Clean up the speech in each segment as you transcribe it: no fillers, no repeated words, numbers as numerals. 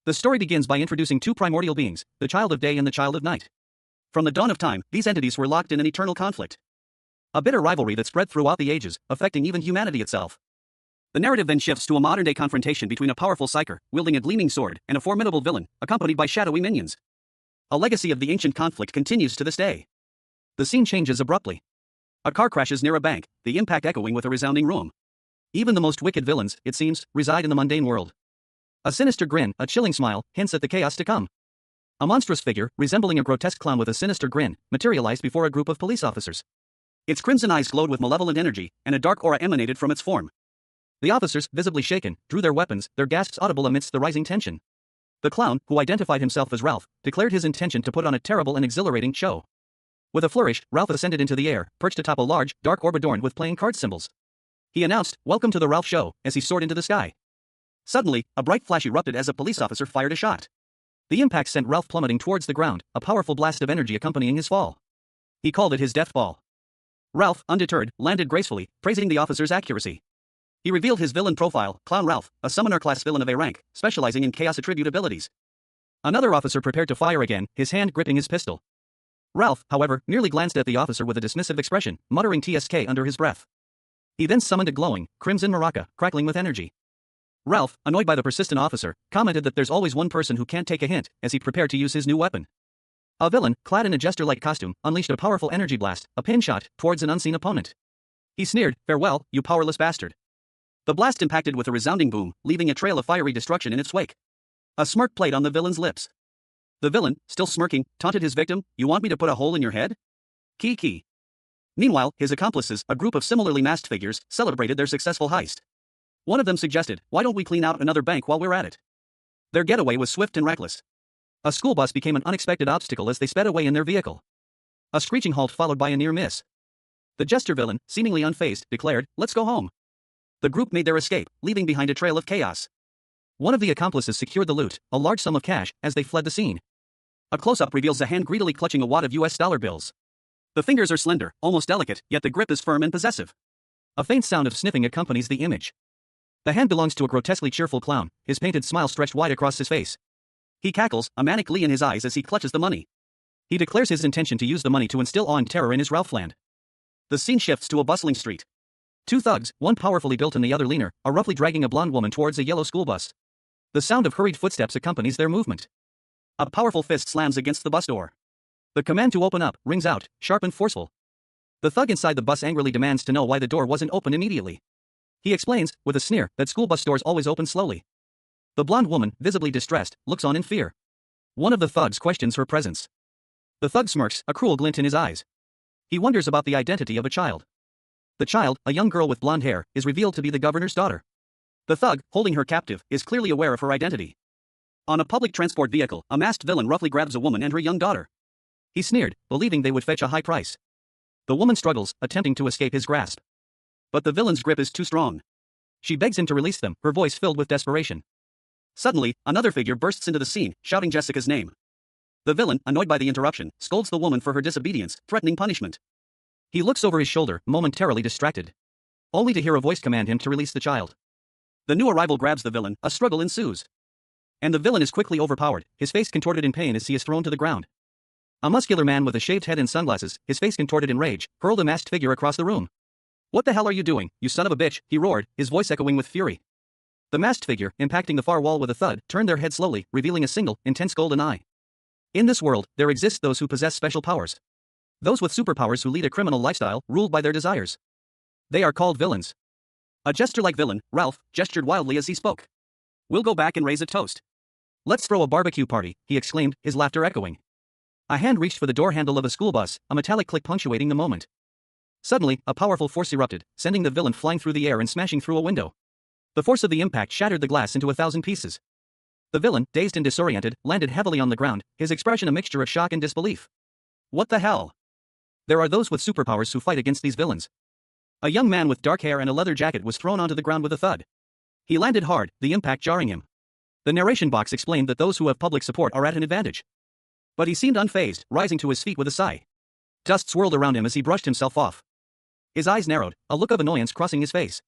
The story begins by introducing two primordial beings, the child of day and the child of night. From the dawn of time, these entities were locked in an eternal conflict. A bitter rivalry that spread throughout the ages, affecting even humanity itself. The narrative then shifts to a modern-day confrontation between a powerful psyker, wielding a gleaming sword, and a formidable villain, accompanied by shadowy minions. A legacy of the ancient conflict continues to this day. The scene changes abruptly. A car crashes near a bank, the impact echoing with a resounding room. Even the most wicked villains, it seems, reside in the mundane world. A sinister grin, a chilling smile, hints at the chaos to come. A monstrous figure, resembling a grotesque clown with a sinister grin, materialized before a group of police officers. Its crimson eyes glowed with malevolent energy, and a dark aura emanated from its form. The officers, visibly shaken, drew their weapons, their gasps audible amidst the rising tension. The clown, who identified himself as Ralph, declared his intention to put on a terrible and exhilarating show. With a flourish, Ralph ascended into the air, perched atop a large, dark orb adorned with playing card symbols. He announced, "Welcome to the Ralph Show," as he soared into the sky. Suddenly, a bright flash erupted as a police officer fired a shot. The impact sent Ralph plummeting towards the ground, a powerful blast of energy accompanying his fall. He called it his death ball. Ralph, undeterred, landed gracefully, praising the officer's accuracy. He revealed his villain profile, Clown Ralph, a summoner-class villain of A rank, specializing in chaos attribute abilities. Another officer prepared to fire again, his hand gripping his pistol. Ralph, however, merely glanced at the officer with a dismissive expression, muttering TSK under his breath. He then summoned a glowing, crimson maraca, crackling with energy. Ralph, annoyed by the persistent officer, commented that there's always one person who can't take a hint, as he prepared to use his new weapon. A villain, clad in a jester-like costume, unleashed a powerful energy blast, a pin shot, towards an unseen opponent. He sneered, "Farewell, you powerless bastard." The blast impacted with a resounding boom, leaving a trail of fiery destruction in its wake. A smirk played on the villain's lips. The villain, still smirking, taunted his victim, "You want me to put a hole in your head? Key. Meanwhile, his accomplices, a group of similarly masked figures, celebrated their successful heist. One of them suggested, "Why don't we clean out another bank while we're at it?" Their getaway was swift and reckless. A school bus became an unexpected obstacle as they sped away in their vehicle. A screeching halt followed by a near miss. The jester villain, seemingly unfazed, declared, "Let's go home." The group made their escape, leaving behind a trail of chaos. One of the accomplices secured the loot, a large sum of cash, as they fled the scene. A close-up reveals a hand greedily clutching a wad of US dollar bills. The fingers are slender, almost delicate, yet the grip is firm and possessive. A faint sound of sniffing accompanies the image. The hand belongs to a grotesquely cheerful clown, his painted smile stretched wide across his face. He cackles, a manic glee in his eyes as he clutches the money. He declares his intention to use the money to instill awe and terror in his Ralphland. The scene shifts to a bustling street. Two thugs, one powerfully built and the other leaner, are roughly dragging a blonde woman towards a yellow school bus. The sound of hurried footsteps accompanies their movement. A powerful fist slams against the bus door. The command to open up rings out, sharp and forceful. The thug inside the bus angrily demands to know why the door wasn't opened immediately. He explains, with a sneer, that school bus doors always open slowly. The blonde woman, visibly distressed, looks on in fear. One of the thugs questions her presence. The thug smirks, a cruel glint in his eyes. He wonders about the identity of a child. The child, a young girl with blonde hair, is revealed to be the governor's daughter. The thug, holding her captive, is clearly aware of her identity. On a public transport vehicle, a masked villain roughly grabs a woman and her young daughter. He sneered, believing they would fetch a high price. The woman struggles, attempting to escape his grasp. But the villain's grip is too strong. She begs him to release them, her voice filled with desperation. Suddenly, another figure bursts into the scene, shouting Jessica's name. The villain, annoyed by the interruption, scolds the woman for her disobedience, threatening punishment. He looks over his shoulder, momentarily distracted. Only to hear a voice command him to release the child. The new arrival grabs the villain, a struggle ensues. And the villain is quickly overpowered, his face contorted in pain as he is thrown to the ground. A muscular man with a shaved head and sunglasses, his face contorted in rage, hurled a masked figure across the room. "What the hell are you doing, you son of a bitch?" he roared, his voice echoing with fury. The masked figure, impacting the far wall with a thud, turned their head slowly, revealing a single, intense golden eye. In this world, there exist those who possess special powers. Those with superpowers who lead a criminal lifestyle, ruled by their desires. They are called villains. A jester-like villain, Ralph, gestured wildly as he spoke. "We'll go back and raise a toast. Let's throw a barbecue party," he exclaimed, his laughter echoing. A hand reached for the door handle of a school bus, a metallic click punctuating the moment. Suddenly, a powerful force erupted, sending the villain flying through the air and smashing through a window. The force of the impact shattered the glass into 1,000 pieces. The villain, dazed and disoriented, landed heavily on the ground, his expression a mixture of shock and disbelief. What the hell? There are those with superpowers who fight against these villains. A young man with dark hair and a leather jacket was thrown onto the ground with a thud. He landed hard, the impact jarring him. The narration box explained that those who have public support are at an advantage. But he seemed unfazed, rising to his feet with a sigh. Dust swirled around him as he brushed himself off. His eyes narrowed, a look of annoyance crossing his face.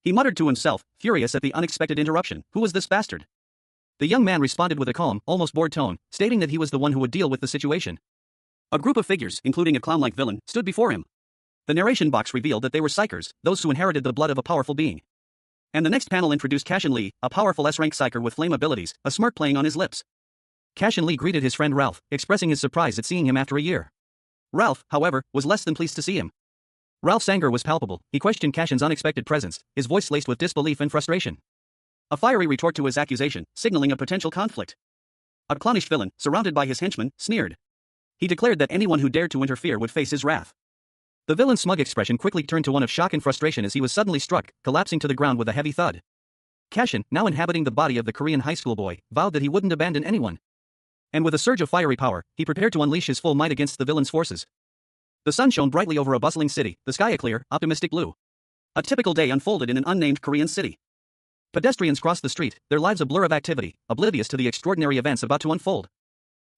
He muttered to himself, furious at the unexpected interruption, "Who was this bastard? The young man responded with a calm, almost bored tone, stating that he was the one who would deal with the situation. A group of figures, including a clown-like villain, stood before him. The narration box revealed that they were psychers, those who inherited the blood of a powerful being. And the next panel introduced Cashin Lee, a powerful S-rank psyker with flame abilities, a smirk playing on his lips. Cashin Lee greeted his friend Ralph, expressing his surprise at seeing him after a year. Ralph, however, was less than pleased to see him. Ralph's anger was palpable. He questioned Cashin's unexpected presence, his voice laced with disbelief and frustration. A fiery retort to his accusation, signaling a potential conflict. A clownish villain, surrounded by his henchmen, sneered. He declared that anyone who dared to interfere would face his wrath. The villain's smug expression quickly turned to one of shock and frustration as he was suddenly struck, collapsing to the ground with a heavy thud. Cashin, now inhabiting the body of the Korean high school boy, vowed that he wouldn't abandon anyone. And with a surge of fiery power, he prepared to unleash his full might against the villain's forces. The sun shone brightly over a bustling city, the sky a clear, optimistic blue. A typical day unfolded in an unnamed Korean city. Pedestrians crossed the street, their lives a blur of activity, oblivious to the extraordinary events about to unfold.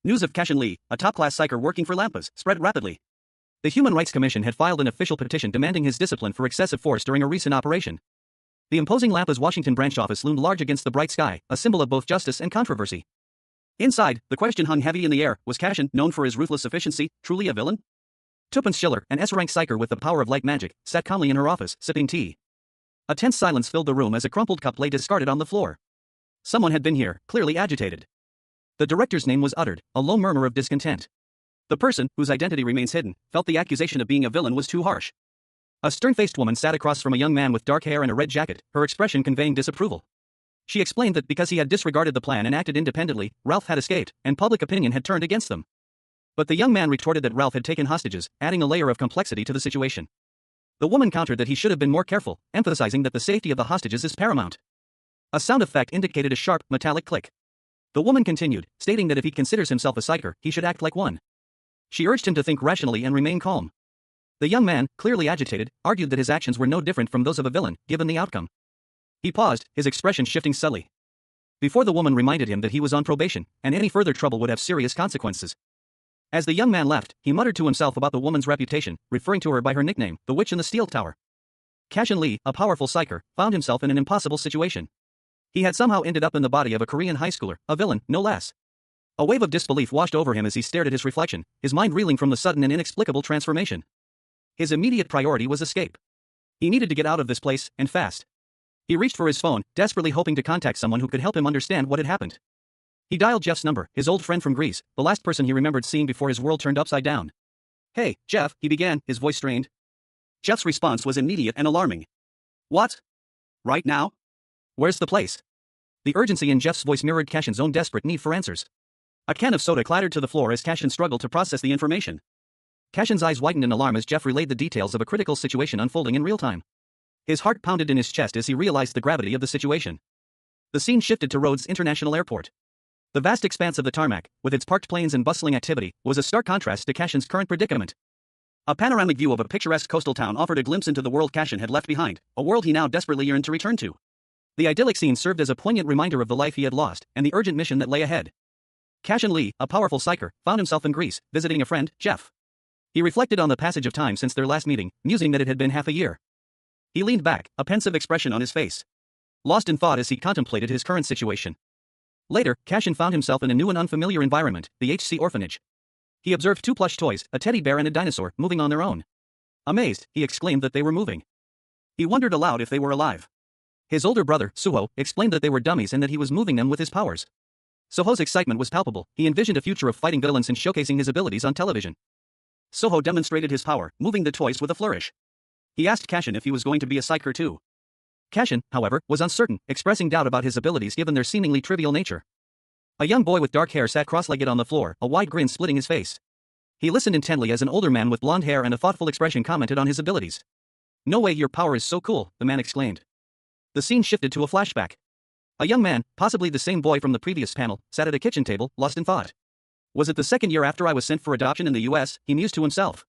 News of Cashin Lee, a top-class psyker working for Lampas, spread rapidly. The Human Rights Commission had filed an official petition demanding his discipline for excessive force during a recent operation. The imposing Lampas Washington branch office loomed large against the bright sky, a symbol of both justice and controversy. Inside, the question hung heavy in the air: was Cashin, known for his ruthless efficiency, truly a villain? Tuppen Schiller, an S-rank psycher with the power of light magic, sat calmly in her office, sipping tea. A tense silence filled the room as a crumpled cup lay discarded on the floor. Someone had been here, clearly agitated. The director's name was uttered, a low murmur of discontent. The person, whose identity remains hidden, felt the accusation of being a villain was too harsh. A stern-faced woman sat across from a young man with dark hair and a red jacket, her expression conveying disapproval. She explained that because he had disregarded the plan and acted independently, Ralph had escaped, and public opinion had turned against them. But the young man retorted that Ralph had taken hostages, adding a layer of complexity to the situation. The woman countered that he should have been more careful, emphasizing that the safety of the hostages is paramount. A sound effect indicated a sharp, metallic click. The woman continued, stating that if he considers himself a psyker, he should act like one. She urged him to think rationally and remain calm. The young man, clearly agitated, argued that his actions were no different from those of a villain, given the outcome. He paused, his expression shifting subtly. Before the woman reminded him that he was on probation, and any further trouble would have serious consequences. As the young man left, he muttered to himself about the woman's reputation, referring to her by her nickname, the Witch in the Steel Tower. Cashin Lee, a powerful psyker, found himself in an impossible situation. He had somehow ended up in the body of a Korean high schooler, a villain, no less. A wave of disbelief washed over him as he stared at his reflection, his mind reeling from the sudden and inexplicable transformation. His immediate priority was escape. He needed to get out of this place, and fast. He reached for his phone, desperately hoping to contact someone who could help him understand what had happened. He dialed Jeff's number, his old friend from Greece, the last person he remembered seeing before his world turned upside down. "Hey, Jeff," he began, his voice strained. Jeff's response was immediate and alarming. "What? Right now? Where's the place?" The urgency in Jeff's voice mirrored Cashin's own desperate need for answers. A can of soda clattered to the floor as Cashin struggled to process the information. Cashin's eyes widened in alarm as Jeff relayed the details of a critical situation unfolding in real time. His heart pounded in his chest as he realized the gravity of the situation. The scene shifted to Rhodes International Airport. The vast expanse of the tarmac, with its parked planes and bustling activity, was a stark contrast to Cashin's current predicament. A panoramic view of a picturesque coastal town offered a glimpse into the world Cashin had left behind, a world he now desperately yearned to return to. The idyllic scene served as a poignant reminder of the life he had lost, and the urgent mission that lay ahead. Cashin Lee, a powerful psyker, found himself in Greece, visiting a friend, Jeff. He reflected on the passage of time since their last meeting, musing that it had been half a year. He leaned back, a pensive expression on his face. Lost in thought as he contemplated his current situation. Later, Cashin found himself in a new and unfamiliar environment, the HC orphanage. He observed two plush toys, a teddy bear and a dinosaur, moving on their own. Amazed, he exclaimed that they were moving. He wondered aloud if they were alive. His older brother, Suho, explained that they were dummies and that he was moving them with his powers. Suho's excitement was palpable. He envisioned a future of fighting villains and showcasing his abilities on television. Suho demonstrated his power, moving the toys with a flourish. He asked Cashin if he was going to be a psyker too. Cashin, however, was uncertain, expressing doubt about his abilities given their seemingly trivial nature. A young boy with dark hair sat cross-legged on the floor, a wide grin splitting his face. He listened intently as an older man with blonde hair and a thoughtful expression commented on his abilities. "No way, your power is so cool," the man exclaimed. The scene shifted to a flashback. A young man, possibly the same boy from the previous panel, sat at a kitchen table, lost in thought. "Was it the second year after I was sent for adoption in the US?" he mused to himself.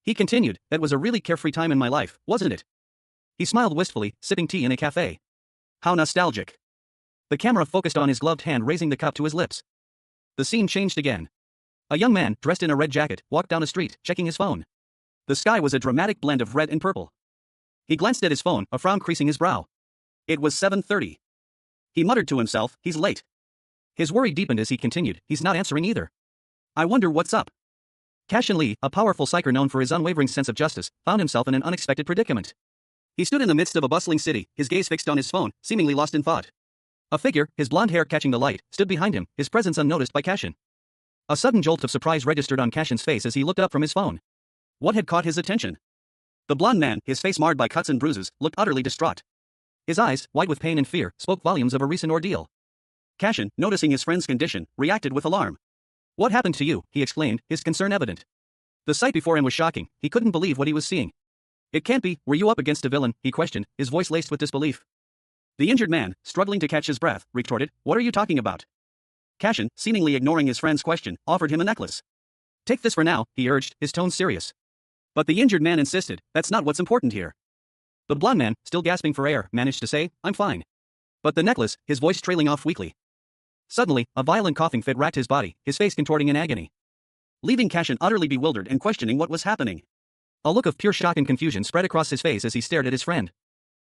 He continued, "That was a really carefree time in my life, wasn't it?" He smiled wistfully, sipping tea in a cafe. How nostalgic. The camera focused on his gloved hand raising the cup to his lips. The scene changed again. A young man, dressed in a red jacket, walked down a street, checking his phone. The sky was a dramatic blend of red and purple. He glanced at his phone, a frown creasing his brow. It was 7:30. He muttered to himself, "He's late." His worry deepened as he continued, he's not answering either. I wonder what's up. Cashin Lee, a powerful psyker known for his unwavering sense of justice, found himself in an unexpected predicament. He stood in the midst of a bustling city, his gaze fixed on his phone, seemingly lost in thought. A figure, his blonde hair catching the light, stood behind him, his presence unnoticed by Cashin. A sudden jolt of surprise registered on Cashin's face as he looked up from his phone. What had caught his attention? The blonde man, his face marred by cuts and bruises, looked utterly distraught. His eyes, wide with pain and fear, spoke volumes of a recent ordeal. Cashin, noticing his friend's condition, reacted with alarm. What happened to you? He exclaimed, his concern evident. The sight before him was shocking, he couldn't believe what he was seeing. It can't be, were you up against a villain? He questioned, his voice laced with disbelief. The injured man, struggling to catch his breath, retorted, what are you talking about? Cashin, seemingly ignoring his friend's question, offered him a necklace. Take this for now, he urged, his tone serious. But the injured man insisted, that's not what's important here. The blonde man, still gasping for air, managed to say, I'm fine. But the necklace, his voice trailing off weakly. Suddenly, a violent coughing fit racked his body, his face contorting in agony. Leaving Cashin utterly bewildered and questioning what was happening. A look of pure shock and confusion spread across his face as he stared at his friend.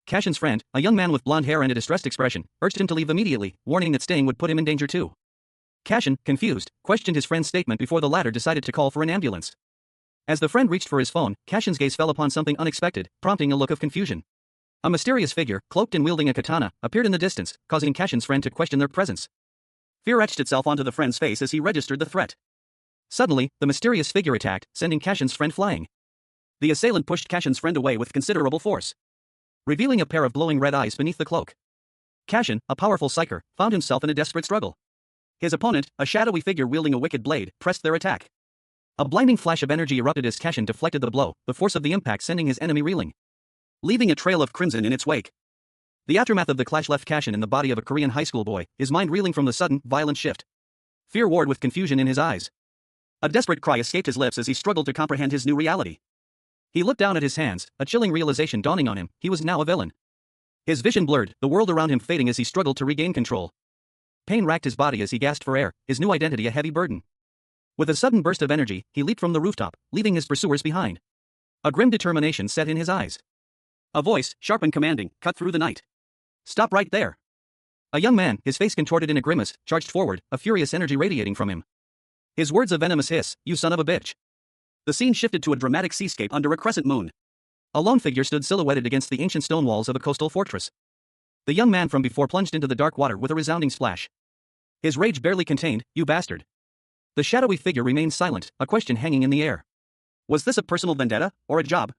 Cashin's friend, a young man with blonde hair and a distressed expression, urged him to leave immediately, warning that staying would put him in danger too. Cashin, confused, questioned his friend's statement before the latter decided to call for an ambulance. As the friend reached for his phone, Cashin's gaze fell upon something unexpected, prompting a look of confusion. A mysterious figure, cloaked and wielding a katana, appeared in the distance, causing Cashin's friend to question their presence. Fear etched itself onto the friend's face as he registered the threat. Suddenly, the mysterious figure attacked, sending Cashin's friend flying. The assailant pushed Cashin's friend away with considerable force, revealing a pair of glowing red eyes beneath the cloak. Cashin, a powerful psyker, found himself in a desperate struggle. His opponent, a shadowy figure wielding a wicked blade, pressed their attack. A blinding flash of energy erupted as Cashin deflected the blow, the force of the impact sending his enemy reeling, leaving a trail of crimson in its wake. The aftermath of the clash left Cashin in the body of a Korean high school boy, his mind reeling from the sudden, violent shift. Fear warred with confusion in his eyes. A desperate cry escaped his lips as he struggled to comprehend his new reality. He looked down at his hands, a chilling realization dawning on him, he was now a villain. His vision blurred, the world around him fading as he struggled to regain control. Pain racked his body as he gasped for air, his new identity a heavy burden. With a sudden burst of energy, he leaped from the rooftop, leaving his pursuers behind. A grim determination set in his eyes. A voice, sharp and commanding, cut through the night. Stop right there. A young man, his face contorted in a grimace, charged forward, a furious energy radiating from him. His words a venomous hiss, you son of a bitch. The scene shifted to a dramatic seascape under a crescent moon. A lone figure stood silhouetted against the ancient stone walls of a coastal fortress. The young man from before plunged into the dark water with a resounding splash. His rage barely contained, you bastard. The shadowy figure remained silent, a question hanging in the air. Was this a personal vendetta, or a job?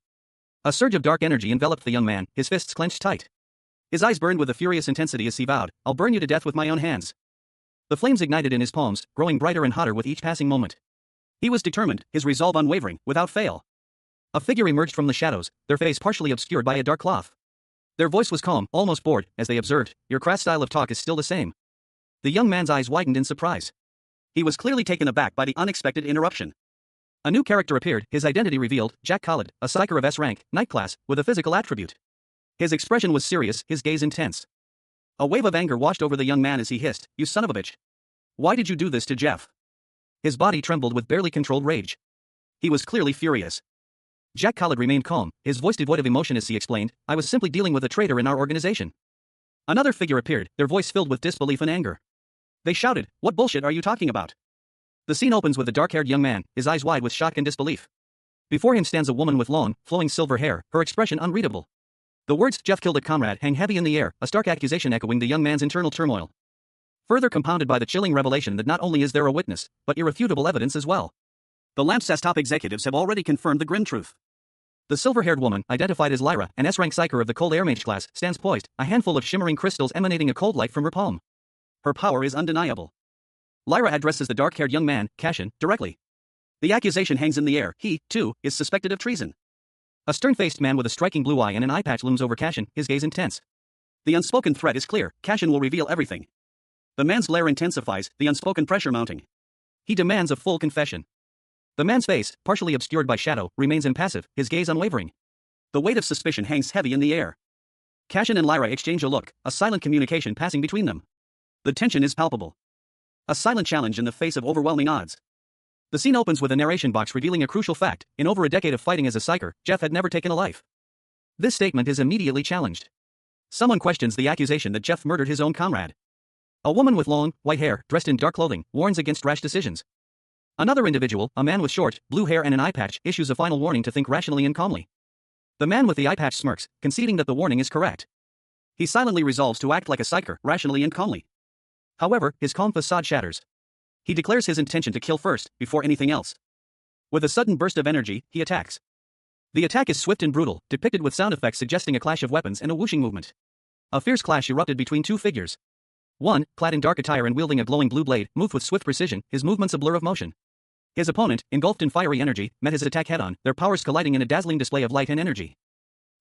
A surge of dark energy enveloped the young man, his fists clenched tight. His eyes burned with a furious intensity as he vowed, I'll burn you to death with my own hands. The flames ignited in his palms, growing brighter and hotter with each passing moment. He was determined, his resolve unwavering, without fail. A figure emerged from the shadows, their face partially obscured by a dark cloth. Their voice was calm, almost bored, as they observed, your crass style of talk is still the same. The young man's eyes widened in surprise. He was clearly taken aback by the unexpected interruption. A new character appeared, his identity revealed, Jack Khalid, a psyker of S rank, night class, with a physical attribute. His expression was serious, his gaze intense. A wave of anger washed over the young man as he hissed, you son of a bitch. Why did you do this to Jeff? His body trembled with barely controlled rage. He was clearly furious. Jack Khalid remained calm, his voice devoid of emotion as he explained, I was simply dealing with a traitor in our organization. Another figure appeared, their voice filled with disbelief and anger. They shouted, what bullshit are you talking about? The scene opens with a dark-haired young man, his eyes wide with shock and disbelief. Before him stands a woman with long, flowing silver hair, her expression unreadable. The words, Jeff killed a comrade, hang heavy in the air, a stark accusation echoing the young man's internal turmoil. Further compounded by the chilling revelation that not only is there a witness, but irrefutable evidence as well. The Lamp's top executives have already confirmed the grim truth. The silver-haired woman, identified as Lyra, an S-rank psyker of the cold air mage class, stands poised, a handful of shimmering crystals emanating a cold light from her palm. Her power is undeniable. Lyra addresses the dark-haired young man, Cashin, directly. The accusation hangs in the air, he, too, is suspected of treason. A stern-faced man with a striking blue eye and an eye patch looms over Cashin, his gaze intense. The unspoken threat is clear, Cashin will reveal everything. The man's glare intensifies, the unspoken pressure mounting. He demands a full confession. The man's face, partially obscured by shadow, remains impassive, his gaze unwavering. The weight of suspicion hangs heavy in the air. Cashin and Lyra exchange a look, a silent communication passing between them. The tension is palpable. A silent challenge in the face of overwhelming odds. The scene opens with a narration box revealing a crucial fact, in over a decade of fighting as a psyker, Jeff had never taken a life. This statement is immediately challenged. Someone questions the accusation that Jeff murdered his own comrade. A woman with long, white hair, dressed in dark clothing, warns against rash decisions. Another individual, a man with short, blue hair and an eye patch, issues a final warning to think rationally and calmly. The man with the eye patch smirks, conceding that the warning is correct. He silently resolves to act like a psyker, rationally and calmly. However, his calm facade shatters. He declares his intention to kill first, before anything else. With a sudden burst of energy, he attacks. The attack is swift and brutal, depicted with sound effects suggesting a clash of weapons and a whooshing movement. A fierce clash erupted between two figures. One, clad in dark attire and wielding a glowing blue blade, moved with swift precision, his movements a blur of motion. His opponent, engulfed in fiery energy, met his attack head-on, their powers colliding in a dazzling display of light and energy.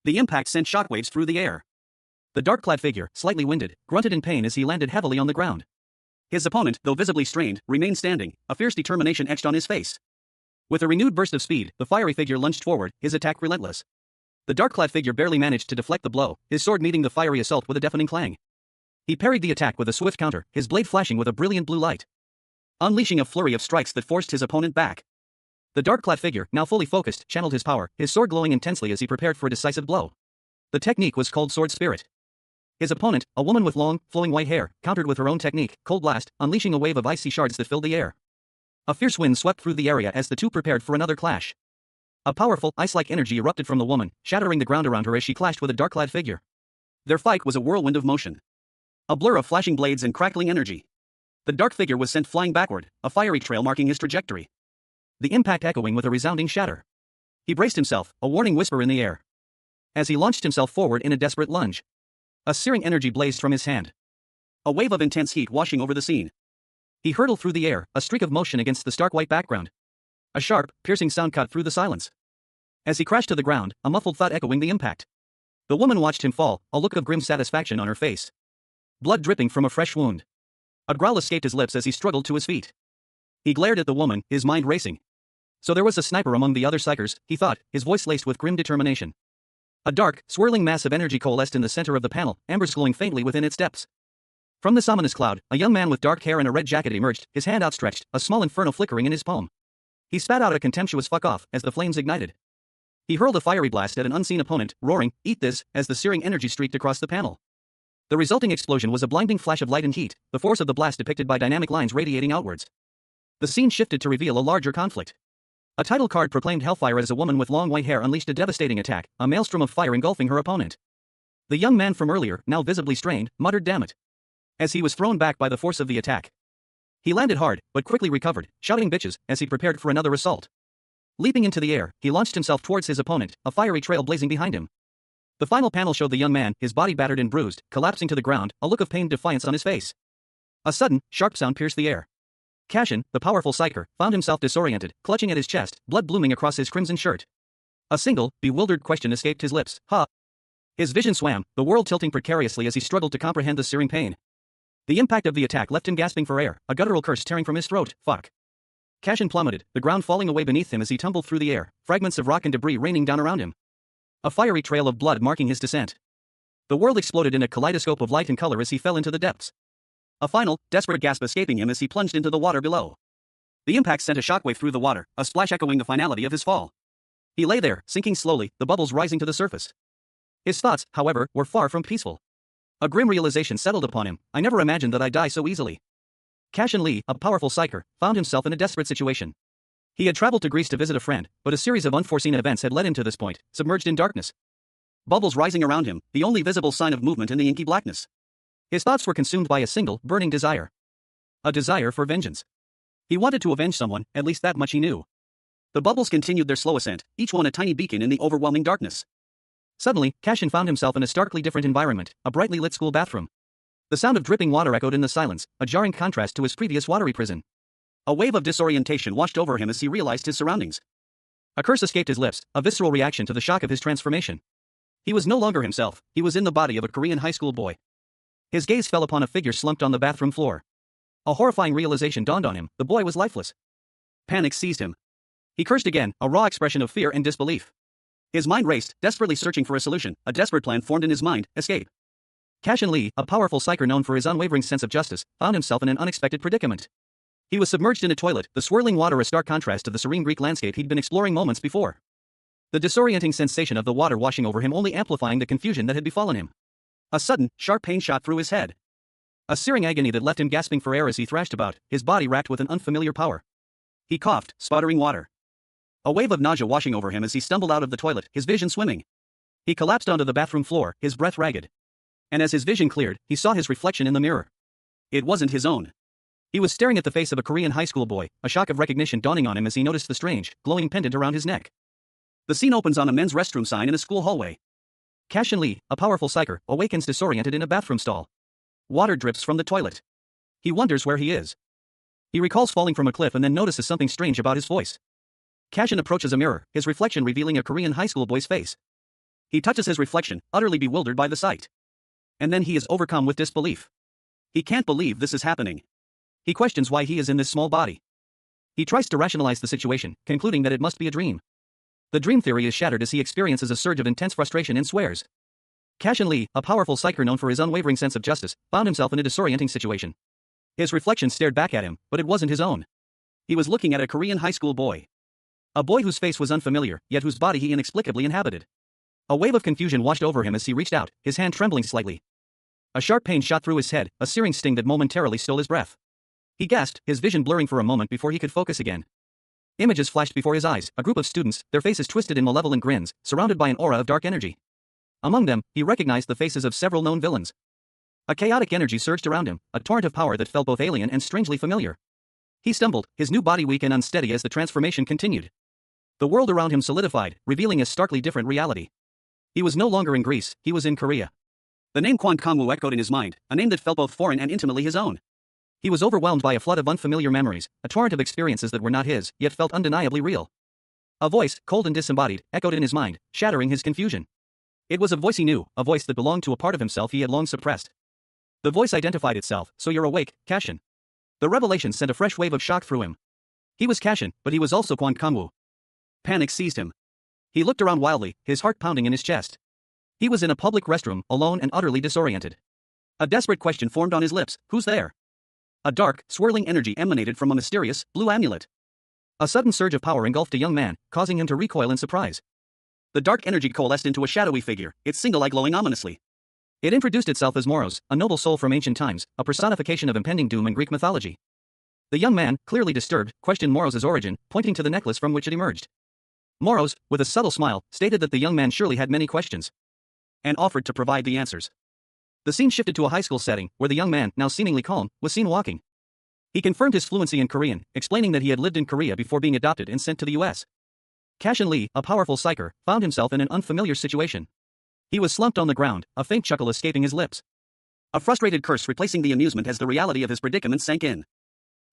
The impact sent shockwaves through the air. The dark-clad figure, slightly winded, grunted in pain as he landed heavily on the ground. His opponent, though visibly strained, remained standing, a fierce determination etched on his face. With a renewed burst of speed, the fiery figure lunged forward, his attack relentless. The dark-clad figure barely managed to deflect the blow, his sword meeting the fiery assault with a deafening clang. He parried the attack with a swift counter, his blade flashing with a brilliant blue light, unleashing a flurry of strikes that forced his opponent back. The dark-clad figure, now fully focused, channeled his power, his sword glowing intensely as he prepared for a decisive blow. The technique was Cold Sword Spirit. His opponent, a woman with long, flowing white hair, countered with her own technique, Cold Blast, unleashing a wave of icy shards that filled the air. A fierce wind swept through the area as the two prepared for another clash. A powerful, ice-like energy erupted from the woman, shattering the ground around her as she clashed with a dark-clad figure. Their fight was a whirlwind of motion. A blur of flashing blades and crackling energy. The dark figure was sent flying backward, a fiery trail marking his trajectory. The impact echoing with a resounding shatter. He braced himself, a warning whisper in the air. As he launched himself forward in a desperate lunge, a searing energy blazed from his hand. A wave of intense heat washing over the scene. He hurtled through the air, a streak of motion against the stark white background. A sharp, piercing sound cut through the silence. As he crashed to the ground, a muffled thud echoing the impact. The woman watched him fall, a look of grim satisfaction on her face. Blood dripping from a fresh wound. A growl escaped his lips as he struggled to his feet. He glared at the woman, his mind racing. So there was a sniper among the other psychers, he thought, his voice laced with grim determination. A dark, swirling mass of energy coalesced in the center of the panel, embers glowing faintly within its depths. From this ominous cloud, a young man with dark hair and a red jacket emerged, his hand outstretched, a small inferno flickering in his palm. He spat out a contemptuous fuck off as the flames ignited. He hurled a fiery blast at an unseen opponent, roaring, "Eat this," as the searing energy streaked across the panel. The resulting explosion was a blinding flash of light and heat, the force of the blast depicted by dynamic lines radiating outwards. The scene shifted to reveal a larger conflict. A title card proclaimed Hellfire as a woman with long white hair unleashed a devastating attack, a maelstrom of fire engulfing her opponent. The young man from earlier, now visibly strained, muttered "damn it," as he was thrown back by the force of the attack. He landed hard, but quickly recovered, shouting "bitches," as he prepared for another assault. Leaping into the air, he launched himself towards his opponent, a fiery trail blazing behind him. The final panel showed the young man, his body battered and bruised, collapsing to the ground, a look of pained defiance on his face. A sudden, sharp sound pierced the air. Cashin, the powerful psyker, found himself disoriented, clutching at his chest, blood blooming across his crimson shirt. A single, bewildered question escaped his lips. "Huh?" His vision swam, the world tilting precariously as he struggled to comprehend the searing pain. The impact of the attack left him gasping for air, a guttural curse tearing from his throat. "Fuck." Cashin plummeted, the ground falling away beneath him as he tumbled through the air, fragments of rock and debris raining down around him. A fiery trail of blood marking his descent. The world exploded in a kaleidoscope of light and color as he fell into the depths. A final, desperate gasp escaping him as he plunged into the water below. The impact sent a shockwave through the water, a splash echoing the finality of his fall. He lay there, sinking slowly, the bubbles rising to the surface. His thoughts, however, were far from peaceful. A grim realization settled upon him. "I never imagined that I'd die so easily." Cashin Lee, a powerful psyker, found himself in a desperate situation. He had traveled to Greece to visit a friend, but a series of unforeseen events had led him to this point, submerged in darkness. Bubbles rising around him, the only visible sign of movement in the inky blackness. His thoughts were consumed by a single, burning desire. A desire for vengeance. He wanted to avenge someone, at least that much he knew. The bubbles continued their slow ascent, each one a tiny beacon in the overwhelming darkness. Suddenly, Cashin found himself in a starkly different environment, a brightly lit school bathroom. The sound of dripping water echoed in the silence, a jarring contrast to his previous watery prison. A wave of disorientation washed over him as he realized his surroundings. A curse escaped his lips, a visceral reaction to the shock of his transformation. He was no longer himself, he was in the body of a Korean high school boy. His gaze fell upon a figure slumped on the bathroom floor. A horrifying realization dawned on him, the boy was lifeless. Panic seized him. He cursed again, a raw expression of fear and disbelief. His mind raced, desperately searching for a solution, a desperate plan formed in his mind: escape. Cashin Lee, a powerful psyker known for his unwavering sense of justice, found himself in an unexpected predicament. He was submerged in a toilet, the swirling water a stark contrast to the serene Greek landscape he'd been exploring moments before. The disorienting sensation of the water washing over him only amplifying the confusion that had befallen him. A sudden, sharp pain shot through his head. A searing agony that left him gasping for air as he thrashed about, his body racked with an unfamiliar power. He coughed, sputtering water. A wave of nausea washing over him as he stumbled out of the toilet, his vision swimming. He collapsed onto the bathroom floor, his breath ragged. And as his vision cleared, he saw his reflection in the mirror. It wasn't his own. He was staring at the face of a Korean high school boy, a shock of recognition dawning on him as he noticed the strange, glowing pendant around his neck. The scene opens on a men's restroom sign in a school hallway. Cashin Lee, a powerful psyker, awakens disoriented in a bathroom stall. Water drips from the toilet. He wonders where he is. He recalls falling from a cliff and then notices something strange about his voice. Cashin approaches a mirror, his reflection revealing a Korean high school boy's face. He touches his reflection, utterly bewildered by the sight. And then he is overcome with disbelief. He can't believe this is happening. He questions why he is in this small body. He tries to rationalize the situation, concluding that it must be a dream. The dream theory is shattered as he experiences a surge of intense frustration and swears. Cashin Lee, a powerful psyker known for his unwavering sense of justice, found himself in a disorienting situation. His reflection stared back at him, but it wasn't his own. He was looking at a Korean high school boy. A boy whose face was unfamiliar, yet whose body he inexplicably inhabited. A wave of confusion washed over him as he reached out, his hand trembling slightly. A sharp pain shot through his head, a searing sting that momentarily stole his breath. He gasped, his vision blurring for a moment before he could focus again. Images flashed before his eyes, a group of students, their faces twisted in malevolent grins, surrounded by an aura of dark energy. Among them, he recognized the faces of several known villains. A chaotic energy surged around him, a torrent of power that felt both alien and strangely familiar. He stumbled, his new body weak and unsteady as the transformation continued. The world around him solidified, revealing a starkly different reality. He was no longer in Greece, he was in Korea. The name Kwon Kangwoo echoed in his mind, a name that felt both foreign and intimately his own. He was overwhelmed by a flood of unfamiliar memories, a torrent of experiences that were not his, yet felt undeniably real. A voice, cold and disembodied, echoed in his mind, shattering his confusion. It was a voice he knew, a voice that belonged to a part of himself he had long suppressed. The voice identified itself, "So you're awake, Cashin." The revelation sent a fresh wave of shock through him. He was Cashin, but he was also Kwon Kangwoo. Panic seized him. He looked around wildly, his heart pounding in his chest. He was in a public restroom, alone and utterly disoriented. A desperate question formed on his lips, "Who's there?" A dark, swirling energy emanated from a mysterious, blue amulet. A sudden surge of power engulfed a young man, causing him to recoil in surprise. The dark energy coalesced into a shadowy figure, its single eye glowing ominously. It introduced itself as Moros, a noble soul from ancient times, a personification of impending doom in Greek mythology. The young man, clearly disturbed, questioned Moros' origin, pointing to the necklace from which it emerged. Moros, with a subtle smile, stated that the young man surely had many questions, and offered to provide the answers. The scene shifted to a high school setting, where the young man, now seemingly calm, was seen walking. He confirmed his fluency in Korean, explaining that he had lived in Korea before being adopted and sent to the US. Cashin Lee, a powerful psyker, found himself in an unfamiliar situation. He was slumped on the ground, a faint chuckle escaping his lips. A frustrated curse replacing the amusement as the reality of his predicament sank in.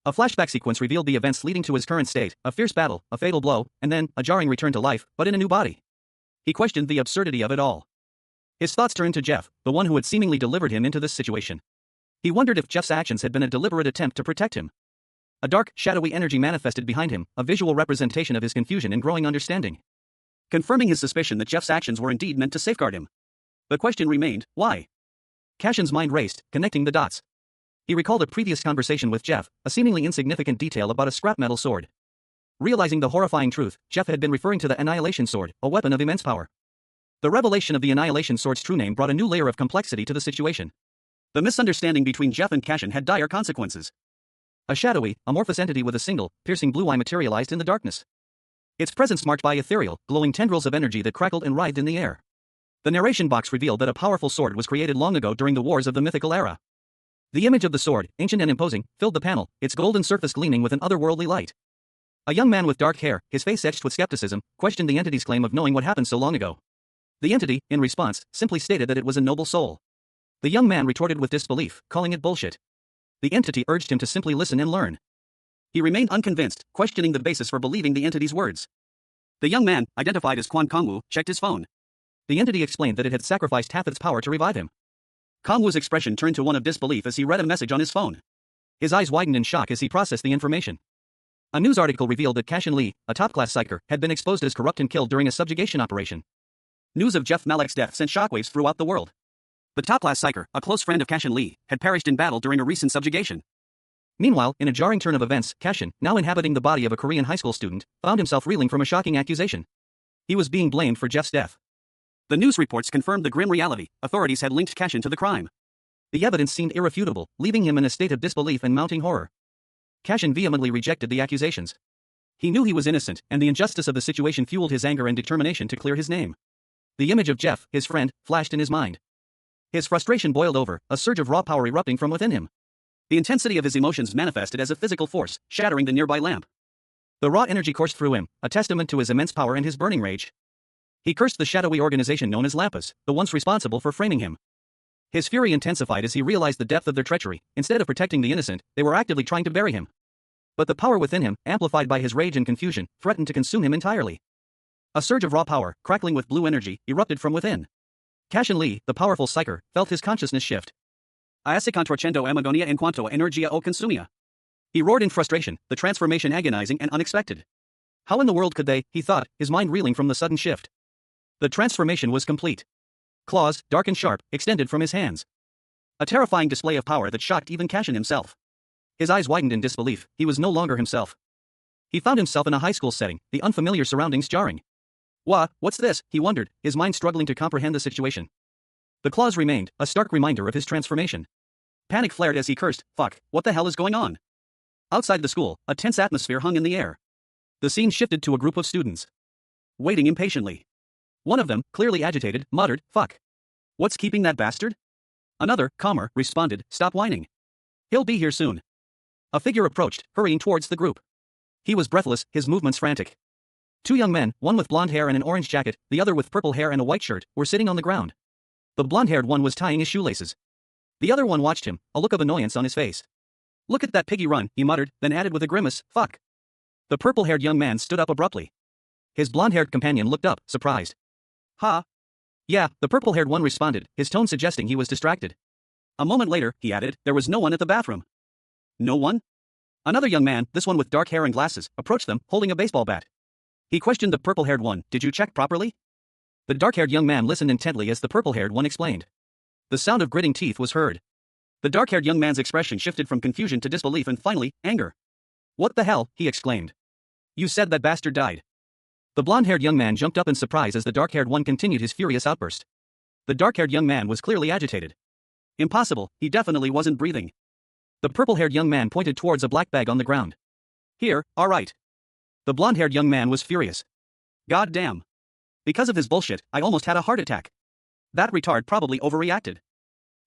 A flashback sequence revealed the events leading to his current state, a fierce battle, a fatal blow, and then, a jarring return to life, but in a new body. He questioned the absurdity of it all. His thoughts turned to Jeff, the one who had seemingly delivered him into this situation. He wondered if Jeff's actions had been a deliberate attempt to protect him. A dark, shadowy energy manifested behind him, a visual representation of his confusion and growing understanding. Confirming his suspicion that Jeff's actions were indeed meant to safeguard him. The question remained, why? Cashin's mind raced, connecting the dots. He recalled a previous conversation with Jeff, a seemingly insignificant detail about a scrap metal sword. Realizing the horrifying truth, Jeff had been referring to the Annihilation Sword, a weapon of immense power. The revelation of the Annihilation Sword's true name brought a new layer of complexity to the situation. The misunderstanding between Jeff and Cashin had dire consequences. A shadowy, amorphous entity with a single, piercing blue eye materialized in the darkness. Its presence marked by ethereal, glowing tendrils of energy that crackled and writhed in the air. The narration box revealed that a powerful sword was created long ago during the wars of the mythical era. The image of the sword, ancient and imposing, filled the panel, its golden surface gleaming with an otherworldly light. A young man with dark hair, his face etched with skepticism, questioned the entity's claim of knowing what happened so long ago. The entity, in response, simply stated that it was a noble soul. The young man retorted with disbelief, calling it bullshit. The entity urged him to simply listen and learn. He remained unconvinced, questioning the basis for believing the entity's words. The young man, identified as Kwon Kangwoo, checked his phone. The entity explained that it had sacrificed half its power to revive him. Kangwoo's expression turned to one of disbelief as he read a message on his phone. His eyes widened in shock as he processed the information. A news article revealed that Cashin Lee, a top-class psyker, had been exposed as corrupt and killed during a subjugation operation. News of Jeff Malek's death sent shockwaves throughout the world. The top-class psyker, a close friend of Cashin Lee, had perished in battle during a recent subjugation. Meanwhile, in a jarring turn of events, Cashin, now inhabiting the body of a Korean high school student, found himself reeling from a shocking accusation. He was being blamed for Jeff's death. The news reports confirmed the grim reality. Authorities had linked Cashin to the crime. The evidence seemed irrefutable, leaving him in a state of disbelief and mounting horror. Cashin vehemently rejected the accusations. He knew he was innocent, and the injustice of the situation fueled his anger and determination to clear his name. The image of Jeff, his friend, flashed in his mind. His frustration boiled over, a surge of raw power erupting from within him. The intensity of his emotions manifested as a physical force, shattering the nearby lamp. The raw energy coursed through him, a testament to his immense power and his burning rage. He cursed the shadowy organization known as Lampas, the ones responsible for framing him. His fury intensified as he realized the depth of their treachery. Instead of protecting the innocent, they were actively trying to bury him. But the power within him, amplified by his rage and confusion, threatened to consume him entirely. A surge of raw power, crackling with blue energy, erupted from within. Cashin Lee, the powerful psyker, felt his consciousness shift. Aase contracendo amagonia en cuanto a energia o consumia. He roared in frustration, the transformation agonizing and unexpected. How in the world could they, he thought, his mind reeling from the sudden shift. The transformation was complete. Claws, dark and sharp, extended from his hands. A terrifying display of power that shocked even Cashin himself. His eyes widened in disbelief, he was no longer himself. He found himself in a high school setting, the unfamiliar surroundings jarring. What's this? He wondered, his mind struggling to comprehend the situation. The claws remained, a stark reminder of his transformation. Panic flared as he cursed, fuck, what the hell is going on? Outside the school, a tense atmosphere hung in the air. The scene shifted to a group of students. Waiting impatiently. One of them, clearly agitated, muttered, fuck. What's keeping that bastard? Another, calmer, responded, stop whining. He'll be here soon. A figure approached, hurrying towards the group. He was breathless, his movements frantic. Two young men, one with blonde hair and an orange jacket, the other with purple hair and a white shirt, were sitting on the ground. The blonde-haired one was tying his shoelaces. The other one watched him, a look of annoyance on his face. Look at that piggy run, he muttered, then added with a grimace, fuck. The purple-haired young man stood up abruptly. His blonde-haired companion looked up, surprised. Ha? Yeah, the purple-haired one responded, his tone suggesting he was distracted. A moment later, he added, there was no one at the bathroom. No one? Another young man, this one with dark hair and glasses, approached them, holding a baseball bat. He questioned the purple-haired one, did you check properly? The dark-haired young man listened intently as the purple-haired one explained. The sound of gritting teeth was heard. The dark-haired young man's expression shifted from confusion to disbelief and finally, anger. What the hell, he exclaimed. You said that bastard died. The blonde-haired young man jumped up in surprise as the dark-haired one continued his furious outburst. The dark-haired young man was clearly agitated. Impossible, he definitely wasn't breathing. The purple-haired young man pointed towards a black bag on the ground. Here, alright. The blonde-haired young man was furious. God damn. Because of his bullshit, I almost had a heart attack. That retard probably overreacted.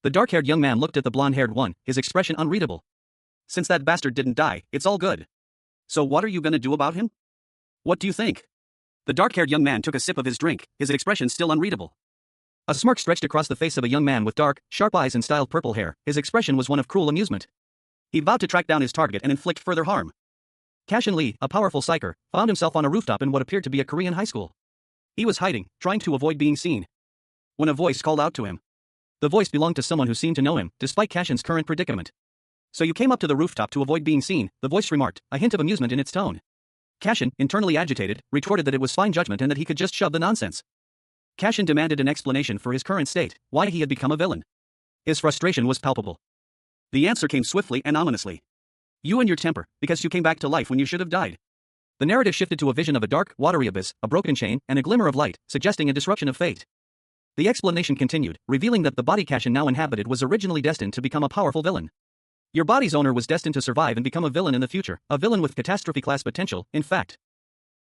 The dark-haired young man looked at the blonde-haired one, his expression unreadable. Since that bastard didn't die, it's all good. So what are you gonna do about him? What do you think? The dark-haired young man took a sip of his drink, his expression still unreadable. A smirk stretched across the face of a young man with dark, sharp eyes and styled purple hair, his expression was one of cruel amusement. He vowed to track down his target and inflict further harm. Cashin Lee, a powerful psyker, found himself on a rooftop in what appeared to be a Korean high school. He was hiding, trying to avoid being seen. When a voice called out to him. The voice belonged to someone who seemed to know him, despite Cashin's current predicament. So you came up to the rooftop to avoid being seen, the voice remarked, a hint of amusement in its tone. Cashin, internally agitated, retorted that it was fine judgment and that he could just shove the nonsense. Cashin demanded an explanation for his current state, why he had become a villain. His frustration was palpable. The answer came swiftly and ominously. You and your temper, because you came back to life when you should have died. The narrative shifted to a vision of a dark, watery abyss, a broken chain, and a glimmer of light, suggesting a disruption of fate. The explanation continued, revealing that the body Cashin now inhabited was originally destined to become a powerful villain. Your body's owner was destined to survive and become a villain in the future, a villain with catastrophe-class potential, in fact.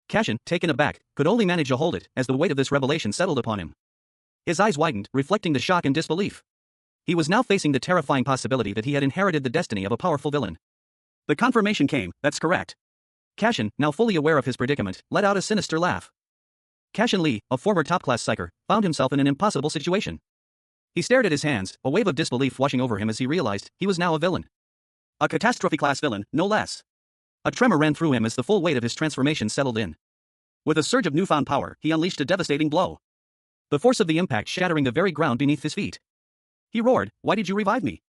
Cashin, taken aback, could only manage to hold it, as the weight of this revelation settled upon him. His eyes widened, reflecting the shock and disbelief. He was now facing the terrifying possibility that he had inherited the destiny of a powerful villain. The confirmation came, that's correct. Cashin, now fully aware of his predicament, let out a sinister laugh. Cashin Lee, a former top-class psyker, found himself in an impossible situation. He stared at his hands, a wave of disbelief washing over him as he realized he was now a villain. A catastrophe-class villain, no less. A tremor ran through him as the full weight of his transformation settled in. With a surge of newfound power, he unleashed a devastating blow. The force of the impact shattering the very ground beneath his feet. He roared, "Why did you revive me?"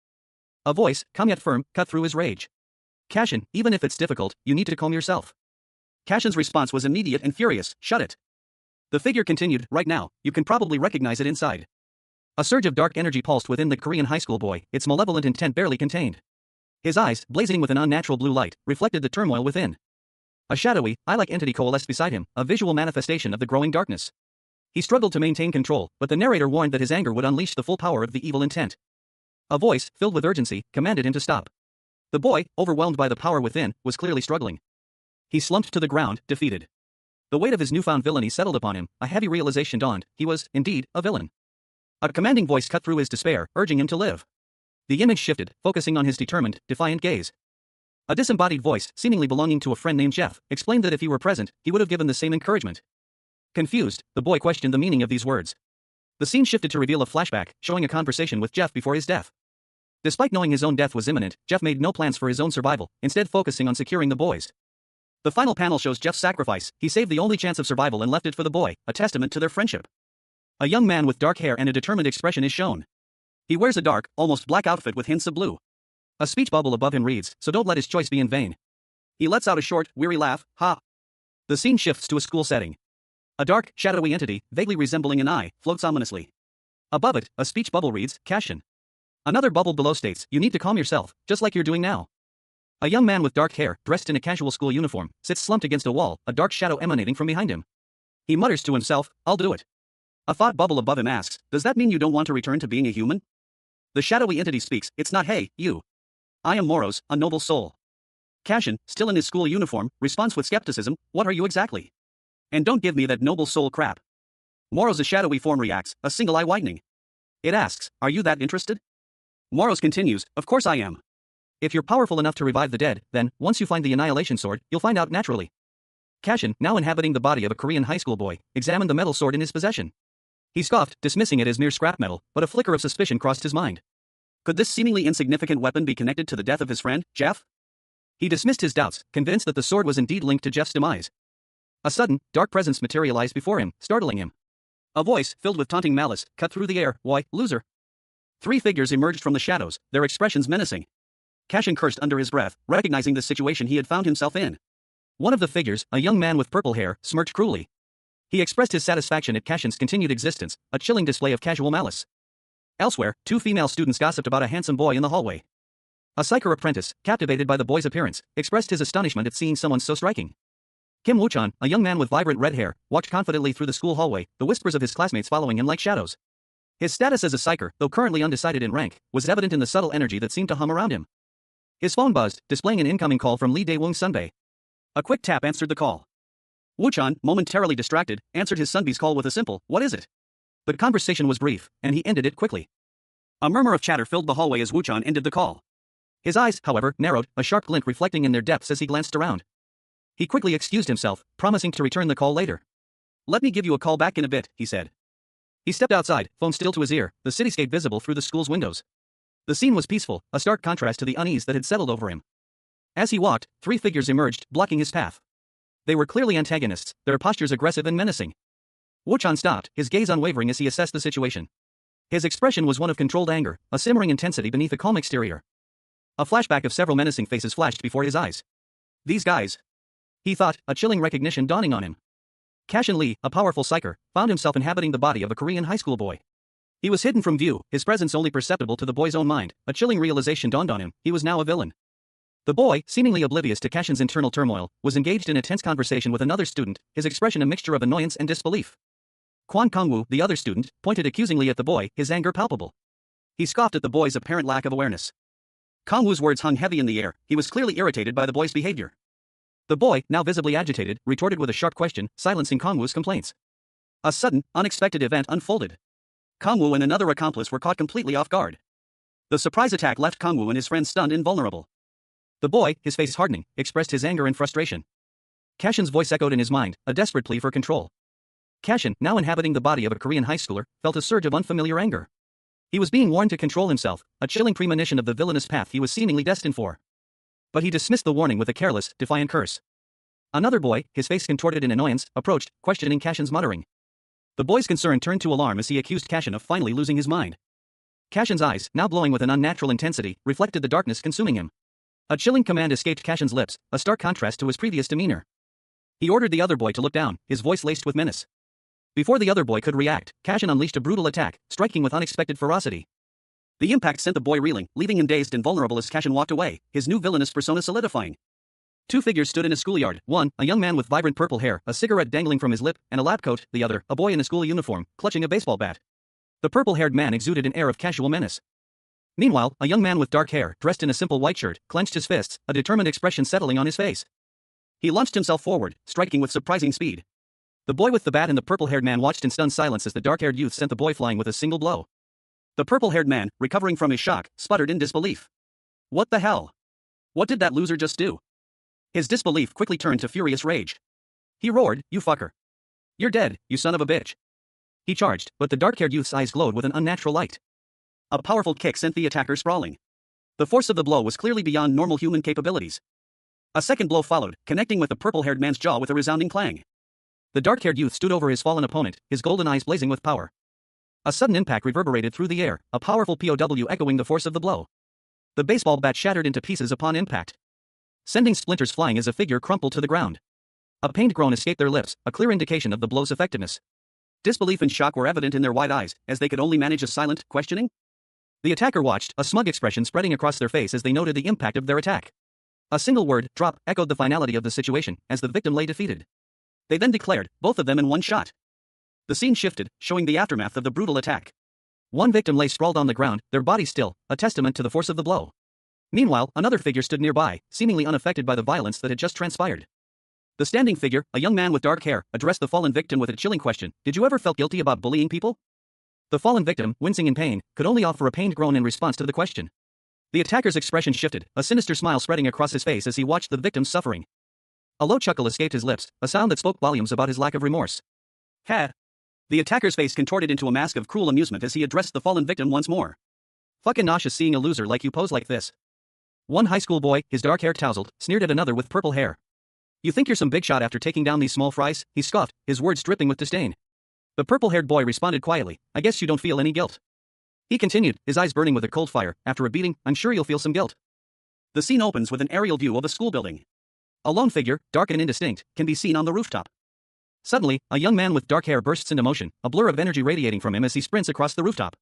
A voice, calm yet firm, cut through his rage. Cashin, even if it's difficult, you need to calm yourself. Cashin's response was immediate and furious, shut it. The figure continued, right now, you can probably recognize it inside. A surge of dark energy pulsed within the Korean high school boy, its malevolent intent barely contained. His eyes, blazing with an unnatural blue light, reflected the turmoil within. A shadowy, eye-like entity coalesced beside him, a visual manifestation of the growing darkness. He struggled to maintain control, but the narrator warned that his anger would unleash the full power of the evil intent. A voice, filled with urgency, commanded him to stop. The boy, overwhelmed by the power within, was clearly struggling. He slumped to the ground, defeated. The weight of his newfound villainy settled upon him, a heavy realization dawned, he was, indeed, a villain. A commanding voice cut through his despair, urging him to live. The image shifted, focusing on his determined, defiant gaze. A disembodied voice, seemingly belonging to a friend named Jeff, explained that if he were present, he would have given the same encouragement. Confused, the boy questioned the meaning of these words. The scene shifted to reveal a flashback, showing a conversation with Jeff before his death. Despite knowing his own death was imminent, Jeff made no plans for his own survival, instead focusing on securing the boys. The final panel shows Jeff's sacrifice. He saved the only chance of survival and left it for the boy, a testament to their friendship. A young man with dark hair and a determined expression is shown. He wears a dark, almost black outfit with hints of blue. A speech bubble above him reads, "So don't let his choice be in vain." He lets out a short, weary laugh, ha. The scene shifts to a school setting. A dark, shadowy entity, vaguely resembling an eye, floats ominously. Above it, a speech bubble reads, "Cashin." Another bubble below states, "You need to calm yourself, just like you're doing now." A young man with dark hair, dressed in a casual school uniform, sits slumped against a wall, a dark shadow emanating from behind him. He mutters to himself, "I'll do it." A thought bubble above him asks, "Does that mean you don't want to return to being a human?" The shadowy entity speaks, "It's not hey, you. I am Moros, a noble soul." Cashin, still in his school uniform, responds with skepticism, "What are you exactly? And don't give me that noble soul crap." Moros' shadowy form reacts, a single eye widening. It asks, "Are you that interested?" Moros continues, "Of course I am. If you're powerful enough to revive the dead, then, once you find the Annihilation Sword, you'll find out naturally." Cashin, now inhabiting the body of a Korean high school boy, examined the metal sword in his possession. He scoffed, dismissing it as mere scrap metal, but a flicker of suspicion crossed his mind. Could this seemingly insignificant weapon be connected to the death of his friend, Jeff? He dismissed his doubts, convinced that the sword was indeed linked to Jeff's demise. A sudden, dark presence materialized before him, startling him. A voice, filled with taunting malice, cut through the air, "Why, loser." 3 figures emerged from the shadows, their expressions menacing. Cashin cursed under his breath, recognizing the situation he had found himself in. One of the figures, a young man with purple hair, smirked cruelly. He expressed his satisfaction at Cashin's continued existence, a chilling display of casual malice. Elsewhere, 2 female students gossiped about a handsome boy in the hallway. A psyker apprentice, captivated by the boy's appearance, expressed his astonishment at seeing someone so striking. Kim Woo-chan, a young man with vibrant red hair, walked confidently through the school hallway, the whispers of his classmates following him like shadows. His status as a psyker, though currently undecided in rank, was evident in the subtle energy that seemed to hum around him. His phone buzzed, displaying an incoming call from Lee Dae-woong Sunbae. A quick tap answered the call. Woo-chan, momentarily distracted, answered his Sunbee's call with a simple, "What is it?" The conversation was brief, and he ended it quickly. A murmur of chatter filled the hallway as Woo-chan ended the call. His eyes, however, narrowed, a sharp glint reflecting in their depths as he glanced around. He quickly excused himself, promising to return the call later. "Let me give you a call back in a bit," he said. He stepped outside, phone still to his ear, the cityscape visible through the school's windows. The scene was peaceful, a stark contrast to the unease that had settled over him. As he walked, 3 figures emerged, blocking his path. They were clearly antagonists, their postures aggressive and menacing. Woo-chan stopped, his gaze unwavering as he assessed the situation. His expression was one of controlled anger, a simmering intensity beneath a calm exterior. A flashback of several menacing faces flashed before his eyes. These guys. He thought, a chilling recognition dawning on him. Cashin Lee, a powerful psyker, found himself inhabiting the body of a Korean high school boy. He was hidden from view, his presence only perceptible to the boy's own mind. A chilling realization dawned on him, he was now a villain. The boy, seemingly oblivious to Cashin's internal turmoil, was engaged in a tense conversation with another student, his expression a mixture of annoyance and disbelief. Kwon Kong-woo, the other student, pointed accusingly at the boy, his anger palpable. He scoffed at the boy's apparent lack of awareness. Kong-woo's words hung heavy in the air, he was clearly irritated by the boy's behavior. The boy, now visibly agitated, retorted with a sharp question, silencing Kong-woo's complaints. A sudden, unexpected event unfolded. Kong-woo and another accomplice were caught completely off guard. The surprise attack left Kong-woo and his friends stunned and vulnerable. The boy, his face hardening, expressed his anger and frustration. Cashin's voice echoed in his mind, a desperate plea for control. Cashin, now inhabiting the body of a Korean high schooler, felt a surge of unfamiliar anger. He was being warned to control himself, a chilling premonition of the villainous path he was seemingly destined for. But he dismissed the warning with a careless, defiant curse. Another boy, his face contorted in annoyance, approached, questioning Cashin's muttering. The boy's concern turned to alarm as he accused Cashin of finally losing his mind. Cashin's eyes, now glowing with an unnatural intensity, reflected the darkness consuming him. A chilling command escaped Cashin's lips, a stark contrast to his previous demeanor. He ordered the other boy to look down, his voice laced with menace. Before the other boy could react, Cashin unleashed a brutal attack, striking with unexpected ferocity. The impact sent the boy reeling, leaving him dazed and vulnerable as Cashin walked away, his new villainous persona solidifying. 2 figures stood in a schoolyard, one, a young man with vibrant purple hair, a cigarette dangling from his lip, and a lab coat, the other, a boy in a school uniform, clutching a baseball bat. The purple-haired man exuded an air of casual menace. Meanwhile, a young man with dark hair, dressed in a simple white shirt, clenched his fists, a determined expression settling on his face. He launched himself forward, striking with surprising speed. The boy with the bat and the purple-haired man watched in stunned silence as the dark-haired youth sent the boy flying with a single blow. The purple-haired man, recovering from his shock, sputtered in disbelief. What the hell? What did that loser just do? His disbelief quickly turned to furious rage. He roared, "You fucker. You're dead, you son of a bitch." He charged, but the dark-haired youth's eyes glowed with an unnatural light. A powerful kick sent the attacker sprawling. The force of the blow was clearly beyond normal human capabilities. A second blow followed, connecting with the purple-haired man's jaw with a resounding clang. The dark-haired youth stood over his fallen opponent, his golden eyes blazing with power. A sudden impact reverberated through the air, a powerful POW echoing the force of the blow. The baseball bat shattered into pieces upon impact, sending splinters flying as a figure crumpled to the ground. A pained groan escaped their lips, a clear indication of the blow's effectiveness. Disbelief and shock were evident in their wide eyes, as they could only manage a silent questioning. The attacker watched, a smug expression spreading across their face as they noted the impact of their attack. A single word, drop, echoed the finality of the situation, as the victim lay defeated. They then declared, both of them in one shot. The scene shifted, showing the aftermath of the brutal attack. One victim lay sprawled on the ground, their body still, a testament to the force of the blow. Meanwhile, another figure stood nearby, seemingly unaffected by the violence that had just transpired. The standing figure, a young man with dark hair, addressed the fallen victim with a chilling question. Did you ever felt guilty about bullying people? The fallen victim, wincing in pain, could only offer a pained groan in response to the question. The attacker's expression shifted, a sinister smile spreading across his face as he watched the victim's suffering. A low chuckle escaped his lips, a sound that spoke volumes about his lack of remorse. Ha! The attacker's face contorted into a mask of cruel amusement as he addressed the fallen victim once more. Fucking nauseous seeing a loser like you pose like this. One high school boy, his dark hair tousled, sneered at another with purple hair. You think you're some big shot after taking down these small fries? He scoffed, his words dripping with disdain. The purple-haired boy responded quietly, I guess you don't feel any guilt. He continued, his eyes burning with a cold fire, after a beating, I'm sure you'll feel some guilt. The scene opens with an aerial view of a school building. A lone figure, dark and indistinct, can be seen on the rooftop. Suddenly, a young man with dark hair bursts into motion, a blur of energy radiating from him as he sprints across the rooftop.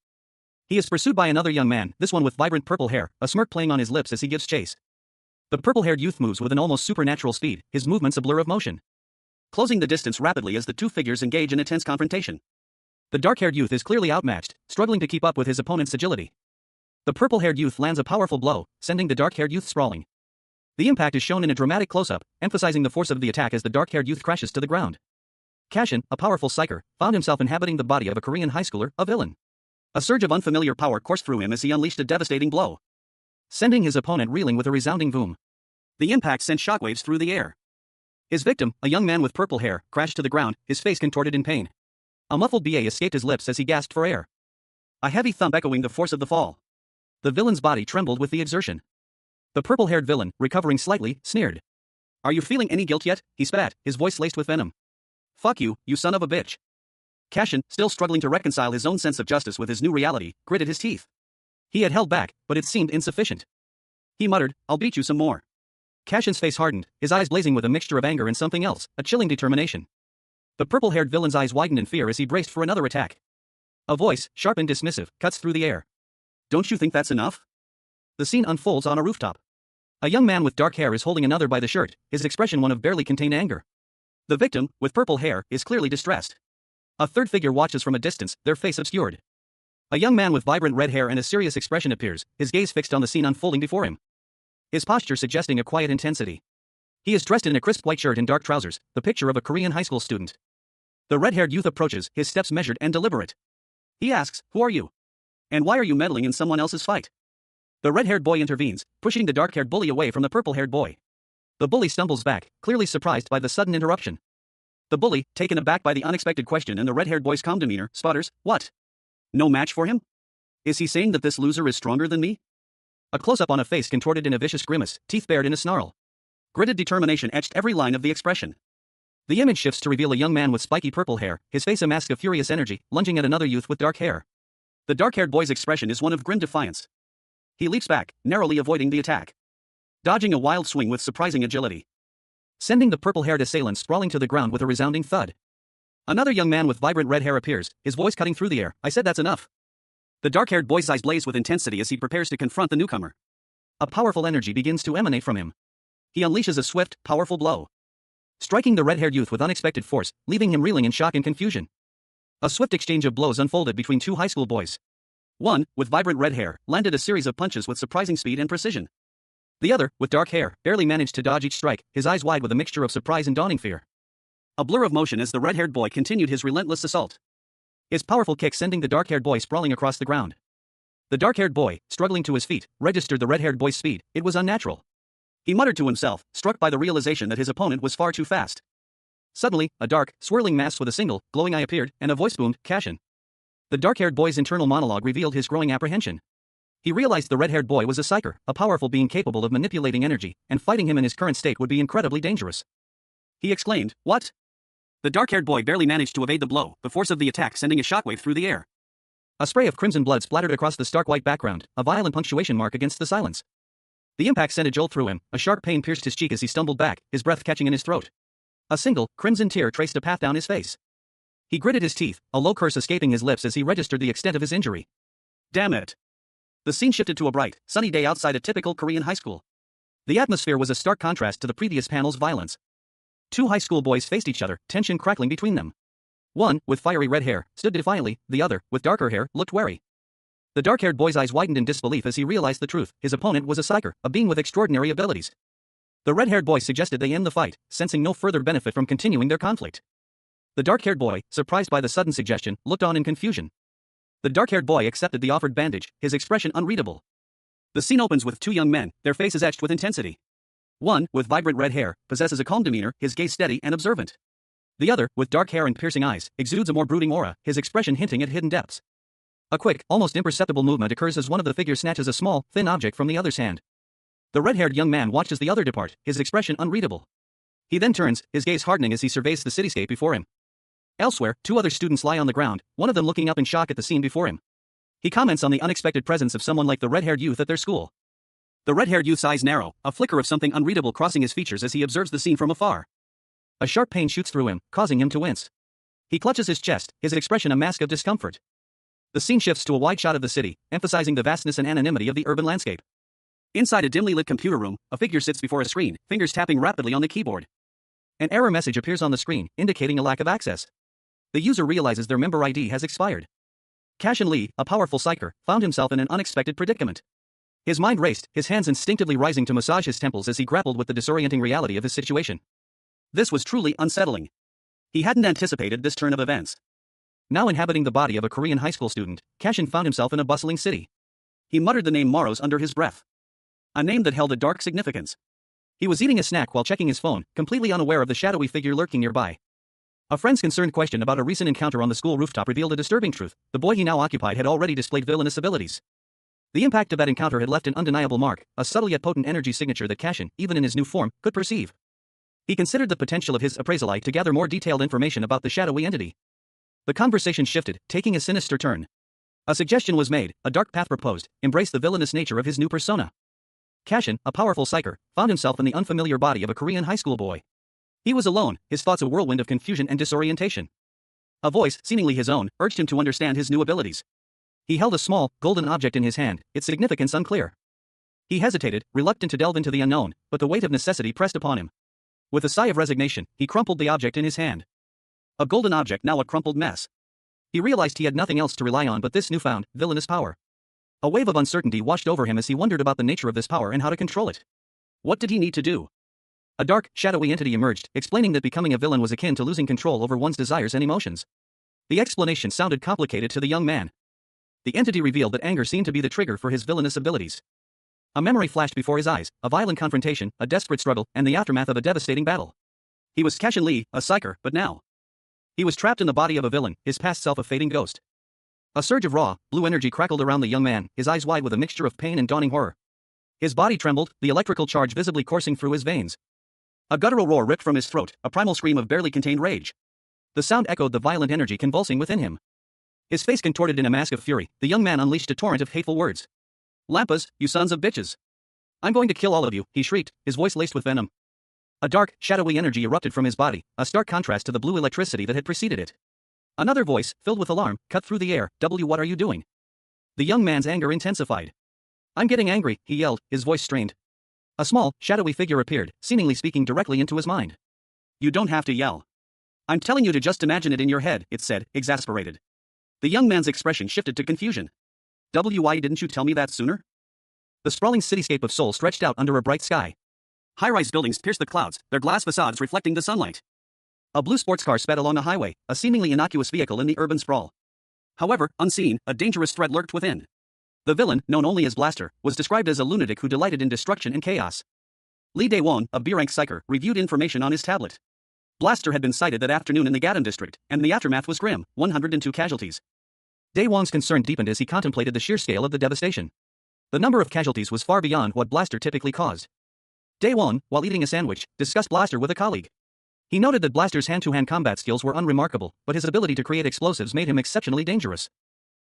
He is pursued by another young man, this one with vibrant purple hair, a smirk playing on his lips as he gives chase. The purple-haired youth moves with an almost supernatural speed, his movements a blur of motion, closing the distance rapidly as the two figures engage in a tense confrontation. The dark-haired youth is clearly outmatched, struggling to keep up with his opponent's agility. The purple-haired youth lands a powerful blow, sending the dark-haired youth sprawling. The impact is shown in a dramatic close-up, emphasizing the force of the attack as the dark-haired youth crashes to the ground. Cashin, a powerful psyker, found himself inhabiting the body of a Korean high schooler, a villain. A surge of unfamiliar power coursed through him as he unleashed a devastating blow, sending his opponent reeling with a resounding boom. The impact sent shockwaves through the air. His victim, a young man with purple hair, crashed to the ground, his face contorted in pain. A muffled BA escaped his lips as he gasped for air. A heavy thump echoing the force of the fall. The villain's body trembled with the exertion. The purple-haired villain, recovering slightly, sneered. Are you feeling any guilt yet? He spat, his voice laced with venom. Fuck you son of a bitch. Cashin, still struggling to reconcile his own sense of justice with his new reality, gritted his teeth. He had held back, but it seemed insufficient. He muttered, I'll beat you some more. Cashin's face hardened, his eyes blazing with a mixture of anger and something else, a chilling determination. The purple-haired villain's eyes widened in fear as he braced for another attack. A voice, sharp and dismissive, cuts through the air. Don't you think that's enough? The scene unfolds on a rooftop. A young man with dark hair is holding another by the shirt, his expression one of barely contained anger. The victim, with purple hair, is clearly distressed. A third figure watches from a distance, their face obscured. A young man with vibrant red hair and a serious expression appears, his gaze fixed on the scene unfolding before him. His posture suggesting a quiet intensity. He is dressed in a crisp white shirt and dark trousers, the picture of a Korean high school student. The red-haired youth approaches, his steps measured and deliberate. He asks, who are you? And why are you meddling in someone else's fight? The red-haired boy intervenes, pushing the dark-haired bully away from the purple-haired boy. The bully stumbles back, clearly surprised by the sudden interruption. The bully, taken aback by the unexpected question and the red-haired boy's calm demeanor, sputters, what? No match for him? Is he saying that this loser is stronger than me? A close-up on a face contorted in a vicious grimace, teeth bared in a snarl. Gritted determination etched every line of the expression. The image shifts to reveal a young man with spiky purple hair, his face a mask of furious energy, lunging at another youth with dark hair. The dark-haired boy's expression is one of grim defiance. He leaps back, narrowly avoiding the attack, dodging a wild swing with surprising agility, sending the purple-haired assailant sprawling to the ground with a resounding thud. Another young man with vibrant red hair appears, his voice cutting through the air. I said that's enough. The dark-haired boy's eyes blaze with intensity as he prepares to confront the newcomer. A powerful energy begins to emanate from him. He unleashes a swift, powerful blow, striking the red-haired youth with unexpected force, leaving him reeling in shock and confusion. A swift exchange of blows unfolded between two high school boys. One, with vibrant red hair, landed a series of punches with surprising speed and precision. The other, with dark hair, barely managed to dodge each strike, his eyes wide with a mixture of surprise and dawning fear. A blur of motion as the red-haired boy continued his relentless assault. His powerful kick sending the dark-haired boy sprawling across the ground. The dark-haired boy, struggling to his feet, registered the red-haired boy's speed. It was unnatural. He muttered to himself, struck by the realization that his opponent was far too fast. Suddenly, a dark, swirling mass with a single, glowing eye appeared, and a voice boomed, "Cashin." The dark-haired boy's internal monologue revealed his growing apprehension. He realized the red-haired boy was a psyker, a powerful being capable of manipulating energy, and fighting him in his current state would be incredibly dangerous. He exclaimed, "What?" The dark-haired boy barely managed to evade the blow, the force of the attack sending a shockwave through the air. A spray of crimson blood splattered across the stark white background, a violent punctuation mark against the silence. The impact sent a jolt through him, a sharp pain pierced his cheek as he stumbled back, his breath catching in his throat. A single, crimson tear traced a path down his face. He gritted his teeth, a low curse escaping his lips as he registered the extent of his injury. Damn it. The scene shifted to a bright, sunny day outside a typical Korean high school. The atmosphere was a stark contrast to the previous panel's violence. Two high school boys faced each other, tension crackling between them. One, with fiery red hair, stood defiantly, the other, with darker hair, looked wary. The dark-haired boy's eyes widened in disbelief as he realized the truth. His opponent was a psyker, a being with extraordinary abilities. The red-haired boy suggested they end the fight, sensing no further benefit from continuing their conflict. The dark-haired boy, surprised by the sudden suggestion, looked on in confusion. The dark-haired boy accepted the offered bandage, his expression unreadable. The scene opens with two young men, their faces etched with intensity. One, with vibrant red hair, possesses a calm demeanor, his gaze steady and observant. The other, with dark hair and piercing eyes, exudes a more brooding aura, his expression hinting at hidden depths. A quick, almost imperceptible movement occurs as one of the figures snatches a small, thin object from the other's hand. The red-haired young man watches the other depart, his expression unreadable. He then turns, his gaze hardening as he surveys the cityscape before him. Elsewhere, two other students lie on the ground, one of them looking up in shock at the scene before him. He comments on the unexpected presence of someone like the red-haired youth at their school. The red-haired youth's eyes narrow, a flicker of something unreadable crossing his features as he observes the scene from afar. A sharp pain shoots through him, causing him to wince. He clutches his chest, his expression a mask of discomfort. The scene shifts to a wide shot of the city, emphasizing the vastness and anonymity of the urban landscape. Inside a dimly lit computer room, a figure sits before a screen, fingers tapping rapidly on the keyboard. An error message appears on the screen, indicating a lack of access. The user realizes their member ID has expired. Cashin Lee, a powerful psyker, found himself in an unexpected predicament. His mind raced, his hands instinctively rising to massage his temples as he grappled with the disorienting reality of his situation. This was truly unsettling. He hadn't anticipated this turn of events. Now inhabiting the body of a Korean high school student, Cashin found himself in a bustling city. He muttered the name Maros under his breath. A name that held a dark significance. He was eating a snack while checking his phone, completely unaware of the shadowy figure lurking nearby. A friend's concerned question about a recent encounter on the school rooftop revealed a disturbing truth. The boy he now occupied had already displayed villainous abilities. The impact of that encounter had left an undeniable mark, a subtle yet potent energy signature that Cashin, even in his new form, could perceive. He considered the potential of his appraisal eye to gather more detailed information about the shadowy entity. The conversation shifted, taking a sinister turn. A suggestion was made, a dark path proposed, embrace the villainous nature of his new persona. Cashin, a powerful psyker, found himself in the unfamiliar body of a Korean high school boy. He was alone, his thoughts a whirlwind of confusion and disorientation. A voice, seemingly his own, urged him to understand his new abilities. He held a small, golden object in his hand, its significance unclear. He hesitated, reluctant to delve into the unknown, but the weight of necessity pressed upon him. With a sigh of resignation, he crumpled the object in his hand. A golden object, now a crumpled mess. He realized he had nothing else to rely on but this newfound, villainous power. A wave of uncertainty washed over him as he wondered about the nature of this power and how to control it. What did he need to do? A dark, shadowy entity emerged, explaining that becoming a villain was akin to losing control over one's desires and emotions. The explanation sounded complicated to the young man. The entity revealed that anger seemed to be the trigger for his villainous abilities. A memory flashed before his eyes, a violent confrontation, a desperate struggle, and the aftermath of a devastating battle. He was Cashin Lee, a psyker, but now he was trapped in the body of a villain, his past self a fading ghost. A surge of raw, blue energy crackled around the young man, his eyes wide with a mixture of pain and dawning horror. His body trembled, the electrical charge visibly coursing through his veins. A guttural roar ripped from his throat, a primal scream of barely contained rage. The sound echoed the violent energy convulsing within him. His face contorted in a mask of fury, the young man unleashed a torrent of hateful words. "Lampas, you sons of bitches. I'm going to kill all of you," he shrieked, his voice laced with venom. A dark, shadowy energy erupted from his body, a stark contrast to the blue electricity that had preceded it. Another voice, filled with alarm, cut through the air. "What are you doing?" The young man's anger intensified. "I'm getting angry," he yelled, his voice strained. A small, shadowy figure appeared, seemingly speaking directly into his mind. "You don't have to yell. I'm telling you to just imagine it in your head," it said, exasperated. The young man's expression shifted to confusion. Why didn't you tell me that sooner? The sprawling cityscape of Seoul stretched out under a bright sky. High-rise buildings pierced the clouds, their glass facades reflecting the sunlight. A blue sports car sped along a highway, a seemingly innocuous vehicle in the urban sprawl. However, unseen, a dangerous threat lurked within. The villain, known only as Blaster, was described as a lunatic who delighted in destruction and chaos. Lee Dae-won, a B-rank psyker, reviewed information on his tablet. Blaster had been sighted that afternoon in the Gadam district, and the aftermath was grim, 102 casualties. Dae-won's concern deepened as he contemplated the sheer scale of the devastation. The number of casualties was far beyond what Blaster typically caused. Dae-won, while eating a sandwich, discussed Blaster with a colleague. He noted that Blaster's hand-to-hand combat skills were unremarkable, but his ability to create explosives made him exceptionally dangerous.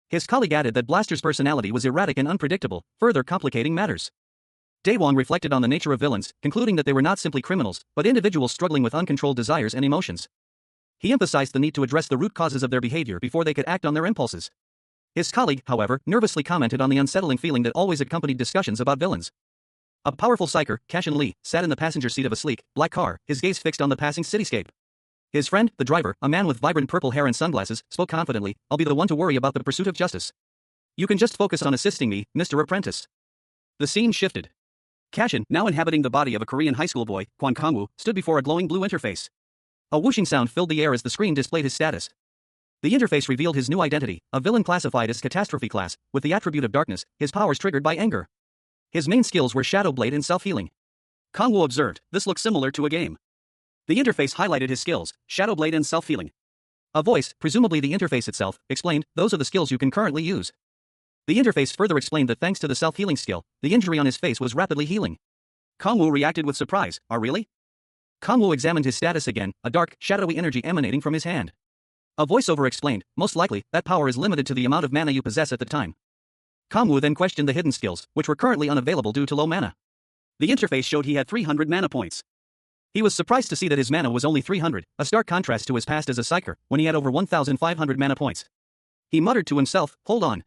His colleague added that Blaster's personality was erratic and unpredictable, further complicating matters. Dae-won reflected on the nature of villains, concluding that they were not simply criminals, but individuals struggling with uncontrolled desires and emotions. He emphasized the need to address the root causes of their behavior before they could act on their impulses. His colleague, however, nervously commented on the unsettling feeling that always accompanied discussions about villains. A powerful psyker, Cashin Lee, sat in the passenger seat of a sleek, black car, his gaze fixed on the passing cityscape. His friend, the driver, a man with vibrant purple hair and sunglasses, spoke confidently, "I'll be the one to worry about the pursuit of justice. You can just focus on assisting me, Mr. Apprentice." The scene shifted. Cashin, now inhabiting the body of a Korean high school boy, Kwon Kang-woo, stood before a glowing blue interface. A whooshing sound filled the air as the screen displayed his status. The interface revealed his new identity, a villain classified as Catastrophe class, with the attribute of darkness, his powers triggered by anger. His main skills were Shadow Blade and self-healing. Kang-woo observed, "This looks similar to a game." The interface highlighted his skills, Shadow Blade and self-healing. A voice, presumably the interface itself, explained, "Those are the skills you can currently use." The interface further explained that thanks to the self-healing skill, the injury on his face was rapidly healing. Kang-woo reacted with surprise, "Oh really?" Kang-woo examined his status again, a dark, shadowy energy emanating from his hand. A voiceover explained, "Most likely, that power is limited to the amount of mana you possess at the time." Kang-woo then questioned the hidden skills, which were currently unavailable due to low mana. The interface showed he had 300 mana points. He was surprised to see that his mana was only 300, a stark contrast to his past as a psyker, when he had over 1,500 mana points. He muttered to himself, "Hold on.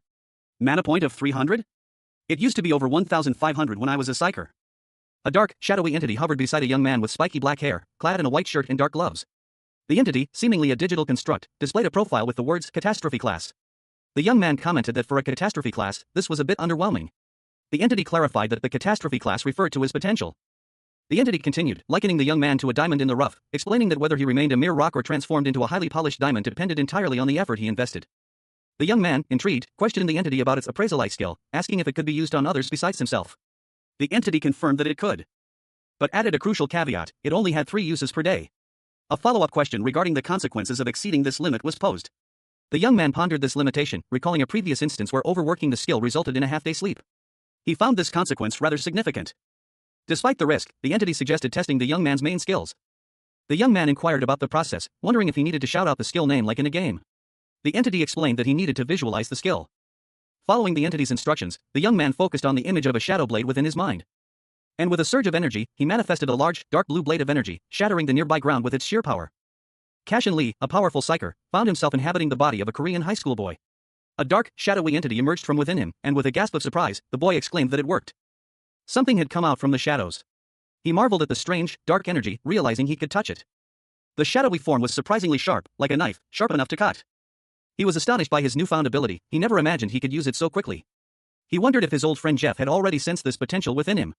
Mana point of 300? It used to be over 1,500 when I was a psyker." A dark, shadowy entity hovered beside a young man with spiky black hair, clad in a white shirt and dark gloves. The entity, seemingly a digital construct, displayed a profile with the words Catastrophe class. The young man commented that for a Catastrophe class, this was a bit underwhelming. The entity clarified that the Catastrophe class referred to his potential. The entity continued, likening the young man to a diamond in the rough, explaining that whether he remained a mere rock or transformed into a highly polished diamond depended entirely on the effort he invested. The young man, intrigued, questioned the entity about its appraisalite skill, asking if it could be used on others besides himself. The entity confirmed that it could, but added a crucial caveat: it only had 3 uses per day. A follow-up question regarding the consequences of exceeding this limit was posed. The young man pondered this limitation, recalling a previous instance where overworking the skill resulted in a half-day sleep. He found this consequence rather significant. Despite the risk, the entity suggested testing the young man's main skills. The young man inquired about the process, wondering if he needed to shout out the skill name like in a game. The entity explained that he needed to visualize the skill. Following the entity's instructions, the young man focused on the image of a shadow blade within his mind. And with a surge of energy, he manifested a large, dark blue blade of energy, shattering the nearby ground with its sheer power. Cashin Lee, a powerful psyker, found himself inhabiting the body of a Korean high school boy. A dark, shadowy entity emerged from within him, and with a gasp of surprise, the boy exclaimed that it worked. Something had come out from the shadows. He marveled at the strange, dark energy, realizing he could touch it. The shadowy form was surprisingly sharp, like a knife, sharp enough to cut. He was astonished by his newfound ability. He never imagined he could use it so quickly. He wondered if his old friend Jeff had already sensed this potential within him.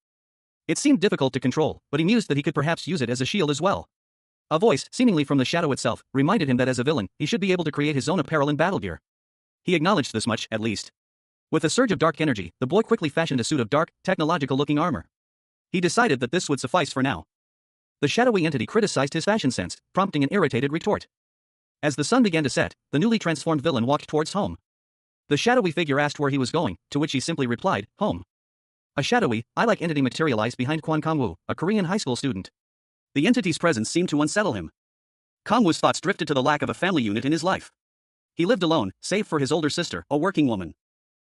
It seemed difficult to control, but he mused that he could perhaps use it as a shield as well. A voice, seemingly from the shadow itself, reminded him that as a villain, he should be able to create his own apparel and battle gear. He acknowledged this much, at least. With a surge of dark energy, the boy quickly fashioned a suit of dark, technological-looking armor. He decided that this would suffice for now. The shadowy entity criticized his fashion sense, prompting an irritated retort. As the sun began to set, the newly transformed villain walked towards home. The shadowy figure asked where he was going, to which he simply replied, "Home." A shadowy, eye-like entity materialized behind Kwon Kang-woo, a Korean high school student. The entity's presence seemed to unsettle him. Kang-woo's thoughts drifted to the lack of a family unit in his life. He lived alone, save for his older sister, a working woman.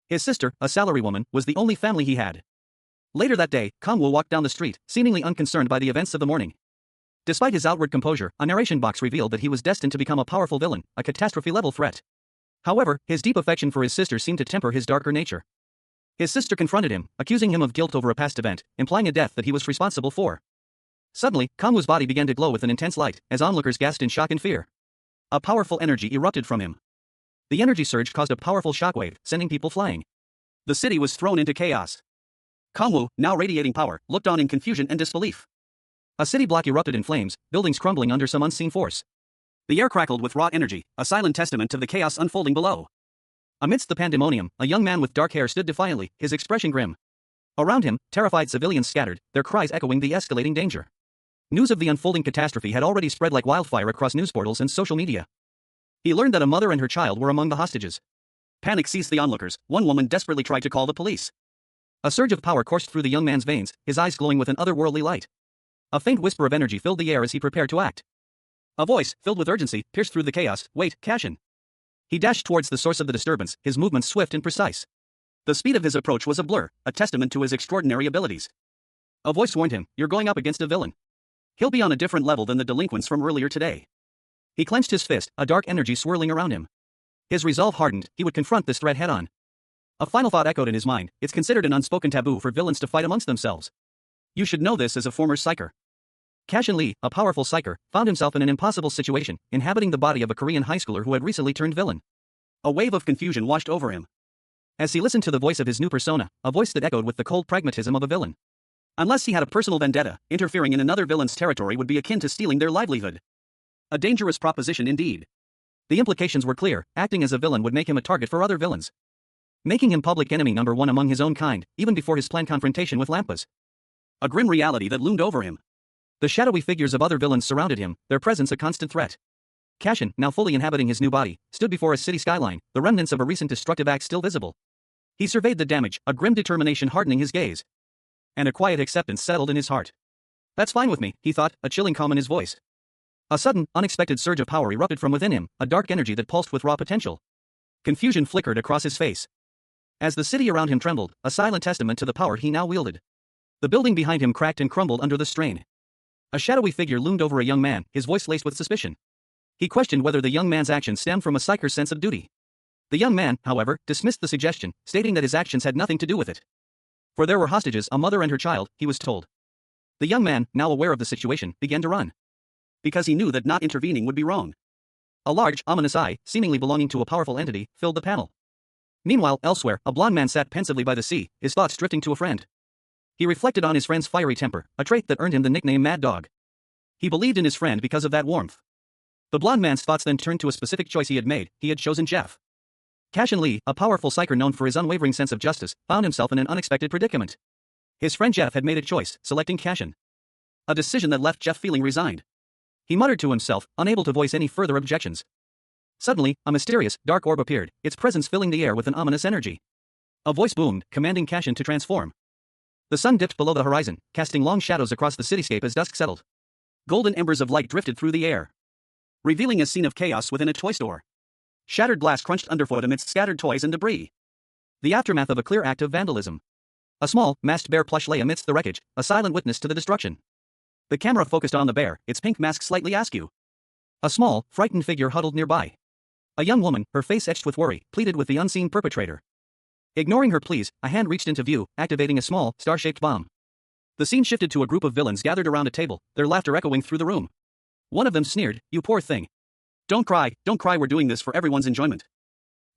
His sister, a salarywoman, was the only family he had. Later that day, Kang-woo walked down the street, seemingly unconcerned by the events of the morning. Despite his outward composure, a narration box revealed that he was destined to become a powerful villain, a catastrophe-level threat. However, his deep affection for his sister seemed to temper his darker nature. His sister confronted him, accusing him of guilt over a past event, implying a death that he was responsible for. Suddenly, Kang-woo's body began to glow with an intense light, as onlookers gasped in shock and fear. A powerful energy erupted from him. The energy surge caused a powerful shockwave, sending people flying. The city was thrown into chaos. Kangwoo, now radiating power, looked on in confusion and disbelief. A city block erupted in flames, buildings crumbling under some unseen force. The air crackled with raw energy, a silent testament to the chaos unfolding below. Amidst the pandemonium, a young man with dark hair stood defiantly, his expression grim. Around him, terrified civilians scattered, their cries echoing the escalating danger. News of the unfolding catastrophe had already spread like wildfire across news portals and social media. He learned that a mother and her child were among the hostages. Panic seized the onlookers. One woman desperately tried to call the police. A surge of power coursed through the young man's veins, his eyes glowing with an otherworldly light. A faint whisper of energy filled the air as he prepared to act. A voice, filled with urgency, pierced through the chaos. "Wait, Cashin." He dashed towards the source of the disturbance, his movements swift and precise. The speed of his approach was a blur, a testament to his extraordinary abilities. A voice warned him, "You're going up against a villain. He'll be on a different level than the delinquents from earlier today." He clenched his fist, a dark energy swirling around him. His resolve hardened, he would confront this threat head-on. A final thought echoed in his mind, it's considered an unspoken taboo for villains to fight amongst themselves. You should know this as a former psyker. Cashin Lee, a powerful psyker, found himself in an impossible situation, inhabiting the body of a Korean high schooler who had recently turned villain. A wave of confusion washed over him. As he listened to the voice of his new persona, a voice that echoed with the cold pragmatism of a villain. Unless he had a personal vendetta, interfering in another villain's territory would be akin to stealing their livelihood. A dangerous proposition indeed. The implications were clear, acting as a villain would make him a target for other villains, making him public enemy number one among his own kind, even before his planned confrontation with Lampas. A grim reality that loomed over him. The shadowy figures of other villains surrounded him, their presence a constant threat. Cashin, now fully inhabiting his new body, stood before a city skyline, the remnants of a recent destructive act still visible. He surveyed the damage, a grim determination hardening his gaze. And a quiet acceptance settled in his heart. That's fine with me, he thought, a chilling calm in his voice. A sudden, unexpected surge of power erupted from within him, a dark energy that pulsed with raw potential. Confusion flickered across his face. As the city around him trembled, a silent testament to the power he now wielded. The building behind him cracked and crumbled under the strain. A shadowy figure loomed over a young man, his voice laced with suspicion. He questioned whether the young man's actions stemmed from a psyker's sense of duty. The young man, however, dismissed the suggestion, stating that his actions had nothing to do with it. For there were hostages, a mother and her child, he was told. The young man, now aware of the situation, began to run. Because he knew that not intervening would be wrong. A large, ominous eye, seemingly belonging to a powerful entity, filled the panel. Meanwhile, elsewhere, a blond man sat pensively by the sea, his thoughts drifting to a friend. He reflected on his friend's fiery temper, a trait that earned him the nickname Mad Dog. He believed in his friend because of that warmth. The blond man's thoughts then turned to a specific choice he had made. He had chosen Jeff. Cashin Lee, a powerful psyker known for his unwavering sense of justice, found himself in an unexpected predicament. His friend Jeff had made a choice, selecting Cashin. A decision that left Jeff feeling resigned. He muttered to himself, unable to voice any further objections. Suddenly, a mysterious, dark orb appeared, its presence filling the air with an ominous energy. A voice boomed, commanding Cashin to transform. The sun dipped below the horizon, casting long shadows across the cityscape as dusk settled. Golden embers of light drifted through the air, revealing a scene of chaos within a toy store. Shattered glass crunched underfoot amidst scattered toys and debris. The aftermath of a clear act of vandalism. A small, masked bear plush lay amidst the wreckage, a silent witness to the destruction. The camera focused on the bear, its pink mask slightly askew. A small, frightened figure huddled nearby. A young woman, her face etched with worry, pleaded with the unseen perpetrator. Ignoring her pleas, a hand reached into view, activating a small, star-shaped bomb. The scene shifted to a group of villains gathered around a table, their laughter echoing through the room. One of them sneered, "You poor thing. Don't cry, we're doing this for everyone's enjoyment."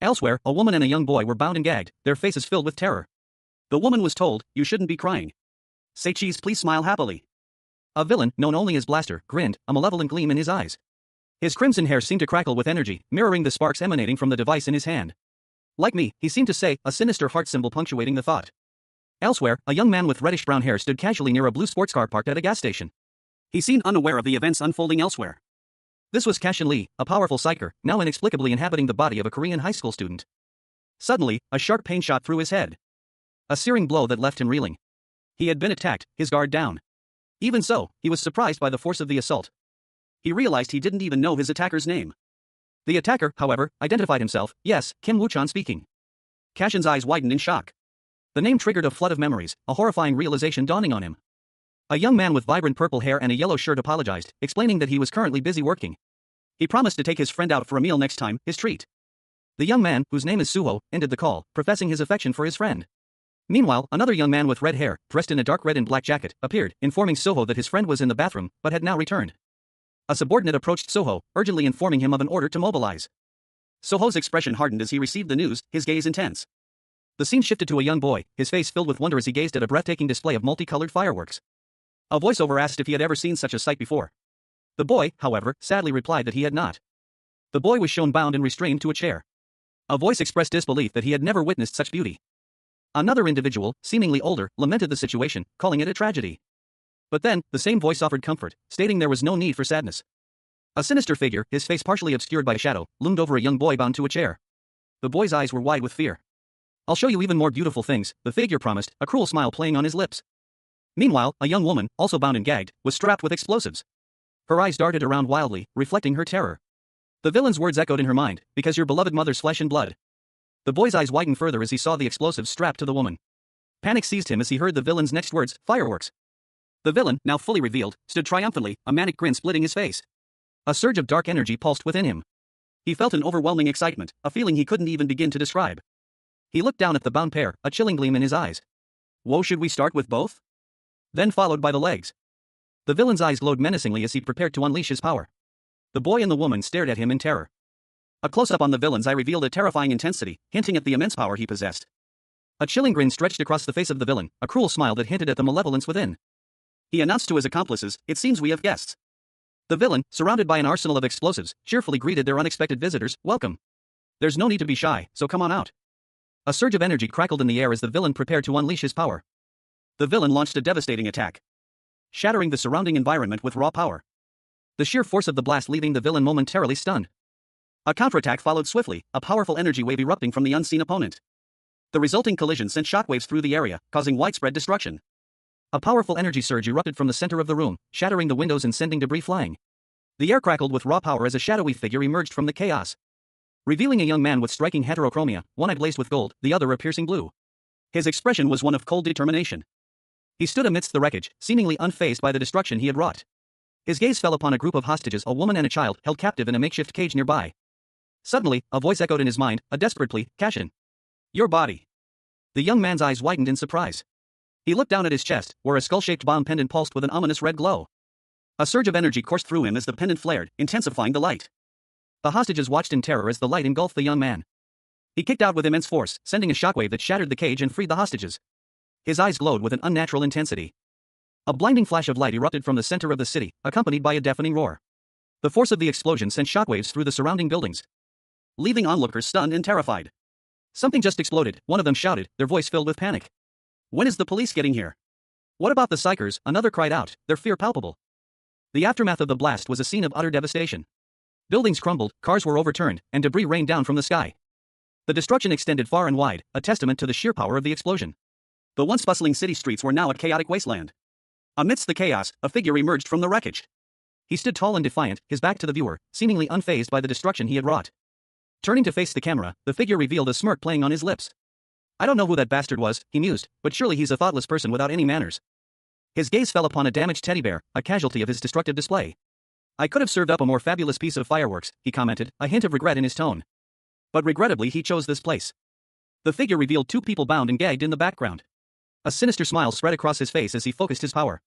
Elsewhere, a woman and a young boy were bound and gagged, their faces filled with terror. The woman was told, "You shouldn't be crying. Say cheese, please smile happily." A villain, known only as Blaster, grinned, a malevolent gleam in his eyes. His crimson hair seemed to crackle with energy, mirroring the sparks emanating from the device in his hand. "Like me," he seemed to say, a sinister heart symbol punctuating the thought. Elsewhere, a young man with reddish-brown hair stood casually near a blue sports car parked at a gas station. He seemed unaware of the events unfolding elsewhere. This was Cashin Lee, a powerful psyker, now inexplicably inhabiting the body of a Korean high school student. Suddenly, a sharp pain shot through his head. A searing blow that left him reeling. He had been attacked, his guard down. Even so, he was surprised by the force of the assault. He realized he didn't even know his attacker's name. The attacker, however, identified himself. "Yes, Kim Woo-chan speaking." Cashin's eyes widened in shock. The name triggered a flood of memories, a horrifying realization dawning on him. A young man with vibrant purple hair and a yellow shirt apologized, explaining that he was currently busy working. He promised to take his friend out for a meal next time, his treat. The young man, whose name is Suho, ended the call, professing his affection for his friend. Meanwhile, another young man with red hair, dressed in a dark red and black jacket, appeared, informing Soho that his friend was in the bathroom, but had now returned. A subordinate approached Soho, urgently informing him of an order to mobilize. Soho's expression hardened as he received the news, his gaze intense. The scene shifted to a young boy, his face filled with wonder as he gazed at a breathtaking display of multicolored fireworks. A voiceover asked if he had ever seen such a sight before. The boy, however, sadly replied that he had not. The boy was shown bound and restrained to a chair. A voice expressed disbelief that he had never witnessed such beauty. Another individual, seemingly older, lamented the situation, calling it a tragedy. But then, the same voice offered comfort, stating there was no need for sadness. A sinister figure, his face partially obscured by shadow, loomed over a young boy bound to a chair. The boy's eyes were wide with fear. "I'll show you even more beautiful things," the figure promised, a cruel smile playing on his lips. Meanwhile, a young woman, also bound and gagged, was strapped with explosives. Her eyes darted around wildly, reflecting her terror. The villain's words echoed in her mind, "Because your beloved mother's flesh and blood." The boy's eyes widened further as he saw the explosives strapped to the woman. Panic seized him as he heard the villain's next words, "Fireworks." The villain, now fully revealed, stood triumphantly, a manic grin splitting his face. A surge of dark energy pulsed within him. He felt an overwhelming excitement, a feeling he couldn't even begin to describe. He looked down at the bound pair, a chilling gleam in his eyes. "Whoa, should we start with both?" Then followed by the legs. The villain's eyes glowed menacingly as he prepared to unleash his power. The boy and the woman stared at him in terror. A close-up on the villain's eye revealed a terrifying intensity, hinting at the immense power he possessed. A chilling grin stretched across the face of the villain, a cruel smile that hinted at the malevolence within. He announced to his accomplices, "It seems we have guests." The villain, surrounded by an arsenal of explosives, cheerfully greeted their unexpected visitors, "Welcome. There's no need to be shy, so come on out." A surge of energy crackled in the air as the villain prepared to unleash his power. The villain launched a devastating attack, shattering the surrounding environment with raw power. The sheer force of the blast leaving the villain momentarily stunned. A counterattack followed swiftly, a powerful energy wave erupting from the unseen opponent. The resulting collision sent shockwaves through the area, causing widespread destruction. A powerful energy surge erupted from the center of the room, shattering the windows and sending debris flying. The air crackled with raw power as a shadowy figure emerged from the chaos, revealing a young man with striking heterochromia, one eye blazed with gold, the other a piercing blue. His expression was one of cold determination. He stood amidst the wreckage, seemingly unfazed by the destruction he had wrought. His gaze fell upon a group of hostages, a woman and a child, held captive in a makeshift cage nearby. Suddenly, a voice echoed in his mind, a desperate plea, "Cash in. Your body." The young man's eyes widened in surprise. He looked down at his chest, where a skull-shaped bomb pendant pulsed with an ominous red glow. A surge of energy coursed through him as the pendant flared, intensifying the light. The hostages watched in terror as the light engulfed the young man. He kicked out with immense force, sending a shockwave that shattered the cage and freed the hostages. His eyes glowed with an unnatural intensity. A blinding flash of light erupted from the center of the city, accompanied by a deafening roar. The force of the explosion sent shockwaves through the surrounding buildings, leaving onlookers stunned and terrified. "Something just exploded," one of them shouted, their voice filled with panic. "When is the police getting here?" "What about the psychers?" another cried out, their fear palpable. The aftermath of the blast was a scene of utter devastation. Buildings crumbled, cars were overturned, and debris rained down from the sky. The destruction extended far and wide, a testament to the sheer power of the explosion. The once bustling city streets were now a chaotic wasteland. Amidst the chaos, a figure emerged from the wreckage. He stood tall and defiant, his back to the viewer, seemingly unfazed by the destruction he had wrought. Turning to face the camera, the figure revealed a smirk playing on his lips. "I don't know who that bastard was," he mused, "but surely he's a thoughtless person without any manners." His gaze fell upon a damaged teddy bear, a casualty of his destructive display. "I could have served up a more fabulous piece of fireworks," he commented, a hint of regret in his tone. But regrettably he chose this place. The figure revealed two people bound and gagged in the background. A sinister smile spread across his face as he focused his power.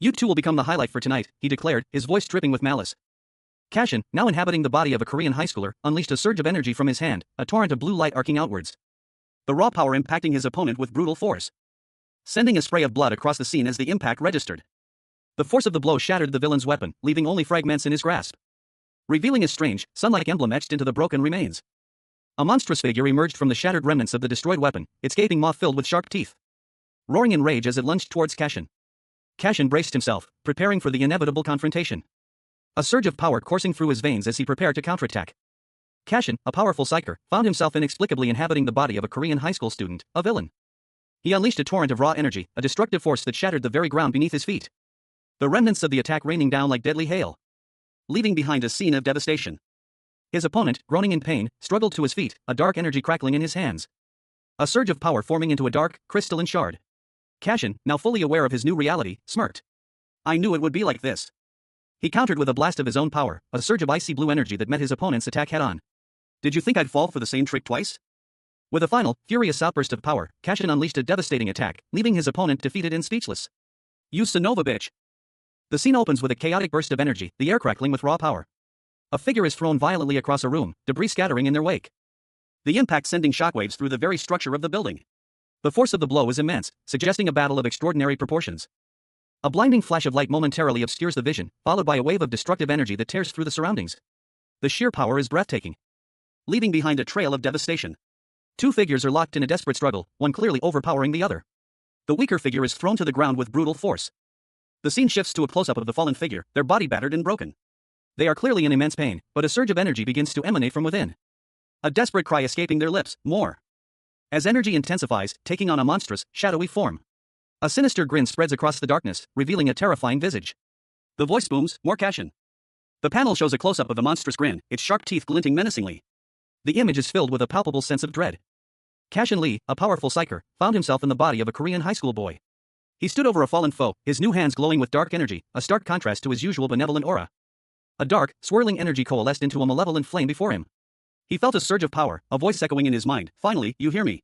"You two will become the highlight for tonight," he declared, his voice dripping with malice. Cashin, now inhabiting the body of a Korean high schooler, unleashed a surge of energy from his hand, a torrent of blue light arcing outwards. The raw power impacting his opponent with brutal force, sending a spray of blood across the scene as the impact registered. The force of the blow shattered the villain's weapon, leaving only fragments in his grasp, revealing a strange, sun-like emblem etched into the broken remains. A monstrous figure emerged from the shattered remnants of the destroyed weapon, its gaping maw filled with sharp teeth, roaring in rage as it lunged towards Cashin. Cashin braced himself, preparing for the inevitable confrontation. A surge of power coursing through his veins as he prepared to counterattack. Cashin, a powerful psyker, found himself inexplicably inhabiting the body of a Korean high school student, a villain. He unleashed a torrent of raw energy, a destructive force that shattered the very ground beneath his feet, the remnants of the attack raining down like deadly hail, leaving behind a scene of devastation. His opponent, groaning in pain, struggled to his feet, a dark energy crackling in his hands, a surge of power forming into a dark, crystalline shard. Cashin, now fully aware of his new reality, smirked. "I knew it would be like this." He countered with a blast of his own power, a surge of icy blue energy that met his opponent's attack head-on. "Did you think I'd fall for the same trick twice?" With a final, furious outburst of power, Cashin unleashed a devastating attack, leaving his opponent defeated and speechless. "You Sonova bitch." The scene opens with a chaotic burst of energy, the air crackling with raw power. A figure is thrown violently across a room, debris scattering in their wake. the impact sending shockwaves through the very structure of the building. The force of the blow is immense, suggesting a battle of extraordinary proportions. A blinding flash of light momentarily obscures the vision, followed by a wave of destructive energy that tears through the surroundings. The sheer power is breathtaking, leaving behind a trail of devastation. Two figures are locked in a desperate struggle, one clearly overpowering the other. The weaker figure is thrown to the ground with brutal force. The scene shifts to a close-up of the fallen figure, their body battered and broken. They are clearly in immense pain, but a surge of energy begins to emanate from within. A desperate cry escaping their lips, more. As energy intensifies, taking on a monstrous, shadowy form. A sinister grin spreads across the darkness, revealing a terrifying visage. The voice booms, more Cashin. The panel shows a close-up of the monstrous grin, its sharp teeth glinting menacingly. The image is filled with a palpable sense of dread. Cashin Lee, a powerful psyker, found himself in the body of a Korean high school boy. He stood over a fallen foe, his new hands glowing with dark energy, a stark contrast to his usual benevolent aura. A dark, swirling energy coalesced into a malevolent flame before him. He felt a surge of power, a voice echoing in his mind, "Finally, you hear me."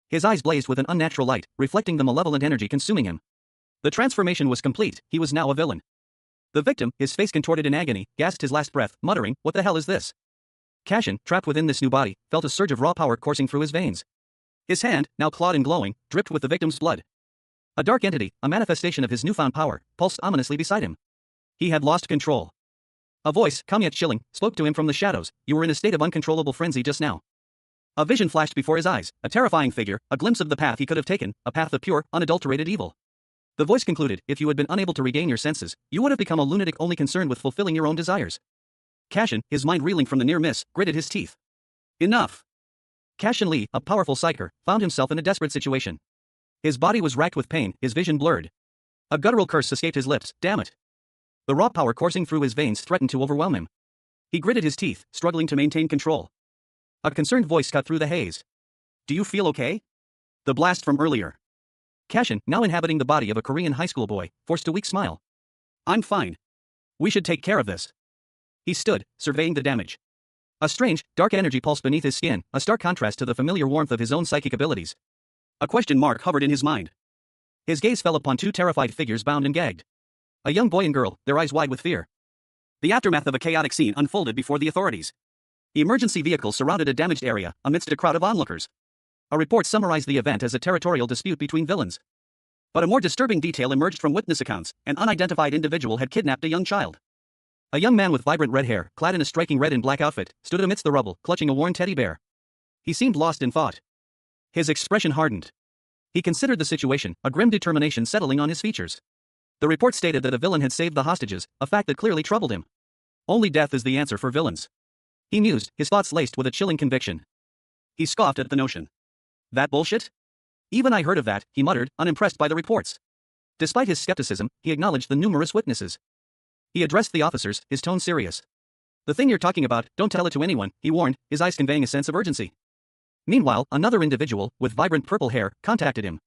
His eyes blazed with an unnatural light, reflecting the malevolent energy consuming him. The transformation was complete, he was now a villain. The victim, his face contorted in agony, gasped his last breath, muttering, "What the hell is this?" Cashin, trapped within this new body, felt a surge of raw power coursing through his veins. His hand, now clawed and glowing, dripped with the victim's blood. A dark entity, a manifestation of his newfound power, pulsed ominously beside him. He had lost control. A voice, calm yet chilling, spoke to him from the shadows. "You were in a state of uncontrollable frenzy just now." A vision flashed before his eyes, a terrifying figure, a glimpse of the path he could have taken, a path of pure, unadulterated evil. The voice concluded, "If you had been unable to regain your senses, you would have become a lunatic only concerned with fulfilling your own desires." Cashin, his mind reeling from the near miss, gritted his teeth. Enough. Cashin Lee, a powerful psyker, found himself in a desperate situation. His body was racked with pain, his vision blurred. A guttural curse escaped his lips, "Damn it." The raw power coursing through his veins threatened to overwhelm him. He gritted his teeth, struggling to maintain control. A concerned voice cut through the haze. "Do you feel okay?" The blast from earlier. Cashin, now inhabiting the body of a Korean high school boy, forced a weak smile. "I'm fine. We should take care of this." He stood, surveying the damage. A strange, dark energy pulsed beneath his skin, a stark contrast to the familiar warmth of his own psychic abilities. A question mark hovered in his mind. His gaze fell upon two terrified figures bound and gagged. A young boy and girl, their eyes wide with fear. The aftermath of a chaotic scene unfolded before the authorities. The emergency vehicle surrounded a damaged area, amidst a crowd of onlookers. A report summarized the event as a territorial dispute between villains. But a more disturbing detail emerged from witness accounts. An unidentified individual had kidnapped a young child. A young man with vibrant red hair, clad in a striking red and black outfit, stood amidst the rubble, clutching a worn teddy bear. He seemed lost in thought. His expression hardened. He considered the situation, a grim determination settling on his features. The report stated that a villain had saved the hostages, a fact that clearly troubled him. Only death is the answer for villains. He mused, his thoughts laced with a chilling conviction. He scoffed at the notion. That bullshit? Even I heard of that, he muttered, unimpressed by the reports. Despite his skepticism, he acknowledged the numerous witnesses. He addressed the officers, his tone serious. "The thing you're talking about, don't tell it to anyone," he warned, his eyes conveying a sense of urgency. Meanwhile, another individual, with vibrant purple hair, contacted him.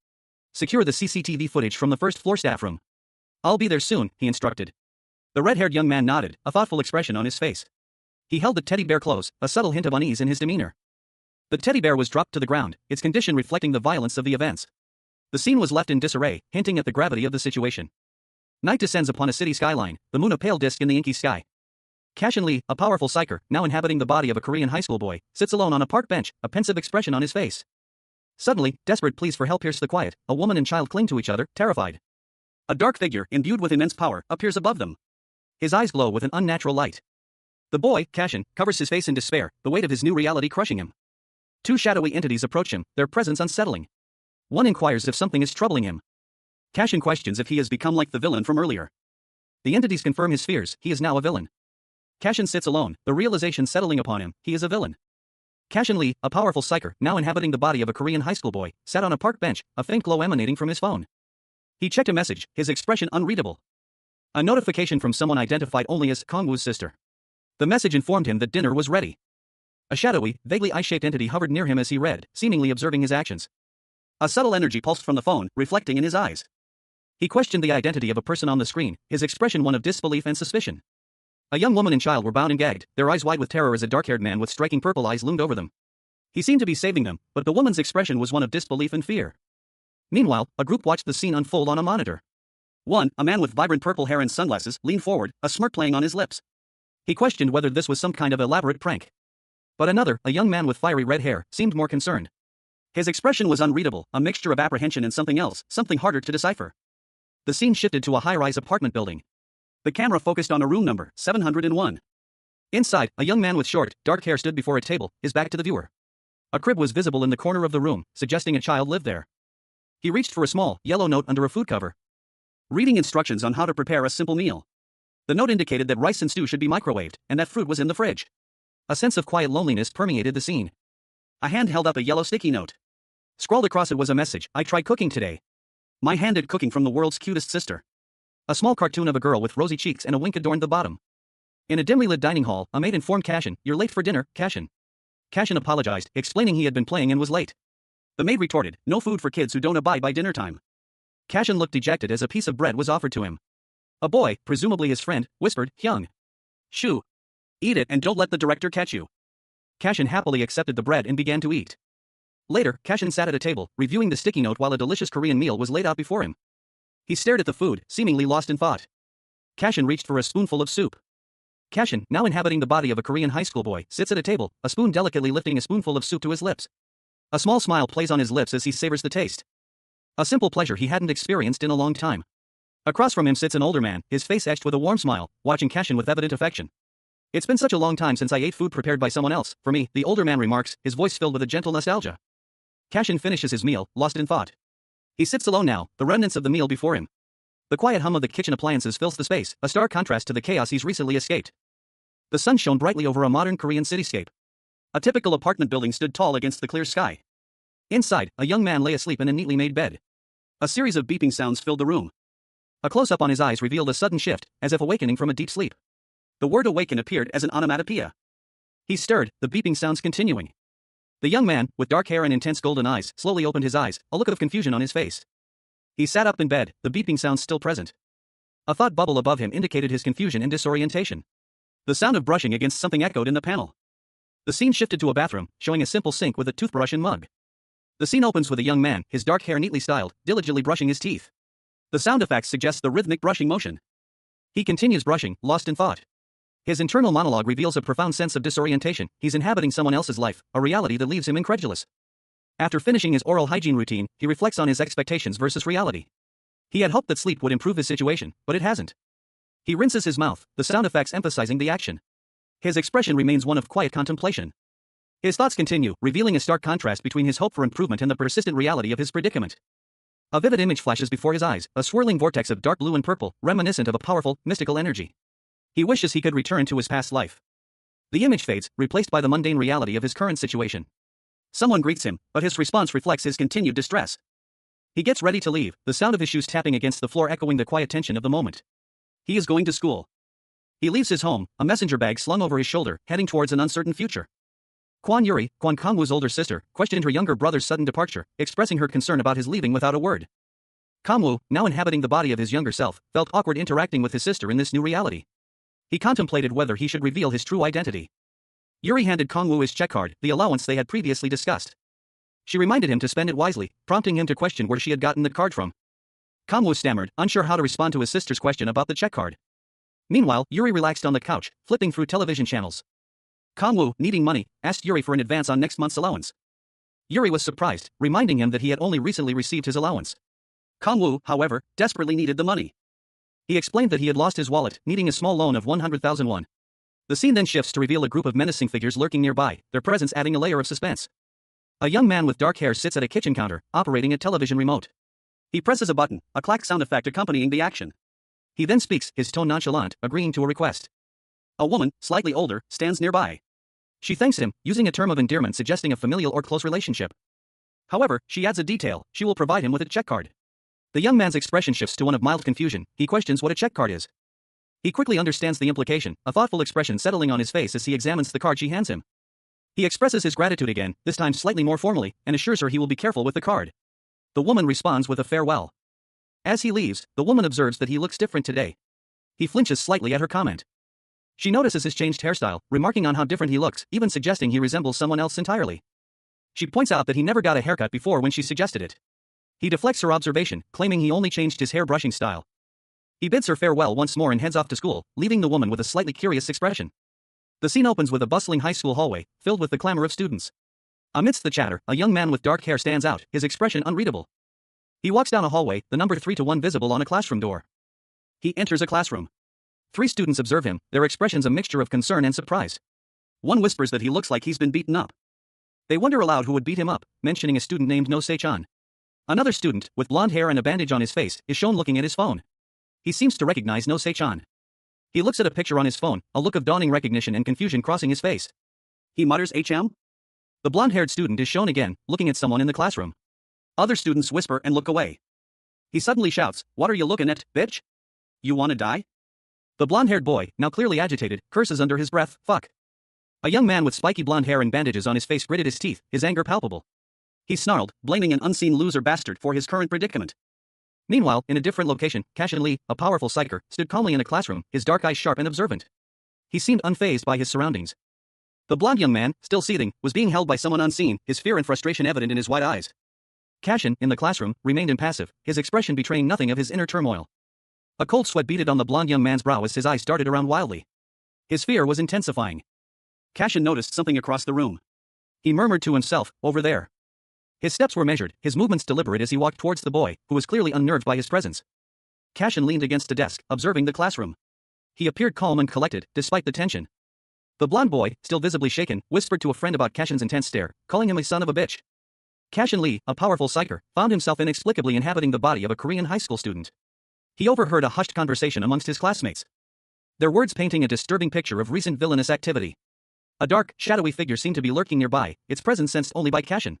"Secure the CCTV footage from the first-floor staff room." "I'll be there soon," he instructed. The red-haired young man nodded, a thoughtful expression on his face. He held the teddy bear close, a subtle hint of unease in his demeanor. The teddy bear was dropped to the ground, its condition reflecting the violence of the events. The scene was left in disarray, hinting at the gravity of the situation. Night descends upon a city skyline, the moon a pale disk in the inky sky. Cashin Lee, a powerful psyker, now inhabiting the body of a Korean high school boy, sits alone on a park bench, a pensive expression on his face. Suddenly, desperate pleas for help pierce the quiet. A woman and child cling to each other, terrified. A dark figure, imbued with immense power, appears above them. His eyes glow with an unnatural light. The boy, Cashin, covers his face in despair, the weight of his new reality crushing him. Two shadowy entities approach him, their presence unsettling. One inquires if something is troubling him. Cashin questions if he has become like the villain from earlier. The entities confirm his fears, he is now a villain. Cashin sits alone, the realization settling upon him, he is a villain. Cashin Lee, a powerful psyker, now inhabiting the body of a Korean high school boy, sat on a park bench, a faint glow emanating from his phone. He checked a message, his expression unreadable. A notification from someone identified only as Kongwoo's sister. The message informed him that dinner was ready. A shadowy, vaguely eye-shaped entity hovered near him as he read, seemingly observing his actions. A subtle energy pulsed from the phone, reflecting in his eyes. He questioned the identity of a person on the screen, his expression one of disbelief and suspicion. A young woman and child were bound and gagged, their eyes wide with terror as a dark-haired man with striking purple eyes loomed over them. He seemed to be saving them, but the woman's expression was one of disbelief and fear. Meanwhile, a group watched the scene unfold on a monitor. One, a man with vibrant purple hair and sunglasses, leaned forward, a smirk playing on his lips. He questioned whether this was some kind of elaborate prank. But another, a young man with fiery red hair, seemed more concerned. His expression was unreadable, a mixture of apprehension and something else, something harder to decipher. The scene shifted to a high-rise apartment building. The camera focused on a room number 701. Inside, a young man with short, dark hair stood before a table, his back to the viewer. A crib was visible in the corner of the room, suggesting a child lived there. He reached for a small, yellow note under a food cover. Reading instructions on how to prepare a simple meal. The note indicated that rice and stew should be microwaved, and that fruit was in the fridge. A sense of quiet loneliness permeated the scene. A hand held up a yellow sticky note. Scrawled across it was a message: I tried cooking today. My hand did cooking from the world's cutest sister. A small cartoon of a girl with rosy cheeks and a wink adorned the bottom. In a dimly lit dining hall, a maid informed Cashin, "You're late for dinner, Cashin." Cashin apologized, explaining he had been playing and was late. The maid retorted, "No food for kids who don't abide by dinner time." Cashin looked dejected as a piece of bread was offered to him. A boy, presumably his friend, whispered, "Hyung. Shoo. Eat it and don't let the director catch you." Cashin happily accepted the bread and began to eat. Later, Cashin sat at a table, reviewing the sticky note while a delicious Korean meal was laid out before him. He stared at the food, seemingly lost in thought. Cashin reached for a spoonful of soup. Cashin, now inhabiting the body of a Korean high school boy, sits at a table, a spoon delicately lifting a spoonful of soup to his lips. A small smile plays on his lips as he savors the taste. A simple pleasure he hadn't experienced in a long time. Across from him sits an older man, his face etched with a warm smile, watching Cashin with evident affection. "It's been such a long time since I ate food prepared by someone else, for me," the older man remarks, his voice filled with a gentle nostalgia. Cashin finishes his meal, lost in thought. He sits alone now, the remnants of the meal before him. The quiet hum of the kitchen appliances fills the space, a stark contrast to the chaos he's recently escaped. The sun shone brightly over a modern Korean cityscape. A typical apartment building stood tall against the clear sky. Inside, a young man lay asleep in a neatly made bed. A series of beeping sounds filled the room. A close-up on his eyes revealed a sudden shift, as if awakening from a deep sleep. The word awaken appeared as an onomatopoeia. He stirred, the beeping sounds continuing. The young man, with dark hair and intense golden eyes, slowly opened his eyes, a look of confusion on his face. He sat up in bed, the beeping sounds still present. A thought bubble above him indicated his confusion and disorientation. The sound of brushing against something echoed in the panel. The scene shifted to a bathroom, showing a simple sink with a toothbrush and mug. The scene opens with a young man, his dark hair neatly styled, diligently brushing his teeth. The sound effects suggest the rhythmic brushing motion. He continues brushing, lost in thought. His internal monologue reveals a profound sense of disorientation. He's inhabiting someone else's life, a reality that leaves him incredulous. After finishing his oral hygiene routine, he reflects on his expectations versus reality. He had hoped that sleep would improve his situation, but it hasn't. He rinses his mouth, the sound effects emphasizing the action. His expression remains one of quiet contemplation. His thoughts continue, revealing a stark contrast between his hope for improvement and the persistent reality of his predicament. A vivid image flashes before his eyes, a swirling vortex of dark blue and purple, reminiscent of a powerful, mystical energy. He wishes he could return to his past life. The image fades, replaced by the mundane reality of his current situation. Someone greets him, but his response reflects his continued distress. He gets ready to leave, the sound of his shoes tapping against the floor echoing the quiet tension of the moment. He is going to school. He leaves his home, a messenger bag slung over his shoulder, heading towards an uncertain future. Kwon Yuri, Kwon Kangwoo's older sister, questioned her younger brother's sudden departure, expressing her concern about his leaving without a word. Kangwoo, now inhabiting the body of his younger self, felt awkward interacting with his sister in this new reality. He contemplated whether he should reveal his true identity. Yuri handed Kangwoo his check card, the allowance they had previously discussed. She reminded him to spend it wisely, prompting him to question where she had gotten the card from. Kangwoo stammered, unsure how to respond to his sister's question about the check card. Meanwhile, Yuri relaxed on the couch, flipping through television channels. Kangwoo, needing money, asked Yuri for an advance on next month's allowance. Yuri was surprised, reminding him that he had only recently received his allowance. Kangwoo, however, desperately needed the money. He explained that he had lost his wallet, needing a small loan of 100,000 won. The scene then shifts to reveal a group of menacing figures lurking nearby, their presence adding a layer of suspense. A young man with dark hair sits at a kitchen counter, operating a television remote. He presses a button, a clack sound effect accompanying the action. He then speaks, his tone nonchalant, agreeing to a request. A woman, slightly older, stands nearby. She thanks him, using a term of endearment suggesting a familial or close relationship. However, she adds a detail: she will provide him with a check card. The young man's expression shifts to one of mild confusion. He questions what a check card is. He quickly understands the implication, a thoughtful expression settling on his face as he examines the card she hands him. He expresses his gratitude again, this time slightly more formally, and assures her he will be careful with the card. The woman responds with a farewell. As he leaves, the woman observes that he looks different today. He flinches slightly at her comment. She notices his changed hairstyle, remarking on how different he looks, even suggesting he resembles someone else entirely. She points out that he never got a haircut before when she suggested it. He deflects her observation, claiming he only changed his hair brushing style. He bids her farewell once more and heads off to school, leaving the woman with a slightly curious expression. The scene opens with a bustling high school hallway, filled with the clamor of students. Amidst the chatter, a young man with dark hair stands out, his expression unreadable. He walks down a hallway, the number 3-1 visible on a classroom door. He enters a classroom. 3 students observe him, their expressions a mixture of concern and surprise. One whispers that he looks like he's been beaten up. They wonder aloud who would beat him up, mentioning a student named No Se-chan. Another student, with blonde hair and a bandage on his face, is shown looking at his phone. He seems to recognize No Se-chan. He looks at a picture on his phone, a look of dawning recognition and confusion crossing his face. He mutters HM? The blonde-haired student is shown again, looking at someone in the classroom. Other students whisper and look away. He suddenly shouts, "What are you looking at, bitch? You wanna die?" The blonde-haired boy, now clearly agitated, curses under his breath, "Fuck." A young man with spiky blonde hair and bandages on his face gritted his teeth, his anger palpable. He snarled, blaming an unseen loser bastard for his current predicament. Meanwhile, in a different location, Cashin Lee, a powerful psyker, stood calmly in a classroom, his dark eyes sharp and observant. He seemed unfazed by his surroundings. The blonde young man, still seething, was being held by someone unseen, his fear and frustration evident in his wide eyes. Cashin, in the classroom, remained impassive, his expression betraying nothing of his inner turmoil. A cold sweat beaded on the blonde young man's brow as his eyes darted around wildly. His fear was intensifying. Cashin noticed something across the room. He murmured to himself, "Over there." His steps were measured, his movements deliberate as he walked towards the boy, who was clearly unnerved by his presence. Cashin leaned against a desk, observing the classroom. He appeared calm and collected, despite the tension. The blonde boy, still visibly shaken, whispered to a friend about Cashin's intense stare, calling him a son of a bitch. Cashin Lee, a powerful psyker, found himself inexplicably inhabiting the body of a Korean high school student. He overheard a hushed conversation amongst his classmates. Their words painting a disturbing picture of recent villainous activity. A dark, shadowy figure seemed to be lurking nearby, its presence sensed only by Cashin.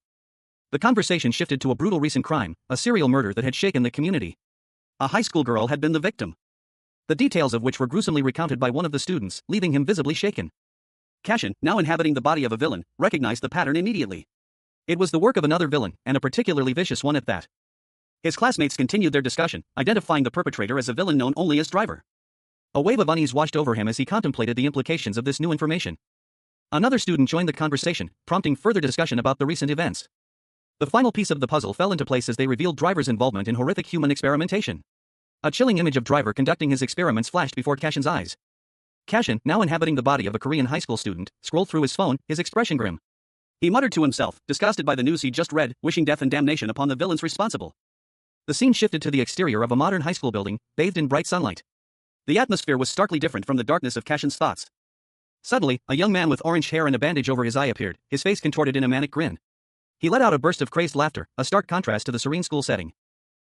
The conversation shifted to a brutal recent crime, a serial murder that had shaken the community. A high school girl had been the victim. The details of which were gruesomely recounted by one of the students, leaving him visibly shaken. Cashin, now inhabiting the body of a villain, recognized the pattern immediately. It was the work of another villain, and a particularly vicious one at that. His classmates continued their discussion, identifying the perpetrator as a villain known only as Driver. A wave of unease washed over him as he contemplated the implications of this new information. Another student joined the conversation, prompting further discussion about the recent events. The final piece of the puzzle fell into place as they revealed Driver's involvement in horrific human experimentation. A chilling image of Driver conducting his experiments flashed before Cashin's eyes. Cashin, now inhabiting the body of a Korean high school student, scrolled through his phone, his expression grim. He muttered to himself, disgusted by the news he'd just read, wishing death and damnation upon the villains responsible. The scene shifted to the exterior of a modern high school building, bathed in bright sunlight. The atmosphere was starkly different from the darkness of Cashin's thoughts. Suddenly, a young man with orange hair and a bandage over his eye appeared, his face contorted in a manic grin. He let out a burst of crazed laughter, a stark contrast to the serene school setting.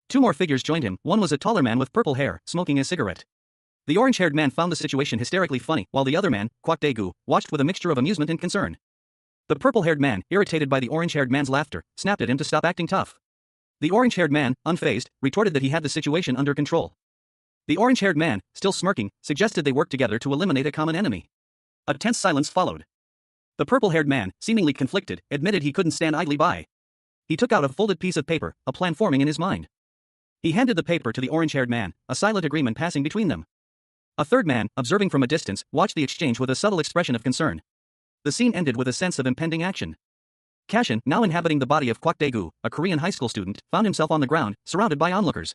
2 more figures joined him, one was a taller man with purple hair, smoking a cigarette. The orange-haired man found the situation hysterically funny, while the other man, Kwak Daegu, watched with a mixture of amusement and concern. The purple-haired man, irritated by the orange-haired man's laughter, snapped at him to stop acting tough. The orange-haired man, unfazed, retorted that he had the situation under control. The orange-haired man, still smirking, suggested they work together to eliminate a common enemy. A tense silence followed. The purple-haired man, seemingly conflicted, admitted he couldn't stand idly by. He took out a folded piece of paper, a plan forming in his mind. He handed the paper to the orange-haired man, a silent agreement passing between them. A third man, observing from a distance, watched the exchange with a subtle expression of concern. The scene ended with a sense of impending action. Cashin, now inhabiting the body of Kwak Daegu, a Korean high school student, found himself on the ground, surrounded by onlookers.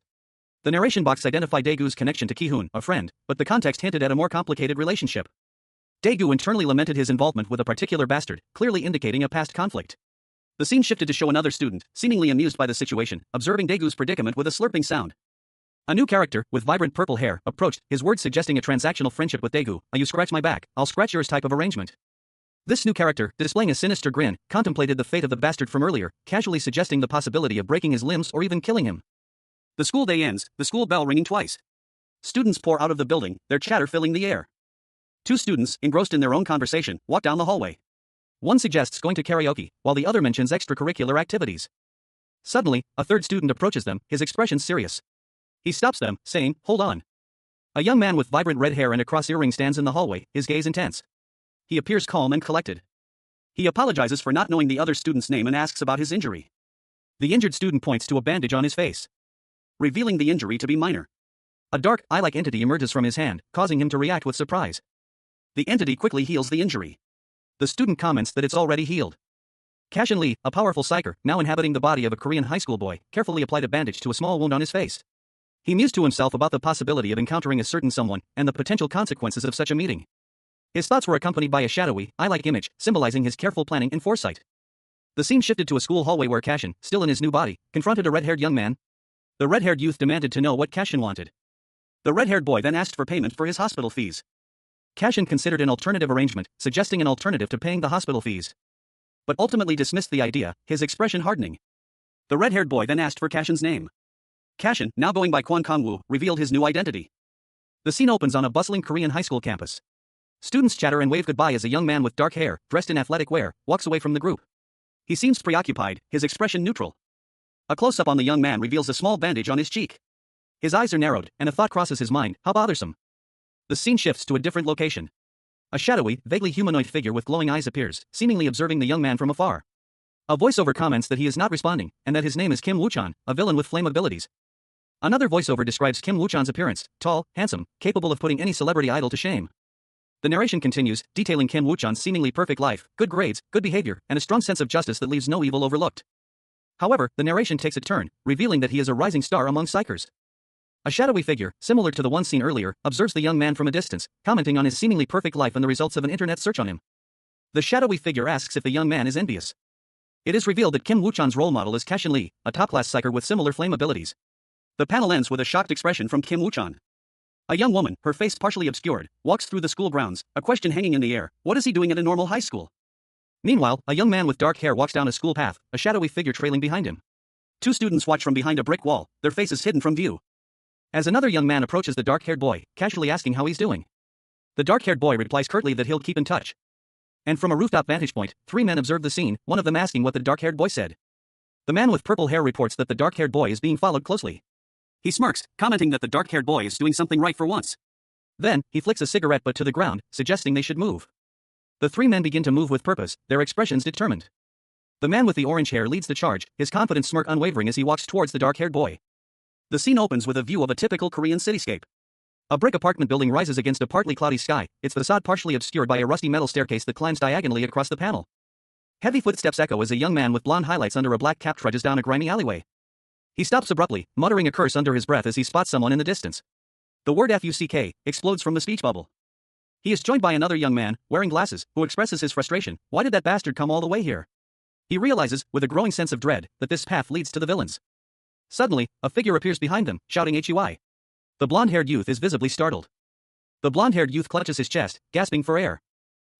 The narration box identified Daegu's connection to Ki-hoon, a friend, but the context hinted at a more complicated relationship. Daegu internally lamented his involvement with a particular bastard, clearly indicating a past conflict. The scene shifted to show another student, seemingly amused by the situation, observing Daegu's predicament with a slurping sound. A new character, with vibrant purple hair, approached, his words suggesting a transactional friendship with Daegu, a you scratch my back, I'll scratch yours type of arrangement. This new character, displaying a sinister grin, contemplated the fate of the bastard from earlier, casually suggesting the possibility of breaking his limbs or even killing him. The school day ends, the school bell ringing twice. Students pour out of the building, their chatter filling the air. 2 students, engrossed in their own conversation, walk down the hallway. One suggests going to karaoke, while the other mentions extracurricular activities. Suddenly, a third student approaches them, his expression serious. He stops them, saying, "Hold on." A young man with vibrant red hair and a cross earring stands in the hallway, his gaze intense. He appears calm and collected. He apologizes for not knowing the other student's name and asks about his injury. The injured student points to a bandage on his face, revealing the injury to be minor. A dark, eye-like entity emerges from his hand, causing him to react with surprise. The entity quickly heals the injury. The student comments that it's already healed. Cashin Lee, a powerful psyker, now inhabiting the body of a Korean high school boy, carefully applied a bandage to a small wound on his face. He mused to himself about the possibility of encountering a certain someone, and the potential consequences of such a meeting. His thoughts were accompanied by a shadowy, eye-like image, symbolizing his careful planning and foresight. The scene shifted to a school hallway where Cashin, still in his new body, confronted a red-haired young man. The red-haired youth demanded to know what Cashin wanted. The red-haired boy then asked for payment for his hospital fees. Cashin considered an alternative arrangement, suggesting an alternative to paying the hospital fees, but ultimately dismissed the idea, his expression hardening. The red-haired boy then asked for Cashin's name. Cashin, now going by Kwon Kang-woo, revealed his new identity. The scene opens on a bustling Korean high school campus. Students chatter and wave goodbye as a young man with dark hair, dressed in athletic wear, walks away from the group. He seems preoccupied, his expression neutral. A close-up on the young man reveals a small bandage on his cheek. His eyes are narrowed, and a thought crosses his mind, how bothersome. The scene shifts to a different location. A shadowy, vaguely humanoid figure with glowing eyes appears, seemingly observing the young man from afar. A voiceover comments that he is not responding, and that his name is Kim Woo-chan, a villain with flame abilities. Another voiceover describes Kim Woo-chan's appearance, tall, handsome, capable of putting any celebrity idol to shame. The narration continues, detailing Kim Woo-chan's seemingly perfect life, good grades, good behavior, and a strong sense of justice that leaves no evil overlooked. However, the narration takes a turn, revealing that he is a rising star among psychers. A shadowy figure, similar to the one seen earlier, observes the young man from a distance, commenting on his seemingly perfect life and the results of an internet search on him. The shadowy figure asks if the young man is envious. It is revealed that Kim Woo-chan's role model is Cashin Lee, a top-class psycher with similar flame abilities. The panel ends with a shocked expression from Kim Woo-chan. A young woman, her face partially obscured, walks through the school grounds, a question hanging in the air: what is he doing at a normal high school? Meanwhile, a young man with dark hair walks down a school path, a shadowy figure trailing behind him. Two students watch from behind a brick wall, their faces hidden from view. As another young man approaches the dark-haired boy, casually asking how he's doing. The dark-haired boy replies curtly that he'll keep in touch. And from a rooftop vantage point, three men observe the scene, one of them asking what the dark-haired boy said. The man with purple hair reports that the dark-haired boy is being followed closely. He smirks, commenting that the dark-haired boy is doing something right for once. Then, he flicks a cigarette butt to the ground, suggesting they should move. The three men begin to move with purpose, their expressions determined. The man with the orange hair leads the charge, his confident smirk unwavering as he walks towards the dark-haired boy. The scene opens with a view of a typical Korean cityscape. A brick apartment building rises against a partly cloudy sky, its facade partially obscured by a rusty metal staircase that climbs diagonally across the panel. Heavy footsteps echo as a young man with blonde highlights under a black cap trudges down a grimy alleyway. He stops abruptly, muttering a curse under his breath as he spots someone in the distance. The word "fuck" explodes from the speech bubble. He is joined by another young man, wearing glasses, who expresses his frustration. Why did that bastard come all the way here? He realizes, with a growing sense of dread, that this path leads to the villains. Suddenly, a figure appears behind them, shouting "HUI." The blonde-haired youth is visibly startled. The blonde-haired youth clutches his chest, gasping for air.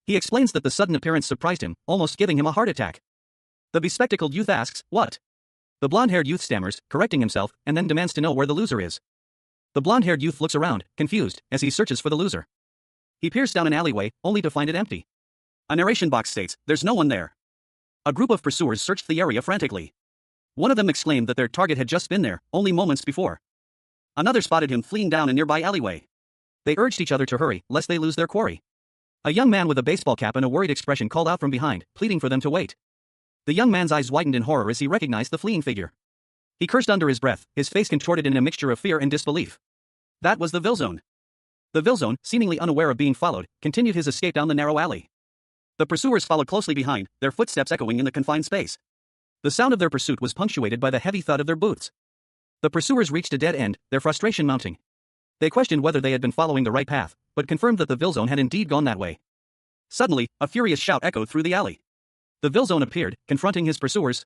He explains that the sudden appearance surprised him, almost giving him a heart attack. The bespectacled youth asks, "What?" The blonde-haired youth stammers, correcting himself, and then demands to know where the loser is. The blonde-haired youth looks around, confused, as he searches for the loser. He peers down an alleyway, only to find it empty. A narration box states, "There's no one there." A group of pursuers searched the area frantically. One of them exclaimed that their target had just been there, only moments before. Another spotted him fleeing down a nearby alleyway. They urged each other to hurry, lest they lose their quarry. A young man with a baseball cap and a worried expression called out from behind, pleading for them to wait. The young man's eyes widened in horror as he recognized the fleeing figure. He cursed under his breath, his face contorted in a mixture of fear and disbelief. That was the Villzone. The Villzone, seemingly unaware of being followed, continued his escape down the narrow alley. The pursuers followed closely behind, their footsteps echoing in the confined space. The sound of their pursuit was punctuated by the heavy thud of their boots. The pursuers reached a dead end, their frustration mounting. They questioned whether they had been following the right path, but confirmed that the Villzone had indeed gone that way. Suddenly, a furious shout echoed through the alley. The Villzone appeared, confronting his pursuers.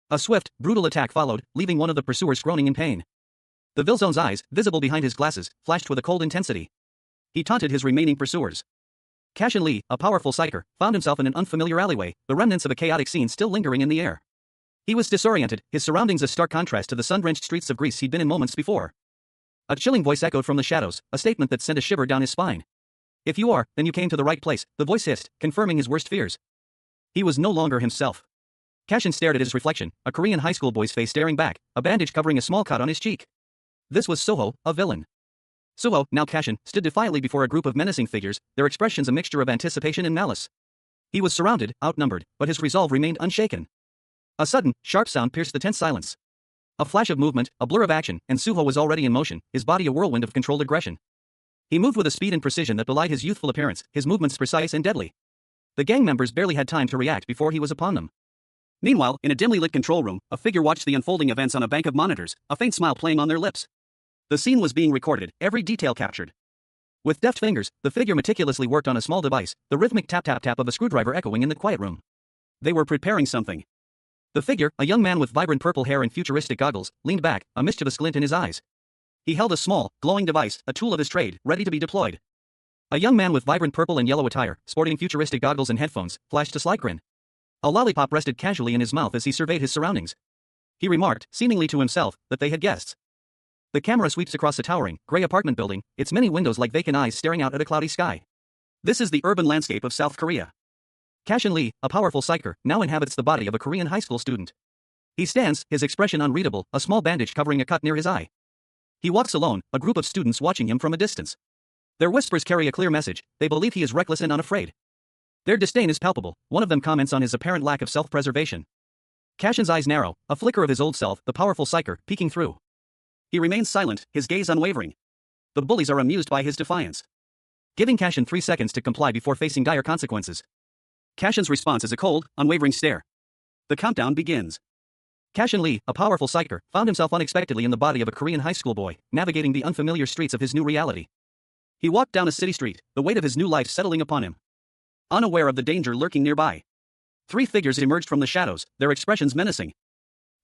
A swift, brutal attack followed, leaving one of the pursuers groaning in pain. The Villzone's eyes, visible behind his glasses, flashed with a cold intensity. He taunted his remaining pursuers. Cashin Lee, a powerful psyker, found himself in an unfamiliar alleyway, the remnants of a chaotic scene still lingering in the air. He was disoriented, his surroundings a stark contrast to the sun-drenched streets of Greece he'd been in moments before. A chilling voice echoed from the shadows, a statement that sent a shiver down his spine. "If you are, then you came to the right place," the voice hissed, confirming his worst fears. He was no longer himself. Cashin stared at his reflection, a Korean high school boy's face staring back, a bandage covering a small cut on his cheek. This was Soho, a villain. Soho, now Cashin, stood defiantly before a group of menacing figures, their expressions a mixture of anticipation and malice. He was surrounded, outnumbered, but his resolve remained unshaken. A sudden, sharp sound pierced the tense silence. A flash of movement, a blur of action, and Suho was already in motion, his body a whirlwind of controlled aggression. He moved with a speed and precision that belied his youthful appearance, his movements precise and deadly. The gang members barely had time to react before he was upon them. Meanwhile, in a dimly lit control room, a figure watched the unfolding events on a bank of monitors, a faint smile playing on their lips. The scene was being recorded, every detail captured. With deft fingers, the figure meticulously worked on a small device, the rhythmic tap-tap-tap of a screwdriver echoing in the quiet room. They were preparing something. The figure, a young man with vibrant purple hair and futuristic goggles, leaned back, a mischievous glint in his eyes. He held a small, glowing device, a tool of his trade, ready to be deployed. A young man with vibrant purple and yellow attire, sporting futuristic goggles and headphones, flashed a sly grin. A lollipop rested casually in his mouth as he surveyed his surroundings. He remarked, seemingly to himself, that they had guests. The camera sweeps across a towering, gray apartment building, its many windows like vacant eyes staring out at a cloudy sky. This is the urban landscape of South Korea. Cashin Lee, a powerful psyker, now inhabits the body of a Korean high school student. He stands, his expression unreadable, a small bandage covering a cut near his eye. He walks alone, a group of students watching him from a distance. Their whispers carry a clear message, they believe he is reckless and unafraid. Their disdain is palpable, one of them comments on his apparent lack of self-preservation. Cashin's eyes narrow, a flicker of his old self, the powerful psyker, peeking through. He remains silent, his gaze unwavering. The bullies are amused by his defiance, giving Cashin 3 seconds to comply before facing dire consequences. Cashin's response is a cold, unwavering stare. The countdown begins. Cashin Lee, a powerful psyker, found himself unexpectedly in the body of a Korean high school boy, navigating the unfamiliar streets of his new reality. He walked down a city street, the weight of his new life settling upon him. Unaware of the danger lurking nearby. 3 figures emerged from the shadows, their expressions menacing.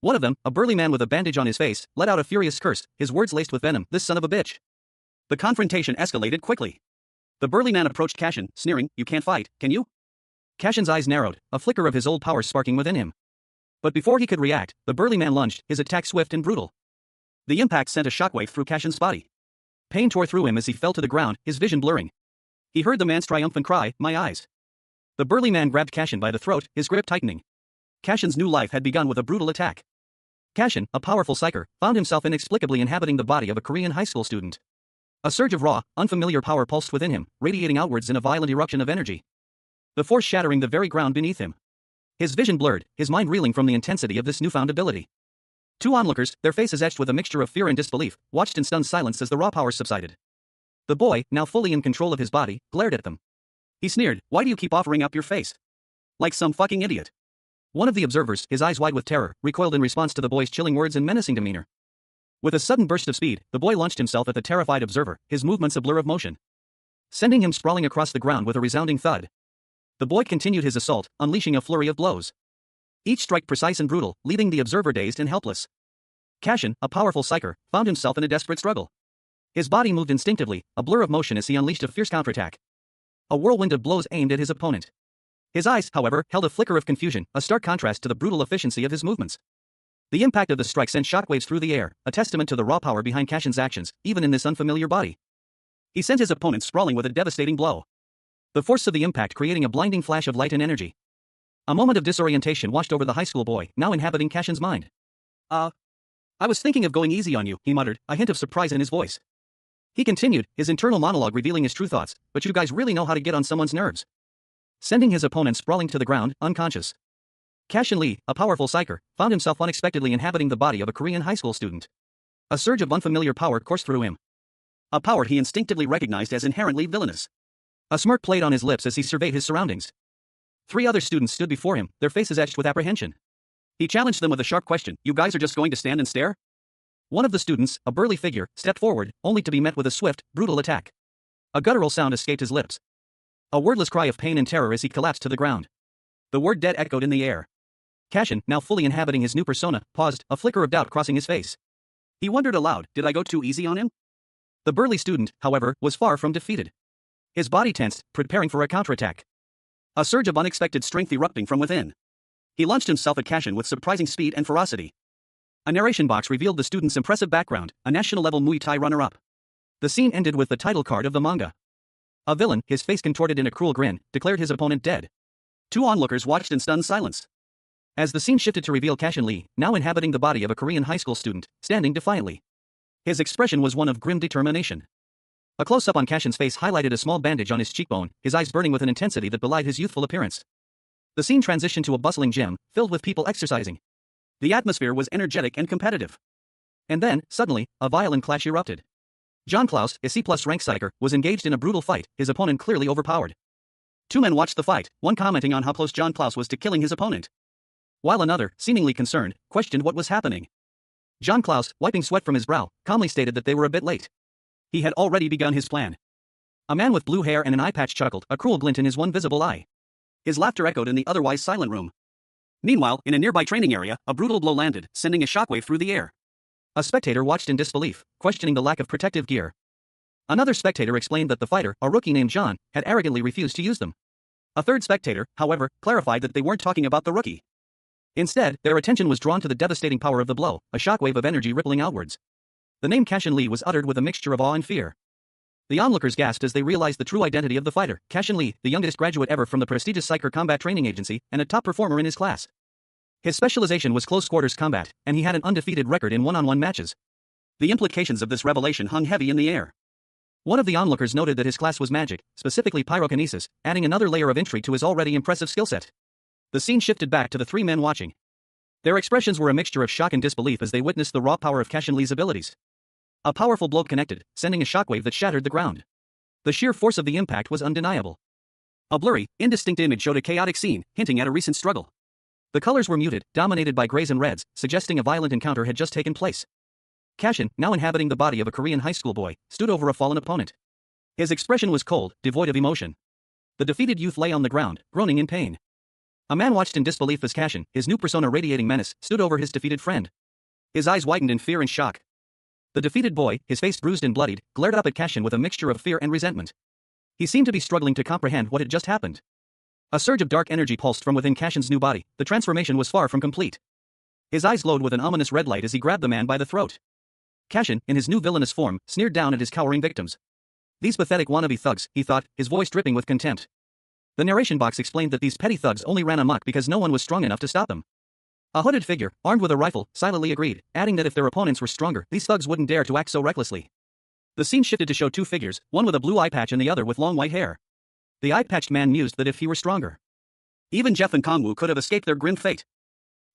One of them, a burly man with a bandage on his face, let out a furious curse, his words laced with venom, "This son of a bitch." The confrontation escalated quickly. The burly man approached Cashin, sneering, "You can't fight, can you?" Cashin's eyes narrowed, a flicker of his old power sparking within him. But before he could react, the burly man lunged, his attack swift and brutal. The impact sent a shockwave through Cashin's body. Pain tore through him as he fell to the ground, his vision blurring. He heard the man's triumphant cry, "My eyes." The burly man grabbed Cashin by the throat, his grip tightening. Cashin's new life had begun with a brutal attack. Cashin, a powerful psyker, found himself inexplicably inhabiting the body of a Korean high school student. A surge of raw, unfamiliar power pulsed within him, radiating outwards in a violent eruption of energy. The force shattering the very ground beneath him. His vision blurred, his mind reeling from the intensity of this newfound ability. 2 onlookers, their faces etched with a mixture of fear and disbelief, watched in stunned silence as the raw power subsided. The boy, now fully in control of his body, glared at them. He sneered, "Why do you keep offering up your face? Like some fucking idiot." One of the observers, his eyes wide with terror, recoiled in response to the boy's chilling words and menacing demeanor. With a sudden burst of speed, the boy launched himself at the terrified observer, his movements a blur of motion, sending him sprawling across the ground with a resounding thud. The boy continued his assault, unleashing a flurry of blows. Each strike precise and brutal, leaving the observer dazed and helpless. Cashin, a powerful psyker, found himself in a desperate struggle. His body moved instinctively, a blur of motion as he unleashed a fierce counterattack. A whirlwind of blows aimed at his opponent. His eyes, however, held a flicker of confusion, a stark contrast to the brutal efficiency of his movements. The impact of the strike sent shockwaves through the air, a testament to the raw power behind Cashin's actions, even in this unfamiliar body. He sent his opponent sprawling with a devastating blow. The force of the impact creating a blinding flash of light and energy. A moment of disorientation washed over the high school boy, now inhabiting Cashin's mind. I was thinking of going easy on you," he muttered, a hint of surprise in his voice. He continued, his internal monologue revealing his true thoughts, "But you guys really know how to get on someone's nerves." Sending his opponent sprawling to the ground, unconscious. Cashin Lee, a powerful psyker, found himself unexpectedly inhabiting the body of a Korean high school student. A surge of unfamiliar power coursed through him. A power he instinctively recognized as inherently villainous. A smirk played on his lips as he surveyed his surroundings. 3 other students stood before him, their faces etched with apprehension. He challenged them with a sharp question, "You guys are just going to stand and stare?" One of the students, a burly figure, stepped forward, only to be met with a swift, brutal attack. A guttural sound escaped his lips. A wordless cry of pain and terror as he collapsed to the ground. The word dead echoed in the air. Cashin, now fully inhabiting his new persona, paused, a flicker of doubt crossing his face. He wondered aloud, did I go too easy on him? The burly student, however, was far from defeated. His body tensed, preparing for a counterattack. A surge of unexpected strength erupting from within. He launched himself at Cashin with surprising speed and ferocity. A narration box revealed the student's impressive background, a national-level Muay Thai runner-up. The scene ended with the title card of the manga. A villain, his face contorted in a cruel grin, declared his opponent dead. 2 onlookers watched in stunned silence. As the scene shifted to reveal Cashin Lee, now inhabiting the body of a Korean high school student, standing defiantly. His expression was one of grim determination. A close-up on Cashin's face highlighted a small bandage on his cheekbone, his eyes burning with an intensity that belied his youthful appearance. The scene transitioned to a bustling gym, filled with people exercising. The atmosphere was energetic and competitive. And then, suddenly, a violent clash erupted. John Klaus, a C+ rank psyker, was engaged in a brutal fight, his opponent clearly overpowered. 2 men watched the fight, one commenting on how close John Klaus was to killing his opponent, while another, seemingly concerned, questioned what was happening. John Klaus, wiping sweat from his brow, calmly stated that they were a bit late. He had already begun his plan. A man with blue hair and an eye patch chuckled, a cruel glint in his one visible eye. His laughter echoed in the otherwise silent room. Meanwhile, in a nearby training area, a brutal blow landed, sending a shockwave through the air. A spectator watched in disbelief, questioning the lack of protective gear. Another spectator explained that the fighter, a rookie named John, had arrogantly refused to use them. A third spectator, however, clarified that they weren't talking about the rookie. Instead, their attention was drawn to the devastating power of the blow, a shockwave of energy rippling outwards. The name Cashin Lee was uttered with a mixture of awe and fear. The onlookers gasped as they realized the true identity of the fighter, Cashin Lee, the youngest graduate ever from the prestigious Psyker Combat Training Agency, and a top performer in his class. His specialization was close-quarters combat, and he had an undefeated record in one-on-one matches. The implications of this revelation hung heavy in the air. One of the onlookers noted that his class was magic, specifically pyrokinesis, adding another layer of intrigue to his already impressive skill set. The scene shifted back to the three men watching. Their expressions were a mixture of shock and disbelief as they witnessed the raw power of Cashin Lee's abilities. A powerful blow connected, sending a shockwave that shattered the ground. The sheer force of the impact was undeniable. A blurry, indistinct image showed a chaotic scene, hinting at a recent struggle. The colors were muted, dominated by grays and reds, suggesting a violent encounter had just taken place. Cashin, now inhabiting the body of a Korean high school boy, stood over a fallen opponent. His expression was cold, devoid of emotion. The defeated youth lay on the ground, groaning in pain. A man watched in disbelief as Cashin, his new persona radiating menace, stood over his defeated friend. His eyes widened in fear and shock. The defeated boy, his face bruised and bloodied, glared up at Cashin with a mixture of fear and resentment. He seemed to be struggling to comprehend what had just happened. A surge of dark energy pulsed from within Cashin's new body. The transformation was far from complete. His eyes glowed with an ominous red light as he grabbed the man by the throat. Cashin, in his new villainous form, sneered down at his cowering victims. These pathetic wannabe thugs, he thought, his voice dripping with contempt. The narration box explained that these petty thugs only ran amok because no one was strong enough to stop them. A hooded figure, armed with a rifle, silently agreed, adding that if their opponents were stronger, these thugs wouldn't dare to act so recklessly. The scene shifted to show two figures, one with a blue eye patch and the other with long white hair. The eye-patched man mused that if he were stronger, even Jeff and Kongwoo could have escaped their grim fate.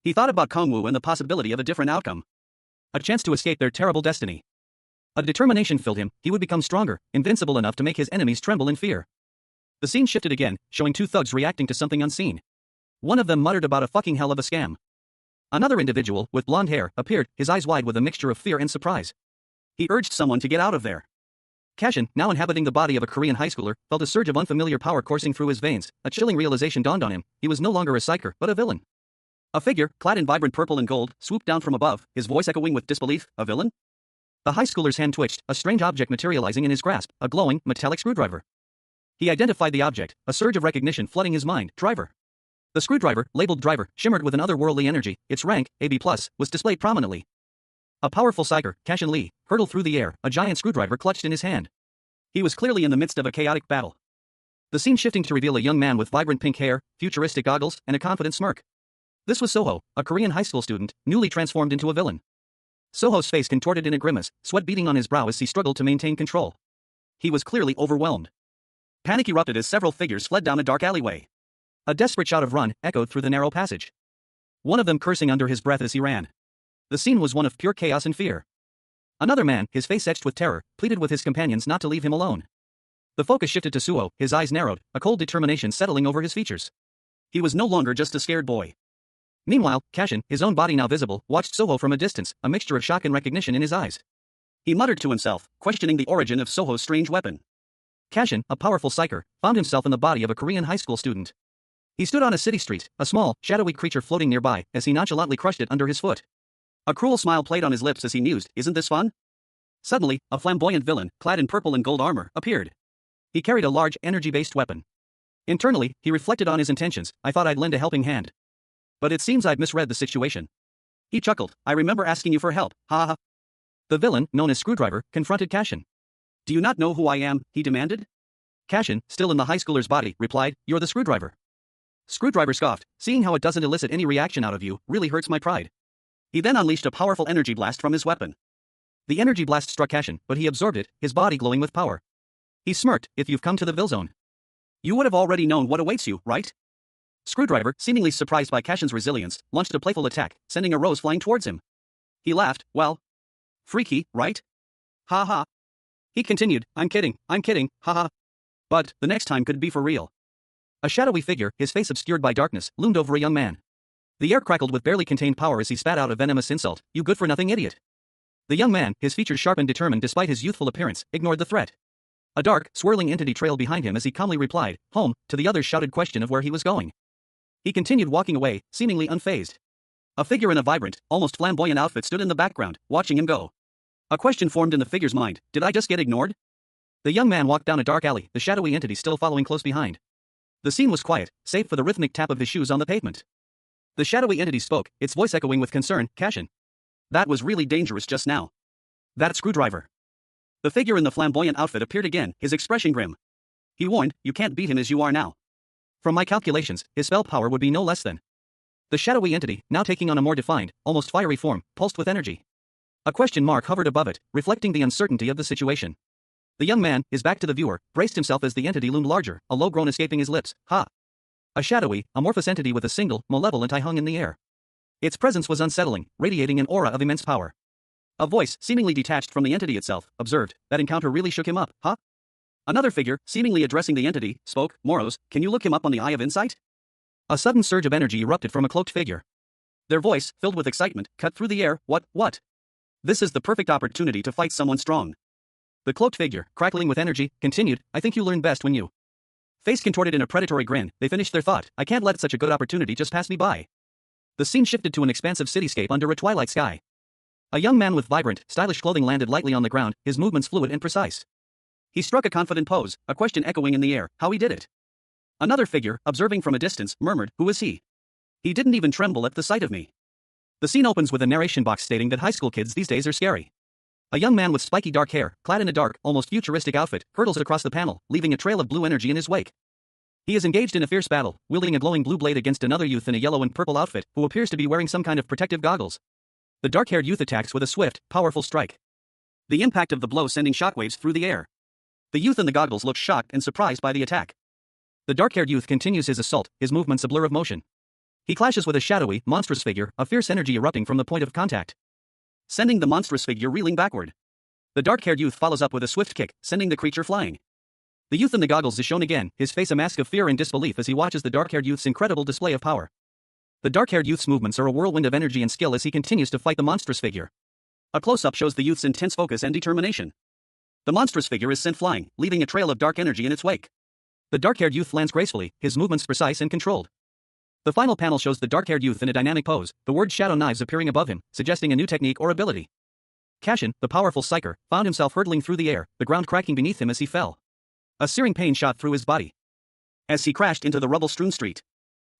He thought about Kongwoo and the possibility of a different outcome. A chance to escape their terrible destiny. A determination filled him. He would become stronger, invincible enough to make his enemies tremble in fear. The scene shifted again, showing two thugs reacting to something unseen. One of them muttered about a fucking hell of a scam. Another individual, with blonde hair, appeared, his eyes wide with a mixture of fear and surprise. He urged someone to get out of there. Cashin, now inhabiting the body of a Korean high schooler, felt a surge of unfamiliar power coursing through his veins. A chilling realization dawned on him. He was no longer a psyker, but a villain. A figure, clad in vibrant purple and gold, swooped down from above, his voice echoing with disbelief. A villain? The high schooler's hand twitched, a strange object materializing in his grasp, a glowing, metallic screwdriver. He identified the object, a surge of recognition flooding his mind. Driver. The screwdriver, labeled driver, shimmered with an otherworldly energy. Its rank, AB+, was displayed prominently. A powerful psyker, Cashin Lee, hurtled through the air, a giant screwdriver clutched in his hand. He was clearly in the midst of a chaotic battle. The scene shifting to reveal a young man with vibrant pink hair, futuristic goggles, and a confident smirk. This was Soho, a Korean high school student, newly transformed into a villain. Soho's face contorted in a grimace, sweat beading on his brow as he struggled to maintain control. He was clearly overwhelmed. Panic erupted as several figures fled down a dark alleyway. A desperate shout of "Run!" echoed through the narrow passage. One of them cursing under his breath as he ran. The scene was one of pure chaos and fear. Another man, his face etched with terror, pleaded with his companions not to leave him alone. The focus shifted to Suho, his eyes narrowed, a cold determination settling over his features. He was no longer just a scared boy. Meanwhile, Cashin, his own body now visible, watched Soho from a distance, a mixture of shock and recognition in his eyes. He muttered to himself, questioning the origin of Soho's strange weapon. Cashin, a powerful psyker, found himself in the body of a Korean high school student. He stood on a city street, a small, shadowy creature floating nearby, as he nonchalantly crushed it under his foot. A cruel smile played on his lips as he mused, "Isn't this fun?" Suddenly, a flamboyant villain, clad in purple and gold armor, appeared. He carried a large, energy-based weapon. Internally, he reflected on his intentions. "I thought I'd lend a helping hand. But it seems I've misread the situation." He chuckled. "I remember asking you for help, ha ha." The villain, known as Screwdriver, confronted Cashin. "Do you not know who I am?" he demanded. Cashin, still in the high schooler's body, replied, "You're the Screwdriver." Screwdriver scoffed. "Seeing how it doesn't elicit any reaction out of you really hurts my pride." He then unleashed a powerful energy blast from his weapon. The energy blast struck Cashin, but he absorbed it, his body glowing with power. He smirked. "If you've come to the Villzone, you would have already known what awaits you, right?" Screwdriver, seemingly surprised by Cashin's resilience, launched a playful attack, sending a rose flying towards him. He laughed. "Well, freaky, right? Ha ha." He continued, I'm kidding, ha ha. But, the next time could be for real." A shadowy figure, his face obscured by darkness, loomed over a young man. The air crackled with barely contained power as he spat out a venomous insult. "You good-for-nothing idiot." The young man, his features sharp and determined despite his youthful appearance, ignored the threat. A dark, swirling entity trailed behind him as he calmly replied, "Home," to the other's shouted question of where he was going. He continued walking away, seemingly unfazed. A figure in a vibrant, almost flamboyant outfit stood in the background, watching him go. A question formed in the figure's mind: did I just get ignored? The young man walked down a dark alley, the shadowy entity still following close behind. The scene was quiet, save for the rhythmic tap of his shoes on the pavement. The shadowy entity spoke, its voice echoing with concern, "Cashin. That was really dangerous just now. That screwdriver." The figure in the flamboyant outfit appeared again, his expression grim. He warned, "You can't beat him as you are now. From my calculations, his spell power would be no less than." The shadowy entity, now taking on a more defined, almost fiery form, pulsed with energy. A question mark hovered above it, reflecting the uncertainty of the situation. The young man, his back to the viewer, braced himself as the entity loomed larger, a low groan escaping his lips. "Ha!" A shadowy, amorphous entity with a single, malevolent eye hung in the air. Its presence was unsettling, radiating an aura of immense power. A voice, seemingly detached from the entity itself, observed, "That encounter really shook him up, huh?" Another figure, seemingly addressing the entity, spoke, "Moros, can you look him up on the Eye of Insight?" A sudden surge of energy erupted from a cloaked figure. Their voice, filled with excitement, cut through the air. What? This is the perfect opportunity to fight someone strong." The cloaked figure, crackling with energy, continued, "I think you learn best when you..." Face contorted in a predatory grin, they finished their thought, "I can't let such a good opportunity just pass me by." The scene shifted to an expansive cityscape under a twilight sky. A young man with vibrant, stylish clothing landed lightly on the ground, his movements fluid and precise. He struck a confident pose, a question echoing in the air, "How he did it?" Another figure, observing from a distance, murmured, "Who is he? He didn't even tremble at the sight of me." The scene opens with a narration box stating that high school kids these days are scary. A young man with spiky dark hair, clad in a dark, almost futuristic outfit, hurtles across the panel, leaving a trail of blue energy in his wake. He is engaged in a fierce battle, wielding a glowing blue blade against another youth in a yellow and purple outfit, who appears to be wearing some kind of protective goggles. The dark-haired youth attacks with a swift, powerful strike. The impact of the blow sending shockwaves through the air. The youth in the goggles looks shocked and surprised by the attack. The dark-haired youth continues his assault, his movements a blur of motion. He clashes with a shadowy, monstrous figure, a fierce energy erupting from the point of contact, sending the monstrous figure reeling backward. The dark-haired youth follows up with a swift kick, sending the creature flying. The youth in the goggles is shown again, his face a mask of fear and disbelief as he watches the dark-haired youth's incredible display of power. The dark-haired youth's movements are a whirlwind of energy and skill as he continues to fight the monstrous figure. A close-up shows the youth's intense focus and determination. The monstrous figure is sent flying, leaving a trail of dark energy in its wake. The dark-haired youth lands gracefully, his movements precise and controlled. The final panel shows the dark-haired youth in a dynamic pose, the word shadow knives appearing above him, suggesting a new technique or ability. Cashin, the powerful psyker, found himself hurtling through the air, the ground cracking beneath him as he fell. A searing pain shot through his body as he crashed into the rubble-strewn street.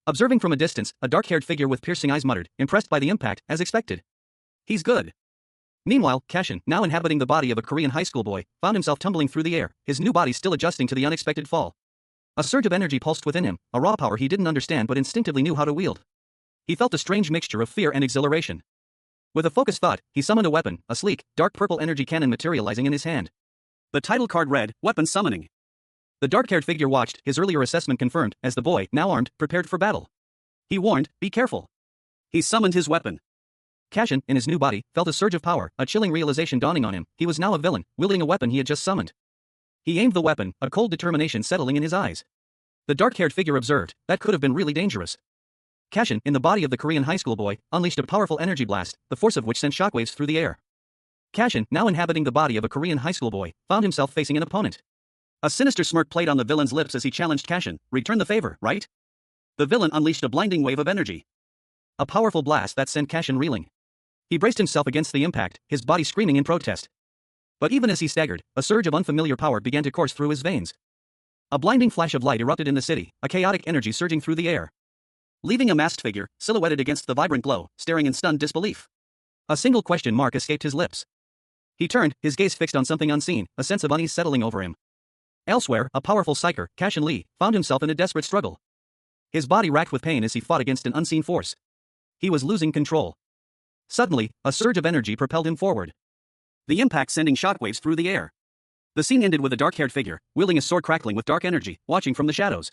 Observing from a distance, a dark-haired figure with piercing eyes muttered, impressed by the impact, as expected. "He's good." Meanwhile, Cashin, now inhabiting the body of a Korean high school boy, found himself tumbling through the air, his new body still adjusting to the unexpected fall. A surge of energy pulsed within him, a raw power he didn't understand but instinctively knew how to wield. He felt a strange mixture of fear and exhilaration. With a focused thought, he summoned a weapon, a sleek, dark purple energy cannon materializing in his hand. The title card read, "Weapon Summoning." The dark-haired figure watched, his earlier assessment confirmed, as the boy, now armed, prepared for battle. He warned, "Be careful." He summoned his weapon. Cashin, in his new body, felt a surge of power, a chilling realization dawning on him, he was now a villain, wielding a weapon he had just summoned. He aimed the weapon, a cold determination settling in his eyes. The dark-haired figure observed, that could have been really dangerous. Cashin, in the body of the Korean high school boy, unleashed a powerful energy blast, the force of which sent shockwaves through the air. Cashin, now inhabiting the body of a Korean high school boy, found himself facing an opponent. A sinister smirk played on the villain's lips as he challenged Cashin, "Return the favor, right?" The villain unleashed a blinding wave of energy. A powerful blast that sent Cashin reeling. He braced himself against the impact, his body screaming in protest. But even as he staggered, a surge of unfamiliar power began to course through his veins. A blinding flash of light erupted in the city, a chaotic energy surging through the air, leaving a masked figure, silhouetted against the vibrant glow, staring in stunned disbelief. A single question mark escaped his lips. He turned, his gaze fixed on something unseen, a sense of unease settling over him. Elsewhere, a powerful psyker, Cashin Lee, found himself in a desperate struggle. His body racked with pain as he fought against an unseen force. He was losing control. Suddenly, a surge of energy propelled him forward, the impact sending shockwaves through the air. The scene ended with a dark-haired figure, wielding a sword crackling with dark energy, watching from the shadows.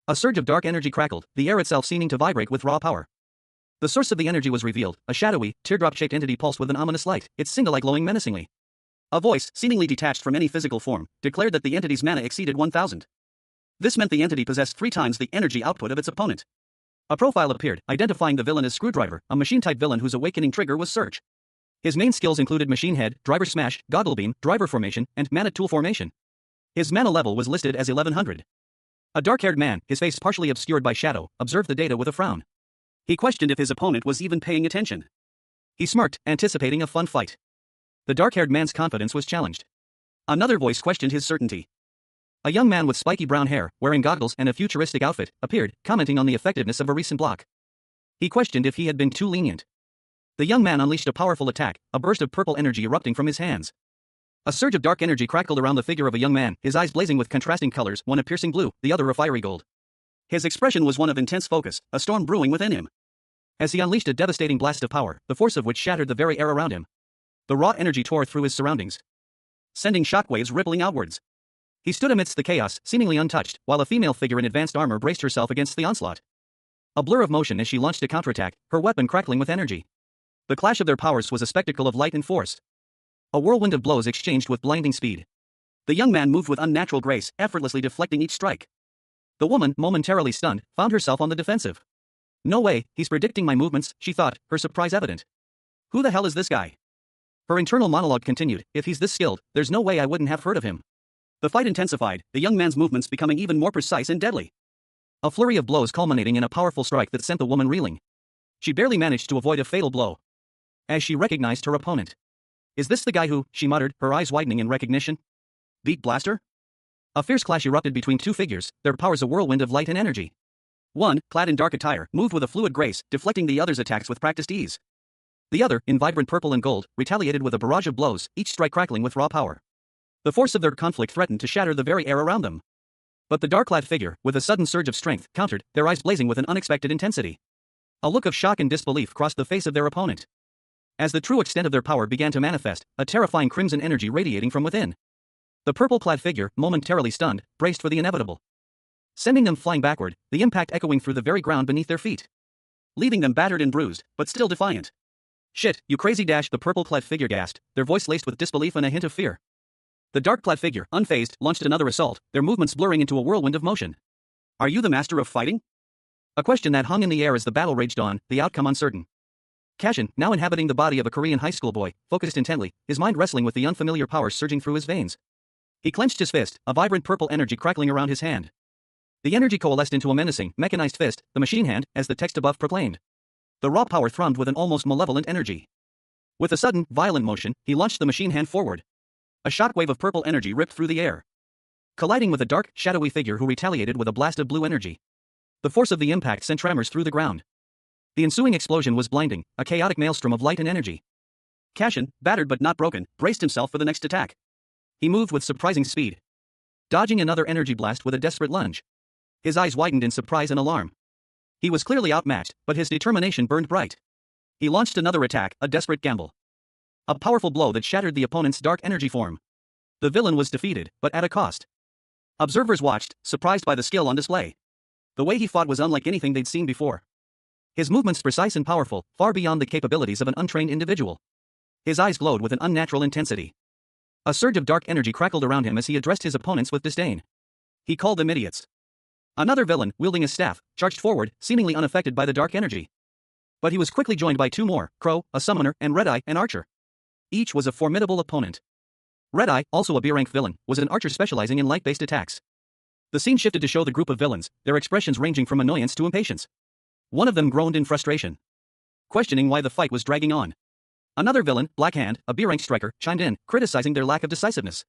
A surge of dark energy crackled, the air itself seeming to vibrate with raw power. The source of the energy was revealed, a shadowy, teardrop-shaped entity pulsed with an ominous light, its single eye glowing menacingly. A voice, seemingly detached from any physical form, declared that the entity's mana exceeded 1,000. This meant the entity possessed 3 times the energy output of its opponent. A profile appeared, identifying the villain as Screwdriver, a machine-type villain whose awakening trigger was Surge. His main skills included Machine Head, Driver Smash, Goggle Beam, Driver Formation, and Mana Tool Formation. His mana level was listed as 1100. A dark-haired man, his face partially obscured by shadow, observed the data with a frown. He questioned if his opponent was even paying attention. He smirked, anticipating a fun fight. The dark-haired man's confidence was challenged. Another voice questioned his certainty. A young man with spiky brown hair, wearing goggles and a futuristic outfit, appeared, commenting on the effectiveness of a recent block. He questioned if he had been too lenient. The young man unleashed a powerful attack, a burst of purple energy erupting from his hands. A surge of dark energy crackled around the figure of a young man, his eyes blazing with contrasting colors, one a piercing blue, the other a fiery gold. His expression was one of intense focus, a storm brewing within him. As he unleashed a devastating blast of power, the force of which shattered the very air around him. The raw energy tore through his surroundings, sending shockwaves rippling outwards. He stood amidst the chaos, seemingly untouched, while a female figure in advanced armor braced herself against the onslaught. A blur of motion as she launched a counterattack, her weapon crackling with energy. The clash of their powers was a spectacle of light and force. A whirlwind of blows exchanged with blinding speed. The young man moved with unnatural grace, effortlessly deflecting each strike. The woman, momentarily stunned, found herself on the defensive. No way, he's predicting my movements, she thought, her surprise evident. Who the hell is this guy? Her internal monologue continued, if he's this skilled, there's no way I wouldn't have heard of him. The fight intensified, the young man's movements becoming even more precise and deadly. A flurry of blows culminating in a powerful strike that sent the woman reeling. She barely managed to avoid a fatal blow. As she recognized her opponent. Is this the guy who, she muttered, her eyes widening in recognition? Beat Blaster? A fierce clash erupted between two figures, their powers a whirlwind of light and energy. One, clad in dark attire, moved with a fluid grace, deflecting the other's attacks with practiced ease. The other, in vibrant purple and gold, retaliated with a barrage of blows, each strike crackling with raw power. The force of their conflict threatened to shatter the very air around them. But the dark-clad figure, with a sudden surge of strength, countered, their eyes blazing with an unexpected intensity. A look of shock and disbelief crossed the face of their opponent. As the true extent of their power began to manifest, a terrifying crimson energy radiating from within. The purple-clad figure, momentarily stunned, braced for the inevitable. Sending them flying backward, the impact echoing through the very ground beneath their feet. Leaving them battered and bruised, but still defiant. Shit, you crazy dash, the purple-clad figure gasped, their voice laced with disbelief and a hint of fear. The dark-clad figure, unfazed, launched another assault, their movements blurring into a whirlwind of motion. Are you the master of fighting? A question that hung in the air as the battle raged on, the outcome uncertain. Cashin, now inhabiting the body of a Korean high school boy, focused intently, his mind wrestling with the unfamiliar power surging through his veins. He clenched his fist, a vibrant purple energy crackling around his hand. The energy coalesced into a menacing, mechanized fist, the machine hand, as the text above proclaimed. The raw power thrummed with an almost malevolent energy. With a sudden, violent motion, he launched the machine hand forward. A shockwave of purple energy ripped through the air, colliding with a dark, shadowy figure who retaliated with a blast of blue energy. The force of the impact sent tremors through the ground. The ensuing explosion was blinding, a chaotic maelstrom of light and energy. Cashin, battered but not broken, braced himself for the next attack. He moved with surprising speed, dodging another energy blast with a desperate lunge. His eyes widened in surprise and alarm. He was clearly outmatched, but his determination burned bright. He launched another attack, a desperate gamble. A powerful blow that shattered the opponent's dark energy form. The villain was defeated, but at a cost. Observers watched, surprised by the skill on display. The way he fought was unlike anything they'd seen before. His movements precise and powerful, far beyond the capabilities of an untrained individual. His eyes glowed with an unnatural intensity. A surge of dark energy crackled around him as he addressed his opponents with disdain. He called them idiots. Another villain, wielding a staff, charged forward, seemingly unaffected by the dark energy. But he was quickly joined by two more, Crow, a summoner, and Red-Eye, an archer. Each was a formidable opponent. Red-Eye, also a B-rank villain, was an archer specializing in light-based attacks. The scene shifted to show the group of villains, their expressions ranging from annoyance to impatience. One of them groaned in frustration, questioning why the fight was dragging on. Another villain, Black Hand, a B-rank striker, chimed in, criticizing their lack of decisiveness.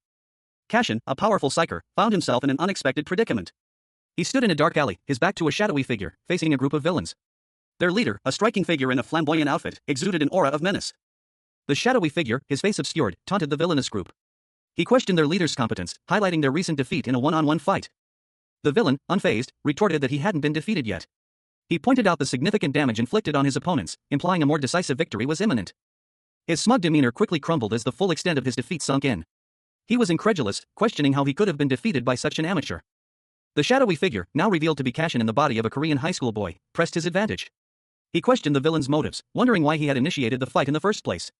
Cashin, a powerful psyker, found himself in an unexpected predicament. He stood in a dark alley, his back to a shadowy figure, facing a group of villains. Their leader, a striking figure in a flamboyant outfit, exuded an aura of menace. The shadowy figure, his face obscured, taunted the villainous group. He questioned their leader's competence, highlighting their recent defeat in a one-on-one fight. The villain, unfazed, retorted that he hadn't been defeated yet. He pointed out the significant damage inflicted on his opponents, implying a more decisive victory was imminent. His smug demeanor quickly crumbled as the full extent of his defeat sunk in. He was incredulous, questioning how he could have been defeated by such an amateur. The shadowy figure, now revealed to be Cashin in the body of a Korean high school boy, pressed his advantage. He questioned the villain's motives, wondering why he had initiated the fight in the first place.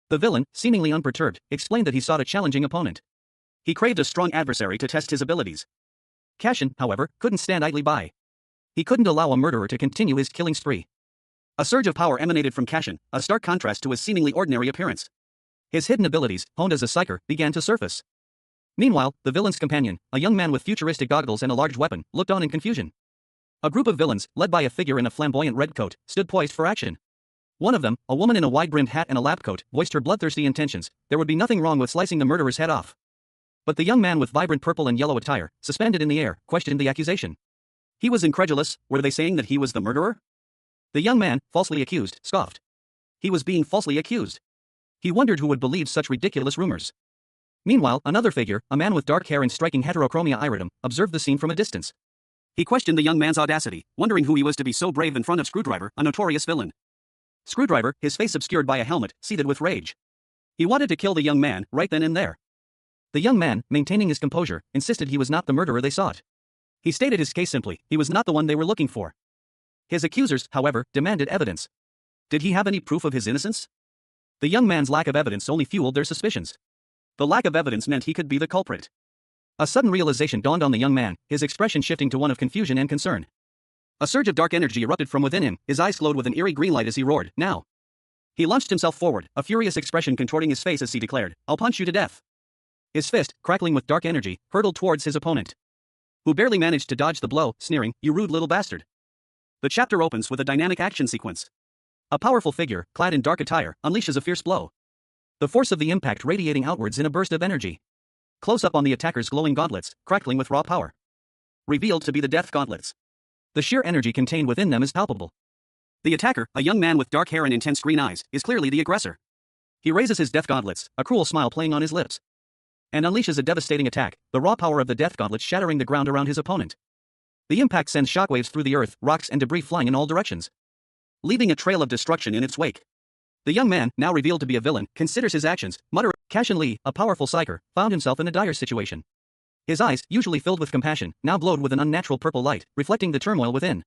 The villain, seemingly unperturbed, explained that he sought a challenging opponent. He craved a strong adversary to test his abilities. Cashin, however, couldn't stand idly by. He couldn't allow a murderer to continue his killing spree. A surge of power emanated from Cashin, a stark contrast to his seemingly ordinary appearance. His hidden abilities, honed as a psyker, began to surface. Meanwhile, the villain's companion, a young man with futuristic goggles and a large weapon, looked on in confusion. A group of villains, led by a figure in a flamboyant red coat, stood poised for action. One of them, a woman in a wide-brimmed hat and a lab coat, voiced her bloodthirsty intentions. There would be nothing wrong with slicing the murderer's head off. But the young man with vibrant purple and yellow attire, suspended in the air, questioned the accusation. He was incredulous. Were they saying that he was the murderer? The young man, falsely accused, scoffed. He was being falsely accused. He wondered who would believe such ridiculous rumors. Meanwhile, another figure, a man with dark hair and striking heterochromia iritum, observed the scene from a distance. He questioned the young man's audacity, wondering who he was to be so brave in front of Screwdriver, a notorious villain. Screwdriver, his face obscured by a helmet, seethed with rage. He wanted to kill the young man, right then and there. The young man, maintaining his composure, insisted he was not the murderer they sought. He stated his case simply, he was not the one they were looking for. His accusers, however, demanded evidence. Did he have any proof of his innocence? The young man's lack of evidence only fueled their suspicions. The lack of evidence meant he could be the culprit. A sudden realization dawned on the young man, his expression shifting to one of confusion and concern. A surge of dark energy erupted from within him, his eyes glowed with an eerie green light as he roared, "Now!" He launched himself forward, a furious expression contorting his face as he declared, "I'll punch you to death." His fist, crackling with dark energy, hurtled towards his opponent, who barely managed to dodge the blow, sneering, "You rude little bastard." The chapter opens with a dynamic action sequence. A powerful figure, clad in dark attire, unleashes a fierce blow. The force of the impact radiating outwards in a burst of energy. Close up on the attacker's glowing gauntlets, crackling with raw power. Revealed to be the death gauntlets. The sheer energy contained within them is palpable. The attacker, a young man with dark hair and intense green eyes, is clearly the aggressor. He raises his death gauntlets, a cruel smile playing on his lips, and unleashes a devastating attack, the raw power of the death gauntlets shattering the ground around his opponent. The impact sends shockwaves through the earth, rocks and debris flying in all directions, leaving a trail of destruction in its wake. The young man, now revealed to be a villain, considers his actions, muttering. Cashin Lee, a powerful psyker, found himself in a dire situation. His eyes, usually filled with compassion, now glowed with an unnatural purple light, reflecting the turmoil within.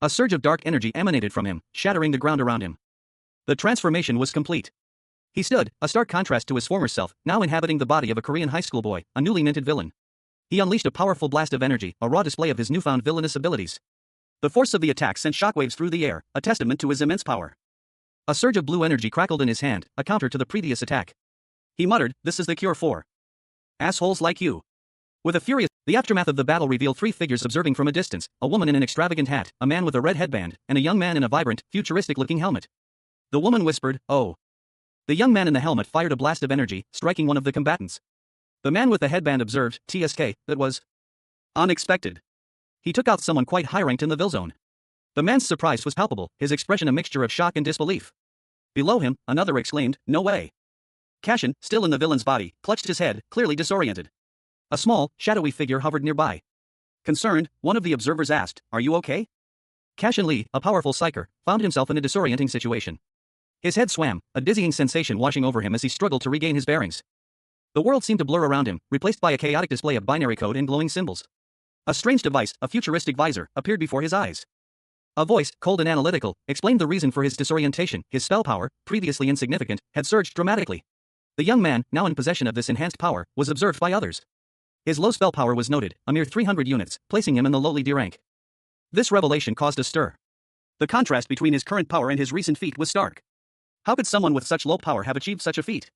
A surge of dark energy emanated from him, shattering the ground around him. The transformation was complete. He stood, a stark contrast to his former self, now inhabiting the body of a Korean high school boy, a newly minted villain. He unleashed a powerful blast of energy, a raw display of his newfound villainous abilities. The force of the attack sent shockwaves through the air, a testament to his immense power. A surge of blue energy crackled in his hand, a counter to the previous attack. He muttered, "This is the cure for assholes like you." With a furious, the aftermath of the battle revealed three figures observing from a distance, a woman in an extravagant hat, a man with a red headband, and a young man in a vibrant, futuristic-looking helmet. The woman whispered, "Oh." The young man in the helmet fired a blast of energy, striking one of the combatants. The man with the headband observed, "TSK, that was unexpected." He took out someone quite high-ranked in the Villzone. The man's surprise was palpable, his expression a mixture of shock and disbelief. Below him, another exclaimed, "No way." Cashin, still in the villain's body, clutched his head, clearly disoriented. A small, shadowy figure hovered nearby. Concerned, one of the observers asked, "Are you okay?" Cashin Lee, a powerful psyker, found himself in a disorienting situation. His head swam, a dizzying sensation washing over him as he struggled to regain his bearings. The world seemed to blur around him, replaced by a chaotic display of binary code and glowing symbols. A strange device, a futuristic visor, appeared before his eyes. A voice, cold and analytical, explained the reason for his disorientation. His spell power, previously insignificant, had surged dramatically. The young man, now in possession of this enhanced power, was observed by others. His low spell power was noted, a mere 300 units, placing him in the lowly D rank. This revelation caused a stir. The contrast between his current power and his recent feat was stark. How could someone with such low power have achieved such a feat?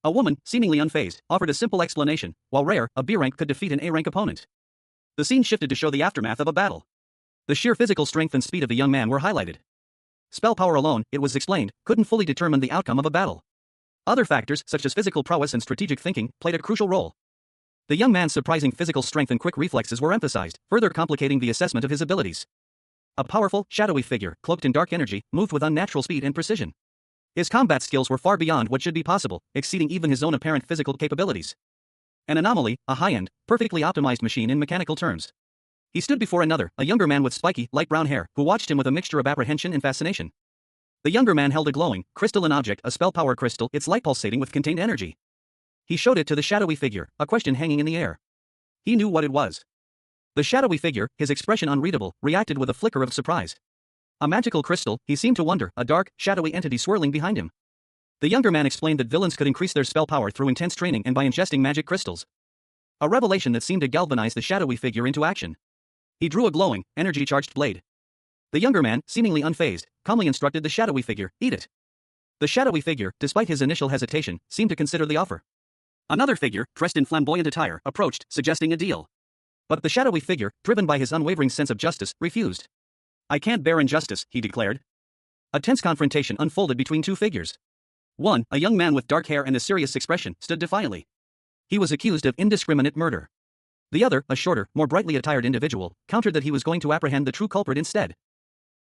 A woman, seemingly unfazed, offered a simple explanation, while rare, a B rank could defeat an A rank opponent. The scene shifted to show the aftermath of a battle. The sheer physical strength and speed of the young man were highlighted. Spell power alone, it was explained, couldn't fully determine the outcome of a battle. Other factors, such as physical prowess and strategic thinking, played a crucial role. The young man's surprising physical strength and quick reflexes were emphasized, further complicating the assessment of his abilities. A powerful, shadowy figure, cloaked in dark energy, moved with unnatural speed and precision. His combat skills were far beyond what should be possible, exceeding even his own apparent physical capabilities. An anomaly, a high-end, perfectly optimized machine in mechanical terms. He stood before another, a younger man with spiky, light brown hair, who watched him with a mixture of apprehension and fascination. The younger man held a glowing, crystalline object, a spell power crystal, its light pulsating with contained energy. He showed it to the shadowy figure, a question hanging in the air. He knew what it was. The shadowy figure, his expression unreadable, reacted with a flicker of surprise. A magical crystal, he seemed to wonder, a dark, shadowy entity swirling behind him. The younger man explained that villains could increase their spell power through intense training and by ingesting magic crystals. A revelation that seemed to galvanize the shadowy figure into action. He drew a glowing, energy-charged blade. The younger man, seemingly unfazed, calmly instructed the shadowy figure, "Eat it." The shadowy figure, despite his initial hesitation, seemed to consider the offer. Another figure, dressed in flamboyant attire, approached, suggesting a deal. But the shadowy figure, driven by his unwavering sense of justice, refused. "I can't bear injustice," he declared. A tense confrontation unfolded between two figures. One, a young man with dark hair and a serious expression, stood defiantly. He was accused of indiscriminate murder. The other, a shorter, more brightly attired individual, countered that he was going to apprehend the true culprit instead.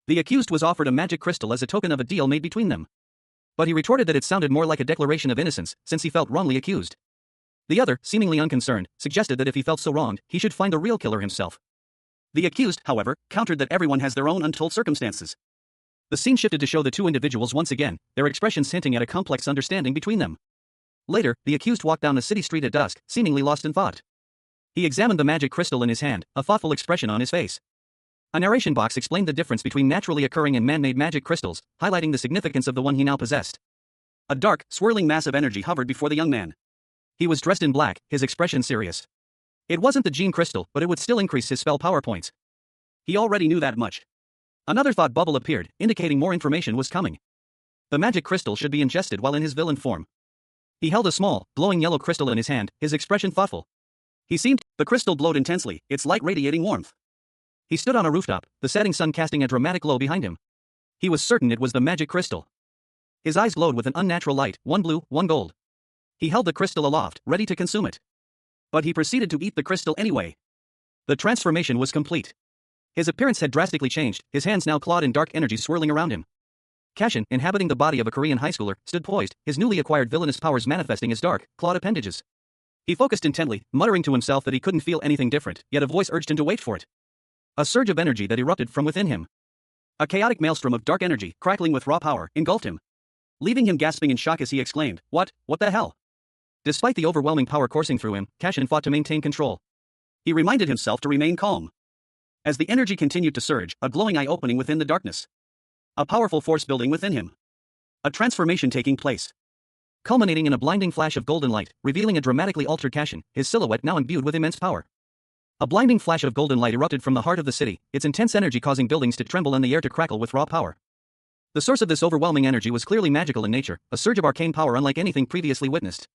The accused was offered a magic crystal as a token of a deal made between them. But he retorted that it sounded more like a declaration of innocence, since he felt wrongly accused. The other, seemingly unconcerned, suggested that if he felt so wronged, he should find the real killer himself. The accused, however, countered that everyone has their own untold circumstances. The scene shifted to show the two individuals once again, their expressions hinting at a complex understanding between them. Later, the accused walked down a city street at dusk, seemingly lost in thought. He examined the magic crystal in his hand, a thoughtful expression on his face. A narration box explained the difference between naturally occurring and man-made magic crystals, highlighting the significance of the one he now possessed. A dark, swirling mass of energy hovered before the young man. He was dressed in black, his expression serious. It wasn't the gene crystal, but it would still increase his spell power points. He already knew that much. Another thought bubble appeared, indicating more information was coming. The magic crystal should be ingested while in his villain form. He held a small, glowing yellow crystal in his hand, his expression thoughtful. The crystal glowed intensely, its light radiating warmth. He stood on a rooftop, the setting sun casting a dramatic glow behind him. He was certain it was the magic crystal. His eyes glowed with an unnatural light, one blue, one gold. He held the crystal aloft, ready to consume it. But he proceeded to eat the crystal anyway. The transformation was complete. His appearance had drastically changed, his hands now clawed in dark energy swirling around him. Cashin, inhabiting the body of a Korean high schooler, stood poised, his newly acquired villainous powers manifesting as dark, clawed appendages. He focused intently, muttering to himself that he couldn't feel anything different, yet a voice urged him to wait for it. A surge of energy that erupted from within him. A chaotic maelstrom of dark energy, crackling with raw power, engulfed him. Leaving him gasping in shock as he exclaimed, What the hell?" Despite the overwhelming power coursing through him, Cashin fought to maintain control. He reminded himself to remain calm. As the energy continued to surge, a glowing eye opening within the darkness. A powerful force building within him. A transformation taking place. Culminating in a blinding flash of golden light, revealing a dramatically altered Cashin, his silhouette now imbued with immense power. A blinding flash of golden light erupted from the heart of the city, its intense energy causing buildings to tremble and the air to crackle with raw power. The source of this overwhelming energy was clearly magical in nature, a surge of arcane power unlike anything previously witnessed.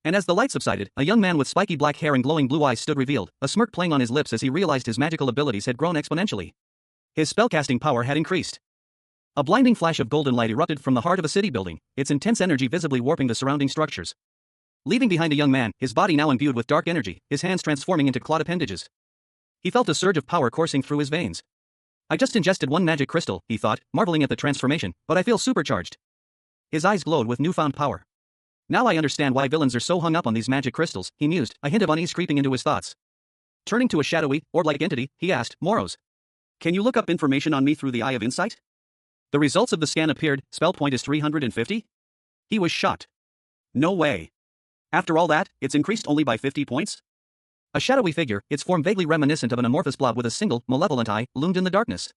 And as the light subsided, a young man with spiky black hair and glowing blue eyes stood revealed, a smirk playing on his lips as he realized his magical abilities had grown exponentially. His spellcasting power had increased. A blinding flash of golden light erupted from the heart of a city building, its intense energy visibly warping the surrounding structures. Leaving behind a young man, his body now imbued with dark energy, his hands transforming into clawed appendages. He felt a surge of power coursing through his veins. "I just ingested one magic crystal," he thought, marveling at the transformation, "but I feel supercharged." His eyes glowed with newfound power. "Now I understand why villains are so hung up on these magic crystals," he mused, a hint of unease creeping into his thoughts. Turning to a shadowy, orb-like entity, he asked, "Moros, can you look up information on me through the Eye of Insight?" The results of the scan appeared, spell point is 350? He was shocked. No way. After all that, it's increased only by 50 points? A shadowy figure, its form vaguely reminiscent of an amorphous blob with a single, malevolent eye, loomed in the darkness.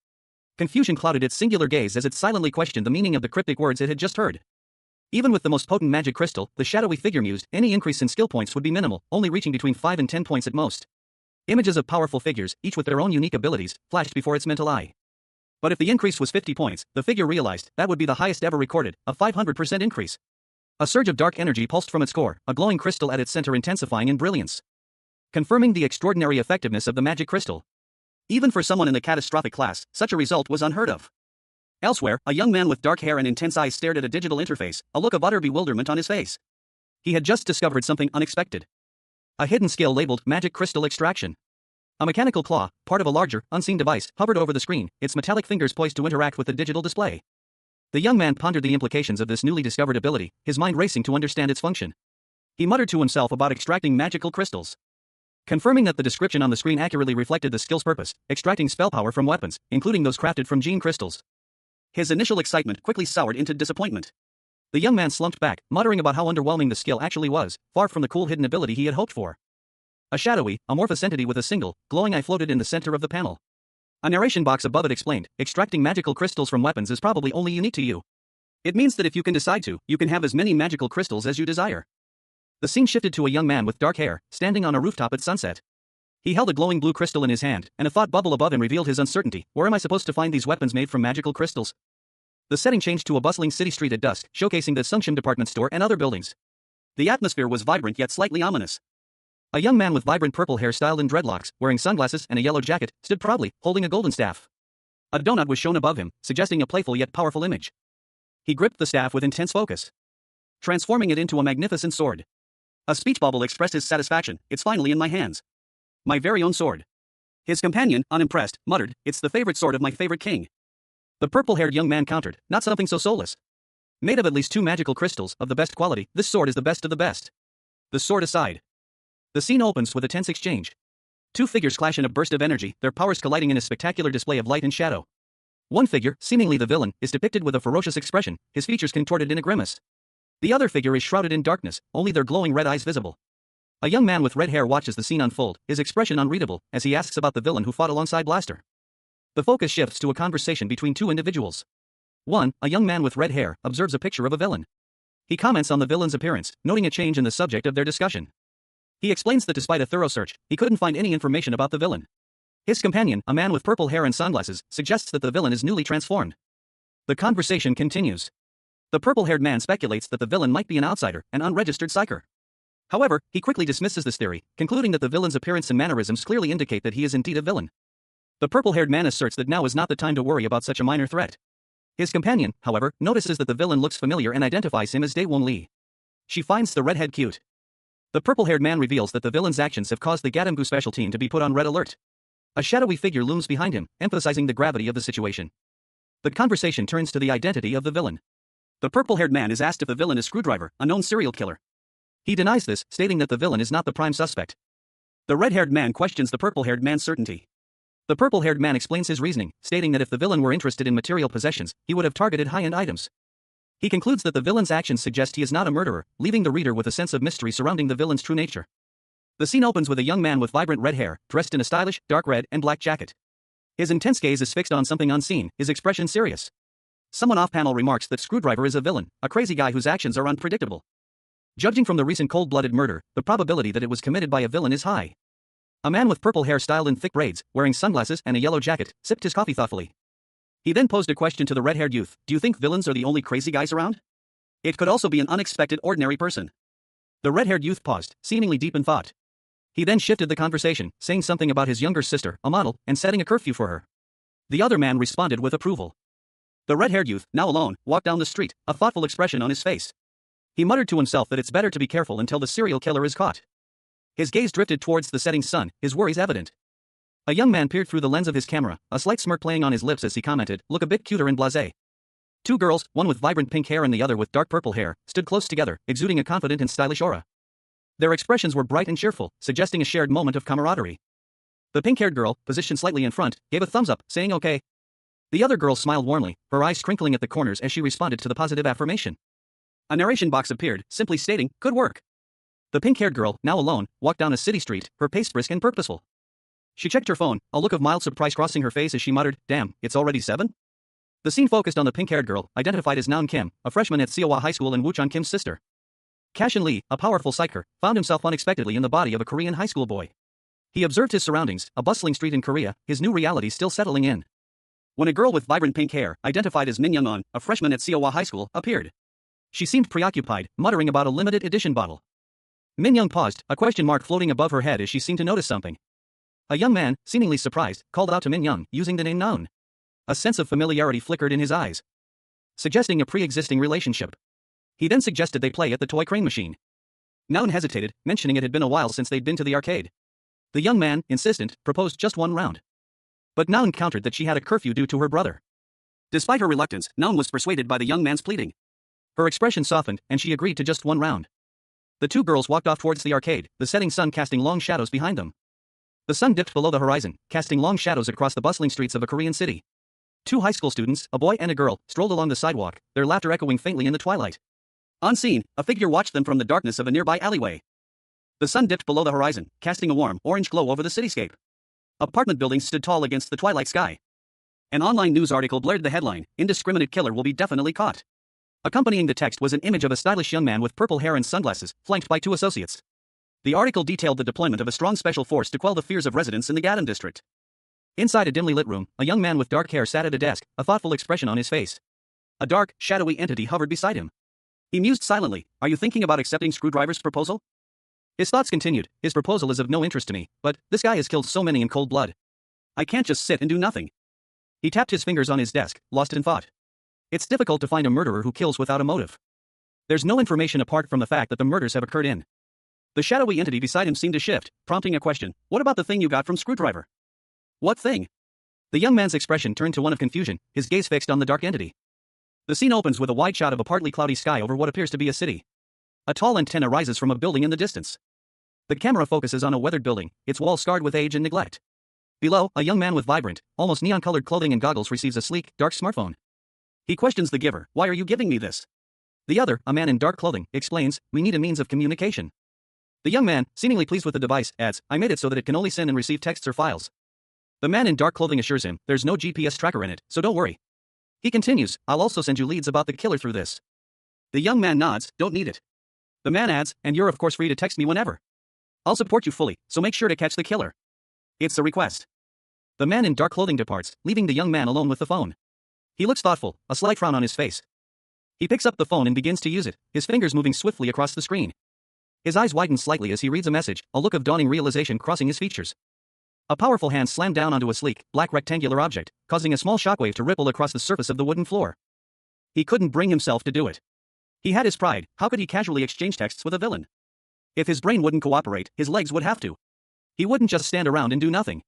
Confusion clouded its singular gaze as it silently questioned the meaning of the cryptic words it had just heard. Even with the most potent magic crystal, the shadowy figure mused, any increase in skill points would be minimal, only reaching between 5 and 10 points at most. Images of powerful figures, each with their own unique abilities, flashed before its mental eye. But if the increase was 50 points, the figure realized that would be the highest ever recorded, a 500% increase. A surge of dark energy pulsed from its core, a glowing crystal at its center intensifying in brilliance, confirming the extraordinary effectiveness of the magic crystal. Even for someone in the catastrophic class, such a result was unheard of. Elsewhere, a young man with dark hair and intense eyes stared at a digital interface, a look of utter bewilderment on his face. He had just discovered something unexpected. A hidden skill labeled Magic Crystal Extraction. A mechanical claw, part of a larger, unseen device, hovered over the screen, its metallic fingers poised to interact with the digital display. The young man pondered the implications of this newly discovered ability, his mind racing to understand its function. He muttered to himself about extracting magical crystals. Confirming that the description on the screen accurately reflected the skill's purpose, extracting spell power from weapons, including those crafted from gene crystals. His initial excitement quickly soured into disappointment. The young man slumped back, muttering about how underwhelming the skill actually was, far from the cool hidden ability he had hoped for. A shadowy, amorphous entity with a single, glowing eye floated in the center of the panel. A narration box above it explained, extracting magical crystals from weapons is probably only unique to you. It means that if you can decide to, you can have as many magical crystals as you desire. The scene shifted to a young man with dark hair, standing on a rooftop at sunset. He held a glowing blue crystal in his hand, and a thought bubble above him revealed his uncertainty. Where am I supposed to find these weapons made from magical crystals? The setting changed to a bustling city street at dusk, showcasing the Sungshim department store and other buildings. The atmosphere was vibrant yet slightly ominous. A young man with vibrant purple hair styled in dreadlocks, wearing sunglasses and a yellow jacket, stood proudly, holding a golden staff. A donut was shown above him, suggesting a playful yet powerful image. He gripped the staff with intense focus, transforming it into a magnificent sword. A speech bubble expressed his satisfaction. It's finally in my hands. My very own sword. His companion, unimpressed, muttered, it's the favorite sword of my favorite king. The purple-haired young man countered, not something so soulless. Made of at least 2 magical crystals of the best quality, this sword is the best of the best. The sword aside. The scene opens with a tense exchange. 2 figures clash in a burst of energy, their powers colliding in a spectacular display of light and shadow. One figure, seemingly the villain, is depicted with a ferocious expression, his features contorted in a grimace. The other figure is shrouded in darkness, only their glowing red eyes visible. A young man with red hair watches the scene unfold, his expression unreadable, as he asks about the villain who fought alongside Blaster. The focus shifts to a conversation between 2 individuals. 1, a young man with red hair, observes a picture of a villain. He comments on the villain's appearance, noting a change in the subject of their discussion. He explains that despite a thorough search, he couldn't find any information about the villain. His companion, a man with purple hair and sunglasses, suggests that the villain is newly transformed. The conversation continues. The purple-haired man speculates that the villain might be an outsider, an unregistered psyker. However, he quickly dismisses this theory, concluding that the villain's appearance and mannerisms clearly indicate that he is indeed a villain. The purple-haired man asserts that now is not the time to worry about such a minor threat. His companion, however, notices that the villain looks familiar and identifies him as Daewon Lee. She finds the redhead cute. The purple-haired man reveals that the villain's actions have caused the Gatamgu special team to be put on red alert. A shadowy figure looms behind him, emphasizing the gravity of the situation. The conversation turns to the identity of the villain. The purple-haired man is asked if the villain is Screwdriver, a known serial killer. He denies this, stating that the villain is not the prime suspect. The red-haired man questions the purple-haired man's certainty. The purple-haired man explains his reasoning, stating that if the villain were interested in material possessions, he would have targeted high-end items. He concludes that the villain's actions suggest he is not a murderer, leaving the reader with a sense of mystery surrounding the villain's true nature. The scene opens with a young man with vibrant red hair, dressed in a stylish, dark red and black jacket. His intense gaze is fixed on something unseen, his expression serious. Someone off-panel remarks that Screwdriver is a villain, a crazy guy whose actions are unpredictable. Judging from the recent cold-blooded murder, the probability that it was committed by a villain is high. A man with purple hair styled in thick braids, wearing sunglasses and a yellow jacket, sipped his coffee thoughtfully. He then posed a question to the red-haired youth, do you think villains are the only crazy guys around? It could also be an unexpected ordinary person. The red-haired youth paused, seemingly deep in thought. He then shifted the conversation, saying something about his younger sister, a model, and setting a curfew for her. The other man responded with approval. The red-haired youth, now alone, walked down the street, a thoughtful expression on his face. He muttered to himself that it's better to be careful until the serial killer is caught. His gaze drifted towards the setting sun, his worries evident. A young man peered through the lens of his camera, a slight smirk playing on his lips as he commented, look a bit cuter and blasé. 2 girls, one with vibrant pink hair and the other with dark purple hair, stood close together, exuding a confident and stylish aura. Their expressions were bright and cheerful, suggesting a shared moment of camaraderie. The pink-haired girl, positioned slightly in front, gave a thumbs up, saying okay. The other girl smiled warmly, her eyes crinkling at the corners as she responded to the positive affirmation. A narration box appeared, simply stating, good work. The pink-haired girl, now alone, walked down a city street, her pace brisk and purposeful. She checked her phone, a look of mild surprise crossing her face as she muttered, damn, it's already 7? The scene focused on the pink-haired girl, identified as Naeun Kim, a freshman at Seowa High School and Woochon Kim's sister. Cashin Lee, a powerful psyker, found himself unexpectedly in the body of a Korean high school boy. He observed his surroundings, a bustling street in Korea, his new reality still settling in. When a girl with vibrant pink hair, identified as Min Young-on, a freshman at Seowa High School, appeared. She seemed preoccupied, muttering about a limited edition bottle. Min Young paused, a question mark floating above her head as she seemed to notice something. A young man, seemingly surprised, called out to Min Young, using the name Naeun. A sense of familiarity flickered in his eyes, suggesting a pre-existing relationship. He then suggested they play at the toy crane machine. Naeun hesitated, mentioning it had been a while since they'd been to the arcade. The young man, insistent, proposed just 1 round. But Naeun countered that she had a curfew due to her brother. Despite her reluctance, Naeun was persuaded by the young man's pleading. Her expression softened, and she agreed to just 1 round. The 2 girls walked off towards the arcade, the setting sun casting long shadows behind them. The sun dipped below the horizon, casting long shadows across the bustling streets of a Korean city. 2 high school students, a boy and a girl, strolled along the sidewalk, their laughter echoing faintly in the twilight. Unseen, a figure watched them from the darkness of a nearby alleyway. The sun dipped below the horizon, casting a warm, orange glow over the cityscape. Apartment buildings stood tall against the twilight sky. An online news article blared the headline, "Indiscriminate killer will be definitely caught." Accompanying the text was an image of a stylish young man with purple hair and sunglasses, flanked by 2 associates. The article detailed the deployment of a strong special force to quell the fears of residents in the Gadam district. Inside a dimly lit room, a young man with dark hair sat at a desk, a thoughtful expression on his face. A dark, shadowy entity hovered beside him. He mused silently. Are you thinking about accepting Screwdriver's proposal? His thoughts continued. His proposal is of no interest to me, but this guy has killed so many in cold blood. I can't just sit and do nothing. He tapped his fingers on his desk, lost in thought. It's difficult to find a murderer who kills without a motive. There's no information apart from the fact that the murders have occurred in. The shadowy entity beside him seemed to shift, prompting a question. What about the thing you got from Screwdriver? What thing? The young man's expression turned to one of confusion, his gaze fixed on the dark entity. The scene opens with a wide shot of a partly cloudy sky over what appears to be a city. A tall antenna rises from a building in the distance. The camera focuses on a weathered building, its walls scarred with age and neglect. Below, a young man with vibrant, almost neon-colored clothing and goggles receives a sleek, dark smartphone. He questions the giver. Why are you giving me this? The other, a man in dark clothing, explains, we need a means of communication. The young man, seemingly pleased with the device, adds, I made it so that it can only send and receive texts or files. The man in dark clothing assures him, there's no GPS tracker in it, so don't worry. He continues, I'll also send you leads about the killer through this. The young man nods, don't need it. The man adds, and you're of course free to text me whenever. I'll support you fully, so make sure to catch the killer. It's a request. The man in dark clothing departs, leaving the young man alone with the phone. He looks thoughtful, a slight frown on his face. He picks up the phone and begins to use it, his fingers moving swiftly across the screen. His eyes widen slightly as he reads a message, a look of dawning realization crossing his features. A powerful hand slammed down onto a sleek, black rectangular object, causing a small shockwave to ripple across the surface of the wooden floor. He couldn't bring himself to do it. He had his pride, how could he casually exchange texts with a villain? If his brain wouldn't cooperate, his legs would have to. He wouldn't just stand around and do nothing.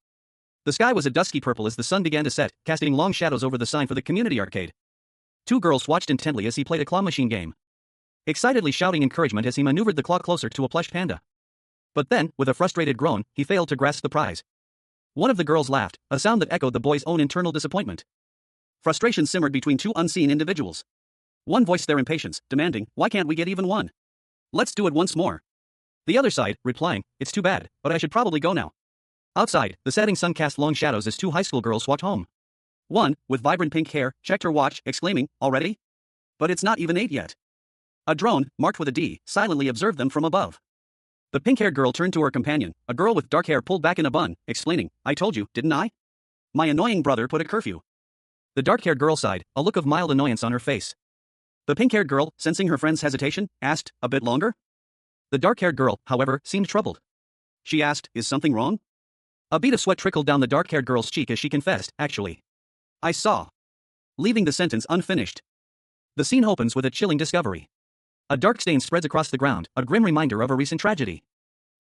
The sky was a dusky purple as the sun began to set, casting long shadows over the sign for the community arcade. Two girls watched intently as he played a claw machine game, excitedly shouting encouragement as he maneuvered the claw closer to a plush panda. But then, with a frustrated groan, he failed to grasp the prize. One of the girls laughed, a sound that echoed the boy's own internal disappointment. Frustration simmered between two unseen individuals. One voiced their impatience, demanding, why can't we get even one? Let's do it once more. The other sighed, replying, it's too bad, but I should probably go now. Outside, the setting sun cast long shadows as two high school girls walked home. One, with vibrant pink hair, checked her watch, exclaiming, already? But it's not even 8 yet. A drone, marked with a D, silently observed them from above. The pink-haired girl turned to her companion, a girl with dark hair pulled back in a bun, explaining, I told you, didn't I? My annoying brother put a curfew. The dark-haired girl sighed, a look of mild annoyance on her face. The pink-haired girl, sensing her friend's hesitation, asked, a bit longer? The dark-haired girl, however, seemed troubled. She asked, is something wrong? A bead of sweat trickled down the dark-haired girl's cheek as she confessed, actually. I saw. Leaving the sentence unfinished. The scene opens with a chilling discovery. A dark stain spreads across the ground, a grim reminder of a recent tragedy.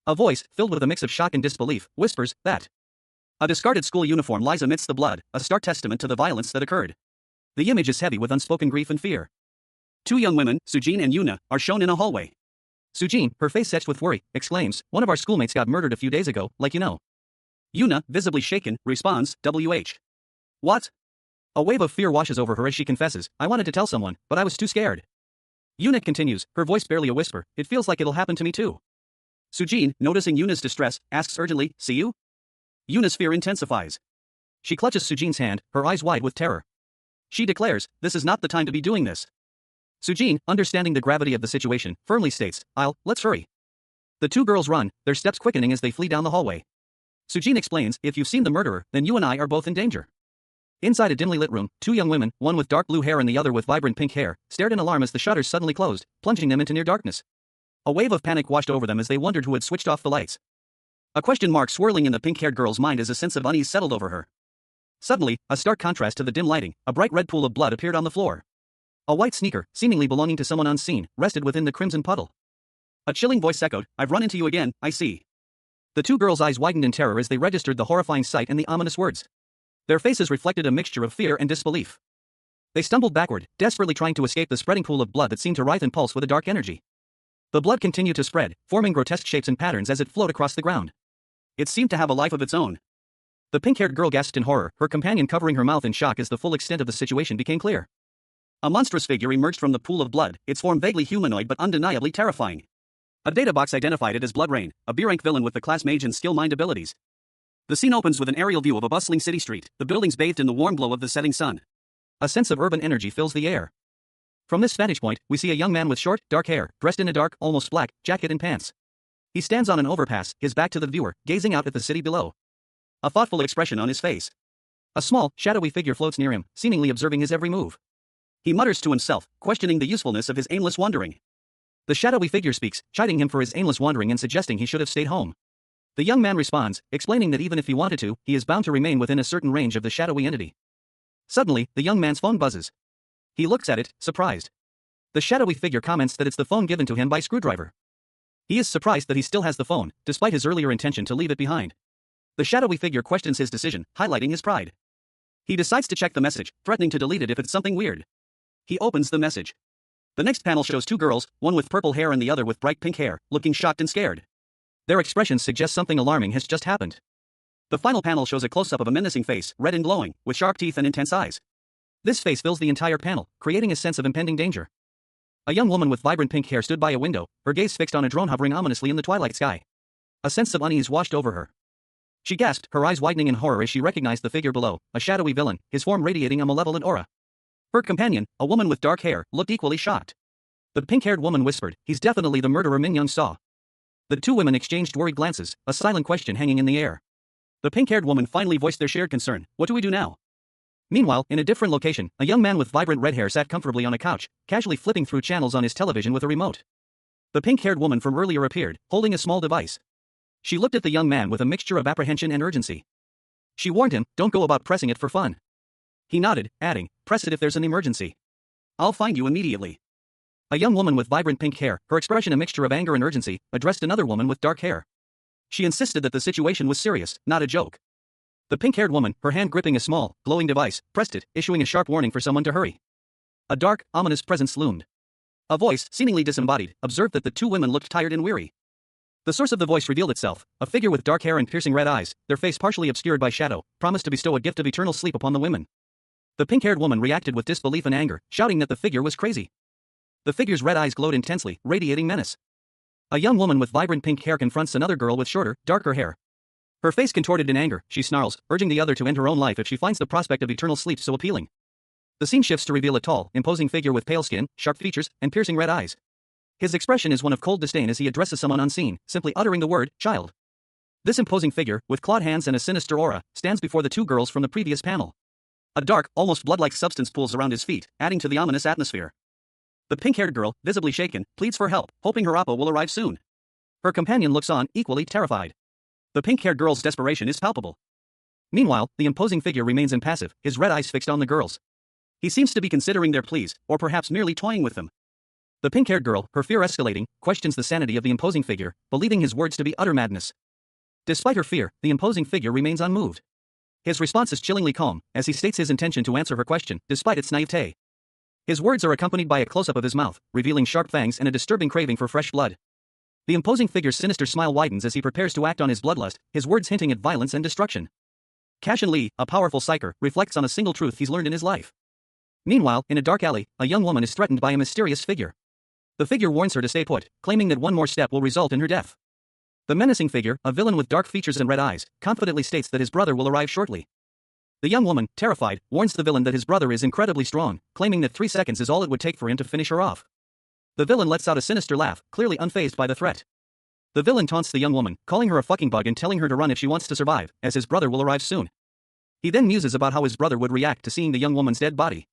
A voice, filled with a mix of shock and disbelief, whispers, that. A discarded school uniform lies amidst the blood, a stark testament to the violence that occurred. The image is heavy with unspoken grief and fear. Two young women, Sujin and Yuna, are shown in a hallway. Sujin, her face etched with worry, exclaims, one of our schoolmates got murdered a few days ago, like you know. Yuna, visibly shaken, responds, WH. What? A wave of fear washes over her as she confesses, I wanted to tell someone, but I was too scared. Yuna continues, her voice barely a whisper, it feels like it'll happen to me too. Sujin, noticing Yuna's distress, asks urgently, see you? Yuna's fear intensifies. She clutches Sujin's hand, her eyes wide with terror. She declares, this is not the time to be doing this. Sujin, understanding the gravity of the situation, firmly states, let's hurry. The two girls run, their steps quickening as they flee down the hallway. Sujin explains, if you've seen the murderer, then you and I are both in danger. Inside a dimly lit room, two young women, one with dark blue hair and the other with vibrant pink hair, stared in alarm as the shutters suddenly closed, plunging them into near darkness. A wave of panic washed over them as they wondered who had switched off the lights. A question mark swirling in the pink-haired girl's mind as a sense of unease settled over her. Suddenly, a stark contrast to the dim lighting, a bright red pool of blood appeared on the floor. A white sneaker, seemingly belonging to someone unseen, rested within the crimson puddle. A chilling voice echoed, I've run into you again, I see. The two girls' eyes widened in terror as they registered the horrifying sight and the ominous words. Their faces reflected a mixture of fear and disbelief. They stumbled backward, desperately trying to escape the spreading pool of blood that seemed to writhe and pulse with a dark energy. The blood continued to spread, forming grotesque shapes and patterns as it flowed across the ground. It seemed to have a life of its own. The pink-haired girl gasped in horror, her companion covering her mouth in shock as the full extent of the situation became clear. A monstrous figure emerged from the pool of blood, its form vaguely humanoid but undeniably terrifying. A data box identified it as Blood Rain, a B-rank villain with the class mage and skill mind abilities. The scene opens with an aerial view of a bustling city street, the buildings bathed in the warm glow of the setting sun. A sense of urban energy fills the air. From this vantage point, we see a young man with short, dark hair, dressed in a dark, almost black, jacket and pants. He stands on an overpass, his back to the viewer, gazing out at the city below. A thoughtful expression on his face. A small, shadowy figure floats near him, seemingly observing his every move. He mutters to himself, questioning the usefulness of his aimless wandering. The shadowy figure speaks, chiding him for his aimless wandering and suggesting he should have stayed home. The young man responds, explaining that even if he wanted to, he is bound to remain within a certain range of the shadowy entity. Suddenly, the young man's phone buzzes. He looks at it, surprised. The shadowy figure comments that it's the phone given to him by Screwdriver. He is surprised that he still has the phone, despite his earlier intention to leave it behind. The shadowy figure questions his decision, highlighting his pride. He decides to check the message, threatening to delete it if it's something weird. He opens the message. The next panel shows two girls, one with purple hair and the other with bright pink hair, looking shocked and scared. Their expressions suggest something alarming has just happened. The final panel shows a close-up of a menacing face, red and glowing, with sharp teeth and intense eyes. This face fills the entire panel, creating a sense of impending danger. A young woman with vibrant pink hair stood by a window, her gaze fixed on a drone hovering ominously in the twilight sky. A sense of unease washed over her. She gasped, her eyes widening in horror as she recognized the figure below, a shadowy villain, his form radiating a malevolent aura. Her companion, a woman with dark hair, looked equally shocked. The pink-haired woman whispered, "He's definitely the murderer Min Young saw." The two women exchanged worried glances, a silent question hanging in the air. The pink-haired woman finally voiced their shared concern, "What do we do now?" Meanwhile, in a different location, a young man with vibrant red hair sat comfortably on a couch, casually flipping through channels on his television with a remote. The pink-haired woman from earlier appeared, holding a small device. She looked at the young man with a mixture of apprehension and urgency. She warned him, "Don't go about pressing it for fun." He nodded, adding, "Press it if there's an emergency. I'll find you immediately." A young woman with vibrant pink hair, her expression a mixture of anger and urgency, addressed another woman with dark hair. She insisted that the situation was serious, not a joke. The pink-haired woman, her hand gripping a small, glowing device, pressed it, issuing a sharp warning for someone to hurry. A dark, ominous presence loomed. A voice, seemingly disembodied, observed that the two women looked tired and weary. The source of the voice revealed itself, a figure with dark hair and piercing red eyes, their face partially obscured by shadow, promised to bestow a gift of eternal sleep upon the women. The pink-haired woman reacted with disbelief and anger, shouting that the figure was crazy. The figure's red eyes glowed intensely, radiating menace. A young woman with vibrant pink hair confronts another girl with shorter, darker hair. Her face contorted in anger, she snarls, urging the other to end her own life if she finds the prospect of eternal sleep so appealing. The scene shifts to reveal a tall, imposing figure with pale skin, sharp features, and piercing red eyes. His expression is one of cold disdain as he addresses someone unseen, simply uttering the word, "child." This imposing figure, with clawed hands and a sinister aura, stands before the two girls from the previous panel. A dark, almost blood-like substance pools around his feet, adding to the ominous atmosphere. The pink-haired girl, visibly shaken, pleads for help, hoping her appa will arrive soon. Her companion looks on, equally terrified. The pink-haired girl's desperation is palpable. Meanwhile, the imposing figure remains impassive, his red eyes fixed on the girls. He seems to be considering their pleas, or perhaps merely toying with them. The pink-haired girl, her fear escalating, questions the sanity of the imposing figure, believing his words to be utter madness. Despite her fear, the imposing figure remains unmoved. His response is chillingly calm, as he states his intention to answer her question, despite its naivete. His words are accompanied by a close-up of his mouth, revealing sharp fangs and a disturbing craving for fresh blood. The imposing figure's sinister smile widens as he prepares to act on his bloodlust, his words hinting at violence and destruction. Cashin Lee, a powerful psyker, reflects on a single truth he's learned in his life. Meanwhile, in a dark alley, a young woman is threatened by a mysterious figure. The figure warns her to stay put, claiming that one more step will result in her death. The menacing figure, a villain with dark features and red eyes, confidently states that his brother will arrive shortly. The young woman, terrified, warns the villain that his brother is incredibly strong, claiming that 3 seconds is all it would take for him to finish her off. The villain lets out a sinister laugh, clearly unfazed by the threat. The villain taunts the young woman, calling her a fucking bug and telling her to run if she wants to survive, as his brother will arrive soon. He then muses about how his brother would react to seeing the young woman's dead body.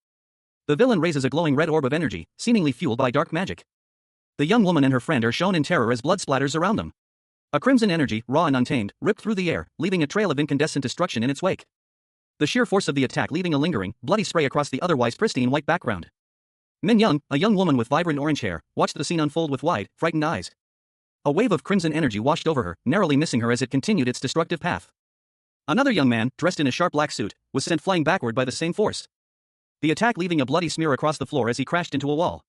The villain raises a glowing red orb of energy, seemingly fueled by dark magic. The young woman and her friend are shown in terror as blood splatters around them. A crimson energy, raw and untamed, ripped through the air, leaving a trail of incandescent destruction in its wake. The sheer force of the attack leaving a lingering, bloody spray across the otherwise pristine white background. Min Young, a young woman with vibrant orange hair, watched the scene unfold with wide, frightened eyes. A wave of crimson energy washed over her, narrowly missing her as it continued its destructive path. Another young man, dressed in a sharp black suit, was sent flying backward by the same force. The attack leaving a bloody smear across the floor as he crashed into a wall.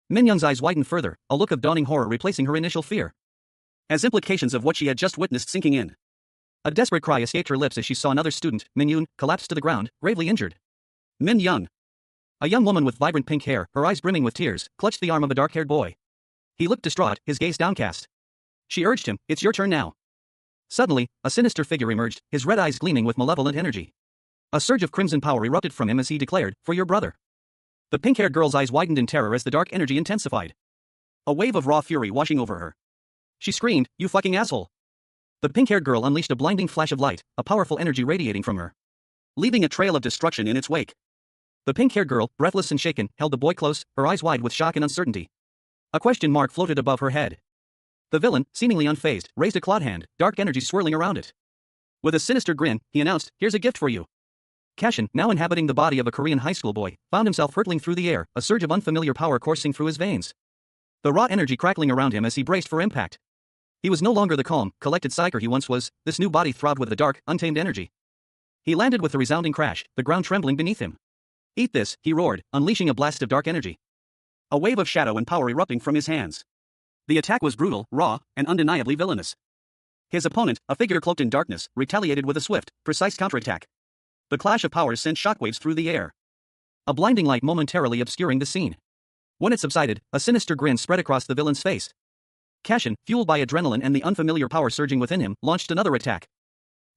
Min Young's eyes widened further, a look of dawning horror replacing her initial fear. As implications of what she had just witnessed sinking in. A desperate cry escaped her lips as she saw another student, Min Yoon, collapse to the ground, gravely injured. Min Young. A young woman with vibrant pink hair, her eyes brimming with tears, clutched the arm of a dark-haired boy. He looked distraught, his gaze downcast. She urged him, "It's your turn now." Suddenly, a sinister figure emerged, his red eyes gleaming with malevolent energy. A surge of crimson power erupted from him as he declared, "For your brother." The pink-haired girl's eyes widened in terror as the dark energy intensified. A wave of raw fury washing over her. She screamed, "You fucking asshole." The pink-haired girl unleashed a blinding flash of light, a powerful energy radiating from her, leaving a trail of destruction in its wake. The pink-haired girl, breathless and shaken, held the boy close, her eyes wide with shock and uncertainty. A question mark floated above her head. The villain, seemingly unfazed, raised a clawed hand, dark energy swirling around it. With a sinister grin, he announced, "Here's a gift for you." Cashin, now inhabiting the body of a Korean high school boy, found himself hurtling through the air, a surge of unfamiliar power coursing through his veins. The raw energy crackling around him as he braced for impact. He was no longer the calm, collected psyker he once was, this new body throbbed with a dark, untamed energy. He landed with a resounding crash, the ground trembling beneath him. "Eat this," he roared, unleashing a blast of dark energy. A wave of shadow and power erupting from his hands. The attack was brutal, raw, and undeniably villainous. His opponent, a figure cloaked in darkness, retaliated with a swift, precise counterattack. The clash of powers sent shockwaves through the air. A blinding light momentarily obscuring the scene. When it subsided, a sinister grin spread across the villain's face. Cashin, fueled by adrenaline and the unfamiliar power surging within him, launched another attack.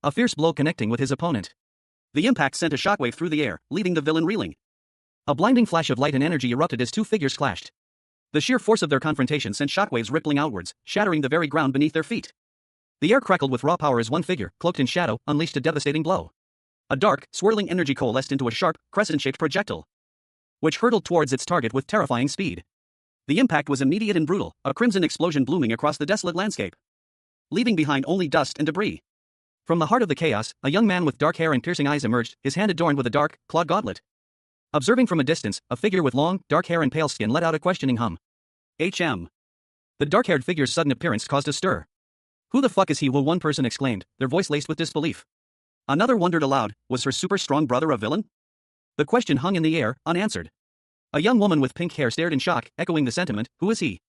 A fierce blow connecting with his opponent. The impact sent a shockwave through the air, leaving the villain reeling. A blinding flash of light and energy erupted as two figures clashed. The sheer force of their confrontation sent shockwaves rippling outwards, shattering the very ground beneath their feet. The air crackled with raw power as one figure, cloaked in shadow, unleashed a devastating blow. A dark, swirling energy coalesced into a sharp, crescent-shaped projectile, which hurtled towards its target with terrifying speed. The impact was immediate and brutal, a crimson explosion blooming across the desolate landscape, leaving behind only dust and debris. From the heart of the chaos, a young man with dark hair and piercing eyes emerged, his hand adorned with a dark, clawed gauntlet. Observing from a distance, a figure with long, dark hair and pale skin let out a questioning hum. "HM." The dark-haired figure's sudden appearance caused a stir. "Who the fuck is he?" one person exclaimed, their voice laced with disbelief. Another wondered aloud, was her super strong brother a villain? The question hung in the air, unanswered. A young woman with pink hair stared in shock, echoing the sentiment, "Who is he?"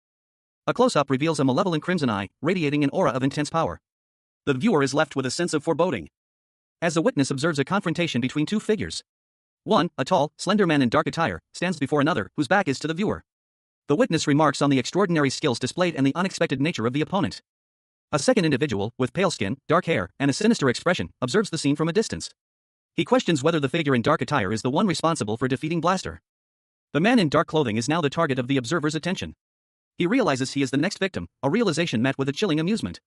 A close-up reveals a malevolent crimson eye, radiating an aura of intense power. The viewer is left with a sense of foreboding, as the witness observes a confrontation between two figures. One, a tall, slender man in dark attire, stands before another, whose back is to the viewer. The witness remarks on the extraordinary skills displayed and the unexpected nature of the opponent. A second individual, with pale skin, dark hair, and a sinister expression, observes the scene from a distance. He questions whether the figure in dark attire is the one responsible for defeating Blaster. The man in dark clothing is now the target of the observer's attention. He realizes he is the next victim, a realization met with a chilling amusement.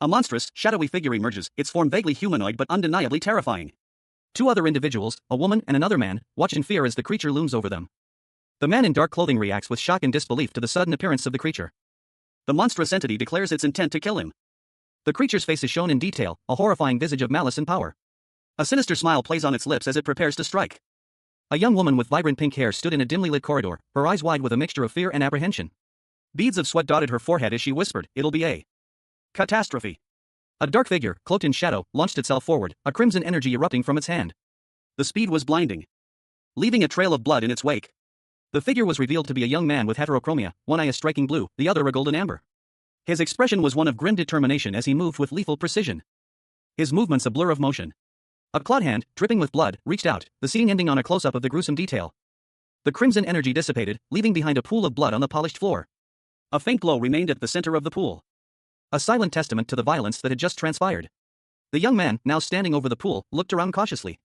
A monstrous, shadowy figure emerges, its form vaguely humanoid but undeniably terrifying. Two other individuals, a woman and another man, watch in fear as the creature looms over them. The man in dark clothing reacts with shock and disbelief to the sudden appearance of the creature. The monstrous entity declares its intent to kill him. The creature's face is shown in detail, a horrifying visage of malice and power. A sinister smile plays on its lips as it prepares to strike. A young woman with vibrant pink hair stood in a dimly lit corridor, her eyes wide with a mixture of fear and apprehension. Beads of sweat dotted her forehead as she whispered, "It'll be a catastrophe." A dark figure, cloaked in shadow, launched itself forward, a crimson energy erupting from its hand. The speed was blinding, leaving a trail of blood in its wake. The figure was revealed to be a young man with heterochromia, one eye a striking blue, the other a golden amber. His expression was one of grim determination as he moved with lethal precision. His movements a blur of motion. A clawed hand, dripping with blood, reached out, the scene ending on a close-up of the gruesome detail. The crimson energy dissipated, leaving behind a pool of blood on the polished floor. A faint glow remained at the center of the pool, a silent testament to the violence that had just transpired. The young man, now standing over the pool, looked around cautiously.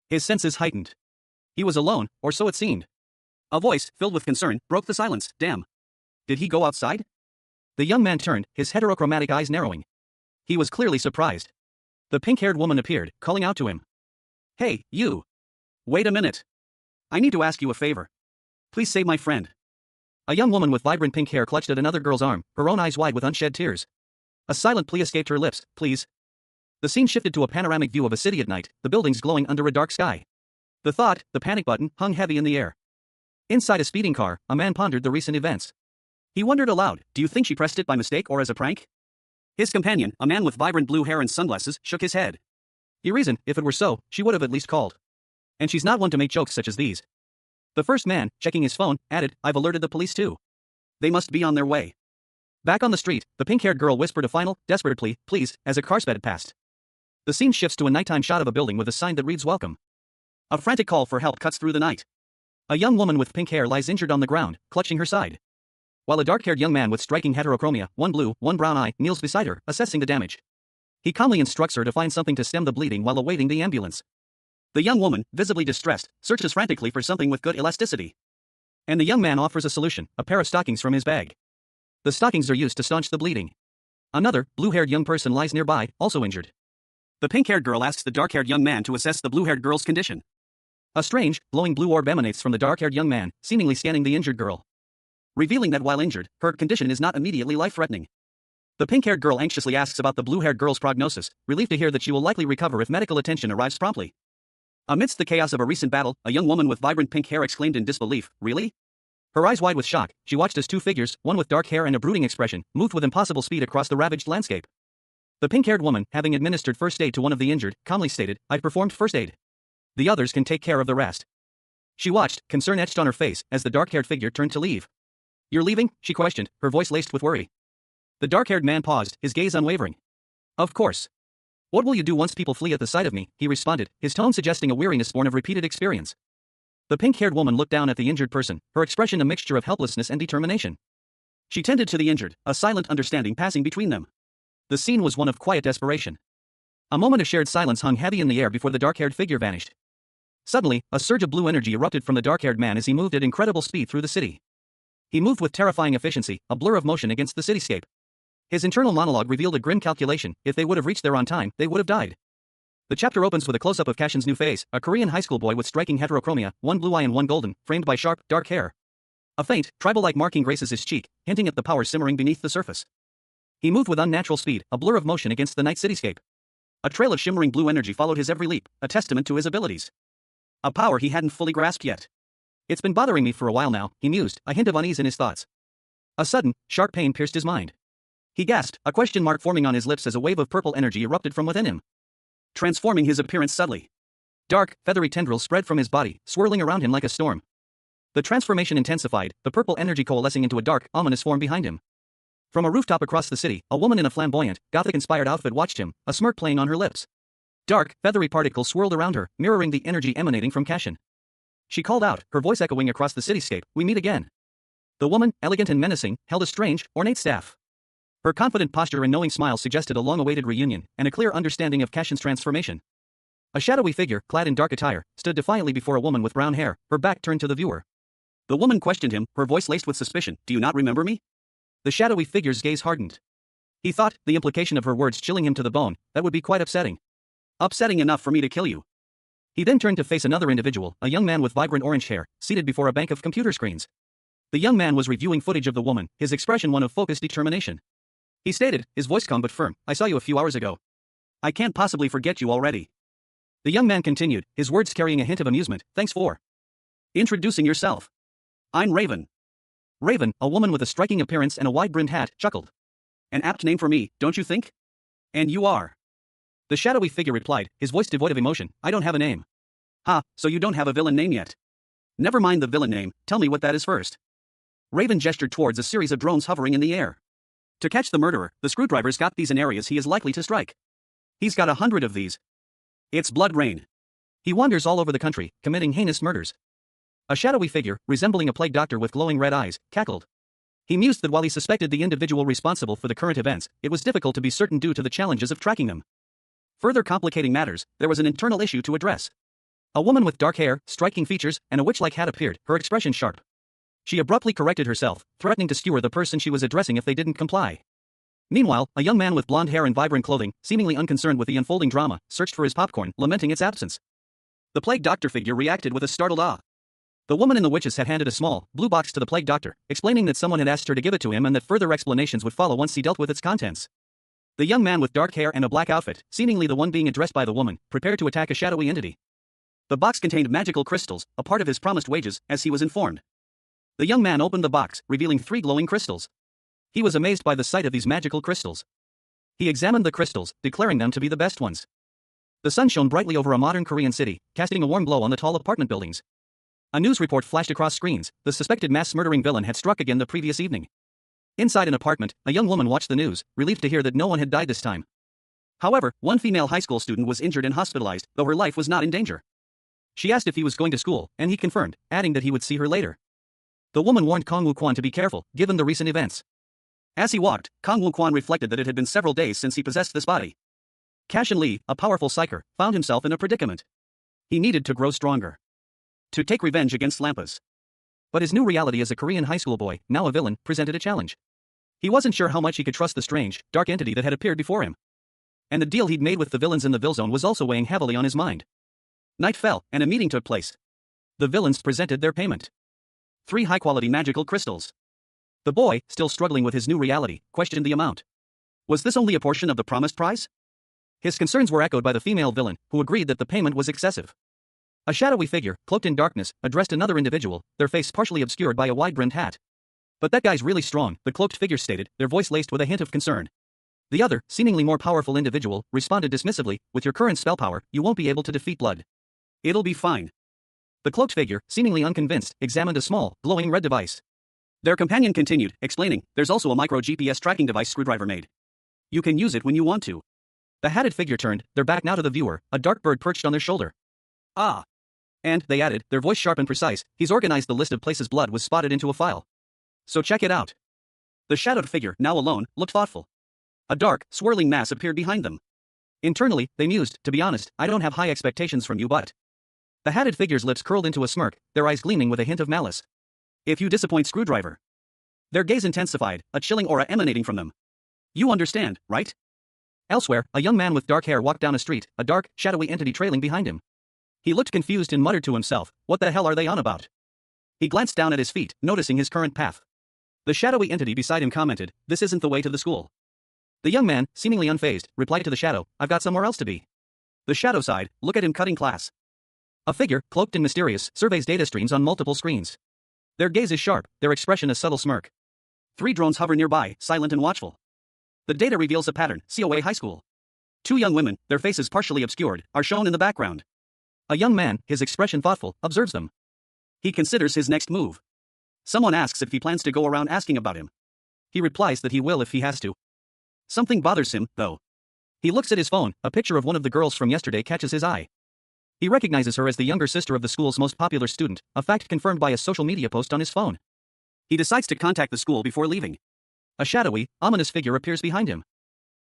His senses heightened. He was alone, or so it seemed. A voice, filled with concern, broke the silence. "Damn. Did he go outside?" The young man turned, his heterochromatic eyes narrowing. He was clearly surprised. The pink-haired woman appeared, calling out to him. "Hey, you. Wait a minute. I need to ask you a favor. Please save my friend." A young woman with vibrant pink hair clutched at another girl's arm, her own eyes wide with unshed tears. A silent plea escaped her lips, "Please." The scene shifted to a panoramic view of a city at night, the buildings glowing under a dark sky. The thought, the panic button, hung heavy in the air. Inside a speeding car, a man pondered the recent events. He wondered aloud, "Do you think she pressed it by mistake or as a prank?" His companion, a man with vibrant blue hair and sunglasses, shook his head. He reasoned, if it were so, she would have at least called. And she's not one to make jokes such as these. The first man, checking his phone, added, "I've alerted the police too. They must be on their way." Back on the street, the pink-haired girl whispered a final, desperate plea, "Please," as a car sped past. The scene shifts to a nighttime shot of a building with a sign that reads "Welcome." A frantic call for help cuts through the night. A young woman with pink hair lies injured on the ground, clutching her side, while a dark-haired young man with striking heterochromia, one blue, one brown eye, kneels beside her, assessing the damage. He calmly instructs her to find something to stem the bleeding while awaiting the ambulance. The young woman, visibly distressed, searches frantically for something with good elasticity. And the young man offers a solution, a pair of stockings from his bag. The stockings are used to staunch the bleeding. Another, blue-haired young person lies nearby, also injured. The pink-haired girl asks the dark-haired young man to assess the blue-haired girl's condition. A strange, glowing blue orb emanates from the dark-haired young man, seemingly scanning the injured girl, revealing that while injured, her condition is not immediately life-threatening. The pink-haired girl anxiously asks about the blue-haired girl's prognosis, relieved to hear that she will likely recover if medical attention arrives promptly. Amidst the chaos of a recent battle, a young woman with vibrant pink hair exclaimed in disbelief, "Really?" Her eyes wide with shock, she watched as two figures, one with dark hair and a brooding expression, moved with impossible speed across the ravaged landscape. The pink-haired woman, having administered first aid to one of the injured, calmly stated, "I've performed first aid. The others can take care of the rest." She watched, concern etched on her face, as the dark-haired figure turned to leave. "You're leaving?" she questioned, her voice laced with worry. The dark-haired man paused, his gaze unwavering. "Of course. What will you do once people flee at the sight of me?" he responded, his tone suggesting a weariness born of repeated experience. The pink-haired woman looked down at the injured person, her expression a mixture of helplessness and determination. She tended to the injured, a silent understanding passing between them. The scene was one of quiet desperation. A moment of shared silence hung heavy in the air before the dark-haired figure vanished. Suddenly, a surge of blue energy erupted from the dark-haired man as he moved at incredible speed through the city. He moved with terrifying efficiency, a blur of motion against the cityscape. His internal monologue revealed a grim calculation: if they would have reached there on time, they would have died. The chapter opens with a close-up of Cashin's new face, a Korean high school boy with striking heterochromia, one blue eye and one golden, framed by sharp, dark hair. A faint, tribal-like marking graces his cheek, hinting at the power simmering beneath the surface. He moved with unnatural speed, a blur of motion against the night cityscape. A trail of shimmering blue energy followed his every leap, a testament to his abilities. A power he hadn't fully grasped yet. "It's been bothering me for a while now," he mused, a hint of unease in his thoughts. A sudden, sharp pain pierced his mind. He gasped, a question mark forming on his lips as a wave of purple energy erupted from within him, transforming his appearance subtly. Dark, feathery tendrils spread from his body, swirling around him like a storm. The transformation intensified, the purple energy coalescing into a dark, ominous form behind him. From a rooftop across the city, a woman in a flamboyant, Gothic-inspired outfit watched him, a smirk playing on her lips. Dark, feathery particles swirled around her, mirroring the energy emanating from Cashin. She called out, her voice echoing across the cityscape, "We meet again." The woman, elegant and menacing, held a strange, ornate staff. Her confident posture and knowing smile suggested a long-awaited reunion, and a clear understanding of Cashin's transformation. A shadowy figure, clad in dark attire, stood defiantly before a woman with brown hair, her back turned to the viewer. The woman questioned him, her voice laced with suspicion, "Do you not remember me?" The shadowy figure's gaze hardened. He thought, the implication of her words chilling him to the bone, that would be quite upsetting. "Upsetting enough for me to kill you." He then turned to face another individual, a young man with vibrant orange hair, seated before a bank of computer screens. The young man was reviewing footage of the woman, his expression one of focused determination. He stated, his voice calm but firm, "I saw you a few hours ago. I can't possibly forget you already." The young man continued, his words carrying a hint of amusement, "Thanks for introducing yourself. I'm Raven." Raven, a woman with a striking appearance and a wide-brimmed hat, chuckled. "An apt name for me, don't you think?" "And you are?" The shadowy figure replied, his voice devoid of emotion, "I don't have a name." "Ha, so you don't have a villain name yet? Never mind the villain name, tell me what that is first." Raven gestured towards a series of drones hovering in the air. "To catch the murderer, the screwdriver's got these in areas he is likely to strike. He's got 100 of these. It's blood rain. He wanders all over the country, committing heinous murders." A shadowy figure, resembling a plague doctor with glowing red eyes, cackled. He mused that while he suspected the individual responsible for the current events, it was difficult to be certain due to the challenges of tracking them. Further complicating matters, there was an internal issue to address. A woman with dark hair, striking features, and a witch-like hat appeared, her expression sharp. She abruptly corrected herself, threatening to skewer the person she was addressing if they didn't comply. Meanwhile, a young man with blonde hair and vibrant clothing, seemingly unconcerned with the unfolding drama, searched for his popcorn, lamenting its absence. The plague doctor figure reacted with a startled awe. The woman in the witch's hat handed a small, blue box to the plague doctor, explaining that someone had asked her to give it to him and that further explanations would follow once he dealt with its contents. The young man with dark hair and a black outfit, seemingly the one being addressed by the woman, prepared to attack a shadowy entity. The box contained magical crystals, a part of his promised wages, as he was informed. The young man opened the box, revealing 3 glowing crystals. He was amazed by the sight of these magical crystals. He examined the crystals, declaring them to be the best ones. The sun shone brightly over a modern Korean city, casting a warm glow on the tall apartment buildings. A news report flashed across screens: the suspected mass-murdering villain had struck again the previous evening. Inside an apartment, a young woman watched the news, relieved to hear that no one had died this time. However, one female high school student was injured and hospitalized, though her life was not in danger. She asked if he was going to school, and he confirmed, adding that he would see her later. The woman warned Kang Woo-kwan to be careful, given the recent events. As he walked, Kang Woo-kwan reflected that it had been several days since he possessed this body. Cashin Lee, a powerful psyker, found himself in a predicament. He needed to grow stronger. To take revenge against Lampas. But his new reality as a Korean high school boy, now a villain, presented a challenge. He wasn't sure how much he could trust the strange, dark entity that had appeared before him. And the deal he'd made with the villains in the Vill Zone was also weighing heavily on his mind. Night fell, and a meeting took place. The villains presented their payment. 3 high-quality magical crystals. The boy, still struggling with his new reality, questioned the amount. Was this only a portion of the promised prize? His concerns were echoed by the female villain, who agreed that the payment was excessive. A shadowy figure, cloaked in darkness, addressed another individual, their face partially obscured by a wide-brimmed hat. But that guy's really strong, the cloaked figure stated, their voice laced with a hint of concern. The other, seemingly more powerful individual, responded dismissively, with your current spell power, you won't be able to defeat blood. It'll be fine. The cloaked figure, seemingly unconvinced, examined a small, glowing red device. Their companion continued, explaining, there's also a micro GPS tracking device screwdriver made. You can use it when you want to. The hatted figure turned, their back now to the viewer, a dark bird perched on their shoulder. Ah. And, they added, their voice sharp and precise, he's organized the list of places blood was spotted into a file. So check it out. The shadowed figure, now alone, looked thoughtful. A dark, swirling mass appeared behind them. Internally, they mused, to be honest, I don't have high expectations from you but... The hatted figure's lips curled into a smirk, their eyes gleaming with a hint of malice. If you disappoint Screwdriver. Their gaze intensified, a chilling aura emanating from them. You understand, right? Elsewhere, a young man with dark hair walked down a street, a dark, shadowy entity trailing behind him. He looked confused and muttered to himself, what the hell are they on about? He glanced down at his feet, noticing his current path. The shadowy entity beside him commented, this isn't the way to the school. The young man, seemingly unfazed, replied to the shadow, I've got somewhere else to be. The shadow sighed, look at him cutting class. A figure, cloaked and mysterious, surveys data streams on multiple screens. Their gaze is sharp, their expression a subtle smirk. 3 drones hover nearby, silent and watchful. The data reveals a pattern, COA High School. 2 young women, their faces partially obscured, are shown in the background. A young man, his expression thoughtful, observes them. He considers his next move. Someone asks if he plans to go around asking about him. He replies that he will if he has to. Something bothers him, though. He looks at his phone, a picture of one of the girls from yesterday catches his eye. He recognizes her as the younger sister of the school's most popular student, a fact confirmed by a social media post on his phone. He decides to contact the school before leaving. A shadowy, ominous figure appears behind him.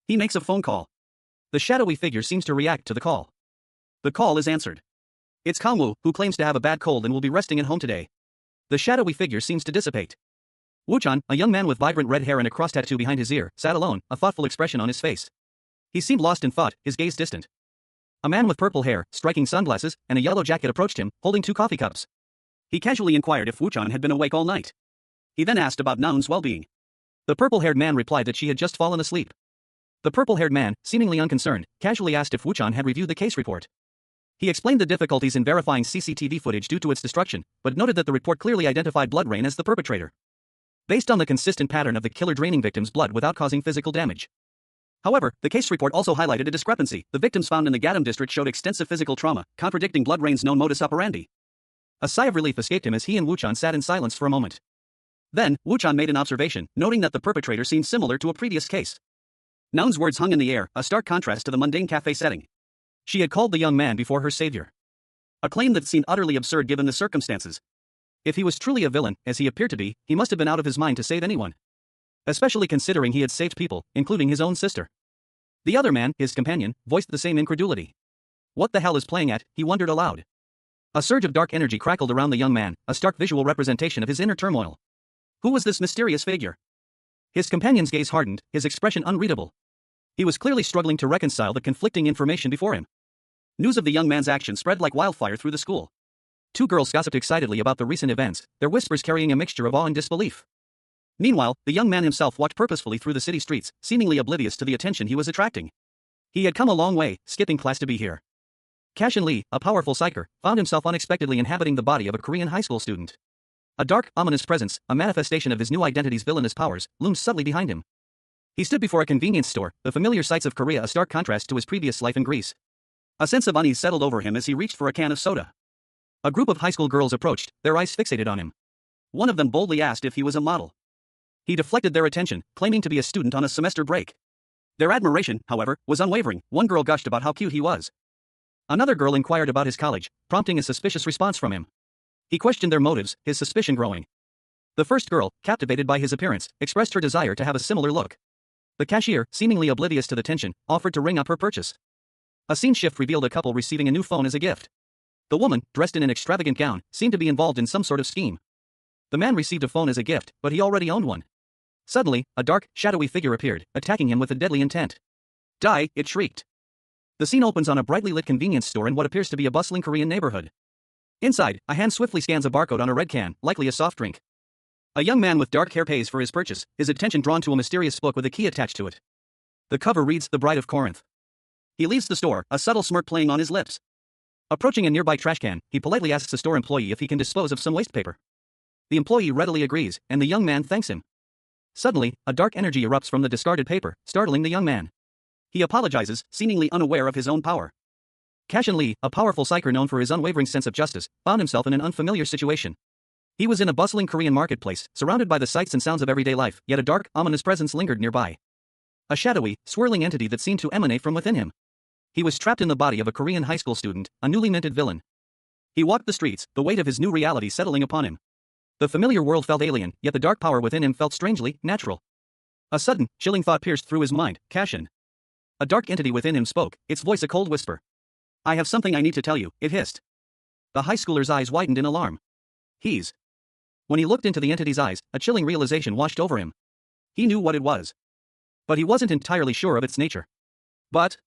He makes a phone call. The shadowy figure seems to react to the call. The call is answered. It's Kangwoo, who claims to have a bad cold and will be resting at home today. The shadowy figure seems to dissipate. Wuchan, a young man with vibrant red hair and a cross tattoo behind his ear, sat alone, a thoughtful expression on his face. He seemed lost in thought, his gaze distant. A man with purple hair, striking sunglasses, and a yellow jacket approached him, holding 2 coffee cups. He casually inquired if Wuchan had been awake all night. He then asked about Naun's well-being. The purple-haired man replied that she had just fallen asleep. The purple-haired man, seemingly unconcerned, casually asked if Wuchan had reviewed the case report. He explained the difficulties in verifying CCTV footage due to its destruction, but noted that the report clearly identified Blood Rain as the perpetrator. Based on the consistent pattern of the killer draining victims' blood without causing physical damage. However, the case report also highlighted a discrepancy. The victims found in the Gadam district showed extensive physical trauma, contradicting Blood Rain's known modus operandi. A sigh of relief escaped him as he and Wuchan sat in silence for a moment. Then, Wuchan made an observation, noting that the perpetrator seemed similar to a previous case. Naun's words hung in the air, a stark contrast to the mundane cafe setting. She had called the young man before her savior. A claim that seemed utterly absurd given the circumstances. If he was truly a villain, as he appeared to be, he must have been out of his mind to save anyone. Especially considering he had saved people, including his own sister. The other man, his companion, voiced the same incredulity. What the hell is playing at, he wondered aloud. A surge of dark energy crackled around the young man, a stark visual representation of his inner turmoil. Who was this mysterious figure? His companion's gaze hardened, his expression unreadable. He was clearly struggling to reconcile the conflicting information before him. News of the young man's action spread like wildfire through the school. 2 girls gossiped excitedly about the recent events, their whispers carrying a mixture of awe and disbelief. Meanwhile, the young man himself walked purposefully through the city streets, seemingly oblivious to the attention he was attracting. He had come a long way, skipping class to be here. Cashin Lee, a powerful psyker, found himself unexpectedly inhabiting the body of a Korean high school student. A dark, ominous presence, a manifestation of his new identity's villainous powers, loomed subtly behind him. He stood before a convenience store, the familiar sights of Korea a stark contrast to his previous life in Greece. A sense of unease settled over him as he reached for a can of soda. A group of high school girls approached, their eyes fixated on him. One of them boldly asked if he was a model. He deflected their attention, claiming to be a student on a semester break. Their admiration, however, was unwavering. One girl gushed about how cute he was. Another girl inquired about his college, prompting a suspicious response from him. He questioned their motives, his suspicion growing. The first girl, captivated by his appearance, expressed her desire to have a similar look. The cashier, seemingly oblivious to the tension, offered to ring up her purchase. A scene shift revealed a couple receiving a new phone as a gift. The woman, dressed in an extravagant gown, seemed to be involved in some sort of scheme. The man received a phone as a gift, but he already owned one. Suddenly, a dark, shadowy figure appeared, attacking him with a deadly intent. Die, it shrieked. The scene opens on a brightly lit convenience store in what appears to be a bustling Korean neighborhood. Inside, a hand swiftly scans a barcode on a red can, likely a soft drink. A young man with dark hair pays for his purchase, his attention drawn to a mysterious book with a key attached to it. The cover reads The Bride of Corinth. He leaves the store, a subtle smirk playing on his lips. Approaching a nearby trash can, he politely asks the store employee if he can dispose of some waste paper. The employee readily agrees, and the young man thanks him. Suddenly, a dark energy erupts from the discarded paper, startling the young man. He apologizes, seemingly unaware of his own power. Cashin Lee, a powerful psyker known for his unwavering sense of justice, found himself in an unfamiliar situation. He was in a bustling Korean marketplace, surrounded by the sights and sounds of everyday life, yet a dark, ominous presence lingered nearby. A shadowy, swirling entity that seemed to emanate from within him. He was trapped in the body of a Korean high school student, a newly minted villain. He walked the streets, the weight of his new reality settling upon him. The familiar world felt alien, yet the dark power within him felt strangely natural. A sudden, chilling thought pierced through his mind, Cashin. A dark entity within him spoke, its voice a cold whisper. I have something I need to tell you, it hissed. The high schooler's eyes widened in alarm. He's. When he looked into the entity's eyes, a chilling realization washed over him. He knew what it was. But he wasn't entirely sure of its nature. But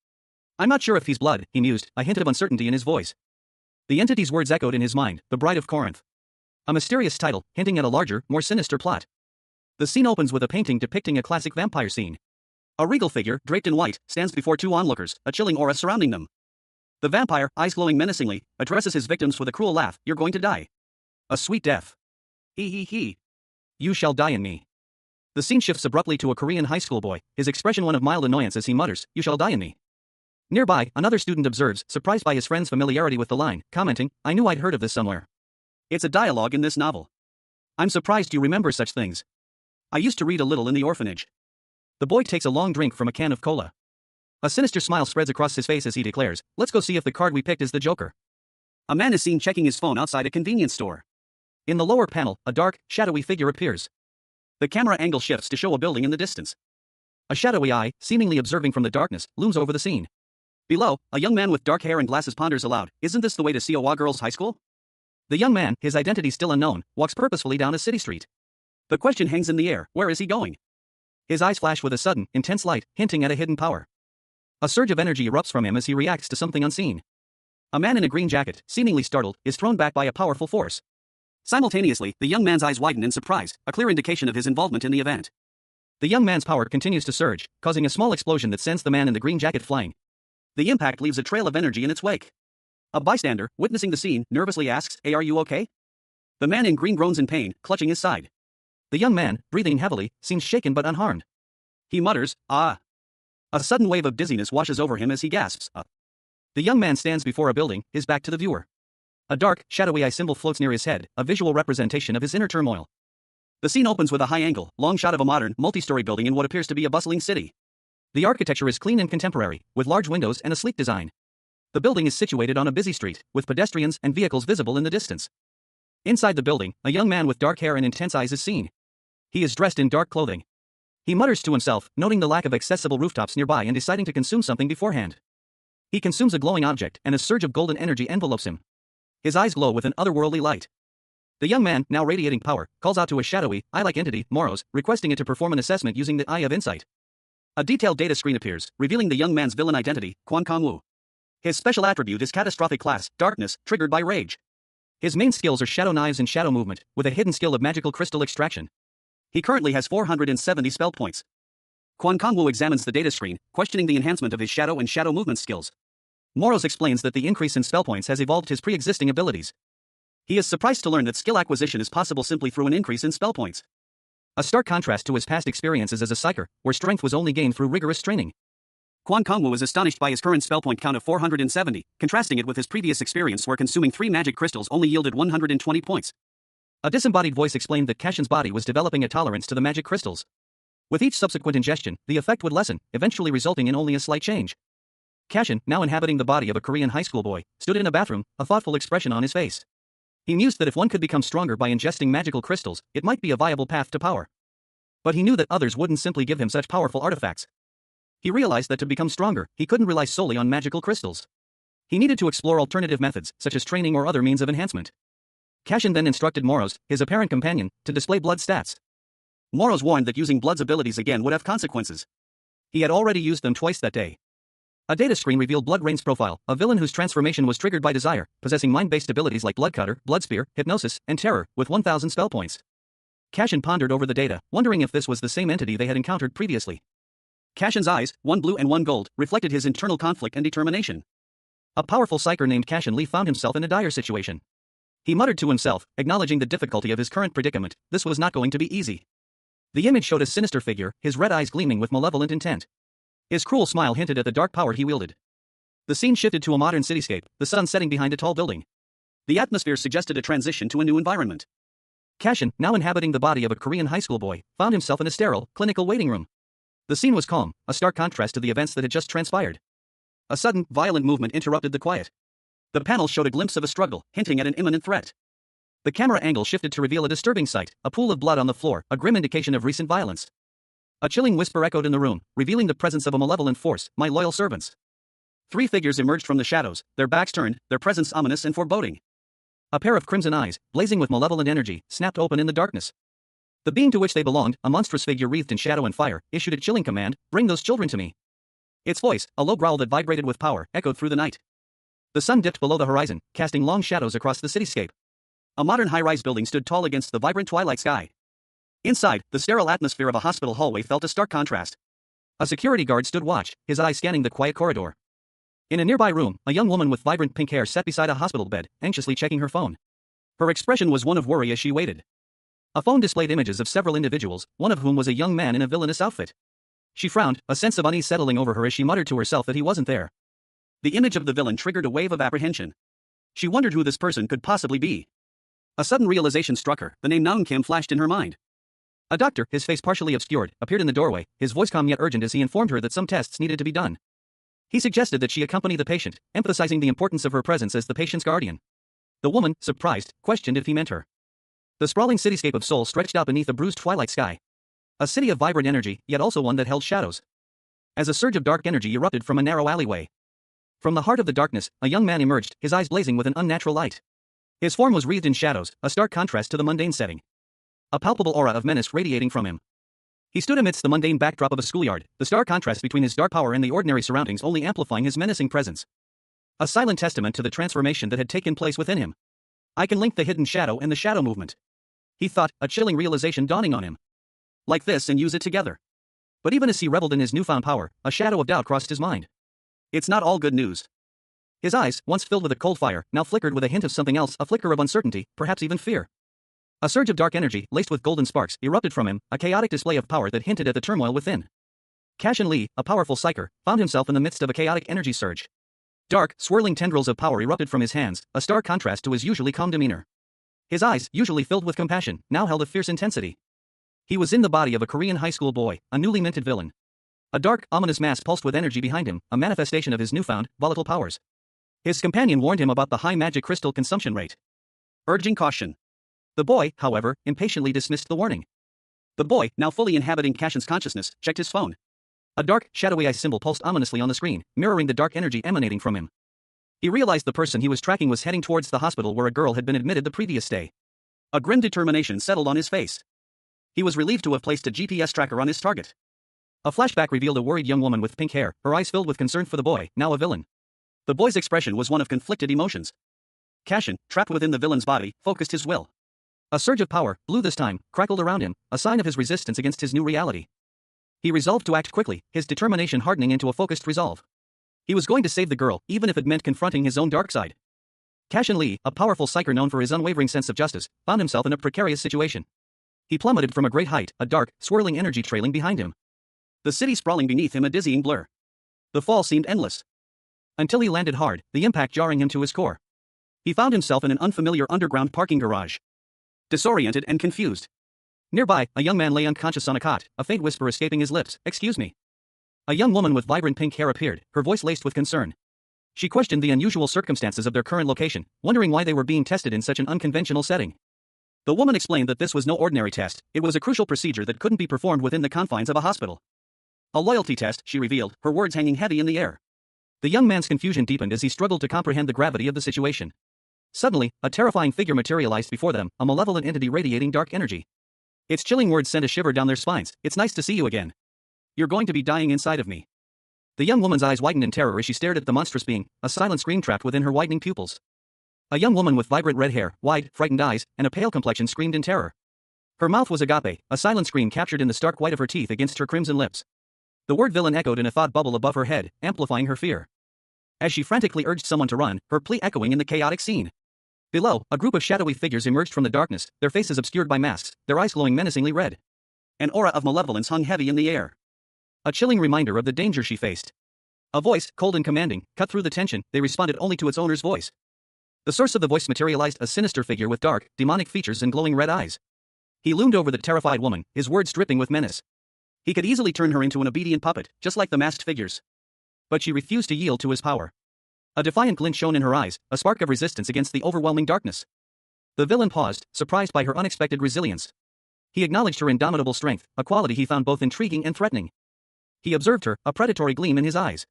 I'm not sure if he's blood, he mused, a hint of uncertainty in his voice. The entity's words echoed in his mind, The Bride of Corinth. A mysterious title, hinting at a larger, more sinister plot. The scene opens with a painting depicting a classic vampire scene. A regal figure, draped in white, stands before two onlookers, a chilling aura surrounding them. The vampire, eyes glowing menacingly, addresses his victims with a cruel laugh, You're going to die. A sweet death. He. You shall die in me. The scene shifts abruptly to a Korean high school boy, his expression one of mild annoyance as he mutters, You shall die in me. Nearby, another student observes, surprised by his friend's familiarity with the line, commenting, I knew I'd heard of this somewhere. It's a dialogue in this novel. I'm surprised you remember such things. I used to read a little in the orphanage. The boy takes a long drink from a can of cola. A sinister smile spreads across his face as he declares, Let's go see if the card we picked is the Joker. A man is seen checking his phone outside a convenience store. In the lower panel, a dark, shadowy figure appears. The camera angle shifts to show a building in the distance. A shadowy eye, seemingly observing from the darkness, looms over the scene. Below, a young man with dark hair and glasses ponders aloud, Isn't this the way to Seowa Girls High School? The young man, his identity still unknown, walks purposefully down a city street. The question hangs in the air, where is he going? His eyes flash with a sudden, intense light, hinting at a hidden power. A surge of energy erupts from him as he reacts to something unseen. A man in a green jacket, seemingly startled, is thrown back by a powerful force. Simultaneously, the young man's eyes widen in surprise, a clear indication of his involvement in the event. The young man's power continues to surge, causing a small explosion that sends the man in the green jacket flying. The impact leaves a trail of energy in its wake. A bystander, witnessing the scene, nervously asks, Hey, are you okay? The man in green groans in pain, clutching his side. The young man, breathing heavily, seems shaken but unharmed. He mutters, Ah. A sudden wave of dizziness washes over him as he gasps, The young man stands before a building, his back to the viewer. A dark, shadowy eye symbol floats near his head, a visual representation of his inner turmoil. The scene opens with a high-angle, long shot of a modern, multi-story building in what appears to be a bustling city. The architecture is clean and contemporary, with large windows and a sleek design. The building is situated on a busy street, with pedestrians and vehicles visible in the distance. Inside the building, a young man with dark hair and intense eyes is seen. He is dressed in dark clothing. He mutters to himself, noting the lack of accessible rooftops nearby and deciding to consume something beforehand. He consumes a glowing object, and a surge of golden energy envelopes him. His eyes glow with an otherworldly light. The young man, now radiating power, calls out to a shadowy, eye-like entity, Moros, requesting it to perform an assessment using the Eye of Insight. A detailed data screen appears, revealing the young man's villain identity, Kwon Kong-woo. His special attribute is Catastrophic Class, Darkness, triggered by Rage. His main skills are Shadow Knives and Shadow Movement, with a hidden skill of Magical Crystal Extraction. He currently has 470 spell points. Kwon Kong-woo examines the data screen, questioning the enhancement of his Shadow and Shadow Movement skills. Moros explains that the increase in spell points has evolved his pre-existing abilities. He is surprised to learn that skill acquisition is possible simply through an increase in spell points. A stark contrast to his past experiences as a psyker, where strength was only gained through rigorous training. Kwon Kong-woo is astonished by his current spell point count of 470, contrasting it with his previous experience where consuming 3 magic crystals only yielded 120 points. A disembodied voice explained that Cashin's body was developing a tolerance to the magic crystals. With each subsequent ingestion, the effect would lessen, eventually resulting in only a slight change. Cashin, now inhabiting the body of a Korean high school boy, stood in a bathroom, a thoughtful expression on his face. He mused that if one could become stronger by ingesting magical crystals, it might be a viable path to power. But he knew that others wouldn't simply give him such powerful artifacts. He realized that to become stronger, he couldn't rely solely on magical crystals. He needed to explore alternative methods, such as training or other means of enhancement. Cashin then instructed Moros, his apparent companion, to display blood stats. Moros warned that using blood's abilities again would have consequences. He had already used them twice that day. A data screen revealed Blood Rain's profile, a villain whose transformation was triggered by desire, possessing mind-based abilities like Blood Cutter, Blood Spear, Hypnosis, and Terror, with 1,000 spell points. Cashin pondered over the data, wondering if this was the same entity they had encountered previously. Cashin's eyes, one blue and one gold, reflected his internal conflict and determination. A powerful psyker named Cashin Lee found himself in a dire situation. He muttered to himself, acknowledging the difficulty of his current predicament. This was not going to be easy. The image showed a sinister figure, his red eyes gleaming with malevolent intent. His cruel smile hinted at the dark power he wielded. The scene shifted to a modern cityscape, the sun setting behind a tall building. The atmosphere suggested a transition to a new environment. Cashin, now inhabiting the body of a Korean high school boy, found himself in a sterile, clinical waiting room. The scene was calm, a stark contrast to the events that had just transpired. A sudden, violent movement interrupted the quiet. The panel showed a glimpse of a struggle, hinting at an imminent threat. The camera angle shifted to reveal a disturbing sight, a pool of blood on the floor, a grim indication of recent violence. A chilling whisper echoed in the room, revealing the presence of a malevolent force, my loyal servants. 3 figures emerged from the shadows, their backs turned, their presence ominous and foreboding. A pair of crimson eyes, blazing with malevolent energy, snapped open in the darkness. The being to which they belonged, a monstrous figure wreathed in shadow and fire, issued a chilling command, bring those children to me. Its voice, a low growl that vibrated with power, echoed through the night. The sun dipped below the horizon, casting long shadows across the cityscape. A modern high-rise building stood tall against the vibrant twilight sky. Inside, the sterile atmosphere of a hospital hallway felt a stark contrast. A security guard stood watch, his eyes scanning the quiet corridor. In a nearby room, a young woman with vibrant pink hair sat beside a hospital bed, anxiously checking her phone. Her expression was one of worry as she waited. A phone displayed images of several individuals, one of whom was a young man in a villainous outfit. She frowned, a sense of unease settling over her as she muttered to herself that he wasn't there. The image of the villain triggered a wave of apprehension. She wondered who this person could possibly be. A sudden realization struck her, the name Naeun Kim flashed in her mind. A doctor, his face partially obscured, appeared in the doorway, his voice calm yet urgent as he informed her that some tests needed to be done. He suggested that she accompany the patient, emphasizing the importance of her presence as the patient's guardian. The woman, surprised, questioned if he meant her. The sprawling cityscape of Seoul stretched out beneath a bruised twilight sky. A city of vibrant energy, yet also one that held shadows. As a surge of dark energy erupted from a narrow alleyway. From the heart of the darkness, a young man emerged, his eyes blazing with an unnatural light. His form was wreathed in shadows, a stark contrast to the mundane setting. A palpable aura of menace radiating from him. He stood amidst the mundane backdrop of a schoolyard, the stark contrast between his dark power and the ordinary surroundings only amplifying his menacing presence. A silent testament to the transformation that had taken place within him. I can link the hidden shadow and the shadow movement. He thought, a chilling realization dawning on him. Like this and use it together. But even as he reveled in his newfound power, a shadow of doubt crossed his mind. It's not all good news. His eyes, once filled with a cold fire, now flickered with a hint of something else, a flicker of uncertainty, perhaps even fear. A surge of dark energy, laced with golden sparks, erupted from him, a chaotic display of power that hinted at the turmoil within. Cashin Lee, a powerful psyker, found himself in the midst of a chaotic energy surge. Dark, swirling tendrils of power erupted from his hands, a stark contrast to his usually calm demeanor. His eyes, usually filled with compassion, now held a fierce intensity. He was in the body of a Korean high school boy, a newly minted villain. A dark, ominous mass pulsed with energy behind him, a manifestation of his newfound, volatile powers. His companion warned him about the high magic crystal consumption rate, urging caution. The boy, however, impatiently dismissed the warning. The boy, now fully inhabiting Cashin's consciousness, checked his phone. A dark, shadowy eye symbol pulsed ominously on the screen, mirroring the dark energy emanating from him. He realized the person he was tracking was heading towards the hospital where a girl had been admitted the previous day. A grim determination settled on his face. He was relieved to have placed a GPS tracker on his target. A flashback revealed a worried young woman with pink hair, her eyes filled with concern for the boy, now a villain. The boy's expression was one of conflicted emotions. Cashin, trapped within the villain's body, focused his will. A surge of power, blue this time, crackled around him, a sign of his resistance against his new reality. He resolved to act quickly, his determination hardening into a focused resolve. He was going to save the girl, even if it meant confronting his own dark side. Cashin Lee, a powerful psyker known for his unwavering sense of justice, found himself in a precarious situation. He plummeted from a great height, a dark, swirling energy trailing behind him. The city sprawling beneath him a dizzying blur. The fall seemed endless. Until he landed hard, the impact jarring him to his core. He found himself in an unfamiliar underground parking garage. Disoriented and confused. Nearby, a young man lay unconscious on a cot, a faint whisper escaping his lips, "Excuse me." A young woman with vibrant pink hair appeared, her voice laced with concern. She questioned the unusual circumstances of their current location, wondering why they were being tested in such an unconventional setting. The woman explained that this was no ordinary test, it was a crucial procedure that couldn't be performed within the confines of a hospital. A loyalty test, she revealed, her words hanging heavy in the air. The young man's confusion deepened as he struggled to comprehend the gravity of the situation. Suddenly, a terrifying figure materialized before them, a malevolent entity radiating dark energy. Its chilling words sent a shiver down their spines. "It's nice to see you again. You're going to be dying inside of me." The young woman's eyes widened in terror as she stared at the monstrous being, a silent scream trapped within her widening pupils. A young woman with vibrant red hair, wide, frightened eyes, and a pale complexion screamed in terror. Her mouth was agape, a silent scream captured in the stark white of her teeth against her crimson lips. The word villain echoed in a thought bubble above her head, amplifying her fear. As she frantically urged someone to run, her plea echoing in the chaotic scene. Below, a group of shadowy figures emerged from the darkness, their faces obscured by masks, their eyes glowing menacingly red. An aura of malevolence hung heavy in the air. A chilling reminder of the danger she faced. A voice, cold and commanding, cut through the tension. They responded only to its owner's voice. The source of the voice materialized, a sinister figure with dark, demonic features and glowing red eyes. He loomed over the terrified woman, his words dripping with menace. He could easily turn her into an obedient puppet, just like the masked figures. But she refused to yield to his power. A defiant glint shone in her eyes, a spark of resistance against the overwhelming darkness. The villain paused, surprised by her unexpected resilience. He acknowledged her indomitable strength, a quality he found both intriguing and threatening. He observed her, a predatory gleam in his eyes.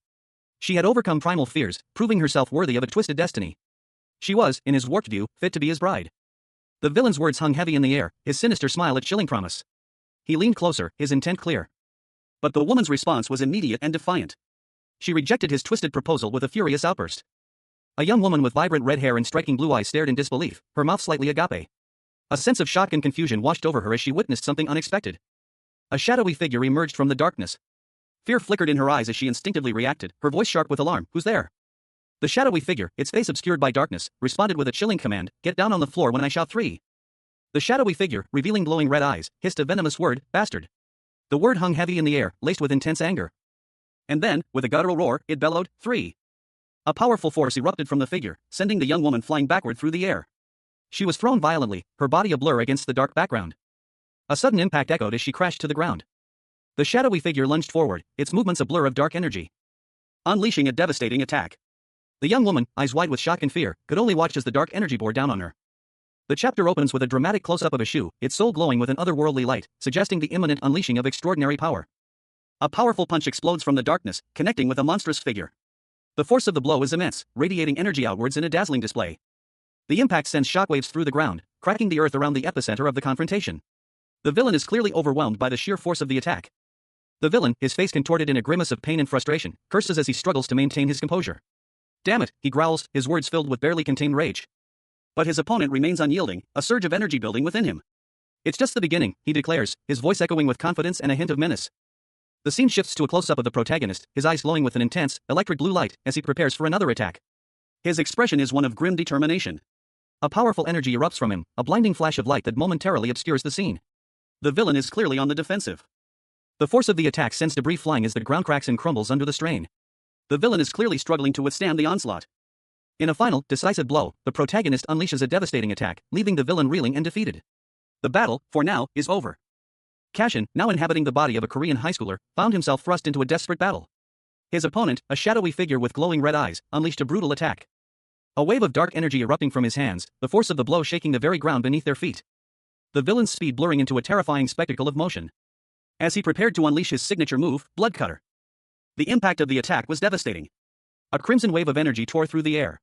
She had overcome primal fears, proving herself worthy of a twisted destiny. She was, in his warped view, fit to be his bride. The villain's words hung heavy in the air, his sinister smile a chilling promise. He leaned closer, his intent clear. But the woman's response was immediate and defiant. She rejected his twisted proposal with a furious outburst. A young woman with vibrant red hair and striking blue eyes stared in disbelief, her mouth slightly agape. A sense of shock and confusion washed over her as she witnessed something unexpected. A shadowy figure emerged from the darkness. Fear flickered in her eyes as she instinctively reacted, her voice sharp with alarm. Who's there? The shadowy figure, its face obscured by darkness, responded with a chilling command, get down on the floor when I shout 3. The shadowy figure, revealing glowing red eyes, hissed a venomous word, bastard. The word hung heavy in the air, laced with intense anger. And then, with a guttural roar, it bellowed, 3. A powerful force erupted from the figure, sending the young woman flying backward through the air. She was thrown violently, her body a blur against the dark background. A sudden impact echoed as she crashed to the ground. The shadowy figure lunged forward, its movements a blur of dark energy, unleashing a devastating attack. The young woman, eyes wide with shock and fear, could only watch as the dark energy bore down on her. The chapter opens with a dramatic close-up of a shoe, its soul glowing with an otherworldly light, suggesting the imminent unleashing of extraordinary power. A powerful punch explodes from the darkness, connecting with a monstrous figure. The force of the blow is immense, radiating energy outwards in a dazzling display. The impact sends shockwaves through the ground, cracking the earth around the epicenter of the confrontation. The villain is clearly overwhelmed by the sheer force of the attack. The villain, his face contorted in a grimace of pain and frustration, curses as he struggles to maintain his composure. Damn it, he growls, his words filled with barely contained rage. But his opponent remains unyielding, a surge of energy building within him. It's just the beginning, he declares, his voice echoing with confidence and a hint of menace. The scene shifts to a close-up of the protagonist, his eyes glowing with an intense, electric blue light, as he prepares for another attack. His expression is one of grim determination. A powerful energy erupts from him, a blinding flash of light that momentarily obscures the scene. The villain is clearly on the defensive. The force of the attack sends debris flying as the ground cracks and crumbles under the strain. The villain is clearly struggling to withstand the onslaught. In a final, decisive blow, the protagonist unleashes a devastating attack, leaving the villain reeling and defeated. The battle, for now, is over. Cashin, now inhabiting the body of a Korean high schooler, found himself thrust into a desperate battle. His opponent, a shadowy figure with glowing red eyes, unleashed a brutal attack. A wave of dark energy erupting from his hands, the force of the blow shaking the very ground beneath their feet. The villain's speed blurring into a terrifying spectacle of motion. As he prepared to unleash his signature move, Blood Cutter. The impact of the attack was devastating. A crimson wave of energy tore through the air.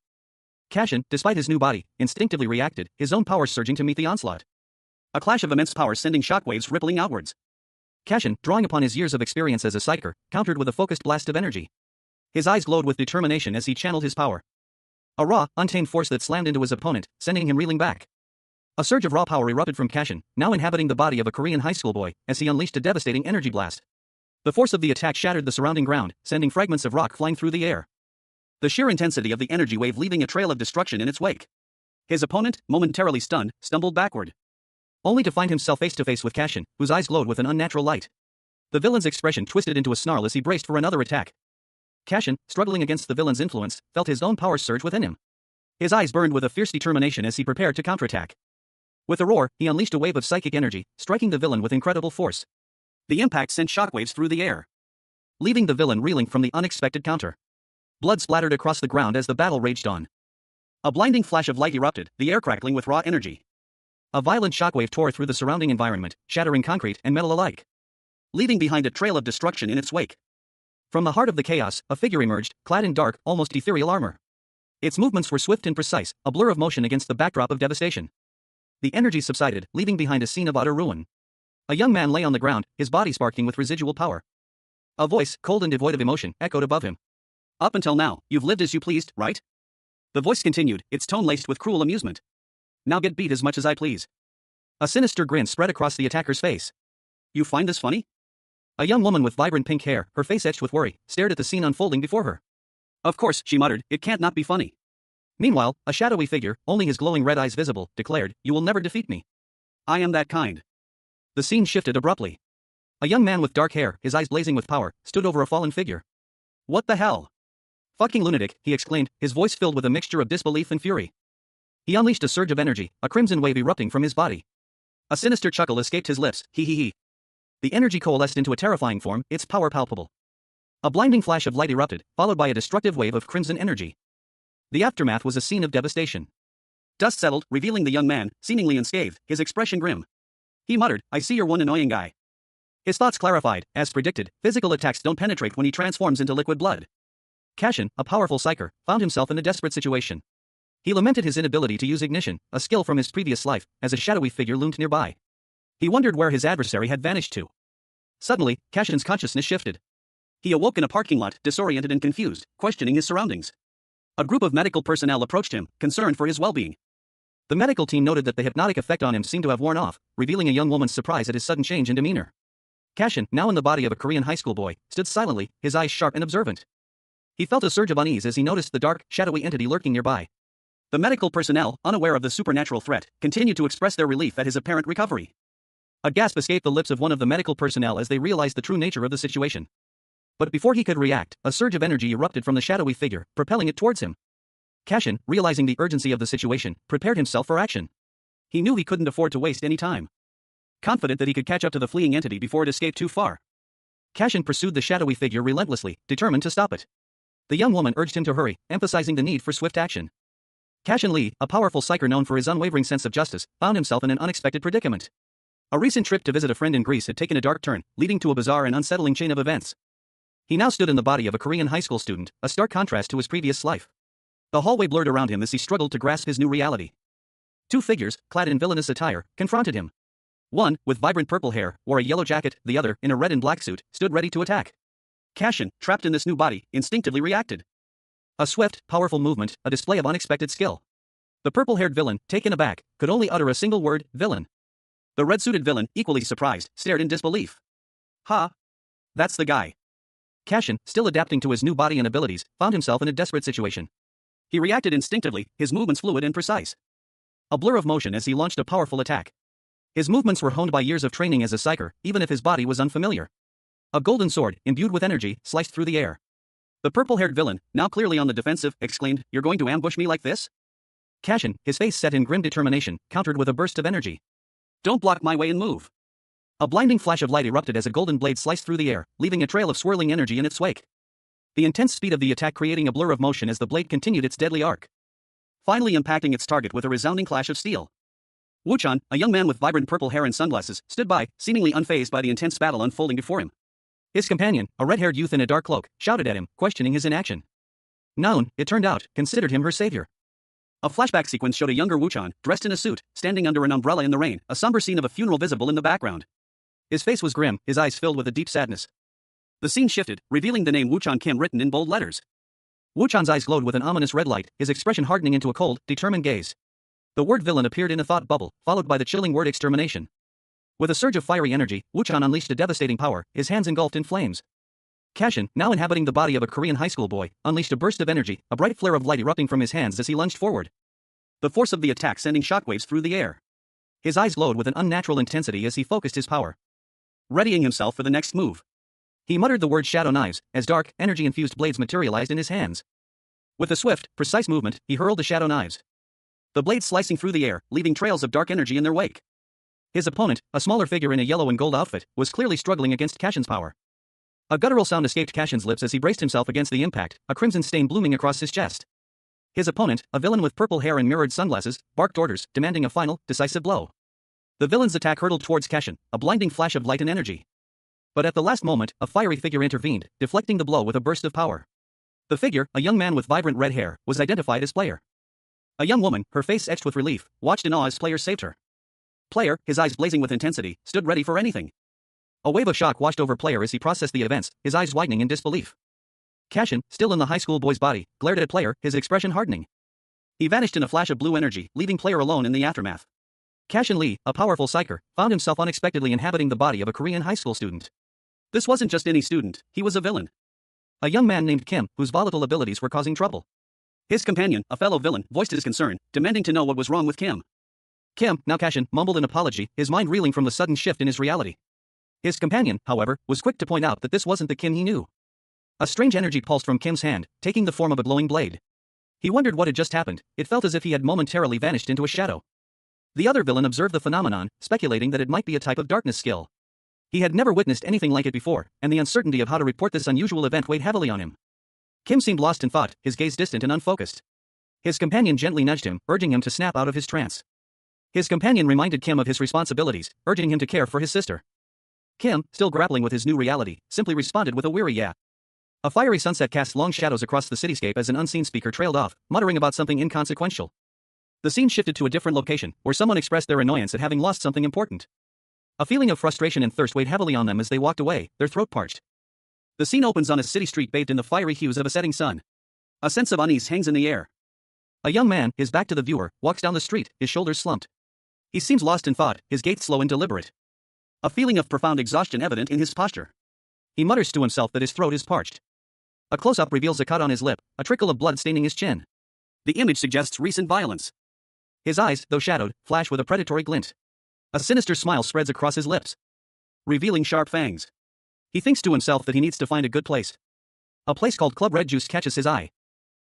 Cashin, despite his new body, instinctively reacted, his own powers surging to meet the onslaught. A clash of immense power sending shockwaves rippling outwards. Cashin, drawing upon his years of experience as a psyker, countered with a focused blast of energy. His eyes glowed with determination as he channeled his power. A raw, untamed force that slammed into his opponent, sending him reeling back. A surge of raw power erupted from Cashin, now inhabiting the body of a Korean high school boy, as he unleashed a devastating energy blast. The force of the attack shattered the surrounding ground, sending fragments of rock flying through the air. The sheer intensity of the energy wave leaving a trail of destruction in its wake. His opponent, momentarily stunned, stumbled backward, only to find himself face to face with Cashin, whose eyes glowed with an unnatural light. The villain's expression twisted into a snarl as he braced for another attack. Cashin, struggling against the villain's influence, felt his own power surge within him. His eyes burned with a fierce determination as he prepared to counterattack. With a roar, he unleashed a wave of psychic energy, striking the villain with incredible force. The impact sent shockwaves through the air, leaving the villain reeling from the unexpected counter. Blood splattered across the ground as the battle raged on. A blinding flash of light erupted, the air crackling with raw energy. A violent shockwave tore through the surrounding environment, shattering concrete and metal alike, leaving behind a trail of destruction in its wake. From the heart of the chaos, a figure emerged, clad in dark, almost ethereal armor. Its movements were swift and precise, a blur of motion against the backdrop of devastation. The energy subsided, leaving behind a scene of utter ruin. A young man lay on the ground, his body sparking with residual power. A voice, cold and devoid of emotion, echoed above him. Up until now, you've lived as you pleased, right? The voice continued, its tone laced with cruel amusement. Now get beat as much as I please. A sinister grin spread across the attacker's face. You find this funny? A young woman with vibrant pink hair, her face etched with worry, stared at the scene unfolding before her. Of course, she muttered, it can't not be funny. Meanwhile, a shadowy figure, only his glowing red eyes visible, declared, you will never defeat me. I am that kind. The scene shifted abruptly. A young man with dark hair, his eyes blazing with power, stood over a fallen figure. What the hell? Fucking lunatic, he exclaimed, his voice filled with a mixture of disbelief and fury. He unleashed a surge of energy, a crimson wave erupting from his body. A sinister chuckle escaped his lips, hee hee hee. The energy coalesced into a terrifying form, its power palpable. A blinding flash of light erupted, followed by a destructive wave of crimson energy. The aftermath was a scene of devastation. Dust settled, revealing the young man, seemingly unscathed, his expression grim. He muttered, I see you're one annoying guy. His thoughts clarified, as predicted, physical attacks don't penetrate when he transforms into liquid blood. Cashin, a powerful psyker, found himself in a desperate situation. He lamented his inability to use ignition, a skill from his previous life, as a shadowy figure loomed nearby. He wondered where his adversary had vanished to. Suddenly, Cashin's consciousness shifted. He awoke in a parking lot, disoriented and confused, questioning his surroundings. A group of medical personnel approached him, concerned for his well-being. The medical team noted that the hypnotic effect on him seemed to have worn off, revealing a young woman's surprise at his sudden change in demeanor. Cashin, now in the body of a Korean high school boy, stood silently, his eyes sharp and observant. He felt a surge of unease as he noticed the dark, shadowy entity lurking nearby. The medical personnel, unaware of the supernatural threat, continued to express their relief at his apparent recovery. A gasp escaped the lips of one of the medical personnel as they realized the true nature of the situation. But before he could react, a surge of energy erupted from the shadowy figure, propelling it towards him. Cashin, realizing the urgency of the situation, prepared himself for action. He knew he couldn't afford to waste any time. Confident that he could catch up to the fleeing entity before it escaped too far, Cashin pursued the shadowy figure relentlessly, determined to stop it. The young woman urged him to hurry, emphasizing the need for swift action. Cashin Lee, a powerful psyker known for his unwavering sense of justice, found himself in an unexpected predicament. A recent trip to visit a friend in Greece had taken a dark turn, leading to a bizarre and unsettling chain of events. He now stood in the body of a Korean high school student, a stark contrast to his previous life. The hallway blurred around him as he struggled to grasp his new reality. Two figures, clad in villainous attire, confronted him. One, with vibrant purple hair, wore a yellow jacket, the other, in a red and black suit, stood ready to attack. Cashin, trapped in this new body, instinctively reacted. A swift, powerful movement, a display of unexpected skill. The purple-haired villain, taken aback, could only utter a single word, villain. The red-suited villain, equally surprised, stared in disbelief. Ha! That's the guy. Cashin, still adapting to his new body and abilities, found himself in a desperate situation. He reacted instinctively, his movements fluid and precise. A blur of motion as he launched a powerful attack. His movements were honed by years of training as a psyker, even if his body was unfamiliar. A golden sword, imbued with energy, sliced through the air. The purple-haired villain, now clearly on the defensive, exclaimed, "You're going to ambush me like this?" Cashin, his face set in grim determination, countered with a burst of energy. "Don't block my way and move." A blinding flash of light erupted as a golden blade sliced through the air, leaving a trail of swirling energy in its wake. The intense speed of the attack creating a blur of motion as the blade continued its deadly arc, finally impacting its target with a resounding clash of steel. Wuchan, a young man with vibrant purple hair and sunglasses, stood by, seemingly unfazed by the intense battle unfolding before him. His companion, a red-haired youth in a dark cloak, shouted at him, questioning his inaction. Naun, it turned out, considered him her savior. A flashback sequence showed a younger Wuchan, dressed in a suit, standing under an umbrella in the rain, a somber scene of a funeral visible in the background. His face was grim, his eyes filled with a deep sadness. The scene shifted, revealing the name Wuchan Kim written in bold letters. Wuchan's eyes glowed with an ominous red light, his expression hardening into a cold, determined gaze. The word villain appeared in a thought bubble, followed by the chilling word extermination. With a surge of fiery energy, Wuchan unleashed a devastating power, his hands engulfed in flames. Cashin, now inhabiting the body of a Korean high school boy, unleashed a burst of energy, a bright flare of light erupting from his hands as he lunged forward. The force of the attack sending shockwaves through the air. His eyes glowed with an unnatural intensity as he focused his power, readying himself for the next move. He muttered the word shadow knives, as dark, energy-infused blades materialized in his hands. With a swift, precise movement, he hurled the shadow knives. The blades slicing through the air, leaving trails of dark energy in their wake. His opponent, a smaller figure in a yellow and gold outfit, was clearly struggling against Cashin's power. A guttural sound escaped Cashin's lips as he braced himself against the impact, a crimson stain blooming across his chest. His opponent, a villain with purple hair and mirrored sunglasses, barked orders, demanding a final, decisive blow. The villain's attack hurtled towards Cashin, a blinding flash of light and energy. But at the last moment, a fiery figure intervened, deflecting the blow with a burst of power. The figure, a young man with vibrant red hair, was identified as Player. A young woman, her face etched with relief, watched in awe as Player saved her. Player, his eyes blazing with intensity, stood ready for anything. A wave of shock washed over player as he processed the events, his eyes widening in disbelief. Cashin, still in the high school boy's body, glared at player, his expression hardening. He vanished in a flash of blue energy, leaving player alone in the aftermath. Cashin Lee, a powerful psyker, found himself unexpectedly inhabiting the body of a Korean high school student. This wasn't just any student, he was a villain. A young man named Kim, whose volatile abilities were causing trouble. His companion, a fellow villain, voiced his concern, demanding to know what was wrong with Kim. Kim, now Cashin, mumbled an apology, his mind reeling from the sudden shift in his reality. His companion, however, was quick to point out that this wasn't the Kim he knew. A strange energy pulsed from Kim's hand, taking the form of a glowing blade. He wondered what had just happened. It felt as if he had momentarily vanished into a shadow. The other villain observed the phenomenon, speculating that it might be a type of darkness skill. He had never witnessed anything like it before, and the uncertainty of how to report this unusual event weighed heavily on him. Kim seemed lost in thought, his gaze distant and unfocused. His companion gently nudged him, urging him to snap out of his trance. His companion reminded Kim of his responsibilities, urging him to care for his sister. Kim, still grappling with his new reality, simply responded with a weary yeah. A fiery sunset cast long shadows across the cityscape as an unseen speaker trailed off, muttering about something inconsequential. The scene shifted to a different location, where someone expressed their annoyance at having lost something important. A feeling of frustration and thirst weighed heavily on them as they walked away, their throat parched. The scene opens on a city street bathed in the fiery hues of a setting sun. A sense of unease hangs in the air. A young man, his back to the viewer, walks down the street, his shoulders slumped. He seems lost in thought, his gait slow and deliberate. A feeling of profound exhaustion evident in his posture. He mutters to himself that his throat is parched. A close-up reveals a cut on his lip, a trickle of blood staining his chin. The image suggests recent violence. His eyes, though shadowed, flash with a predatory glint. A sinister smile spreads across his lips, revealing sharp fangs. He thinks to himself that he needs to find a good place. A place called Club Red Juice catches his eye.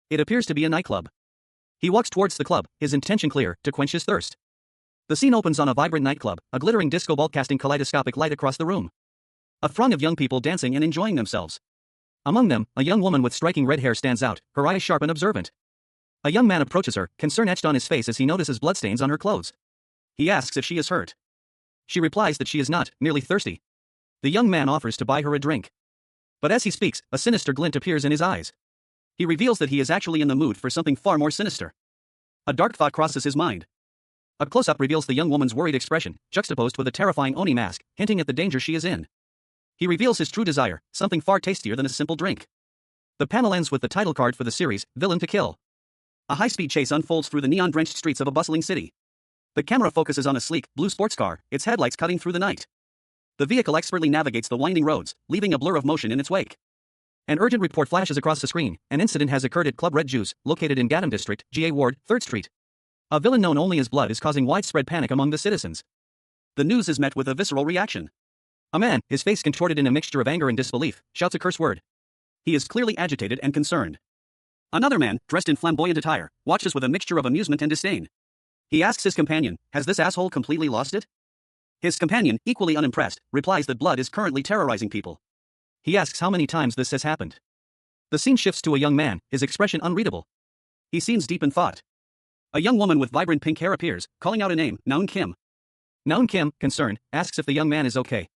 It appears to be a nightclub. He walks towards the club, his intention clear, to quench his thirst. The scene opens on a vibrant nightclub, a glittering disco ball casting kaleidoscopic light across the room. A throng of young people dancing and enjoying themselves. Among them, a young woman with striking red hair stands out, her eyes sharp and observant. A young man approaches her, concern etched on his face as he notices bloodstains on her clothes. He asks if she is hurt. She replies that she is not, merely thirsty. The young man offers to buy her a drink. But as he speaks, a sinister glint appears in his eyes. He reveals that he is actually in the mood for something far more sinister. A dark thought crosses his mind. A close-up reveals the young woman's worried expression, juxtaposed with a terrifying Oni mask, hinting at the danger she is in. He reveals his true desire, something far tastier than a simple drink. The panel ends with the title card for the series, Villain to Kill. A high-speed chase unfolds through the neon-drenched streets of a bustling city. The camera focuses on a sleek, blue sports car, its headlights cutting through the night. The vehicle expertly navigates the winding roads, leaving a blur of motion in its wake. An urgent report flashes across the screen. An incident has occurred at Club Red Juice, located in Gadam District, GA Ward, 3rd Street. A villain known only as Blood is causing widespread panic among the citizens. The news is met with a visceral reaction. A man, his face contorted in a mixture of anger and disbelief, shouts a curse word. He is clearly agitated and concerned. Another man, dressed in flamboyant attire, watches with a mixture of amusement and disdain. He asks his companion, has this asshole completely lost it? His companion, equally unimpressed, replies that Blood is currently terrorizing people. He asks how many times this has happened. The scene shifts to a young man, his expression unreadable. He seems deep in thought. A young woman with vibrant pink hair appears, calling out a name, Naun Kim. Naun Kim, concerned, asks if the young man is okay.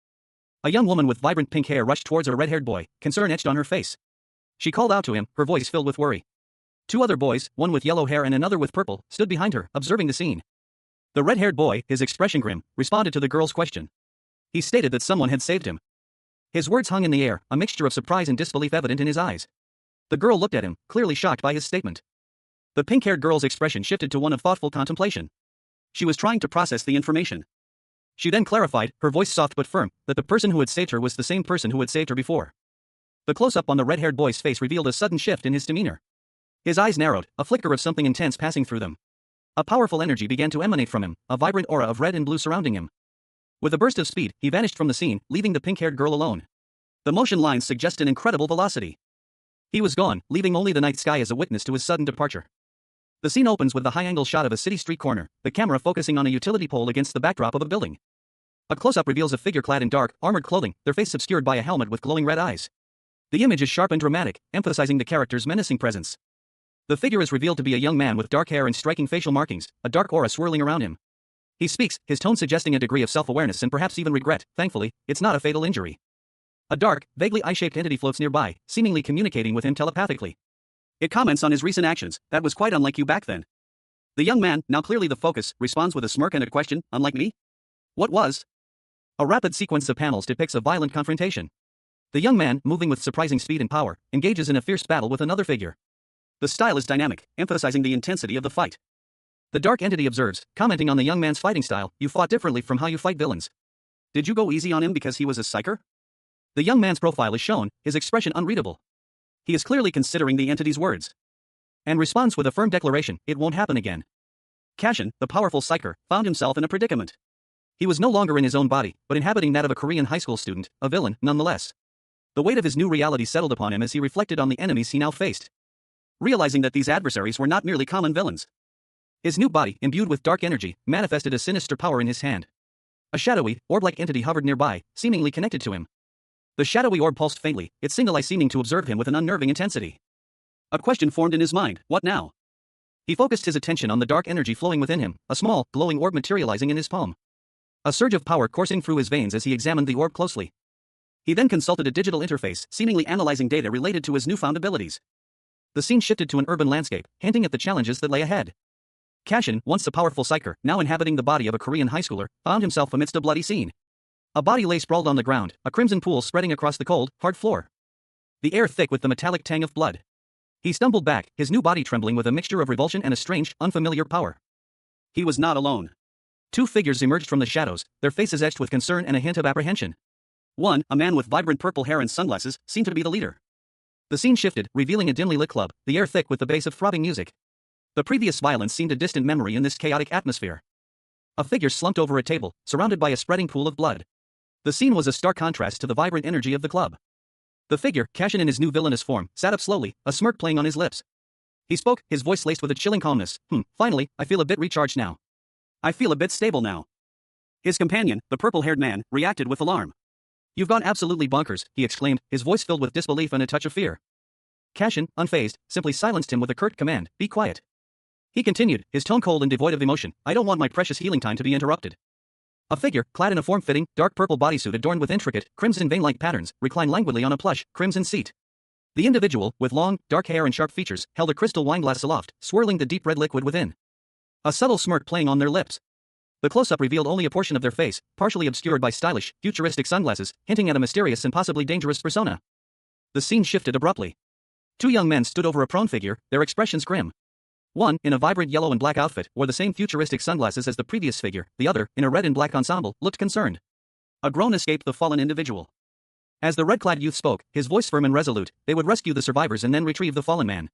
A young woman with vibrant pink hair rushed towards a red-haired boy, concern etched on her face. She called out to him, her voice filled with worry. Two other boys, one with yellow hair and another with purple, stood behind her, observing the scene. The red-haired boy, his expression grim, responded to the girl's question. He stated that someone had saved him. His words hung in the air, a mixture of surprise and disbelief evident in his eyes. The girl looked at him, clearly shocked by his statement. The pink-haired girl's expression shifted to one of thoughtful contemplation. She was trying to process the information. She then clarified, her voice soft but firm, that the person who had saved her was the same person who had saved her before. The close-up on the red-haired boy's face revealed a sudden shift in his demeanor. His eyes narrowed, a flicker of something intense passing through them. A powerful energy began to emanate from him, a vibrant aura of red and blue surrounding him. With a burst of speed, he vanished from the scene, leaving the pink-haired girl alone. The motion lines suggest an incredible velocity. He was gone, leaving only the night sky as a witness to his sudden departure. The scene opens with the high-angle shot of a city street corner, the camera focusing on a utility pole against the backdrop of a building. A close-up reveals a figure clad in dark, armored clothing, their face obscured by a helmet with glowing red eyes. The image is sharp and dramatic, emphasizing the character's menacing presence. The figure is revealed to be a young man with dark hair and striking facial markings, a dark aura swirling around him. He speaks, his tone suggesting a degree of self-awareness and perhaps even regret. Thankfully, it's not a fatal injury. A dark, vaguely eye-shaped entity floats nearby, seemingly communicating with him telepathically. It comments on his recent actions, that was quite unlike you back then. The young man, now clearly the focus, responds with a smirk and a question, unlike me? What was? A rapid sequence of panels depicts a violent confrontation. The young man, moving with surprising speed and power, engages in a fierce battle with another figure. The style is dynamic, emphasizing the intensity of the fight. The dark entity observes, commenting on the young man's fighting style, "You fought differently from how you fight villains. Did you go easy on him because he was a psyker?" The young man's profile is shown, his expression unreadable. He is clearly considering the entity's words. And responds with a firm declaration, "It won't happen again." Cashin, the powerful psyker, found himself in a predicament. He was no longer in his own body, but inhabiting that of a Korean high school student, a villain, nonetheless. The weight of his new reality settled upon him as he reflected on the enemies he now faced. Realizing that these adversaries were not merely common villains. His new body, imbued with dark energy, manifested a sinister power in his hand. A shadowy, orb-like entity hovered nearby, seemingly connected to him. The shadowy orb pulsed faintly, its single eye seeming to observe him with an unnerving intensity. A question formed in his mind, what now? He focused his attention on the dark energy flowing within him, a small, glowing orb materializing in his palm. A surge of power coursing through his veins as he examined the orb closely. He then consulted a digital interface, seemingly analyzing data related to his newfound abilities. The scene shifted to an urban landscape, hinting at the challenges that lay ahead. Cashin, once a powerful psyker, now inhabiting the body of a Korean high schooler, found himself amidst a bloody scene. A body lay sprawled on the ground, a crimson pool spreading across the cold, hard floor. The air thick with the metallic tang of blood. He stumbled back, his new body trembling with a mixture of revulsion and a strange, unfamiliar power. He was not alone. Two figures emerged from the shadows, their faces etched with concern and a hint of apprehension. One, a man with vibrant purple hair and sunglasses, seemed to be the leader. The scene shifted, revealing a dimly lit club, the air thick with the bass of throbbing music. The previous violence seemed a distant memory in this chaotic atmosphere. A figure slumped over a table, surrounded by a spreading pool of blood. The scene was a stark contrast to the vibrant energy of the club. The figure, Cashin in his new villainous form, sat up slowly, a smirk playing on his lips. He spoke, his voice laced with a chilling calmness. Finally, I feel a bit recharged now. I feel a bit stable now." His companion, the purple-haired man, reacted with alarm. "You've gone absolutely bonkers," he exclaimed, his voice filled with disbelief and a touch of fear. Cashin, unfazed, simply silenced him with a curt command, "Be quiet." He continued, his tone cold and devoid of emotion, "I don't want my precious healing time to be interrupted." A figure, clad in a form-fitting, dark purple bodysuit adorned with intricate, crimson vein-like patterns, reclined languidly on a plush, crimson seat. The individual, with long, dark hair and sharp features, held a crystal wineglass aloft, swirling the deep red liquid within. A subtle smirk playing on their lips. The close-up revealed only a portion of their face, partially obscured by stylish, futuristic sunglasses, hinting at a mysterious and possibly dangerous persona. The scene shifted abruptly. Two young men stood over a prone figure, their expressions grim. One, in a vibrant yellow and black outfit, wore the same futuristic sunglasses as the previous figure, the other, in a red and black ensemble, looked concerned. A groan escaped the fallen individual. As the red-clad youth spoke, his voice firm and resolute, they would rescue the survivors and then retrieve the fallen man.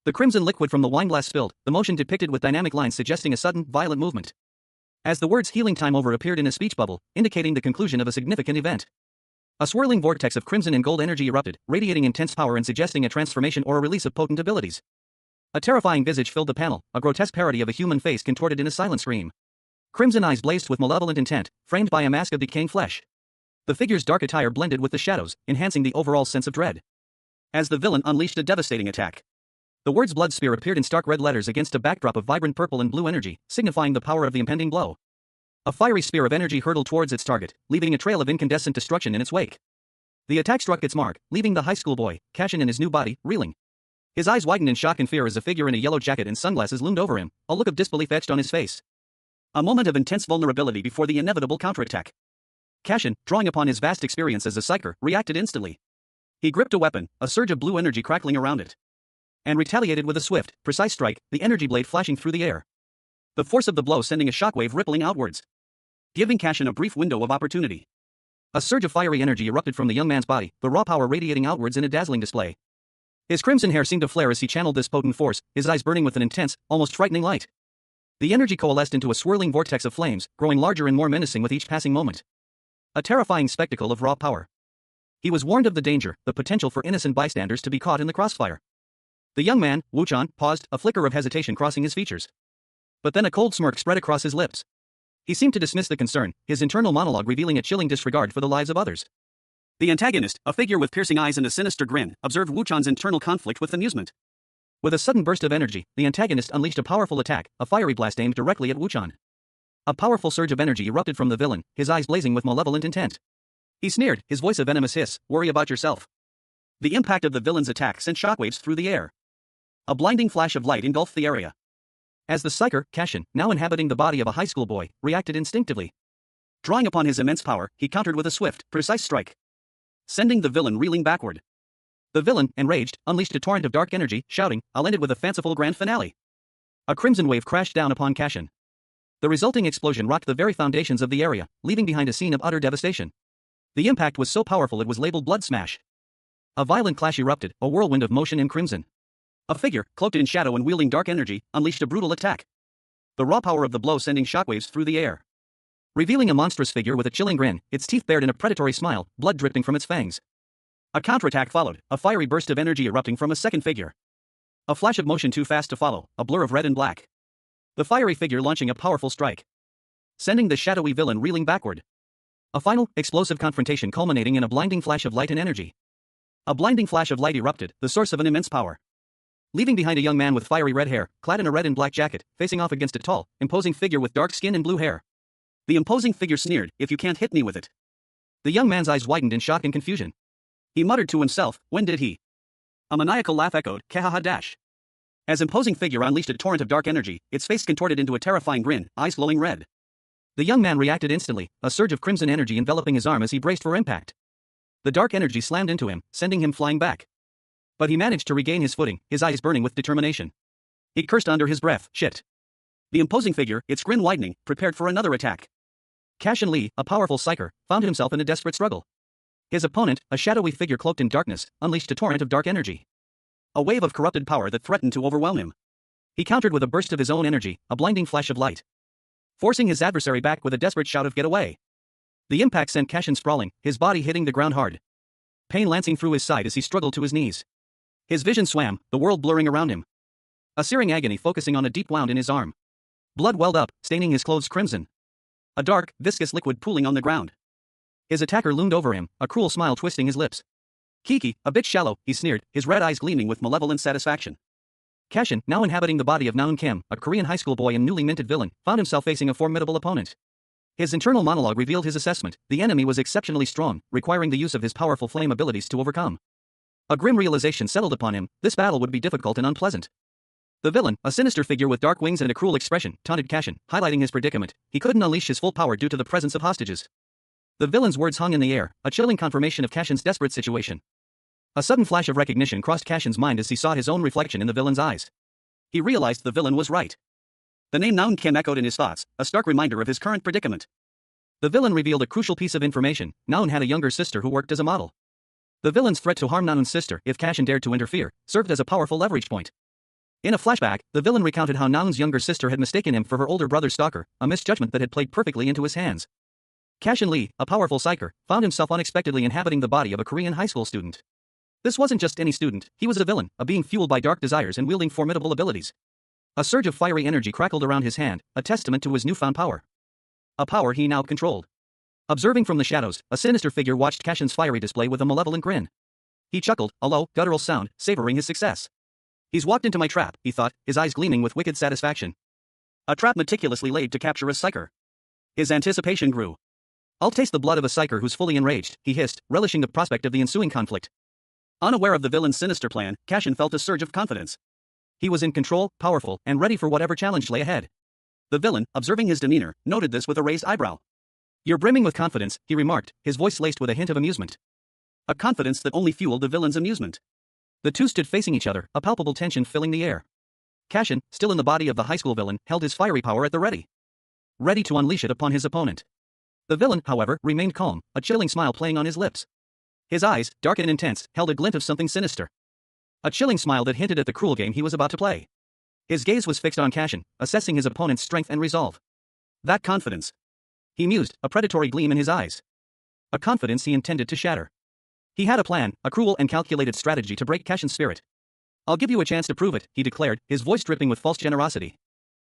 The crimson liquid from the wineglass spilled, the motion depicted with dynamic lines suggesting a sudden, violent movement. As the words "healing time over" appeared in a speech bubble, indicating the conclusion of a significant event. A swirling vortex of crimson and gold energy erupted, radiating intense power and suggesting a transformation or a release of potent abilities. A terrifying visage filled the panel, a grotesque parody of a human face contorted in a silent scream. Crimson eyes blazed with malevolent intent, framed by a mask of decaying flesh. The figure's dark attire blended with the shadows, enhancing the overall sense of dread. As the villain unleashed a devastating attack. The words "Blood Spear" appeared in stark red letters against a backdrop of vibrant purple and blue energy, signifying the power of the impending blow. A fiery spear of energy hurtled towards its target, leaving a trail of incandescent destruction in its wake. The attack struck its mark, leaving the high school boy, Cashin in his new body, reeling. His eyes widened in shock and fear as a figure in a yellow jacket and sunglasses loomed over him, a look of disbelief etched on his face. A moment of intense vulnerability before the inevitable counterattack. Cashin, drawing upon his vast experience as a psyker, reacted instantly. He gripped a weapon, a surge of blue energy crackling around it. And retaliated with a swift, precise strike, the energy blade flashing through the air. The force of the blow sending a shockwave rippling outwards. Giving Cashin a brief window of opportunity. A surge of fiery energy erupted from the young man's body, the raw power radiating outwards in a dazzling display. His crimson hair seemed to flare as he channeled this potent force, his eyes burning with an intense, almost frightening light. The energy coalesced into a swirling vortex of flames, growing larger and more menacing with each passing moment. A terrifying spectacle of raw power. He was warned of the danger, the potential for innocent bystanders to be caught in the crossfire. The young man, Wu-chan, paused, a flicker of hesitation crossing his features. But then a cold smirk spread across his lips. He seemed to dismiss the concern, his internal monologue revealing a chilling disregard for the lives of others. The antagonist, a figure with piercing eyes and a sinister grin, observed Wu-chan's internal conflict with amusement. With a sudden burst of energy, the antagonist unleashed a powerful attack, a fiery blast aimed directly at Wu-chan. A powerful surge of energy erupted from the villain, his eyes blazing with malevolent intent. He sneered, his voice a venomous hiss, "Worry about yourself." The impact of the villain's attack sent shockwaves through the air. A blinding flash of light engulfed the area. As the psyker, Cashin, now inhabiting the body of a high school boy, reacted instinctively. Drawing upon his immense power, he countered with a swift, precise strike, sending the villain reeling backward. The villain, enraged, unleashed a torrent of dark energy, shouting, "I'll end it with a fanciful grand finale." A crimson wave crashed down upon Cashin. The resulting explosion rocked the very foundations of the area, leaving behind a scene of utter devastation. The impact was so powerful it was labeled blood smash. A violent clash erupted, a whirlwind of motion and crimson. A figure, cloaked in shadow and wielding dark energy, unleashed a brutal attack. The raw power of the blow sending shockwaves through the air. Revealing a monstrous figure with a chilling grin, its teeth bared in a predatory smile, blood dripping from its fangs. A counterattack followed, a fiery burst of energy erupting from a second figure. A flash of motion too fast to follow, a blur of red and black. The fiery figure launching a powerful strike, sending the shadowy villain reeling backward. A final, explosive confrontation culminating in a blinding flash of light and energy. A blinding flash of light erupted, the source of an immense power, leaving behind a young man with fiery red hair, clad in a red and black jacket, facing off against a tall, imposing figure with dark skin and blue hair. The imposing figure sneered, "If you can't hit me with it." The young man's eyes widened in shock and confusion. He muttered to himself, "When did he?" A maniacal laugh echoed, "Kahaha dash." As imposing figure unleashed a torrent of dark energy, its face contorted into a terrifying grin, eyes glowing red. The young man reacted instantly, a surge of crimson energy enveloping his arm as he braced for impact. The dark energy slammed into him, sending him flying back. But he managed to regain his footing, his eyes burning with determination. He cursed under his breath, "Shit." The imposing figure, its grin widening, prepared for another attack. Cashin Lee, a powerful psyker, found himself in a desperate struggle. His opponent, a shadowy figure cloaked in darkness, unleashed a torrent of dark energy. A wave of corrupted power that threatened to overwhelm him. He countered with a burst of his own energy, a blinding flash of light, forcing his adversary back with a desperate shout of "Get away." The impact sent Cashin sprawling, his body hitting the ground hard. Pain lancing through his side as he struggled to his knees. His vision swam, the world blurring around him. A searing agony focusing on a deep wound in his arm. Blood welled up, staining his clothes crimson. A dark, viscous liquid pooling on the ground. His attacker loomed over him, a cruel smile twisting his lips. "Kiki, a bit shallow," he sneered, his red eyes gleaming with malevolent satisfaction. Cashin, now inhabiting the body of Naeun Kim, a Korean high school boy and newly minted villain, found himself facing a formidable opponent. His internal monologue revealed his assessment: the enemy was exceptionally strong, requiring the use of his powerful flame abilities to overcome. A grim realization settled upon him: this battle would be difficult and unpleasant. The villain, a sinister figure with dark wings and a cruel expression, taunted Cashin, highlighting his predicament. He couldn't unleash his full power due to the presence of hostages. The villain's words hung in the air, a chilling confirmation of Cashin's desperate situation. A sudden flash of recognition crossed Cashin's mind as he saw his own reflection in the villain's eyes. He realized the villain was right. The name Naeun Kim echoed in his thoughts, a stark reminder of his current predicament. The villain revealed a crucial piece of information: Naeun had a younger sister who worked as a model. The villain's threat to harm Naeun's sister, if Cashin dared to interfere, served as a powerful leverage point. In a flashback, the villain recounted how Naeun's younger sister had mistaken him for her older brother's stalker, a misjudgment that had played perfectly into his hands. Cashin Lee, a powerful psyker, found himself unexpectedly inhabiting the body of a Korean high school student. This wasn't just any student, he was a villain, a being fueled by dark desires and wielding formidable abilities. A surge of fiery energy crackled around his hand, a testament to his newfound power. A power he now controlled. Observing from the shadows, a sinister figure watched Cashin's fiery display with a malevolent grin. He chuckled, a low, guttural sound, savoring his success. "He's walked into my trap," he thought, his eyes gleaming with wicked satisfaction. A trap meticulously laid to capture a psyker. His anticipation grew. "I'll taste the blood of a psyker who's fully enraged," he hissed, relishing the prospect of the ensuing conflict. Unaware of the villain's sinister plan, Cashin felt a surge of confidence. He was in control, powerful, and ready for whatever challenge lay ahead. The villain, observing his demeanor, noted this with a raised eyebrow. "You're brimming with confidence," he remarked, his voice laced with a hint of amusement. A confidence that only fueled the villain's amusement. The two stood facing each other, a palpable tension filling the air. Cashin, still in the body of the high school villain, held his fiery power at the ready. Ready to unleash it upon his opponent. The villain, however, remained calm, a chilling smile playing on his lips. His eyes, dark and intense, held a glint of something sinister. A chilling smile that hinted at the cruel game he was about to play. His gaze was fixed on Cashin, assessing his opponent's strength and resolve. That confidence, he mused, a predatory gleam in his eyes. A confidence he intended to shatter. He had a plan, a cruel and calculated strategy to break Cashin's spirit. "I'll give you a chance to prove it," he declared, his voice dripping with false generosity.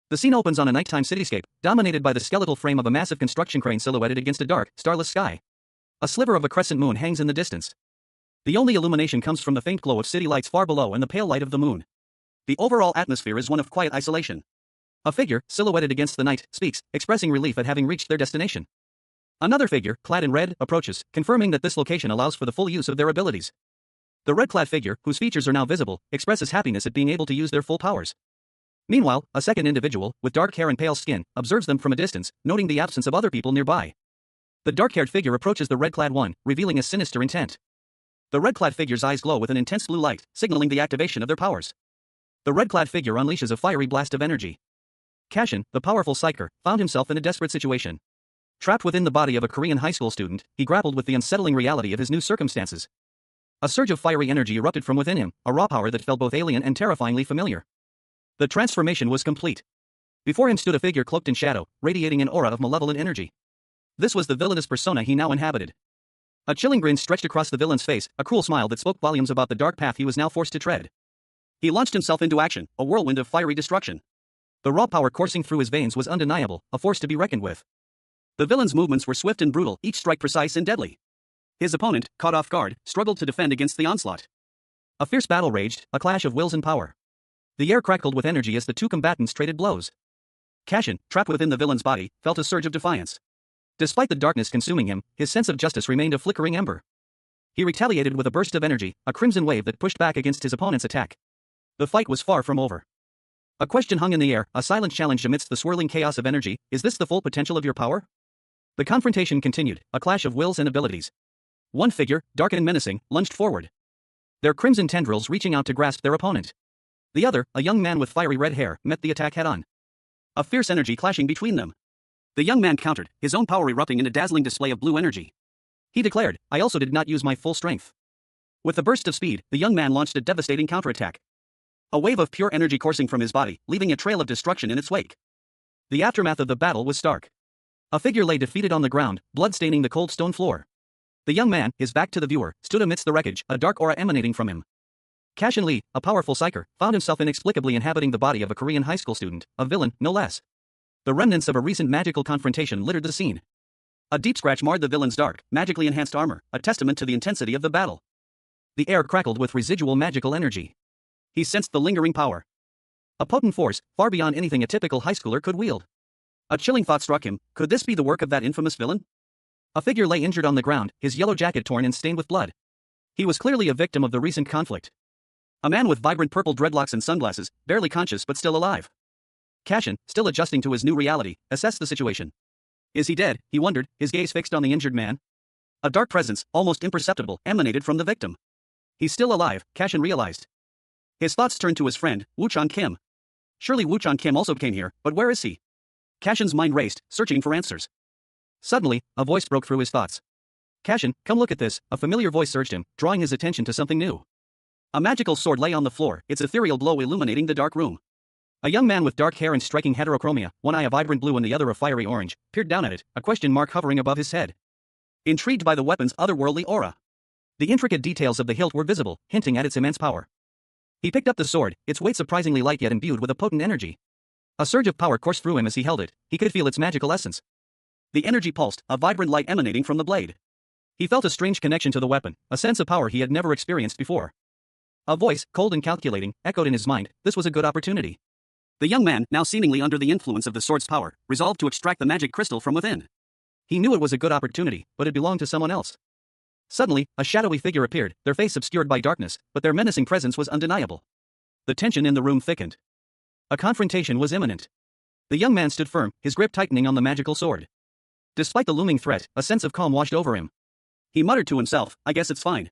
The scene opens on a nighttime cityscape, dominated by the skeletal frame of a massive construction crane silhouetted against a dark, starless sky. A sliver of a crescent moon hangs in the distance. The only illumination comes from the faint glow of city lights far below and the pale light of the moon. The overall atmosphere is one of quiet isolation. A figure, silhouetted against the night, speaks, expressing relief at having reached their destination. Another figure, clad in red, approaches, confirming that this location allows for the full use of their abilities. The red-clad figure, whose features are now visible, expresses happiness at being able to use their full powers. Meanwhile, a second individual, with dark hair and pale skin, observes them from a distance, noting the absence of other people nearby. The dark-haired figure approaches the red-clad one, revealing a sinister intent. The red-clad figure's eyes glow with an intense blue light, signaling the activation of their powers. The red-clad figure unleashes a fiery blast of energy. Cashin, the powerful psyker, found himself in a desperate situation. Trapped within the body of a Korean high school student, he grappled with the unsettling reality of his new circumstances. A surge of fiery energy erupted from within him, a raw power that felt both alien and terrifyingly familiar. The transformation was complete. Before him stood a figure cloaked in shadow, radiating an aura of malevolent energy. This was the villainous persona he now inhabited. A chilling grin stretched across the villain's face, a cruel smile that spoke volumes about the dark path he was now forced to tread. He launched himself into action, a whirlwind of fiery destruction. The raw power coursing through his veins was undeniable, a force to be reckoned with. The villain's movements were swift and brutal, each strike precise and deadly. His opponent, caught off guard, struggled to defend against the onslaught. A fierce battle raged, a clash of wills and power. The air crackled with energy as the two combatants traded blows. Cashin, trapped within the villain's body, felt a surge of defiance. Despite the darkness consuming him, his sense of justice remained a flickering ember. He retaliated with a burst of energy, a crimson wave that pushed back against his opponent's attack. The fight was far from over. A question hung in the air, a silent challenge amidst the swirling chaos of energy: is this the full potential of your power? The confrontation continued, a clash of wills and abilities. One figure, dark and menacing, lunged forward. Their crimson tendrils reaching out to grasp their opponent. The other, a young man with fiery red hair, met the attack head-on. A fierce energy clashing between them. The young man countered, his own power erupting in a dazzling display of blue energy. He declared, "I also did not use my full strength." With a burst of speed, the young man launched a devastating counterattack. A wave of pure energy coursing from his body, leaving a trail of destruction in its wake. The aftermath of the battle was stark. A figure lay defeated on the ground, blood staining the cold stone floor. The young man, his back to the viewer, stood amidst the wreckage, a dark aura emanating from him. Cashin Lee, a powerful psyker, found himself inexplicably inhabiting the body of a Korean high school student, a villain, no less. The remnants of a recent magical confrontation littered the scene. A deep scratch marred the villain's dark, magically enhanced armor, a testament to the intensity of the battle. The air crackled with residual magical energy. He sensed the lingering power. A potent force, far beyond anything a typical high schooler could wield. A chilling thought struck him: could this be the work of that infamous villain? A figure lay injured on the ground, his yellow jacket torn and stained with blood. He was clearly a victim of the recent conflict. A man with vibrant purple dreadlocks and sunglasses, barely conscious but still alive. Cashin, still adjusting to his new reality, assessed the situation. Is he dead? He wondered, his gaze fixed on the injured man. A dark presence, almost imperceptible, emanated from the victim. He's still alive, Cashin realized. His thoughts turned to his friend, Woo-chan Kim. Surely Woo-chan Kim also came here, but where is he? Cashin's mind raced, searching for answers. Suddenly, a voice broke through his thoughts. Cashin, come look at this, a familiar voice urged him, drawing his attention to something new. A magical sword lay on the floor, its ethereal glow illuminating the dark room. A young man with dark hair and striking heterochromia, one eye a vibrant blue and the other a fiery orange, peered down at it, a question mark hovering above his head. Intrigued by the weapon's otherworldly aura. The intricate details of the hilt were visible, hinting at its immense power. He picked up the sword, its weight surprisingly light yet imbued with a potent energy. A surge of power coursed through him as he held it, he could feel its magical essence. The energy pulsed, a vibrant light emanating from the blade. He felt a strange connection to the weapon, a sense of power he had never experienced before. A voice, cold and calculating, echoed in his mind: this was a good opportunity. The young man, now seemingly under the influence of the sword's power, resolved to extract the magic crystal from within. He knew it was a good opportunity, but it belonged to someone else. Suddenly, a shadowy figure appeared, their face obscured by darkness, but their menacing presence was undeniable. The tension in the room thickened. A confrontation was imminent. The young man stood firm, his grip tightening on the magical sword. Despite the looming threat, a sense of calm washed over him. He muttered to himself, I guess it's fine.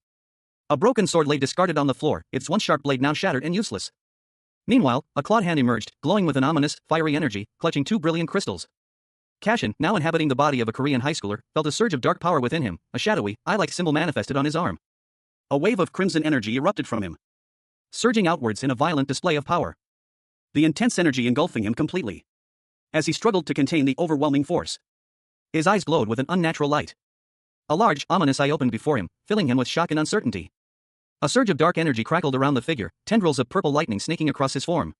A broken sword lay discarded on the floor, its once sharp blade now shattered and useless. Meanwhile, a clawed hand emerged, glowing with an ominous, fiery energy, clutching two brilliant crystals. Cashin, now inhabiting the body of a Korean high schooler, felt a surge of dark power within him, a shadowy, eye-like symbol manifested on his arm. A wave of crimson energy erupted from him, surging outwards in a violent display of power. The intense energy engulfing him completely. As he struggled to contain the overwhelming force, his eyes glowed with an unnatural light. A large, ominous eye opened before him, filling him with shock and uncertainty. A surge of dark energy crackled around the figure, tendrils of purple lightning snaking across his form.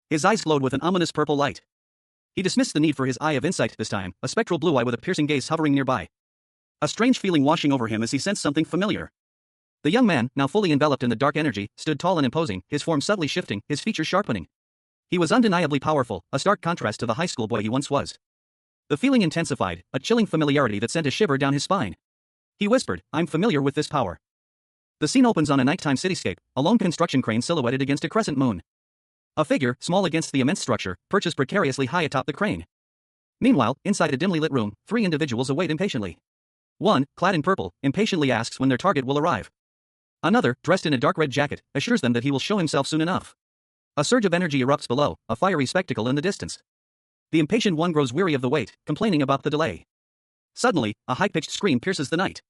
His eyes glowed with an ominous purple light. He dismissed the need for his eye of insight this time, a spectral blue eye with a piercing gaze hovering nearby. A strange feeling washing over him as he sensed something familiar. The young man, now fully enveloped in the dark energy, stood tall and imposing, his form subtly shifting, his features sharpening. He was undeniably powerful, a stark contrast to the high school boy he once was. The feeling intensified, a chilling familiarity that sent a shiver down his spine. He whispered, I'm familiar with this power. The scene opens on a nighttime cityscape, a lone construction crane silhouetted against a crescent moon. A figure, small against the immense structure, perches precariously high atop the crane. Meanwhile, inside a dimly lit room, three individuals await impatiently. One, clad in purple, impatiently asks when their target will arrive. Another, dressed in a dark red jacket, assures them that he will show himself soon enough. A surge of energy erupts below, a fiery spectacle in the distance. The impatient one grows weary of the wait, complaining about the delay. Suddenly, a high-pitched scream pierces the night.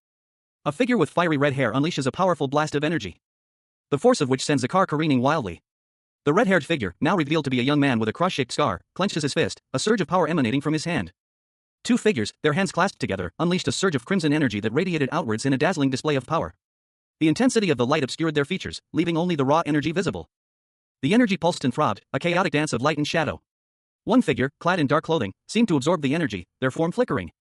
A figure with fiery red hair unleashes a powerful blast of energy, the force of which sends the car careening wildly. The red-haired figure, now revealed to be a young man with a cross-shaped scar, clenches his fist, a surge of power emanating from his hand. Two figures, their hands clasped together, unleashed a surge of crimson energy that radiated outwards in a dazzling display of power. The intensity of the light obscured their features, leaving only the raw energy visible. The energy pulsed and throbbed, a chaotic dance of light and shadow. One figure, clad in dark clothing, seemed to absorb the energy, their form flickering.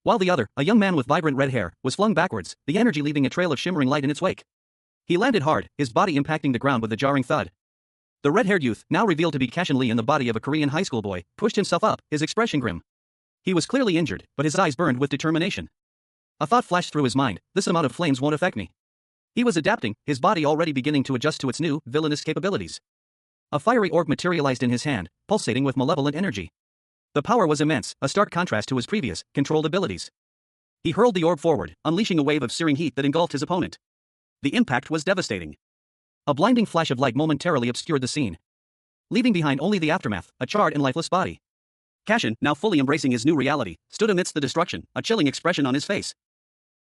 While the other, a young man with vibrant red hair, was flung backwards, the energy leaving a trail of shimmering light in its wake. He landed hard, his body impacting the ground with a jarring thud. The red-haired youth, now revealed to be Cashin Lee in the body of a Korean high school boy, pushed himself up, his expression grim. He was clearly injured, but his eyes burned with determination. A thought flashed through his mind, this amount of flames won't affect me. He was adapting, his body already beginning to adjust to its new, villainous capabilities. A fiery orb materialized in his hand, pulsating with malevolent energy. The power was immense, a stark contrast to his previous, controlled abilities. He hurled the orb forward, unleashing a wave of searing heat that engulfed his opponent. The impact was devastating. A blinding flash of light momentarily obscured the scene, leaving behind only the aftermath, a charred and lifeless body. Cashin, now fully embracing his new reality, stood amidst the destruction, a chilling expression on his face.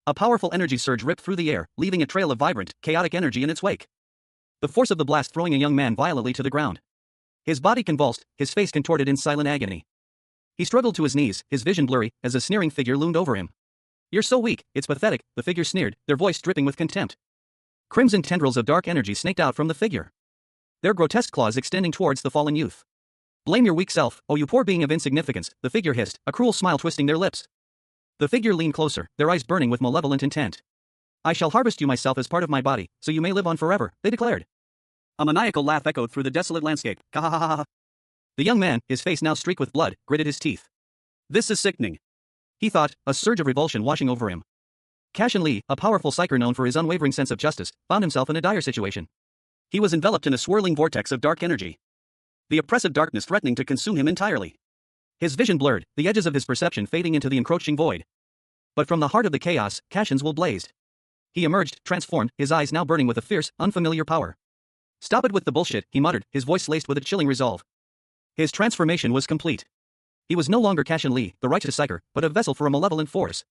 A powerful energy surge ripped through the air, leaving a trail of vibrant, chaotic energy in its wake. The force of the blast throwing a young man violently to the ground. His body convulsed, his face contorted in silent agony. He struggled to his knees, his vision blurry, as a sneering figure loomed over him. "You're so weak, it's pathetic," the figure sneered, their voice dripping with contempt. Crimson tendrils of dark energy snaked out from the figure, their grotesque claws extending towards the fallen youth. "Blame your weak self, oh you poor being of insignificance," the figure hissed, a cruel smile twisting their lips. The figure leaned closer, their eyes burning with malevolent intent. "I shall harvest you myself as part of my body, so you may live on forever," they declared. A maniacal laugh echoed through the desolate landscape. "Ka-ha-ha-ha-ha." The young man, his face now streaked with blood, gritted his teeth. "This is sickening," he thought, a surge of revulsion washing over him. Cashin Lee, a powerful psyker known for his unwavering sense of justice, found himself in a dire situation. He was enveloped in a swirling vortex of dark energy, the oppressive darkness threatening to consume him entirely. His vision blurred, the edges of his perception fading into the encroaching void. But from the heart of the chaos, Cashin's will blazed. He emerged, transformed, his eyes now burning with a fierce, unfamiliar power. "Stop it with the bullshit," he muttered, his voice laced with a chilling resolve. His transformation was complete. He was no longer Cashin Lee, the righteous psyker, but a vessel for a malevolent force.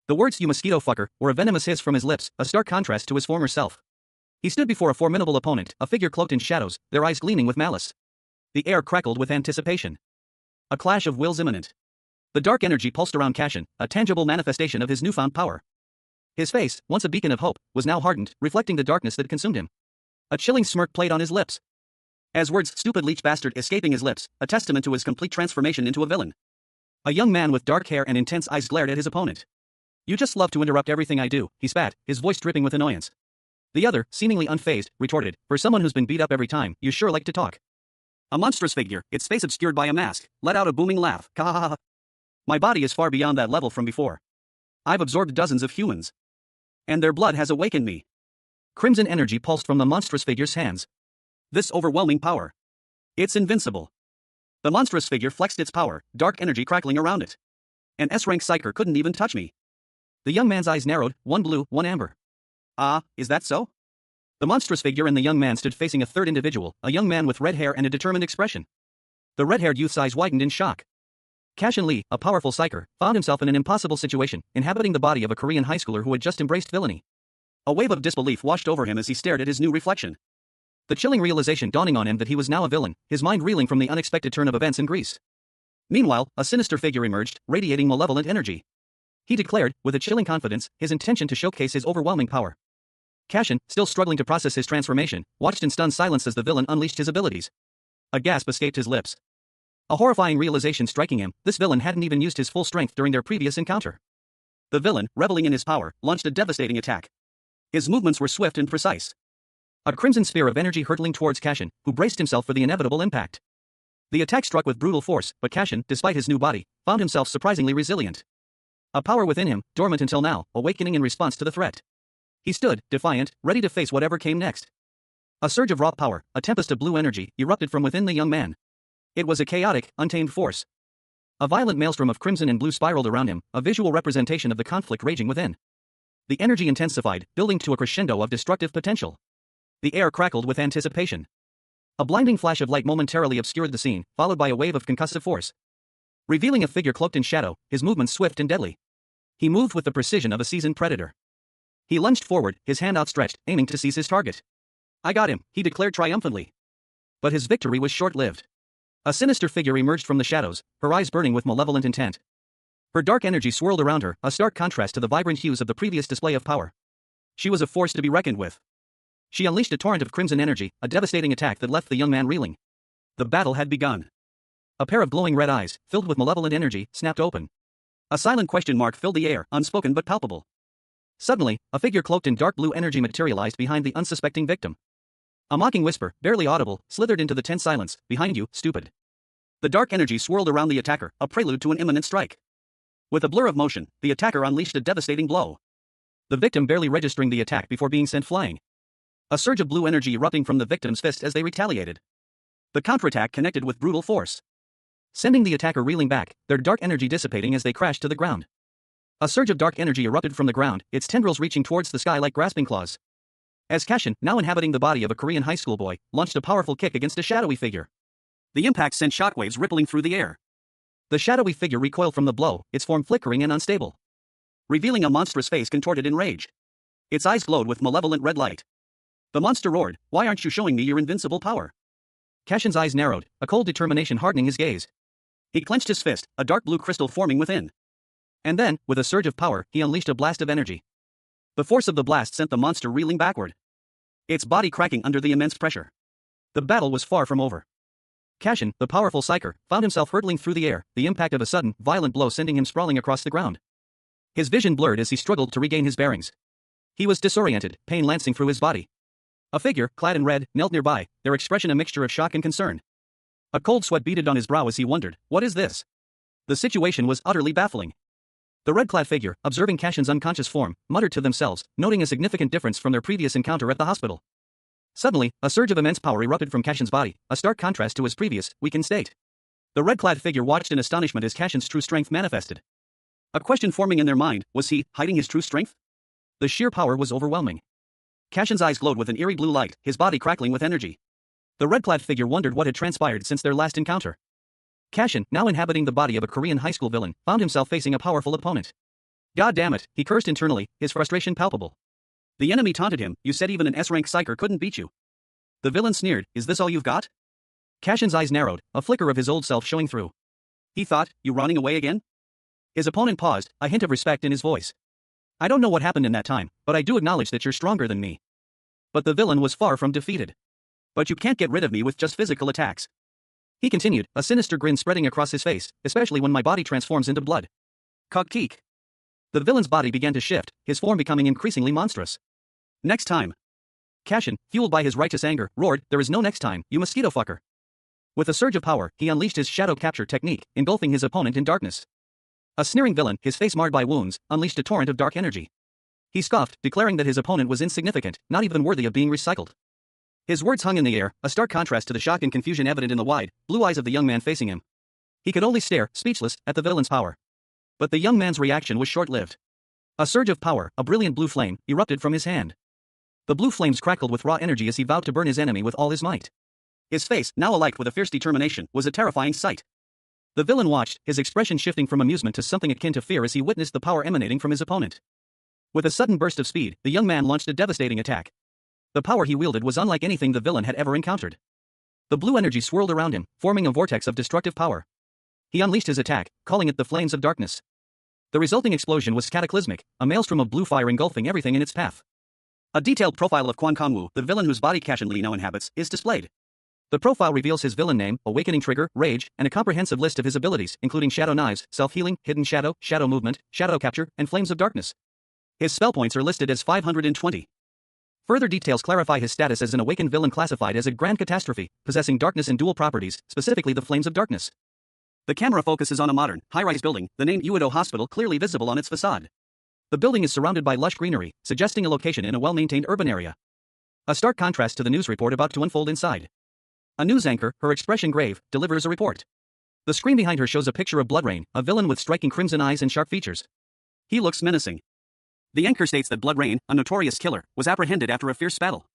The words "you mosquito fucker" were a venomous hiss from his lips, a stark contrast to his former self. He stood before a formidable opponent, a figure cloaked in shadows, their eyes gleaming with malice. The air crackled with anticipation. A clash of wills imminent. The dark energy pulsed around Cashin, a tangible manifestation of his newfound power. His face, once a beacon of hope, was now hardened, reflecting the darkness that consumed him. A chilling smirk played on his lips, as words "stupid leech bastard" escaping his lips, a testament to his complete transformation into a villain. A young man with dark hair and intense eyes glared at his opponent. "You just love to interrupt everything I do," he spat, his voice dripping with annoyance. The other, seemingly unfazed, retorted, "For someone who's been beat up every time, you sure like to talk." A monstrous figure, its face obscured by a mask, let out a booming laugh. "Ka-ha-ha-ha. My body is far beyond that level from before. I've absorbed dozens of humans, and their blood has awakened me." Crimson energy pulsed from the monstrous figure's hands. This overwhelming power. It's invincible. The monstrous figure flexed its power, dark energy crackling around it. An S-rank psyker couldn't even touch me. The young man's eyes narrowed, one blue, one amber. "Ah, is that so?" The monstrous figure and the young man stood facing a third individual, a young man with red hair and a determined expression. The red-haired youth's eyes widened in shock. Cashin Lee, a powerful psyker, found himself in an impossible situation, inhabiting the body of a Korean high schooler who had just embraced villainy. A wave of disbelief washed over him as he stared at his new reflection. The chilling realization dawning on him that he was now a villain, his mind reeling from the unexpected turn of events in Greece. Meanwhile, a sinister figure emerged, radiating malevolent energy. He declared, with a chilling confidence, his intention to showcase his overwhelming power. Cashin, still struggling to process his transformation, watched in stunned silence as the villain unleashed his abilities. A gasp escaped his lips. A horrifying realization striking him, this villain hadn't even used his full strength during their previous encounter. The villain, reveling in his power, launched a devastating attack. His movements were swift and precise. A crimson sphere of energy hurtling towards Cashin, who braced himself for the inevitable impact. The attack struck with brutal force, but Cashin, despite his new body, found himself surprisingly resilient. A power within him, dormant until now, awakening in response to the threat. He stood, defiant, ready to face whatever came next. A surge of raw power, a tempest of blue energy, erupted from within the young man. It was a chaotic, untamed force. A violent maelstrom of crimson and blue spiraled around him, a visual representation of the conflict raging within. The energy intensified, building to a crescendo of destructive potential. The air crackled with anticipation. A blinding flash of light momentarily obscured the scene, followed by a wave of concussive force, revealing a figure cloaked in shadow, his movements swift and deadly. He moved with the precision of a seasoned predator. He lunged forward, his hand outstretched, aiming to seize his target. "I got him," he declared triumphantly. But his victory was short-lived. A sinister figure emerged from the shadows, her eyes burning with malevolent intent. Her dark energy swirled around her, a stark contrast to the vibrant hues of the previous display of power. She was a force to be reckoned with. She unleashed a torrent of crimson energy, a devastating attack that left the young man reeling. The battle had begun. A pair of glowing red eyes, filled with malevolent energy, snapped open. A silent question mark filled the air, unspoken but palpable. Suddenly, a figure cloaked in dark blue energy materialized behind the unsuspecting victim. A mocking whisper, barely audible, slithered into the tense silence. "Behind you, stupid." The dark energy swirled around the attacker, a prelude to an imminent strike. With a blur of motion, the attacker unleashed a devastating blow. The victim barely registering the attack before being sent flying. A surge of blue energy erupting from the victim's fist as they retaliated. The counterattack connected with brutal force, sending the attacker reeling back, their dark energy dissipating as they crashed to the ground. A surge of dark energy erupted from the ground, its tendrils reaching towards the sky like grasping claws. As Cashin, now inhabiting the body of a Korean high school boy, launched a powerful kick against a shadowy figure. The impact sent shockwaves rippling through the air. The shadowy figure recoiled from the blow, its form flickering and unstable, revealing a monstrous face contorted in rage. Its eyes glowed with malevolent red light. The monster roared, "Why aren't you showing me your invincible power?" Cashin's eyes narrowed, a cold determination hardening his gaze. He clenched his fist, a dark blue crystal forming within. And then, with a surge of power, he unleashed a blast of energy. The force of the blast sent the monster reeling backward, its body cracking under the immense pressure. The battle was far from over. Cashin, the powerful psyker, found himself hurtling through the air, the impact of a sudden, violent blow sending him sprawling across the ground. His vision blurred as he struggled to regain his bearings. He was disoriented, pain lancing through his body. A figure, clad in red, knelt nearby, their expression a mixture of shock and concern. A cold sweat beaded on his brow as he wondered, "What is this?" The situation was utterly baffling. The red-clad figure, observing Cashin's unconscious form, muttered to themselves, noting a significant difference from their previous encounter at the hospital. Suddenly, a surge of immense power erupted from Cashin's body, a stark contrast to his previous, weakened state. The red-clad figure watched in astonishment as Cashin's true strength manifested. A question forming in their mind, was he hiding his true strength? The sheer power was overwhelming. Cashin's eyes glowed with an eerie blue light, his body crackling with energy. The red-clad figure wondered what had transpired since their last encounter. Cashin, now inhabiting the body of a Korean high school villain, found himself facing a powerful opponent. "God damn it," he cursed internally, his frustration palpable. The enemy taunted him, "You said even an S-rank psyker couldn't beat you." The villain sneered, "Is this all you've got?" Cashin's eyes narrowed, a flicker of his old self showing through. He thought, "You running away again?" His opponent paused, a hint of respect in his voice. "I don't know what happened in that time, but I do acknowledge that you're stronger than me." But the villain was far from defeated. "But you can't get rid of me with just physical attacks," he continued, a sinister grin spreading across his face, "especially when my body transforms into blood." Kuk-teek. The villain's body began to shift, his form becoming increasingly monstrous. "Next time." Cashin, fueled by his righteous anger, roared, "There is no next time, you mosquito fucker." With a surge of power, he unleashed his shadow capture technique, engulfing his opponent in darkness. A sneering villain, his face marred by wounds, unleashed a torrent of dark energy. He scoffed, declaring that his opponent was insignificant, not even worthy of being recycled. His words hung in the air, a stark contrast to the shock and confusion evident in the wide, blue eyes of the young man facing him. He could only stare, speechless, at the villain's power. But the young man's reaction was short-lived. A surge of power, a brilliant blue flame, erupted from his hand. The blue flames crackled with raw energy as he vowed to burn his enemy with all his might. His face, now alight with a fierce determination, was a terrifying sight. The villain watched, his expression shifting from amusement to something akin to fear as he witnessed the power emanating from his opponent. With a sudden burst of speed, the young man launched a devastating attack. The power he wielded was unlike anything the villain had ever encountered. The blue energy swirled around him, forming a vortex of destructive power. He unleashed his attack, calling it the Flames of Darkness. The resulting explosion was cataclysmic, a maelstrom of blue fire engulfing everything in its path. A detailed profile of Kwon Kangwoo, the villain whose body Cashin Lee now inhabits, is displayed. The profile reveals his villain name, awakening trigger, rage, and a comprehensive list of his abilities, including shadow knives, self-healing, hidden shadow, shadow movement, shadow capture, and flames of darkness. His spell points are listed as 520. Further details clarify his status as an awakened villain classified as a grand catastrophe, possessing darkness and dual properties, specifically the flames of darkness. The camera focuses on a modern, high-rise building, the name Uedo Hospital clearly visible on its facade. The building is surrounded by lush greenery, suggesting a location in a well-maintained urban area. A stark contrast to the news report about to unfold inside. A news anchor, her expression grave, delivers a report. The screen behind her shows a picture of BloodRayne, a villain with striking crimson eyes and sharp features. He looks menacing. The anchor states that BloodRayne, a notorious killer, was apprehended after a fierce battle.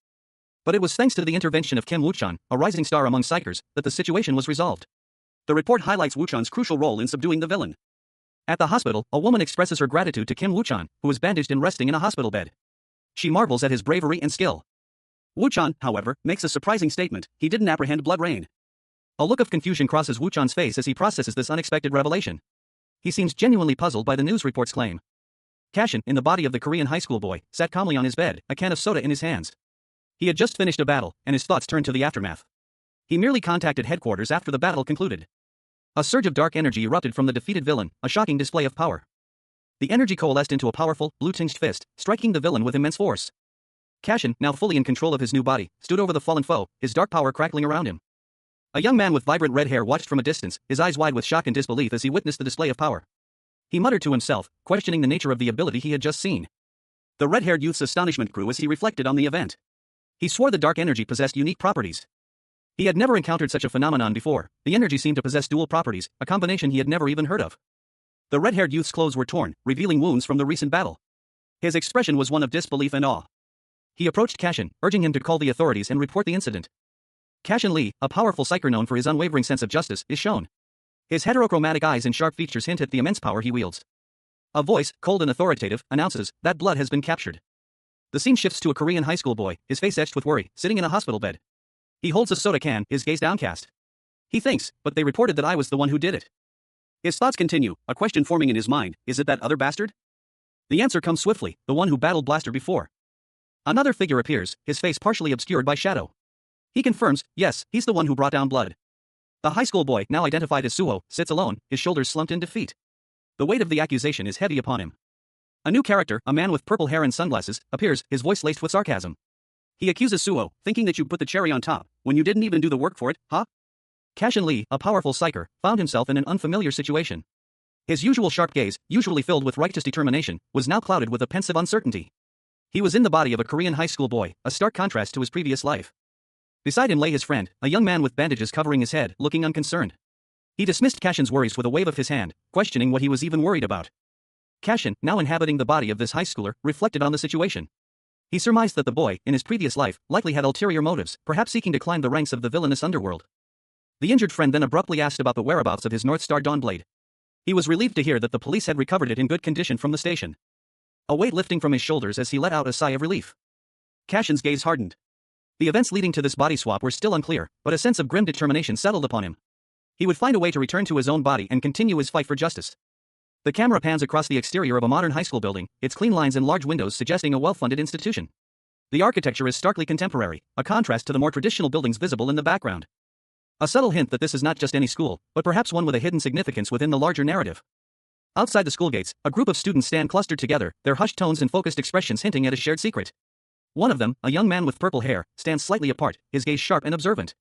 But it was thanks to the intervention of Kim Woo-chan, a rising star among psychers, that the situation was resolved. The report highlights Woo-chan's crucial role in subduing the villain. At the hospital, a woman expresses her gratitude to Kim Woo-chan, who is bandaged and resting in a hospital bed. She marvels at his bravery and skill. Woo-chan, however, makes a surprising statement: he didn't apprehend BloodRayne. A look of confusion crosses Woo-chan's face as he processes this unexpected revelation. He seems genuinely puzzled by the news report's claim. Cashin, in the body of the Korean high school boy, sat calmly on his bed, a can of soda in his hands. He had just finished a battle, and his thoughts turned to the aftermath. He merely contacted headquarters after the battle concluded. A surge of dark energy erupted from the defeated villain, a shocking display of power. The energy coalesced into a powerful, blue-tinged fist, striking the villain with immense force. Cashin, now fully in control of his new body, stood over the fallen foe, his dark power crackling around him. A young man with vibrant red hair watched from a distance, his eyes wide with shock and disbelief as he witnessed the display of power. He muttered to himself, questioning the nature of the ability he had just seen. The red-haired youth's astonishment grew as he reflected on the event. He swore the dark energy possessed unique properties. He had never encountered such a phenomenon before. The energy seemed to possess dual properties, a combination he had never even heard of. The red-haired youth's clothes were torn, revealing wounds from the recent battle. His expression was one of disbelief and awe. He approached Cashin, urging him to call the authorities and report the incident. Cashin Lee, a powerful psyker known for his unwavering sense of justice, is shown. His heterochromatic eyes and sharp features hint at the immense power he wields. A voice, cold and authoritative, announces that blood has been captured. The scene shifts to a Korean high school boy, his face etched with worry, sitting in a hospital bed. He holds a soda can, his gaze downcast. He thinks, but they reported that I was the one who did it. His thoughts continue, a question forming in his mind: is it that other bastard? The answer comes swiftly: the one who battled Blaster before. Another figure appears, his face partially obscured by shadow. He confirms, yes, he's the one who brought down Blood. The high school boy, now identified as Suho, sits alone, his shoulders slumped in defeat. The weight of the accusation is heavy upon him. A new character, a man with purple hair and sunglasses, appears, his voice laced with sarcasm. He accuses Suho, thinking that you put the cherry on top, when you didn't even do the work for it, huh? Cashin Lee, a powerful psyker, found himself in an unfamiliar situation. His usual sharp gaze, usually filled with righteous determination, was now clouded with a pensive uncertainty. He was in the body of a Korean high school boy, a stark contrast to his previous life. Beside him lay his friend, a young man with bandages covering his head, looking unconcerned. He dismissed Cashin's worries with a wave of his hand, questioning what he was even worried about. Cashin, now inhabiting the body of this high schooler, reflected on the situation. He surmised that the boy, in his previous life, likely had ulterior motives, perhaps seeking to climb the ranks of the villainous underworld. The injured friend then abruptly asked about the whereabouts of his North Star Dawnblade. He was relieved to hear that the police had recovered it in good condition from the station. A weight lifting from his shoulders as he let out a sigh of relief. Cashin's gaze hardened. The events leading to this body swap were still unclear, but a sense of grim determination settled upon him. He would find a way to return to his own body and continue his fight for justice. The camera pans across the exterior of a modern high school building, its clean lines and large windows suggesting a well-funded institution. The architecture is starkly contemporary, a contrast to the more traditional buildings visible in the background. A subtle hint that this is not just any school, but perhaps one with a hidden significance within the larger narrative. Outside the school gates, a group of students stand clustered together, their hushed tones and focused expressions hinting at a shared secret. One of them, a young man with purple hair, stands slightly apart, his gaze sharp and observant.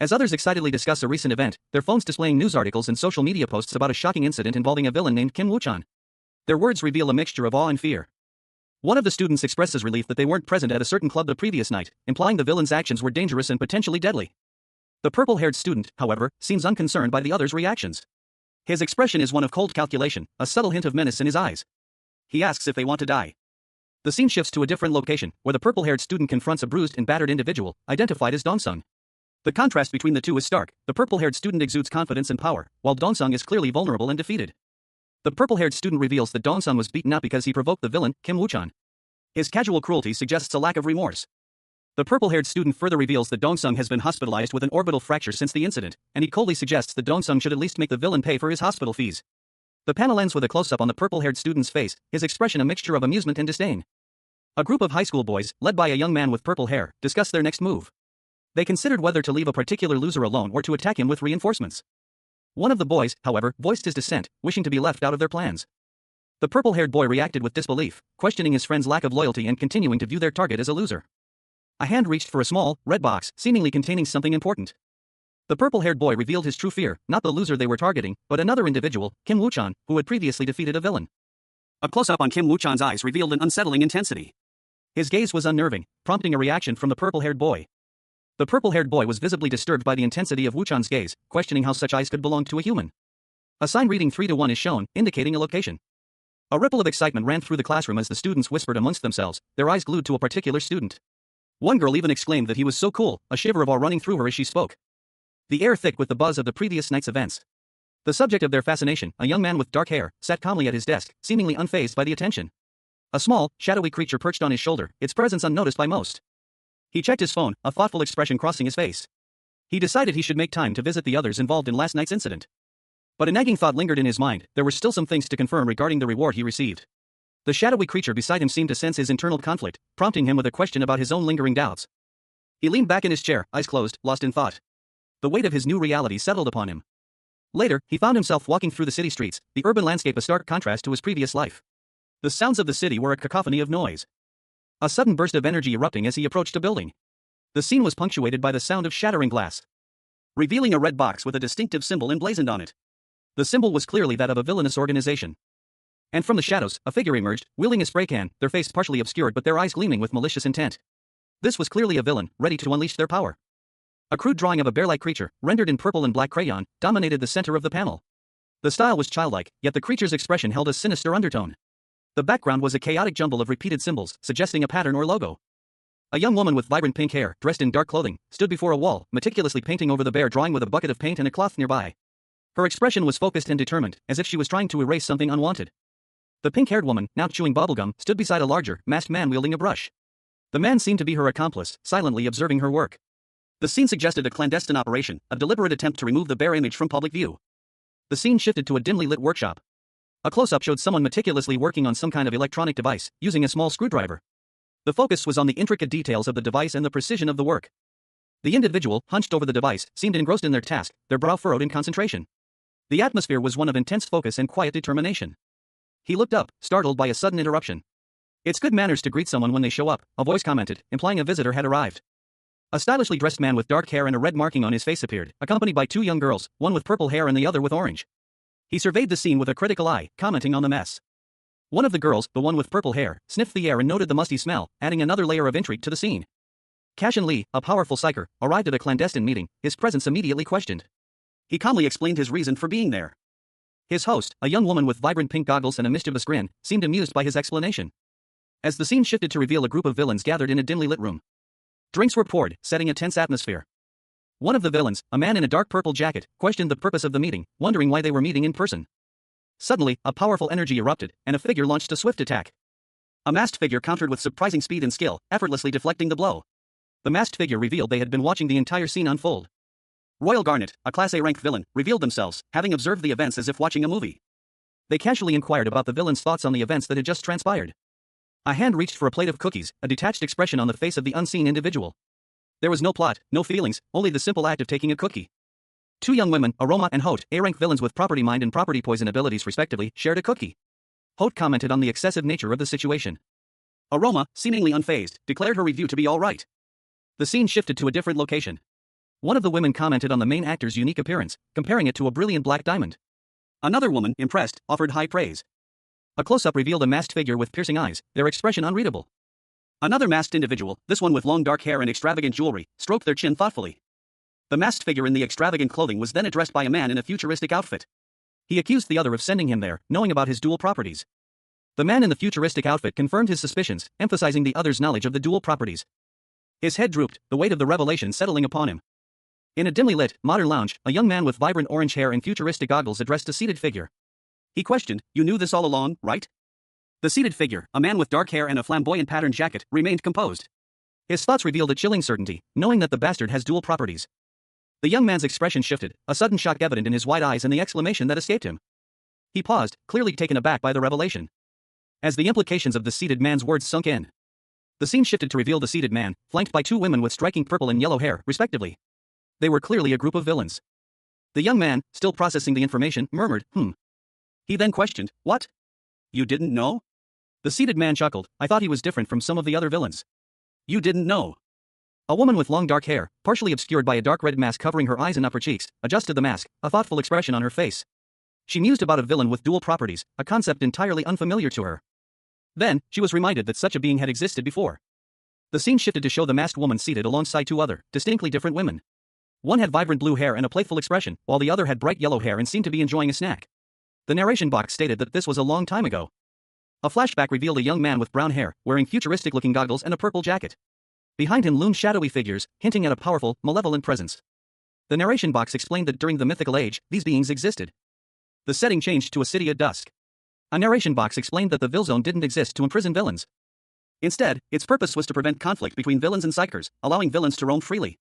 As others excitedly discuss a recent event, their phones displaying news articles and social media posts about a shocking incident involving a villain named Kim Woo-chan. Their words reveal a mixture of awe and fear. One of the students expresses relief that they weren't present at a certain club the previous night, implying the villain's actions were dangerous and potentially deadly. The purple-haired student, however, seems unconcerned by the others' reactions. His expression is one of cold calculation, a subtle hint of menace in his eyes. He asks if they want to die. The scene shifts to a different location, where the purple-haired student confronts a bruised and battered individual, identified as Dongsung. The contrast between the two is stark. The purple-haired student exudes confidence and power, while Dongsung is clearly vulnerable and defeated. The purple-haired student reveals that Dongsung was beaten up because he provoked the villain, Kim Woo-chan. His casual cruelty suggests a lack of remorse. The purple-haired student further reveals that Dongsung has been hospitalized with an orbital fracture since the incident, and he coldly suggests that Dongsung should at least make the villain pay for his hospital fees. The panel ends with a close-up on the purple-haired student's face, his expression a mixture of amusement and disdain. A group of high school boys, led by a young man with purple hair, discuss their next move. They considered whether to leave a particular loser alone or to attack him with reinforcements. One of the boys, however, voiced his dissent, wishing to be left out of their plans. The purple-haired boy reacted with disbelief, questioning his friend's lack of loyalty and continuing to view their target as a loser. A hand reached for a small, red box, seemingly containing something important. The purple-haired boy revealed his true fear, not the loser they were targeting, but another individual, Kim Woo-chan, who had previously defeated a villain. A close-up on Kim Woo-chan's eyes revealed an unsettling intensity. His gaze was unnerving, prompting a reaction from the purple-haired boy. The purple-haired boy was visibly disturbed by the intensity of Wuchan's gaze, questioning how such eyes could belong to a human. A sign reading 3 to 1 is shown, indicating a location. A ripple of excitement ran through the classroom as the students whispered amongst themselves, their eyes glued to a particular student. One girl even exclaimed that he was so cool, a shiver of awe running through her as she spoke. The air thick with the buzz of the previous night's events. The subject of their fascination, a young man with dark hair, sat calmly at his desk, seemingly unfazed by the attention. A small, shadowy creature perched on his shoulder, its presence unnoticed by most. He checked his phone, a thoughtful expression crossing his face. He decided he should make time to visit the others involved in last night's incident. But a nagging thought lingered in his mind, there were still some things to confirm regarding the reward he received. The shadowy creature beside him seemed to sense his internal conflict, prompting him with a question about his own lingering doubts. He leaned back in his chair, eyes closed, lost in thought. The weight of his new reality settled upon him. Later, he found himself walking through the city streets, the urban landscape a stark contrast to his previous life. The sounds of the city were a cacophony of noise. A sudden burst of energy erupting as he approached a building. The scene was punctuated by the sound of shattering glass, revealing a red box with a distinctive symbol emblazoned on it. The symbol was clearly that of a villainous organization. And from the shadows, a figure emerged, wielding a spray can, their face partially obscured but their eyes gleaming with malicious intent. This was clearly a villain, ready to unleash their power. A crude drawing of a bear-like creature, rendered in purple and black crayon, dominated the center of the panel. The style was childlike, yet the creature's expression held a sinister undertone. The background was a chaotic jumble of repeated symbols, suggesting a pattern or logo. A young woman with vibrant pink hair, dressed in dark clothing, stood before a wall, meticulously painting over the bear drawing with a bucket of paint and a cloth nearby. Her expression was focused and determined, as if she was trying to erase something unwanted. The pink-haired woman, now chewing bubblegum, stood beside a larger, masked man wielding a brush. The man seemed to be her accomplice, silently observing her work. The scene suggested a clandestine operation, a deliberate attempt to remove the bear image from public view. The scene shifted to a dimly lit workshop. A close-up showed someone meticulously working on some kind of electronic device, using a small screwdriver. The focus was on the intricate details of the device and the precision of the work. The individual, hunched over the device, seemed engrossed in their task, their brow furrowed in concentration. The atmosphere was one of intense focus and quiet determination. He looked up, startled by a sudden interruption. "It's good manners to greet someone when they show up," a voice commented, implying a visitor had arrived. A stylishly dressed man with dark hair and a red marking on his face appeared, accompanied by 2 young girls, one with purple hair and the other with orange. He surveyed the scene with a critical eye, commenting on the mess. One of the girls, the one with purple hair, sniffed the air and noted the musty smell, adding another layer of intrigue to the scene. Cashin Lee, a powerful psyker, arrived at a clandestine meeting, his presence immediately questioned. He calmly explained his reason for being there. His host, a young woman with vibrant pink goggles and a mischievous grin, seemed amused by his explanation. As the scene shifted to reveal a group of villains gathered in a dimly lit room. Drinks were poured, setting a tense atmosphere. One of the villains, a man in a dark purple jacket, questioned the purpose of the meeting, wondering why they were meeting in person. Suddenly, a powerful energy erupted, and a figure launched a swift attack. A masked figure countered with surprising speed and skill, effortlessly deflecting the blow. The masked figure revealed they had been watching the entire scene unfold. Royal Garnet, a Class A ranked villain, revealed themselves, having observed the events as if watching a movie. They casually inquired about the villain's thoughts on the events that had just transpired. A hand reached for a plate of cookies, a detached expression on the face of the unseen individual. There was no plot, no feelings, only the simple act of taking a cookie. 2 young women, Aroma and Hote, A-rank villains with property mind and property poison abilities respectively, shared a cookie. Hote commented on the excessive nature of the situation. Aroma, seemingly unfazed, declared her review to be all right. The scene shifted to a different location. One of the women commented on the main actor's unique appearance, comparing it to a brilliant black diamond. Another woman, impressed, offered high praise. A close-up revealed a masked figure with piercing eyes, their expression unreadable. Another masked individual, this one with long dark hair and extravagant jewelry, stroked their chin thoughtfully. The masked figure in the extravagant clothing was then addressed by a man in a futuristic outfit. He accused the other of sending him there, knowing about his dual properties. The man in the futuristic outfit confirmed his suspicions, emphasizing the other's knowledge of the dual properties. His head drooped, the weight of the revelation settling upon him. In a dimly lit, modern lounge, a young man with vibrant orange hair and futuristic goggles addressed a seated figure. He questioned, "You knew this all along, right?" The seated figure, a man with dark hair and a flamboyant patterned jacket, remained composed. His thoughts revealed a chilling certainty, knowing that the bastard has dual properties. The young man's expression shifted, a sudden shock evident in his wide eyes and the exclamation that escaped him. He paused, clearly taken aback by the revelation. As the implications of the seated man's words sunk in, the scene shifted to reveal the seated man, flanked by 2 women with striking purple and yellow hair, respectively. They were clearly a group of villains. The young man, still processing the information, murmured, He then questioned, "What? You didn't know?" The seated man chuckled, "I thought he was different from some of the other villains." "You didn't know?" A woman with long dark hair, partially obscured by a dark red mask covering her eyes and upper cheeks, adjusted the mask, a thoughtful expression on her face. She mused about a villain with dual properties, a concept entirely unfamiliar to her. Then, she was reminded that such a being had existed before. The scene shifted to show the masked woman seated alongside two other, distinctly different women. One had vibrant blue hair and a playful expression, while the other had bright yellow hair and seemed to be enjoying a snack. The narration box stated that this was a long time ago. A flashback revealed a young man with brown hair, wearing futuristic-looking goggles and a purple jacket. Behind him loomed shadowy figures, hinting at a powerful, malevolent presence. The narration box explained that during the mythical age, these beings existed. The setting changed to a city at dusk. A narration box explained that the Vill Zone didn't exist to imprison villains. Instead, its purpose was to prevent conflict between villains and psychers, allowing villains to roam freely.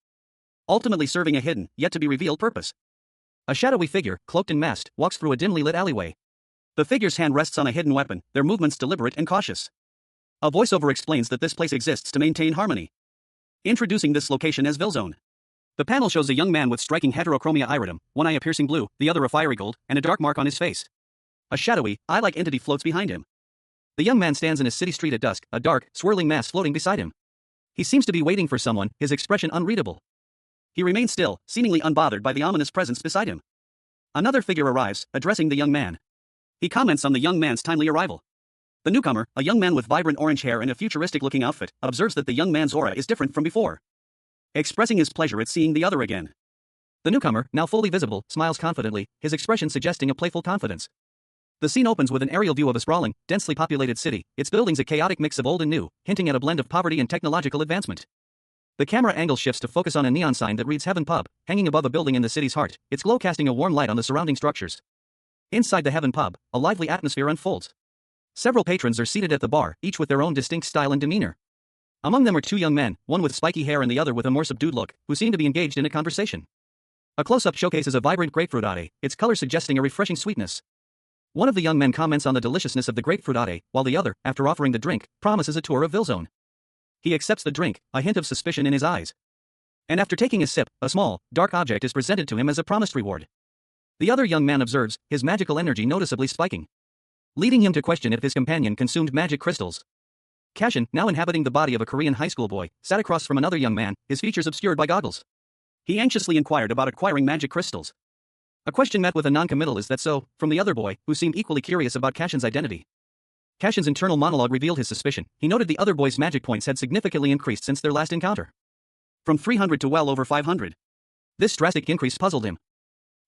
Ultimately serving a hidden, yet-to-be-revealed purpose. A shadowy figure, cloaked and masked, walks through a dimly lit alleyway. The figure's hand rests on a hidden weapon, their movements deliberate and cautious. A voiceover explains that this place exists to maintain harmony. Introducing this location as Vill Zone. The panel shows a young man with striking heterochromia iridium, one eye a piercing blue, the other a fiery gold, and a dark mark on his face. A shadowy, eye-like entity floats behind him. The young man stands in a city street at dusk, a dark, swirling mass floating beside him. He seems to be waiting for someone, his expression unreadable. He remains still, seemingly unbothered by the ominous presence beside him. Another figure arrives, addressing the young man. He comments on the young man's timely arrival. The newcomer, a young man with vibrant orange hair and a futuristic-looking outfit, observes that the young man's aura is different from before. Expressing his pleasure at seeing the other again. The newcomer, now fully visible, smiles confidently, his expression suggesting a playful confidence. The scene opens with an aerial view of a sprawling, densely populated city, its buildings a chaotic mix of old and new, hinting at a blend of poverty and technological advancement. The camera angle shifts to focus on a neon sign that reads Heaven Pub, hanging above a building in the city's heart, its glow casting a warm light on the surrounding structures. Inside the Heaven Pub, a lively atmosphere unfolds. Several patrons are seated at the bar, each with their own distinct style and demeanor. Among them are two young men, one with spiky hair and the other with a more subdued look, who seem to be engaged in a conversation. A close-up showcases a vibrant grapefruit latte, its color suggesting a refreshing sweetness. One of the young men comments on the deliciousness of the grapefruit latte, while the other, after offering the drink, promises a tour of Vill Zone. He accepts the drink, a hint of suspicion in his eyes. And after taking a sip, a small, dark object is presented to him as a promised reward. The other young man observes, his magical energy noticeably spiking, leading him to question if his companion consumed magic crystals. Cashin, now inhabiting the body of a Korean high school boy, sat across from another young man, his features obscured by goggles. He anxiously inquired about acquiring magic crystals. A question met with a non-committal "Is that so?" from the other boy, who seemed equally curious about Cashin's identity. Cashin's internal monologue revealed his suspicion. He noted the other boy's magic points had significantly increased since their last encounter. From 300 to well over 500. This drastic increase puzzled him.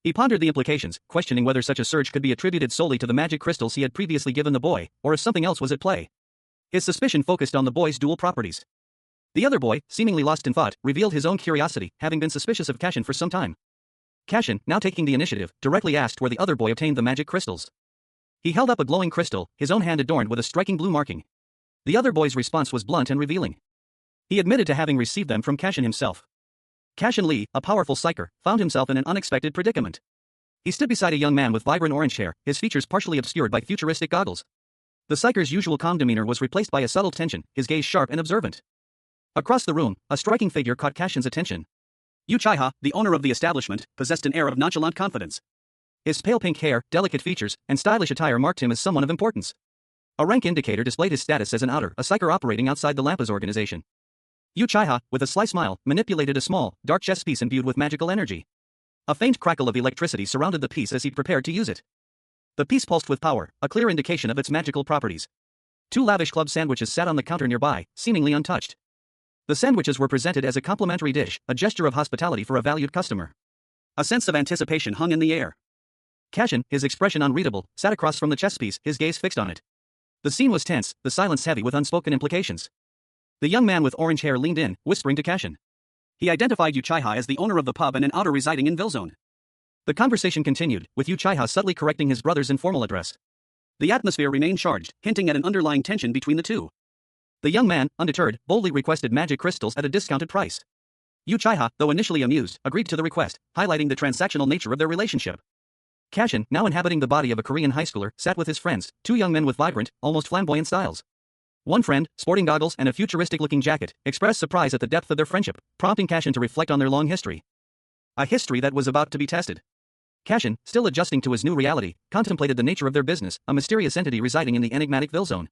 He pondered the implications, questioning whether such a surge could be attributed solely to the magic crystals he had previously given the boy, or if something else was at play. His suspicion focused on the boy's dual properties. The other boy, seemingly lost in thought, revealed his own curiosity, having been suspicious of Cashin for some time. Cashin, now taking the initiative, directly asked where the other boy obtained the magic crystals. He held up a glowing crystal, his own hand adorned with a striking blue marking. The other boy's response was blunt and revealing. He admitted to having received them from Cashin himself. Cashin Lee, a powerful psyker, found himself in an unexpected predicament. He stood beside a young man with vibrant orange hair, his features partially obscured by futuristic goggles. The psyker's usual calm demeanor was replaced by a subtle tension, his gaze sharp and observant. Across the room, a striking figure caught Cashin's attention. Yu Chaiha, the owner of the establishment, possessed an air of nonchalant confidence. His pale pink hair, delicate features, and stylish attire marked him as someone of importance. A rank indicator displayed his status as an outer, a psyker operating outside the Lampas organization. Yu Chaiha, with a sly smile, manipulated a small, dark chess piece imbued with magical energy. A faint crackle of electricity surrounded the piece as he prepared to use it. The piece pulsed with power, a clear indication of its magical properties. Two lavish club sandwiches sat on the counter nearby, seemingly untouched. The sandwiches were presented as a complimentary dish, a gesture of hospitality for a valued customer. A sense of anticipation hung in the air. Cashin, his expression unreadable, sat across from the chess piece, his gaze fixed on it. The scene was tense, the silence heavy with unspoken implications. The young man with orange hair leaned in, whispering to Cashin. He identified Yu Chaiha as the owner of the pub and an outer residing in Vill Zone. The conversation continued, with Yu Chaiha subtly correcting his brother's informal address. The atmosphere remained charged, hinting at an underlying tension between the two. The young man, undeterred, boldly requested magic crystals at a discounted price. Yu Chaiha, though initially amused, agreed to the request, highlighting the transactional nature of their relationship. Cashin, now inhabiting the body of a Korean high schooler, sat with his friends, two young men with vibrant, almost flamboyant styles. One friend, sporting goggles and a futuristic-looking jacket, expressed surprise at the depth of their friendship, prompting Cashin to reflect on their long history. A history that was about to be tested. Cashin, still adjusting to his new reality, contemplated the nature of their business, a mysterious entity residing in the enigmatic Vill Zone.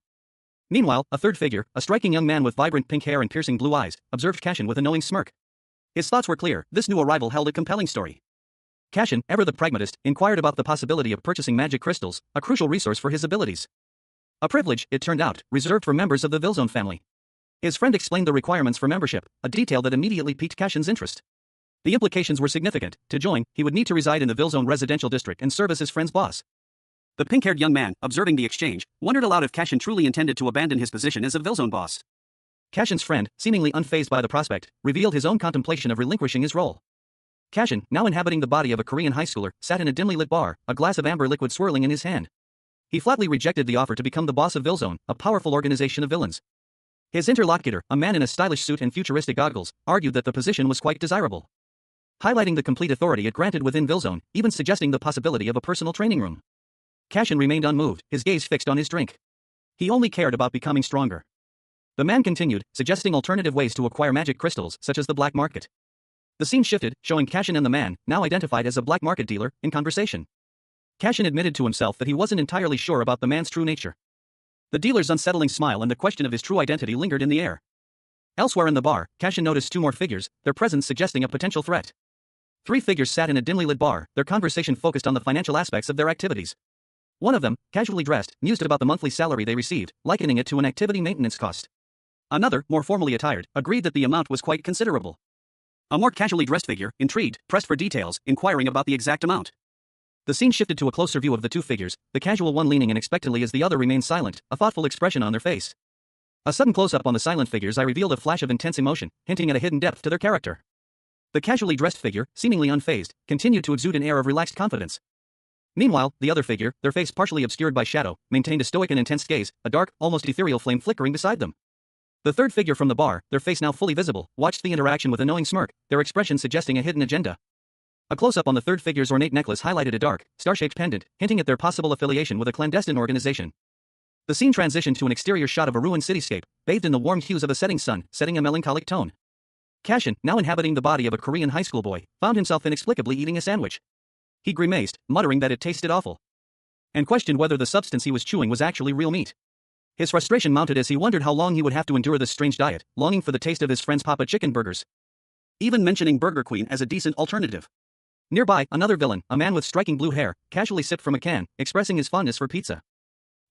Meanwhile, a third figure, a striking young man with vibrant pink hair and piercing blue eyes, observed Cashin with a knowing smirk. His thoughts were clear, this new arrival held a compelling story. Cashin, ever the pragmatist, inquired about the possibility of purchasing magic crystals, a crucial resource for his abilities. A privilege, it turned out, reserved for members of the Vill Zone family. His friend explained the requirements for membership, a detail that immediately piqued Cashin's interest. The implications were significant. To join, he would need to reside in the Villzone residential district and serve as his friend's boss. The pink-haired young man, observing the exchange, wondered aloud if Cashin truly intended to abandon his position as a Villzone boss. Cashin's friend, seemingly unfazed by the prospect, revealed his own contemplation of relinquishing his role. Cashin, now inhabiting the body of a Korean high schooler, sat in a dimly lit bar, a glass of amber liquid swirling in his hand. He flatly rejected the offer to become the boss of Villzone, a powerful organization of villains. His interlocutor, a man in a stylish suit and futuristic goggles, argued that the position was quite desirable, highlighting the complete authority it granted within Villzone, even suggesting the possibility of a personal training room. Cashin remained unmoved, his gaze fixed on his drink. He only cared about becoming stronger. The man continued, suggesting alternative ways to acquire magic crystals, such as the black market. The scene shifted, showing Cashin and the man, now identified as a black market dealer, in conversation. Cashin admitted to himself that he wasn't entirely sure about the man's true nature. The dealer's unsettling smile and the question of his true identity lingered in the air. Elsewhere in the bar, Cashin noticed two more figures, their presence suggesting a potential threat. Three figures sat in a dimly lit bar, their conversation focused on the financial aspects of their activities. One of them, casually dressed, mused about the monthly salary they received, likening it to an activity maintenance cost. Another, more formally attired, agreed that the amount was quite considerable. A more casually dressed figure, intrigued, pressed for details, inquiring about the exact amount. The scene shifted to a closer view of the two figures, the casual one leaning in expectantly as the other remained silent, a thoughtful expression on their face. A sudden close-up on the silent figures revealed a flash of intense emotion, hinting at a hidden depth to their character. The casually dressed figure, seemingly unfazed, continued to exude an air of relaxed confidence. Meanwhile, the other figure, their face partially obscured by shadow, maintained a stoic and intense gaze, a dark, almost ethereal flame flickering beside them. The third figure from the bar, their face now fully visible, watched the interaction with a knowing smirk, their expression suggesting a hidden agenda. A close-up on the third figure's ornate necklace highlighted a dark, star-shaped pendant, hinting at their possible affiliation with a clandestine organization. The scene transitioned to an exterior shot of a ruined cityscape, bathed in the warm hues of a setting sun, setting a melancholic tone. Cashin, now inhabiting the body of a Korean high school boy, found himself inexplicably eating a sandwich. He grimaced, muttering that it tasted awful, and questioned whether the substance he was chewing was actually real meat. His frustration mounted as he wondered how long he would have to endure this strange diet, longing for the taste of his friend's Papa Chicken burgers, even mentioning Burger Queen as a decent alternative. Nearby, another villain, a man with striking blue hair, casually sipped from a can, expressing his fondness for pizza,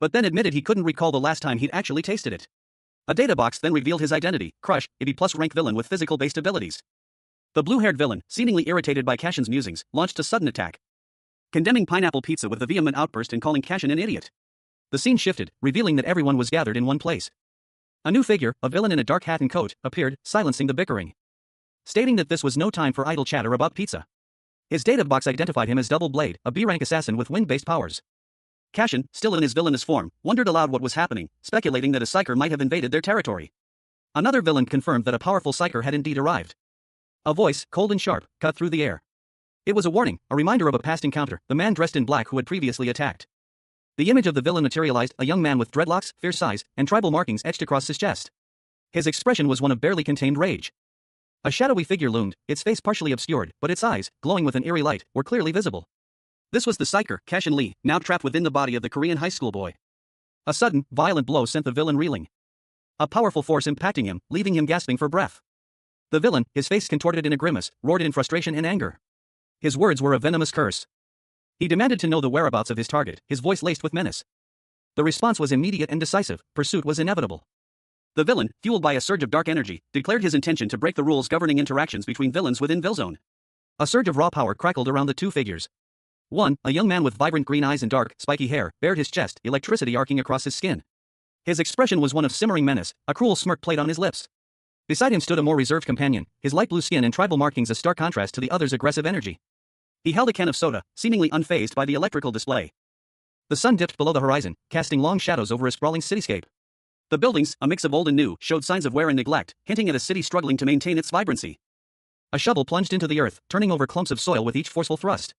but then admitted he couldn't recall the last time he'd actually tasted it. A data box then revealed his identity, Crush, a B+ rank villain with physical-based abilities. The blue-haired villain, seemingly irritated by Cashin's musings, launched a sudden attack, condemning pineapple pizza with a vehement outburst and calling Cashin an idiot. The scene shifted, revealing that everyone was gathered in one place. A new figure, a villain in a dark hat and coat, appeared, silencing the bickering, stating that this was no time for idle chatter about pizza. His data box identified him as Double Blade, a B-rank assassin with wind-based powers. Cashin, still in his villainous form, wondered aloud what was happening, speculating that a psyker might have invaded their territory. Another villain confirmed that a powerful psyker had indeed arrived. A voice, cold and sharp, cut through the air. It was a warning, a reminder of a past encounter, the man dressed in black who had previously attacked. The image of the villain materialized, a young man with dreadlocks, fierce eyes, and tribal markings etched across his chest. His expression was one of barely contained rage. A shadowy figure loomed, its face partially obscured, but its eyes, glowing with an eerie light, were clearly visible. This was the psyker, Cashin Lee, now trapped within the body of the Korean high school boy. A sudden, violent blow sent the villain reeling, a powerful force impacting him, leaving him gasping for breath. The villain, his face contorted in a grimace, roared in frustration and anger. His words were a venomous curse. He demanded to know the whereabouts of his target, his voice laced with menace. The response was immediate and decisive, pursuit was inevitable. The villain, fueled by a surge of dark energy, declared his intention to break the rules governing interactions between villains within Villzone. A surge of raw power crackled around the two figures. One, a young man with vibrant green eyes and dark, spiky hair, bared his chest, electricity arcing across his skin. His expression was one of simmering menace, a cruel smirk played on his lips. Beside him stood a more reserved companion, his light blue skin and tribal markings a stark contrast to the other's aggressive energy. He held a can of soda, seemingly unfazed by the electrical display. The sun dipped below the horizon, casting long shadows over a sprawling cityscape. The buildings, a mix of old and new, showed signs of wear and neglect, hinting at a city struggling to maintain its vibrancy. A shovel plunged into the earth, turning over clumps of soil with each forceful thrust.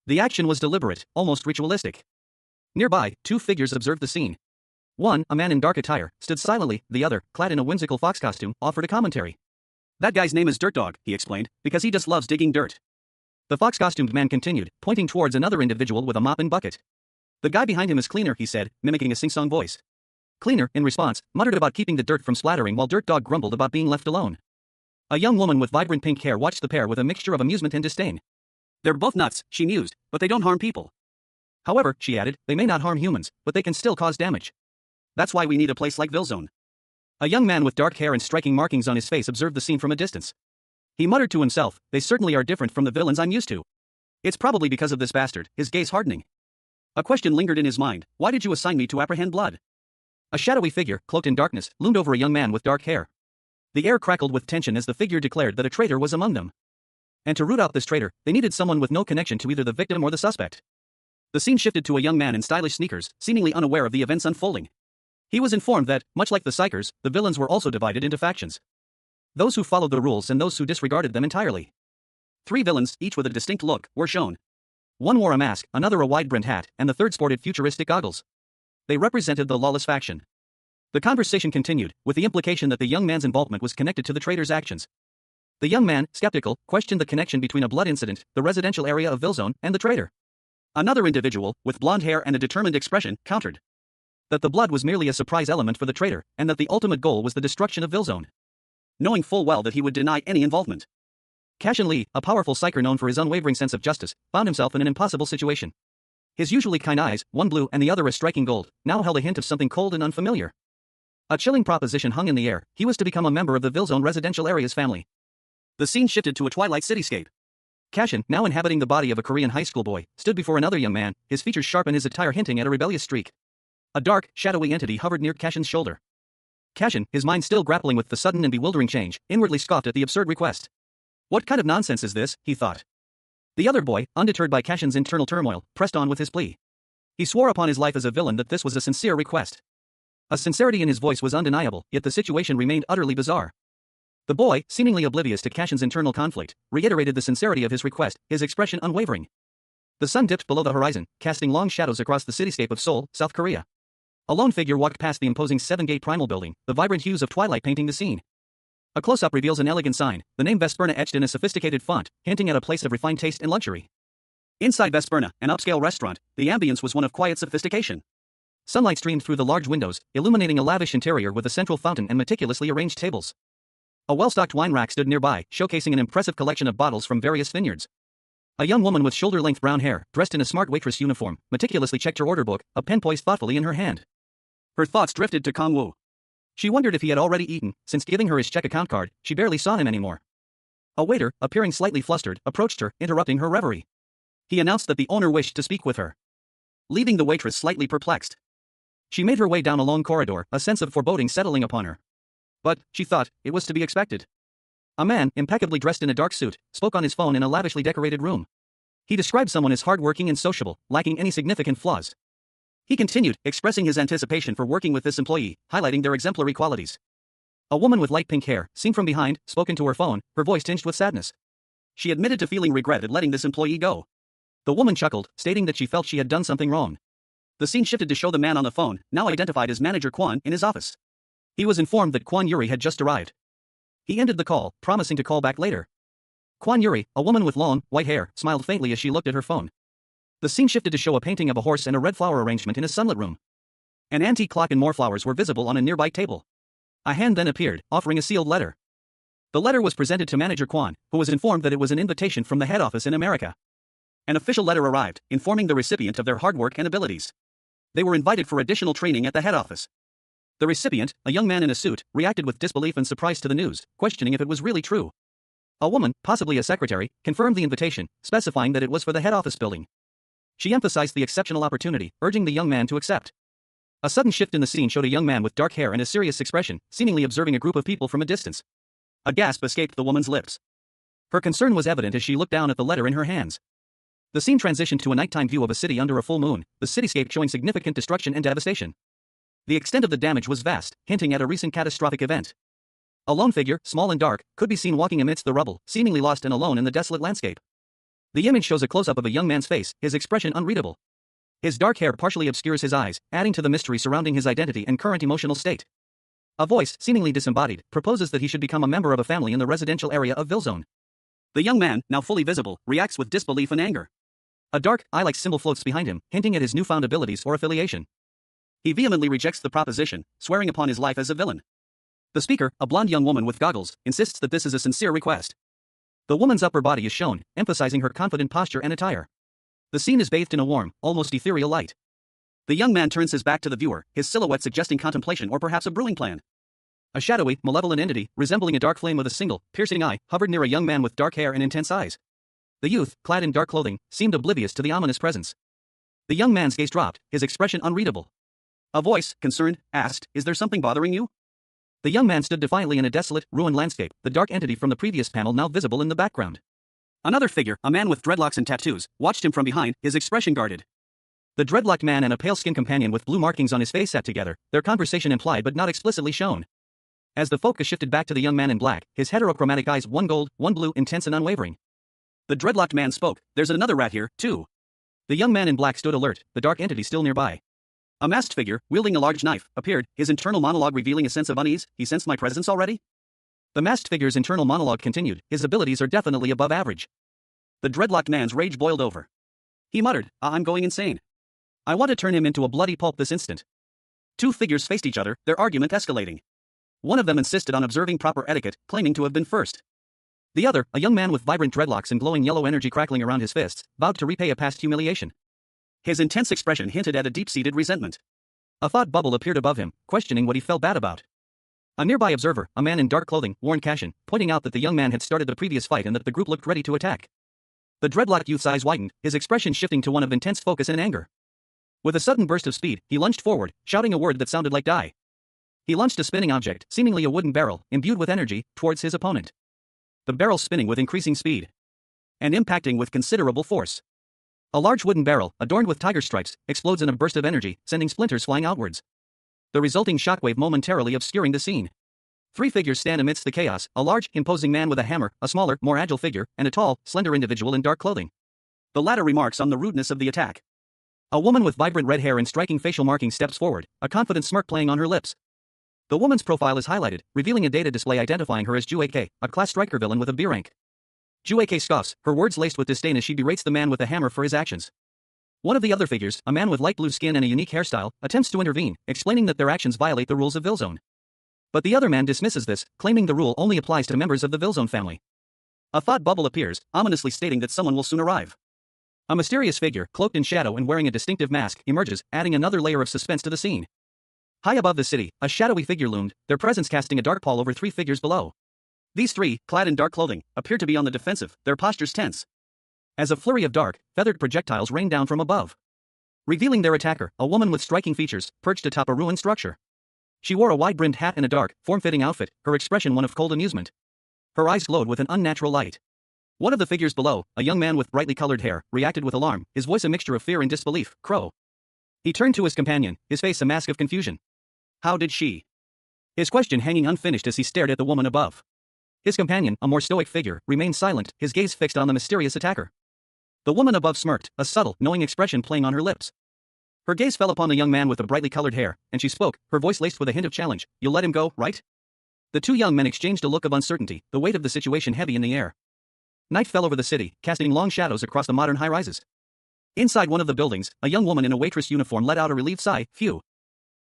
The action was deliberate, almost ritualistic. Nearby, two figures observed the scene. One, a man in dark attire, stood silently, the other, clad in a whimsical fox costume, offered a commentary. "That guy's name is Dirt Dog," he explained, "because he just loves digging dirt." The fox-costumed man continued, pointing towards another individual with a mop and bucket. "The guy behind him is Cleaner," he said, mimicking a sing-song voice. Cleaner, in response, muttered about keeping the dirt from splattering while Dirt Dog grumbled about being left alone. A young woman with vibrant pink hair watched the pair with a mixture of amusement and disdain. "They're both nuts," she mused, "but they don't harm people. However," she added, "they may not harm humans, but they can still cause damage. That's why we need a place like Villzone." A young man with dark hair and striking markings on his face observed the scene from a distance. He muttered to himself, "They certainly are different from the villains I'm used to. It's probably because of this bastard," his gaze hardening. A question lingered in his mind: why did you assign me to apprehend blood? A shadowy figure, cloaked in darkness, loomed over a young man with dark hair. The air crackled with tension as the figure declared that a traitor was among them. And to root out this traitor, they needed someone with no connection to either the victim or the suspect. The scene shifted to a young man in stylish sneakers, seemingly unaware of the events unfolding. He was informed that, much like the psychers, the villains were also divided into factions. Those who followed the rules and those who disregarded them entirely. 3 villains, each with a distinct look, were shown. One wore a mask, another a wide-brimmed hat, and the third sported futuristic goggles. They represented the lawless faction. The conversation continued, with the implication that the young man's involvement was connected to the traitor's actions. The young man, skeptical, questioned the connection between a blood incident, the residential area of VILLAINY, and the traitor. Another individual, with blonde hair and a determined expression, countered that the blood was merely a surprise element for the traitor, and that the ultimate goal was the destruction of VILLAINY. Knowing full well that he would deny any involvement. Cashin Lee, a powerful psyker known for his unwavering sense of justice, found himself in an impossible situation. His usually kind eyes, one blue and the other a striking gold, now held a hint of something cold and unfamiliar. A chilling proposition hung in the air: he was to become a member of the VILLAINY residential area's family. The scene shifted to a twilight cityscape. Cashin, now inhabiting the body of a Korean high school boy, stood before another young man, his features sharp and his attire hinting at a rebellious streak. A dark, shadowy entity hovered near Cashin's shoulder. Cashin, his mind still grappling with the sudden and bewildering change, inwardly scoffed at the absurd request. What kind of nonsense is this, he thought. The other boy, undeterred by Cashin's internal turmoil, pressed on with his plea. He swore upon his life as a villain that this was a sincere request. A sincerity in his voice was undeniable, yet the situation remained utterly bizarre. The boy, seemingly oblivious to Cashin's internal conflict, reiterated the sincerity of his request, his expression unwavering. The sun dipped below the horizon, casting long shadows across the cityscape of Seoul, South Korea. A lone figure walked past the imposing 7-gate primal building, the vibrant hues of twilight painting the scene. A close-up reveals an elegant sign, the name Vesperna etched in a sophisticated font, hinting at a place of refined taste and luxury. Inside Vesperna, an upscale restaurant, the ambience was one of quiet sophistication. Sunlight streamed through the large windows, illuminating a lavish interior with a central fountain and meticulously arranged tables. A well-stocked wine rack stood nearby, showcasing an impressive collection of bottles from various vineyards. A young woman with shoulder-length brown hair, dressed in a smart waitress uniform, meticulously checked her order book, a pen poised thoughtfully in her hand. Her thoughts drifted to Kong-woo. She wondered if he had already eaten, since giving her his check account card, she barely saw him anymore. A waiter, appearing slightly flustered, approached her, interrupting her reverie. He announced that the owner wished to speak with her. Leaving the waitress slightly perplexed. She made her way down a long corridor, a sense of foreboding settling upon her. But, she thought, it was to be expected. A man, impeccably dressed in a dark suit, spoke on his phone in a lavishly decorated room. He described someone as hardworking and sociable, lacking any significant flaws. He continued, expressing his anticipation for working with this employee, highlighting their exemplary qualities. A woman with light pink hair, seen from behind, spoke into her phone, her voice tinged with sadness. She admitted to feeling regret at letting this employee go. The woman chuckled, stating that she felt she had done something wrong. The scene shifted to show the man on the phone, now identified as manager Kwon, in his office. He was informed that Kwon Yuri had just arrived. He ended the call, promising to call back later. Kwon Yuri, a woman with long, white hair, smiled faintly as she looked at her phone. The scene shifted to show a painting of a horse and a red flower arrangement in a sunlit room. An antique clock and more flowers were visible on a nearby table. A hand then appeared, offering a sealed letter. The letter was presented to manager Kwon, who was informed that it was an invitation from the head office in America. An official letter arrived, informing the recipient of their hard work and abilities. They were invited for additional training at the head office. The recipient, a young man in a suit, reacted with disbelief and surprise to the news, questioning if it was really true. A woman, possibly a secretary, confirmed the invitation, specifying that it was for the head office building. She emphasized the exceptional opportunity, urging the young man to accept. A sudden shift in the scene showed a young man with dark hair and a serious expression, seemingly observing a group of people from a distance. A gasp escaped the woman's lips. Her concern was evident as she looked down at the letter in her hands. The scene transitioned to a nighttime view of a city under a full moon, the cityscape showing significant destruction and devastation. The extent of the damage was vast, hinting at a recent catastrophic event. A lone figure, small and dark, could be seen walking amidst the rubble, seemingly lost and alone in the desolate landscape. The image shows a close-up of a young man's face, his expression unreadable. His dark hair partially obscures his eyes, adding to the mystery surrounding his identity and current emotional state. A voice, seemingly disembodied, proposes that he should become a member of a family in the residential area of VILLAINY. The young man, now fully visible, reacts with disbelief and anger. A dark, eye-like symbol floats behind him, hinting at his newfound abilities or affiliation. He vehemently rejects the proposition, swearing upon his life as a villain. The speaker, a blonde young woman with goggles, insists that this is a sincere request. The woman's upper body is shown, emphasizing her confident posture and attire. The scene is bathed in a warm, almost ethereal light. The young man turns his back to the viewer, his silhouette suggesting contemplation or perhaps a brewing plan. A shadowy, malevolent entity, resembling a dark flame with a single, piercing eye, hovered near a young man with dark hair and intense eyes. The youth, clad in dark clothing, seemed oblivious to the ominous presence. The young man's gaze dropped, his expression unreadable. A voice, concerned, asked, "Is there something bothering you?" The young man stood defiantly in a desolate, ruined landscape, the dark entity from the previous panel now visible in the background. Another figure, a man with dreadlocks and tattoos, watched him from behind, his expression guarded. The dreadlocked man and a pale-skinned companion with blue markings on his face sat together, their conversation implied but not explicitly shown. As the focus shifted back to the young man in black, his heterochromatic eyes, one gold, one blue, intense and unwavering. The dreadlocked man spoke, "There's another rat here, too." The young man in black stood alert, the dark entity still nearby. A masked figure, wielding a large knife, appeared, his internal monologue revealing a sense of unease. "He sensed my presence already?" The masked figure's internal monologue continued, "His abilities are definitely above average." The dreadlocked man's rage boiled over. He muttered, "I'm going insane. I want to turn him into a bloody pulp this instant." Two figures faced each other, their argument escalating. One of them insisted on observing proper etiquette, claiming to have been first. The other, a young man with vibrant dreadlocks and glowing yellow energy crackling around his fists, vowed to repay a past humiliation. His intense expression hinted at a deep-seated resentment. A thought bubble appeared above him, questioning what he felt bad about. A nearby observer, a man in dark clothing, warned Cashin, pointing out that the young man had started the previous fight and that the group looked ready to attack. The dreadlocked youth's eyes widened, his expression shifting to one of intense focus and anger. With a sudden burst of speed, he lunged forward, shouting a word that sounded like die. He launched a spinning object, seemingly a wooden barrel, imbued with energy, towards his opponent. The barrel spinning with increasing speed and impacting with considerable force. A large wooden barrel, adorned with tiger stripes, explodes in a burst of energy, sending splinters flying outwards. The resulting shockwave momentarily obscuring the scene. Three figures stand amidst the chaos, a large, imposing man with a hammer, a smaller, more agile figure, and a tall, slender individual in dark clothing. The latter remarks on the rudeness of the attack. A woman with vibrant red hair and striking facial markings steps forward, a confident smirk playing on her lips. The woman's profile is highlighted, revealing a data display identifying her as Ju AK, a class striker villain with a B rank. Ju AK scoffs, her words laced with disdain as she berates the man with the hammer for his actions. One of the other figures, a man with light blue skin and a unique hairstyle, attempts to intervene, explaining that their actions violate the rules of VILLAINY. But the other man dismisses this, claiming the rule only applies to members of the VILLAINY family. A thought bubble appears, ominously stating that someone will soon arrive. A mysterious figure, cloaked in shadow and wearing a distinctive mask, emerges, adding another layer of suspense to the scene. High above the city, a shadowy figure loomed, their presence casting a dark pall over three figures below. These three, clad in dark clothing, appeared to be on the defensive, their postures tense. As a flurry of dark, feathered projectiles rained down from above, revealing their attacker, a woman with striking features, perched atop a ruined structure. She wore a wide-brimmed hat and a dark, form-fitting outfit, her expression one of cold amusement. Her eyes glowed with an unnatural light. One of the figures below, a young man with brightly colored hair, reacted with alarm, his voice a mixture of fear and disbelief. "Crow." He turned to his companion, his face a mask of confusion. "How did she?" His question hanging unfinished as he stared at the woman above. His companion, a more stoic figure, remained silent, his gaze fixed on the mysterious attacker. The woman above smirked, a subtle, knowing expression playing on her lips. Her gaze fell upon the young man with the brightly colored hair, and she spoke, her voice laced with a hint of challenge. "You'll let him go, right?" The two young men exchanged a look of uncertainty, the weight of the situation heavy in the air. Night fell over the city, casting long shadows across the modern high-rises. Inside one of the buildings, a young woman in a waitress uniform let out a relieved sigh. Phew.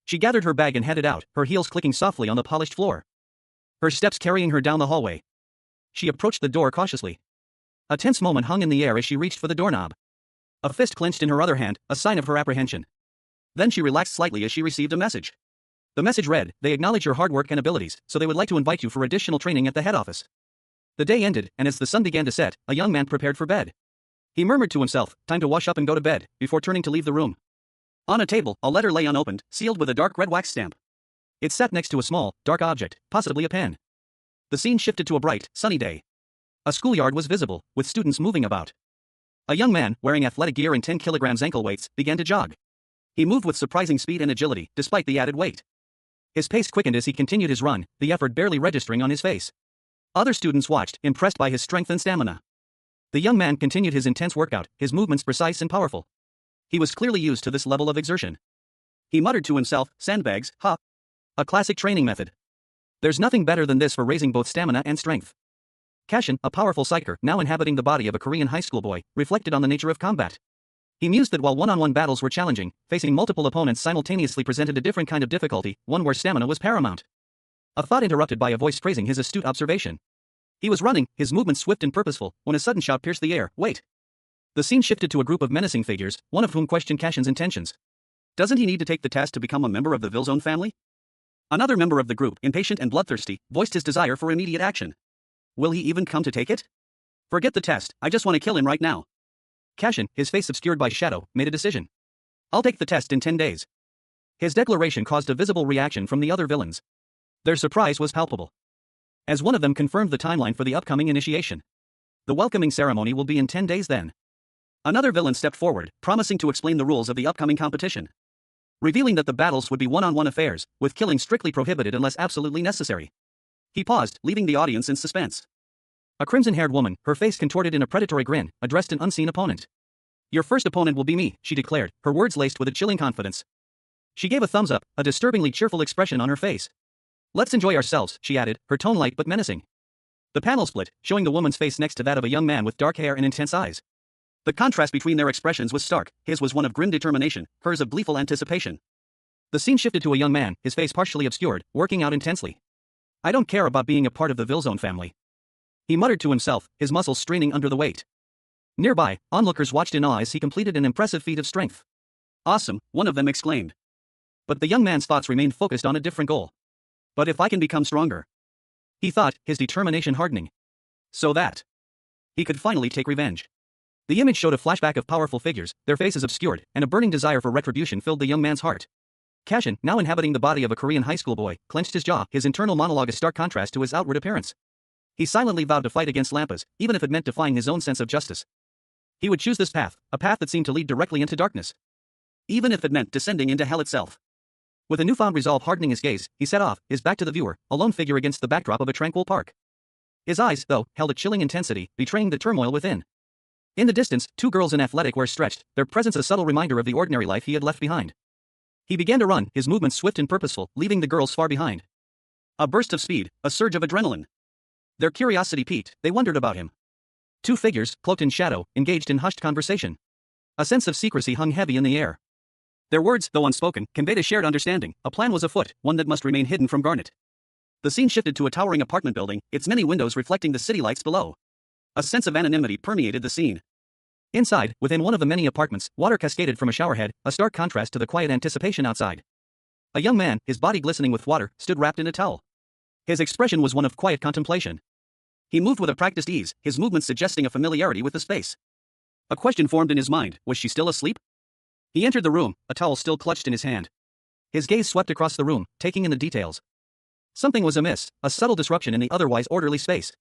She gathered her bag and headed out, her heels clicking softly on the polished floor. Her steps carrying her down the hallway. She approached the door cautiously. A tense moment hung in the air as she reached for the doorknob. A fist clenched in her other hand, a sign of her apprehension. Then she relaxed slightly as she received a message. The message read, "They acknowledge your hard work and abilities, so they would like to invite you for additional training at the head office." The day ended, and as the sun began to set, a young man prepared for bed. He murmured to himself, "Time to wash up and go to bed," before turning to leave the room. On a table, a letter lay unopened, sealed with a dark red wax stamp. It sat next to a small, dark object, possibly a pen. The scene shifted to a bright, sunny day. A schoolyard was visible, with students moving about. A young man, wearing athletic gear and 10 kilograms ankle weights, began to jog. He moved with surprising speed and agility, despite the added weight. His pace quickened as he continued his run, the effort barely registering on his face. Other students watched, impressed by his strength and stamina. The young man continued his intense workout, his movements precise and powerful. He was clearly used to this level of exertion. He muttered to himself, "Sandbags, ha! A classic training method. There's nothing better than this for raising both stamina and strength." Cashin, a powerful psyker, now inhabiting the body of a Korean high school boy, reflected on the nature of combat. He mused that while one-on-one battles were challenging, facing multiple opponents simultaneously presented a different kind of difficulty, one where stamina was paramount. A thought interrupted by a voice praising his astute observation. He was running, his movements swift and purposeful, when a sudden shout pierced the air. "Wait!" The scene shifted to a group of menacing figures, one of whom questioned Cashin's intentions. Doesn't he need to take the test to become a member of the VILLAINY family? Another member of the group, impatient and bloodthirsty, voiced his desire for immediate action. Will he even come to take it? Forget the test, I just want to kill him right now. Cashin, his face obscured by shadow, made a decision. I'll take the test in 10 days. His declaration caused a visible reaction from the other villains. Their surprise was palpable, as one of them confirmed the timeline for the upcoming initiation. The welcoming ceremony will be in 10 days then. Another villain stepped forward, promising to explain the rules of the upcoming competition, revealing that the battles would be one-on-one affairs, with killing strictly prohibited unless absolutely necessary. He paused, leaving the audience in suspense. A crimson-haired woman, her face contorted in a predatory grin, addressed an unseen opponent. Your first opponent will be me, she declared, her words laced with a chilling confidence. She gave a thumbs up, a disturbingly cheerful expression on her face. Let's enjoy ourselves, she added, her tone light but menacing. The panel split, showing the woman's face next to that of a young man with dark hair and intense eyes. The contrast between their expressions was stark, his was one of grim determination, hers of gleeful anticipation. The scene shifted to a young man, his face partially obscured, working out intensely. I don't care about being a part of the Villzone family, he muttered to himself, his muscles straining under the weight. Nearby, onlookers watched in awe as he completed an impressive feat of strength. Awesome, one of them exclaimed. But the young man's thoughts remained focused on a different goal. But if I can become stronger, he thought, his determination hardening, so that he could finally take revenge. The image showed a flashback of powerful figures, their faces obscured, and a burning desire for retribution filled the young man's heart. Cashin, now inhabiting the body of a Korean high school boy, clenched his jaw, his internal monologue a stark contrast to his outward appearance. He silently vowed to fight against Lampas, even if it meant defying his own sense of justice. He would choose this path, a path that seemed to lead directly into darkness, even if it meant descending into hell itself. With a newfound resolve hardening his gaze, he set off, his back to the viewer, a lone figure against the backdrop of a tranquil park. His eyes, though, held a chilling intensity, betraying the turmoil within. In the distance, two girls in athletic wear stretched, their presence a subtle reminder of the ordinary life he had left behind. He began to run, his movements swift and purposeful, leaving the girls far behind. A burst of speed, a surge of adrenaline. Their curiosity piqued, they wondered about him. Two figures, cloaked in shadow, engaged in hushed conversation. A sense of secrecy hung heavy in the air. Their words, though unspoken, conveyed a shared understanding. A plan was afoot, one that must remain hidden from Garnet. The scene shifted to a towering apartment building, its many windows reflecting the city lights below. A sense of anonymity permeated the scene. Inside, within one of the many apartments, water cascaded from a showerhead, a stark contrast to the quiet anticipation outside. A young man, his body glistening with water, stood wrapped in a towel. His expression was one of quiet contemplation. He moved with a practiced ease, his movements suggesting a familiarity with the space. A question formed in his mind, was she still asleep? He entered the room, a towel still clutched in his hand. His gaze swept across the room, taking in the details. Something was amiss, a subtle disruption in the otherwise orderly space.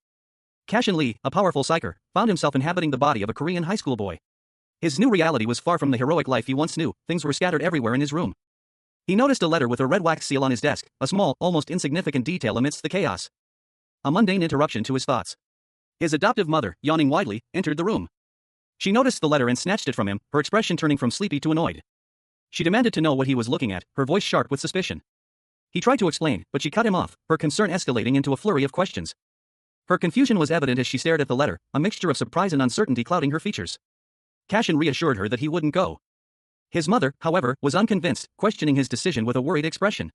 Cashin Lee, a powerful psyker, found himself inhabiting the body of a Korean high school boy. His new reality was far from the heroic life he once knew, things were scattered everywhere in his room. He noticed a letter with a red wax seal on his desk, a small, almost insignificant detail amidst the chaos. A mundane interruption to his thoughts. His adoptive mother, yawning widely, entered the room. She noticed the letter and snatched it from him, her expression turning from sleepy to annoyed. She demanded to know what he was looking at, her voice sharp with suspicion. He tried to explain, but she cut him off, her concern escalating into a flurry of questions. Her confusion was evident as she stared at the letter, a mixture of surprise and uncertainty clouding her features. Cashin reassured her that he wouldn't go. His mother, however, was unconvinced, questioning his decision with a worried expression.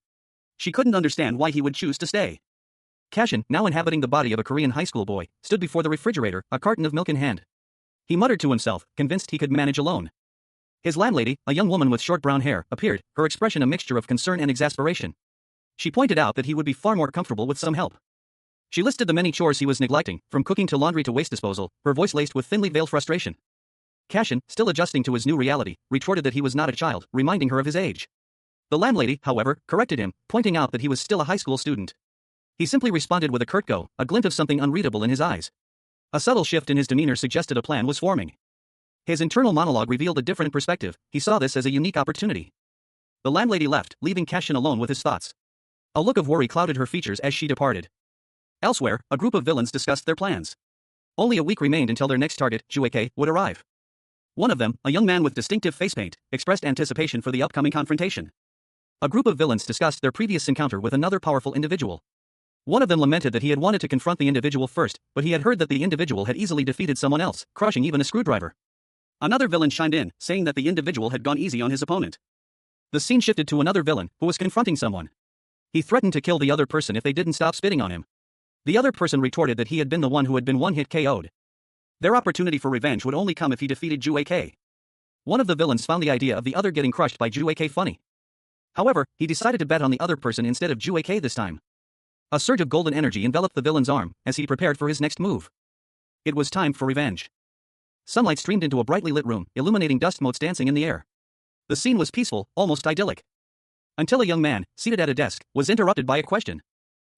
She couldn't understand why he would choose to stay. Cashin, now inhabiting the body of a Korean high school boy, stood before the refrigerator, a carton of milk in hand. He muttered to himself, convinced he could manage alone. His landlady, a young woman with short brown hair, appeared, her expression a mixture of concern and exasperation. She pointed out that he would be far more comfortable with some help. She listed the many chores he was neglecting, from cooking to laundry to waste disposal, her voice laced with thinly veiled frustration. Cashin, still adjusting to his new reality, retorted that he was not a child, reminding her of his age. The landlady, however, corrected him, pointing out that he was still a high school student. He simply responded with a curt go, a glint of something unreadable in his eyes. A subtle shift in his demeanor suggested a plan was forming. His internal monologue revealed a different perspective, he saw this as a unique opportunity. The landlady left, leaving Cashin alone with his thoughts. A look of worry clouded her features as she departed. Elsewhere, a group of villains discussed their plans. Only a week remained until their next target, Jueke, would arrive. One of them, a young man with distinctive face paint, expressed anticipation for the upcoming confrontation. A group of villains discussed their previous encounter with another powerful individual. One of them lamented that he had wanted to confront the individual first, but he had heard that the individual had easily defeated someone else, crushing even a screwdriver. Another villain chimed in, saying that the individual had gone easy on his opponent. The scene shifted to another villain, who was confronting someone. He threatened to kill the other person if they didn't stop spitting on him. The other person retorted that he had been the one who had been one-hit KO'd. Their opportunity for revenge would only come if he defeated Jueke. One of the villains found the idea of the other getting crushed by Jueke funny. However, he decided to bet on the other person instead of Ju AK this time. A surge of golden energy enveloped the villain's arm as he prepared for his next move. It was time for revenge. Sunlight streamed into a brightly lit room, illuminating dust motes dancing in the air. The scene was peaceful, almost idyllic. Until a young man, seated at a desk, was interrupted by a question.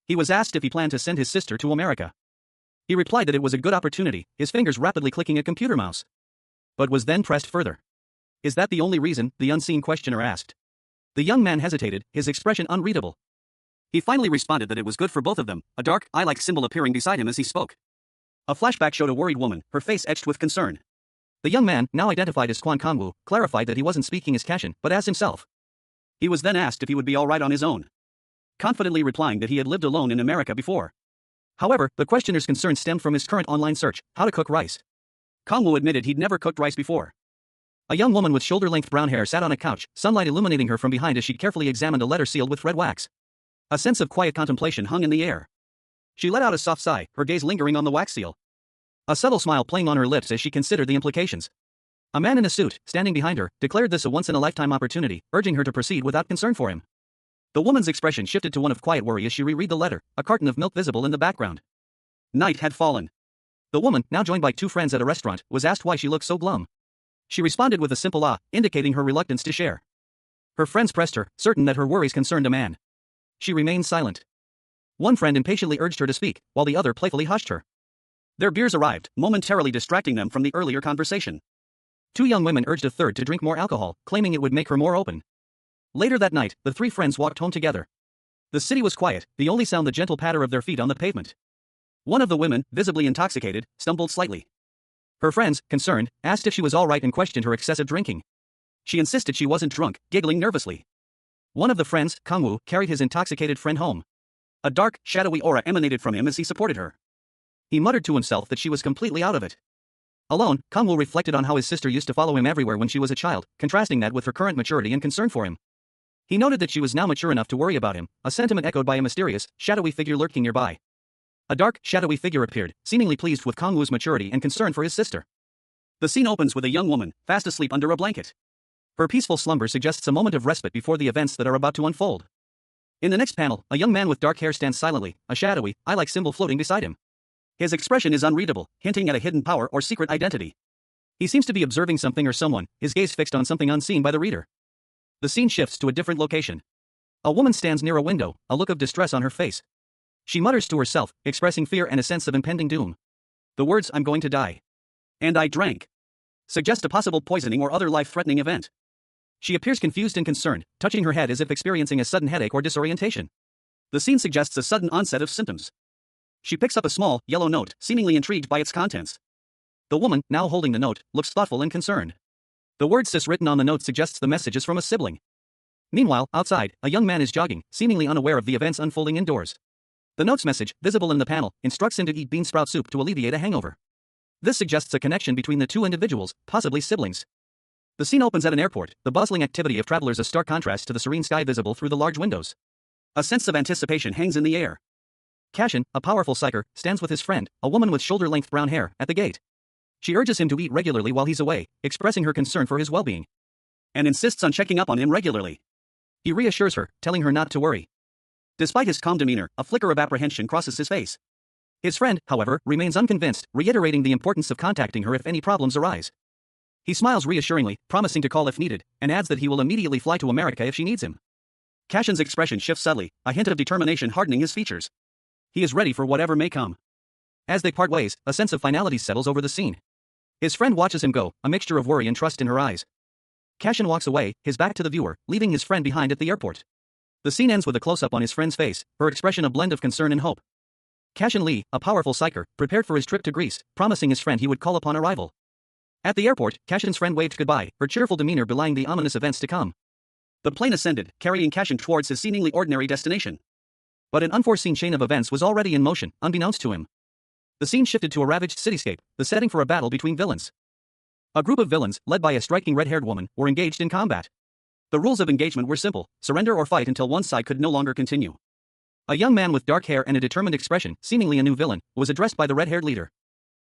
He was asked if he planned to send his sister to America. He replied that it was a good opportunity, his fingers rapidly clicking a computer mouse. But was then pressed further. Is that the only reason? The unseen questioner asked. The young man hesitated, his expression unreadable. He finally responded that it was good for both of them, a dark, eye-like symbol appearing beside him as he spoke. A flashback showed a worried woman, her face etched with concern. The young man, now identified as Kwan Kangwoo, clarified that he wasn't speaking as Cashin, but as himself. He was then asked if he would be alright on his own, confidently replying that he had lived alone in America before. However, the questioner's concern stemmed from his current online search, how to cook rice. Kangwoo admitted he'd never cooked rice before. A young woman with shoulder-length brown hair sat on a couch, sunlight illuminating her from behind as she carefully examined a letter sealed with red wax. A sense of quiet contemplation hung in the air. She let out a soft sigh, her gaze lingering on the wax seal. A subtle smile playing on her lips as she considered the implications. A man in a suit, standing behind her, declared this a once-in-a-lifetime opportunity, urging her to proceed without concern for him. The woman's expression shifted to one of quiet worry as she reread the letter, a carton of milk visible in the background. Night had fallen. The woman, now joined by two friends at a restaurant, was asked why she looked so glum. She responded with a simple ah, indicating her reluctance to share. Her friends pressed her, certain that her worries concerned a man. She remained silent. One friend impatiently urged her to speak, while the other playfully hushed her. Their beers arrived, momentarily distracting them from the earlier conversation. Two young women urged a third to drink more alcohol, claiming it would make her more open. Later that night, the three friends walked home together. The city was quiet, the only sound the gentle patter of their feet on the pavement. One of the women, visibly intoxicated, stumbled slightly. Her friends, concerned, asked if she was all right and questioned her excessive drinking. She insisted she wasn't drunk, giggling nervously. One of the friends, Kangwoo, carried his intoxicated friend home. A dark, shadowy aura emanated from him as he supported her. He muttered to himself that she was completely out of it. Alone, Kangwoo reflected on how his sister used to follow him everywhere when she was a child, contrasting that with her current maturity and concern for him. He noted that she was now mature enough to worry about him, a sentiment echoed by a mysterious, shadowy figure lurking nearby. A dark, shadowy figure appeared, seemingly pleased with Kangwoo's maturity and concern for his sister. The scene opens with a young woman, fast asleep under a blanket. Her peaceful slumber suggests a moment of respite before the events that are about to unfold. In the next panel, a young man with dark hair stands silently, a shadowy, eye-like symbol floating beside him. His expression is unreadable, hinting at a hidden power or secret identity. He seems to be observing something or someone, his gaze fixed on something unseen by the reader. The scene shifts to a different location. A woman stands near a window, a look of distress on her face. She mutters to herself, expressing fear and a sense of impending doom. The words "I'm going to die. And I drank" suggest a possible poisoning or other life-threatening event. She appears confused and concerned, touching her head as if experiencing a sudden headache or disorientation. The scene suggests a sudden onset of symptoms. She picks up a small, yellow note, seemingly intrigued by its contents. The woman, now holding the note, looks thoughtful and concerned. The word "sis" written on the note suggests the message is from a sibling. Meanwhile, outside, a young man is jogging, seemingly unaware of the events unfolding indoors. The note's message, visible in the panel, instructs him to eat bean sprout soup to alleviate a hangover. This suggests a connection between the two individuals, possibly siblings. The scene opens at an airport, the bustling activity of travelers a stark contrast to the serene sky visible through the large windows. A sense of anticipation hangs in the air. Cashin, a powerful psyker, stands with his friend, a woman with shoulder-length brown hair, at the gate. She urges him to eat regularly while he's away, expressing her concern for his well-being. And insists on checking up on him regularly. He reassures her, telling her not to worry. Despite his calm demeanor, a flicker of apprehension crosses his face. His friend, however, remains unconvinced, reiterating the importance of contacting her if any problems arise. He smiles reassuringly, promising to call if needed, and adds that he will immediately fly to America if she needs him. Cashin's expression shifts subtly, a hint of determination hardening his features. He is ready for whatever may come. As they part ways, a sense of finality settles over the scene. His friend watches him go, a mixture of worry and trust in her eyes. Cashin walks away, his back to the viewer, leaving his friend behind at the airport. The scene ends with a close-up on his friend's face, her expression a blend of concern and hope. Cashin Lee, a powerful psyker, prepared for his trip to Greece, promising his friend he would call upon arrival. At the airport, Cashin's friend waved goodbye, her cheerful demeanor belying the ominous events to come. The plane ascended, carrying Cashin towards his seemingly ordinary destination. But an unforeseen chain of events was already in motion, unbeknownst to him. The scene shifted to a ravaged cityscape, the setting for a battle between villains. A group of villains, led by a striking red-haired woman, were engaged in combat. The rules of engagement were simple: surrender or fight until one side could no longer continue. A young man with dark hair and a determined expression, seemingly a new villain, was addressed by the red-haired leader.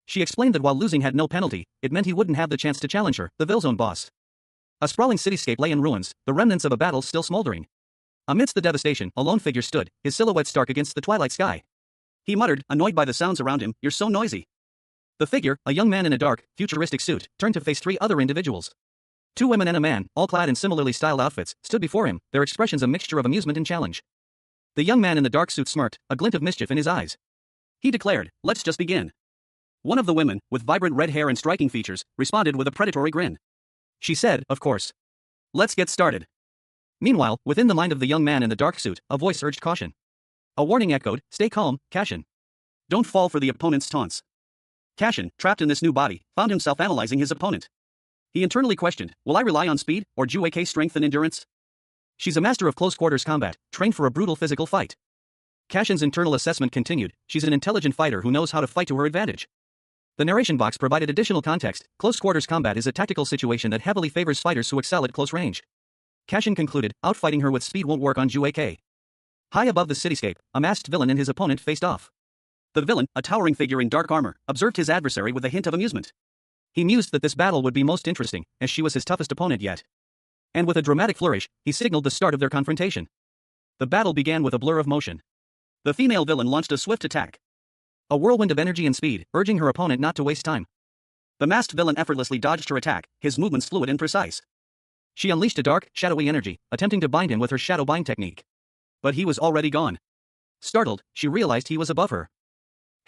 She explained that while losing had no penalty, it meant he wouldn't have the chance to challenge her, the Villzone boss. A sprawling cityscape lay in ruins, the remnants of a battle still smoldering. Amidst the devastation, a lone figure stood, his silhouette stark against the twilight sky. He muttered, annoyed by the sounds around him, "You're so noisy." The figure, a young man in a dark, futuristic suit, turned to face 3 other individuals. 2 women and a man, all clad in similarly styled outfits, stood before him, their expressions a mixture of amusement and challenge. The young man in the dark suit smirked, a glint of mischief in his eyes. He declared, "Let's just begin." One of the women, with vibrant red hair and striking features, responded with a predatory grin. She said, "Of course. Let's get started." Meanwhile, within the mind of the young man in the dark suit, a voice urged caution. A warning echoed, "Stay calm, Cashin. Don't fall for the opponent's taunts." Cashin, trapped in this new body, found himself analyzing his opponent. He internally questioned, will I rely on speed, or Jueke's strength and endurance? She's a master of close-quarters combat, trained for a brutal physical fight. Cashin's internal assessment continued, she's an intelligent fighter who knows how to fight to her advantage. The narration box provided additional context, close-quarters combat is a tactical situation that heavily favors fighters who excel at close range. Cashin concluded, outfighting her with speed won't work on Jueke. High above the cityscape, a masked villain and his opponent faced off. The villain, a towering figure in dark armor, observed his adversary with a hint of amusement. He mused that this battle would be most interesting, as she was his toughest opponent yet. And with a dramatic flourish, he signaled the start of their confrontation. The battle began with a blur of motion. The female villain launched a swift attack. A whirlwind of energy and speed, urging her opponent not to waste time. The masked villain effortlessly dodged her attack, his movements fluid and precise. She unleashed a dark, shadowy energy, attempting to bind him with her shadow bind technique. But he was already gone. Startled, she realized he was above her.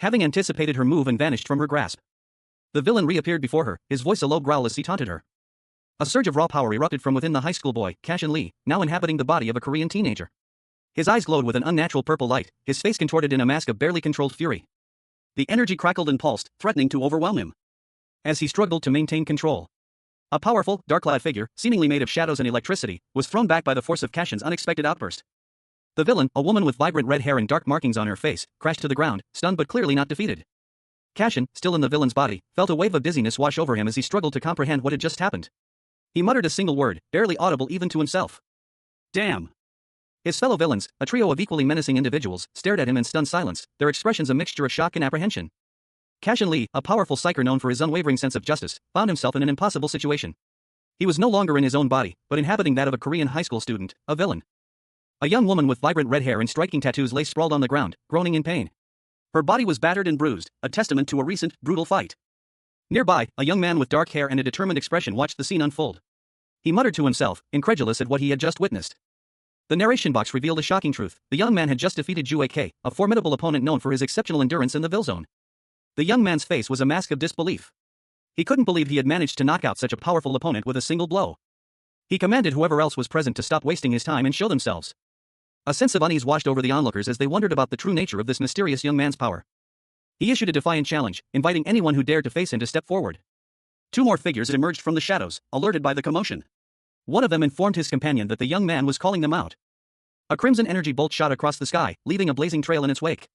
Having anticipated her move and vanished from her grasp. The villain reappeared before her, his voice a low growl as he taunted her. A surge of raw power erupted from within the high school boy, Cashin Lee, now inhabiting the body of a Korean teenager. His eyes glowed with an unnatural purple light, his face contorted in a mask of barely controlled fury. The energy crackled and pulsed, threatening to overwhelm him. As he struggled to maintain control. A powerful, dark-clad figure, seemingly made of shadows and electricity, was thrown back by the force of Cashin's unexpected outburst. The villain, a woman with vibrant red hair and dark markings on her face, crashed to the ground, stunned but clearly not defeated. Cashin, still in the villain's body, felt a wave of dizziness wash over him as he struggled to comprehend what had just happened. He muttered a single word, barely audible even to himself. Damn. His fellow villains, a trio of equally menacing individuals, stared at him in stunned silence, their expressions a mixture of shock and apprehension. Cashin Lee, a powerful psyker known for his unwavering sense of justice, found himself in an impossible situation. He was no longer in his own body, but inhabiting that of a Korean high school student, a villain. A young woman with vibrant red hair and striking tattoos lay sprawled on the ground, groaning in pain. Her body was battered and bruised, a testament to a recent, brutal fight. Nearby, a young man with dark hair and a determined expression watched the scene unfold. He muttered to himself, incredulous at what he had just witnessed. The narration box revealed a shocking truth. The young man had just defeated Jueke, a formidable opponent known for his exceptional endurance in the Ville Zone. The young man's face was a mask of disbelief. He couldn't believe he had managed to knock out such a powerful opponent with a single blow. He commanded whoever else was present to stop wasting his time and show themselves. A sense of unease washed over the onlookers as they wondered about the true nature of this mysterious young man's power. He issued a defiant challenge, inviting anyone who dared to face him to step forward. 2 more figures emerged from the shadows, alerted by the commotion. One of them informed his companion that the young man was calling them out. A crimson energy bolt shot across the sky, leaving a blazing trail in its wake.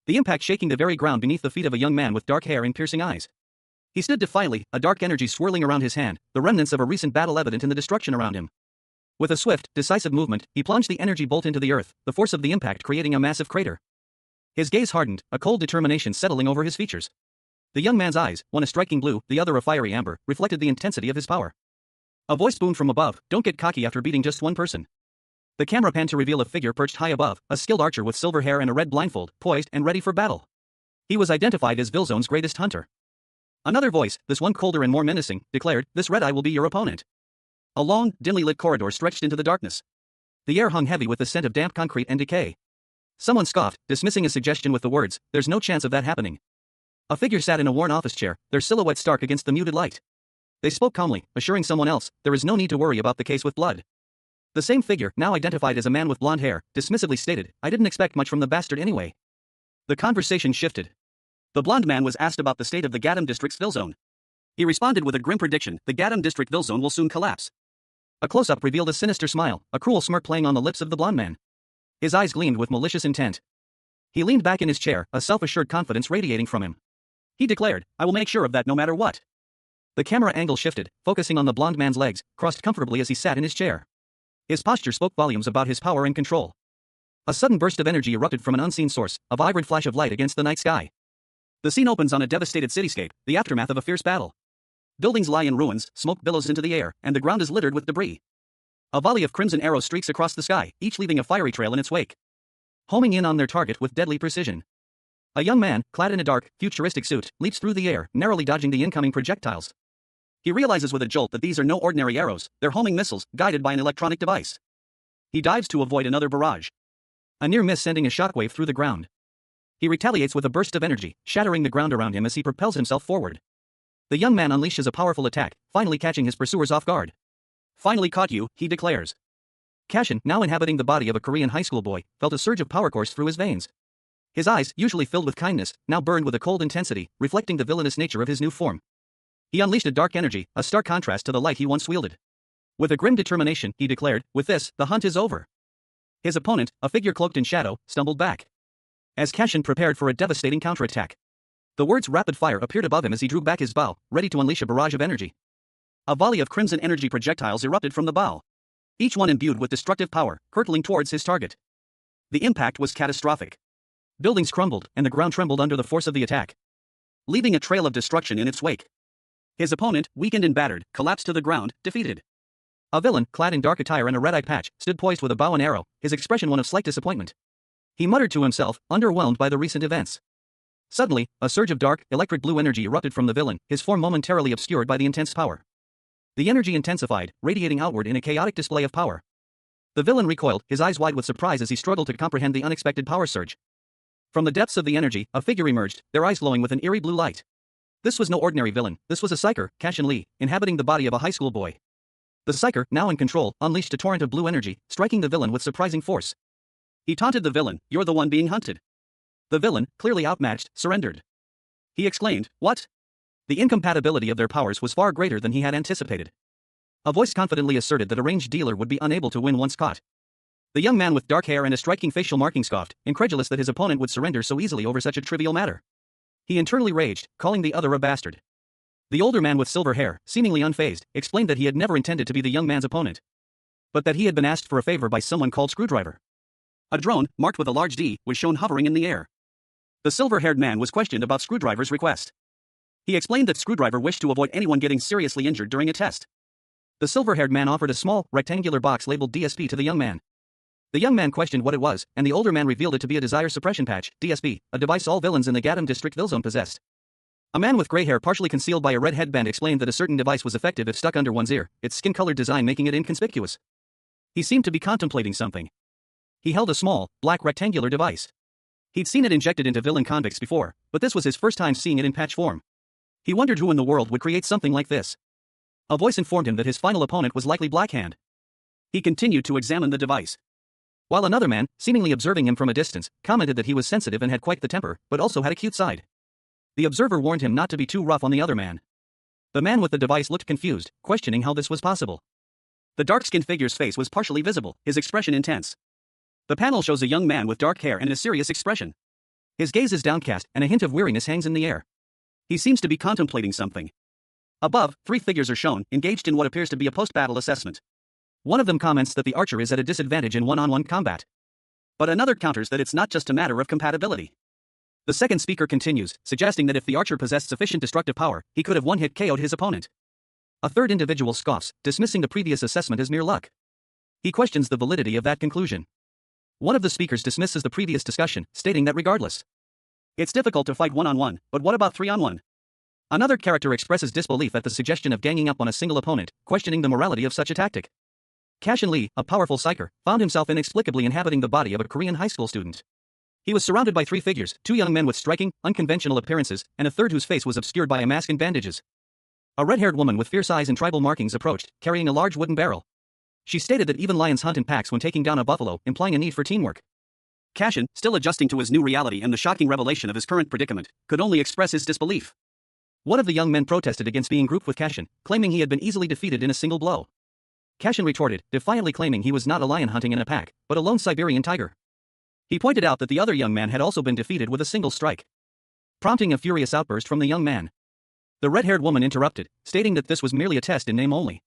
The impact shaking the very ground beneath the feet of a young man with dark hair and piercing eyes. He stood defiantly, a dark energy swirling around his hand, the remnants of a recent battle evident in the destruction around him. With a swift, decisive movement, he plunged the energy bolt into the earth, the force of the impact creating a massive crater. His gaze hardened, a cold determination settling over his features. The young man's eyes, one a striking blue, the other a fiery amber, reflected the intensity of his power. A voice boomed from above, "Don't get cocky after beating just one person." The camera panned to reveal a figure perched high above, a skilled archer with silver hair and a red blindfold, poised and ready for battle. He was identified as Ville Zone's greatest hunter. Another voice, this one colder and more menacing, declared, "This red eye will be your opponent." A long, dimly lit corridor stretched into the darkness. The air hung heavy with the scent of damp concrete and decay. Someone scoffed, dismissing a suggestion with the words, "There's no chance of that happening." A figure sat in a worn office chair, their silhouette stark against the muted light. They spoke calmly, assuring someone else, "There is no need to worry about the case with blood." The same figure, now identified as a man with blonde hair, dismissively stated, "I didn't expect much from the bastard anyway." The conversation shifted. The blonde man was asked about the state of the Gadam district's Ville Zone. He responded with a grim prediction, "The Gadam district Ville Zone will soon collapse." A close-up revealed a sinister smile, a cruel smirk playing on the lips of the blonde man. His eyes gleamed with malicious intent. He leaned back in his chair, a self-assured confidence radiating from him. He declared, "I will make sure of that no matter what." The camera angle shifted, focusing on the blonde man's legs, crossed comfortably as he sat in his chair. His posture spoke volumes about his power and control. A sudden burst of energy erupted from an unseen source, a vibrant flash of light against the night sky. The scene opens on a devastated cityscape, the aftermath of a fierce battle. Buildings lie in ruins, smoke billows into the air, and the ground is littered with debris. A volley of crimson arrows streaks across the sky, each leaving a fiery trail in its wake, homing in on their target with deadly precision. A young man, clad in a dark, futuristic suit, leaps through the air, narrowly dodging the incoming projectiles. He realizes with a jolt that these are no ordinary arrows, they're homing missiles, guided by an electronic device. He dives to avoid another barrage, a near miss sending a shockwave through the ground. He retaliates with a burst of energy, shattering the ground around him as he propels himself forward. The young man unleashes a powerful attack, finally catching his pursuers off guard. Finally caught you, he declares. Cashin, now inhabiting the body of a Korean high school boy, felt a surge of power course through his veins. His eyes, usually filled with kindness, now burned with a cold intensity, reflecting the villainous nature of his new form. He unleashed a dark energy, a stark contrast to the light he once wielded. With a grim determination, he declared, "With this, the hunt is over." His opponent, a figure cloaked in shadow, stumbled back, as Cashin prepared for a devastating counterattack. The words rapid fire appeared above him as he drew back his bow, ready to unleash a barrage of energy. A volley of crimson energy projectiles erupted from the bow, each one imbued with destructive power, hurtling towards his target. The impact was catastrophic. Buildings crumbled, and the ground trembled under the force of the attack, leaving a trail of destruction in its wake. His opponent, weakened and battered, collapsed to the ground, defeated. A villain, clad in dark attire and a red-eye patch, stood poised with a bow and arrow, his expression one of slight disappointment. He muttered to himself, underwhelmed by the recent events. Suddenly, a surge of dark, electric blue energy erupted from the villain, his form momentarily obscured by the intense power. The energy intensified, radiating outward in a chaotic display of power. The villain recoiled, his eyes wide with surprise as he struggled to comprehend the unexpected power surge. From the depths of the energy, a figure emerged, their eyes glowing with an eerie blue light. This was no ordinary villain, this was a psyker, Cashin Lee, inhabiting the body of a high school boy. The psyker, now in control, unleashed a torrent of blue energy, striking the villain with surprising force. He taunted the villain, "You're the one being hunted." The villain, clearly outmatched, surrendered. He exclaimed, "What?" The incompatibility of their powers was far greater than he had anticipated. A voice confidently asserted that a ranged dealer would be unable to win once caught. The young man with dark hair and a striking facial marking scoffed, incredulous that his opponent would surrender so easily over such a trivial matter. He internally raged, calling the other a bastard. The older man with silver hair, seemingly unfazed, explained that he had never intended to be the young man's opponent, but that he had been asked for a favor by someone called Screwdriver. A drone, marked with a large D, was shown hovering in the air. The silver-haired man was questioned about Screwdriver's request. He explained that Screwdriver wished to avoid anyone getting seriously injured during a test. The silver-haired man offered a small, rectangular box labeled DSP to the young man. The young man questioned what it was, and the older man revealed it to be a desire suppression patch, DSP, a device all villains in the Gadam District Villzone possessed. A man with gray hair partially concealed by a red headband explained that a certain device was effective if stuck under one's ear, its skin-colored design making it inconspicuous. He seemed to be contemplating something. He held a small, black rectangular device. He'd seen it injected into villain convicts before, but this was his first time seeing it in patch form. He wondered who in the world would create something like this. A voice informed him that his final opponent was likely Blackhand. He continued to examine the device, while another man, seemingly observing him from a distance, commented that he was sensitive and had quite the temper, but also had a cute side. The observer warned him not to be too rough on the other man. The man with the device looked confused, questioning how this was possible. The dark-skinned figure's face was partially visible, his expression intense. The panel shows a young man with dark hair and a serious expression. His gaze is downcast, and a hint of weariness hangs in the air. He seems to be contemplating something. Above, 3 figures are shown, engaged in what appears to be a post-battle assessment. One of them comments that the archer is at a disadvantage in one-on-one combat, but another counters that it's not just a matter of compatibility. The second speaker continues, suggesting that if the archer possessed sufficient destructive power, he could have one-hit KO'd his opponent. A third individual scoffs, dismissing the previous assessment as mere luck. He questions the validity of that conclusion. One of the speakers dismisses the previous discussion, stating that regardless, it's difficult to fight one-on-one, but what about 3-on-1? Another character expresses disbelief at the suggestion of ganging up on a single opponent, questioning the morality of such a tactic. Cashin Lee, a powerful psyker, found himself inexplicably inhabiting the body of a Korean high school student. He was surrounded by 3 figures, 2 young men with striking, unconventional appearances, and a third whose face was obscured by a mask and bandages. A red-haired woman with fierce eyes and tribal markings approached, carrying a large wooden barrel. She stated that even lions hunt in packs when taking down a buffalo, implying a need for teamwork. Cashin, still adjusting to his new reality and the shocking revelation of his current predicament, could only express his disbelief. One of the young men protested against being grouped with Cashin, claiming he had been easily defeated in a single blow. Cashin retorted, defiantly claiming he was not a lion hunting in a pack, but a lone Siberian tiger. He pointed out that the other young man had also been defeated with a single strike, prompting a furious outburst from the young man. The red-haired woman interrupted, stating that this was merely a test in name only.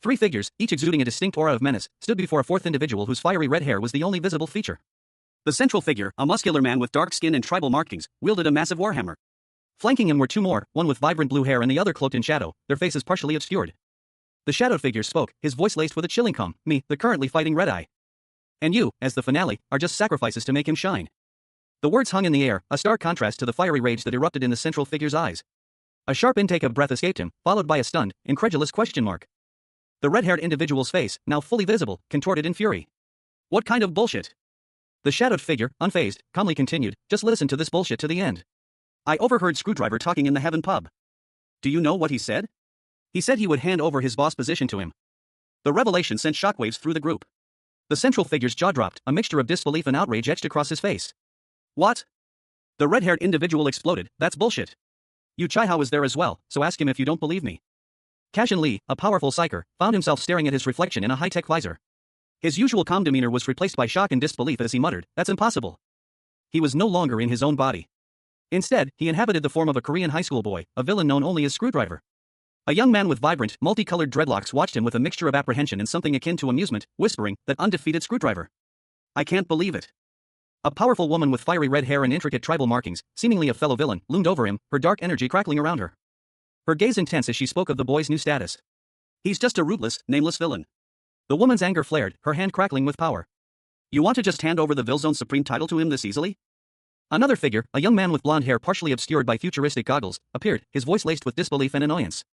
3 figures, each exuding a distinct aura of menace, stood before a fourth individual whose fiery red hair was the only visible feature. The central figure, a muscular man with dark skin and tribal markings, wielded a massive warhammer. Flanking him were 2 more, one with vibrant blue hair and the other cloaked in shadow, their faces partially obscured. The shadowed figure spoke, his voice laced with a chilling calm. Me, the currently fighting Red Eye. And you, as the finale, are just sacrifices to make him shine. The words hung in the air, a stark contrast to the fiery rage that erupted in the central figure's eyes. A sharp intake of breath escaped him, followed by a stunned, incredulous question mark. The red-haired individual's face, now fully visible, contorted in fury. What kind of bullshit? The shadowed figure, unfazed, calmly continued, just listen to this bullshit to the end. I overheard Screwdriver talking in the Heaven pub. Do you know what he said? He said he would hand over his boss position to him. The revelation sent shockwaves through the group. The central figure's jaw dropped, a mixture of disbelief and outrage etched across his face. What? The red-haired individual exploded. That's bullshit. Yu Chihao is there as well, so ask him if you don't believe me. Cashin Lee, a powerful psyker, found himself staring at his reflection in a high-tech visor. His usual calm demeanor was replaced by shock and disbelief as he muttered, that's impossible. He was no longer in his own body. Instead, he inhabited the form of a Korean high school boy, a villain known only as Screwdriver. A young man with vibrant, multicolored dreadlocks watched him with a mixture of apprehension and something akin to amusement, whispering, that undefeated Screwdriver. I can't believe it. A powerful woman with fiery red hair and intricate tribal markings, seemingly a fellow villain, loomed over him, her dark energy crackling around her. Her gaze intense as she spoke of the boy's new status. He's just a rootless, nameless villain. The woman's anger flared, her hand crackling with power. You want to just hand over the Villzone's supreme title to him this easily? Another figure, a young man with blonde hair partially obscured by futuristic goggles, appeared, his voice laced with disbelief and annoyance.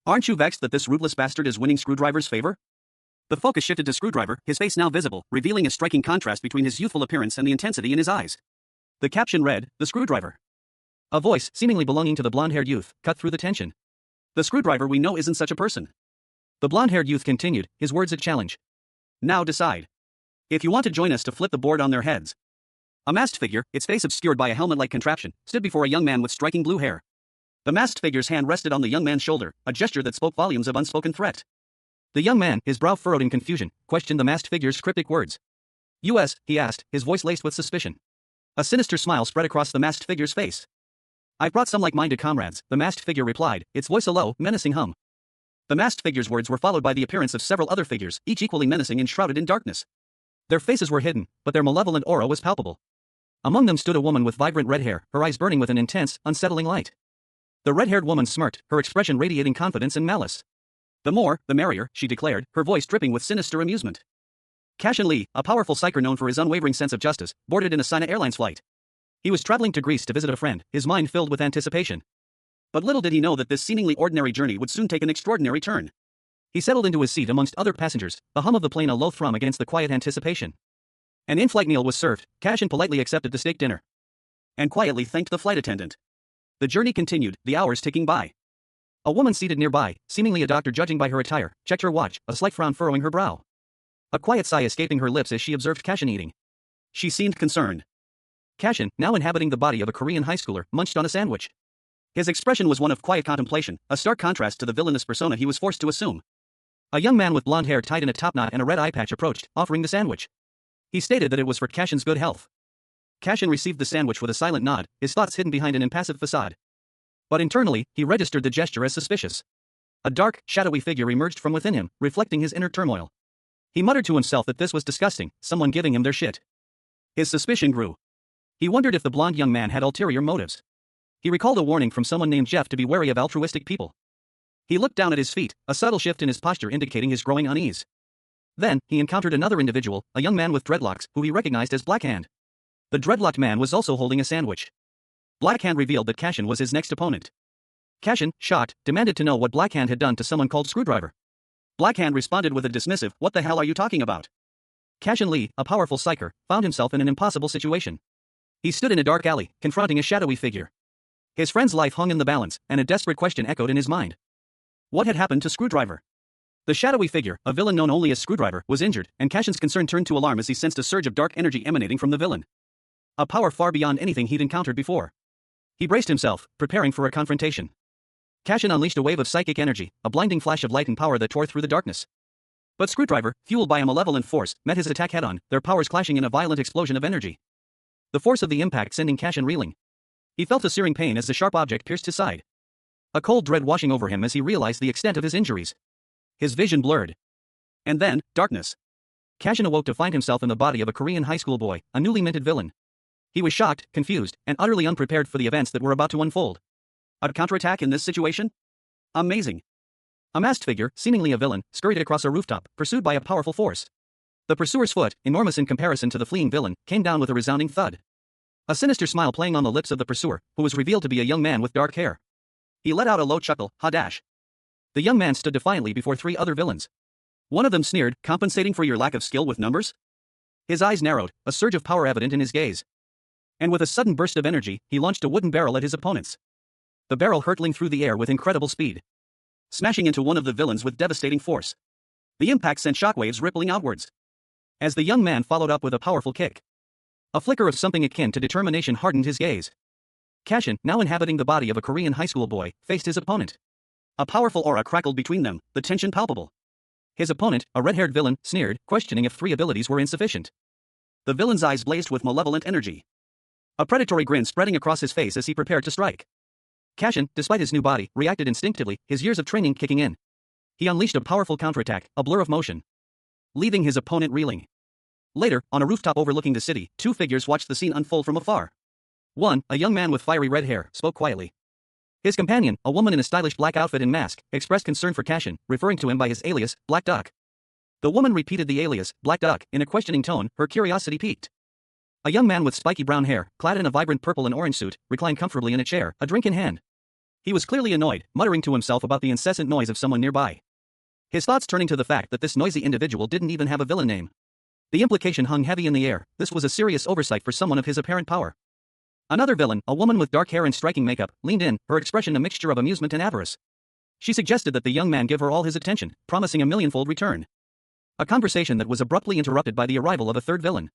Aren't you vexed that this rootless bastard is winning Screwdriver's favor? The focus shifted to Screwdriver, his face now visible, revealing a striking contrast between his youthful appearance and the intensity in his eyes. The caption read, The Screwdriver. A voice, seemingly belonging to the blonde-haired youth, cut through the tension. The Screwdriver we know isn't such a person. The blonde-haired youth continued, his words a challenge. Now decide. If you want to join us to flip the board on their heads. A masked figure, its face obscured by a helmet-like contraption, stood before a young man with striking blue hair. The masked figure's hand rested on the young man's shoulder, a gesture that spoke volumes of unspoken threat. The young man, his brow furrowed in confusion, questioned the masked figure's cryptic words. "US?" he asked, his voice laced with suspicion. A sinister smile spread across the masked figure's face. "I've brought some like-minded comrades," the masked figure replied, its voice a low, menacing hum. The masked figure's words were followed by the appearance of several other figures, each equally menacing and shrouded in darkness. Their faces were hidden, but their malevolent aura was palpable. Among them stood a woman with vibrant red hair, her eyes burning with an intense, unsettling light. The red-haired woman smirked, her expression radiating confidence and malice. The more, the merrier, she declared, her voice dripping with sinister amusement. Cashin Lee, a powerful psyker known for his unwavering sense of justice, boarded in a Sina Airlines flight. He was traveling to Greece to visit a friend, his mind filled with anticipation. But little did he know that this seemingly ordinary journey would soon take an extraordinary turn. He settled into his seat amongst other passengers, the hum of the plane a low thrum against the quiet anticipation. An in-flight meal was served, Cashin politely accepted the steak dinner. And quietly thanked the flight attendant. The journey continued, the hours ticking by. A woman seated nearby, seemingly a doctor judging by her attire, checked her watch, a slight frown furrowing her brow. A quiet sigh escaping her lips as she observed Cashin eating. She seemed concerned. Cashin, now inhabiting the body of a Korean high schooler, munched on a sandwich. His expression was one of quiet contemplation, a stark contrast to the villainous persona he was forced to assume. A young man with blonde hair tied in a topknot and a red eye patch approached, offering the sandwich. He stated that it was for Cashin's good health. Cashin received the sandwich with a silent nod, his thoughts hidden behind an impassive facade. But internally, he registered the gesture as suspicious. A dark, shadowy figure emerged from within him, reflecting his inner turmoil. He muttered to himself that this was disgusting, someone giving him their shit. His suspicion grew. He wondered if the blonde young man had ulterior motives. He recalled a warning from someone named Jeff to be wary of altruistic people. He looked down at his feet, a subtle shift in his posture indicating his growing unease. Then, he encountered another individual, a young man with dreadlocks, who he recognized as Blackhand. The dreadlocked man was also holding a sandwich. Blackhand revealed that Cashin was his next opponent. Cashin, shocked, demanded to know what Blackhand had done to someone called Screwdriver. Blackhand responded with a dismissive, "What the hell are you talking about?" Cashin Lee, a powerful psyker, found himself in an impossible situation. He stood in a dark alley, confronting a shadowy figure. His friend's life hung in the balance, and a desperate question echoed in his mind. What had happened to Screwdriver? The shadowy figure, a villain known only as Screwdriver, was injured, and Cashin's concern turned to alarm as he sensed a surge of dark energy emanating from the villain. A power far beyond anything he'd encountered before. He braced himself, preparing for a confrontation. Cashin unleashed a wave of psychic energy, a blinding flash of light and power that tore through the darkness. But Screwdriver, fueled by a malevolent force, met his attack head-on, their powers clashing in a violent explosion of energy. The force of the impact sending Cashin reeling. He felt a searing pain as the sharp object pierced his side. A cold dread washing over him as he realized the extent of his injuries. His vision blurred. And then, darkness. Cashin awoke to find himself in the body of a Korean high school boy, a newly minted villain. He was shocked, confused, and utterly unprepared for the events that were about to unfold. A counterattack in this situation? Amazing. A masked figure, seemingly a villain, scurried across a rooftop, pursued by a powerful force. The pursuer's foot, enormous in comparison to the fleeing villain, came down with a resounding thud. A sinister smile playing on the lips of the pursuer, who was revealed to be a young man with dark hair. He let out a low chuckle, ha dash. The young man stood defiantly before three other villains. One of them sneered, compensating for your lack of skill with numbers? His eyes narrowed, a surge of power evident in his gaze. And with a sudden burst of energy, he launched a wooden barrel at his opponents. The barrel hurtling through the air with incredible speed, smashing into one of the villains with devastating force. The impact sent shockwaves rippling outwards. As the young man followed up with a powerful kick, a flicker of something akin to determination hardened his gaze. Cashin, now inhabiting the body of a Korean high school boy, faced his opponent. A powerful aura crackled between them, the tension palpable. His opponent, a red-haired villain, sneered, questioning if 3 abilities were insufficient. The villain's eyes blazed with malevolent energy, a predatory grin spreading across his face as he prepared to strike. Cashin, despite his new body, reacted instinctively, his years of training kicking in. He unleashed a powerful counterattack, a blur of motion, leaving his opponent reeling. Later, on a rooftop overlooking the city, 2 figures watched the scene unfold from afar. One, a young man with fiery red hair, spoke quietly. His companion, a woman in a stylish black outfit and mask, expressed concern for Cashin, referring to him by his alias, Black Duck. The woman repeated the alias, Black Duck, in a questioning tone, her curiosity piqued. A young man with spiky brown hair, clad in a vibrant purple and orange suit, reclined comfortably in a chair, a drink in hand. He was clearly annoyed, muttering to himself about the incessant noise of someone nearby. His thoughts turning to the fact that this noisy individual didn't even have a villain name. The implication hung heavy in the air, this was a serious oversight for someone of his apparent power. Another villain, a woman with dark hair and striking makeup, leaned in, her expression a mixture of amusement and avarice. She suggested that the young man give her all his attention, promising a millionfold return. A conversation that was abruptly interrupted by the arrival of a third villain.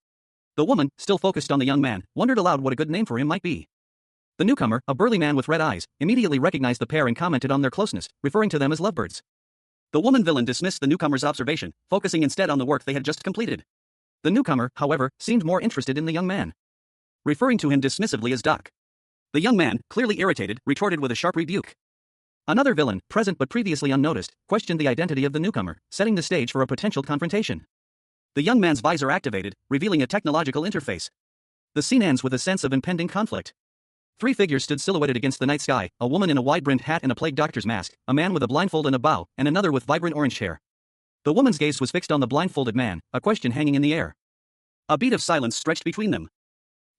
The woman, still focused on the young man, wondered aloud what a good name for him might be. The newcomer, a burly man with red eyes, immediately recognized the pair and commented on their closeness, referring to them as lovebirds. The woman villain dismissed the newcomer's observation, focusing instead on the work they had just completed. The newcomer, however, seemed more interested in the young man, referring to him dismissively as Duck. The young man, clearly irritated, retorted with a sharp rebuke. Another villain, present but previously unnoticed, questioned the identity of the newcomer, setting the stage for a potential confrontation. The young man's visor activated, revealing a technological interface. The scene ends with a sense of impending conflict. 3 figures stood silhouetted against the night sky, a woman in a wide-brimmed hat and a plague doctor's mask, a man with a blindfold and a bow, and another with vibrant orange hair. The woman's gaze was fixed on the blindfolded man, a question hanging in the air. A beat of silence stretched between them.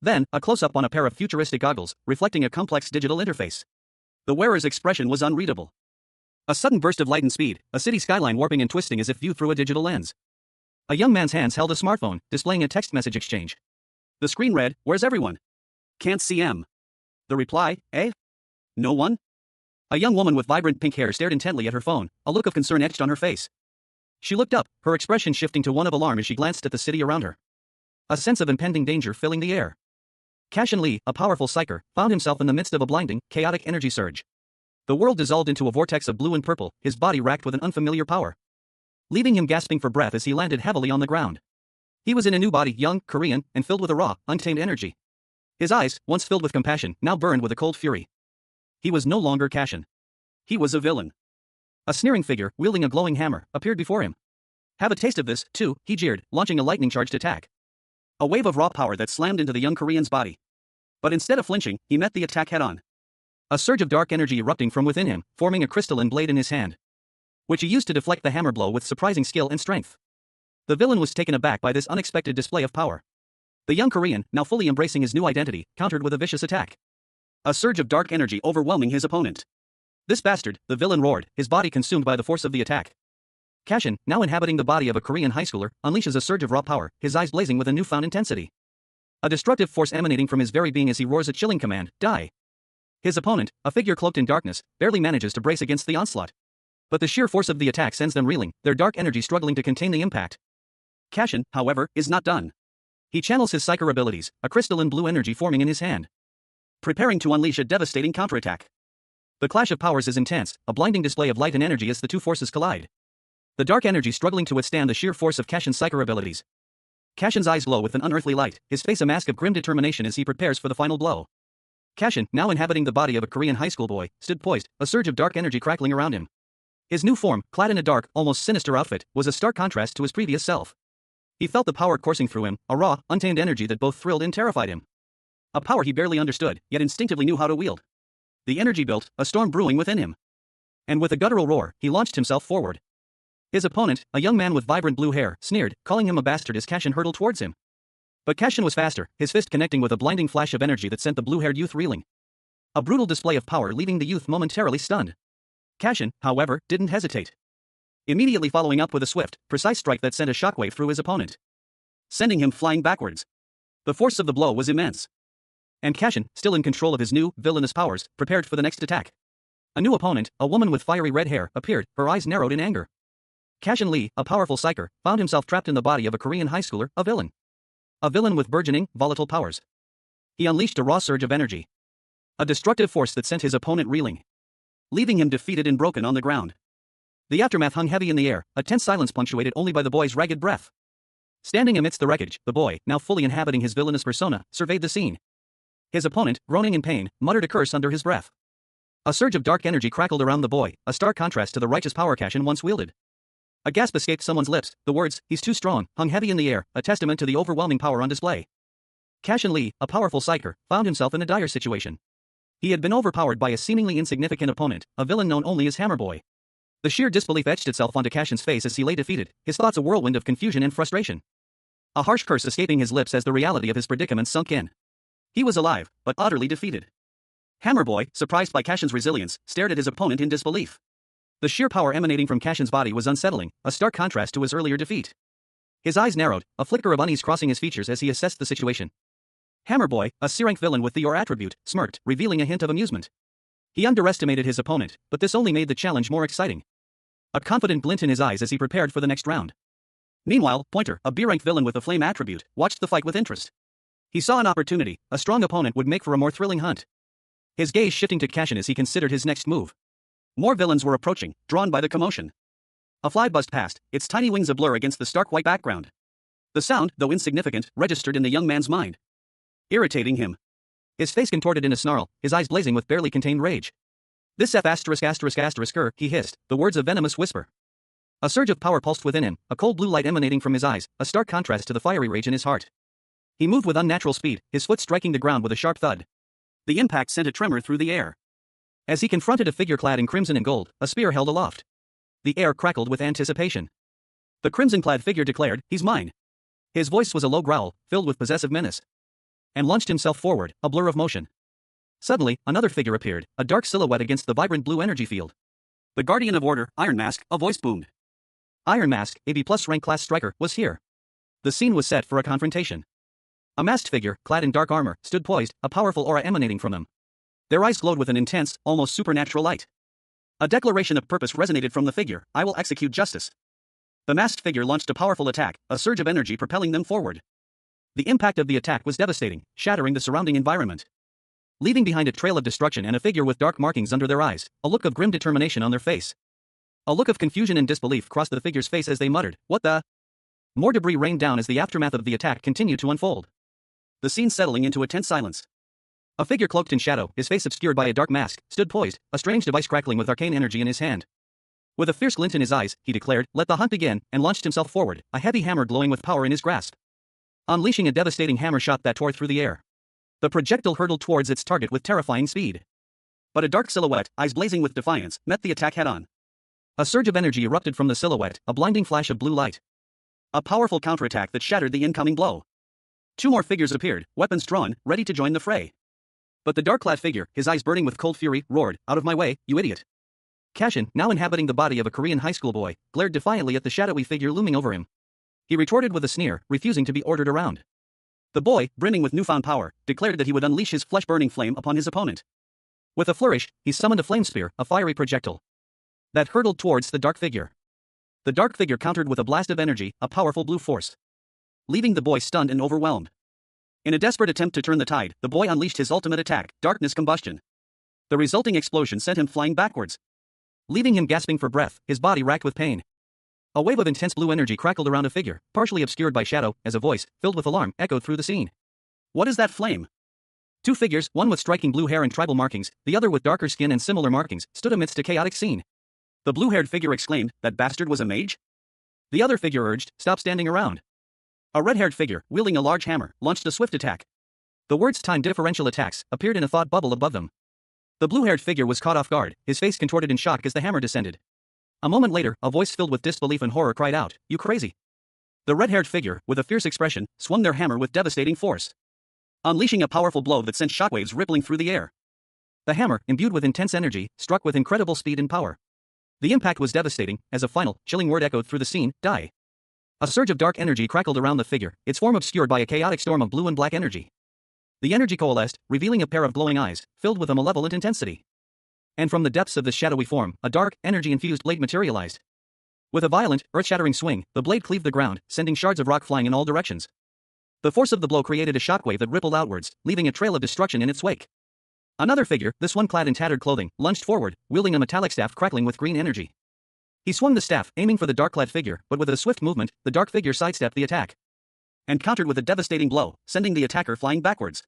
Then, a close-up on a pair of futuristic goggles, reflecting a complex digital interface. The wearer's expression was unreadable. A sudden burst of light and speed, a city skyline warping and twisting as if viewed through a digital lens. A young man's hands held a smartphone, displaying a text message exchange. The screen read, "Where's everyone? Can't see M." The reply, "Eh? No one?" A young woman with vibrant pink hair stared intently at her phone, a look of concern etched on her face. She looked up, her expression shifting to one of alarm as she glanced at the city around her. A sense of impending danger filling the air. Cashin Lee, a powerful psyker, found himself in the midst of a blinding, chaotic energy surge. The world dissolved into a vortex of blue and purple, his body racked with an unfamiliar power, leaving him gasping for breath as he landed heavily on the ground. He was in a new body, young, Korean, and filled with a raw, untamed energy. His eyes, once filled with compassion, now burned with a cold fury. He was no longer Cashin. He was a villain. A sneering figure, wielding a glowing hammer, appeared before him. "Have a taste of this, too," he jeered, launching a lightning-charged attack. A wave of raw power that slammed into the young Korean's body. But instead of flinching, he met the attack head-on. A surge of dark energy erupting from within him, forming a crystalline blade in his hand, which he used to deflect the hammer blow with surprising skill and strength. The villain was taken aback by this unexpected display of power. The young Korean, now fully embracing his new identity, countered with a vicious attack. A surge of dark energy overwhelming his opponent. "This bastard," the villain roared, his body consumed by the force of the attack. Cashin, now inhabiting the body of a Korean high schooler, unleashes a surge of raw power, his eyes blazing with a newfound intensity. A destructive force emanating from his very being as he roars a chilling command, "Die!" His opponent, a figure cloaked in darkness, barely manages to brace against the onslaught. But the sheer force of the attack sends them reeling, their dark energy struggling to contain the impact. Cashin, however, is not done. He channels his psyker abilities, a crystalline blue energy forming in his hand, preparing to unleash a devastating counterattack. The clash of powers is intense, a blinding display of light and energy as the two forces collide. The dark energy struggling to withstand the sheer force of Cashin's psyker abilities. Cashin's eyes glow with an unearthly light, his face a mask of grim determination as he prepares for the final blow. Cashin, now inhabiting the body of a Korean high school boy, stood poised, a surge of dark energy crackling around him. His new form, clad in a dark, almost sinister outfit, was a stark contrast to his previous self. He felt the power coursing through him, a raw, untamed energy that both thrilled and terrified him. A power he barely understood, yet instinctively knew how to wield. The energy built, a storm brewing within him. And with a guttural roar, he launched himself forward. His opponent, a young man with vibrant blue hair, sneered, calling him a bastard as Cashin hurtled towards him. But Cashin was faster, his fist connecting with a blinding flash of energy that sent the blue-haired youth reeling. A brutal display of power leaving the youth momentarily stunned. Cashin, however, didn't hesitate. Immediately following up with a swift, precise strike that sent a shockwave through his opponent, sending him flying backwards. The force of the blow was immense. And Cashin, still in control of his new, villainous powers, prepared for the next attack. A new opponent, a woman with fiery red hair, appeared, her eyes narrowed in anger. Cashin Lee, a powerful psyker, found himself trapped in the body of a Korean high schooler, a villain. A villain with burgeoning, volatile powers. He unleashed a raw surge of energy. A destructive force that sent his opponent reeling, leaving him defeated and broken on the ground. The aftermath hung heavy in the air, a tense silence punctuated only by the boy's ragged breath. Standing amidst the wreckage, the boy, now fully inhabiting his villainous persona, surveyed the scene. His opponent, groaning in pain, muttered a curse under his breath. A surge of dark energy crackled around the boy, a stark contrast to the righteous power Cashin once wielded. A gasp escaped someone's lips, the words, "He's too strong," hung heavy in the air, a testament to the overwhelming power on display. Cashin Lee, a powerful psyker, found himself in a dire situation. He had been overpowered by a seemingly insignificant opponent, a villain known only as Hammer Boy. The sheer disbelief etched itself onto Cashin's face as he lay defeated, his thoughts a whirlwind of confusion and frustration. A harsh curse escaping his lips as the reality of his predicament sunk in. He was alive, but utterly defeated. Hammer Boy, surprised by Cashin's resilience, stared at his opponent in disbelief. The sheer power emanating from Cashin's body was unsettling, a stark contrast to his earlier defeat. His eyes narrowed, a flicker of unease crossing his features as he assessed the situation. Hammer Boy, a C-rank villain with the Yor attribute, smirked, revealing a hint of amusement. He underestimated his opponent, but this only made the challenge more exciting. A confident glint in his eyes as he prepared for the next round. Meanwhile, Pointer, a B-rank villain with the flame attribute, watched the fight with interest. He saw an opportunity, a strong opponent would make for a more thrilling hunt. His gaze shifting to Cashin as he considered his next move. More villains were approaching, drawn by the commotion. A fly buzzed past, its tiny wings a blur against the stark white background. The sound, though insignificant, registered in the young man's mind, irritating him. His face contorted in a snarl, his eyes blazing with barely contained rage. "This F *****, he hissed, the words a venomous whisper. A surge of power pulsed within him, a cold blue light emanating from his eyes, a stark contrast to the fiery rage in his heart. He moved with unnatural speed, his foot striking the ground with a sharp thud. The impact sent a tremor through the air. As he confronted a figure clad in crimson and gold, a spear held aloft. The air crackled with anticipation. The crimson-clad figure declared, "He's mine." His voice was a low growl, filled with possessive menace. And launched himself forward, a blur of motion. Suddenly, another figure appeared, a dark silhouette against the vibrant blue energy field. "The Guardian of Order, Iron Mask," a voice boomed. Iron Mask, a B+ rank class striker, was here. The scene was set for a confrontation. A masked figure, clad in dark armor, stood poised, a powerful aura emanating from them. Their eyes glowed with an intense, almost supernatural light. A declaration of purpose resonated from the figure, "I will execute justice." The masked figure launched a powerful attack, a surge of energy propelling them forward. The impact of the attack was devastating, shattering the surrounding environment, leaving behind a trail of destruction and a figure with dark markings under their eyes, a look of grim determination on their face. A look of confusion and disbelief crossed the figure's face as they muttered, "What the?" More debris rained down as the aftermath of the attack continued to unfold. The scene settling into a tense silence. A figure cloaked in shadow, his face obscured by a dark mask, stood poised, a strange device crackling with arcane energy in his hand. With a fierce glint in his eyes, he declared, "Let the hunt begin," and launched himself forward, a heavy hammer glowing with power in his grasp. Unleashing a devastating hammer shot that tore through the air. The projectile hurtled towards its target with terrifying speed. But a dark silhouette, eyes blazing with defiance, met the attack head-on. A surge of energy erupted from the silhouette, a blinding flash of blue light. A powerful counterattack that shattered the incoming blow. Two more figures appeared, weapons drawn, ready to join the fray. But the dark-clad figure, his eyes burning with cold fury, roared, "Out of my way, you idiot." Cashin, now inhabiting the body of a Korean high school boy, glared defiantly at the shadowy figure looming over him. He retorted with a sneer, refusing to be ordered around. The boy, brimming with newfound power, declared that he would unleash his flesh-burning flame upon his opponent. With a flourish, he summoned a flame spear, a fiery projectile that hurtled towards the dark figure. The dark figure countered with a blast of energy, a powerful blue force, leaving the boy stunned and overwhelmed. In a desperate attempt to turn the tide, the boy unleashed his ultimate attack, darkness combustion. The resulting explosion sent him flying backwards, leaving him gasping for breath, his body racked with pain. A wave of intense blue energy crackled around a figure, partially obscured by shadow, as a voice, filled with alarm, echoed through the scene. "What is that flame?" Two figures, one with striking blue hair and tribal markings, the other with darker skin and similar markings, stood amidst a chaotic scene. The blue-haired figure exclaimed, "That bastard was a mage?" The other figure urged, "Stop standing around." A red-haired figure, wielding a large hammer, launched a swift attack. The words "time differential attacks" appeared in a thought bubble above them. The blue-haired figure was caught off guard, his face contorted in shock as the hammer descended. A moment later, a voice filled with disbelief and horror cried out, "You crazy!" The red-haired figure, with a fierce expression, swung their hammer with devastating force, unleashing a powerful blow that sent shockwaves rippling through the air. The hammer, imbued with intense energy, struck with incredible speed and power. The impact was devastating, as a final, chilling word echoed through the scene, "Die." A surge of dark energy crackled around the figure, its form obscured by a chaotic storm of blue and black energy. The energy coalesced, revealing a pair of glowing eyes, filled with a malevolent intensity. And from the depths of this shadowy form, a dark, energy-infused blade materialized. With a violent, earth-shattering swing, the blade cleaved the ground, sending shards of rock flying in all directions. The force of the blow created a shockwave that rippled outwards, leaving a trail of destruction in its wake. Another figure, this one clad in tattered clothing, lunged forward, wielding a metallic staff crackling with green energy. He swung the staff, aiming for the dark-clad figure, but with a swift movement, the dark figure sidestepped the attack and countered with a devastating blow, sending the attacker flying backwards.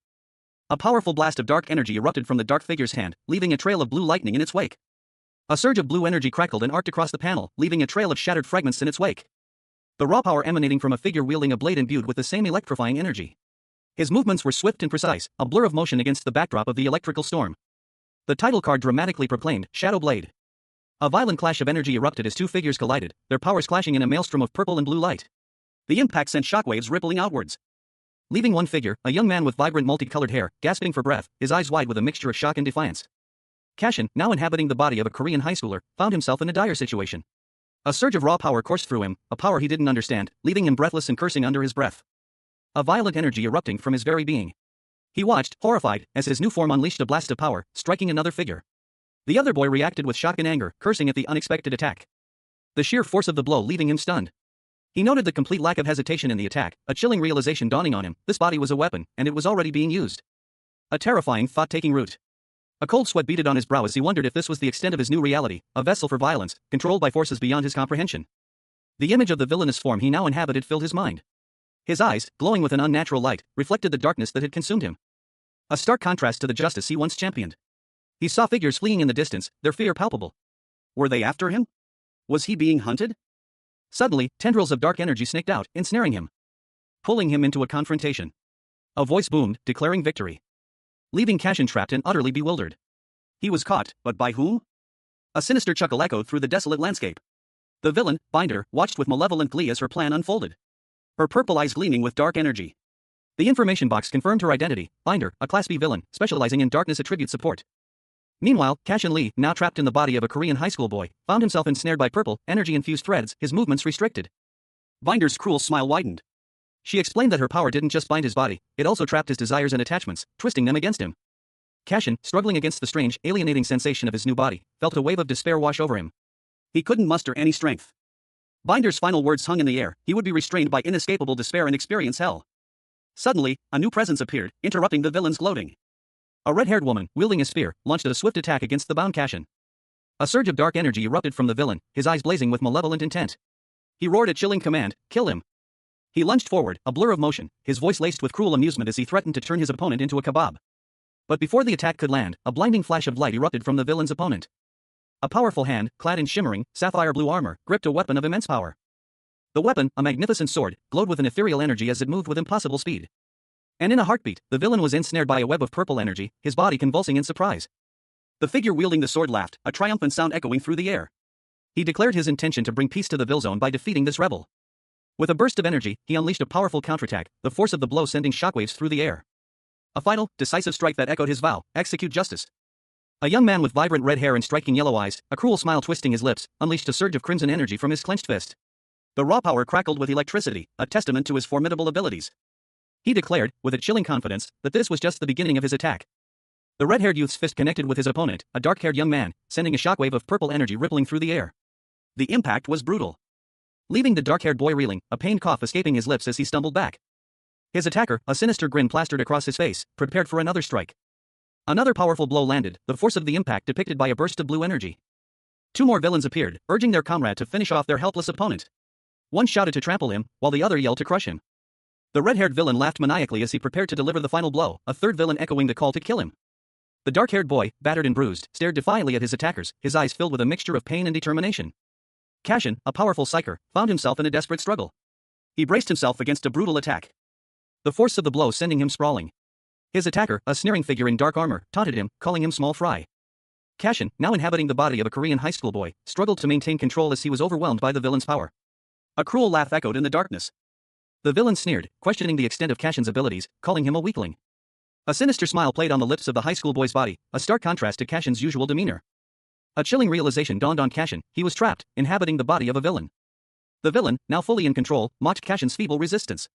A powerful blast of dark energy erupted from the dark figure's hand, leaving a trail of blue lightning in its wake. A surge of blue energy crackled and arced across the panel, leaving a trail of shattered fragments in its wake. The raw power emanating from a figure wielding a blade imbued with the same electrifying energy. His movements were swift and precise, a blur of motion against the backdrop of the electrical storm. The title card dramatically proclaimed, "Shadow Blade." A violent clash of energy erupted as two figures collided, their powers clashing in a maelstrom of purple and blue light. The impact sent shockwaves rippling outwards, leaving one figure, a young man with vibrant multicolored hair, gasping for breath, his eyes wide with a mixture of shock and defiance. Cashin, now inhabiting the body of a Korean high schooler, found himself in a dire situation. A surge of raw power coursed through him, a power he didn't understand, leaving him breathless and cursing under his breath. A violent energy erupting from his very being. He watched, horrified, as his new form unleashed a blast of power, striking another figure. The other boy reacted with shock and anger, cursing at the unexpected attack. The sheer force of the blow leaving him stunned. He noted the complete lack of hesitation in the attack, a chilling realization dawning on him, this body was a weapon, and it was already being used. A terrifying thought taking root. A cold sweat beaded on his brow as he wondered if this was the extent of his new reality, a vessel for violence, controlled by forces beyond his comprehension. The image of the villainous form he now inhabited filled his mind. His eyes, glowing with an unnatural light, reflected the darkness that had consumed him. A stark contrast to the justice he once championed. He saw figures fleeing in the distance, their fear palpable. Were they after him? Was he being hunted? Suddenly, tendrils of dark energy snaked out, ensnaring him, pulling him into a confrontation. A voice boomed, declaring victory, leaving Cashin trapped and utterly bewildered. He was caught, but by whom? A sinister chuckle echoed through the desolate landscape. The villain, Binder, watched with malevolent glee as her plan unfolded, her purple eyes gleaming with dark energy. The information box confirmed her identity, Binder, a Class B villain, specializing in darkness attribute support. Meanwhile, Cashin Lee, now trapped in the body of a Korean high school boy, found himself ensnared by purple, energy-infused threads, his movements restricted. Binder's cruel smile widened. She explained that her power didn't just bind his body, it also trapped his desires and attachments, twisting them against him. Cashin, struggling against the strange, alienating sensation of his new body, felt a wave of despair wash over him. He couldn't muster any strength. Binder's final words hung in the air, he would be restrained by inescapable despair and experience hell. Suddenly, a new presence appeared, interrupting the villain's gloating. A red-haired woman, wielding a spear, launched a swift attack against the bound Cashin. A surge of dark energy erupted from the villain, his eyes blazing with malevolent intent. He roared a chilling command, "Kill him!" He lunged forward, a blur of motion, his voice laced with cruel amusement as he threatened to turn his opponent into a kebab. But before the attack could land, a blinding flash of light erupted from the villain's opponent. A powerful hand, clad in shimmering, sapphire blue armor, gripped a weapon of immense power. The weapon, a magnificent sword, glowed with an ethereal energy as it moved with impossible speed. And in a heartbeat, the villain was ensnared by a web of purple energy, his body convulsing in surprise. The figure wielding the sword laughed, a triumphant sound echoing through the air. He declared his intention to bring peace to the Villzone by defeating this rebel. With a burst of energy, he unleashed a powerful counterattack, the force of the blow sending shockwaves through the air. A final, decisive strike that echoed his vow, execute justice. A young man with vibrant red hair and striking yellow eyes, a cruel smile twisting his lips, unleashed a surge of crimson energy from his clenched fist. The raw power crackled with electricity, a testament to his formidable abilities. He declared, with a chilling confidence, that this was just the beginning of his attack. The red-haired youth's fist connected with his opponent, a dark-haired young man, sending a shockwave of purple energy rippling through the air. The impact was brutal, leaving the dark-haired boy reeling, a pained cough escaping his lips as he stumbled back. His attacker, a sinister grin plastered across his face, prepared for another strike. Another powerful blow landed, the force of the impact depicted by a burst of blue energy. Two more villains appeared, urging their comrade to finish off their helpless opponent. One shouted to trample him, while the other yelled to crush him. The red-haired villain laughed maniacally as he prepared to deliver the final blow, a third villain echoing the call to kill him. The dark-haired boy, battered and bruised, stared defiantly at his attackers, his eyes filled with a mixture of pain and determination. Cashin, a powerful psyker, found himself in a desperate struggle. He braced himself against a brutal attack, the force of the blow sending him sprawling. His attacker, a sneering figure in dark armor, taunted him, calling him small fry. Cashin, now inhabiting the body of a Korean high school boy, struggled to maintain control as he was overwhelmed by the villain's power. A cruel laugh echoed in the darkness. The villain sneered, questioning the extent of Cashin's abilities, calling him a weakling. A sinister smile played on the lips of the high school boy's body, a stark contrast to Cashin's usual demeanor. A chilling realization dawned on Cashin: he was trapped, inhabiting the body of a villain. The villain, now fully in control, mocked Cashin's feeble resistance.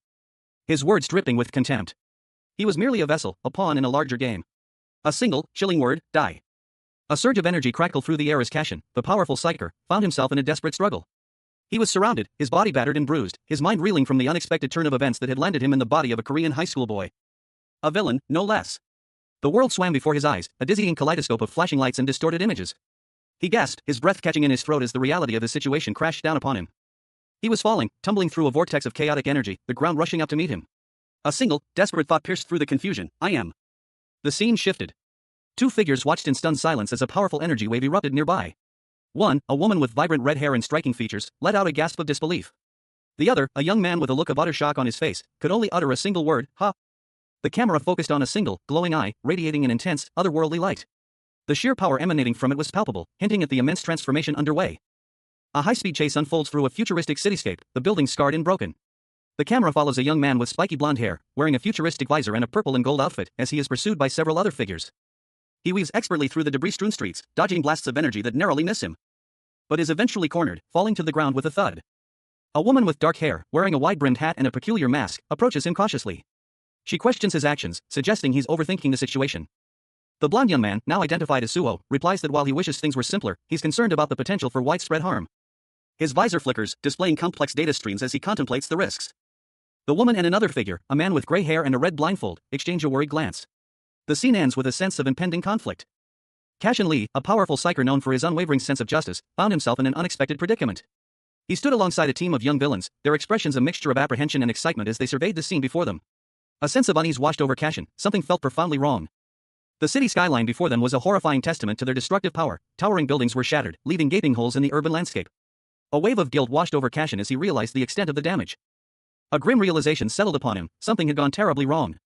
His words dripping with contempt. He was merely a vessel, a pawn in a larger game. A single, chilling word: die. A surge of energy crackled through the air as Cashin, the powerful psyker, found himself in a desperate struggle. He was surrounded, his body battered and bruised, his mind reeling from the unexpected turn of events that had landed him in the body of a Korean high school boy. A villain, no less. The world swam before his eyes, a dizzying kaleidoscope of flashing lights and distorted images. He gasped, his breath catching in his throat as the reality of his situation crashed down upon him. He was falling, tumbling through a vortex of chaotic energy, the ground rushing up to meet him. A single, desperate thought pierced through the confusion: I am. The scene shifted. Two figures watched in stunned silence as a powerful energy wave erupted nearby. One, a woman with vibrant red hair and striking features, let out a gasp of disbelief. The other, a young man with a look of utter shock on his face, could only utter a single word: ha. The camera focused on a single, glowing eye, radiating an intense, otherworldly light. The sheer power emanating from it was palpable, hinting at the immense transformation underway. A high-speed chase unfolds through a futuristic cityscape, the buildings scarred and broken. The camera follows a young man with spiky blonde hair, wearing a futuristic visor and a purple and gold outfit, as he is pursued by several other figures. He weaves expertly through the debris-strewn streets, dodging blasts of energy that narrowly miss him. But is eventually cornered, falling to the ground with a thud. A woman with dark hair, wearing a wide-brimmed hat and a peculiar mask, approaches him cautiously. She questions his actions, suggesting he's overthinking the situation. The blonde young man, now identified as Suho, replies that while he wishes things were simpler, he's concerned about the potential for widespread harm. His visor flickers, displaying complex data streams as he contemplates the risks. The woman and another figure, a man with gray hair and a red blindfold, exchange a worried glance. The scene ends with a sense of impending conflict. Cashin Lee, a powerful psyker known for his unwavering sense of justice, found himself in an unexpected predicament. He stood alongside a team of young villains, their expressions a mixture of apprehension and excitement as they surveyed the scene before them. A sense of unease washed over Cashin, something felt profoundly wrong. The city skyline before them was a horrifying testament to their destructive power. Towering buildings were shattered, leaving gaping holes in the urban landscape. A wave of guilt washed over Cashin as he realized the extent of the damage. A grim realization settled upon him: something had gone terribly wrong.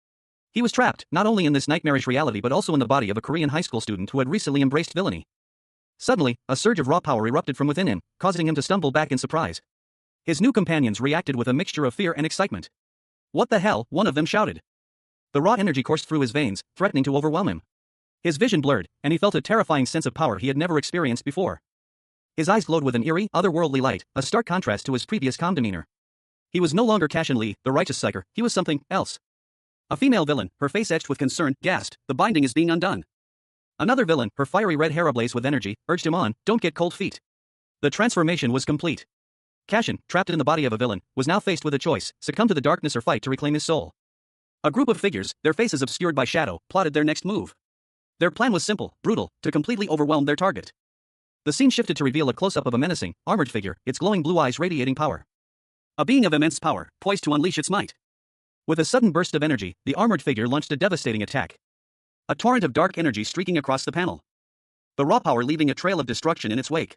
He was trapped, not only in this nightmarish reality but also in the body of a Korean high school student who had recently embraced villainy. Suddenly, a surge of raw power erupted from within him, causing him to stumble back in surprise. His new companions reacted with a mixture of fear and excitement. "What the hell?" one of them shouted. The raw energy coursed through his veins, threatening to overwhelm him. His vision blurred, and he felt a terrifying sense of power he had never experienced before. His eyes glowed with an eerie, otherworldly light, a stark contrast to his previous calm demeanor. He was no longer Cashin Lee, the righteous psyker, he was something else. A female villain, her face etched with concern, gasped, "The binding is being undone." Another villain, her fiery red hair ablaze with energy, urged him on, "Don't get cold feet." The transformation was complete. Cashin, trapped in the body of a villain, was now faced with a choice: succumb to the darkness or fight to reclaim his soul. A group of figures, their faces obscured by shadow, plotted their next move. Their plan was simple, brutal: to completely overwhelm their target. The scene shifted to reveal a close-up of a menacing, armored figure, its glowing blue eyes radiating power. A being of immense power, poised to unleash its might. With a sudden burst of energy, the armored figure launched a devastating attack. A torrent of dark energy streaking across the panel. The raw power leaving a trail of destruction in its wake.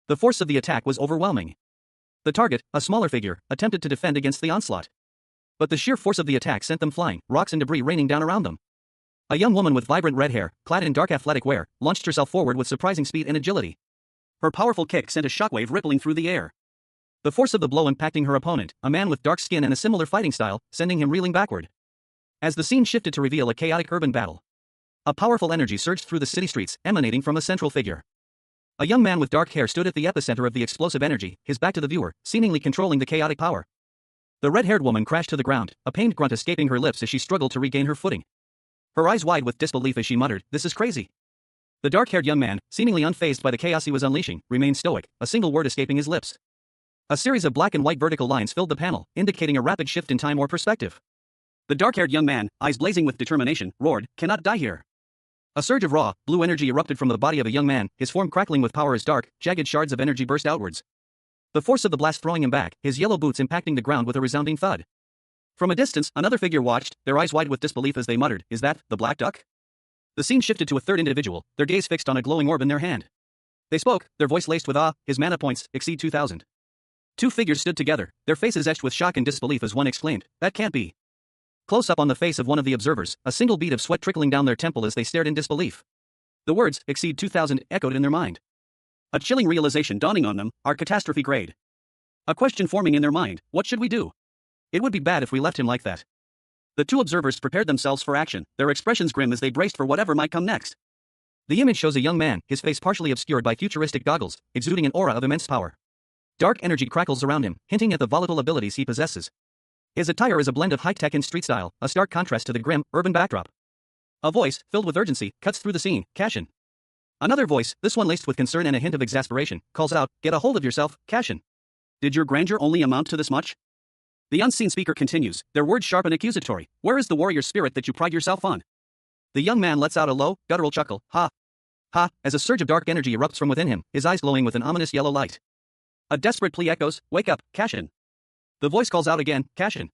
The force of the attack was overwhelming. The target, a smaller figure, attempted to defend against the onslaught. But the sheer force of the attack sent them flying, rocks and debris raining down around them. A young woman with vibrant red hair, clad in dark athletic wear, launched herself forward with surprising speed and agility. Her powerful kick sent a shockwave rippling through the air. The force of the blow impacting her opponent, a man with dark skin and a similar fighting style, sending him reeling backward. As the scene shifted to reveal a chaotic urban battle, a powerful energy surged through the city streets, emanating from a central figure. A young man with dark hair stood at the epicenter of the explosive energy, his back to the viewer, seemingly controlling the chaotic power. The red-haired woman crashed to the ground, a pained grunt escaping her lips as she struggled to regain her footing. Her eyes wide with disbelief as she muttered, "This is crazy." The dark-haired young man, seemingly unfazed by the chaos he was unleashing, remained stoic, a single word escaping his lips. A series of black and white vertical lines filled the panel, indicating a rapid shift in time or perspective. The dark-haired young man, eyes blazing with determination, roared, "Cannot die here." A surge of raw, blue energy erupted from the body of a young man, his form crackling with power as dark, jagged shards of energy burst outwards. The force of the blast throwing him back, his yellow boots impacting the ground with a resounding thud. From a distance, another figure watched, their eyes wide with disbelief as they muttered, "Is that the Black Duck?" The scene shifted to a third individual, their gaze fixed on a glowing orb in their hand. They spoke, their voice laced with awe, "His mana points exceed 2,000. Two figures stood together, their faces etched with shock and disbelief as one exclaimed, "That can't be." Close up on the face of one of the observers, a single bead of sweat trickling down their temple as they stared in disbelief. The words, exceed 2,000, echoed in their mind. A chilling realization dawning on them, our catastrophe grade. A question forming in their mind, what should we do? It would be bad if we left him like that. The two observers prepared themselves for action, their expressions grim as they braced for whatever might come next. The image shows a young man, his face partially obscured by futuristic goggles, exuding an aura of immense power. Dark energy crackles around him, hinting at the volatile abilities he possesses. His attire is a blend of high-tech and street style, a stark contrast to the grim, urban backdrop. A voice, filled with urgency, cuts through the scene, Cashin. Another voice, this one laced with concern and a hint of exasperation, calls out, get a hold of yourself, Cashin. Did your grandeur only amount to this much? The unseen speaker continues, their words sharp and accusatory. Where is the warrior spirit that you pride yourself on? The young man lets out a low, guttural chuckle, ha. Ha, as a surge of dark energy erupts from within him, his eyes glowing with an ominous yellow light. A desperate plea echoes, wake up, Cashin. The voice calls out again, Cashin.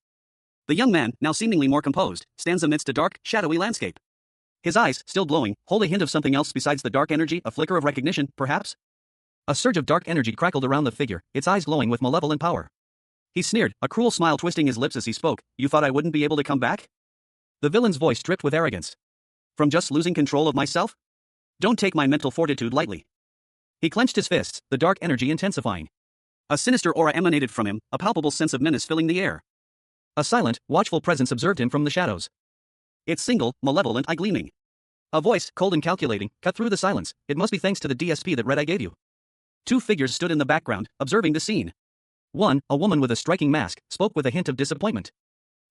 The young man, now seemingly more composed, stands amidst a dark, shadowy landscape. His eyes, still glowing, hold a hint of something else besides the dark energy, a flicker of recognition, perhaps? A surge of dark energy crackled around the figure, its eyes glowing with malevolent power. He sneered, a cruel smile twisting his lips as he spoke, you thought I wouldn't be able to come back? The villain's voice dripped with arrogance. From just losing control of myself? Don't take my mental fortitude lightly. He clenched his fists, the dark energy intensifying. A sinister aura emanated from him, a palpable sense of menace filling the air. A silent, watchful presence observed him from the shadows. Its single, malevolent eye gleaming. A voice, cold and calculating, cut through the silence. It must be thanks to the DSP that Red I gave you. Two figures stood in the background, observing the scene. One, a woman with a striking mask, spoke with a hint of disappointment.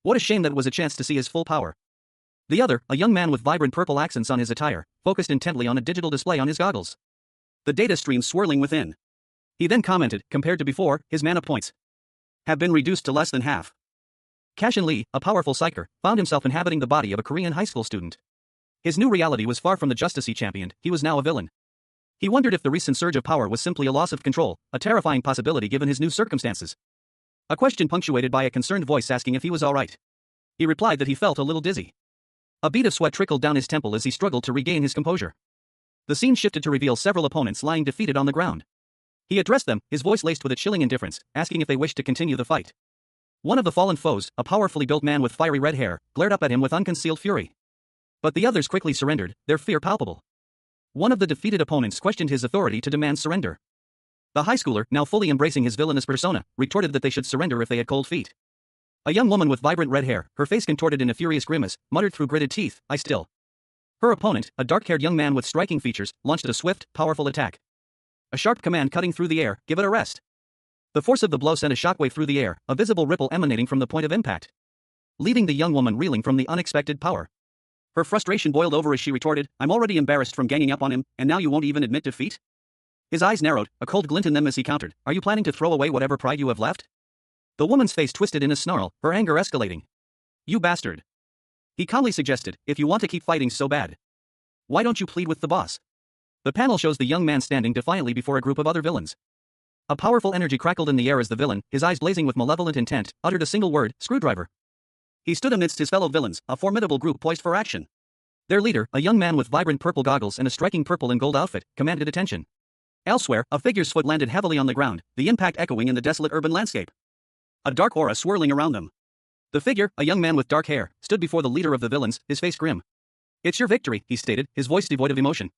What a shame that was a chance to see his full power. The other, a young man with vibrant purple accents on his attire, focused intently on a digital display on his goggles. The data stream swirling within. He then commented, compared to before, his mana points have been reduced to less than half. Cashin Lee, a powerful psyker, found himself inhabiting the body of a Korean high school student. His new reality was far from the justice he championed, he was now a villain. He wondered if the recent surge of power was simply a loss of control, a terrifying possibility given his new circumstances. A question punctuated by a concerned voice asking if he was alright. He replied that he felt a little dizzy. A bead of sweat trickled down his temple as he struggled to regain his composure. The scene shifted to reveal several opponents lying defeated on the ground. He addressed them, his voice laced with a chilling indifference, asking if they wished to continue the fight. One of the fallen foes, a powerfully built man with fiery red hair, glared up at him with unconcealed fury. But the others quickly surrendered, their fear palpable. One of the defeated opponents questioned his authority to demand surrender. The high schooler, now fully embracing his villainous persona, retorted that they should surrender if they had cold feet. A young woman with vibrant red hair, her face contorted in a furious grimace, muttered through gritted teeth, I still. Her opponent, a dark-haired young man with striking features, launched a swift, powerful attack. A sharp command cutting through the air, give it a rest. The force of the blow sent a shockwave through the air, a visible ripple emanating from the point of impact, leaving the young woman reeling from the unexpected power. Her frustration boiled over as she retorted, I'm already embarrassed from ganging up on him, and now you won't even admit defeat? His eyes narrowed, a cold glint in them as he countered, are you planning to throw away whatever pride you have left? The woman's face twisted in a snarl, her anger escalating. You bastard. He calmly suggested, if you want to keep fighting so bad, why don't you plead with the boss? The panel shows the young man standing defiantly before a group of other villains. A powerful energy crackled in the air as the villain, his eyes blazing with malevolent intent, uttered a single word, screwdriver. He stood amidst his fellow villains, a formidable group poised for action. Their leader, a young man with vibrant purple goggles and a striking purple and gold outfit, commanded attention. Elsewhere, a figure's foot landed heavily on the ground, the impact echoing in the desolate urban landscape. A dark aura swirling around them. The figure, a young man with dark hair, stood before the leader of the villains, his face grim. It's your victory, he stated, his voice devoid of emotion.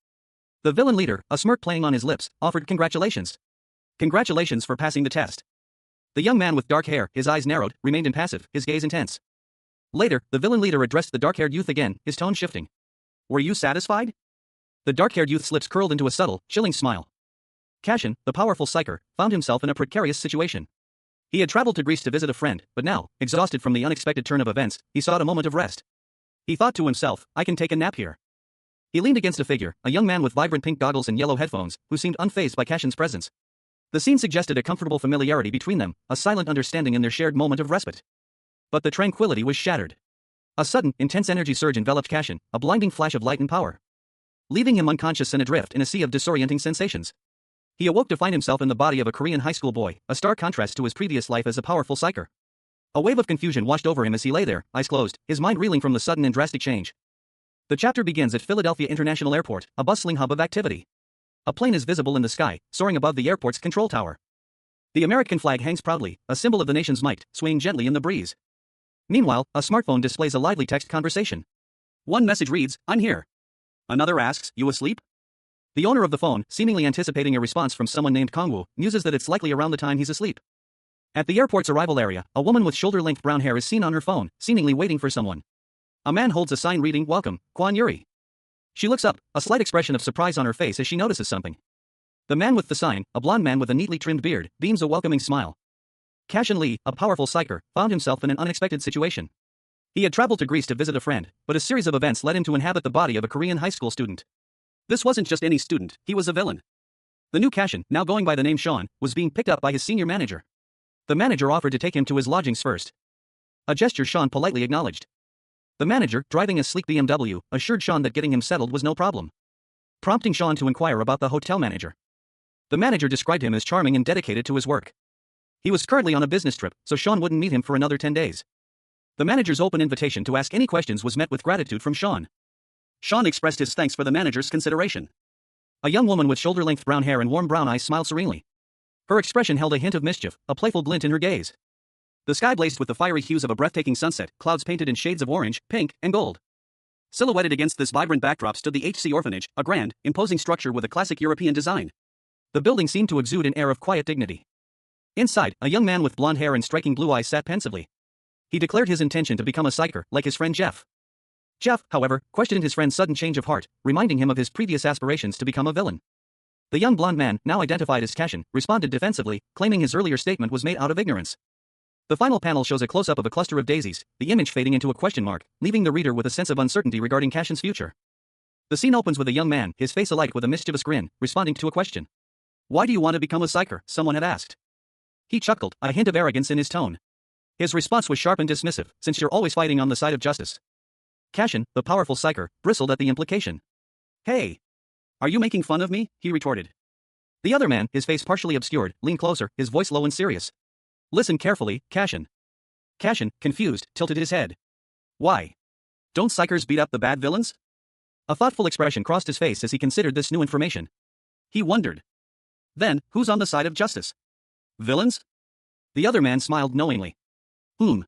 The villain leader, a smirk playing on his lips, offered congratulations. Congratulations for passing the test. The young man with dark hair, his eyes narrowed, remained impassive, his gaze intense. Later, the villain leader addressed the dark-haired youth again, his tone shifting. Were you satisfied? The dark-haired youth's lips curled into a subtle, chilling smile. Cashin, the powerful psyker, found himself in a precarious situation. He had traveled to Greece to visit a friend, but now, exhausted from the unexpected turn of events, he sought a moment of rest. He thought to himself, I can take a nap here. He leaned against a figure, a young man with vibrant pink goggles and yellow headphones, who seemed unfazed by Cashin's presence. The scene suggested a comfortable familiarity between them, a silent understanding in their shared moment of respite. But the tranquility was shattered. A sudden, intense energy surge enveloped Cashin, a blinding flash of light and power, leaving him unconscious and adrift in a sea of disorienting sensations. He awoke to find himself in the body of a Korean high school boy, a stark contrast to his previous life as a powerful psyker. A wave of confusion washed over him as he lay there, eyes closed, his mind reeling from the sudden and drastic change. The chapter begins at Philadelphia International Airport, a bustling hub of activity. A plane is visible in the sky, soaring above the airport's control tower. The American flag hangs proudly, a symbol of the nation's might, swaying gently in the breeze. Meanwhile, a smartphone displays a lively text conversation. One message reads, I'm here. Another asks, you asleep? The owner of the phone, seemingly anticipating a response from someone named Kongwoo, muses that it's likely around the time he's asleep. At the airport's arrival area, a woman with shoulder-length brown hair is seen on her phone, seemingly waiting for someone. A man holds a sign reading, "Welcome, Kwan Yuri." She looks up, a slight expression of surprise on her face as she notices something. The man with the sign, a blond man with a neatly trimmed beard, beams a welcoming smile. Cashin Lee, a powerful psyker, found himself in an unexpected situation. He had traveled to Greece to visit a friend, but a series of events led him to inhabit the body of a Korean high school student. This wasn't just any student, he was a villain. The new Cashin, now going by the name Sean, was being picked up by his senior manager. The manager offered to take him to his lodgings first. A gesture Sean politely acknowledged. The manager, driving a sleek BMW, assured Sean that getting him settled was no problem, prompting Sean to inquire about the hotel manager. The manager described him as charming and dedicated to his work. He was currently on a business trip, so Sean wouldn't meet him for another 10 days. The manager's open invitation to ask any questions was met with gratitude from Sean. Sean expressed his thanks for the manager's consideration. A young woman with shoulder-length brown hair and warm brown eyes smiled serenely. Her expression held a hint of mischief, a playful glint in her gaze. The sky blazed with the fiery hues of a breathtaking sunset, clouds painted in shades of orange, pink, and gold. Silhouetted against this vibrant backdrop stood the HC Orphanage, a grand, imposing structure with a classic European design. The building seemed to exude an air of quiet dignity. Inside, a young man with blonde hair and striking blue eyes sat pensively. He declared his intention to become a psyker, like his friend Jeff. Jeff, however, questioned his friend's sudden change of heart, reminding him of his previous aspirations to become a villain. The young blonde man, now identified as Cashin, responded defensively, claiming his earlier statement was made out of ignorance. The final panel shows a close-up of a cluster of daisies, the image fading into a question mark, leaving the reader with a sense of uncertainty regarding Cashin's future. The scene opens with a young man, his face alight with a mischievous grin, responding to a question. "Why do you want to become a psyker?" someone had asked. He chuckled, a hint of arrogance in his tone. His response was sharp and dismissive, "Since you're always fighting on the side of justice." Cashin, the powerful psyker, bristled at the implication. "Hey! Are you making fun of me?" he retorted. The other man, his face partially obscured, leaned closer, his voice low and serious. "Listen carefully, Cashin." Cashin, confused, tilted his head. "Why? Don't psychers beat up the bad villains?" A thoughtful expression crossed his face as he considered this new information. He wondered. Then, who's on the side of justice? Villains? The other man smiled knowingly. Whom?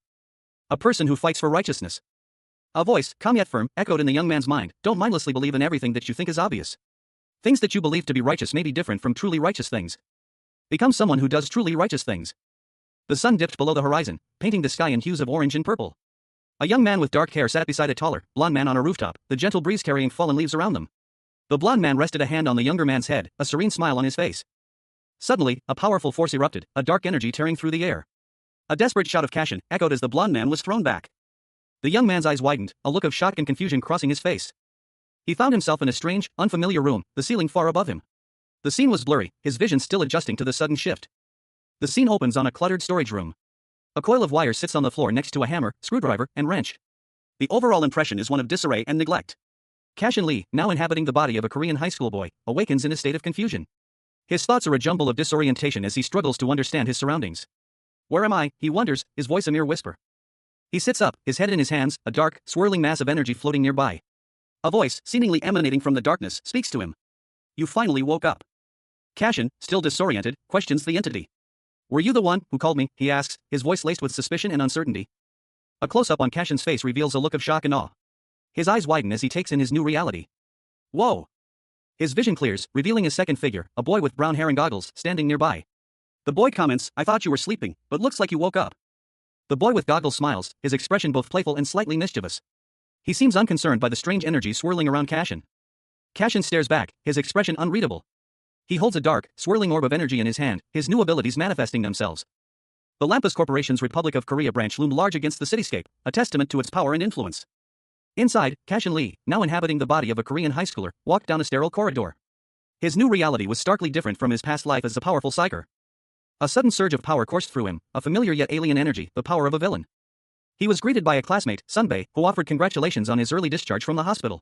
A person who fights for righteousness. A voice, calm yet firm, echoed in the young man's mind. Don't mindlessly believe in everything that you think is obvious. Things that you believe to be righteous may be different from truly righteous things. Become someone who does truly righteous things. The sun dipped below the horizon, painting the sky in hues of orange and purple. A young man with dark hair sat beside a taller, blond man on a rooftop, the gentle breeze carrying fallen leaves around them. The blond man rested a hand on the younger man's head, a serene smile on his face. Suddenly, a powerful force erupted, a dark energy tearing through the air. A desperate shout of Cashin echoed as the blond man was thrown back. The young man's eyes widened, a look of shock and confusion crossing his face. He found himself in a strange, unfamiliar room, the ceiling far above him. The scene was blurry, his vision still adjusting to the sudden shift. The scene opens on a cluttered storage room. A coil of wire sits on the floor next to a hammer, screwdriver, and wrench. The overall impression is one of disarray and neglect. Cashin Lee, now inhabiting the body of a Korean high school boy, awakens in a state of confusion. His thoughts are a jumble of disorientation as he struggles to understand his surroundings. Where am I? He wonders, his voice a mere whisper. He sits up, his head in his hands, a dark, swirling mass of energy floating nearby. A voice, seemingly emanating from the darkness, speaks to him. You finally woke up. Cashin, still disoriented, questions the entity. Were you the one who called me? He asks, his voice laced with suspicion and uncertainty. A close-up on Cashin's face reveals a look of shock and awe. His eyes widen as he takes in his new reality. Whoa! His vision clears, revealing a second figure, a boy with brown hair and goggles, standing nearby. The boy comments, I thought you were sleeping, but looks like you woke up. The boy with goggles smiles, his expression both playful and slightly mischievous. He seems unconcerned by the strange energy swirling around Cashin. Cashin stares back, his expression unreadable. He holds a dark, swirling orb of energy in his hand, his new abilities manifesting themselves. The Lampus Corporation's Republic of Korea branch loomed large against the cityscape, a testament to its power and influence. Inside, Cashin Lee, now inhabiting the body of a Korean high schooler, walked down a sterile corridor. His new reality was starkly different from his past life as a powerful psyker. A sudden surge of power coursed through him, a familiar yet alien energy, the power of a villain. He was greeted by a classmate, Sunbae, who offered congratulations on his early discharge from the hospital.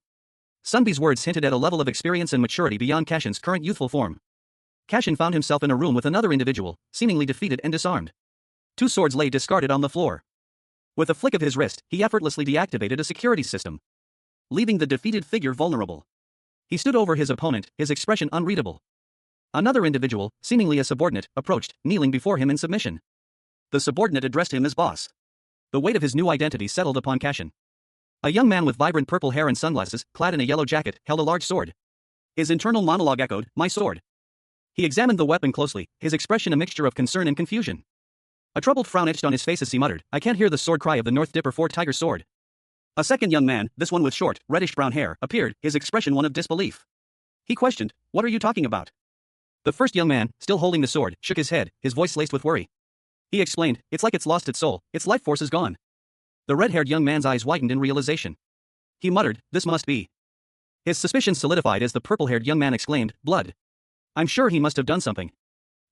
Sunbae's words hinted at a level of experience and maturity beyond Cashin's current youthful form. Cashin found himself in a room with another individual, seemingly defeated and disarmed. Two swords lay discarded on the floor. With a flick of his wrist, he effortlessly deactivated a security system, leaving the defeated figure vulnerable. He stood over his opponent, his expression unreadable. Another individual, seemingly a subordinate, approached, kneeling before him in submission. The subordinate addressed him as boss. The weight of his new identity settled upon Cashin. A young man with vibrant purple hair and sunglasses, clad in a yellow jacket, held a large sword. His internal monologue echoed, "My sword." He examined the weapon closely, his expression a mixture of concern and confusion. A troubled frown etched on his face as he muttered, "I can't hear the sword cry of the North Dipper 4 Tiger sword." A second young man, this one with short, reddish-brown hair, appeared, his expression one of disbelief. He questioned, "What are you talking about?" The first young man, still holding the sword, shook his head, his voice laced with worry. He explained, "It's like it's lost its soul, its life force is gone." The red-haired young man's eyes widened in realization. He muttered, "This must be." His suspicions solidified as the purple-haired young man exclaimed, "Blood. I'm sure he must have done something.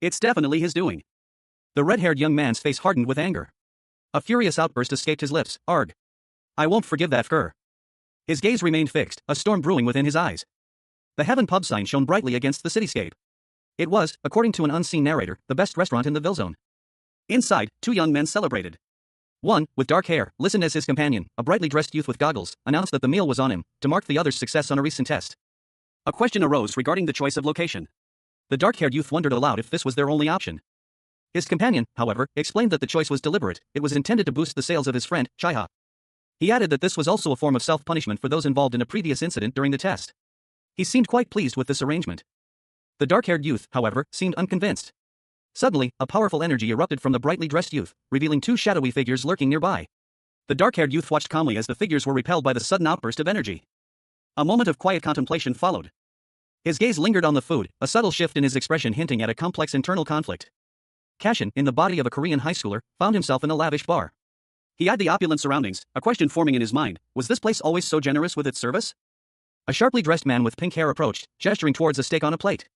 It's definitely his doing." The red-haired young man's face hardened with anger. A furious outburst escaped his lips, "Arg. I won't forgive that fur." His gaze remained fixed, a storm brewing within his eyes. The Heaven pub sign shone brightly against the cityscape. It was, according to an unseen narrator, the best restaurant in the Ville Zone. Inside, two young men celebrated. One, with dark hair, listened as his companion, a brightly dressed youth with goggles, announced that the meal was on him, to mark the other's success on a recent test. A question arose regarding the choice of location. The dark-haired youth wondered aloud if this was their only option. His companion, however, explained that the choice was deliberate, it was intended to boost the sales of his friend, Chaiha. He added that this was also a form of self-punishment for those involved in a previous incident during the test. He seemed quite pleased with this arrangement. The dark-haired youth, however, seemed unconvinced. Suddenly, a powerful energy erupted from the brightly dressed youth, revealing two shadowy figures lurking nearby. The dark-haired youth watched calmly as the figures were repelled by the sudden outburst of energy. A moment of quiet contemplation followed. His gaze lingered on the food, a subtle shift in his expression hinting at a complex internal conflict. Cashin, in the body of a Korean high schooler, found himself in a lavish bar. He eyed the opulent surroundings, a question forming in his mind, was this place always so generous with its service? A sharply dressed man with pink hair approached, gesturing towards a steak on a plate.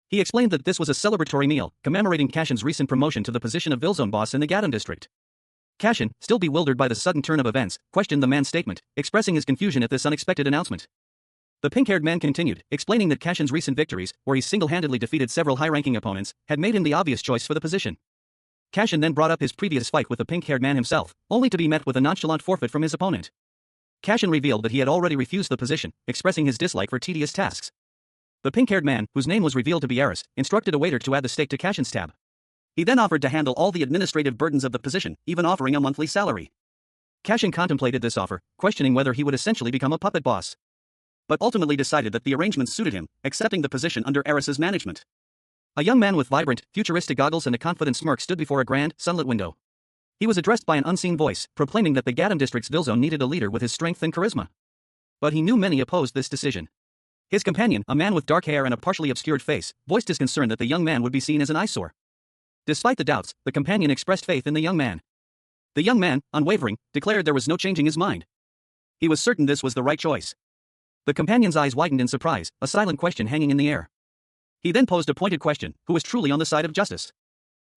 He explained that this was a celebratory meal, commemorating Cashin's recent promotion to the position of Villezone boss in the Gadam district. Cashin, still bewildered by the sudden turn of events, questioned the man's statement, expressing his confusion at this unexpected announcement. The pink-haired man continued, explaining that Cashin's recent victories, where he single-handedly defeated several high-ranking opponents, had made him the obvious choice for the position. Cashin then brought up his previous fight with the pink-haired man himself, only to be met with a nonchalant forfeit from his opponent. Cashin revealed that he had already refused the position, expressing his dislike for tedious tasks. The pink-haired man, whose name was revealed to be Eris, instructed a waiter to add the steak to Cashin's tab. He then offered to handle all the administrative burdens of the position, even offering a monthly salary. Cashin contemplated this offer, questioning whether he would essentially become a puppet boss. But ultimately decided that the arrangement suited him, accepting the position under Eris's management. A young man with vibrant, futuristic goggles and a confident smirk stood before a grand, sunlit window. He was addressed by an unseen voice, proclaiming that the Gadam district's Villezone needed a leader with his strength and charisma. But he knew many opposed this decision. His companion, a man with dark hair and a partially obscured face, voiced his concern that the young man would be seen as an eyesore. Despite the doubts, the companion expressed faith in the young man. The young man, unwavering, declared there was no changing his mind. He was certain this was the right choice. The companion's eyes widened in surprise, a silent question hanging in the air. He then posed a pointed question, who was truly on the side of justice?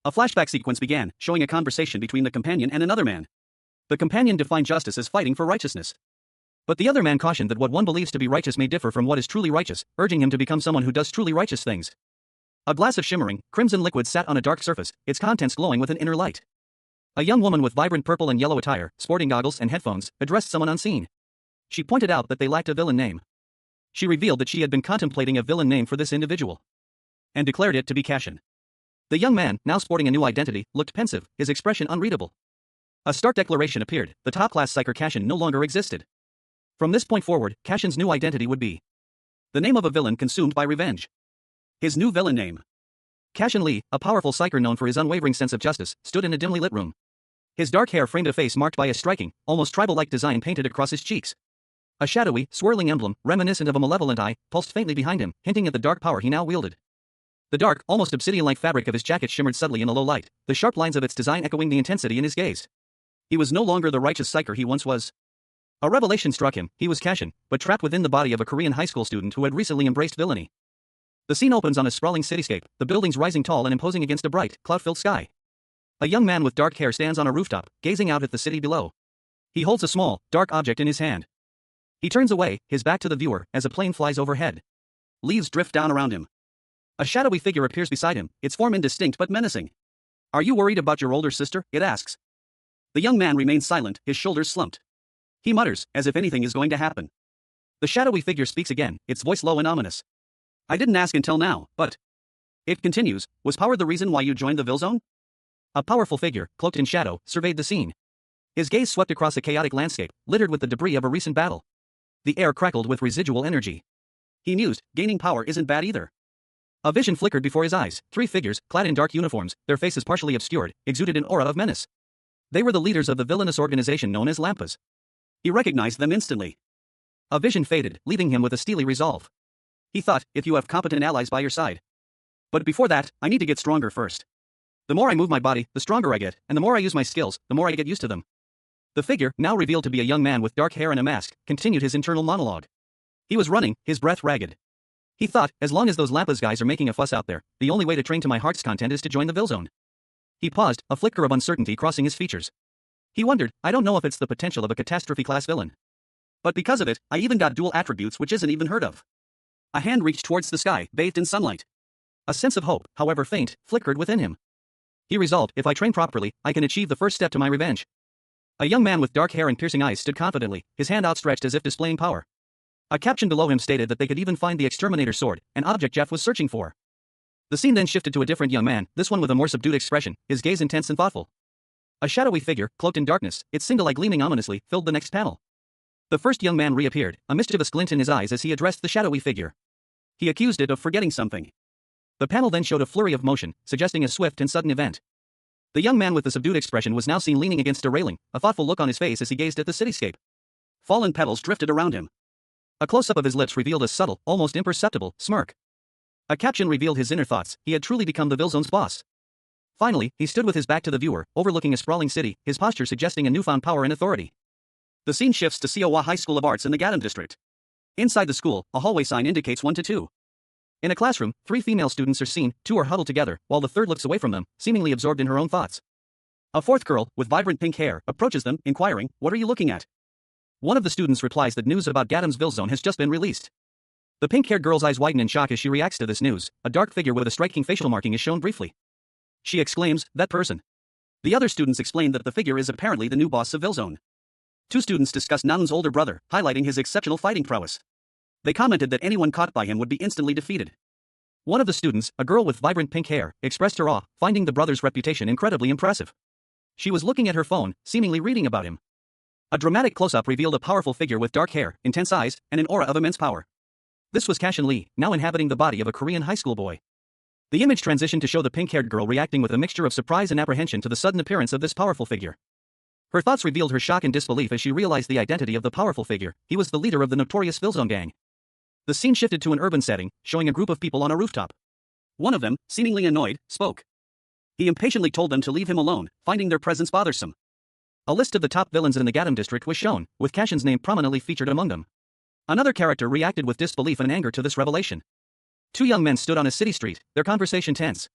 A flashback sequence began, showing a conversation between the companion and another man. The companion defined justice as fighting for righteousness. But the other man cautioned that what one believes to be righteous may differ from what is truly righteous, urging him to become someone who does truly righteous things. A glass of shimmering, crimson liquid sat on a dark surface, its contents glowing with an inner light. A young woman with vibrant purple and yellow attire, sporting goggles and headphones, addressed someone unseen. She pointed out that they lacked a villain name. She revealed that she had been contemplating a villain name for this individual. And declared it to be Cashin. The young man, now sporting a new identity, looked pensive, his expression unreadable. A stark declaration appeared, the top-class psyker Cashin no longer existed. From this point forward, Cashin's new identity would be the name of a villain consumed by revenge. His new villain name. Cashin Lee, a powerful psyker known for his unwavering sense of justice, stood in a dimly lit room. His dark hair framed a face marked by a striking, almost tribal-like design painted across his cheeks. A shadowy, swirling emblem, reminiscent of a malevolent eye, pulsed faintly behind him, hinting at the dark power he now wielded. The dark, almost obsidian-like fabric of his jacket shimmered subtly in the low light, the sharp lines of its design echoing the intensity in his gaze. He was no longer the righteous psyker he once was. A revelation struck him, he was Cashin, but trapped within the body of a Korean high school student who had recently embraced villainy. The scene opens on a sprawling cityscape, the buildings rising tall and imposing against a bright, cloud-filled sky. A young man with dark hair stands on a rooftop, gazing out at the city below. He holds a small, dark object in his hand. He turns away, his back to the viewer, as a plane flies overhead. Leaves drift down around him. A shadowy figure appears beside him, its form indistinct but menacing. "Are you worried about your older sister?" it asks. The young man remains silent, his shoulders slumped. He mutters, as if anything is going to happen. The shadowy figure speaks again, its voice low and ominous. "I didn't ask until now, but..." It continues, "Was power the reason why you joined the Villezone?" A powerful figure, cloaked in shadow, surveyed the scene. His gaze swept across a chaotic landscape, littered with the debris of a recent battle. The air crackled with residual energy. He mused, gaining power isn't bad either. A vision flickered before his eyes. 3 figures, clad in dark uniforms, their faces partially obscured, exuded an aura of menace. They were the leaders of the villainous organization known as Lampas. He recognized them instantly. A vision faded, leaving him with a steely resolve. He thought, if you have competent allies by your side. But before that, I need to get stronger first. The more I move my body, the stronger I get, and the more I use my skills, the more I get used to them. The figure, now revealed to be a young man with dark hair and a mask, continued his internal monologue. He was running, his breath ragged. He thought, as long as those Lampas guys are making a fuss out there, the only way to train to my heart's content is to join the Villzone. He paused, a flicker of uncertainty crossing his features. He wondered, I don't know if it's the potential of a catastrophe-class villain. But because of it, I even got dual attributes which isn't even heard of. A hand reached towards the sky, bathed in sunlight. A sense of hope, however faint, flickered within him. He resolved, if I train properly, I can achieve the first step to my revenge. A young man with dark hair and piercing eyes stood confidently, his hand outstretched as if displaying power. A caption below him stated that they could even find the exterminator's sword, an object Jeff was searching for. The scene then shifted to a different young man, this one with a more subdued expression, his gaze intense and thoughtful. A shadowy figure, cloaked in darkness, its single eye gleaming ominously, filled the next panel. The first young man reappeared, a mischievous glint in his eyes as he addressed the shadowy figure. He accused it of forgetting something. The panel then showed a flurry of motion, suggesting a swift and sudden event. The young man with the subdued expression was now seen leaning against a railing, a thoughtful look on his face as he gazed at the cityscape. Fallen petals drifted around him. A close-up of his lips revealed a subtle, almost imperceptible, smirk. A caption revealed his inner thoughts, he had truly become the Villzone's boss. Finally, he stood with his back to the viewer, overlooking a sprawling city, his posture suggesting a newfound power and authority. The scene shifts to Siowa High School of Arts in the Gadam district. Inside the school, a hallway sign indicates 1 to 2. In a classroom, 3 female students are seen, 2 are huddled together, while the third looks away from them, seemingly absorbed in her own thoughts. A 4th girl, with vibrant pink hair, approaches them, inquiring, "What are you looking at?" One of the students replies that news about Gadam's Villzone has just been released. The pink-haired girl's eyes widen in shock as she reacts to this news. A dark figure with a striking facial marking is shown briefly. She exclaims, "That person." The other students explain that the figure is apparently the new boss of Villzone. 2 students discuss Nan's older brother, highlighting his exceptional fighting prowess. They commented that anyone caught by him would be instantly defeated. One of the students, a girl with vibrant pink hair, expressed her awe, finding the brother's reputation incredibly impressive. She was looking at her phone, seemingly reading about him. A dramatic close-up revealed a powerful figure with dark hair, intense eyes, and an aura of immense power. This was Cashin Lee, now inhabiting the body of a Korean high school boy. The image transitioned to show the pink-haired girl reacting with a mixture of surprise and apprehension to the sudden appearance of this powerful figure. Her thoughts revealed her shock and disbelief as she realized the identity of the powerful figure. He was the leader of the notorious Villzone gang. The scene shifted to an urban setting, showing a group of people on a rooftop. One of them, seemingly annoyed, spoke. He impatiently told them to leave him alone, finding their presence bothersome. A list of the top villains in the Gadam district was shown, with Cashin's name prominently featured among them. Another character reacted with disbelief and anger to this revelation. 2 young men stood on a city street, their conversation tense.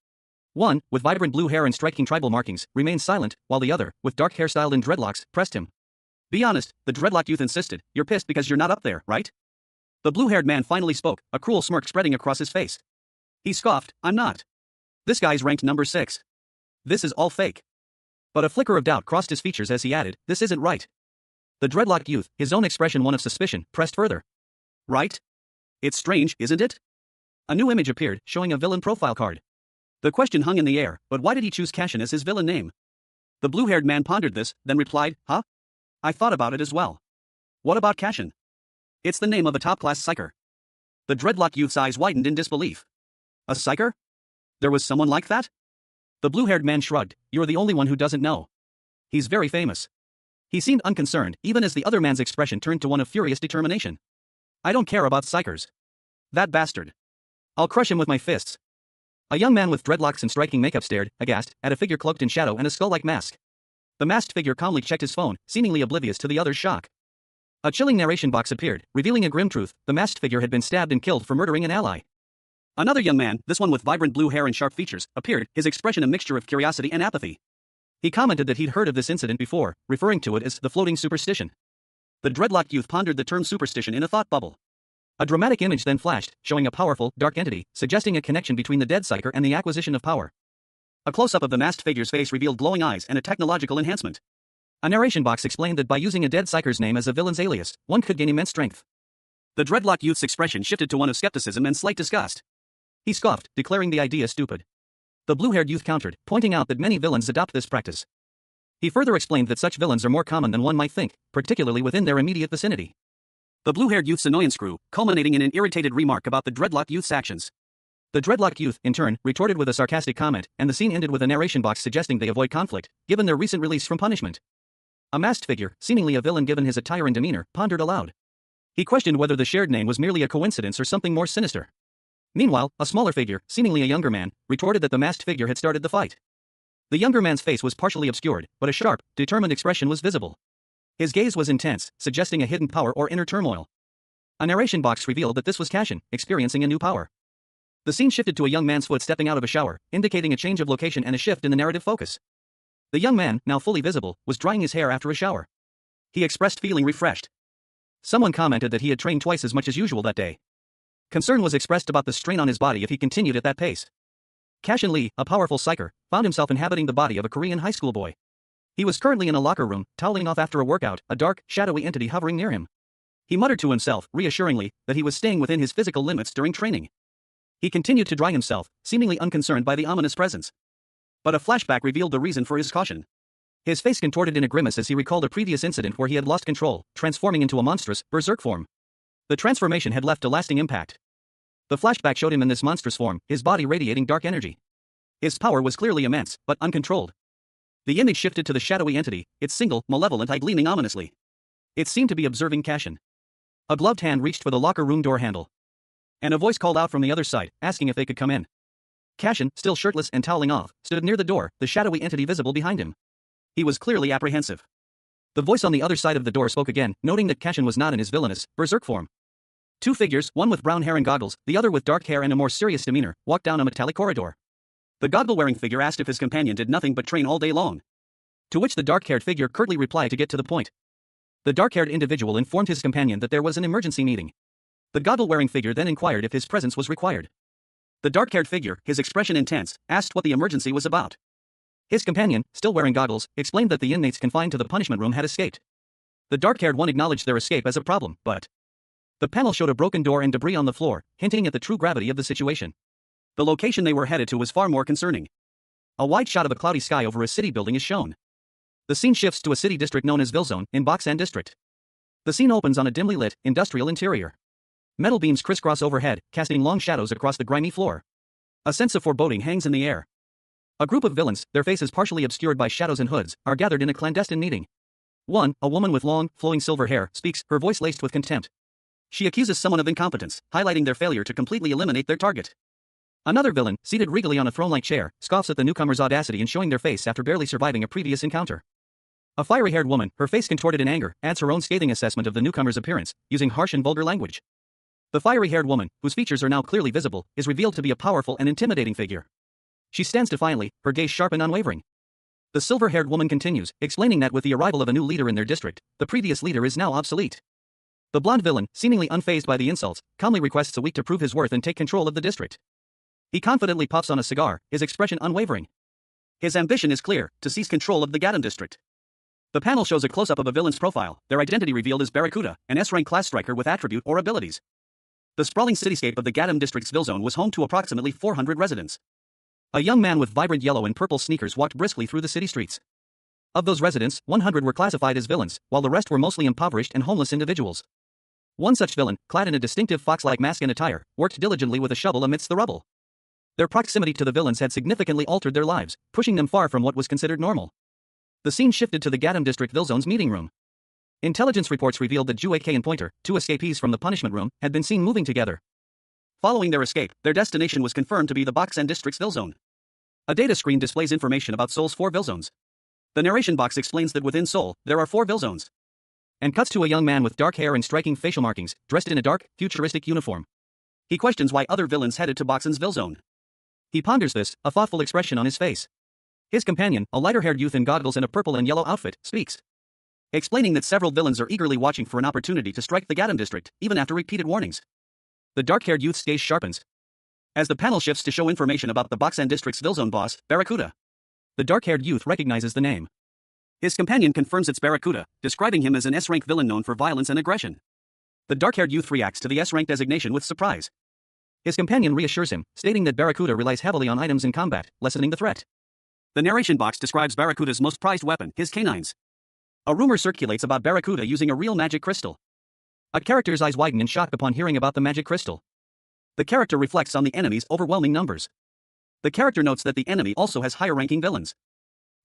One, with vibrant blue hair and striking tribal markings, remained silent, while the other, with dark hair styled in dreadlocks, pressed him. "Be honest," the dreadlocked youth insisted, "you're pissed because you're not up there, right?" The blue-haired man finally spoke, a cruel smirk spreading across his face. He scoffed, "I'm not. This guy's ranked number 6. This is all fake." But a flicker of doubt crossed his features as he added, "This isn't right." The dreadlocked youth, his own expression one of suspicion, pressed further. "Right? It's strange, isn't it?" A new image appeared, showing a villain profile card. The question hung in the air, but why did he choose Cashin as his villain name? The blue-haired man pondered this, then replied, "Huh? I thought about it as well. What about Cashin? It's the name of a top-class psyker." The dreadlocked youth's eyes widened in disbelief. "A psyker? There was someone like that?" The blue-haired man shrugged, "You're the only one who doesn't know. He's very famous." He seemed unconcerned, even as the other man's expression turned to one of furious determination. "I don't care about psychers. That bastard. I'll crush him with my fists." A young man with dreadlocks and striking makeup stared, aghast, at a figure cloaked in shadow and a skull-like mask. The masked figure calmly checked his phone, seemingly oblivious to the other's shock. A chilling narration box appeared, revealing a grim truth: the masked figure had been stabbed and killed for murdering an ally. Another young man, this one with vibrant blue hair and sharp features, appeared, his expression a mixture of curiosity and apathy. He commented that he'd heard of this incident before, referring to it as the floating superstition. The dreadlocked youth pondered the term superstition in a thought bubble. A dramatic image then flashed, showing a powerful, dark entity, suggesting a connection between the dead psyker and the acquisition of power. A close-up of the masked figure's face revealed glowing eyes and a technological enhancement. A narration box explained that by using a dead psyker's name as a villain's alias, one could gain immense strength. The dreadlocked youth's expression shifted to one of skepticism and slight disgust. He scoffed, declaring the idea stupid. The blue-haired youth countered, pointing out that many villains adopt this practice. He further explained that such villains are more common than one might think, particularly within their immediate vicinity. The blue-haired youth's annoyance grew, culminating in an irritated remark about the dreadlocked youth's actions. The dreadlocked youth, in turn, retorted with a sarcastic comment, and the scene ended with a narration box suggesting they avoid conflict, given their recent release from punishment. A masked figure, seemingly a villain given his attire and demeanor, pondered aloud. He questioned whether the shared name was merely a coincidence or something more sinister. Meanwhile, a smaller figure, seemingly a younger man, retorted that the masked figure had started the fight. The younger man's face was partially obscured, but a sharp, determined expression was visible. His gaze was intense, suggesting a hidden power or inner turmoil. A narration box revealed that this was Cashin, experiencing a new power. The scene shifted to a young man's foot stepping out of a shower, indicating a change of location and a shift in the narrative focus. The young man, now fully visible, was drying his hair after a shower. He expressed feeling refreshed. Someone commented that he had trained twice as much as usual that day. Concern was expressed about the strain on his body if he continued at that pace. Cashin Lee, a powerful psyker, found himself inhabiting the body of a Korean high school boy. He was currently in a locker room, toweling off after a workout, a dark, shadowy entity hovering near him. He muttered to himself, reassuringly, that he was staying within his physical limits during training. He continued to dry himself, seemingly unconcerned by the ominous presence. But a flashback revealed the reason for his caution. His face contorted in a grimace as he recalled a previous incident where he had lost control, transforming into a monstrous, berserk form. The transformation had left a lasting impact. The flashback showed him in this monstrous form, his body radiating dark energy. His power was clearly immense, but uncontrolled. The image shifted to the shadowy entity, its single, malevolent eye gleaming ominously. It seemed to be observing Cashin. A gloved hand reached for the locker room door handle. And a voice called out from the other side, asking if they could come in. Cashin, still shirtless and toweling off, stood near the door, the shadowy entity visible behind him. He was clearly apprehensive. The voice on the other side of the door spoke again, noting that Cashin was not in his villainous, berserk form. Two figures, one with brown hair and goggles, the other with dark hair and a more serious demeanor, walked down a metallic corridor. The goggle-wearing figure asked if his companion did nothing but train all day long. To which the dark-haired figure curtly replied to get to the point. The dark-haired individual informed his companion that there was an emergency meeting. The goggle-wearing figure then inquired if his presence was required. The dark-haired figure, his expression intense, asked what the emergency was about. His companion, still wearing goggles, explained that the inmates confined to the punishment room had escaped. The dark-haired one acknowledged their escape as a problem, but the panel showed a broken door and debris on the floor, hinting at the true gravity of the situation. The location they were headed to was far more concerning. A wide shot of a cloudy sky over a city building is shown. The scene shifts to a city district known as Villazone, in Boksan District. The scene opens on a dimly lit, industrial interior. Metal beams crisscross overhead, casting long shadows across the grimy floor. A sense of foreboding hangs in the air. A group of villains, their faces partially obscured by shadows and hoods, are gathered in a clandestine meeting. One, a woman with long, flowing silver hair, speaks, her voice laced with contempt. She accuses someone of incompetence, highlighting their failure to completely eliminate their target. Another villain, seated regally on a throne-like chair, scoffs at the newcomer's audacity in showing their face after barely surviving a previous encounter. A fiery-haired woman, her face contorted in anger, adds her own scathing assessment of the newcomer's appearance, using harsh and vulgar language. The fiery-haired woman, whose features are now clearly visible, is revealed to be a powerful and intimidating figure. She stands defiantly, her gaze sharp and unwavering. The silver-haired woman continues, explaining that with the arrival of a new leader in their district, the previous leader is now obsolete. The blonde villain, seemingly unfazed by the insults, calmly requests a week to prove his worth and take control of the district. He confidently puffs on a cigar, his expression unwavering. His ambition is clear, to seize control of the Gadam district. The panel shows a close-up of a villain's profile, their identity revealed as Barracuda, an S-rank class striker with attribute or abilities. The sprawling cityscape of the Gadam district's Villazone was home to approximately 400 residents. A young man with vibrant yellow and purple sneakers walked briskly through the city streets. Of those residents, 100 were classified as villains, while the rest were mostly impoverished and homeless individuals. One such villain, clad in a distinctive fox-like mask and attire, worked diligently with a shovel amidst the rubble. Their proximity to the villains had significantly altered their lives, pushing them far from what was considered normal. The scene shifted to the Gadam District Villazone's meeting room. Intelligence reports revealed that Ju AK and Pointer, two escapees from the punishment room, had been seen moving together. Following their escape, their destination was confirmed to be the Boksan District's Villazone. A data screen displays information about Seoul's 4 Villazones. The narration box explains that within Seoul, there are 4 Villazones. And cuts to a young man with dark hair and striking facial markings, dressed in a dark, futuristic uniform. He questions why other villains headed to Boksan's Villazone. He ponders this, a thoughtful expression on his face. His companion, a lighter-haired youth in goggles and a purple and yellow outfit, speaks, explaining that several villains are eagerly watching for an opportunity to strike the Gadam district, even after repeated warnings. The dark-haired youth's gaze sharpens. As the panel shifts to show information about the Boksan district's Villazone boss, Barracuda. The dark-haired youth recognizes the name. His companion confirms it's Barracuda, describing him as an S-rank villain known for violence and aggression. The dark-haired youth reacts to the S-rank designation with surprise. His companion reassures him, stating that Barracuda relies heavily on items in combat, lessening the threat. The narration box describes Barracuda's most prized weapon, his canines. A rumor circulates about Barracuda using a real magic crystal. A character's eyes widen in shock upon hearing about the magic crystal. The character reflects on the enemy's overwhelming numbers. The character notes that the enemy also has higher-ranking villains.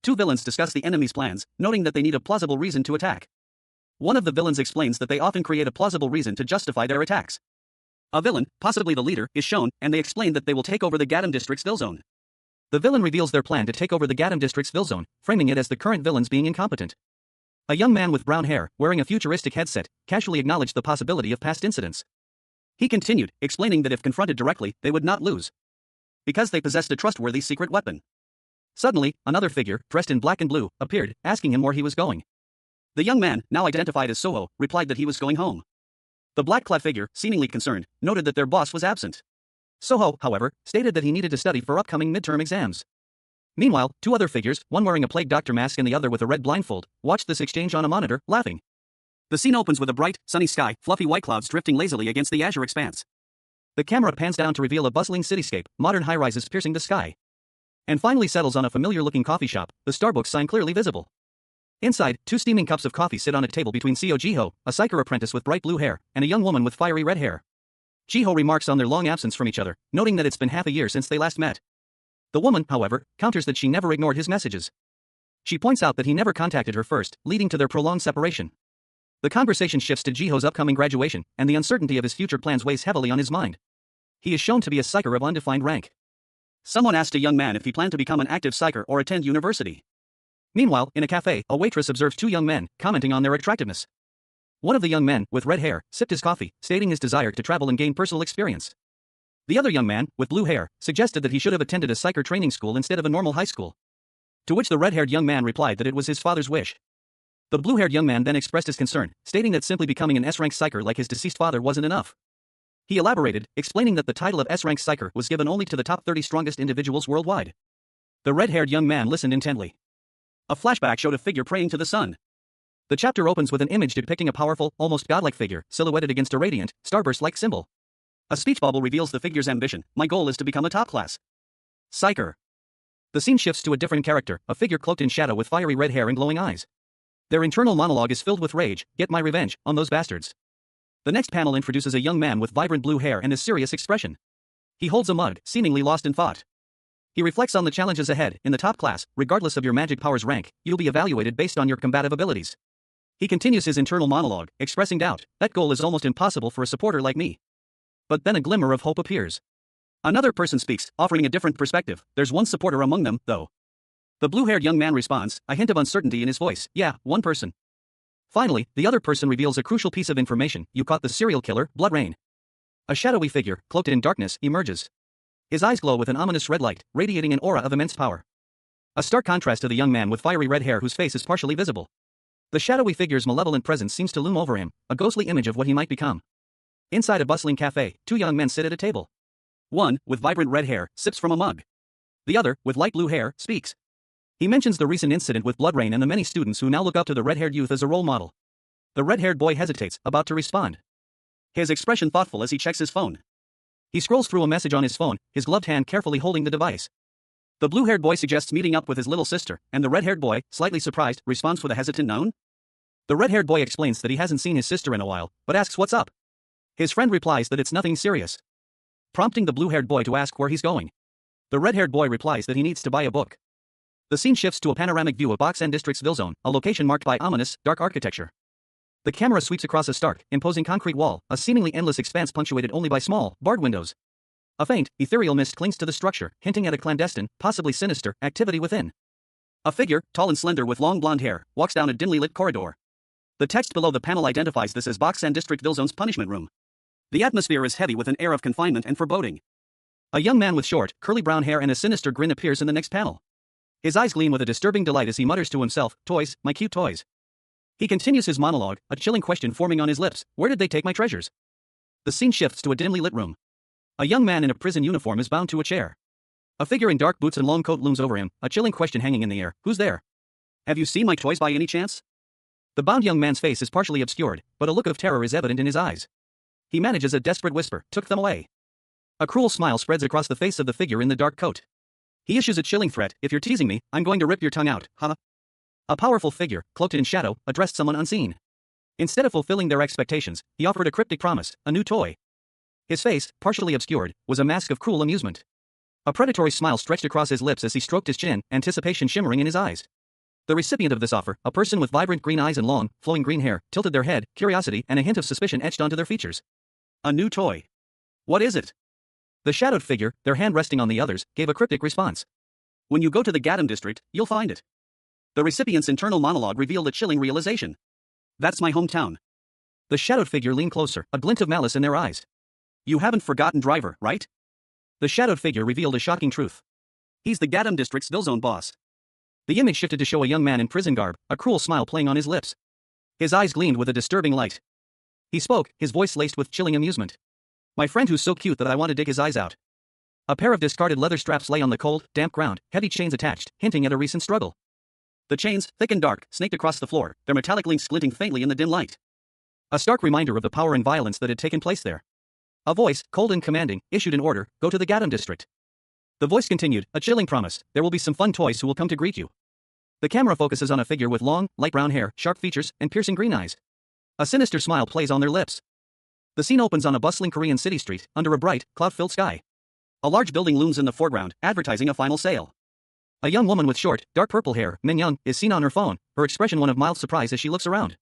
Two villains discuss the enemy's plans, noting that they need a plausible reason to attack. One of the villains explains that they often create a plausible reason to justify their attacks. A villain, possibly the leader, is shown, and they explain that they will take over the Gadam district's Ville zone. The villain reveals their plan to take over the Gadam district's Ville zone, framing it as the current villains being incompetent. A young man with brown hair, wearing a futuristic headset, casually acknowledged the possibility of past incidents. He continued, explaining that if confronted directly, they would not lose, because they possessed a trustworthy secret weapon. Suddenly, another figure, dressed in black and blue, appeared, asking him where he was going. The young man, now identified as Soho, replied that he was going home. The black-clad figure, seemingly concerned, noted that their boss was absent. Soho, however, stated that he needed to study for upcoming midterm exams. Meanwhile, two other figures, one wearing a plague doctor mask and the other with a red blindfold, watched this exchange on a monitor, laughing. The scene opens with a bright, sunny sky, fluffy white clouds drifting lazily against the azure expanse. The camera pans down to reveal a bustling cityscape, modern high-rises piercing the sky. And finally settles on a familiar-looking coffee shop, the Starbucks sign clearly visible. Inside, two steaming cups of coffee sit on a table between Seo Jiho, a psyker apprentice with bright blue hair, and a young woman with fiery red hair. Jiho remarks on their long absence from each other, noting that it's been half a year since they last met. The woman, however, counters that she never ignored his messages. She points out that he never contacted her first, leading to their prolonged separation. The conversation shifts to Jiho's upcoming graduation, and the uncertainty of his future plans weighs heavily on his mind. He is shown to be a psyker of undefined rank. Someone asked a young man if he planned to become an active psyker or attend university. Meanwhile, in a cafe, a waitress observes two young men, commenting on their attractiveness. One of the young men, with red hair, sipped his coffee, stating his desire to travel and gain personal experience. The other young man, with blue hair, suggested that he should have attended a psyker training school instead of a normal high school. To which the red-haired young man replied that it was his father's wish. The blue-haired young man then expressed his concern, stating that simply becoming an S-rank psyker like his deceased father wasn't enough. He elaborated, explaining that the title of S-rank psyker was given only to the top 30 strongest individuals worldwide. The red-haired young man listened intently. A flashback showed a figure praying to the sun. The chapter opens with an image depicting a powerful, almost godlike figure, silhouetted against a radiant, starburst-like symbol. A speech bubble reveals the figure's ambition: "My goal is to become a top-class psyker." The scene shifts to a different character, a figure cloaked in shadow with fiery red hair and glowing eyes. Their internal monologue is filled with rage: "Get my revenge on those bastards." The next panel introduces a young man with vibrant blue hair and a serious expression. He holds a mug, seemingly lost in thought. He reflects on the challenges ahead. In the top class, regardless of your magic power's rank, you'll be evaluated based on your combative abilities. He continues his internal monologue, expressing doubt: "That goal is almost impossible for a supporter like me." But then a glimmer of hope appears. Another person speaks, offering a different perspective. "There's one supporter among them, though." The blue-haired young man responds, a hint of uncertainty in his voice: "Yeah, one person." Finally, the other person reveals a crucial piece of information: "You caught the serial killer, Blood Rain." A shadowy figure, cloaked in darkness, emerges. His eyes glow with an ominous red light, radiating an aura of immense power. A stark contrast to the young man with fiery red hair whose face is partially visible. The shadowy figure's malevolent presence seems to loom over him, a ghostly image of what he might become. Inside a bustling cafe, two young men sit at a table. One, with vibrant red hair, sips from a mug. The other, with light blue hair, speaks. He mentions the recent incident with Blood Rain and the many students who now look up to the red-haired youth as a role model. The red-haired boy hesitates, about to respond. His expression thoughtful as he checks his phone. He scrolls through a message on his phone, his gloved hand carefully holding the device. The blue-haired boy suggests meeting up with his little sister, and the red-haired boy, slightly surprised, responds with a hesitant "known?" The red-haired boy explains that he hasn't seen his sister in a while, but asks what's up. His friend replies that it's nothing serious, prompting the blue-haired boy to ask where he's going. The red-haired boy replies that he needs to buy a book. The scene shifts to a panoramic view of Boxen District's Ville zone, a location marked by ominous, dark architecture. The camera sweeps across a stark, imposing concrete wall, a seemingly endless expanse punctuated only by small, barred windows. A faint, ethereal mist clings to the structure, hinting at a clandestine, possibly sinister, activity within. A figure, tall and slender with long blonde hair, walks down a dimly lit corridor. The text below the panel identifies this as Boxen District Ville zone's punishment room. The atmosphere is heavy with an air of confinement and foreboding. A young man with short, curly brown hair and a sinister grin appears in the next panel. His eyes gleam with a disturbing delight as he mutters to himself, "Toys, my cute toys." He continues his monologue, a chilling question forming on his lips: "Where did they take my treasures?" The scene shifts to a dimly lit room. A young man in a prison uniform is bound to a chair. A figure in dark boots and long coat looms over him, a chilling question hanging in the air: "Who's there? Have you seen my toys by any chance?" The bound young man's face is partially obscured, but a look of terror is evident in his eyes. He manages a desperate whisper: "Took them away." A cruel smile spreads across the face of the figure in the dark coat. He issues a chilling threat: "If you're teasing me, I'm going to rip your tongue out, huh?" A powerful figure, cloaked in shadow, addressed someone unseen. Instead of fulfilling their expectations, he offered a cryptic promise, a new toy. His face, partially obscured, was a mask of cruel amusement. A predatory smile stretched across his lips as he stroked his chin, anticipation shimmering in his eyes. The recipient of this offer, a person with vibrant green eyes and long, flowing green hair, tilted their head, curiosity and a hint of suspicion etched onto their features. A new toy. What is it? The shadowed figure, their hand resting on the other's, gave a cryptic response. When you go to the Gadam district, you'll find it. The recipient's internal monologue revealed a chilling realization. That's my hometown. The shadowed figure leaned closer, a glint of malice in their eyes. You haven't forgotten Driver, right? The shadowed figure revealed a shocking truth. He's the Gadam district's Villzone boss. The image shifted to show a young man in prison garb, a cruel smile playing on his lips. His eyes gleamed with a disturbing light. He spoke, his voice laced with chilling amusement. My friend who's so cute that I want to dig his eyes out. A pair of discarded leather straps lay on the cold, damp ground, heavy chains attached, hinting at a recent struggle. The chains, thick and dark, snaked across the floor, their metallic links glinting faintly in the dim light. A stark reminder of the power and violence that had taken place there. A voice, cold and commanding, issued an order, go to the Gadam district. The voice continued, a chilling promise, there will be some fun toys who will come to greet you. The camera focuses on a figure with long, light brown hair, sharp features, and piercing green eyes. A sinister smile plays on their lips. The scene opens on a bustling Korean city street, under a bright, cloud-filled sky. A large building looms in the foreground, advertising a final sale. A young woman with short, dark purple hair, Min Young, is seen on her phone, her expression one of mild surprise as she looks around.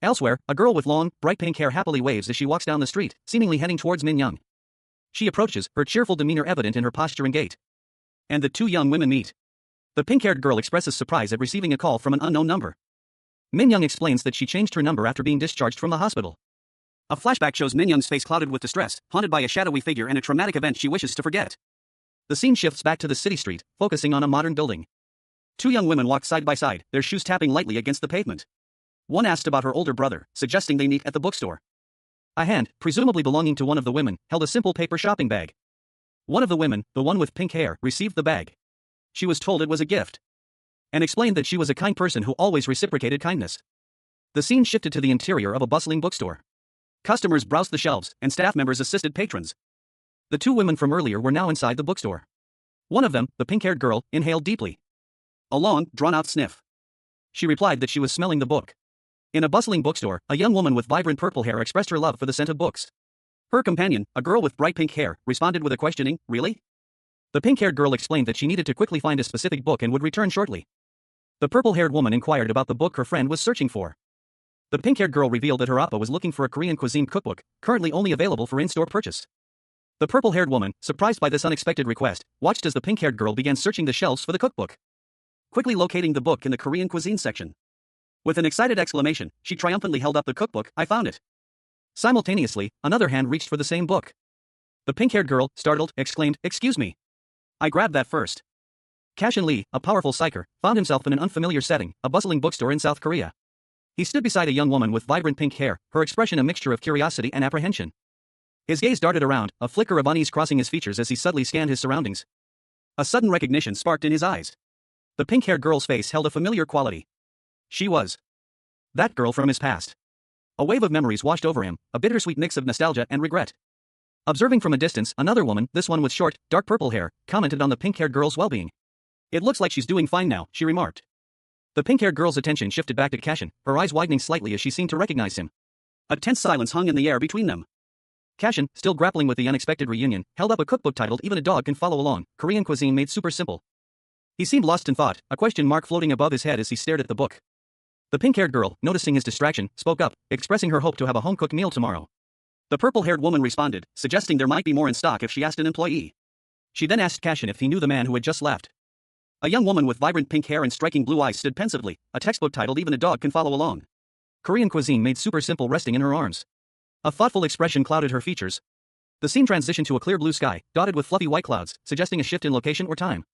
Elsewhere, a girl with long, bright pink hair happily waves as she walks down the street, seemingly heading towards Min Young. She approaches, her cheerful demeanor evident in her posture and gait. And the two young women meet. The pink-haired girl expresses surprise at receiving a call from an unknown number. Min Young explains that she changed her number after being discharged from the hospital. A flashback shows Min Young's face clouded with distress, haunted by a shadowy figure and a traumatic event she wishes to forget. The scene shifts back to the city street, focusing on a modern building. Two young women walk side by side, their shoes tapping lightly against the pavement. One asked about her older brother, suggesting they meet at the bookstore. A hand, presumably belonging to one of the women, held a simple paper shopping bag. One of the women, the one with pink hair, received the bag. She was told it was a gift. And explained that she was a kind person who always reciprocated kindness. The scene shifted to the interior of a bustling bookstore. Customers browsed the shelves, and staff members assisted patrons. The two women from earlier were now inside the bookstore. One of them, the pink-haired girl, inhaled deeply. A long, drawn-out sniff. She replied that she was smelling the book. In a bustling bookstore, a young woman with vibrant purple hair expressed her love for the scent of books. Her companion, a girl with bright pink hair, responded with a questioning, really? The pink-haired girl explained that she needed to quickly find a specific book and would return shortly. The purple-haired woman inquired about the book her friend was searching for. The pink-haired girl revealed that her appa was looking for a Korean cuisine cookbook, currently only available for in-store purchase. The purple-haired woman, surprised by this unexpected request, watched as the pink-haired girl began searching the shelves for the cookbook. Quickly locating the book in the Korean cuisine section. With an excited exclamation, she triumphantly held up the cookbook, I found it. Simultaneously, another hand reached for the same book. The pink-haired girl, startled, exclaimed, excuse me. I grabbed that first. Cashin Lee, a powerful psyker, found himself in an unfamiliar setting, a bustling bookstore in South Korea. He stood beside a young woman with vibrant pink hair, her expression a mixture of curiosity and apprehension. His gaze darted around, a flicker of unease crossing his features as he subtly scanned his surroundings. A sudden recognition sparked in his eyes. The pink-haired girl's face held a familiar quality. She was that girl from his past. A wave of memories washed over him, a bittersweet mix of nostalgia and regret. Observing from a distance, another woman, this one with short, dark purple hair, commented on the pink-haired girl's well-being. It looks like she's doing fine now, she remarked. The pink-haired girl's attention shifted back to Cashin, her eyes widening slightly as she seemed to recognize him. A tense silence hung in the air between them. Cashin, still grappling with the unexpected reunion, held up a cookbook titled Even a Dog Can Follow Along, Korean Cuisine Made Super Simple. He seemed lost in thought, a question mark floating above his head as he stared at the book. The pink-haired girl, noticing his distraction, spoke up, expressing her hope to have a home-cooked meal tomorrow. The purple-haired woman responded, suggesting there might be more in stock if she asked an employee. She then asked Cashin if he knew the man who had just left. A young woman with vibrant pink hair and striking blue eyes stood pensively, a textbook titled Even a Dog Can Follow Along. Korean Cuisine Made Super Simple resting in her arms. A thoughtful expression clouded her features. The scene transitioned to a clear blue sky, dotted with fluffy white clouds, suggesting a shift in location or time.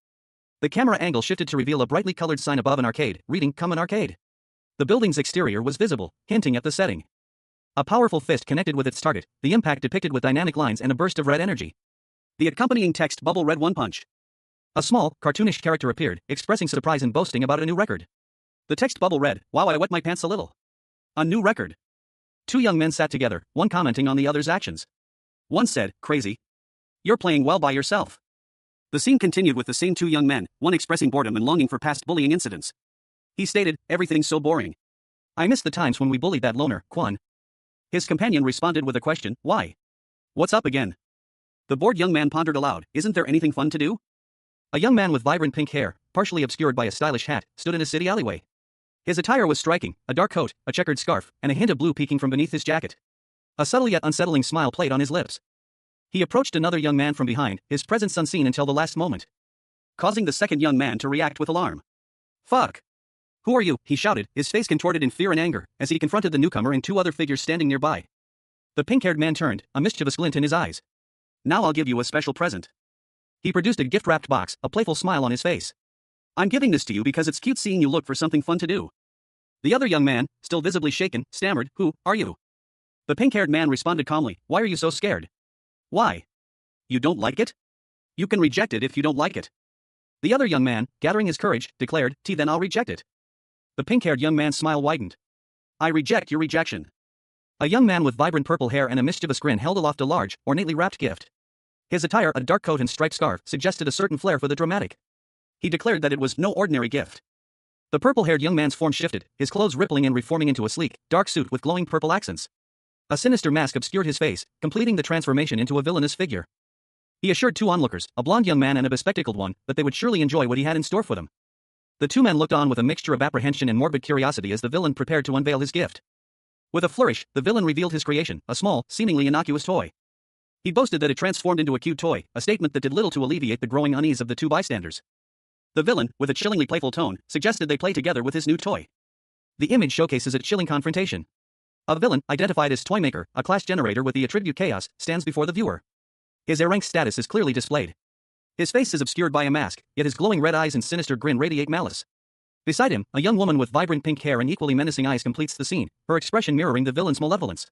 The camera angle shifted to reveal a brightly colored sign above an arcade, reading, Come an Arcade. The building's exterior was visible, hinting at the setting. A powerful fist connected with its target, the impact depicted with dynamic lines and a burst of red energy. The accompanying text bubble read One Punch. A small, cartoonish character appeared, expressing surprise and boasting about a new record. The text bubble read, Wow, I wet my pants a little. A new record. Two young men sat together, one commenting on the other's actions. One said, Crazy. You're playing well by yourself. The scene continued with the same two young men, one expressing boredom and longing for past bullying incidents. He stated, Everything's so boring. I miss the times when we bullied that loner, Quan. His companion responded with a question, why? What's up again? The bored young man pondered aloud, isn't there anything fun to do? A young man with vibrant pink hair, partially obscured by a stylish hat, stood in a city alleyway. His attire was striking, a dark coat, a checkered scarf, and a hint of blue peeking from beneath his jacket. A subtle yet unsettling smile played on his lips. He approached another young man from behind, his presence unseen until the last moment, causing the second young man to react with alarm. Fuck! Who are you? He shouted, his face contorted in fear and anger, as he confronted the newcomer and two other figures standing nearby. The pink-haired man turned, a mischievous glint in his eyes. Now I'll give you a special present. He produced a gift-wrapped box, a playful smile on his face. I'm giving this to you because it's cute seeing you look for something fun to do. The other young man, still visibly shaken, stammered, Who are you? The pink-haired man responded calmly, Why are you so scared? Why? You don't like it? You can reject it if you don't like it. The other young man, gathering his courage, declared, Then I'll reject it. The pink-haired young man's smile widened. I reject your rejection. A young man with vibrant purple hair and a mischievous grin held aloft a large, ornately wrapped gift. His attire, a dark coat and striped scarf, suggested a certain flair for the dramatic. He declared that it was no ordinary gift. The purple-haired young man's form shifted, his clothes rippling and reforming into a sleek, dark suit with glowing purple accents. A sinister mask obscured his face, completing the transformation into a villainous figure. He assured two onlookers, a blonde young man and a bespectacled one, that they would surely enjoy what he had in store for them. The two men looked on with a mixture of apprehension and morbid curiosity as the villain prepared to unveil his gift. With a flourish, the villain revealed his creation, a small, seemingly innocuous toy. He boasted that it transformed into a cute toy, a statement that did little to alleviate the growing unease of the two bystanders. The villain, with a chillingly playful tone, suggested they play together with his new toy. The image showcases a chilling confrontation. A villain, identified as Toymaker, a class generator with the attribute Chaos, stands before the viewer. His A-rank status is clearly displayed. His face is obscured by a mask, yet his glowing red eyes and sinister grin radiate malice. Beside him, a young woman with vibrant pink hair and equally menacing eyes completes the scene, her expression mirroring the villain's malevolence.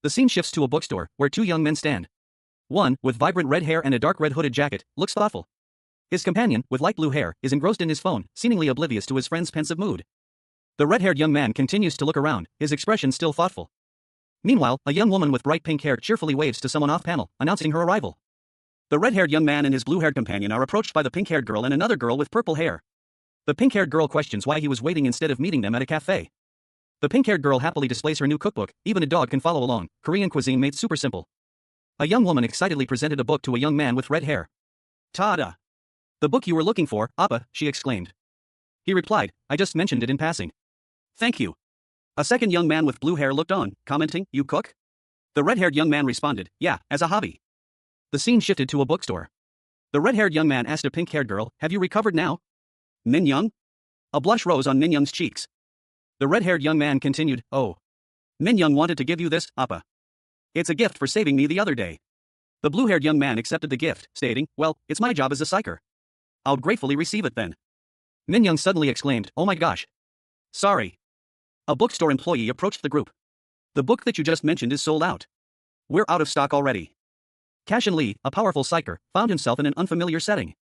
The scene shifts to a bookstore, where two young men stand. One, with vibrant red hair and a dark red hooded jacket, looks thoughtful. His companion, with light blue hair, is engrossed in his phone, seemingly oblivious to his friend's pensive mood. The red-haired young man continues to look around, his expression still thoughtful. Meanwhile, a young woman with bright pink hair cheerfully waves to someone off-panel, announcing her arrival. The red-haired young man and his blue-haired companion are approached by the pink-haired girl and another girl with purple hair. The pink-haired girl questions why he was waiting instead of meeting them at a cafe. The pink-haired girl happily displays her new cookbook, even a dog can follow along, Korean cuisine made super simple. A young woman excitedly presented a book to a young man with red hair. Ta-da! The book you were looking for, Appa, she exclaimed. He replied, I just mentioned it in passing. Thank you. A second young man with blue hair looked on, commenting, You cook? The red-haired young man responded, Yeah, as a hobby. The scene shifted to a bookstore. The red-haired young man asked a pink-haired girl, Have you recovered now? Min Young? A blush rose on Min Young's cheeks. The red-haired young man continued, Oh. Min Young wanted to give you this, Appa. It's a gift for saving me the other day. The blue-haired young man accepted the gift, stating, Well, it's my job as a psyker. I'll gratefully receive it then. Min Young suddenly exclaimed, Oh my gosh. Sorry. A bookstore employee approached the group. The book that you just mentioned is sold out. We're out of stock already. Cashin Lee, a powerful psyker, found himself in an unfamiliar setting.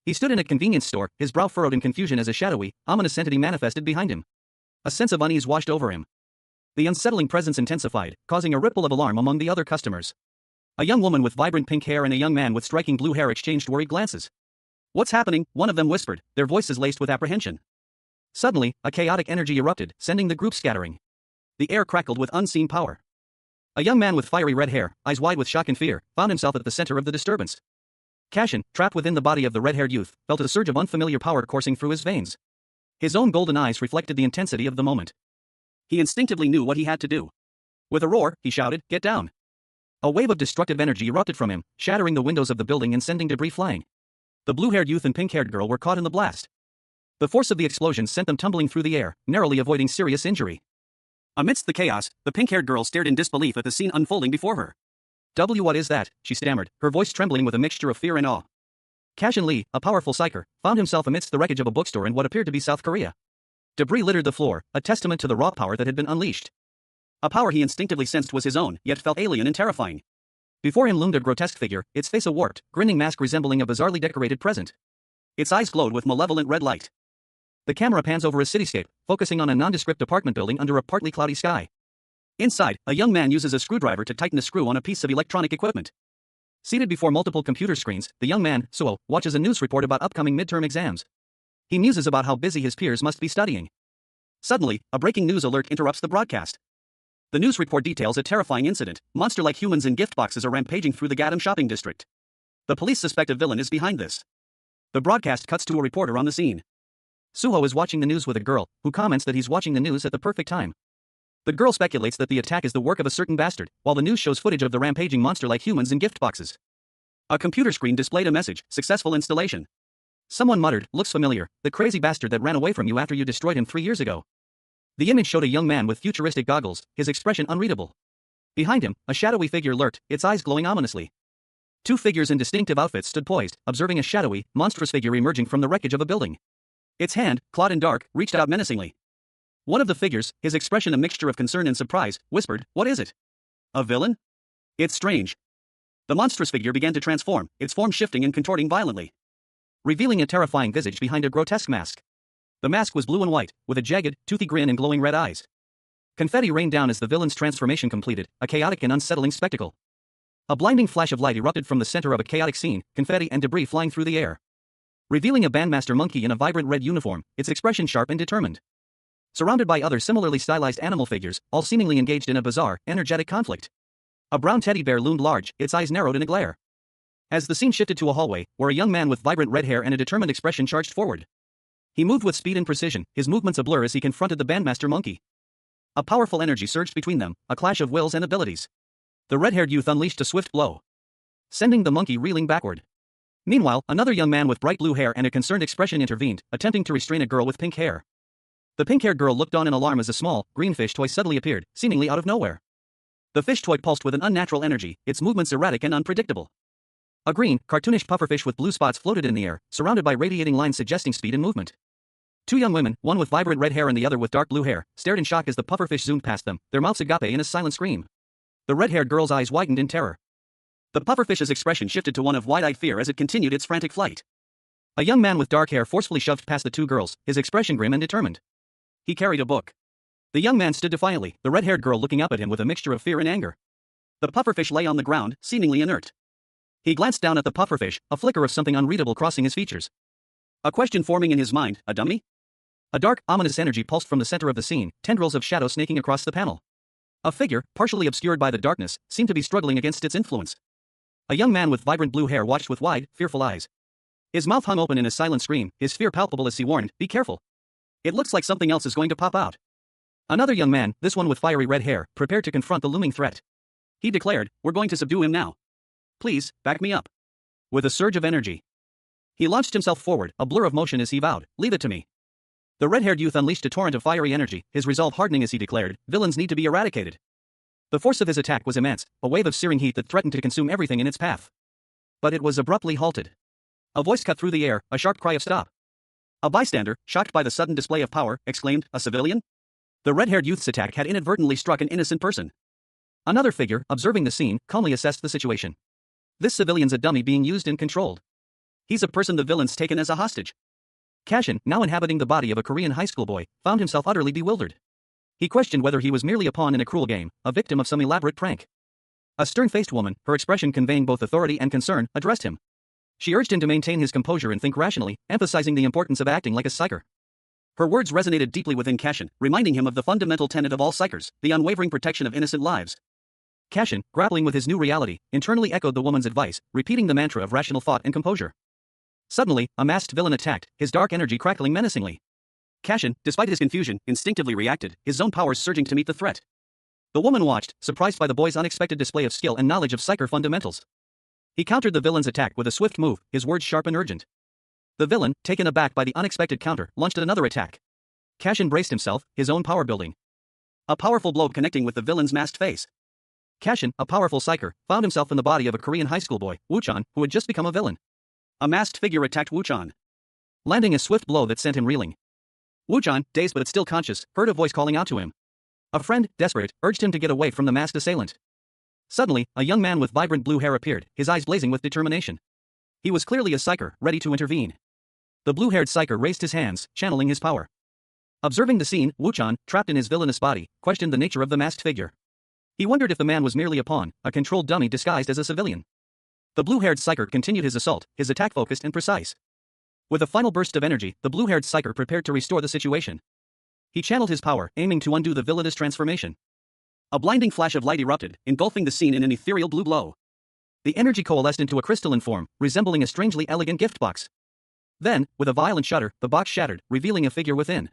He stood in a convenience store, his brow furrowed in confusion as a shadowy, ominous entity manifested behind him. A sense of unease washed over him. The unsettling presence intensified, causing a ripple of alarm among the other customers. A young woman with vibrant pink hair and a young man with striking blue hair exchanged worried glances. What's happening? One of them whispered, their voices laced with apprehension. Suddenly, a chaotic energy erupted, sending the group scattering. The air crackled with unseen power. A young man with fiery red hair, eyes wide with shock and fear, found himself at the center of the disturbance. Cashin, trapped within the body of the red-haired youth, felt a surge of unfamiliar power coursing through his veins. His own golden eyes reflected the intensity of the moment. He instinctively knew what he had to do. With a roar, he shouted, Get down! A wave of destructive energy erupted from him, shattering the windows of the building and sending debris flying. The blue-haired youth and pink-haired girl were caught in the blast. The force of the explosion sent them tumbling through the air, narrowly avoiding serious injury. Amidst the chaos, the pink-haired girl stared in disbelief at the scene unfolding before her. What is that? She stammered, her voice trembling with a mixture of fear and awe. Cashin Lee, a powerful psyker, found himself amidst the wreckage of a bookstore in what appeared to be South Korea. Debris littered the floor, a testament to the raw power that had been unleashed. A power he instinctively sensed was his own, yet felt alien and terrifying. Before him loomed a grotesque figure, its face a warped, grinning mask resembling a bizarrely decorated present. Its eyes glowed with malevolent red light. The camera pans over a cityscape, focusing on a nondescript apartment building under a partly cloudy sky. Inside, a young man uses a screwdriver to tighten a screw on a piece of electronic equipment. Seated before multiple computer screens, the young man, Suo, watches a news report about upcoming midterm exams. He muses about how busy his peers must be studying. Suddenly, a breaking news alert interrupts the broadcast. The news report details a terrifying incident. Monster-like humans in gift boxes are rampaging through the Gadam shopping district. The police suspect a villain is behind this. The broadcast cuts to a reporter on the scene. Suho is watching the news with a girl, who comments that he's watching the news at the perfect time. The girl speculates that the attack is the work of a certain bastard, while the news shows footage of the rampaging monster-like humans in gift boxes. A computer screen displayed a message, "Successful installation." Someone muttered, "Looks familiar, the crazy bastard that ran away from you after you destroyed him 3 years ago." The image showed a young man with futuristic goggles, his expression unreadable. Behind him, a shadowy figure lurked, its eyes glowing ominously. 2 figures in distinctive outfits stood poised, observing a shadowy, monstrous figure emerging from the wreckage of a building. Its hand, clawed and dark, reached out menacingly. One of the figures, his expression a mixture of concern and surprise, whispered, "What is it? A villain? It's strange." The monstrous figure began to transform, its form shifting and contorting violently, revealing a terrifying visage behind a grotesque mask. The mask was blue and white, with a jagged, toothy grin and glowing red eyes. Confetti rained down as the villain's transformation completed, a chaotic and unsettling spectacle. A blinding flash of light erupted from the center of a chaotic scene, confetti and debris flying through the air, revealing a bandmaster monkey in a vibrant red uniform, its expression sharp and determined. Surrounded by other similarly stylized animal figures, all seemingly engaged in a bizarre, energetic conflict. A brown teddy bear loomed large, its eyes narrowed in a glare. As the scene shifted to a hallway, where a young man with vibrant red hair and a determined expression charged forward. He moved with speed and precision, his movements a blur as he confronted the bandmaster monkey. A powerful energy surged between them, a clash of wills and abilities. The red-haired youth unleashed a swift blow, sending the monkey reeling backward. Meanwhile, another young man with bright blue hair and a concerned expression intervened, attempting to restrain a girl with pink hair. The pink-haired girl looked on in alarm as a small, green fish toy suddenly appeared, seemingly out of nowhere. The fish toy pulsed with an unnatural energy, its movements erratic and unpredictable. A green, cartoonish pufferfish with blue spots floated in the air, surrounded by radiating lines suggesting speed and movement. 2 young women, one with vibrant red hair and the other with dark blue hair, stared in shock as the pufferfish zoomed past them, their mouths agape in a silent scream. The red-haired girl's eyes widened in terror. The pufferfish's expression shifted to one of wide-eyed fear as it continued its frantic flight. A young man with dark hair forcefully shoved past the 2 girls, his expression grim and determined. He carried a book. The young man stood defiantly, the red-haired girl looking up at him with a mixture of fear and anger. The pufferfish lay on the ground, seemingly inert. He glanced down at the pufferfish, a flicker of something unreadable crossing his features. A question forming in his mind, a dummy? A dark, ominous energy pulsed from the center of the scene, tendrils of shadow snaking across the panel. A figure, partially obscured by the darkness, seemed to be struggling against its influence. A young man with vibrant blue hair watched with wide, fearful eyes. His mouth hung open in a silent scream, his fear palpable as he warned, "Be careful. It looks like something else is going to pop out." Another young man, this one with fiery red hair, prepared to confront the looming threat. He declared, "We're going to subdue him now. Please, back me up." With a surge of energy, he launched himself forward, a blur of motion as he vowed, "Leave it to me." The red-haired youth unleashed a torrent of fiery energy, his resolve hardening as he declared, "Villains need to be eradicated." The force of his attack was immense, a wave of searing heat that threatened to consume everything in its path. But it was abruptly halted. A voice cut through the air, a sharp cry of stop. A bystander, shocked by the sudden display of power, exclaimed, "A civilian?" The red-haired youth's attack had inadvertently struck an innocent person. Another figure, observing the scene, calmly assessed the situation. This civilian's a dummy being used and controlled. He's a person the villain's taken as a hostage. Cashin, now inhabiting the body of a Korean high school boy, found himself utterly bewildered. He questioned whether he was merely a pawn in a cruel game, a victim of some elaborate prank. A stern-faced woman, her expression conveying both authority and concern, addressed him. She urged him to maintain his composure and think rationally, emphasizing the importance of acting like a psyker. Her words resonated deeply within Cashin, reminding him of the fundamental tenet of all psychers, the unwavering protection of innocent lives. Cashin, grappling with his new reality, internally echoed the woman's advice, repeating the mantra of rational thought and composure. Suddenly, a masked villain attacked, his dark energy crackling menacingly. Cashin, despite his confusion, instinctively reacted, his own powers surging to meet the threat. The woman watched, surprised by the boy's unexpected display of skill and knowledge of psyker fundamentals. He countered the villain's attack with a swift move, his words sharp and urgent. The villain, taken aback by the unexpected counter, launched another attack. Cashin braced himself, his own power building. A powerful blow connecting with the villain's masked face. Cashin, a powerful psyker, found himself in the body of a Korean high school boy, Woo-chan, who had just become a villain. A masked figure attacked Woo-chan, landing a swift blow that sent him reeling. Woo-chan, dazed but still conscious, heard a voice calling out to him. A friend, desperate, urged him to get away from the masked assailant. Suddenly, a young man with vibrant blue hair appeared, his eyes blazing with determination. He was clearly a psyker, ready to intervene. The blue-haired psyker raised his hands, channeling his power. Observing the scene, Woo-chan, trapped in his villainous body, questioned the nature of the masked figure. He wondered if the man was merely a pawn, a controlled dummy disguised as a civilian. The blue-haired psyker continued his assault, his attack focused and precise. With a final burst of energy, the blue-haired psyker prepared to restore the situation. He channeled his power, aiming to undo the villainous transformation. A blinding flash of light erupted, engulfing the scene in an ethereal blue glow. The energy coalesced into a crystalline form, resembling a strangely elegant gift box. Then, with a violent shudder, the box shattered, revealing a figure within.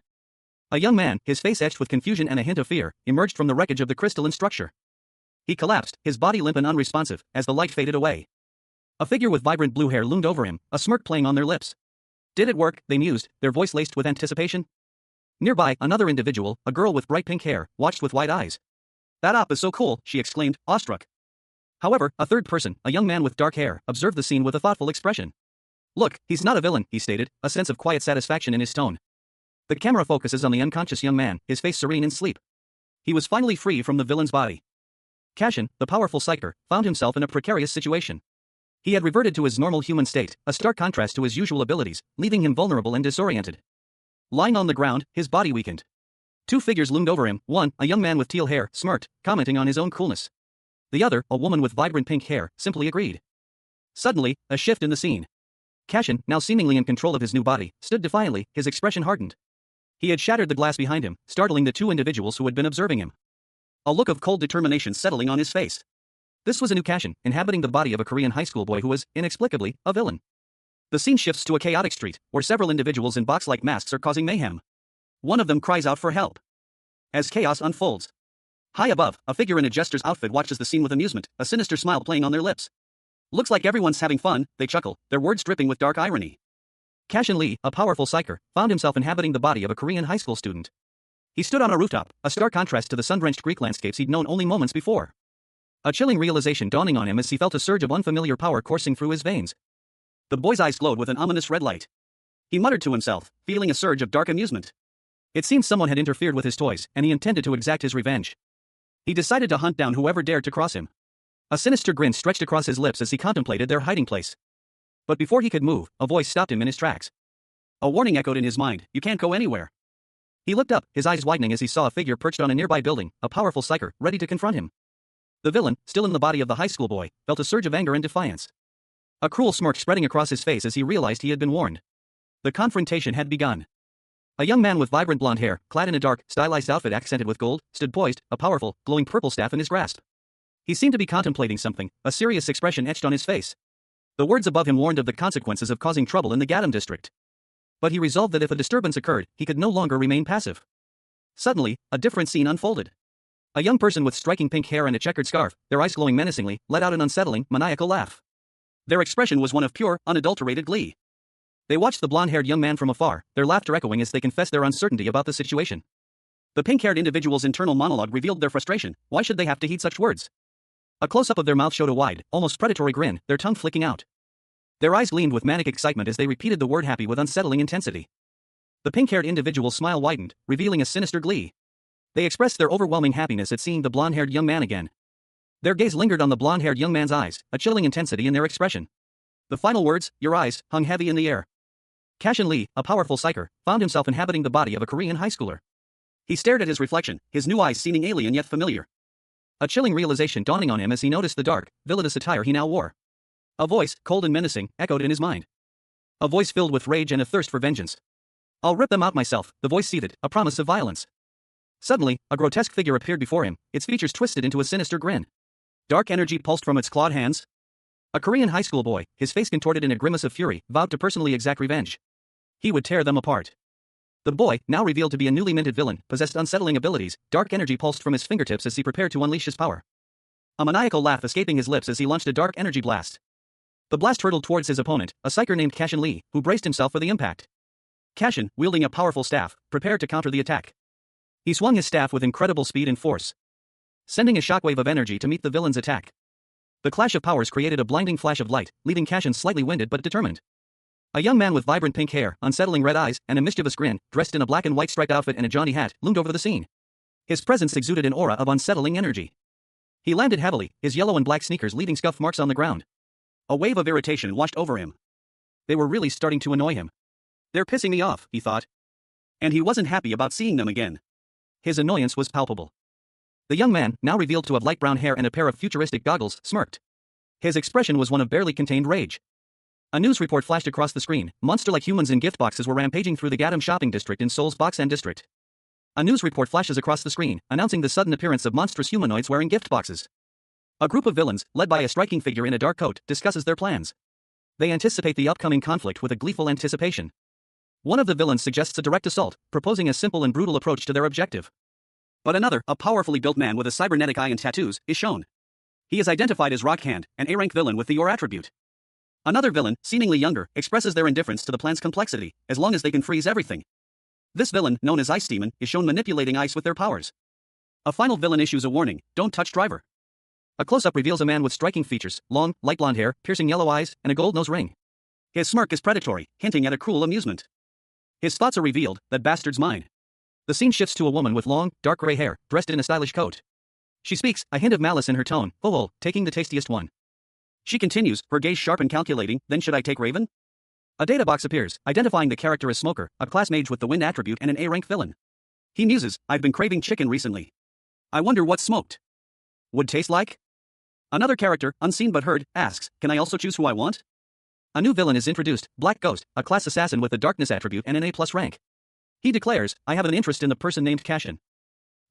A young man, his face etched with confusion and a hint of fear, emerged from the wreckage of the crystalline structure. He collapsed, his body limp and unresponsive, as the light faded away. A figure with vibrant blue hair loomed over him, a smirk playing on their lips. Did it work? They mused, their voice laced with anticipation. Nearby, another individual, a girl with bright pink hair, watched with wide eyes. That op is so cool, she exclaimed, awestruck. However, a third person, a young man with dark hair, observed the scene with a thoughtful expression. Look, he's not a villain, he stated, a sense of quiet satisfaction in his tone. The camera focuses on the unconscious young man, his face serene in sleep. He was finally free from the villain's body. Cashin, the powerful psyker, found himself in a precarious situation. He had reverted to his normal human state, a stark contrast to his usual abilities, leaving him vulnerable and disoriented. Lying on the ground, his body weakened. Two figures loomed over him, one, a young man with teal hair, smirked, commenting on his own coolness. The other, a woman with vibrant pink hair, simply agreed. Suddenly, a shift in the scene. Cashin, now seemingly in control of his new body, stood defiantly, his expression hardened. He had shattered the glass behind him, startling the two individuals who had been observing him. A look of cold determination settling on his face. This was a new Cashin, inhabiting the body of a Korean high school boy who was, inexplicably, a villain. The scene shifts to a chaotic street, where several individuals in box-like masks are causing mayhem. One of them cries out for help. As chaos unfolds. High above, a figure in a jester's outfit watches the scene with amusement, a sinister smile playing on their lips. Looks like everyone's having fun, they chuckle, their words dripping with dark irony. Cashin Lee, a powerful psyker, found himself inhabiting the body of a Korean high school student. He stood on a rooftop, a stark contrast to the sun-drenched Greek landscapes he'd known only moments before. A chilling realization dawning on him as he felt a surge of unfamiliar power coursing through his veins. The boy's eyes glowed with an ominous red light. He muttered to himself, feeling a surge of dark amusement. It seemed someone had interfered with his toys, and he intended to exact his revenge. He decided to hunt down whoever dared to cross him. A sinister grin stretched across his lips as he contemplated their hiding place. But before he could move, a voice stopped him in his tracks. A warning echoed in his mind, you can't go anywhere. He looked up, his eyes widening as he saw a figure perched on a nearby building, a powerful psyker, ready to confront him. The villain, still in the body of the high school boy, felt a surge of anger and defiance. A cruel smirk spreading across his face as he realized he had been warned. The confrontation had begun. A young man with vibrant blonde hair, clad in a dark, stylized outfit accented with gold, stood poised, a powerful, glowing purple staff in his grasp. He seemed to be contemplating something, a serious expression etched on his face. The words above him warned of the consequences of causing trouble in the Gadam district. But he resolved that if a disturbance occurred, he could no longer remain passive. Suddenly, a different scene unfolded. A young person with striking pink hair and a checkered scarf, their eyes glowing menacingly, let out an unsettling, maniacal laugh. Their expression was one of pure, unadulterated glee. They watched the blonde-haired young man from afar, their laughter echoing as they confessed their uncertainty about the situation. The pink-haired individual's internal monologue revealed their frustration. Why should they have to heed such words? A close-up of their mouth showed a wide, almost predatory grin, their tongue flicking out. Their eyes gleamed with manic excitement as they repeated the word happy with unsettling intensity. The pink-haired individual's smile widened, revealing a sinister glee. They expressed their overwhelming happiness at seeing the blonde-haired young man again. Their gaze lingered on the blonde-haired young man's eyes, a chilling intensity in their expression. The final words, your eyes, hung heavy in the air. Cashin Lee, a powerful psyker, found himself inhabiting the body of a Korean high schooler. He stared at his reflection, his new eyes seeming alien yet familiar. A chilling realization dawning on him as he noticed the dark, villainous attire he now wore. A voice, cold and menacing, echoed in his mind. A voice filled with rage and a thirst for vengeance. I'll rip them out myself, the voice seethed, a promise of violence. Suddenly, a grotesque figure appeared before him, its features twisted into a sinister grin. Dark energy pulsed from its clawed hands. A Korean high school boy, his face contorted in a grimace of fury, vowed to personally exact revenge. He would tear them apart. The boy, now revealed to be a newly minted villain, possessed unsettling abilities. Dark energy pulsed from his fingertips as he prepared to unleash his power. A maniacal laugh escaping his lips as he launched a dark energy blast. The blast hurtled towards his opponent, a psyker named Cashin Lee, who braced himself for the impact. Cashin, wielding a powerful staff, prepared to counter the attack. He swung his staff with incredible speed and force, sending a shockwave of energy to meet the villain's attack. The clash of powers created a blinding flash of light, leaving Cashin slightly winded but determined. A young man with vibrant pink hair, unsettling red eyes, and a mischievous grin, dressed in a black and white striped outfit and a Johnny hat, loomed over the scene. His presence exuded an aura of unsettling energy. He landed heavily, his yellow and black sneakers leaving scuff marks on the ground. A wave of irritation washed over him. They were really starting to annoy him. They're pissing me off, he thought. And he wasn't happy about seeing them again. His annoyance was palpable. The young man, now revealed to have light brown hair and a pair of futuristic goggles, smirked. His expression was one of barely contained rage. A news report flashed across the screen. Monster-like humans in gift boxes were rampaging through the Gadam shopping district in Seoul's Boksan district. A news report flashes across the screen, announcing the sudden appearance of monstrous humanoids wearing gift boxes. A group of villains, led by a striking figure in a dark coat, discusses their plans. They anticipate the upcoming conflict with a gleeful anticipation. One of the villains suggests a direct assault, proposing a simple and brutal approach to their objective. But another, a powerfully built man with a cybernetic eye and tattoos, is shown. He is identified as Rock Hand, an A-rank villain with the Yor attribute. Another villain, seemingly younger, expresses their indifference to the plan's complexity, as long as they can freeze everything. This villain, known as Ice Demon, is shown manipulating ice with their powers. A final villain issues a warning: don't touch driver. A close-up reveals a man with striking features, long, light blonde hair, piercing yellow eyes, and a gold nose ring. His smirk is predatory, hinting at a cruel amusement. His thoughts are revealed: that bastard's mine. The scene shifts to a woman with long, dark gray hair, dressed in a stylish coat. She speaks, a hint of malice in her tone, "Oh, taking the tastiest one." She continues, her gaze sharp and calculating, "Then should I take Raven?" A data box appears, identifying the character as Smoker, a class mage with the Wind attribute and an A-rank villain. He muses, "I've been craving chicken recently. I wonder what smoked would taste like?" Another character, unseen but heard, asks, "Can I also choose who I want?" A new villain is introduced, Black Ghost, a class assassin with the Darkness attribute and an A+ rank. He declares, "I have an interest in the person named Cashin."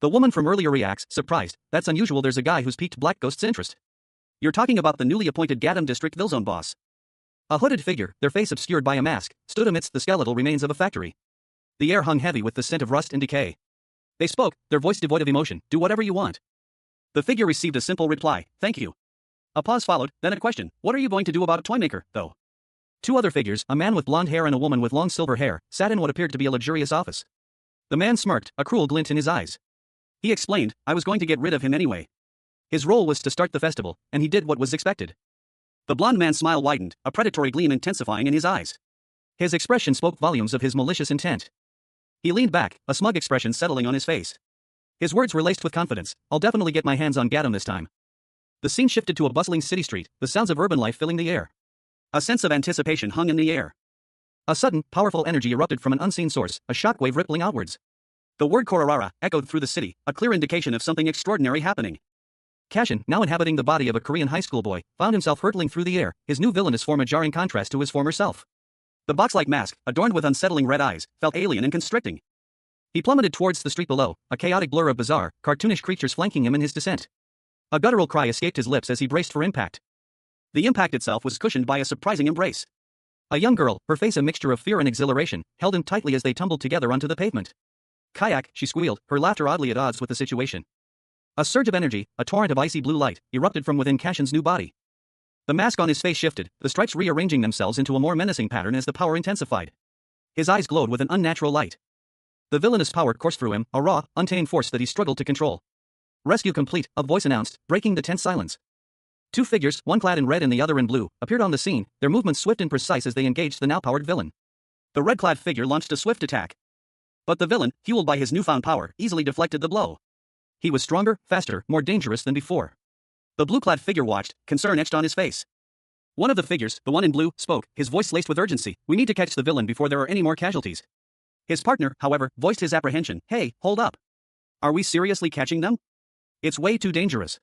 The woman from earlier reacts, surprised, "That's unusual, there's a guy who's piqued Black Ghost's interest." "You're talking about the newly appointed Gadam District Villzone boss." A hooded figure, their face obscured by a mask, stood amidst the skeletal remains of a factory. The air hung heavy with the scent of rust and decay. They spoke, their voice devoid of emotion, "Do whatever you want." The figure received a simple reply, "Thank you." A pause followed, then a question, "What are you going to do about Toymaker, though?" Two other figures, a man with blonde hair and a woman with long silver hair, sat in what appeared to be a luxurious office. The man smirked, a cruel glint in his eyes. He explained, "I was going to get rid of him anyway. His role was to start the festival, and he did what was expected." The blonde man's smile widened, a predatory gleam intensifying in his eyes. His expression spoke volumes of his malicious intent. He leaned back, a smug expression settling on his face. His words were laced with confidence, "I'll definitely get my hands on Gadam this time." The scene shifted to a bustling city street, the sounds of urban life filling the air. A sense of anticipation hung in the air. A sudden, powerful energy erupted from an unseen source, a shockwave rippling outwards. The word Kororara echoed through the city, a clear indication of something extraordinary happening. Cashin, now inhabiting the body of a Korean high school boy, found himself hurtling through the air, his new villainous form a jarring contrast to his former self. The box-like mask, adorned with unsettling red eyes, felt alien and constricting. He plummeted towards the street below, a chaotic blur of bizarre, cartoonish creatures flanking him in his descent. A guttural cry escaped his lips as he braced for impact. The impact itself was cushioned by a surprising embrace. A young girl, her face a mixture of fear and exhilaration, held him tightly as they tumbled together onto the pavement. "Kayak," she squealed, her laughter oddly at odds with the situation. A surge of energy, a torrent of icy blue light, erupted from within Cashin's new body. The mask on his face shifted, the stripes rearranging themselves into a more menacing pattern as the power intensified. His eyes glowed with an unnatural light. The villainous power coursed through him, a raw, untamed force that he struggled to control. "Rescue complete," a voice announced, breaking the tense silence. Two figures, one clad in red and the other in blue, appeared on the scene, their movements swift and precise as they engaged the now-powered villain. The red-clad figure launched a swift attack. But the villain, fueled by his newfound power, easily deflected the blow. He was stronger, faster, more dangerous than before. The blue-clad figure watched, concern etched on his face. One of the figures, the one in blue, spoke, his voice laced with urgency, "We need to catch the villain before there are any more casualties." His partner, however, voiced his apprehension, "Hey, hold up. Are we seriously catching them? It's way too dangerous.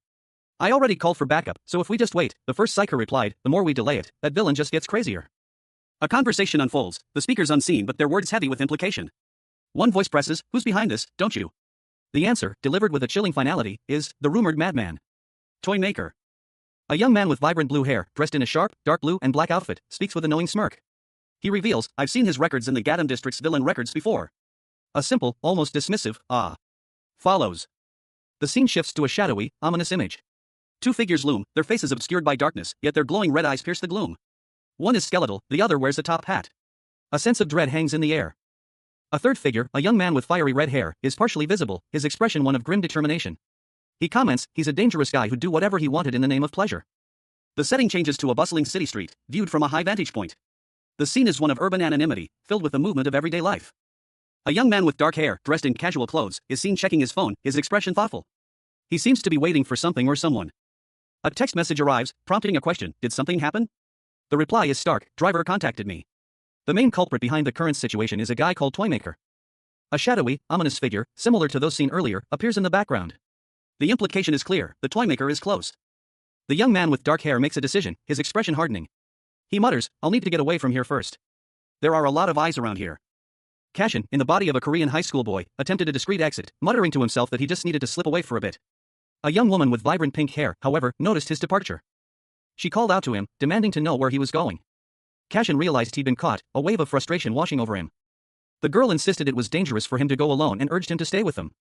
I already called for backup, so if we just wait," the first psyker replied, "the more we delay it, that villain just gets crazier." A conversation unfolds, the speakers unseen but their words heavy with implication. One voice presses, "Who's behind this, don't you?" The answer, delivered with a chilling finality, is, "the rumored madman. Toymaker." A young man with vibrant blue hair, dressed in a sharp, dark blue and black outfit, speaks with a knowing smirk. He reveals, "I've seen his records in the Gadam District's villain records before." A simple, almost dismissive, "Ah," follows. The scene shifts to a shadowy, ominous image. Two figures loom, their faces obscured by darkness, yet their glowing red eyes pierce the gloom. One is skeletal, the other wears a top hat. A sense of dread hangs in the air. A third figure, a young man with fiery red hair, is partially visible, his expression one of grim determination. He comments, "He's a dangerous guy who'd do whatever he wanted in the name of pleasure." The setting changes to a bustling city street, viewed from a high vantage point. The scene is one of urban anonymity, filled with the movement of everyday life. A young man with dark hair, dressed in casual clothes, is seen checking his phone, his expression thoughtful. He seems to be waiting for something or someone. A text message arrives, prompting a question, "Did something happen?" The reply is stark, "Driver contacted me." The main culprit behind the current situation is a guy called Toymaker. A shadowy, ominous figure, similar to those seen earlier, appears in the background. The implication is clear, the Toymaker is close. The young man with dark hair makes a decision, his expression hardening. He mutters, "I'll need to get away from here first. There are a lot of eyes around here." Cashin, in the body of a Korean high school boy, attempted a discreet exit, muttering to himself that he just needed to slip away for a bit. A young woman with vibrant pink hair, however, noticed his departure. She called out to him, demanding to know where he was going. Cashin realized he'd been caught, a wave of frustration washing over him. The girl insisted it was dangerous for him to go alone and urged him to stay with them.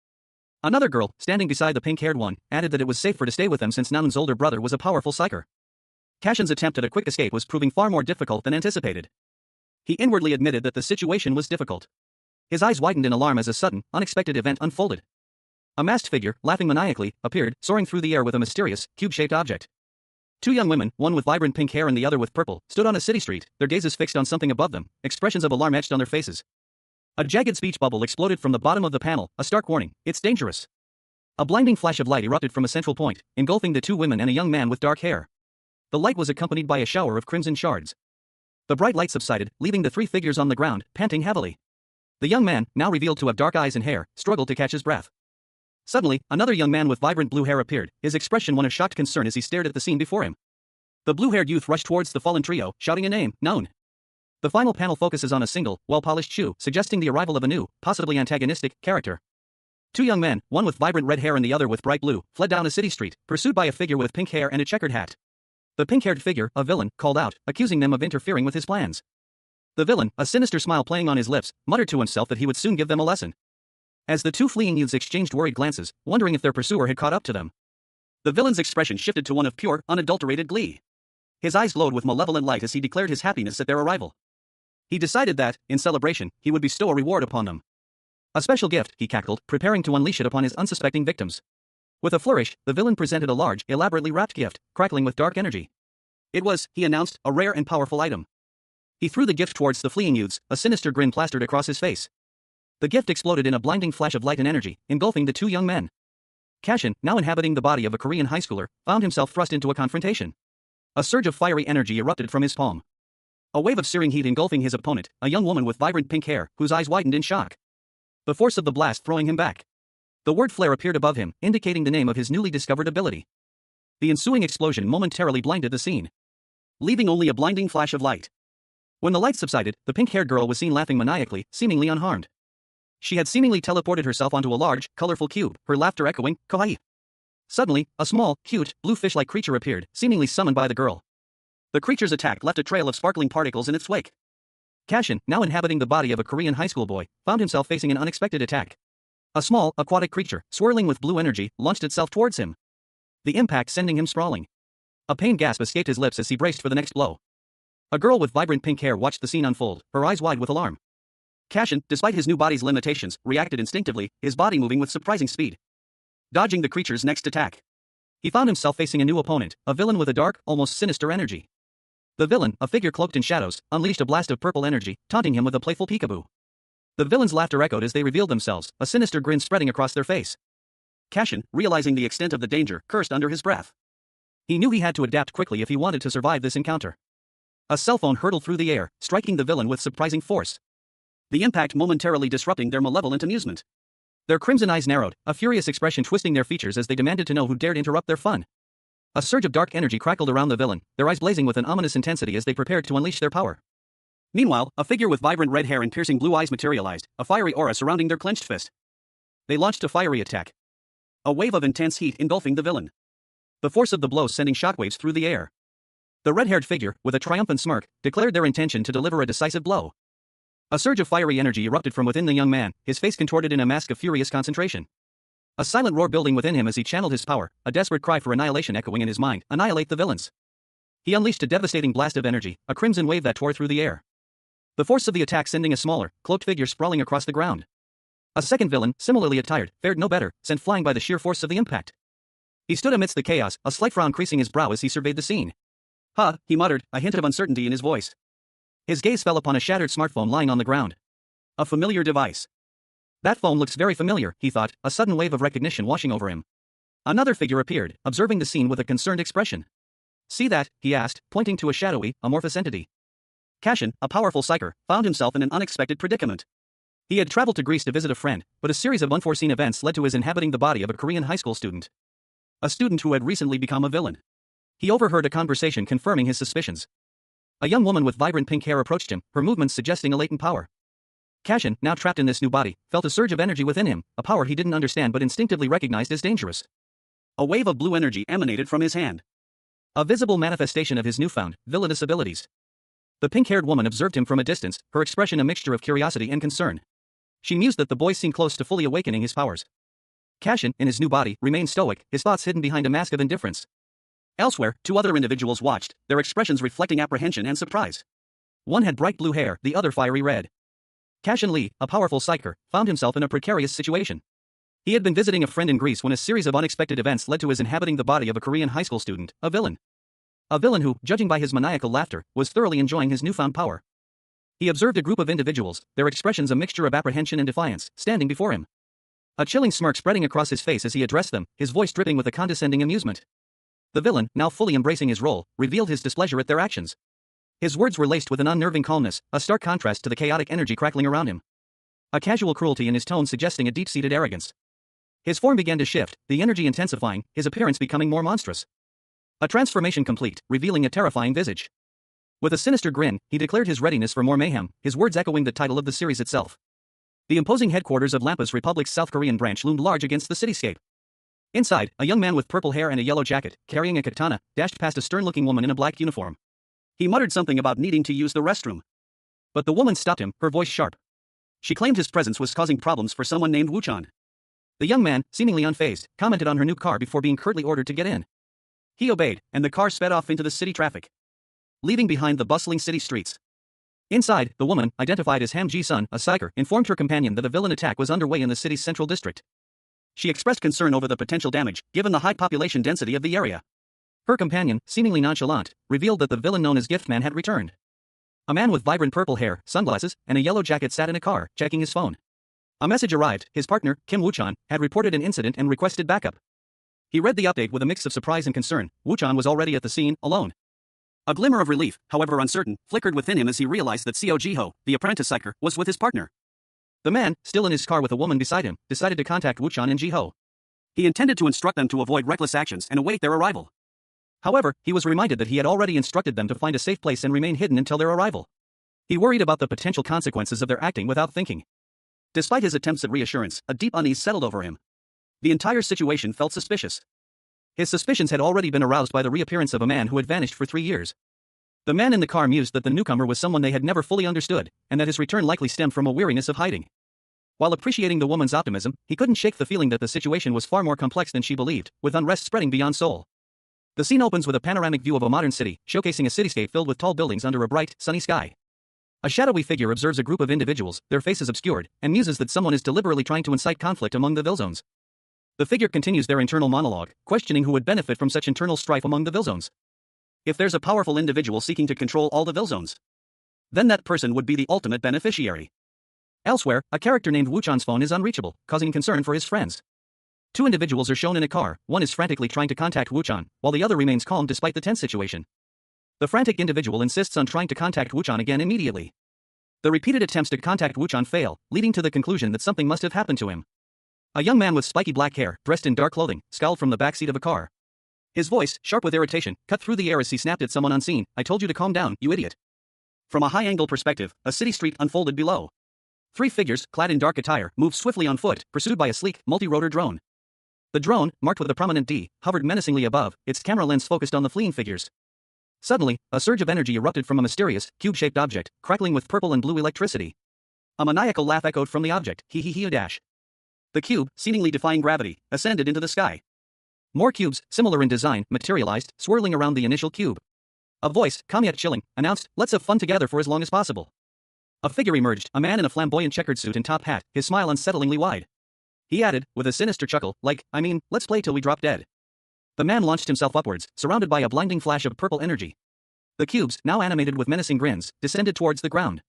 Another girl, standing beside the pink-haired one, added that it was safer to stay with them since Nan's older brother was a powerful psyker. Cashin's attempt at a quick escape was proving far more difficult than anticipated. He inwardly admitted that the situation was difficult. His eyes widened in alarm as a sudden, unexpected event unfolded. A masked figure, laughing maniacally, appeared, soaring through the air with a mysterious, cube-shaped object. Two young women, one with vibrant pink hair and the other with purple, stood on a city street, their gazes fixed on something above them, expressions of alarm etched on their faces. A jagged speech bubble exploded from the bottom of the panel, a stark warning, "It's dangerous." A blinding flash of light erupted from a central point, engulfing the two women and a young man with dark hair. The light was accompanied by a shower of crimson shards. The bright light subsided, leaving the three figures on the ground, panting heavily. The young man, now revealed to have dark eyes and hair, struggled to catch his breath. Suddenly, another young man with vibrant blue hair appeared, his expression one of shocked concern as he stared at the scene before him. The blue-haired youth rushed towards the fallen trio, shouting a name, "Known." The final panel focuses on a single, well-polished shoe, suggesting the arrival of a new, possibly antagonistic, character. Two young men, one with vibrant red hair and the other with bright blue, fled down a city street, pursued by a figure with pink hair and a checkered hat. The pink-haired figure, a villain, called out, accusing them of interfering with his plans. The villain, a sinister smile playing on his lips, muttered to himself that he would soon give them a lesson. As the two fleeing youths exchanged worried glances, wondering if their pursuer had caught up to them, the villain's expression shifted to one of pure, unadulterated glee. His eyes glowed with malevolent light as he declared his happiness at their arrival. He decided that, in celebration, he would bestow a reward upon them. A special gift, he cackled, preparing to unleash it upon his unsuspecting victims. With a flourish, the villain presented a large, elaborately wrapped gift, crackling with dark energy. It was, he announced, a rare and powerful item. He threw the gift towards the fleeing youths, a sinister grin plastered across his face. The gift exploded in a blinding flash of light and energy, engulfing the two young men. Cashin, now inhabiting the body of a Korean high schooler, found himself thrust into a confrontation. A surge of fiery energy erupted from his palm. A wave of searing heat engulfing his opponent, a young woman with vibrant pink hair, whose eyes widened in shock. The force of the blast throwing him back. The word flare appeared above him, indicating the name of his newly discovered ability. The ensuing explosion momentarily blinded the scene, leaving only a blinding flash of light. When the light subsided, the pink-haired girl was seen laughing maniacally, seemingly unharmed. She had seemingly teleported herself onto a large, colorful cube, her laughter echoing, "Kawaii." Suddenly, a small, cute, blue fish-like creature appeared, seemingly summoned by the girl. The creature's attack left a trail of sparkling particles in its wake. Cashin, now inhabiting the body of a Korean high school boy, found himself facing an unexpected attack. A small, aquatic creature, swirling with blue energy, launched itself towards him. The impact sending him sprawling. A pained gasp escaped his lips as he braced for the next blow. A girl with vibrant pink hair watched the scene unfold, her eyes wide with alarm. Cashin, despite his new body's limitations, reacted instinctively, his body moving with surprising speed, dodging the creature's next attack. He found himself facing a new opponent, a villain with a dark, almost sinister energy. The villain, a figure cloaked in shadows, unleashed a blast of purple energy, taunting him with a playful peekaboo. The villain's laughter echoed as they revealed themselves, a sinister grin spreading across their face. Cashin, realizing the extent of the danger, cursed under his breath. He knew he had to adapt quickly if he wanted to survive this encounter. A cell phone hurtled through the air, striking the villain with surprising force. The impact momentarily disrupting their malevolent amusement. Their crimson eyes narrowed, a furious expression twisting their features as they demanded to know who dared interrupt their fun. A surge of dark energy crackled around the villain, their eyes blazing with an ominous intensity as they prepared to unleash their power. Meanwhile, a figure with vibrant red hair and piercing blue eyes materialized, a fiery aura surrounding their clenched fist. They launched a fiery attack. A wave of intense heat engulfing the villain. The force of the blow sending shockwaves through the air. The red-haired figure, with a triumphant smirk, declared their intention to deliver a decisive blow. A surge of fiery energy erupted from within the young man, his face contorted in a mask of furious concentration. A silent roar building within him as he channeled his power, a desperate cry for annihilation echoing in his mind, annihilate the villains. He unleashed a devastating blast of energy, a crimson wave that tore through the air. The force of the attack sending a smaller, cloaked figure sprawling across the ground. A second villain, similarly attired, fared no better, sent flying by the sheer force of the impact. He stood amidst the chaos, a slight frown creasing his brow as he surveyed the scene. "Huh," he muttered, a hint of uncertainty in his voice. His gaze fell upon a shattered smartphone lying on the ground. A familiar device. That phone looks very familiar, he thought, a sudden wave of recognition washing over him. Another figure appeared, observing the scene with a concerned expression. "See that?" he asked, pointing to a shadowy, amorphous entity. Cashin, a powerful psyker, found himself in an unexpected predicament. He had traveled to Greece to visit a friend, but a series of unforeseen events led to his inhabiting the body of a Korean high school student. A student who had recently become a villain. He overheard a conversation confirming his suspicions. A young woman with vibrant pink hair approached him, her movements suggesting a latent power. Cashin, now trapped in this new body, felt a surge of energy within him, a power he didn't understand but instinctively recognized as dangerous. A wave of blue energy emanated from his hand. A visible manifestation of his newfound, villainous abilities. The pink-haired woman observed him from a distance, her expression a mixture of curiosity and concern. She mused that the boy seemed close to fully awakening his powers. Cashin, in his new body, remained stoic, his thoughts hidden behind a mask of indifference. Elsewhere, two other individuals watched, their expressions reflecting apprehension and surprise. One had bright blue hair, the other fiery red. Cashin Lee, a powerful psyker, found himself in a precarious situation. He had been visiting a friend in Greece when a series of unexpected events led to his inhabiting the body of a Korean high school student, a villain. A villain who, judging by his maniacal laughter, was thoroughly enjoying his newfound power. He observed a group of individuals, their expressions a mixture of apprehension and defiance, standing before him. A chilling smirk spreading across his face as he addressed them, his voice dripping with a condescending amusement. The villain, now fully embracing his role, revealed his displeasure at their actions. His words were laced with an unnerving calmness, a stark contrast to the chaotic energy crackling around him. A casual cruelty in his tone suggesting a deep-seated arrogance. His form began to shift, the energy intensifying, his appearance becoming more monstrous. A transformation complete, revealing a terrifying visage. With a sinister grin, he declared his readiness for more mayhem, his words echoing the title of the series itself. The imposing headquarters of Lampa's Republic's South Korean branch loomed large against the cityscape. Inside, a young man with purple hair and a yellow jacket, carrying a katana, dashed past a stern-looking woman in a black uniform. He muttered something about needing to use the restroom. But the woman stopped him, her voice sharp. She claimed his presence was causing problems for someone named Woo-chan. The young man, seemingly unfazed, commented on her new car before being curtly ordered to get in. He obeyed, and the car sped off into the city traffic, leaving behind the bustling city streets. Inside, the woman, identified as Ham Ji-sun, a psyker, informed her companion that a villain attack was underway in the city's central district. She expressed concern over the potential damage, given the high population density of the area. Her companion, seemingly nonchalant, revealed that the villain known as Giftman had returned. A man with vibrant purple hair, sunglasses, and a yellow jacket sat in a car, checking his phone. A message arrived, his partner, Kim Woo-chan, had reported an incident and requested backup. He read the update with a mix of surprise and concern. Woo-chan was already at the scene, alone. A glimmer of relief, however uncertain, flickered within him as he realized that Seo Ji-ho, the apprentice psyker, was with his partner. The man, still in his car with a woman beside him, decided to contact Woo-chan and Ji-ho. He intended to instruct them to avoid reckless actions and await their arrival. However, he was reminded that he had already instructed them to find a safe place and remain hidden until their arrival. He worried about the potential consequences of their acting without thinking. Despite his attempts at reassurance, a deep unease settled over him. The entire situation felt suspicious. His suspicions had already been aroused by the reappearance of a man who had vanished for 3 years. The man in the car mused that the newcomer was someone they had never fully understood, and that his return likely stemmed from a weariness of hiding. While appreciating the woman's optimism, he couldn't shake the feeling that the situation was far more complex than she believed, with unrest spreading beyond Seoul. The scene opens with a panoramic view of a modern city, showcasing a cityscape filled with tall buildings under a bright, sunny sky. A shadowy figure observes a group of individuals, their faces obscured, and muses that someone is deliberately trying to incite conflict among the Villzones. The figure continues their internal monologue, questioning who would benefit from such internal strife among the Villzones. If there's a powerful individual seeking to control all the Villzones, then that person would be the ultimate beneficiary. Elsewhere, a character named Woo-chan's phone is unreachable, causing concern for his friends. Two individuals are shown in a car, one is frantically trying to contact Woo-chan, while the other remains calm despite the tense situation. The frantic individual insists on trying to contact Woo-chan again immediately. The repeated attempts to contact Woo-chan fail, leading to the conclusion that something must have happened to him. A young man with spiky black hair, dressed in dark clothing, scowled from the backseat of a car. His voice, sharp with irritation, cut through the air as he snapped at someone unseen. "I told you to calm down, you idiot." From a high-angle perspective, a city street unfolded below. 3 figures, clad in dark attire, moved swiftly on foot, pursued by a sleek, multi-rotor drone. The drone, marked with a prominent D, hovered menacingly above, its camera lens focused on the fleeing figures. Suddenly, a surge of energy erupted from a mysterious, cube-shaped object, crackling with purple and blue electricity. A maniacal laugh echoed from the object, hee dash. The cube, seemingly defying gravity, ascended into the sky. More cubes, similar in design, materialized, swirling around the initial cube. A voice, calm yet chilling, announced, "Let's have fun together for as long as possible." A figure emerged, a man in a flamboyant checkered suit and top hat, his smile unsettlingly wide. He added, with a sinister chuckle, let's play till we drop dead." The man launched himself upwards, surrounded by a blinding flash of purple energy. The cubes, now animated with menacing grins, descended towards the ground.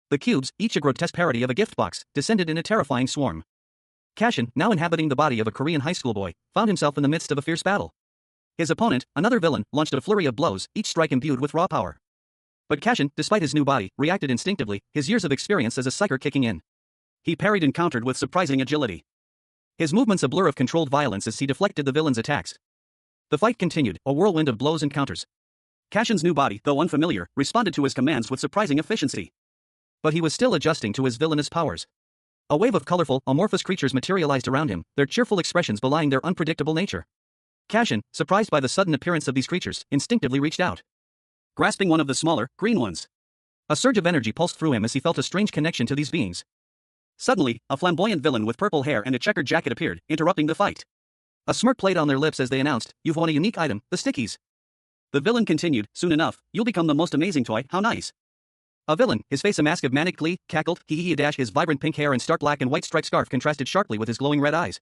The cubes, each a grotesque parody of a gift box, descended in a terrifying swarm. Cashin, now inhabiting the body of a Korean high school boy, found himself in the midst of a fierce battle. His opponent, another villain, launched a flurry of blows, each strike imbued with raw power. But Cashin, despite his new body, reacted instinctively, his years of experience as a psyker kicking in. He parried and countered with surprising agility. His movements a blur of controlled violence as he deflected the villain's attacks. The fight continued, a whirlwind of blows and counters. Cashin's new body, though unfamiliar, responded to his commands with surprising efficiency. But he was still adjusting to his villainous powers. A wave of colorful, amorphous creatures materialized around him, their cheerful expressions belying their unpredictable nature. Cashin, surprised by the sudden appearance of these creatures, instinctively reached out, grasping one of the smaller, green ones. A surge of energy pulsed through him as he felt a strange connection to these beings. Suddenly, a flamboyant villain with purple hair and a checkered jacket appeared, interrupting the fight. A smirk played on their lips as they announced, "You've won a unique item, the stickies." The villain continued, "Soon enough, you'll become the most amazing toy, how nice." A villain, his face a mask of manic glee, cackled, his vibrant pink hair and stark black and white striped scarf contrasted sharply with his glowing red eyes.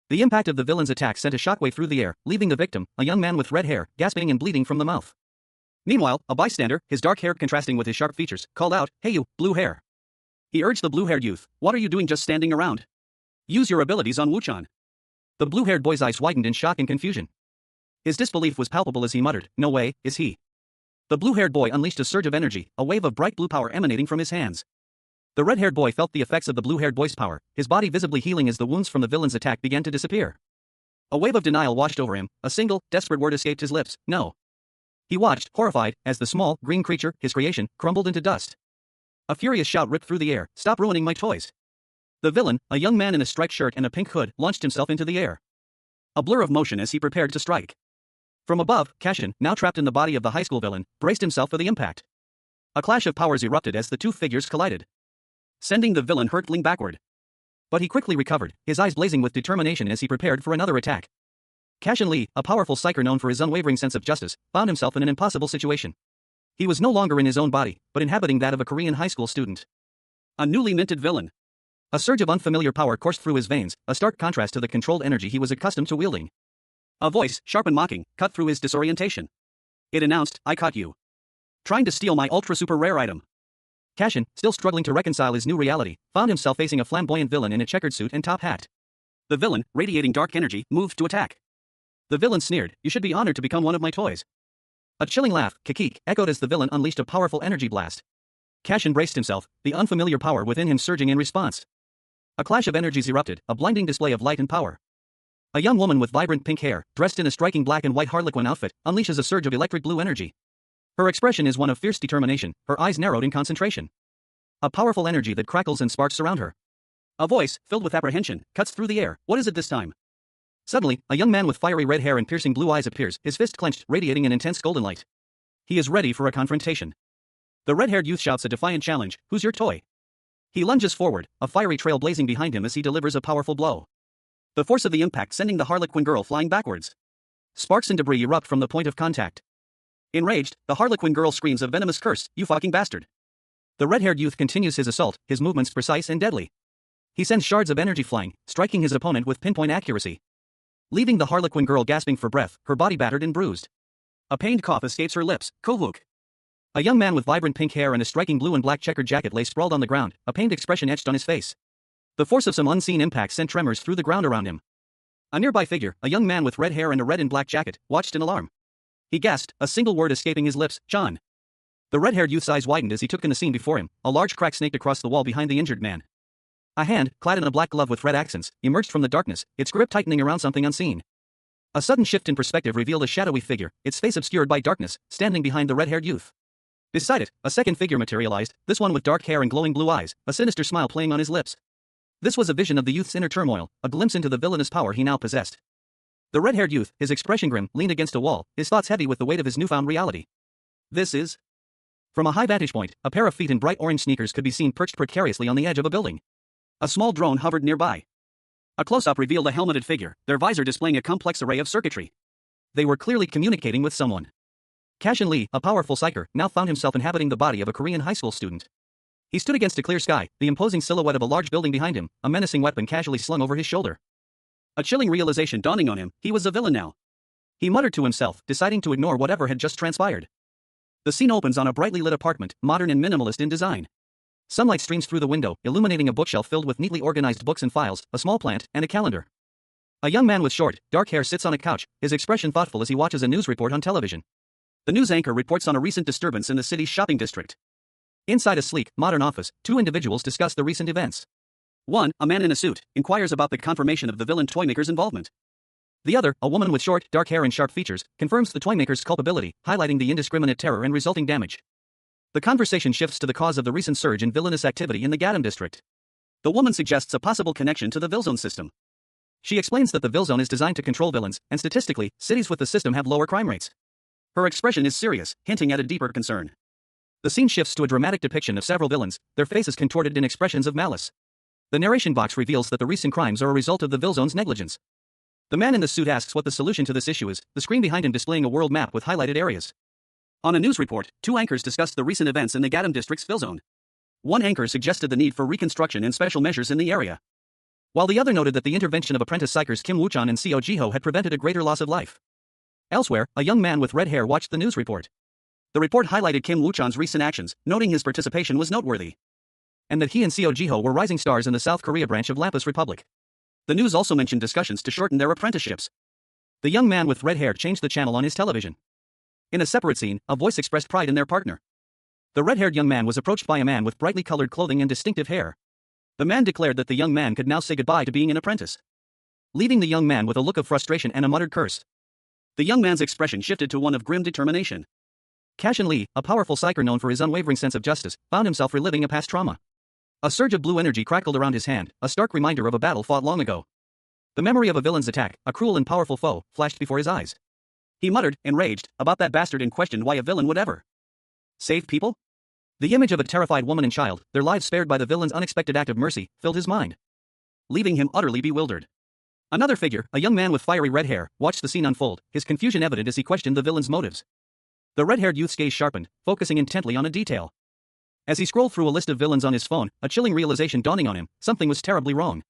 The impact of the villain's attack sent a shockwave through the air, leaving the victim, a young man with red hair, gasping and bleeding from the mouth. Meanwhile, a bystander, his dark hair contrasting with his sharp features, called out, "Hey you, blue hair." He urged the blue-haired youth, "What are you doing just standing around? Use your abilities on Wuchan." The blue-haired boy's eyes widened in shock and confusion. His disbelief was palpable as he muttered, "No way, is he?" The blue-haired boy unleashed a surge of energy, a wave of bright blue power emanating from his hands. The red-haired boy felt the effects of the blue-haired boy's power, his body visibly healing as the wounds from the villain's attack began to disappear. A wave of denial washed over him, a single, desperate word escaped his lips, "No." He watched, horrified, as the small, green creature, his creation, crumbled into dust. A furious shout ripped through the air, "Stop ruining my toys." The villain, a young man in a striped shirt and a pink hood, launched himself into the air. A blur of motion as he prepared to strike. From above, Cashin, now trapped in the body of the high school villain, braced himself for the impact. A clash of powers erupted as the two figures collided, sending the villain hurtling backward. But he quickly recovered, his eyes blazing with determination as he prepared for another attack. Cashin Lee, a powerful psyker known for his unwavering sense of justice, found himself in an impossible situation. He was no longer in his own body, but inhabiting that of a Korean high school student. A newly minted villain. A surge of unfamiliar power coursed through his veins, a stark contrast to the controlled energy he was accustomed to wielding. A voice, sharp and mocking, cut through his disorientation. It announced, "I caught you. Trying to steal my ultra-super rare item." Cashin, still struggling to reconcile his new reality, found himself facing a flamboyant villain in a checkered suit and top hat. The villain, radiating dark energy, moved to attack. The villain sneered, "You should be honored to become one of my toys." A chilling laugh, kikik, echoed as the villain unleashed a powerful energy blast. Cashin braced himself, the unfamiliar power within him surging in response. A clash of energies erupted, a blinding display of light and power. A young woman with vibrant pink hair, dressed in a striking black and white harlequin outfit, unleashes a surge of electric blue energy. Her expression is one of fierce determination, her eyes narrowed in concentration. A powerful energy that crackles and sparks surround her. A voice, filled with apprehension, cuts through the air, "What is it this time?" Suddenly, a young man with fiery red hair and piercing blue eyes appears, his fist clenched, radiating an intense golden light. He is ready for a confrontation. The red-haired youth shouts a defiant challenge, "Who's your toy?" He lunges forward, a fiery trail blazing behind him as he delivers a powerful blow. The force of the impact sending the harlequin girl flying backwards. Sparks and debris erupt from the point of contact. Enraged, the harlequin girl screams a venomous curse, "You fucking bastard." The red-haired youth continues his assault, his movements precise and deadly. He sends shards of energy flying, striking his opponent with pinpoint accuracy, leaving the harlequin girl gasping for breath, her body battered and bruised. A pained cough escapes her lips, "Kohuk." A young man with vibrant pink hair and a striking blue and black checkered jacket lay sprawled on the ground, a pained expression etched on his face. The force of some unseen impact sent tremors through the ground around him. A nearby figure, a young man with red hair and a red and black jacket, watched in alarm. He gasped, a single word escaping his lips, "John." The red-haired youth's eyes widened as he took in the scene before him, a large crack snaked across the wall behind the injured man. A hand, clad in a black glove with red accents, emerged from the darkness, its grip tightening around something unseen. A sudden shift in perspective revealed a shadowy figure, its face obscured by darkness, standing behind the red-haired youth. Beside it, a second figure materialized, this one with dark hair and glowing blue eyes, a sinister smile playing on his lips. This was a vision of the youth's inner turmoil, a glimpse into the villainous power he now possessed. The red-haired youth, his expression grim, leaned against a wall, his thoughts heavy with the weight of his newfound reality. This is... From a high vantage point, a pair of feet in bright orange sneakers could be seen perched precariously on the edge of a building. A small drone hovered nearby. A close-up revealed a helmeted figure, their visor displaying a complex array of circuitry. They were clearly communicating with someone. Cashin Lee, a powerful psyker, now found himself inhabiting the body of a Korean high school student. He stood against a clear sky, the imposing silhouette of a large building behind him, a menacing weapon casually slung over his shoulder. A chilling realization dawning on him, he was a villain now. He muttered to himself, deciding to ignore whatever had just transpired. The scene opens on a brightly lit apartment, modern and minimalist in design. Sunlight streams through the window, illuminating a bookshelf filled with neatly organized books and files, a small plant, and a calendar. A young man with short, dark hair sits on a couch, his expression thoughtful as he watches a news report on television. The news anchor reports on a recent disturbance in the city's shopping district. Inside a sleek, modern office, two individuals discuss the recent events. One, a man in a suit, inquires about the confirmation of the villain toymaker's involvement. The other, a woman with short, dark hair and sharp features, confirms the toymaker's culpability, highlighting the indiscriminate terror and resulting damage. The conversation shifts to the cause of the recent surge in villainous activity in the Gadam district. The woman suggests a possible connection to the Villzone system. She explains that the Villzone is designed to control villains, and statistically, cities with the system have lower crime rates. Her expression is serious, hinting at a deeper concern. The scene shifts to a dramatic depiction of several villains, their faces contorted in expressions of malice. The narration box reveals that the recent crimes are a result of the Villzone's negligence. The man in the suit asks what the solution to this issue is, the screen behind him displaying a world map with highlighted areas. On a news report, two anchors discussed the recent events in the Gadam district's Villzone. One anchor suggested the need for reconstruction and special measures in the area, while the other noted that the intervention of apprentice psychers Kim Woo-chan and Seo Ji-ho had prevented a greater loss of life. Elsewhere, a young man with red hair watched the news report. The report highlighted Kim Woo-chan's recent actions, noting his participation was noteworthy, and that he and Seo Ji-ho were rising stars in the South Korea branch of Lapis Republic. The news also mentioned discussions to shorten their apprenticeships. The young man with red hair changed the channel on his television. In a separate scene, a voice expressed pride in their partner. The red-haired young man was approached by a man with brightly colored clothing and distinctive hair. The man declared that the young man could now say goodbye to being an apprentice, leaving the young man with a look of frustration and a muttered curse. The young man's expression shifted to one of grim determination. Cashin Lee, a powerful psyker known for his unwavering sense of justice, found himself reliving a past trauma. A surge of blue energy crackled around his hand, a stark reminder of a battle fought long ago. The memory of a villain's attack, a cruel and powerful foe, flashed before his eyes. He muttered, enraged, about that bastard and questioned why a villain would ever save people? The image of a terrified woman and child, their lives spared by the villain's unexpected act of mercy, filled his mind, leaving him utterly bewildered. Another figure, a young man with fiery red hair, watched the scene unfold, his confusion evident as he questioned the villain's motives. The red-haired youth's gaze sharpened, focusing intently on a detail. As he scrolled through a list of villains on his phone, a chilling realization dawning on him, something was terribly wrong.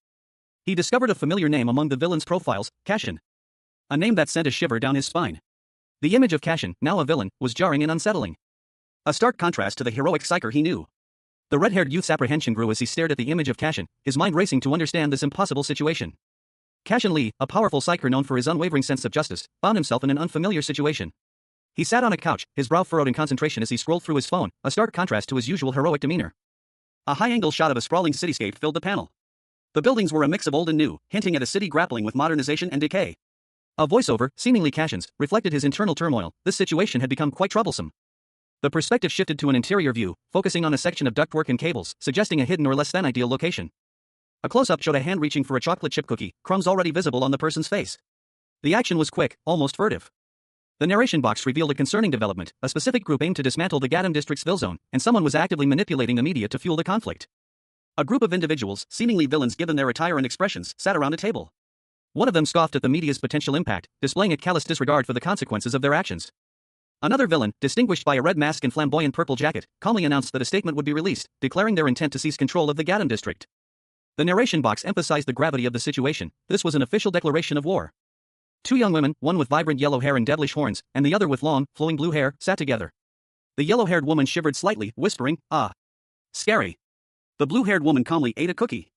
He discovered a familiar name among the villains' profiles, Cashin. A name that sent a shiver down his spine. The image of Cashin, now a villain, was jarring and unsettling. A stark contrast to the heroic psyker he knew. The red-haired youth's apprehension grew as he stared at the image of Cashin, his mind racing to understand this impossible situation. Cashin Lee, a powerful psyker known for his unwavering sense of justice, found himself in an unfamiliar situation. He sat on a couch, his brow furrowed in concentration as he scrolled through his phone, a stark contrast to his usual heroic demeanor. A high-angle shot of a sprawling cityscape filled the panel. The buildings were a mix of old and new, hinting at a city grappling with modernization and decay. A voiceover, seemingly Cashin's, reflected his internal turmoil. This situation had become quite troublesome. The perspective shifted to an interior view, focusing on a section of ductwork and cables, suggesting a hidden or less than ideal location. A close-up showed a hand reaching for a chocolate chip cookie, crumbs already visible on the person's face. The action was quick, almost furtive. The narration box revealed a concerning development. A specific group aimed to dismantle the Gadam district's Villzone, and someone was actively manipulating the media to fuel the conflict. A group of individuals, seemingly villains given their attire and expressions, sat around a table. One of them scoffed at the media's potential impact, displaying a callous disregard for the consequences of their actions. Another villain, distinguished by a red mask and flamboyant purple jacket, calmly announced that a statement would be released, declaring their intent to seize control of the Gadam district. The narration box emphasized the gravity of the situation. This was an official declaration of war. Two young women, one with vibrant yellow hair and devilish horns, and the other with long, flowing blue hair, sat together. The yellow-haired woman shivered slightly, whispering, "Ah. Scary." The blue-haired woman calmly ate a cookie.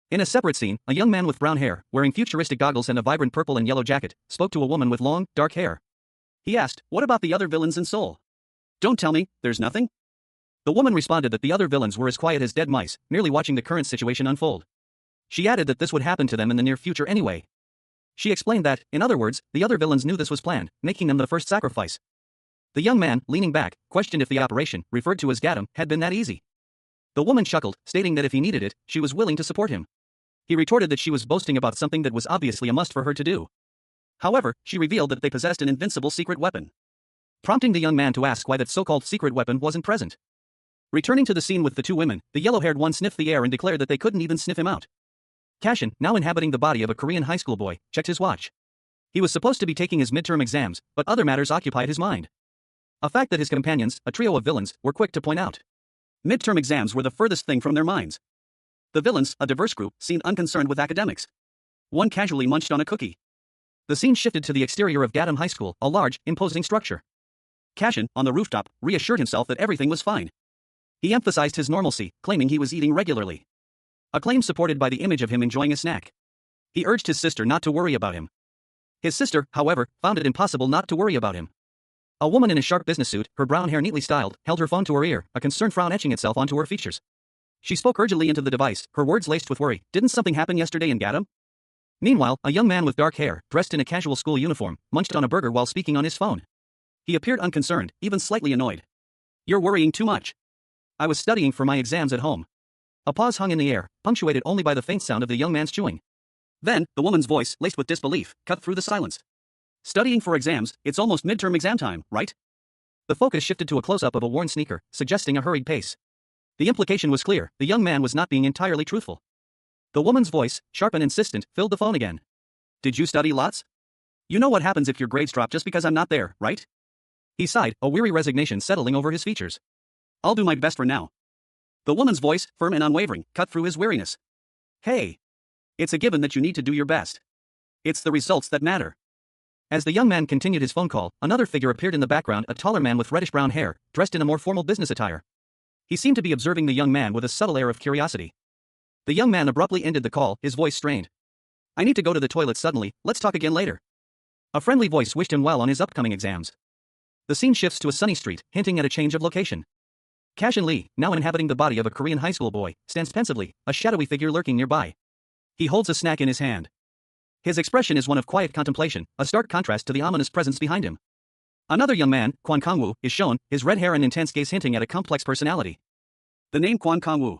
In a separate scene, a young man with brown hair, wearing futuristic goggles and a vibrant purple and yellow jacket, spoke to a woman with long, dark hair. He asked, "What about the other villains in Seoul? Don't tell me, there's nothing?" The woman responded that the other villains were as quiet as dead mice, merely watching the current situation unfold. She added that this would happen to them in the near future anyway. She explained that, in other words, the other villains knew this was planned, making them the first sacrifice. The young man, leaning back, questioned if the operation, referred to as Gadam, had been that easy. The woman chuckled, stating that if he needed it, she was willing to support him. He retorted that she was boasting about something that was obviously a must for her to do. However, she revealed that they possessed an invincible secret weapon, prompting the young man to ask why that so-called secret weapon wasn't present. Returning to the scene with the two women, the yellow-haired one sniffed the air and declared that they couldn't even sniff him out. Cashin, now inhabiting the body of a Korean high school boy, checked his watch. He was supposed to be taking his midterm exams, but other matters occupied his mind. A fact that his companions, a trio of villains, were quick to point out. Midterm exams were the furthest thing from their minds. The villains, a diverse group, seemed unconcerned with academics. One casually munched on a cookie. The scene shifted to the exterior of Gadam High School, a large, imposing structure. Cashin, on the rooftop, reassured himself that everything was fine. He emphasized his normalcy, claiming he was eating regularly. A claim supported by the image of him enjoying a snack. He urged his sister not to worry about him. His sister, however, found it impossible not to worry about him. A woman in a sharp business suit, her brown hair neatly styled, held her phone to her ear, a concerned frown etching itself onto her features. She spoke urgently into the device, her words laced with worry. "Didn't something happen yesterday in Gadam?" Meanwhile, a young man with dark hair, dressed in a casual school uniform, munched on a burger while speaking on his phone. He appeared unconcerned, even slightly annoyed. You're worrying too much. I was studying for my exams at home. A pause hung in the air, punctuated only by the faint sound of the young man's chewing. Then, the woman's voice, laced with disbelief, cut through the silence. Studying for exams, it's almost midterm exam time, right? The focus shifted to a close-up of a worn sneaker, suggesting a hurried pace. The implication was clear, the young man was not being entirely truthful. The woman's voice, sharp and insistent, filled the phone again. Did you study lots? You know what happens if your grades drop just because I'm not there, right? He sighed, a weary resignation settling over his features. I'll do my best for now. The woman's voice, firm and unwavering, cut through his weariness. Hey. It's a given that you need to do your best. It's the results that matter. As the young man continued his phone call, another figure appeared in the background, a taller man with reddish-brown hair, dressed in a more formal business attire. He seemed to be observing the young man with a subtle air of curiosity. The young man abruptly ended the call, his voice strained. I need to go to the toilet suddenly, let's talk again later. A friendly voice wished him well on his upcoming exams. The scene shifts to a sunny street, hinting at a change of location. Cashin Lee, now inhabiting the body of a Korean high school boy, stands pensively, a shadowy figure lurking nearby. He holds a snack in his hand. His expression is one of quiet contemplation, a stark contrast to the ominous presence behind him. Another young man, Kwon Kang-woo, is shown, his red hair and intense gaze hinting at a complex personality. The name Kwon Kang-woo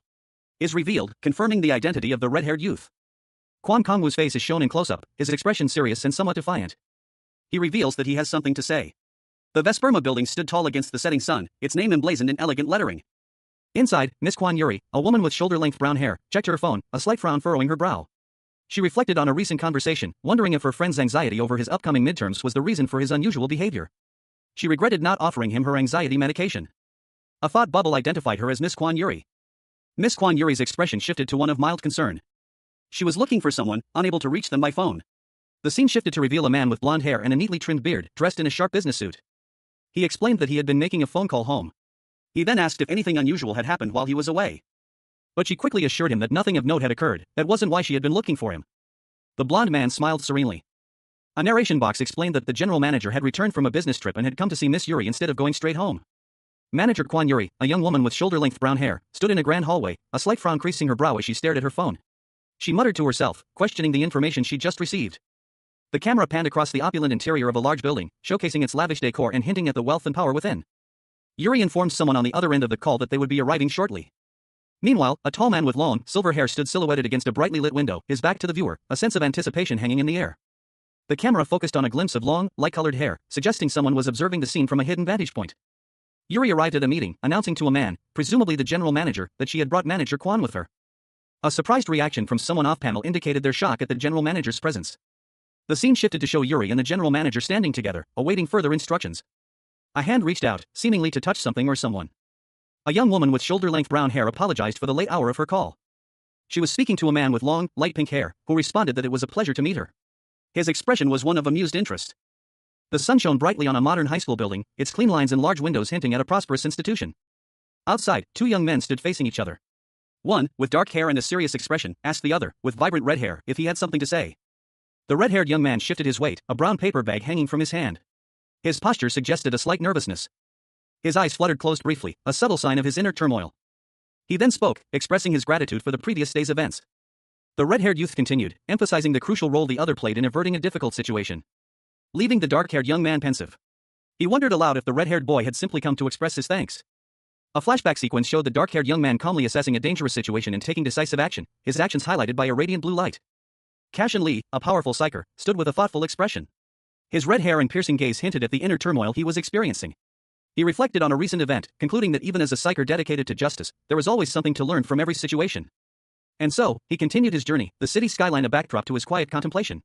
is revealed, confirming the identity of the red-haired youth. Kwon Kang-woo's face is shown in close-up, his expression serious and somewhat defiant. He reveals that he has something to say. The Vesperma building stood tall against the setting sun, its name emblazoned in elegant lettering. Inside, Miss Kwon Yuri, a woman with shoulder-length brown hair, checked her phone, a slight frown furrowing her brow. She reflected on a recent conversation, wondering if her friend's anxiety over his upcoming midterms was the reason for his unusual behavior. She regretted not offering him her anxiety medication. A thought bubble identified her as Miss Kwon Yuri. Miss Kwon Yuri's expression shifted to one of mild concern. She was looking for someone, unable to reach them by phone. The scene shifted to reveal a man with blonde hair and a neatly trimmed beard, dressed in a sharp business suit. He explained that he had been making a phone call home. He then asked if anything unusual had happened while he was away. But she quickly assured him that nothing of note had occurred, that wasn't why she had been looking for him. The blonde man smiled serenely. A narration box explained that the general manager had returned from a business trip and had come to see Miss Yuri instead of going straight home. Manager Kwon Yuri, a young woman with shoulder-length brown hair, stood in a grand hallway, a slight frown creasing her brow as she stared at her phone. She muttered to herself, questioning the information she'd just received. The camera panned across the opulent interior of a large building, showcasing its lavish decor and hinting at the wealth and power within. Yuri informed someone on the other end of the call that they would be arriving shortly. Meanwhile, a tall man with long, silver hair stood silhouetted against a brightly lit window, his back to the viewer, a sense of anticipation hanging in the air. The camera focused on a glimpse of long, light-colored hair, suggesting someone was observing the scene from a hidden vantage point. Yuri arrived at a meeting, announcing to a man, presumably the general manager, that she had brought manager Kwon with her. A surprised reaction from someone off-panel indicated their shock at the general manager's presence. The scene shifted to show Yuri and the general manager standing together, awaiting further instructions. A hand reached out, seemingly to touch something or someone. A young woman with shoulder-length brown hair apologized for the late hour of her call. She was speaking to a man with long, light pink hair, who responded that it was a pleasure to meet her. His expression was one of amused interest. The sun shone brightly on a modern high school building, its clean lines and large windows hinting at a prosperous institution. Outside, two young men stood facing each other. One, with dark hair and a serious expression, asked the other, with vibrant red hair, if he had something to say. The red-haired young man shifted his weight, a brown paper bag hanging from his hand. His posture suggested a slight nervousness. His eyes fluttered closed briefly, a subtle sign of his inner turmoil. He then spoke, expressing his gratitude for the previous day's events. The red-haired youth continued, emphasizing the crucial role the other played in averting a difficult situation, leaving the dark-haired young man pensive. He wondered aloud if the red-haired boy had simply come to express his thanks. A flashback sequence showed the dark-haired young man calmly assessing a dangerous situation and taking decisive action, his actions highlighted by a radiant blue light. Cashin Lee, a powerful psyker, stood with a thoughtful expression. His red hair and piercing gaze hinted at the inner turmoil he was experiencing. He reflected on a recent event, concluding that even as a psyker dedicated to justice, there was always something to learn from every situation. And so, he continued his journey, the city skyline a backdrop to his quiet contemplation.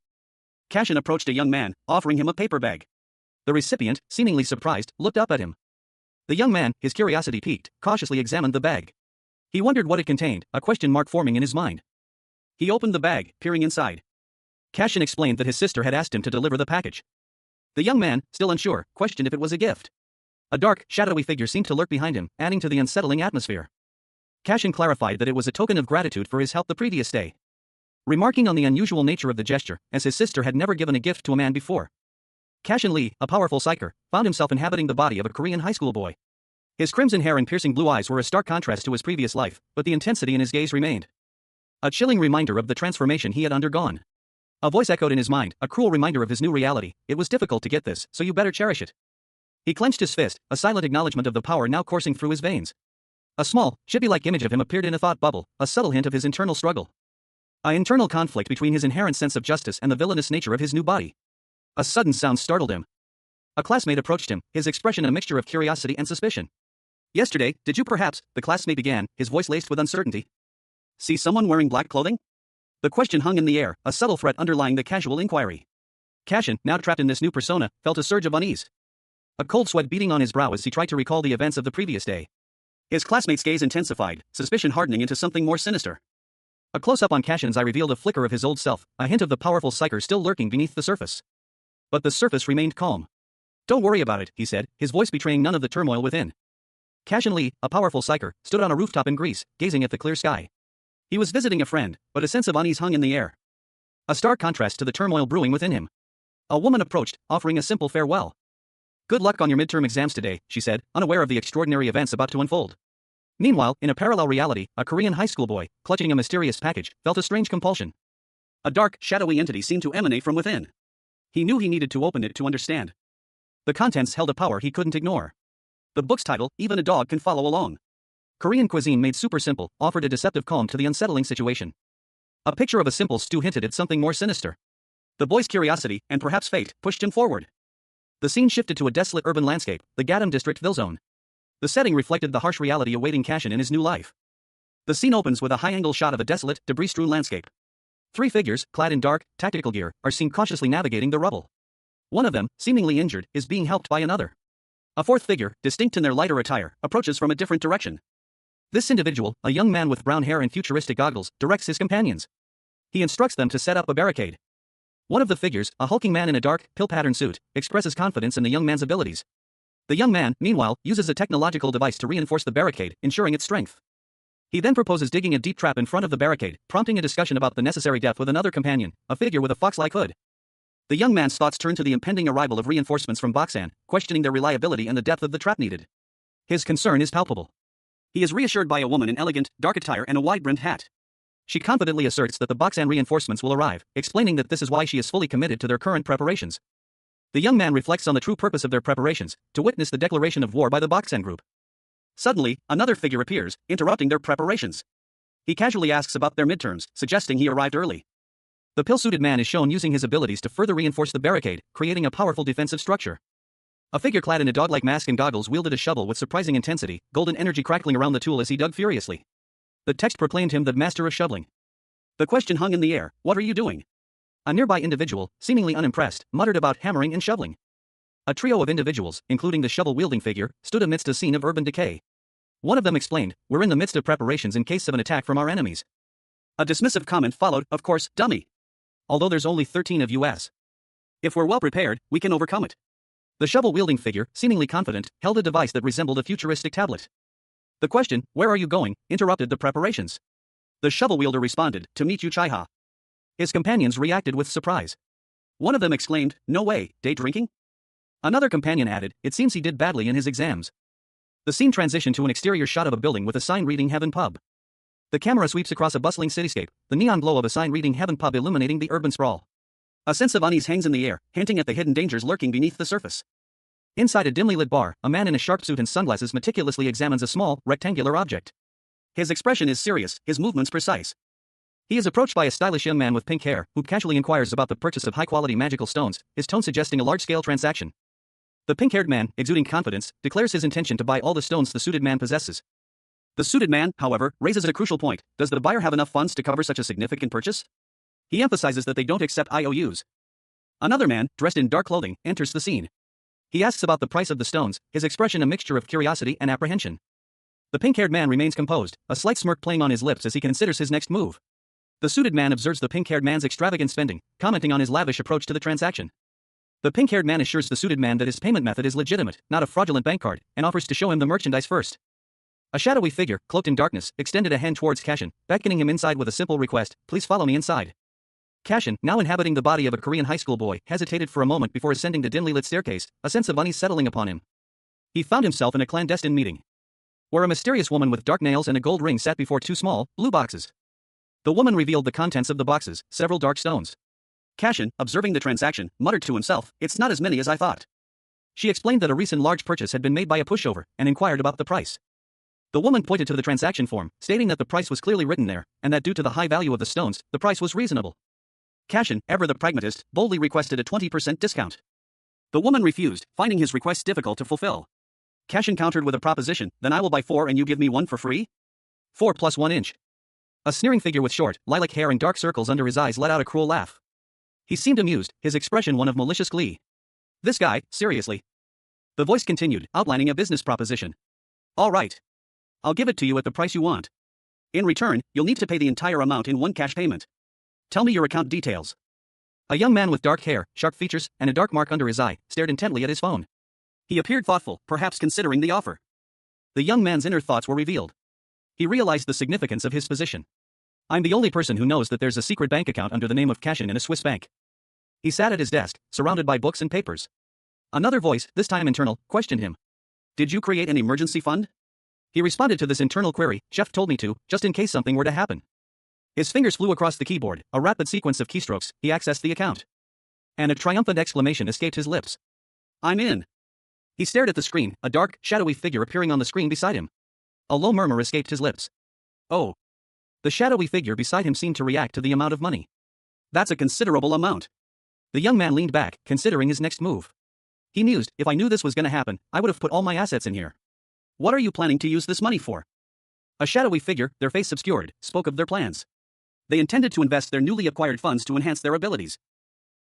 Cashin approached a young man, offering him a paper bag. The recipient, seemingly surprised, looked up at him. The young man, his curiosity piqued, cautiously examined the bag. He wondered what it contained, a question mark forming in his mind. He opened the bag, peering inside. Cashin explained that his sister had asked him to deliver the package. The young man, still unsure, questioned if it was a gift. A dark, shadowy figure seemed to lurk behind him, adding to the unsettling atmosphere. Cashin clarified that it was a token of gratitude for his help the previous day, remarking on the unusual nature of the gesture, as his sister had never given a gift to a man before. Cashin Lee, a powerful psyker, found himself inhabiting the body of a Korean high school boy. His crimson hair and piercing blue eyes were a stark contrast to his previous life, but the intensity in his gaze remained. A chilling reminder of the transformation he had undergone. A voice echoed in his mind, a cruel reminder of his new reality. It was difficult to get this, so you better cherish it. He clenched his fist, a silent acknowledgement of the power now coursing through his veins. A small, chibi-like image of him appeared in a thought bubble, a subtle hint of his internal struggle. An internal conflict between his inherent sense of justice and the villainous nature of his new body. A sudden sound startled him. A classmate approached him, his expression a mixture of curiosity and suspicion. "Yesterday, did you perhaps," the classmate began, his voice laced with uncertainty, "see someone wearing black clothing?" The question hung in the air, a subtle threat underlying the casual inquiry. Cashin, now trapped in this new persona, felt a surge of unease. A cold sweat beating on his brow as he tried to recall the events of the previous day. His classmate's gaze intensified, suspicion hardening into something more sinister. A close-up on Cashin's eye revealed a flicker of his old self, a hint of the powerful psyker still lurking beneath the surface. But the surface remained calm. "Don't worry about it," he said, his voice betraying none of the turmoil within. Cashin Lee, a powerful psyker, stood on a rooftop in Greece, gazing at the clear sky. He was visiting a friend, but a sense of unease hung in the air. A stark contrast to the turmoil brewing within him. A woman approached, offering a simple farewell. "Good luck on your midterm exams today," she said, unaware of the extraordinary events about to unfold. Meanwhile, in a parallel reality, a Korean high school boy, clutching a mysterious package, felt a strange compulsion. A dark, shadowy entity seemed to emanate from within. He knew he needed to open it to understand. The contents held a power he couldn't ignore. The book's title, "Even a Dog Can Follow Along." Korean cuisine made super simple, offered a deceptive calm to the unsettling situation. A picture of a simple stew hinted at something more sinister. The boy's curiosity, and perhaps fate, pushed him forward. The scene shifted to a desolate urban landscape, the Gadam district Villazone. The setting reflected the harsh reality awaiting Cashin in his new life. The scene opens with a high-angle shot of a desolate, debris-strewn landscape. 3 figures, clad in dark, tactical gear, are seen cautiously navigating the rubble. One of them, seemingly injured, is being helped by another. A 4th figure, distinct in their lighter attire, approaches from a different direction. This individual, a young man with brown hair and futuristic goggles, directs his companions. He instructs them to set up a barricade. One of the figures, a hulking man in a dark, pill-pattern suit, expresses confidence in the young man's abilities. The young man, meanwhile, uses a technological device to reinforce the barricade, ensuring its strength. He then proposes digging a deep trap in front of the barricade, prompting a discussion about the necessary depth with another companion, a figure with a fox-like hood. The young man's thoughts turn to the impending arrival of reinforcements from Boksan, questioning their reliability and the depth of the trap needed. His concern is palpable. He is reassured by a woman in elegant, dark attire and a wide-brimmed hat. She confidently asserts that the Boksan reinforcements will arrive, explaining that this is why she is fully committed to their current preparations. The young man reflects on the true purpose of their preparations, to witness the declaration of war by the Boksan group. Suddenly, another figure appears, interrupting their preparations. He casually asks about their midterms, suggesting he arrived early. The pill-suited man is shown using his abilities to further reinforce the barricade, creating a powerful defensive structure. A figure clad in a dog-like mask and goggles wielded a shovel with surprising intensity, golden energy crackling around the tool as he dug furiously. The text proclaimed him the master of shoveling. The question hung in the air, "What are you doing?" A nearby individual, seemingly unimpressed, muttered about hammering and shoveling. A trio of individuals, including the shovel-wielding figure, stood amidst a scene of urban decay. One of them explained, "We're in the midst of preparations in case of an attack from our enemies." A dismissive comment followed, "Of course, dummy. Although there's only 13 of us. If we're well prepared, we can overcome it." The shovel-wielding figure, seemingly confident, held a device that resembled a futuristic tablet. The question, "Where are you going?" interrupted the preparations. The shovel-wielder responded, "To meet you Chaiha." His companions reacted with surprise. One of them exclaimed, "No way, day drinking?" Another companion added, "It seems he did badly in his exams." The scene transitioned to an exterior shot of a building with a sign reading Heaven Pub. The camera sweeps across a bustling cityscape, the neon glow of a sign reading Heaven Pub illuminating the urban sprawl. A sense of unease hangs in the air, hinting at the hidden dangers lurking beneath the surface. Inside a dimly lit bar, a man in a sharp suit and sunglasses meticulously examines a small, rectangular object. His expression is serious, his movements precise. He is approached by a stylish young man with pink hair, who casually inquires about the purchase of high-quality magical stones, his tone suggesting a large-scale transaction. The pink-haired man, exuding confidence, declares his intention to buy all the stones the suited man possesses. The suited man, however, raises a crucial point: does the buyer have enough funds to cover such a significant purchase? He emphasizes that they don't accept IOUs. Another man, dressed in dark clothing, enters the scene. He asks about the price of the stones, his expression a mixture of curiosity and apprehension. The pink-haired man remains composed, a slight smirk playing on his lips as he considers his next move. The suited man observes the pink-haired man's extravagant spending, commenting on his lavish approach to the transaction. The pink-haired man assures the suited man that his payment method is legitimate, not a fraudulent bank card, and offers to show him the merchandise first. A shadowy figure, cloaked in darkness, extended a hand towards Cashin, beckoning him inside with a simple request: "Please follow me inside." Cashin, now inhabiting the body of a Korean high school boy, hesitated for a moment before ascending the dimly lit staircase, a sense of unease settling upon him. He found himself in a clandestine meeting, where a mysterious woman with dark nails and a gold ring sat before 2 small, blue boxes. The woman revealed the contents of the boxes, several dark stones. Cashin, observing the transaction, muttered to himself, "It's not as many as I thought." She explained that a recent large purchase had been made by a pushover and inquired about the price. The woman pointed to the transaction form, stating that the price was clearly written there, and that due to the high value of the stones, the price was reasonable. Cashin, ever the pragmatist, boldly requested a 20% discount. The woman refused, finding his request difficult to fulfill. Cashin countered with a proposition, then I will buy 4 and you give me 1 for free? 4 plus 1 inch. A sneering figure with short, lilac hair and dark circles under his eyes let out a cruel laugh. He seemed amused, his expression one of malicious glee. This guy, seriously. The voice continued, outlining a business proposition. All right. I'll give it to you at the price you want. In return, you'll need to pay the entire amount in one cash payment. Tell me your account details. A young man with dark hair, sharp features, and a dark mark under his eye, stared intently at his phone. He appeared thoughtful, perhaps considering the offer. The young man's inner thoughts were revealed. He realized the significance of his position. I'm the only person who knows that there's a secret bank account under the name of Cashin in a Swiss bank. He sat at his desk, surrounded by books and papers. Another voice, this time internal, questioned him. Did you create an emergency fund? He responded to this internal query, Chef told me to, just in case something were to happen. His fingers flew across the keyboard, a rapid sequence of keystrokes, he accessed the account. And a triumphant exclamation escaped his lips. I'm in. He stared at the screen, a dark, shadowy figure appearing on the screen beside him. A low murmur escaped his lips. Oh. The shadowy figure beside him seemed to react to the amount of money. That's a considerable amount. The young man leaned back, considering his next move. He mused, if I knew this was going to happen, I would have put all my assets in here. What are you planning to use this money for? A shadowy figure, their face obscured, spoke of their plans. They intended to invest their newly acquired funds to enhance their abilities.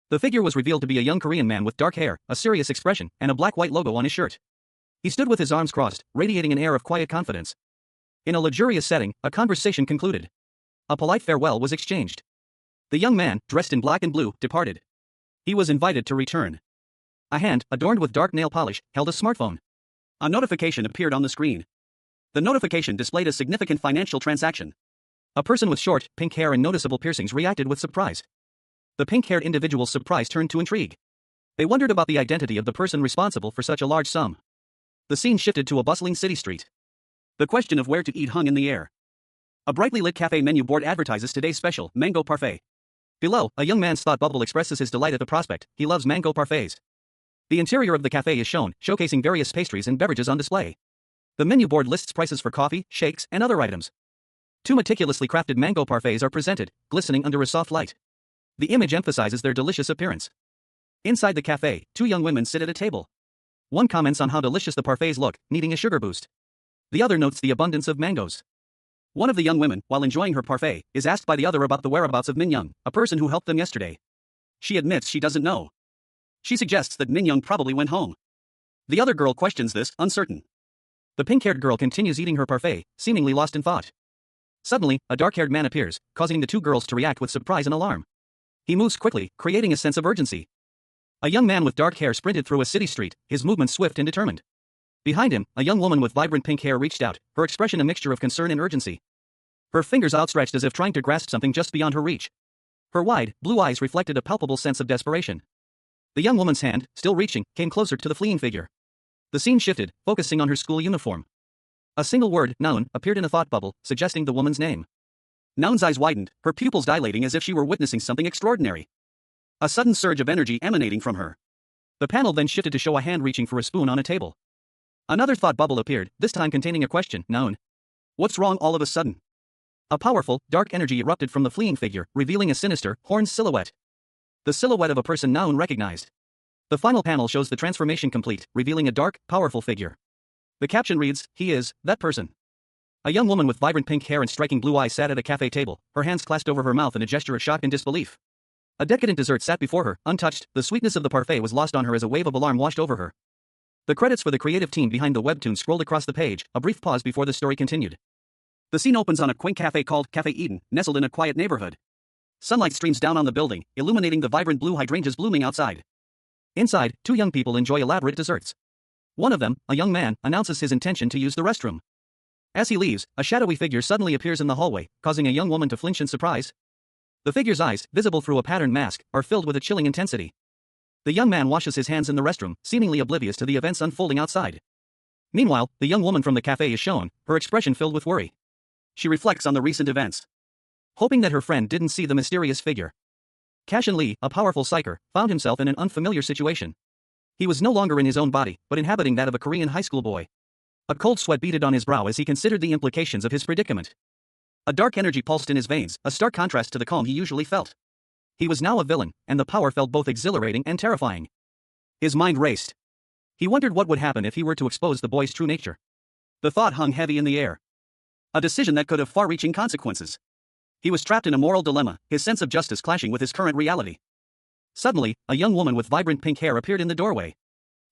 The figure was revealed to be a young Korean man with dark hair, a serious expression, and a black-white logo on his shirt. He stood with his arms crossed, radiating an air of quiet confidence. In a luxurious setting, a conversation concluded. A polite farewell was exchanged. The young man, dressed in black and blue, departed. He was invited to return. A hand, adorned with dark nail polish, held a smartphone. A notification appeared on the screen. The notification displayed a significant financial transaction. A person with short, pink hair and noticeable piercings reacted with surprise. The pink-haired individual's surprise turned to intrigue. They wondered about the identity of the person responsible for such a large sum. The scene shifted to a bustling city street. The question of where to eat hung in the air. A brightly lit cafe menu board advertises today's special, mango parfait. Below, a young man's thought bubble expresses his delight at the prospect, he loves mango parfaits. The interior of the cafe is shown, showcasing various pastries and beverages on display. The menu board lists prices for coffee, shakes, and other items. 2 meticulously crafted mango parfaits are presented, glistening under a soft light. The image emphasizes their delicious appearance. Inside the cafe, 2 young women sit at a table. One comments on how delicious the parfaits look, needing a sugar boost. The other notes the abundance of mangoes. One of the young women, while enjoying her parfait, is asked by the other about the whereabouts of Min Young, a person who helped them yesterday. She admits she doesn't know. She suggests that Min Young probably went home. The other girl questions this, uncertain. The pink-haired girl continues eating her parfait, seemingly lost in thought. Suddenly, a dark-haired man appears, causing the 2 girls to react with surprise and alarm. He moves quickly, creating a sense of urgency. A young man with dark hair sprinted through a city street, his movements swift and determined. Behind him, a young woman with vibrant pink hair reached out, her expression a mixture of concern and urgency. Her fingers outstretched as if trying to grasp something just beyond her reach. Her wide, blue eyes reflected a palpable sense of desperation. The young woman's hand, still reaching, came closer to the fleeing figure. The scene shifted, focusing on her school uniform. A single word, Naun, appeared in a thought bubble, suggesting the woman's name. Naun's eyes widened, her pupils dilating as if she were witnessing something extraordinary. A sudden surge of energy emanating from her. The panel then shifted to show a hand reaching for a spoon on a table. Another thought bubble appeared, this time containing a question, Naun. What's wrong all of a sudden? A powerful, dark energy erupted from the fleeing figure, revealing a sinister, horned silhouette. The silhouette of a person Naun recognized. The final panel shows the transformation complete, revealing a dark, powerful figure. The caption reads, he is, that person. A young woman with vibrant pink hair and striking blue eyes sat at a cafe table, her hands clasped over her mouth in a gesture of shock and disbelief. A decadent dessert sat before her, untouched, the sweetness of the parfait was lost on her as a wave of alarm washed over her. The credits for the creative team behind the webtoon scrolled across the page, a brief pause before the story continued. The scene opens on a quaint cafe called Cafe Eden, nestled in a quiet neighborhood. Sunlight streams down on the building, illuminating the vibrant blue hydrangeas blooming outside. Inside, 2 young people enjoy elaborate desserts. One of them, a young man, announces his intention to use the restroom. As he leaves, a shadowy figure suddenly appears in the hallway, causing a young woman to flinch in surprise. The figure's eyes, visible through a patterned mask, are filled with a chilling intensity. The young man washes his hands in the restroom, seemingly oblivious to the events unfolding outside. Meanwhile, the young woman from the cafe is shown, her expression filled with worry. She reflects on the recent events, hoping that her friend didn't see the mysterious figure. Cashin Lee, a powerful psyker, found himself in an unfamiliar situation. He was no longer in his own body, but inhabiting that of a Korean high school boy. A cold sweat beaded on his brow as he considered the implications of his predicament. A dark energy pulsed in his veins, a stark contrast to the calm he usually felt. He was now a villain, and the power felt both exhilarating and terrifying. His mind raced. He wondered what would happen if he were to expose the boy's true nature. The thought hung heavy in the air. A decision that could have far-reaching consequences. He was trapped in a moral dilemma, his sense of justice clashing with his current reality. Suddenly, a young woman with vibrant pink hair appeared in the doorway.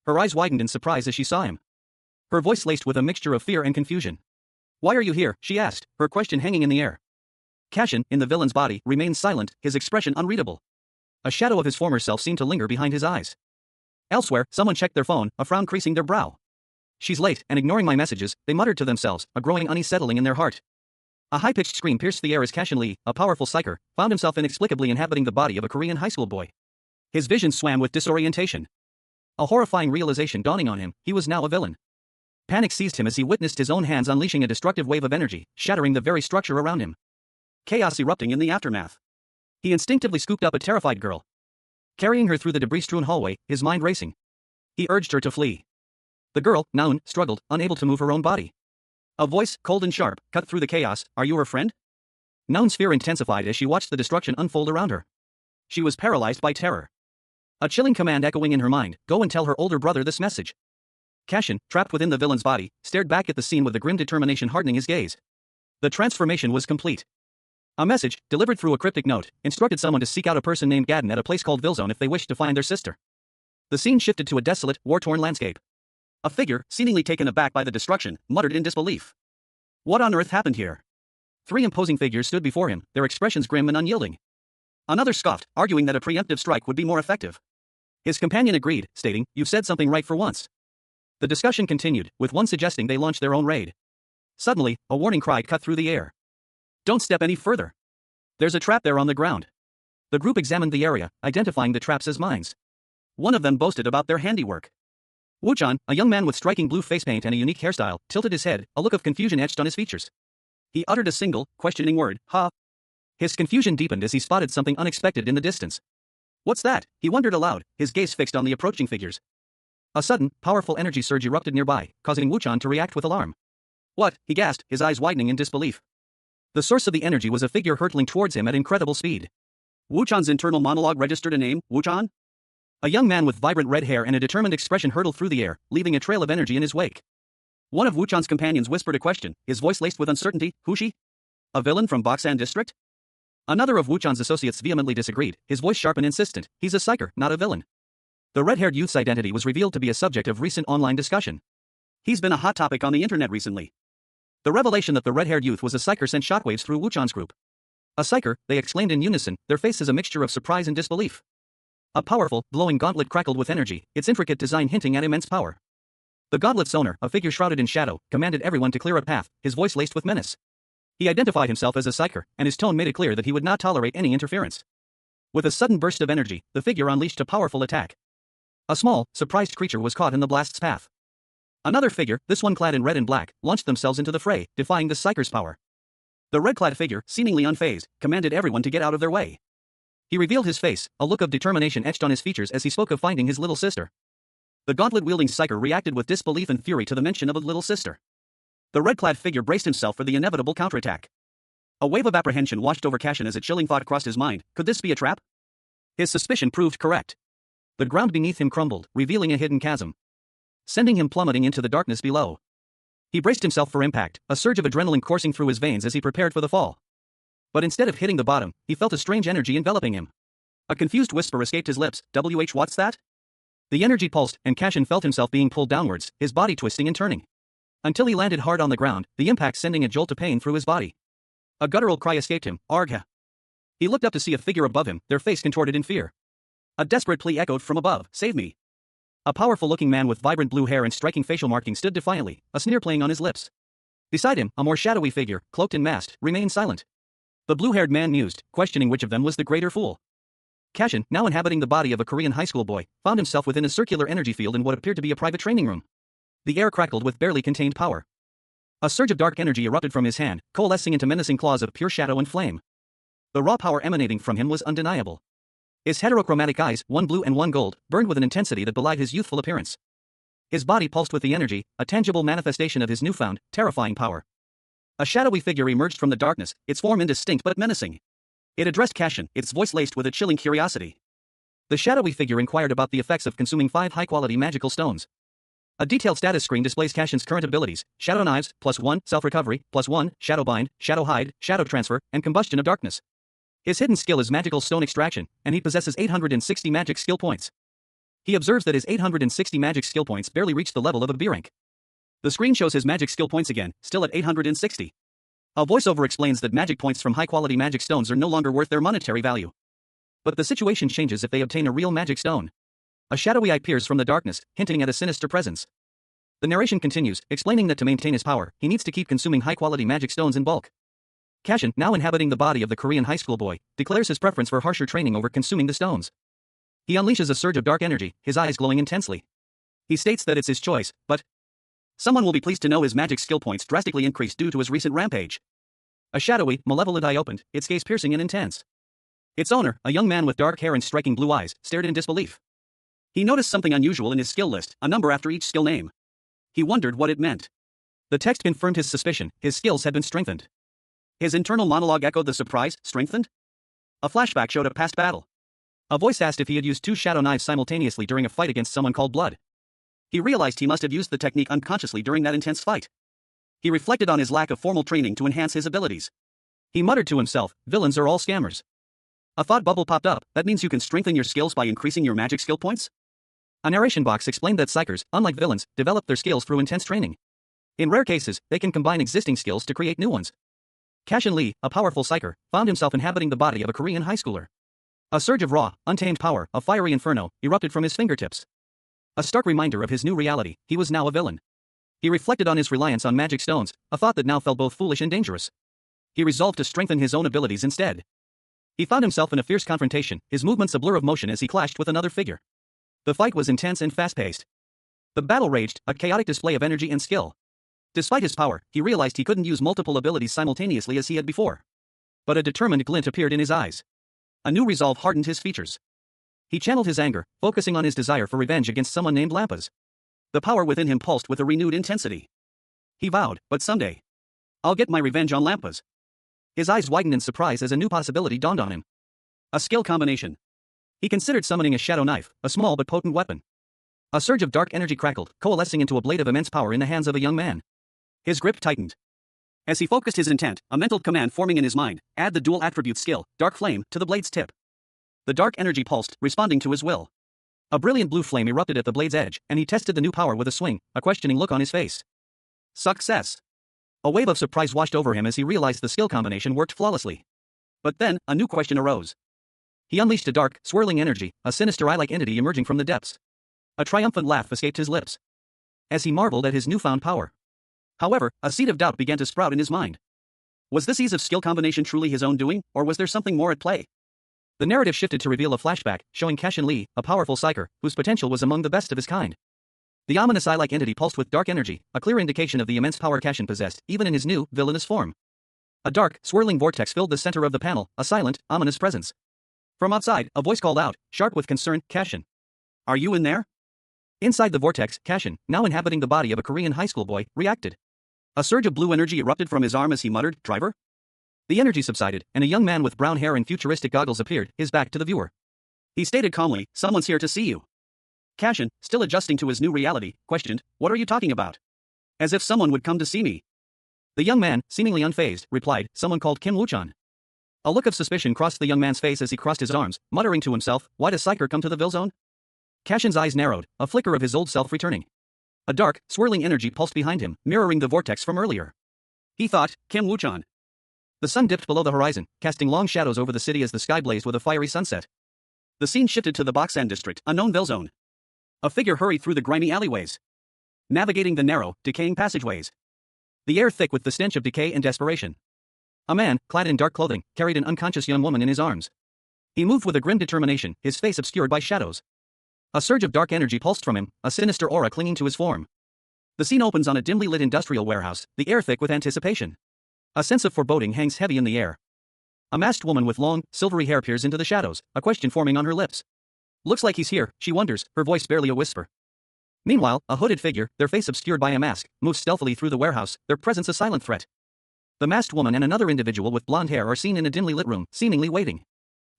Her eyes widened in surprise as she saw him. Her voice laced with a mixture of fear and confusion. "Why are you here?" she asked, her question hanging in the air. Cashin, in the villain's body, remained silent, his expression unreadable. A shadow of his former self seemed to linger behind his eyes. Elsewhere, someone checked their phone, a frown creasing their brow. "She's late, and ignoring my messages," they muttered to themselves, a growing unease settling in their heart. A high-pitched scream pierced the air as Cashin Lee, a powerful psyker, found himself inexplicably inhabiting the body of a Korean high school boy. His vision swam with disorientation. A horrifying realization dawning on him, he was now a villain. Panic seized him as he witnessed his own hands unleashing a destructive wave of energy, shattering the very structure around him. Chaos erupting in the aftermath. He instinctively scooped up a terrified girl. Carrying her through the debris-strewn hallway, his mind racing. He urged her to flee. The girl, Naun, struggled, unable to move her own body. A voice, cold and sharp, cut through the chaos. "Are you her friend?" Naun's fear intensified as she watched the destruction unfold around her. She was paralyzed by terror. A chilling command echoing in her mind, "Go and tell her older brother this message." Cashin, trapped within the villain's body, stared back at the scene with the grim determination hardening his gaze. The transformation was complete. A message, delivered through a cryptic note, instructed someone to seek out a person named Gadden at a place called Villzone if they wished to find their sister. The scene shifted to a desolate, war-torn landscape. A figure, seemingly taken aback by the destruction, muttered in disbelief. What on earth happened here? Three imposing figures stood before him, their expressions grim and unyielding. Another scoffed, arguing that a preemptive strike would be more effective. His companion agreed, stating, "You've said something right for once." The discussion continued, with one suggesting they launch their own raid. Suddenly, a warning cry cut through the air. "Don't step any further. There's a trap there on the ground." The group examined the area, identifying the traps as mines. One of them boasted about their handiwork. Wuchan, a young man with striking blue face paint and a unique hairstyle, tilted his head, a look of confusion etched on his features. He uttered a single, questioning word, "Ha." His confusion deepened as he spotted something unexpected in the distance. "What's that?" he wondered aloud, his gaze fixed on the approaching figures. A sudden, powerful energy surge erupted nearby, causing Wuchan to react with alarm. "What?" he gasped, his eyes widening in disbelief. The source of the energy was a figure hurtling towards him at incredible speed. Wuchan's internal monologue registered a name, Wuchan? A young man with vibrant red hair and a determined expression hurtled through the air, leaving a trail of energy in his wake. One of Wuchan's companions whispered a question, his voice laced with uncertainty, "Who's she? A villain from Boksan District?" Another of Wuchan's associates vehemently disagreed, his voice sharp and insistent, "He's a psyker, not a villain." The red-haired youth's identity was revealed to be a subject of recent online discussion. He's been a hot topic on the internet recently. The revelation that the red-haired youth was a psyker sent shockwaves through Wuchan's group. "A psyker," they exclaimed in unison, their faces a mixture of surprise and disbelief. A powerful, glowing gauntlet crackled with energy, its intricate design hinting at immense power. The gauntlet's owner, a figure shrouded in shadow, commanded everyone to clear a path, his voice laced with menace. He identified himself as a psyker, and his tone made it clear that he would not tolerate any interference. With a sudden burst of energy, the figure unleashed a powerful attack. A small, surprised creature was caught in the blast's path. Another figure, this one clad in red and black, launched themselves into the fray, defying the psyker's power. The red-clad figure, seemingly unfazed, commanded everyone to get out of their way. He revealed his face, a look of determination etched on his features as he spoke of finding his little sister. The gauntlet-wielding psyker reacted with disbelief and fury to the mention of a little sister. The red-clad figure braced himself for the inevitable counterattack. A wave of apprehension washed over Cashin as a chilling thought crossed his mind, could this be a trap? His suspicion proved correct. The ground beneath him crumbled, revealing a hidden chasm, sending him plummeting into the darkness below. He braced himself for impact, a surge of adrenaline coursing through his veins as he prepared for the fall. But instead of hitting the bottom, he felt a strange energy enveloping him. A confused whisper escaped his lips, "What's that?" The energy pulsed, and Cashin felt himself being pulled downwards, his body twisting and turning. Until he landed hard on the ground, the impact sending a jolt of pain through his body. A guttural cry escaped him, "Argha." He looked up to see a figure above him, their face contorted in fear. A desperate plea echoed from above, "Save me." A powerful-looking man with vibrant blue hair and striking facial markings stood defiantly, a sneer playing on his lips. Beside him, a more shadowy figure, cloaked and masked, remained silent. The blue-haired man mused, questioning which of them was the greater fool. Cashin, now inhabiting the body of a Korean high school boy, found himself within a circular energy field in what appeared to be a private training room. The air crackled with barely contained power. A surge of dark energy erupted from his hand, coalescing into menacing claws of pure shadow and flame. The raw power emanating from him was undeniable. His heterochromatic eyes, one blue and one gold, burned with an intensity that belied his youthful appearance. His body pulsed with the energy, a tangible manifestation of his newfound, terrifying power. A shadowy figure emerged from the darkness, its form indistinct but menacing. It addressed Cashin, its voice laced with a chilling curiosity. The shadowy figure inquired about the effects of consuming 5 high-quality magical stones. A detailed status screen displays Cashin's current abilities: Shadow Knives, +1, Self-Recovery, +1, Shadow Bind, Shadow Hide, Shadow Transfer, and Combustion of Darkness. His hidden skill is Magical Stone Extraction, and he possesses 860 magic skill points. He observes that his 860 magic skill points barely reach the level of a B rank. The screen shows his magic skill points again, still at 860. A voiceover explains that magic points from high-quality magic stones are no longer worth their monetary value. But the situation changes if they obtain a real magic stone. A shadowy eye peers from the darkness, hinting at a sinister presence. The narration continues, explaining that to maintain his power, he needs to keep consuming high-quality magic stones in bulk. Cashin, now inhabiting the body of the Korean high school boy, declares his preference for harsher training over consuming the stones. He unleashes a surge of dark energy, his eyes glowing intensely. He states that it's his choice, but someone will be pleased to know his magic skill points drastically increased due to his recent rampage. A shadowy, malevolent eye opened, its gaze piercing and intense. Its owner, a young man with dark hair and striking blue eyes, stared in disbelief. He noticed something unusual in his skill list, a number after each skill name. He wondered what it meant. The text confirmed his suspicion: his skills had been strengthened. His internal monologue echoed the surprise: strengthened? A flashback showed a past battle. A voice asked if he had used 2 shadow knives simultaneously during a fight against someone called Blood. He realized he must have used the technique unconsciously during that intense fight. He reflected on his lack of formal training to enhance his abilities. He muttered to himself, villains are all scammers. A thought bubble popped up: that means you can strengthen your skills by increasing your magic skill points? A narration box explained that psychers, unlike villains, develop their skills through intense training. In rare cases, they can combine existing skills to create new ones. Cashin Lee, a powerful psycher, found himself inhabiting the body of a Korean high schooler. A surge of raw, untamed power, a fiery inferno, erupted from his fingertips. A stark reminder of his new reality: he was now a villain. He reflected on his reliance on magic stones, a thought that now felt both foolish and dangerous. He resolved to strengthen his own abilities instead. He found himself in a fierce confrontation, his movements a blur of motion as he clashed with another figure. The fight was intense and fast-paced. The battle raged, a chaotic display of energy and skill. Despite his power, he realized he couldn't use multiple abilities simultaneously as he had before. But a determined glint appeared in his eyes. A new resolve hardened his features. He channeled his anger, focusing on his desire for revenge against someone named Lampas. The power within him pulsed with a renewed intensity. He vowed, but someday, I'll get my revenge on Lampas. His eyes widened in surprise as a new possibility dawned on him. A skill combination. He considered summoning a shadow knife, a small but potent weapon. A surge of dark energy crackled, coalescing into a blade of immense power in the hands of a young man. His grip tightened. As he focused his intent, a mental command forming in his mind: add the dual attribute skill, Dark Flame, to the blade's tip. The dark energy pulsed, responding to his will. A brilliant blue flame erupted at the blade's edge, and he tested the new power with a swing, a questioning look on his face. Success! A wave of surprise washed over him as he realized the skill combination worked flawlessly. But then, a new question arose. He unleashed a dark, swirling energy, a sinister eye-like entity emerging from the depths. A triumphant laugh escaped his lips as he marveled at his newfound power. However, a seed of doubt began to sprout in his mind. Was this ease of skill combination truly his own doing, or was there something more at play? The narrative shifted to reveal a flashback, showing Cashin Lee, a powerful psyker, whose potential was among the best of his kind. The ominous eye-like entity pulsed with dark energy, a clear indication of the immense power Cashin possessed, even in his new, villainous form. A dark, swirling vortex filled the center of the panel, a silent, ominous presence. From outside, a voice called out, sharp with concern, Cashin. Are you in there? Inside the vortex, Cashin, now inhabiting the body of a Korean high school boy, reacted. A surge of blue energy erupted from his arm as he muttered, driver? The energy subsided, and a young man with brown hair and futuristic goggles appeared, his back to the viewer. He stated calmly, someone's here to see you. Cashin, still adjusting to his new reality, questioned, what are you talking about? As if someone would come to see me. The young man, seemingly unfazed, replied, someone called Kim Woo-chan. A look of suspicion crossed the young man's face as he crossed his arms, muttering to himself, why does Psyker come to the Ville Zone? Cashin's eyes narrowed, a flicker of his old self returning. A dark, swirling energy pulsed behind him, mirroring the vortex from earlier. He thought, Kim Woo-chan. The sun dipped below the horizon, casting long shadows over the city as the sky blazed with a fiery sunset. The scene shifted to the Boksan district, a known Ville Zone. A figure hurried through the grimy alleyways, navigating the narrow, decaying passageways. The air thick with the stench of decay and desperation. A man, clad in dark clothing, carried an unconscious young woman in his arms. He moved with a grim determination, his face obscured by shadows. A surge of dark energy pulsed from him, a sinister aura clinging to his form. The scene opens on a dimly lit industrial warehouse, the air thick with anticipation. A sense of foreboding hangs heavy in the air. A masked woman with long, silvery hair peers into the shadows, a question forming on her lips. Looks like he's here, she wonders, her voice barely a whisper. Meanwhile, a hooded figure, their face obscured by a mask, moves stealthily through the warehouse, their presence a silent threat. The masked woman and another individual with blonde hair are seen in a dimly lit room, seemingly waiting.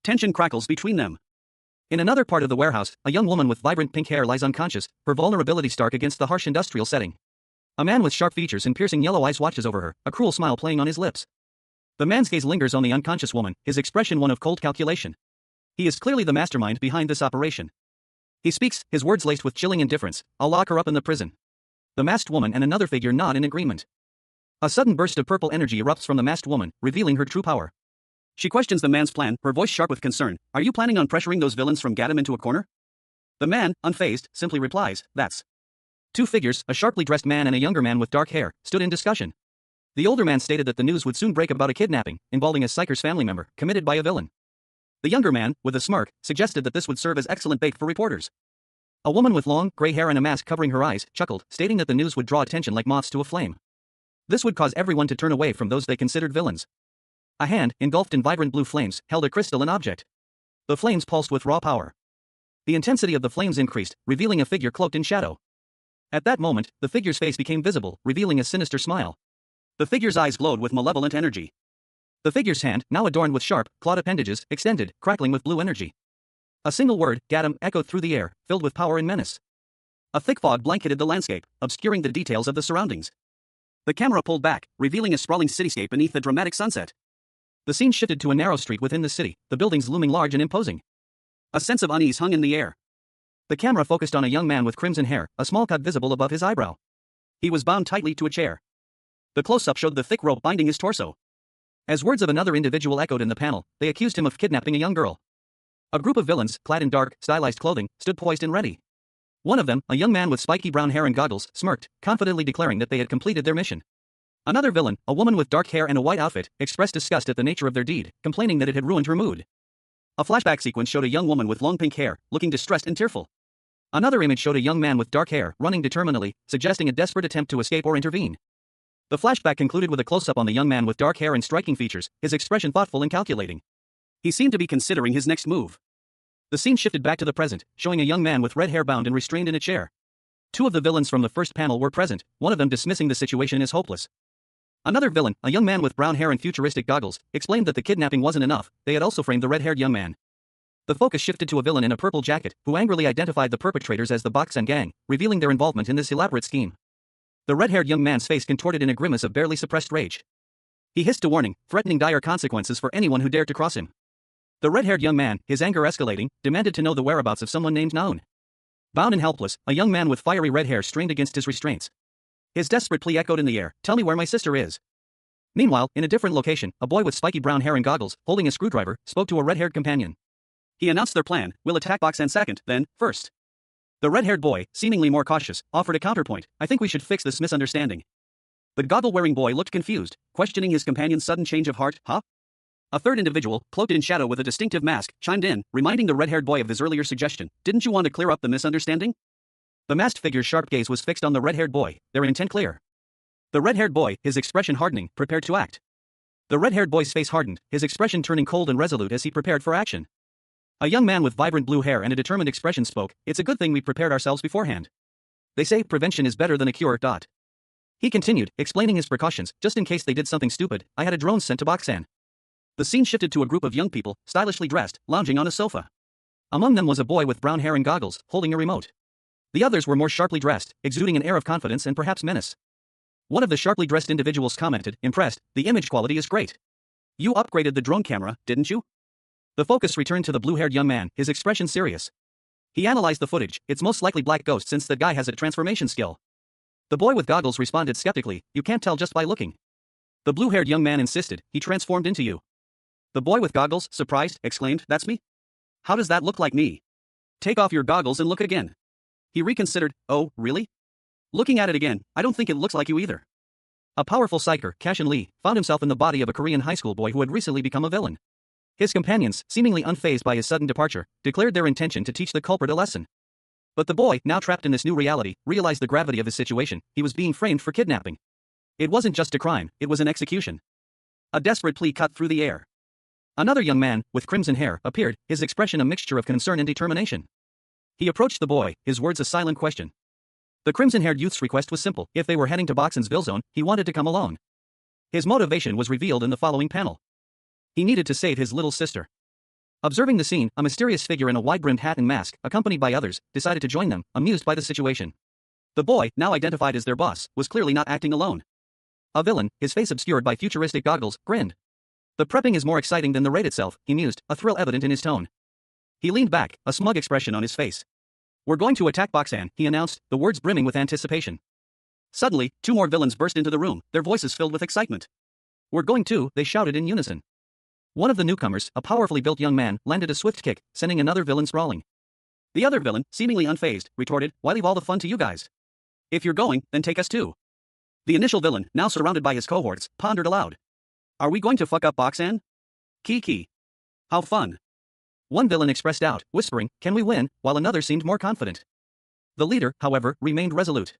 Tension crackles between them. In another part of the warehouse, a young woman with vibrant pink hair lies unconscious, her vulnerability stark against the harsh industrial setting. A man with sharp features and piercing yellow eyes watches over her, a cruel smile playing on his lips. The man's gaze lingers on the unconscious woman, his expression one of cold calculation. He is clearly the mastermind behind this operation. He speaks, his words laced with chilling indifference. I'll lock her up in the prison. The masked woman and another figure nod in agreement. A sudden burst of purple energy erupts from the masked woman, revealing her true power. She questions the man's plan, her voice sharp with concern. Are you planning on pressuring those villains from Gatham into a corner? The man, unfazed, simply replies, that's. Two figures, a sharply dressed man and a younger man with dark hair, stood in discussion. The older man stated that the news would soon break about a kidnapping, involving a psycher's family member, committed by a villain. The younger man, with a smirk, suggested that this would serve as excellent bait for reporters. A woman with long, gray hair and a mask covering her eyes, chuckled, stating that the news would draw attention like moths to a flame. This would cause everyone to turn away from those they considered villains. A hand, engulfed in vibrant blue flames, held a crystalline object. The flames pulsed with raw power. The intensity of the flames increased, revealing a figure cloaked in shadow. At that moment, the figure's face became visible, revealing a sinister smile. The figure's eyes glowed with malevolent energy. The figure's hand, now adorned with sharp, clawed appendages, extended, crackling with blue energy. A single word, Gatham, echoed through the air, filled with power and menace. A thick fog blanketed the landscape, obscuring the details of the surroundings. The camera pulled back, revealing a sprawling cityscape beneath the dramatic sunset. The scene shifted to a narrow street within the city, the buildings looming large and imposing. A sense of unease hung in the air. The camera focused on a young man with crimson hair, a small cut visible above his eyebrow. He was bound tightly to a chair. The close-up showed the thick rope binding his torso. As words of another individual echoed in the panel, they accused him of kidnapping a young girl. A group of villains, clad in dark, stylized clothing, stood poised and ready. One of them, a young man with spiky brown hair and goggles, smirked, confidently declaring that they had completed their mission. Another villain, a woman with dark hair and a white outfit, expressed disgust at the nature of their deed, complaining that it had ruined her mood. A flashback sequence showed a young woman with long pink hair, looking distressed and tearful. Another image showed a young man with dark hair, running determinedly, suggesting a desperate attempt to escape or intervene. The flashback concluded with a close-up on the young man with dark hair and striking features, his expression thoughtful and calculating. He seemed to be considering his next move. The scene shifted back to the present, showing a young man with red hair bound and restrained in a chair. Two of the villains from the first panel were present, one of them dismissing the situation as hopeless. Another villain, a young man with brown hair and futuristic goggles, explained that the kidnapping wasn't enough, they had also framed the red-haired young man. The focus shifted to a villain in a purple jacket, who angrily identified the perpetrators as the Boxen gang, revealing their involvement in this elaborate scheme. The red-haired young man's face contorted in a grimace of barely suppressed rage. He hissed a warning, threatening dire consequences for anyone who dared to cross him. The red-haired young man, his anger escalating, demanded to know the whereabouts of someone named Naun. Bound and helpless, a young man with fiery red hair strained against his restraints. His desperate plea echoed in the air, "Tell me where my sister is." Meanwhile, in a different location, a boy with spiky brown hair and goggles, holding a screwdriver, spoke to a red-haired companion. He announced their plan: we'll attack Boxen second, then, first. The red-haired boy, seemingly more cautious, offered a counterpoint: I think we should fix this misunderstanding. The goggle-wearing boy looked confused, questioning his companion's sudden change of heart. Huh? A third individual, cloaked in shadow with a distinctive mask, chimed in, reminding the red-haired boy of his earlier suggestion. Didn't you want to clear up the misunderstanding? The masked figure's sharp gaze was fixed on the red-haired boy, their intent clear. The red-haired boy, his expression hardening, prepared to act. The red-haired boy's face hardened, his expression turning cold and resolute as he prepared for action. A young man with vibrant blue hair and a determined expression spoke, "It's a good thing we prepared ourselves beforehand. They say prevention is better than a cure. He continued, explaining his precautions, just in case they did something stupid. I had a drone sent to Boxen. The scene shifted to a group of young people, stylishly dressed, lounging on a sofa. Among them was a boy with brown hair and goggles, holding a remote. The others were more sharply dressed, exuding an air of confidence and perhaps menace. One of the sharply dressed individuals commented, impressed, "The image quality is great. You upgraded the drone camera, didn't you?" The focus returned to the blue-haired young man, his expression serious. He analyzed the footage. It's most likely Black Ghost since the guy has a transformation skill. The boy with goggles responded skeptically, "You can't tell just by looking." The blue-haired young man insisted, "He transformed into you." The boy with goggles, surprised, exclaimed, "That's me? How does that look like me? Take off your goggles and look again." He reconsidered, "Oh, really? Looking at it again, I don't think it looks like you either." A powerful psyker, Cashin Lee, found himself in the body of a Korean high school boy who had recently become a villain. His companions, seemingly unfazed by his sudden departure, declared their intention to teach the culprit a lesson. But the boy, now trapped in this new reality, realized the gravity of his situation. He was being framed for kidnapping. It wasn't just a crime, it was an execution. A desperate plea cut through the air. Another young man, with crimson hair, appeared, his expression a mixture of concern and determination. He approached the boy, his words a silent question. The crimson-haired youth's request was simple. If they were heading to Boxen's Villzone, he wanted to come alone. His motivation was revealed in the following panel. He needed to save his little sister. Observing the scene, a mysterious figure in a wide-brimmed hat and mask, accompanied by others, decided to join them, amused by the situation. The boy, now identified as their boss, was clearly not acting alone. A villain, his face obscured by futuristic goggles, grinned. The prepping is more exciting than the raid itself, he mused, a thrill evident in his tone. He leaned back, a smug expression on his face. We're going to attack Boxan, he announced, the words brimming with anticipation. Suddenly, two more villains burst into the room, their voices filled with excitement. We're going to, they shouted in unison. One of the newcomers, a powerfully built young man, landed a swift kick, sending another villain sprawling. The other villain, seemingly unfazed, retorted, why leave all the fun to you guys? If you're going, then take us too. The initial villain, now surrounded by his cohorts, pondered aloud. Are we going to fuck up Boxan? Kiki. How fun. One villain expressed doubt, whispering, can we win, while another seemed more confident. The leader, however, remained resolute.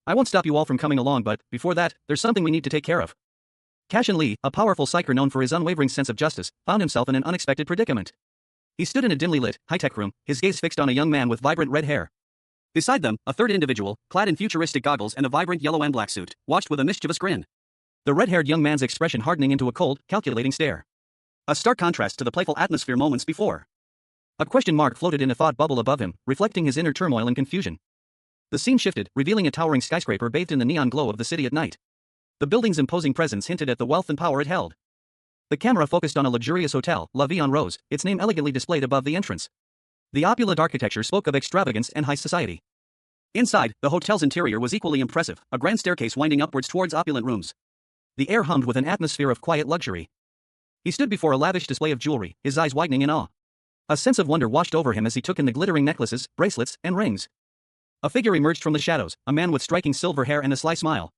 I won't stop you all from coming along, but, before that, there's something we need to take care of. Cashin Lee, a powerful psyker known for his unwavering sense of justice, found himself in an unexpected predicament. He stood in a dimly lit, high-tech room, his gaze fixed on a young man with vibrant red hair. Beside them, a third individual, clad in futuristic goggles and a vibrant yellow and black suit, watched with a mischievous grin. The red-haired young man's expression hardening into a cold, calculating stare. A stark contrast to the playful atmosphere moments before. A question mark floated in a thought bubble above him, reflecting his inner turmoil and confusion. The scene shifted, revealing a towering skyscraper bathed in the neon glow of the city at night. The building's imposing presence hinted at the wealth and power it held. The camera focused on a luxurious hotel, La Vie en Rose, its name elegantly displayed above the entrance. The opulent architecture spoke of extravagance and high society. Inside, the hotel's interior was equally impressive, a grand staircase winding upwards towards opulent rooms. The air hummed with an atmosphere of quiet luxury. He stood before a lavish display of jewelry, his eyes widening in awe. A sense of wonder washed over him as he took in the glittering necklaces, bracelets, and rings. A figure emerged from the shadows, a man with striking silver hair and a sly smile.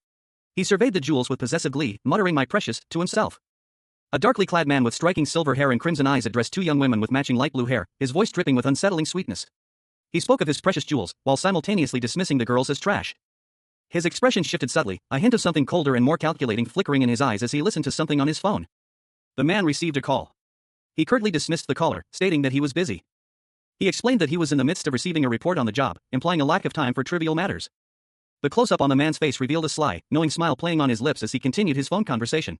He surveyed the jewels with possessive glee, muttering my precious, to himself. A darkly clad man with striking silver hair and crimson eyes addressed two young women with matching light blue hair, his voice dripping with unsettling sweetness. He spoke of his precious jewels, while simultaneously dismissing the girls as trash. His expression shifted subtly, a hint of something colder and more calculating flickering in his eyes as he listened to something on his phone. The man received a call. He curtly dismissed the caller, stating that he was busy. He explained that he was in the midst of receiving a report on the job, implying a lack of time for trivial matters. The close-up on the man's face revealed a sly, knowing smile playing on his lips as he continued his phone conversation.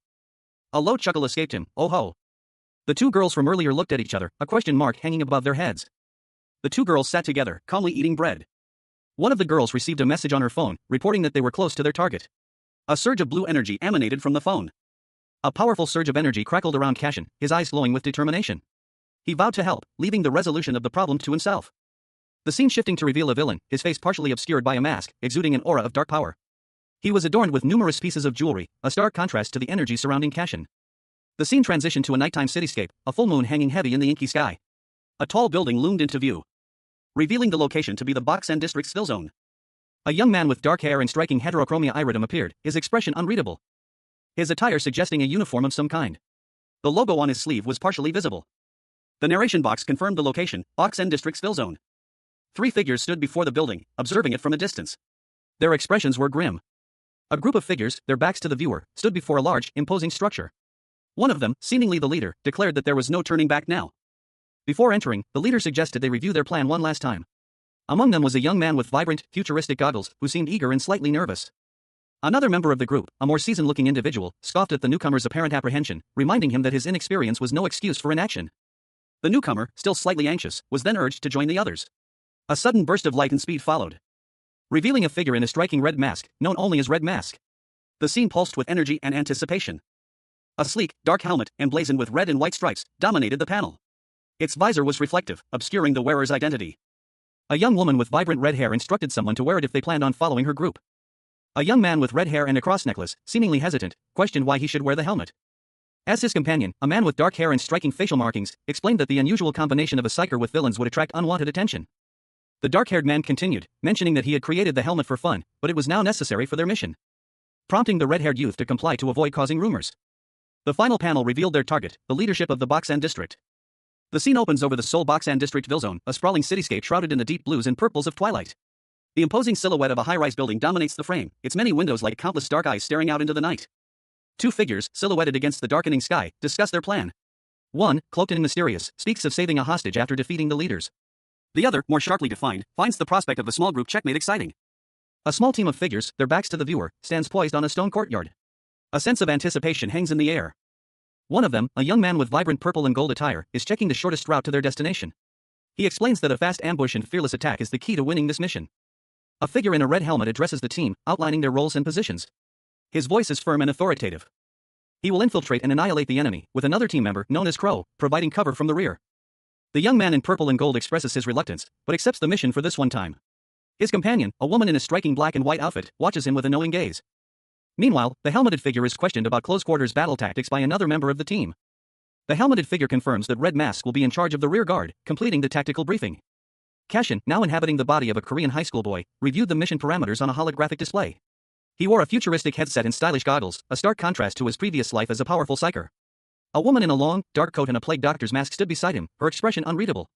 A low chuckle escaped him, oh ho. The two girls from earlier looked at each other, a question mark hanging above their heads. The two girls sat together, calmly eating bread. One of the girls received a message on her phone, reporting that they were close to their target. A surge of blue energy emanated from the phone. A powerful surge of energy crackled around Cashin, his eyes glowing with determination. He vowed to help, leaving the resolution of the problem to himself. The scene shifting to reveal a villain, his face partially obscured by a mask, exuding an aura of dark power. He was adorned with numerous pieces of jewelry, a stark contrast to the energy surrounding Cashin. The scene transitioned to a nighttime cityscape, a full moon hanging heavy in the inky sky. A tall building loomed into view, revealing the location to be the Boxen district's Villzone. A young man with dark hair and striking heterochromia iridum appeared, his expression unreadable. His attire suggesting a uniform of some kind. The logo on his sleeve was partially visible. The narration box confirmed the location, Boxen district's Villzone. Three figures stood before the building, observing it from a distance. Their expressions were grim. A group of figures, their backs to the viewer, stood before a large, imposing structure. One of them, seemingly the leader, declared that there was no turning back now. Before entering, the leader suggested they review their plan one last time. Among them was a young man with vibrant, futuristic goggles, who seemed eager and slightly nervous. Another member of the group, a more seasoned-looking individual, scoffed at the newcomer's apparent apprehension, reminding him that his inexperience was no excuse for inaction. The newcomer, still slightly anxious, was then urged to join the others. A sudden burst of light and speed followed, revealing a figure in a striking red mask, known only as Red Mask. The scene pulsed with energy and anticipation. A sleek, dark helmet, emblazoned with red and white stripes, dominated the panel. Its visor was reflective, obscuring the wearer's identity. A young woman with vibrant red hair instructed someone to wear it if they planned on following her group. A young man with red hair and a cross necklace, seemingly hesitant, questioned why he should wear the helmet. As his companion, a man with dark hair and striking facial markings, explained that the unusual combination of a psyker with villains would attract unwanted attention. The dark-haired man continued, mentioning that he had created the helmet for fun, but it was now necessary for their mission, prompting the red-haired youth to comply to avoid causing rumors. The final panel revealed their target, the leadership of the Boxen district. The scene opens over the Seoul Boxen district Villzone, a sprawling cityscape shrouded in the deep blues and purples of twilight. The imposing silhouette of a high-rise building dominates the frame, its many windows like countless dark eyes staring out into the night. Two figures, silhouetted against the darkening sky, discuss their plan. One, cloaked and mysterious, speaks of saving a hostage after defeating the leaders. The other, more sharply defined, finds the prospect of a small group checkmate exciting. A small team of figures, their backs to the viewer, stands poised on a stone courtyard. A sense of anticipation hangs in the air. One of them, a young man with vibrant purple and gold attire, is checking the shortest route to their destination. He explains that a fast ambush and fearless attack is the key to winning this mission. A figure in a red helmet addresses the team, outlining their roles and positions. His voice is firm and authoritative. He will infiltrate and annihilate the enemy, with another team member, known as Crow, providing cover from the rear. The young man in purple and gold expresses his reluctance, but accepts the mission for this one time. His companion, a woman in a striking black and white outfit, watches him with a knowing gaze. Meanwhile, the helmeted figure is questioned about close-quarters battle tactics by another member of the team. The helmeted figure confirms that Red Mask will be in charge of the rear guard, completing the tactical briefing. Cashin, now inhabiting the body of a Korean high school boy, reviewed the mission parameters on a holographic display. He wore a futuristic headset and stylish goggles, a stark contrast to his previous life as a powerful psyker. A woman in a long, dark coat and a plague doctor's mask stood beside him, her expression unreadable.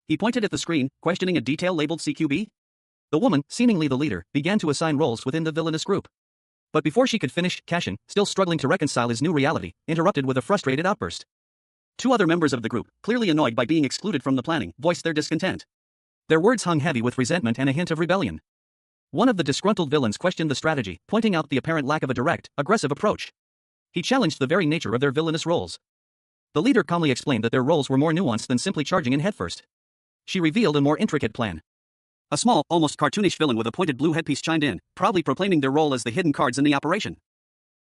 He pointed at the screen, questioning a detail labeled CQB. The woman, seemingly the leader, began to assign roles within the villainous group. But before she could finish, Cashin, still struggling to reconcile his new reality, interrupted with a frustrated outburst. Two other members of the group, clearly annoyed by being excluded from the planning, voiced their discontent. Their words hung heavy with resentment and a hint of rebellion. One of the disgruntled villains questioned the strategy, pointing out the apparent lack of a direct, aggressive approach. He challenged the very nature of their villainous roles. The leader calmly explained that their roles were more nuanced than simply charging in headfirst. She revealed a more intricate plan. A small, almost cartoonish villain with a pointed blue headpiece chimed in, proudly proclaiming their role as the hidden cards in the operation.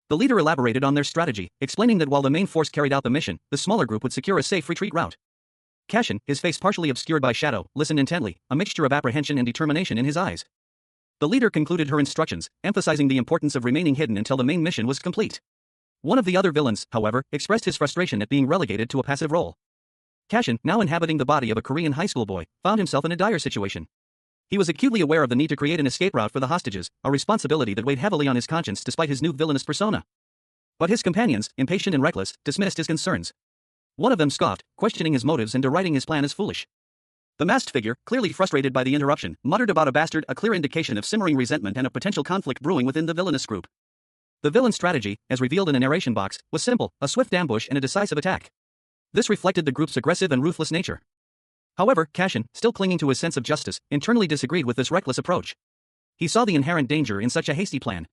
The leader elaborated on their strategy, explaining that while the main force carried out the mission, the smaller group would secure a safe retreat route. Cashin, his face partially obscured by shadow, listened intently, a mixture of apprehension and determination in his eyes. The leader concluded her instructions, emphasizing the importance of remaining hidden until the main mission was complete. One of the other villains, however, expressed his frustration at being relegated to a passive role. Cashin, now inhabiting the body of a Korean high school boy, found himself in a dire situation. He was acutely aware of the need to create an escape route for the hostages, a responsibility that weighed heavily on his conscience despite his new villainous persona. But his companions, impatient and reckless, dismissed his concerns. One of them scoffed, questioning his motives and deriding his plan as foolish. The masked figure, clearly frustrated by the interruption, muttered about a bastard, a clear indication of simmering resentment and a potential conflict brewing within the villainous group. The villain's strategy, as revealed in a narration box, was simple, a swift ambush and a decisive attack. This reflected the group's aggressive and ruthless nature. However, Cashin, still clinging to his sense of justice, internally disagreed with this reckless approach. He saw the inherent danger in such a hasty plan.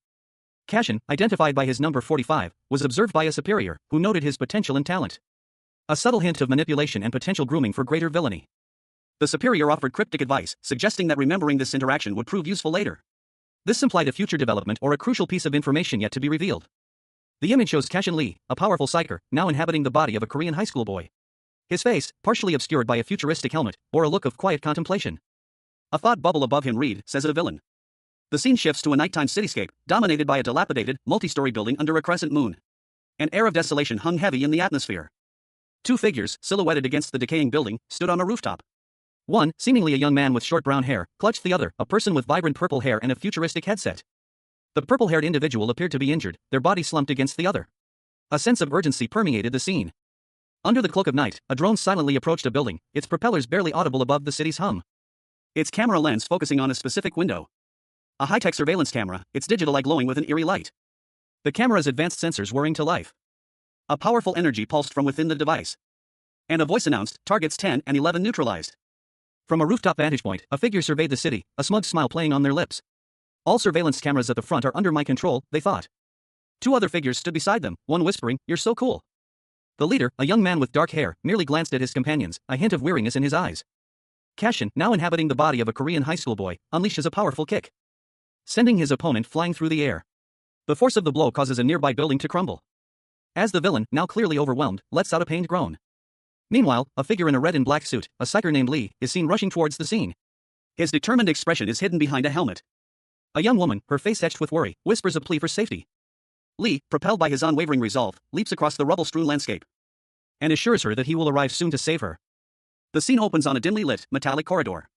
Cashin, identified by his number 45, was observed by a superior, who noted his potential and talent. A subtle hint of manipulation and potential grooming for greater villainy. The superior offered cryptic advice, suggesting that remembering this interaction would prove useful later. This implied a future development or a crucial piece of information yet to be revealed. The image shows Cashin Lee, a powerful psyker, now inhabiting the body of a Korean high school boy. His face, partially obscured by a futuristic helmet, bore a look of quiet contemplation. A thought bubble above him read, says a villain. The scene shifts to a nighttime cityscape, dominated by a dilapidated, multi-story building under a crescent moon. An air of desolation hung heavy in the atmosphere. Two figures, silhouetted against the decaying building, stood on a rooftop. One, seemingly a young man with short brown hair, clutched the other, a person with vibrant purple hair and a futuristic headset. The purple-haired individual appeared to be injured, their body slumped against the other. A sense of urgency permeated the scene. Under the cloak of night, a drone silently approached a building, its propellers barely audible above the city's hum. Its camera lens focusing on a specific window. A high-tech surveillance camera, its digital eye glowing with an eerie light. The camera's advanced sensors whirring to life. A powerful energy pulsed from within the device. And a voice announced, targets 10 and 11 neutralized. From a rooftop vantage point, a figure surveyed the city, a smug smile playing on their lips. All surveillance cameras at the front are under my control, they thought. Two other figures stood beside them, one whispering, "You're so cool." The leader, a young man with dark hair, merely glanced at his companions, a hint of weariness in his eyes. Cashin, now inhabiting the body of a Korean high school boy, unleashes a powerful kick, sending his opponent flying through the air. The force of the blow causes a nearby building to crumble. As the villain, now clearly overwhelmed, lets out a pained groan. Meanwhile, a figure in a red and black suit, a psyker named Lee, is seen rushing towards the scene. His determined expression is hidden behind a helmet. A young woman, her face etched with worry, whispers a plea for safety. Lee, propelled by his unwavering resolve, leaps across the rubble-strewn landscape and assures her that he will arrive soon to save her. The scene opens on a dimly lit, metallic corridor.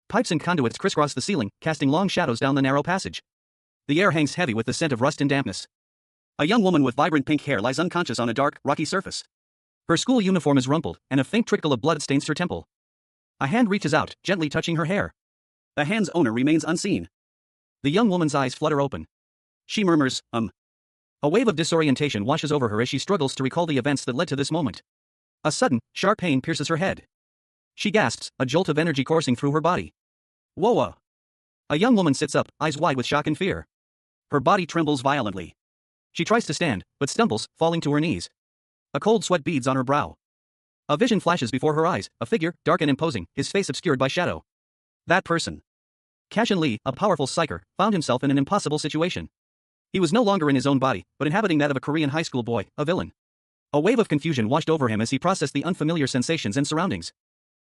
Pipes and conduits crisscross the ceiling, casting long shadows down the narrow passage. The air hangs heavy with the scent of rust and dampness. A young woman with vibrant pink hair lies unconscious on a dark, rocky surface. Her school uniform is rumpled, and a faint trickle of blood stains her temple. A hand reaches out, gently touching her hair. The hand's owner remains unseen. The young woman's eyes flutter open. She murmurs, A wave of disorientation washes over her as she struggles to recall the events that led to this moment. A sudden, sharp pain pierces her head. She gasps, a jolt of energy coursing through her body. Whoa! A young woman sits up, eyes wide with shock and fear. Her body trembles violently. She tries to stand, but stumbles, falling to her knees. A cold sweat beads on her brow. A vision flashes before her eyes, a figure, dark and imposing, his face obscured by shadow. That person. Cashin Lee, a powerful psyker, found himself in an impossible situation. He was no longer in his own body, but inhabiting that of a Korean high school boy, a villain. A wave of confusion washed over him as he processed the unfamiliar sensations and surroundings.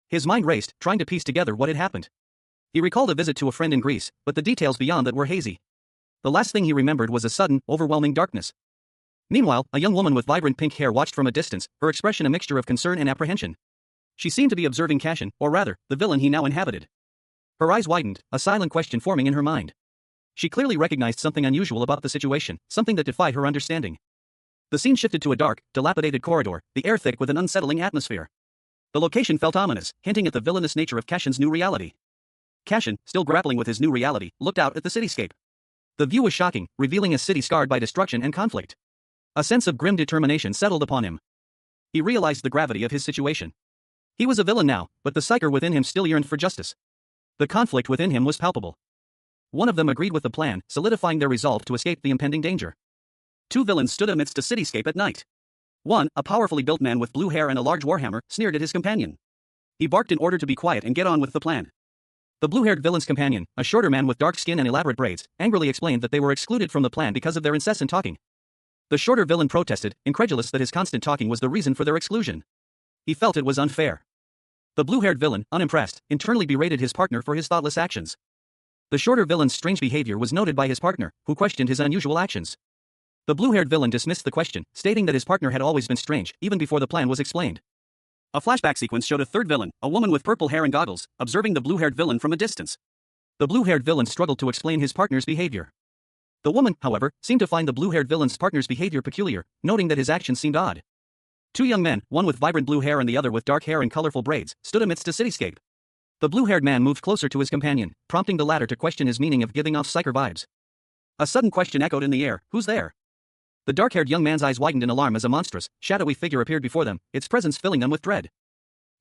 His mind raced, trying to piece together what had happened. He recalled a visit to a friend in Greece, but the details beyond that were hazy. The last thing he remembered was a sudden, overwhelming darkness. Meanwhile, a young woman with vibrant pink hair watched from a distance, her expression a mixture of concern and apprehension. She seemed to be observing Cashin, or rather, the villain he now inhabited. Her eyes widened, a silent question forming in her mind. She clearly recognized something unusual about the situation, something that defied her understanding. The scene shifted to a dark, dilapidated corridor, the air thick with an unsettling atmosphere. The location felt ominous, hinting at the villainous nature of Cashin's new reality. Cashin, still grappling with his new reality, looked out at the cityscape. The view was shocking, revealing a city scarred by destruction and conflict. A sense of grim determination settled upon him. He realized the gravity of his situation. He was a villain now, but the psyker within him still yearned for justice. The conflict within him was palpable. One of them agreed with the plan, solidifying their resolve to escape the impending danger. Two villains stood amidst a cityscape at night. One, a powerfully built man with blue hair and a large warhammer, sneered at his companion. He barked in order to be quiet and get on with the plan. The blue-haired villain's companion, a shorter man with dark skin and elaborate braids, angrily explained that they were excluded from the plan because of their incessant talking. The shorter villain protested, incredulous that his constant talking was the reason for their exclusion. He felt it was unfair. The blue-haired villain, unimpressed, internally berated his partner for his thoughtless actions. The shorter villain's strange behavior was noted by his partner, who questioned his unusual actions. The blue-haired villain dismissed the question, stating that his partner had always been strange, even before the plan was explained. A flashback sequence showed a third villain, a woman with purple hair and goggles, observing the blue-haired villain from a distance. The blue-haired villain struggled to explain his partner's behavior. The woman, however, seemed to find the blue-haired villain's partner's behavior peculiar, noting that his actions seemed odd. Two young men, one with vibrant blue hair and the other with dark hair and colorful braids, stood amidst a cityscape. The blue-haired man moved closer to his companion, prompting the latter to question his meaning of giving off psyker vibes. A sudden question echoed in the air, "Who's there?" The dark-haired young man's eyes widened in alarm as a monstrous, shadowy figure appeared before them, its presence filling them with dread.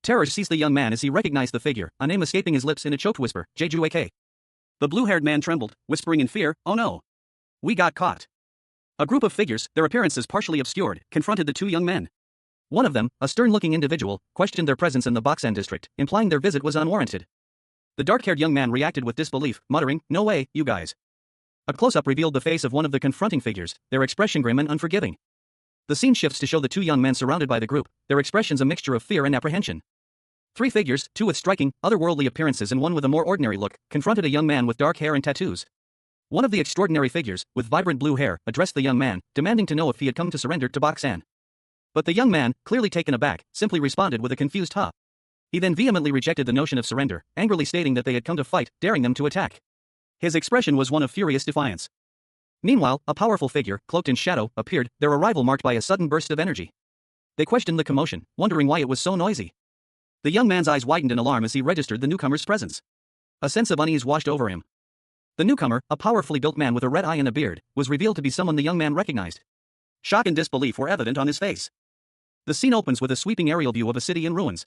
Terror seized the young man as he recognized the figure, a name escaping his lips in a choked whisper, Jeju-ak. The blue-haired man trembled, whispering in fear, "Oh no! We got caught." A group of figures, their appearances partially obscured, confronted the two young men. One of them, a stern-looking individual, questioned their presence in the Boksan district, implying their visit was unwarranted. The dark-haired young man reacted with disbelief, muttering, "No way, you guys." A close-up revealed the face of one of the confronting figures, their expression grim and unforgiving. The scene shifts to show the two young men surrounded by the group, their expressions a mixture of fear and apprehension. Three figures, two with striking, otherworldly appearances and one with a more ordinary look, confronted a young man with dark hair and tattoos. One of the extraordinary figures, with vibrant blue hair, addressed the young man, demanding to know if he had come to surrender to Boksan. But the young man, clearly taken aback, simply responded with a confused "huh." He then vehemently rejected the notion of surrender, angrily stating that they had come to fight, daring them to attack. His expression was one of furious defiance. Meanwhile, a powerful figure, cloaked in shadow, appeared, their arrival marked by a sudden burst of energy. They questioned the commotion, wondering why it was so noisy. The young man's eyes widened in alarm as he registered the newcomer's presence. A sense of unease washed over him. The newcomer, a powerfully built man with a red eye and a beard, was revealed to be someone the young man recognized. Shock and disbelief were evident on his face. The scene opens with a sweeping aerial view of a city in ruins.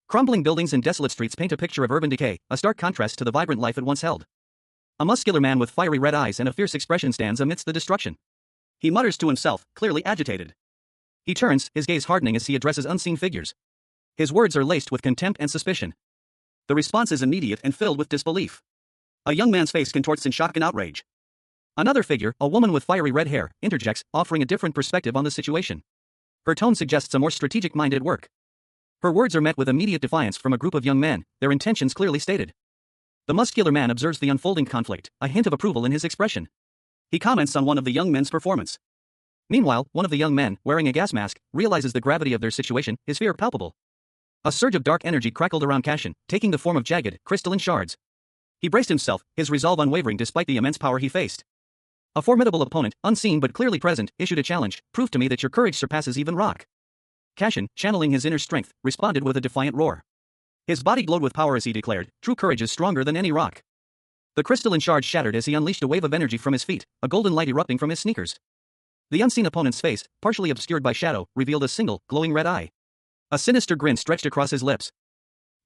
Crumbling buildings and desolate streets paint a picture of urban decay, a stark contrast to the vibrant life it once held. A muscular man with fiery red eyes and a fierce expression stands amidst the destruction. He mutters to himself, clearly agitated. He turns, his gaze hardening as he addresses unseen figures. His words are laced with contempt and suspicion. The response is immediate and filled with disbelief. A young man's face contorts in shock and outrage. Another figure, a woman with fiery red hair, interjects, offering a different perspective on the situation. Her tone suggests a more strategic mind at work. Her words are met with immediate defiance from a group of young men, their intentions clearly stated. The muscular man observes the unfolding conflict, a hint of approval in his expression. He comments on one of the young men's performance. Meanwhile, one of the young men, wearing a gas mask, realizes the gravity of their situation, his fear palpable. A surge of dark energy crackled around Cashin, taking the form of jagged, crystalline shards. He braced himself, his resolve unwavering despite the immense power he faced. A formidable opponent, unseen but clearly present, issued a challenge, "Prove to me that your courage surpasses even rock." Cashin, channeling his inner strength, responded with a defiant roar. His body glowed with power as he declared, "True courage is stronger than any rock." The crystalline shards shattered as he unleashed a wave of energy from his feet, a golden light erupting from his sneakers. The unseen opponent's face, partially obscured by shadow, revealed a single, glowing red eye. A sinister grin stretched across his lips.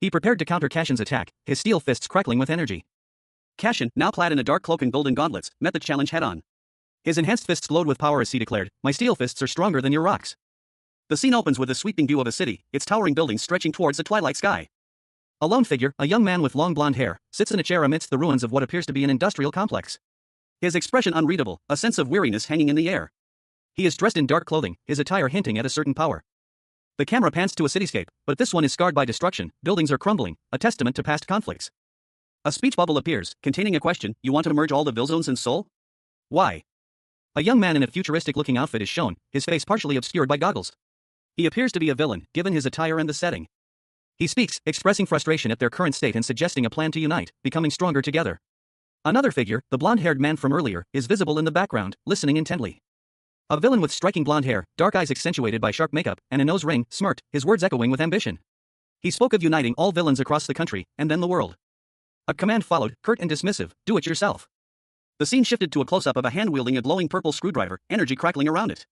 He prepared to counter Cashin's attack, his steel fists crackling with energy. Cashin, now clad in a dark cloak and golden gauntlets, met the challenge head-on. His enhanced fists glowed with power as he declared, "My steel fists are stronger than your rocks." The scene opens with a sweeping view of a city, its towering buildings stretching towards the twilight sky. A lone figure, a young man with long blonde hair, sits in a chair amidst the ruins of what appears to be an industrial complex. His expression unreadable, a sense of weariness hanging in the air. He is dressed in dark clothing, his attire hinting at a certain power. The camera pans to a cityscape, but this one is scarred by destruction, buildings are crumbling, a testament to past conflicts. A speech bubble appears, containing a question, "You want to merge all the Villzones in Seoul? Why?" A young man in a futuristic-looking outfit is shown, his face partially obscured by goggles. He appears to be a villain, given his attire and the setting. He speaks, expressing frustration at their current state and suggesting a plan to unite, becoming stronger together. Another figure, the blonde-haired man from earlier, is visible in the background, listening intently. A villain with striking blonde hair, dark eyes accentuated by sharp makeup, and a nose ring, smirked, his words echoing with ambition. He spoke of uniting all villains across the country, and then the world. A command followed, curt and dismissive, "Do it yourself." The scene shifted to a close-up of a hand wielding a glowing purple screwdriver, energy crackling around it.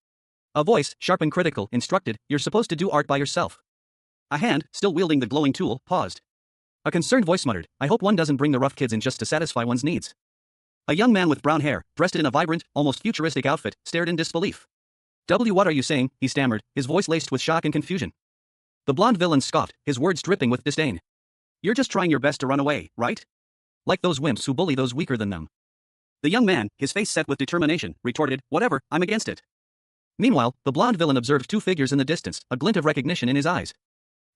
A voice, sharp and critical, instructed, "You're supposed to do art by yourself." A hand, still wielding the glowing tool, paused. A concerned voice muttered, "I hope one doesn't bring the rough kids in just to satisfy one's needs." A young man with brown hair, dressed in a vibrant, almost futuristic outfit, stared in disbelief. What are you saying?" he stammered, his voice laced with shock and confusion. The blonde villain scoffed, his words dripping with disdain. "You're just trying your best to run away, right? Like those wimps who bully those weaker than them." The young man, his face set with determination, retorted, "Whatever, I'm against it." Meanwhile, the blonde villain observed two figures in the distance, a glint of recognition in his eyes.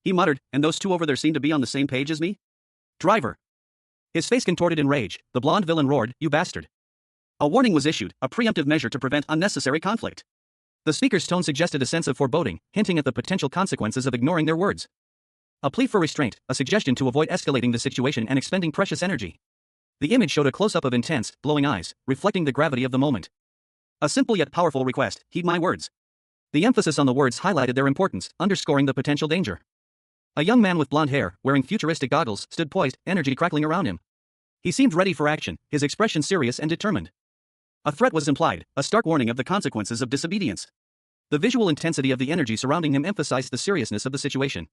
He muttered, "And those two over there seem to be on the same page as me? Driver." His face contorted in rage, the blonde villain roared, "You bastard." A warning was issued, a preemptive measure to prevent unnecessary conflict. The speaker's tone suggested a sense of foreboding, hinting at the potential consequences of ignoring their words. A plea for restraint, a suggestion to avoid escalating the situation and expending precious energy. The image showed a close-up of intense, glowing eyes, reflecting the gravity of the moment. A simple yet powerful request, "Heed my words." The emphasis on the words highlighted their importance, underscoring the potential danger. A young man with blonde hair, wearing futuristic goggles, stood poised, energy crackling around him. He seemed ready for action, his expression serious and determined. A threat was implied, a stark warning of the consequences of disobedience. The visual intensity of the energy surrounding him emphasized the seriousness of the situation.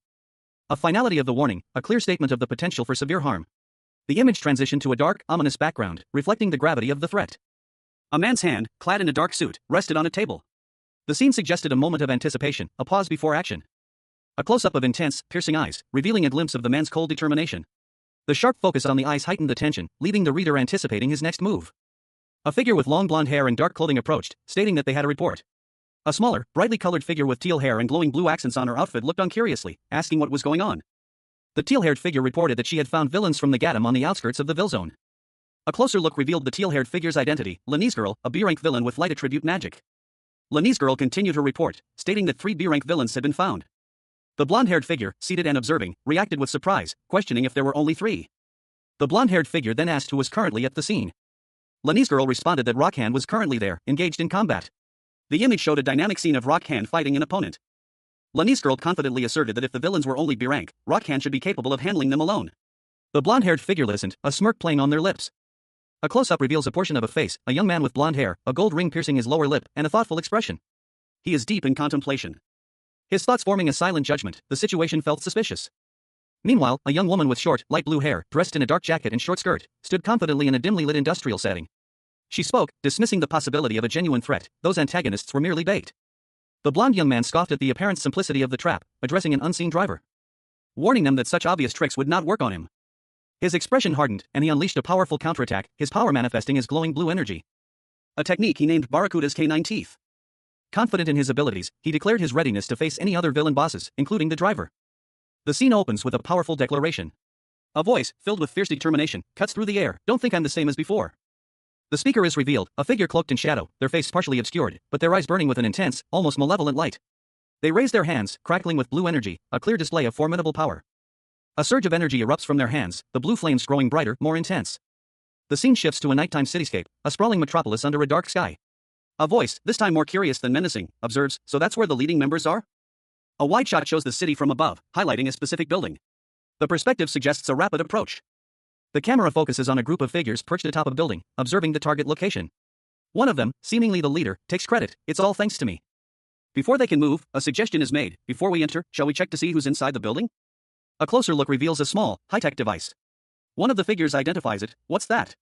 A finality of the warning, a clear statement of the potential for severe harm. The image transitioned to a dark, ominous background, reflecting the gravity of the threat. A man's hand, clad in a dark suit, rested on a table. The scene suggested a moment of anticipation, a pause before action. A close-up of intense, piercing eyes, revealing a glimpse of the man's cold determination. The sharp focus on the eyes heightened the tension, leaving the reader anticipating his next move. A figure with long blonde hair and dark clothing approached, stating that they had a report. A smaller, brightly colored figure with teal hair and glowing blue accents on her outfit looked on curiously, asking what was going on. The teal-haired figure reported that she had found villains from the Gatam on the outskirts of the Villzone. A closer look revealed the teal-haired figure's identity, Lenny's girl, a B-rank villain with light attribute magic. Lenny's girl continued her report, stating that 3 B-rank villains had been found. The blonde-haired figure, seated and observing, reacted with surprise, questioning if there were only 3. The blonde-haired figure then asked who was currently at the scene. Lenny's girl responded that Rockhand was currently there, engaged in combat. The image showed a dynamic scene of Rockhand fighting an opponent. Lenny's girl confidently asserted that if the villains were only B-rank, Rockhand should be capable of handling them alone. The blonde-haired figure listened, a smirk playing on their lips. A close-up reveals a portion of a face, a young man with blonde hair, a gold ring piercing his lower lip, and a thoughtful expression. He is deep in contemplation. His thoughts forming a silent judgment, the situation felt suspicious. Meanwhile, a young woman with short, light blue hair, dressed in a dark jacket and short skirt, stood confidently in a dimly lit industrial setting. She spoke, dismissing the possibility of a genuine threat. Those antagonists were merely bait. The blonde young man scoffed at the apparent simplicity of the trap, addressing an unseen driver, warning them that such obvious tricks would not work on him. His expression hardened, and he unleashed a powerful counterattack, his power manifesting as glowing blue energy. A technique he named Barracuda's K9 teeth. Confident in his abilities, he declared his readiness to face any other villain bosses, including the driver. The scene opens with a powerful declaration. A voice, filled with fierce determination, cuts through the air. "Don't think I'm the same as before." The speaker is revealed, a figure cloaked in shadow, their face partially obscured, but their eyes burning with an intense, almost malevolent light. They raise their hands, crackling with blue energy, a clear display of formidable power. A surge of energy erupts from their hands, the blue flames growing brighter, more intense. The scene shifts to a nighttime cityscape, a sprawling metropolis under a dark sky. A voice, this time more curious than menacing, observes, "So that's where the leading members are?" A wide shot shows the city from above, highlighting a specific building. The perspective suggests a rapid approach. The camera focuses on a group of figures perched atop a building, observing the target location. One of them, seemingly the leader, takes credit. "It's all thanks to me." Before they can move, a suggestion is made. Before we enter, shall we check to see who's inside the building? A closer look reveals a small, high-tech device. One of the figures identifies it. What's that?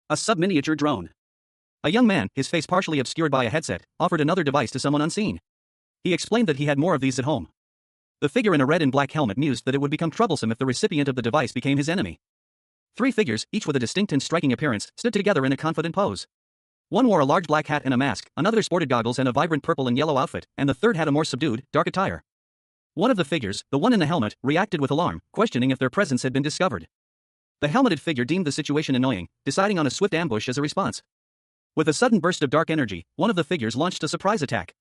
A sub-miniature drone. A young man, his face partially obscured by a headset, offered another device to someone unseen. He explained that he had more of these at home. The figure in a red and black helmet mused that it would become troublesome if the recipient of the device became his enemy. 3 figures, each with a distinct and striking appearance, stood together in a confident pose. One wore a large black hat and a mask, another sported goggles and a vibrant purple and yellow outfit, and the third had a more subdued, dark attire. One of the figures, the one in the helmet, reacted with alarm, questioning if their presence had been discovered. The helmeted figure deemed the situation annoying, deciding on a swift ambush as a response. With a sudden burst of dark energy, one of the figures launched a surprise attack.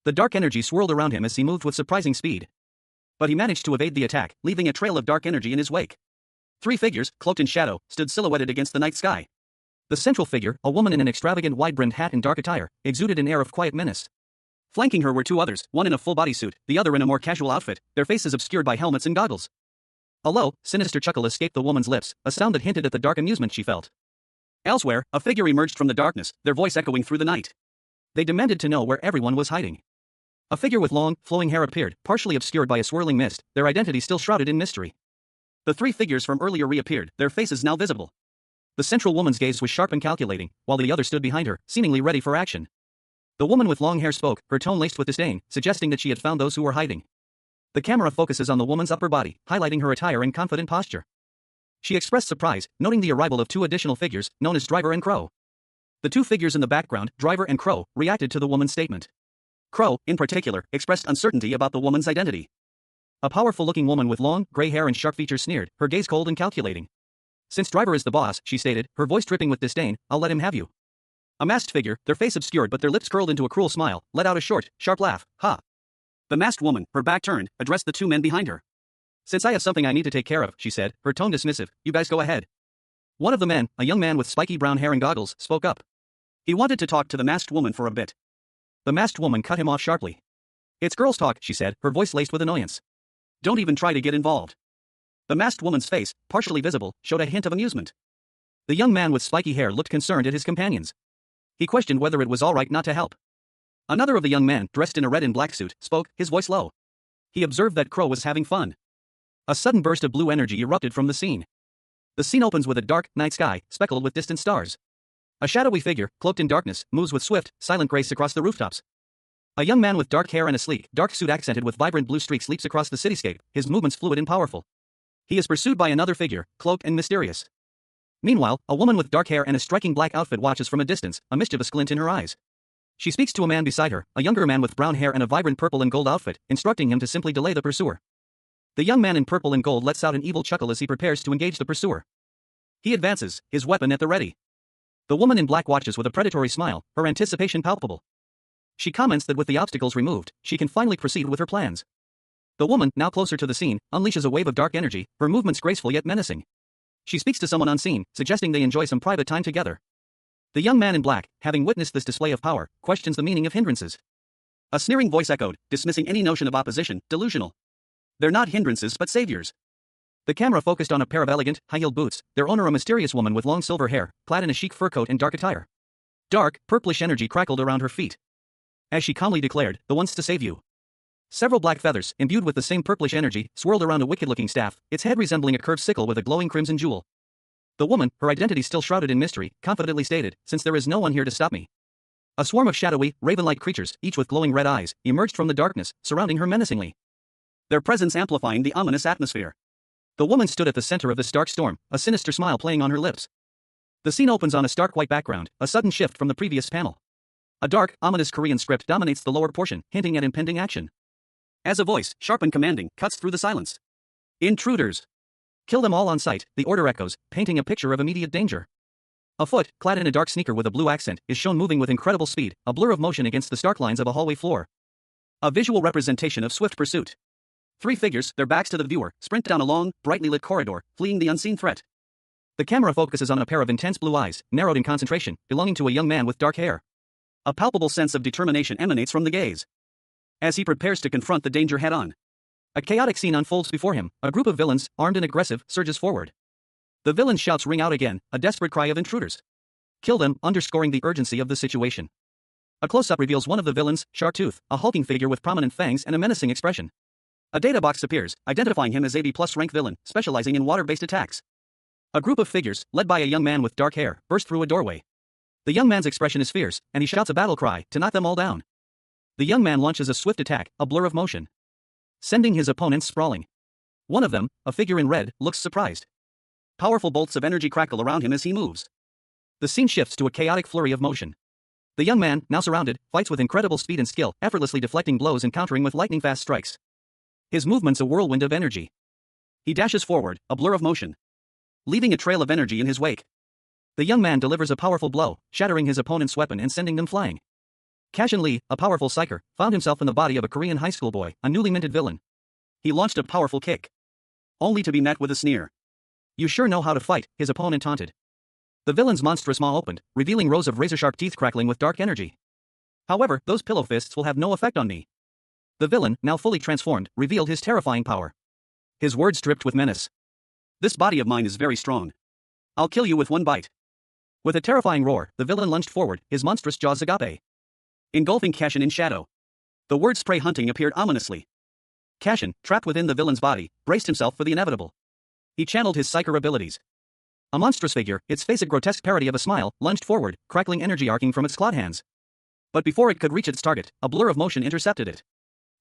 The dark energy swirled around him as he moved with surprising speed. But he managed to evade the attack, leaving a trail of dark energy in his wake. 3 figures, cloaked in shadow, stood silhouetted against the night sky. The central figure, a woman in an extravagant wide-brimmed hat and dark attire, exuded an air of quiet menace. Flanking her were 2 others, one in a full bodysuit, the other in a more casual outfit, their faces obscured by helmets and goggles. A low, sinister chuckle escaped the woman's lips, a sound that hinted at the dark amusement she felt. Elsewhere, a figure emerged from the darkness, their voice echoing through the night. They demanded to know where everyone was hiding. A figure with long, flowing hair appeared, partially obscured by a swirling mist, their identity still shrouded in mystery. The 3 figures from earlier reappeared, their faces now visible. The central woman's gaze was sharp and calculating, while the other stood behind her, seemingly ready for action. The woman with long hair spoke, her tone laced with disdain, suggesting that she had found those who were hiding. The camera focuses on the woman's upper body, highlighting her attire and confident posture. She expressed surprise, noting the arrival of 2 additional figures, known as Driver and Crow. The 2 figures in the background, Driver and Crow, reacted to the woman's statement. Crow, in particular, expressed uncertainty about the woman's identity. A powerful-looking woman with long, gray hair and sharp features sneered, her gaze cold and calculating. Since Driver is the boss, she stated, her voice dripping with disdain, I'll let him have you. A masked figure, their face obscured but their lips curled into a cruel smile, let out a short, sharp laugh, ha. The masked woman, her back turned, addressed the 2 men behind her. Since I have something I need to take care of, she said, her tone dismissive, you guys go ahead. One of the men, a young man with spiky brown hair and goggles, spoke up. He wanted to talk to the masked woman for a bit. The masked woman cut him off sharply. It's girls' talk, she said, her voice laced with annoyance. Don't even try to get involved. The masked woman's face, partially visible, showed a hint of amusement. The young man with spiky hair looked concerned at his companions. He questioned whether it was all right not to help. Another of the young men, dressed in a red and black suit, spoke, his voice low. He observed that Crow was having fun. A sudden burst of blue energy erupted from the scene. The scene opens with a dark, night sky, speckled with distant stars. A shadowy figure, cloaked in darkness, moves with swift, silent grace across the rooftops. A young man with dark hair and a sleek, dark suit accented with vibrant blue streaks leaps across the cityscape, his movements fluid and powerful. He is pursued by another figure, cloaked and mysterious. Meanwhile, a woman with dark hair and a striking black outfit watches from a distance, a mischievous glint in her eyes. She speaks to a man beside her, a younger man with brown hair and a vibrant purple and gold outfit, instructing him to simply delay the pursuer. The young man in purple and gold lets out an evil chuckle as he prepares to engage the pursuer. He advances, his weapon at the ready. The woman in black watches with a predatory smile, her anticipation palpable. She comments that with the obstacles removed, she can finally proceed with her plans. The woman, now closer to the scene, unleashes a wave of dark energy, her movements graceful yet menacing. She speaks to someone unseen, suggesting they enjoy some private time together. The young man in black, having witnessed this display of power, questions the meaning of hindrances. A sneering voice echoed, dismissing any notion of opposition, delusional. They're not hindrances but saviors. The camera focused on a pair of elegant, high-heeled boots, their owner a mysterious woman with long silver hair, clad in a chic fur coat and dark attire. Dark, purplish energy crackled around her feet. As she calmly declared, the ones to save you. Several black feathers, imbued with the same purplish energy, swirled around a wicked-looking staff, its head resembling a curved sickle with a glowing crimson jewel. The woman, her identity still shrouded in mystery, confidently stated, since there is no one here to stop me. A swarm of shadowy, raven-like creatures, each with glowing red eyes, emerged from the darkness, surrounding her menacingly. Their presence amplifying the ominous atmosphere. The woman stood at the center of this dark storm, a sinister smile playing on her lips. The scene opens on a stark white background, a sudden shift from the previous panel. A dark, ominous Korean script dominates the lower portion, hinting at impending action. As a voice, sharp and commanding, cuts through the silence. Intruders! Kill them all on sight, the order echoes, painting a picture of immediate danger. A foot, clad in a dark sneaker with a blue accent, is shown moving with incredible speed, a blur of motion against the stark lines of a hallway floor. A visual representation of swift pursuit. 3 figures, their backs to the viewer, sprint down a long, brightly lit corridor, fleeing the unseen threat. The camera focuses on a pair of intense blue eyes, narrowed in concentration, belonging to a young man with dark hair. A palpable sense of determination emanates from the gaze. As he prepares to confront the danger head-on. A chaotic scene unfolds before him, a group of villains, armed and aggressive, surges forward. The villain's shouts ring out again, a desperate cry of intruders. Kill them, underscoring the urgency of the situation. A close-up reveals one of the villains, Sharktooth, a hulking figure with prominent fangs and a menacing expression. A data box appears, identifying him as a B+ rank villain, specializing in water-based attacks. A group of figures, led by a young man with dark hair, burst through a doorway. The young man's expression is fierce, and he shouts a battle cry to knock them all down. The young man launches a swift attack, a blur of motion, sending his opponents sprawling. One of them, a figure in red, looks surprised. Powerful bolts of energy crackle around him as he moves. The scene shifts to a chaotic flurry of motion. The young man, now surrounded, fights with incredible speed and skill, effortlessly deflecting blows and countering with lightning-fast strikes. His movement's a whirlwind of energy. He dashes forward, a blur of motion, leaving a trail of energy in his wake. The young man delivers a powerful blow, shattering his opponent's weapon and sending them flying. Cashin Lee, a powerful psyker, found himself in the body of a Korean high school boy, a newly minted villain. He launched a powerful kick, only to be met with a sneer. "You sure know how to fight," his opponent taunted. The villain's monstrous maw opened, revealing rows of razor-sharp teeth crackling with dark energy. "However, those pillow fists will have no effect on me." The villain, now fully transformed, revealed his terrifying power. His words dripped with menace. "This body of mine is very strong. I'll kill you with one bite." With a terrifying roar, the villain lunged forward, his monstrous jaws agape, engulfing Cashin in shadow. The word spray hunting appeared ominously. Cashin, trapped within the villain's body, braced himself for the inevitable. He channeled his psyker abilities. A monstrous figure, its face a grotesque parody of a smile, lunged forward, crackling energy arcing from its clawed hands. But before it could reach its target, a blur of motion intercepted it.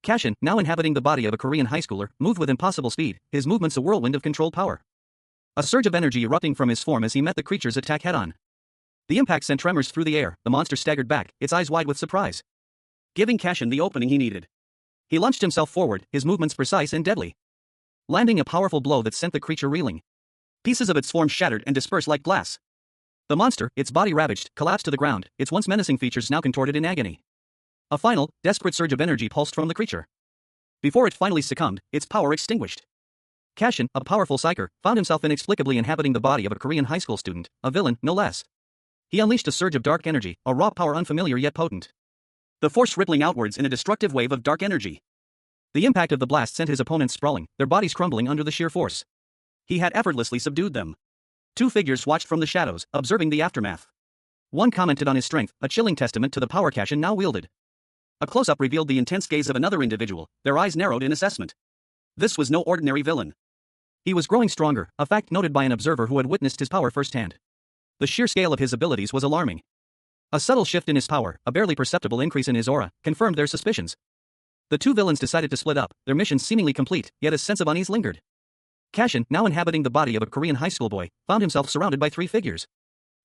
Cashin, now inhabiting the body of a Korean high schooler, moved with impossible speed, his movements a whirlwind of controlled power. A surge of energy erupting from his form as he met the creature's attack head-on. The impact sent tremors through the air, the monster staggered back, its eyes wide with surprise, giving Cashin the opening he needed. He launched himself forward, his movements precise and deadly, landing a powerful blow that sent the creature reeling. Pieces of its form shattered and dispersed like glass. The monster, its body ravaged, collapsed to the ground, its once menacing features now contorted in agony. A final, desperate surge of energy pulsed from the creature. Before it finally succumbed, its power extinguished. Cashin, a powerful psyker, found himself inexplicably inhabiting the body of a Korean high school student, a villain, no less. He unleashed a surge of dark energy, a raw power unfamiliar yet potent. The force rippling outwards in a destructive wave of dark energy. The impact of the blast sent his opponents sprawling, their bodies crumbling under the sheer force. He had effortlessly subdued them. Two figures watched from the shadows, observing the aftermath. One commented on his strength, a chilling testament to the power Cashin now wielded. A close-up revealed the intense gaze of another individual, their eyes narrowed in assessment. This was no ordinary villain. He was growing stronger, a fact noted by an observer who had witnessed his power firsthand. The sheer scale of his abilities was alarming. A subtle shift in his power, a barely perceptible increase in his aura, confirmed their suspicions. The two villains decided to split up, their mission seemingly complete, yet a sense of unease lingered. Cashin, now inhabiting the body of a Korean high school boy, found himself surrounded by three figures.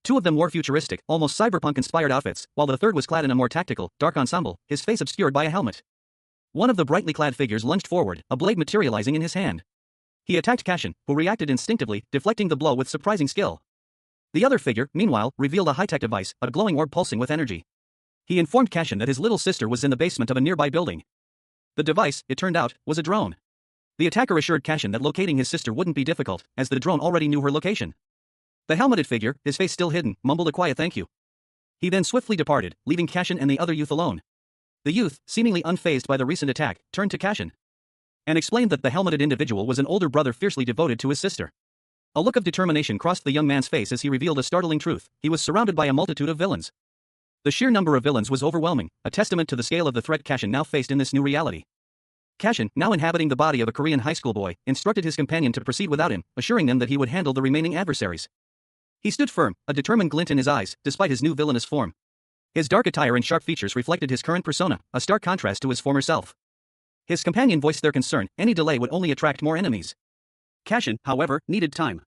Two of them wore futuristic, almost cyberpunk-inspired outfits, while the third was clad in a more tactical, dark ensemble, his face obscured by a helmet. One of the brightly clad figures lunged forward, a blade materializing in his hand. He attacked Cashin, who reacted instinctively, deflecting the blow with surprising skill. The other figure, meanwhile, revealed a high-tech device, a glowing orb pulsing with energy. He informed Cashin that his little sister was in the basement of a nearby building. The device, it turned out, was a drone. The attacker assured Cashin that locating his sister wouldn't be difficult, as the drone already knew her location. The helmeted figure, his face still hidden, mumbled a quiet thank you. He then swiftly departed, leaving Cashin and the other youth alone. The youth, seemingly unfazed by the recent attack, turned to Cashin and explained that the helmeted individual was an older brother fiercely devoted to his sister. A look of determination crossed the young man's face as he revealed a startling truth: he was surrounded by a multitude of villains. The sheer number of villains was overwhelming, a testament to the scale of the threat Cashin now faced in this new reality. Cashin, now inhabiting the body of a Korean high school boy, instructed his companion to proceed without him, assuring them that he would handle the remaining adversaries. He stood firm, a determined glint in his eyes, despite his new villainous form. His dark attire and sharp features reflected his current persona, a stark contrast to his former self. His companion voiced their concern: any delay would only attract more enemies. Cashin, however, needed time.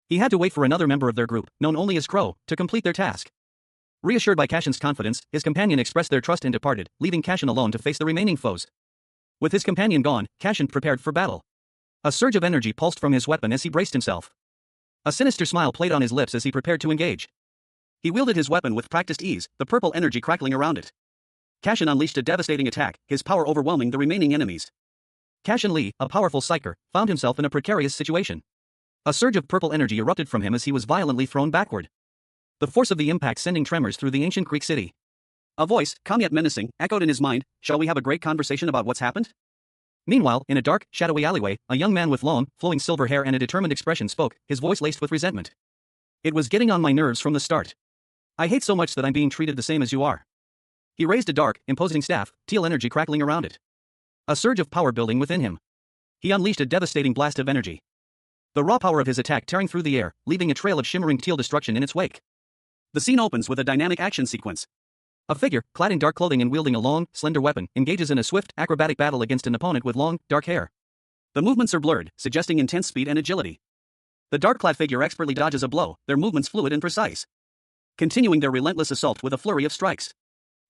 He had to wait for another member of their group, known only as Crow, to complete their task. Reassured by Cashin's confidence, his companion expressed their trust and departed, leaving Cashin alone to face the remaining foes. With his companion gone, Cashin prepared for battle. A surge of energy pulsed from his weapon as he braced himself. A sinister smile played on his lips as he prepared to engage. He wielded his weapon with practiced ease, the purple energy crackling around it. Cashin unleashed a devastating attack, his power overwhelming the remaining enemies. Cashin Lee, a powerful psyker, found himself in a precarious situation. A surge of purple energy erupted from him as he was violently thrown backward. The force of the impact sending tremors through the ancient Greek city. A voice, calm yet menacing, echoed in his mind: shall we have a great conversation about what's happened? Meanwhile, in a dark, shadowy alleyway, a young man with long, flowing silver hair and a determined expression spoke, his voice laced with resentment. It was getting on my nerves from the start. I hate so much that I'm being treated the same as you are. He raised a dark, imposing staff, teal energy crackling around it. A surge of power building within him. He unleashed a devastating blast of energy. The raw power of his attack tearing through the air, leaving a trail of shimmering teal destruction in its wake. The scene opens with a dynamic action sequence. A figure, clad in dark clothing and wielding a long, slender weapon, engages in a swift, acrobatic battle against an opponent with long, dark hair. The movements are blurred, suggesting intense speed and agility. The dark-clad figure expertly dodges a blow, their movements fluid and precise. Continuing their relentless assault with a flurry of strikes.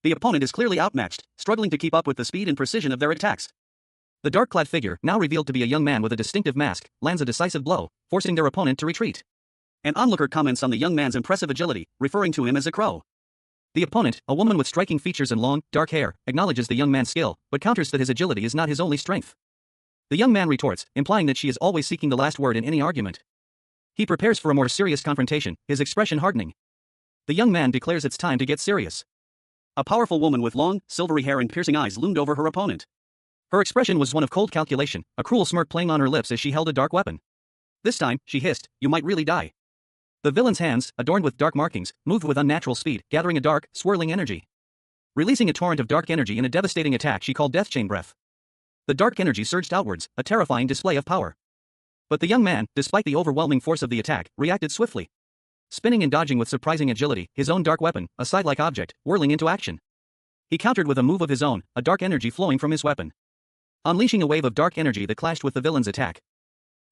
The opponent is clearly outmatched, struggling to keep up with the speed and precision of their attacks. The dark-clad figure, now revealed to be a young man with a distinctive mask, lands a decisive blow, forcing their opponent to retreat. An onlooker comments on the young man's impressive agility, referring to him as a crow. The opponent, a woman with striking features and long, dark hair, acknowledges the young man's skill, but counters that his agility is not his only strength. The young man retorts, implying that she is always seeking the last word in any argument. He prepares for a more serious confrontation, his expression hardening. The young man declares it's time to get serious. A powerful woman with long, silvery hair and piercing eyes loomed over her opponent. Her expression was one of cold calculation, a cruel smirk playing on her lips as she held a dark weapon. This time, she hissed, "You might really die." The villain's hands, adorned with dark markings, moved with unnatural speed, gathering a dark, swirling energy. Releasing a torrent of dark energy in a devastating attack she called Death Chain Breath. The dark energy surged outwards, a terrifying display of power. But the young man, despite the overwhelming force of the attack, reacted swiftly. Spinning and dodging with surprising agility, his own dark weapon, a side-like object, whirling into action. He countered with a move of his own, a dark energy flowing from his weapon. Unleashing a wave of dark energy that clashed with the villain's attack.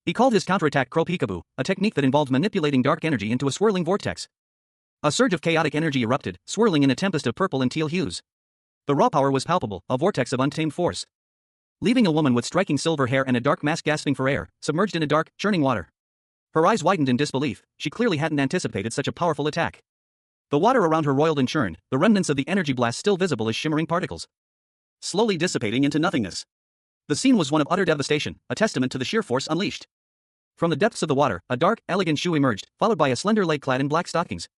He called his counterattack Crow Peekaboo, a technique that involved manipulating dark energy into a swirling vortex. A surge of chaotic energy erupted, swirling in a tempest of purple and teal hues. The raw power was palpable, a vortex of untamed force. Leaving a woman with striking silver hair and a dark mask gasping for air, submerged in a dark, churning water. Her eyes widened in disbelief, she clearly hadn't anticipated such a powerful attack. The water around her roiled and churned, the remnants of the energy blast still visible as shimmering particles. Slowly dissipating into nothingness. The scene was one of utter devastation, a testament to the sheer force unleashed. From the depths of the water, a dark, elegant shoe emerged, followed by a slender leg clad in black stockings.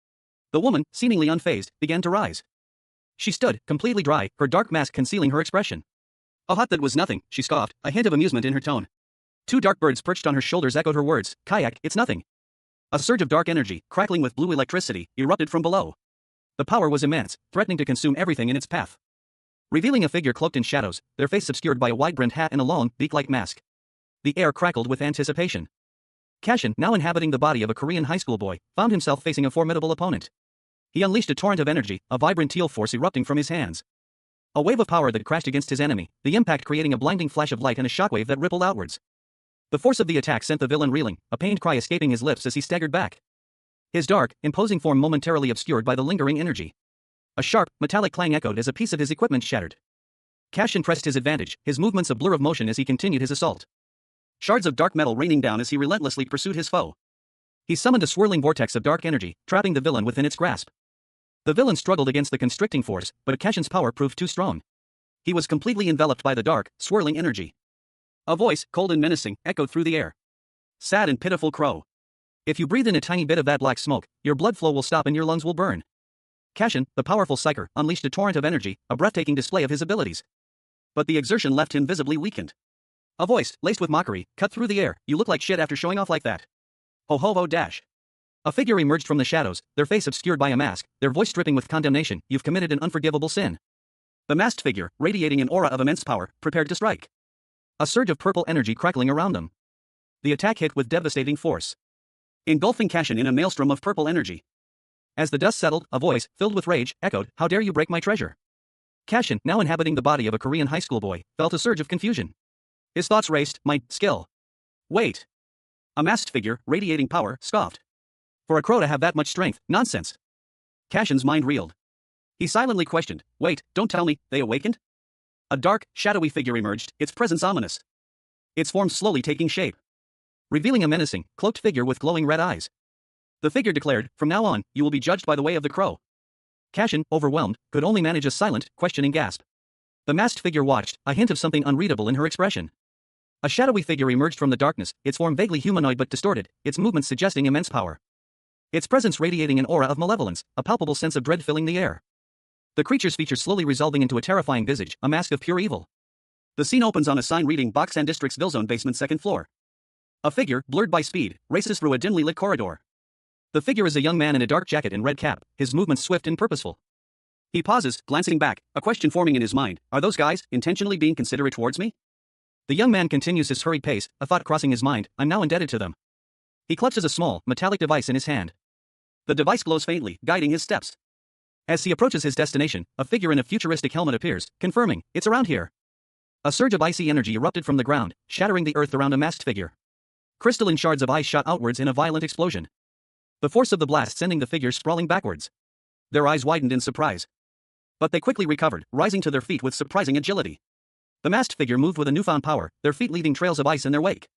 The woman, seemingly unfazed, began to rise. She stood, completely dry, her dark mask concealing her expression. "A hut that was nothing," she scoffed, a hint of amusement in her tone. Two dark birds perched on her shoulders echoed her words, "Kayak, it's nothing." A surge of dark energy, crackling with blue electricity, erupted from below. The power was immense, threatening to consume everything in its path. Revealing a figure cloaked in shadows, their face obscured by a wide-brimmed hat and a long, beak-like mask. The air crackled with anticipation. Cashin, now inhabiting the body of a Korean high school boy, found himself facing a formidable opponent. He unleashed a torrent of energy, a vibrant teal force erupting from his hands. A wave of power that crashed against his enemy, the impact creating a blinding flash of light and a shockwave that rippled outwards. The force of the attack sent the villain reeling, a pained cry escaping his lips as he staggered back. His dark, imposing form momentarily obscured by the lingering energy. A sharp, metallic clang echoed as a piece of his equipment shattered. Cashin pressed his advantage, his movements a blur of motion as he continued his assault. Shards of dark metal raining down as he relentlessly pursued his foe. He summoned a swirling vortex of dark energy, trapping the villain within its grasp. The villain struggled against the constricting force, but Cashin's power proved too strong. He was completely enveloped by the dark, swirling energy. A voice, cold and menacing, echoed through the air. "Sad and pitiful crow. If you breathe in a tiny bit of that black smoke, your blood flow will stop and your lungs will burn." Cashin, the powerful psyker, unleashed a torrent of energy, a breathtaking display of his abilities. But the exertion left him visibly weakened. A voice, laced with mockery, cut through the air, "You look like shit after showing off like that. Ho ho ho dash." A figure emerged from the shadows, their face obscured by a mask, their voice dripping with condemnation, "You've committed an unforgivable sin." The masked figure, radiating an aura of immense power, prepared to strike. A surge of purple energy crackling around them. The attack hit with devastating force, engulfing Cashin in a maelstrom of purple energy. As the dust settled, a voice, filled with rage, echoed, "How dare you break my treasure?" Cashin, now inhabiting the body of a Korean high school boy, felt a surge of confusion. His thoughts raced, "My skill. Wait." A masked figure, radiating power, scoffed. "For a crow to have that much strength, nonsense." Cashin's mind reeled. He silently questioned, "Wait, don't tell me, they awakened?" A dark, shadowy figure emerged, its presence ominous. Its form slowly taking shape. Revealing a menacing, cloaked figure with glowing red eyes. The figure declared, "From now on, you will be judged by the way of the crow." Cashin, overwhelmed, could only manage a silent, questioning gasp. The masked figure watched, a hint of something unreadable in her expression. A shadowy figure emerged from the darkness, its form vaguely humanoid but distorted, its movements suggesting immense power. Its presence radiating an aura of malevolence, a palpable sense of dread filling the air. The creature's features slowly resolving into a terrifying visage, a mask of pure evil. The scene opens on a sign reading Boksan District's Villzone basement second floor. A figure, blurred by speed, races through a dimly lit corridor. The figure is a young man in a dark jacket and red cap, his movements swift and purposeful. He pauses, glancing back, a question forming in his mind. Are those guys intentionally being considerate towards me? The young man continues his hurried pace, a thought crossing his mind. I'm now indebted to them. He clutches a small, metallic device in his hand. The device glows faintly, guiding his steps. As he approaches his destination, a figure in a futuristic helmet appears, confirming, it's around here. A surge of icy energy erupted from the ground, shattering the earth around a masked figure. Crystalline shards of ice shot outwards in a violent explosion. The force of the blast sending the figure sprawling backwards. Their eyes widened in surprise. But they quickly recovered, rising to their feet with surprising agility. The masked figure moved with a newfound power, their feet leaving trails of ice in their wake.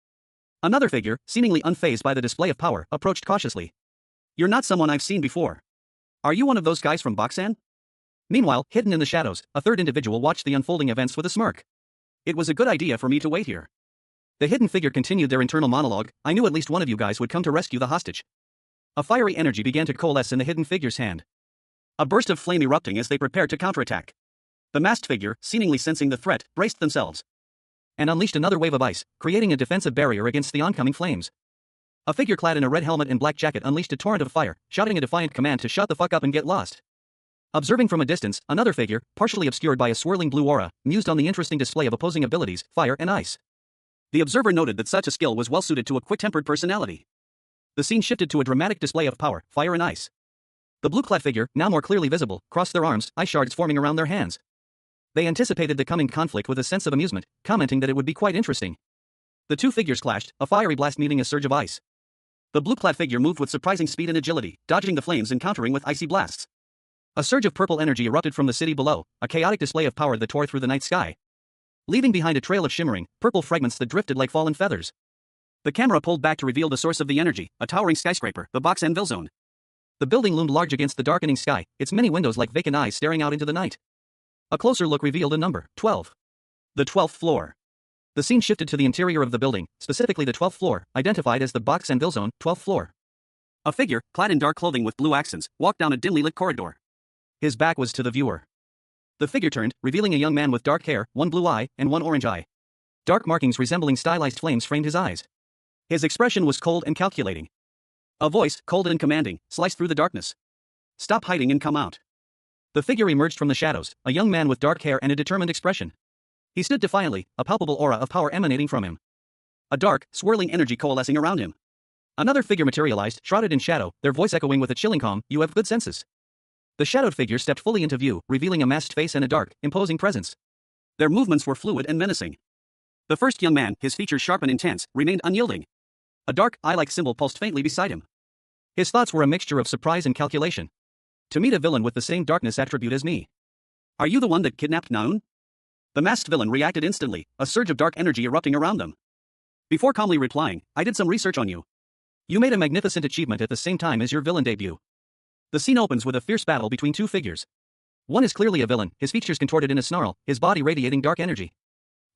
Another figure, seemingly unfazed by the display of power, approached cautiously. You're not someone I've seen before. Are you one of those guys from Boxan? Meanwhile, hidden in the shadows, a third individual watched the unfolding events with a smirk. It was a good idea for me to wait here. The hidden figure continued their internal monologue. I knew at least one of you guys would come to rescue the hostage. A fiery energy began to coalesce in the hidden figure's hand. A burst of flame erupting as they prepared to counterattack. The masked figure, seemingly sensing the threat, braced themselves and unleashed another wave of ice, creating a defensive barrier against the oncoming flames. A figure clad in a red helmet and black jacket unleashed a torrent of fire, shouting a defiant command to shut the fuck up and get lost. Observing from a distance, another figure, partially obscured by a swirling blue aura, mused on the interesting display of opposing abilities, fire and ice. The observer noted that such a skill was well suited to a quick-tempered personality. The scene shifted to a dramatic display of power, fire and ice. The blue-clad figure, now more clearly visible, crossed their arms, ice shards forming around their hands. They anticipated the coming conflict with a sense of amusement, commenting that it would be quite interesting. The two figures clashed, a fiery blast meeting a surge of ice. The blue-clad figure moved with surprising speed and agility, dodging the flames and countering with icy blasts. A surge of purple energy erupted from the city below, a chaotic display of power that tore through the night sky, leaving behind a trail of shimmering, purple fragments that drifted like fallen feathers. The camera pulled back to reveal the source of the energy, a towering skyscraper, the Boxanville Zone. The building loomed large against the darkening sky, its many windows like vacant eyes staring out into the night. A closer look revealed a number, 12. The 12th floor. The scene shifted to the interior of the building, specifically the 12th floor, identified as the Boxanville Zone, 12th floor. A figure, clad in dark clothing with blue accents, walked down a dimly lit corridor. His back was to the viewer. The figure turned, revealing a young man with dark hair, one blue eye, and one orange eye. Dark markings resembling stylized flames framed his eyes. His expression was cold and calculating. A voice, cold and commanding, sliced through the darkness. Stop hiding and come out. The figure emerged from the shadows, a young man with dark hair and a determined expression. He stood defiantly, a palpable aura of power emanating from him. A dark, swirling energy coalescing around him. Another figure materialized, shrouded in shadow, their voice echoing with a chilling calm, you have good senses. The shadowed figure stepped fully into view, revealing a masked face and a dark, imposing presence. Their movements were fluid and menacing. The first young man, his features sharp and intense, remained unyielding. A dark, eye-like symbol pulsed faintly beside him. His thoughts were a mixture of surprise and calculation. To meet a villain with the same darkness attribute as me. Are you the one that kidnapped Naun? The masked villain reacted instantly, a surge of dark energy erupting around them. Before calmly replying, I did some research on you. You made a magnificent achievement at the same time as your villain debut. The scene opens with a fierce battle between two figures. One is clearly a villain, his features contorted in a snarl, his body radiating dark energy.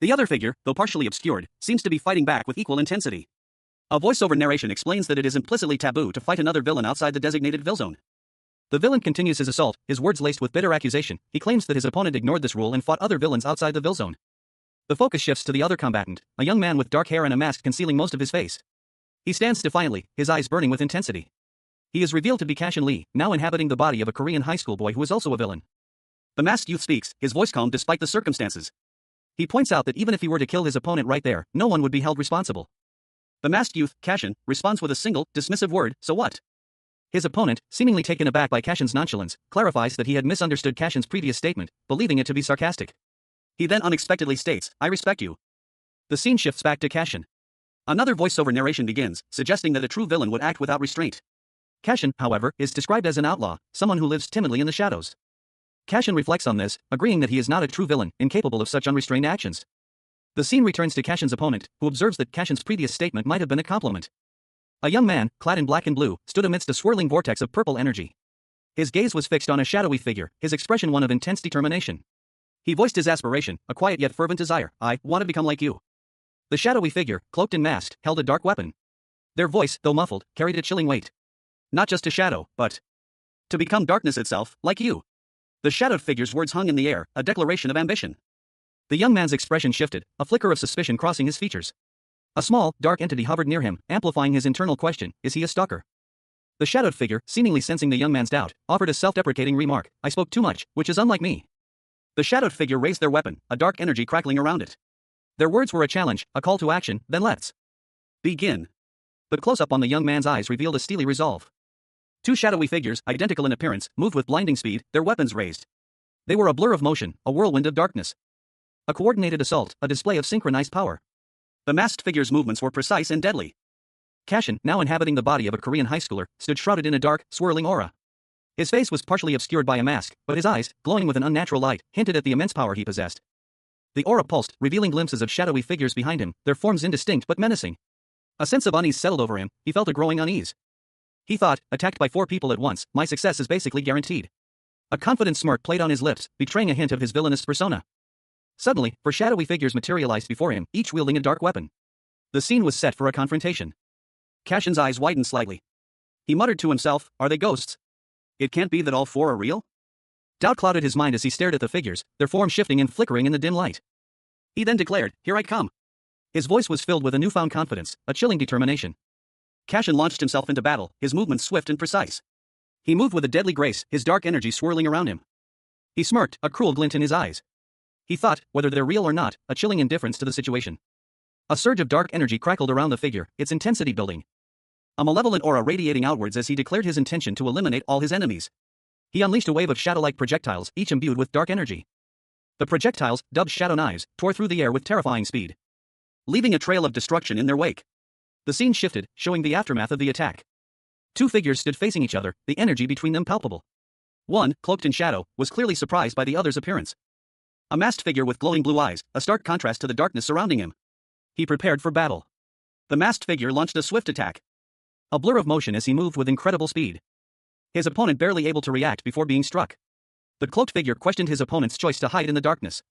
The other figure, though partially obscured, seems to be fighting back with equal intensity. A voiceover narration explains that it is implicitly taboo to fight another villain outside the designated Ville Zone. The villain continues his assault, his words laced with bitter accusation. He claims that his opponent ignored this rule and fought other villains outside the Ville Zone. The focus shifts to the other combatant, a young man with dark hair and a mask concealing most of his face. He stands defiantly, his eyes burning with intensity. He is revealed to be Cashin Lee, now inhabiting the body of a Korean high school boy who is also a villain. The masked youth speaks, his voice calm despite the circumstances. He points out that even if he were to kill his opponent right there, no one would be held responsible. The masked youth, Cashin, responds with a single, dismissive word, so what? His opponent, seemingly taken aback by Cashin's nonchalance, clarifies that he had misunderstood Cashin's previous statement, believing it to be sarcastic. He then unexpectedly states, I respect you. The scene shifts back to Cashin. Another voiceover narration begins, suggesting that a true villain would act without restraint. Cashin, however, is described as an outlaw, someone who lives timidly in the shadows. Cashin reflects on this, agreeing that he is not a true villain, incapable of such unrestrained actions. The scene returns to Cashin's opponent, who observes that Cashin's previous statement might have been a compliment. A young man, clad in black and blue, stood amidst a swirling vortex of purple energy. His gaze was fixed on a shadowy figure, his expression one of intense determination. He voiced his aspiration, a quiet yet fervent desire, I want to become like you. The shadowy figure, cloaked and masked, held a dark weapon. Their voice, though muffled, carried a chilling weight. Not just a shadow, but to become darkness itself, like you. The shadowed figure's words hung in the air, a declaration of ambition. The young man's expression shifted, a flicker of suspicion crossing his features. A small, dark entity hovered near him, amplifying his internal question, is he a stalker? The shadowed figure, seemingly sensing the young man's doubt, offered a self-deprecating remark, "I spoke too much, which is unlike me." The shadowed figure raised their weapon, a dark energy crackling around it. Their words were a challenge, a call to action, then let's begin. The close-up on the young man's eyes revealed a steely resolve. Two shadowy figures, identical in appearance, moved with blinding speed, their weapons raised. They were a blur of motion, a whirlwind of darkness. A coordinated assault, a display of synchronized power. The masked figure's movements were precise and deadly. Cashin, now inhabiting the body of a Korean high schooler, stood shrouded in a dark, swirling aura. His face was partially obscured by a mask, but his eyes, glowing with an unnatural light, hinted at the immense power he possessed. The aura pulsed, revealing glimpses of shadowy figures behind him, their forms indistinct but menacing. A sense of unease settled over him, he felt a growing unease. He thought, attacked by 4 people at once, my success is basically guaranteed. A confident smirk played on his lips, betraying a hint of his villainous persona. Suddenly, 4 shadowy figures materialized before him, each wielding a dark weapon. The scene was set for a confrontation. Cashin's eyes widened slightly. He muttered to himself, "Are they ghosts? It can't be that all 4 are real?" Doubt clouded his mind as he stared at the figures, their forms shifting and flickering in the dim light. He then declared, "Here I come." His voice was filled with a newfound confidence, a chilling determination. Cashin launched himself into battle, his movements swift and precise. He moved with a deadly grace, his dark energy swirling around him. He smirked, a cruel glint in his eyes. He thought, whether they're real or not, a chilling indifference to the situation. A surge of dark energy crackled around the figure, its intensity building. A malevolent aura radiating outwards as he declared his intention to eliminate all his enemies. He unleashed a wave of shadow-like projectiles, each imbued with dark energy. The projectiles, dubbed shadow knives, tore through the air with terrifying speed, leaving a trail of destruction in their wake. The scene shifted, showing the aftermath of the attack. 2 figures stood facing each other, the energy between them palpable. One, cloaked in shadow, was clearly surprised by the other's appearance. A masked figure with glowing blue eyes, a stark contrast to the darkness surrounding him. He prepared for battle. The masked figure launched a swift attack. A blur of motion as he moved with incredible speed. His opponent barely able to react before being struck. The cloaked figure questioned his opponent's choice to hide in the darkness.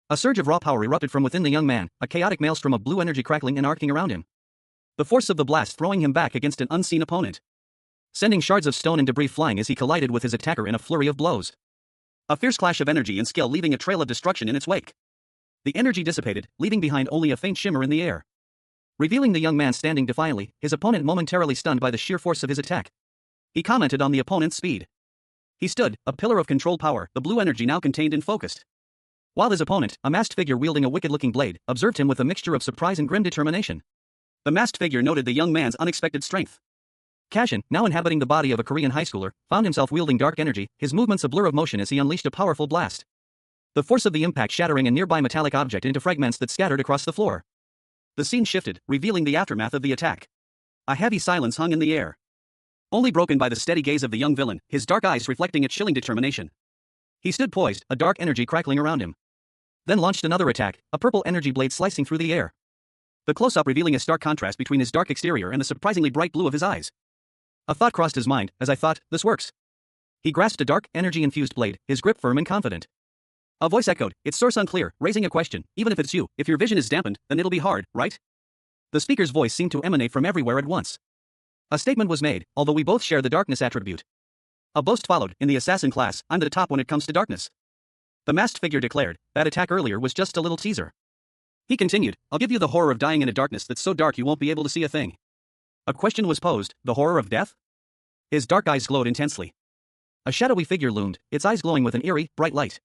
A surge of raw power erupted from within the young man, a chaotic maelstrom of blue energy crackling and arcing around him. The force of the blast throwing him back against an unseen opponent, sending shards of stone and debris flying as he collided with his attacker in a flurry of blows. A fierce clash of energy and skill leaving a trail of destruction in its wake. The energy dissipated, leaving behind only a faint shimmer in the air, revealing the young man standing defiantly, his opponent momentarily stunned by the sheer force of his attack. He commented on the opponent's speed. He stood, a pillar of controlled power, the blue energy now contained and focused. While his opponent, a masked figure wielding a wicked-looking blade, observed him with a mixture of surprise and grim determination. The masked figure noted the young man's unexpected strength. Cashin, now inhabiting the body of a Korean high schooler, found himself wielding dark energy, his movements a blur of motion as he unleashed a powerful blast. The force of the impact shattering a nearby metallic object into fragments that scattered across the floor. The scene shifted, revealing the aftermath of the attack. A heavy silence hung in the air, only broken by the steady gaze of the young villain, his dark eyes reflecting a chilling determination. He stood poised, a dark energy crackling around him. Then launched another attack, a purple energy blade slicing through the air. The close-up revealing a stark contrast between his dark exterior and the surprisingly bright blue of his eyes. A thought crossed his mind, as I thought, this works. He grasped a dark, energy-infused blade, his grip firm and confident. A voice echoed, its source unclear, raising a question, even if it's you, if your vision is dampened, then it'll be hard, right? The speaker's voice seemed to emanate from everywhere at once. A statement was made, although we both share the darkness attribute. A boast followed, in the assassin class, I'm the top when it comes to darkness. The masked figure declared, that attack earlier was just a little teaser. He continued, I'll give you the horror of dying in a darkness that's so dark you won't be able to see a thing. A question was posed, the horror of death? His dark eyes glowed intensely. A shadowy figure loomed, its eyes glowing with an eerie, bright light.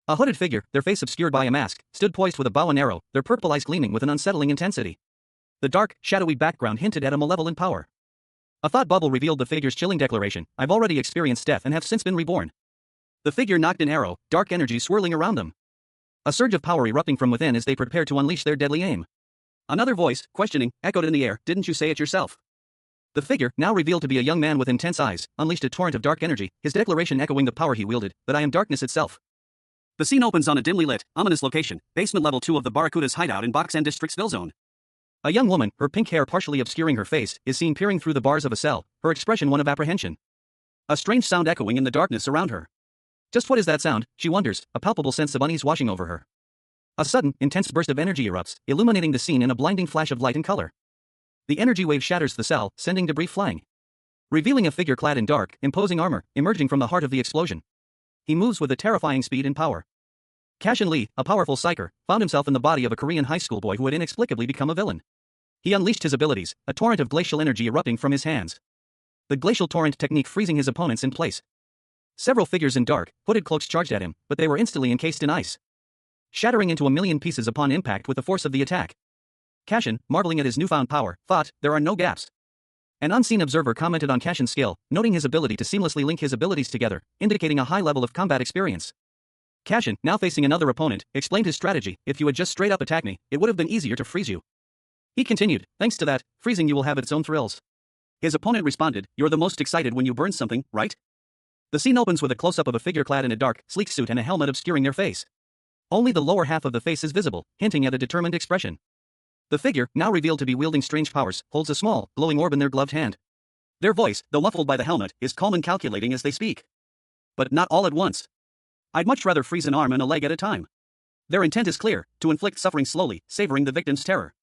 A hooded figure, their face obscured by a mask, stood poised with a bow and arrow, their purple eyes gleaming with an unsettling intensity. The dark, shadowy background hinted at a malevolent power. A thought bubble revealed the figure's chilling declaration, I've already experienced death and have since been reborn. The figure knocked an arrow, dark energy swirling around them. A surge of power erupting from within as they prepared to unleash their deadly aim. Another voice, questioning, echoed in the air, didn't you say it yourself? The figure, now revealed to be a young man with intense eyes, unleashed a torrent of dark energy, his declaration echoing the power he wielded, that I am darkness itself. The scene opens on a dimly lit, ominous location, basement level 2 of the Barracuda's hideout in Boksan District's Ville Zone. A young woman, her pink hair partially obscuring her face, is seen peering through the bars of a cell, her expression one of apprehension. A strange sound echoing in the darkness around her. Just what is that sound, she wonders, a palpable sense of unease washing over her. A sudden, intense burst of energy erupts, illuminating the scene in a blinding flash of light and color. The energy wave shatters the cell, sending debris flying, revealing a figure clad in dark, imposing armor, emerging from the heart of the explosion. He moves with a terrifying speed and power. Cashin Lee, a powerful psyker, found himself in the body of a Korean high school boy who had inexplicably become a villain. He unleashed his abilities, a torrent of glacial energy erupting from his hands. the glacial torrent technique freezing his opponents in place. Several figures in dark, hooded cloaks charged at him, but they were instantly encased in ice, shattering into a million pieces upon impact with the force of the attack. Cashin, marveling at his newfound power, thought, there are no gaps. An unseen observer commented on Cashin's skill, noting his ability to seamlessly link his abilities together, indicating a high level of combat experience. Cashin, now facing another opponent, explained his strategy: if you had just straight up attacked me, it would have been easier to freeze you. He continued, thanks to that, freezing you will have its own thrills. His opponent responded, you're the most excited when you burn something, right? The scene opens with a close-up of a figure clad in a dark, sleek suit and a helmet obscuring their face. Only the lower half of the face is visible, hinting at a determined expression. The figure, now revealed to be wielding strange powers, holds a small, glowing orb in their gloved hand. Their voice, though muffled by the helmet, is calm and calculating as they speak. But not all at once. I'd much rather freeze an arm and a leg at a time. Their intent is clear, to inflict suffering slowly, savoring the victim's terror.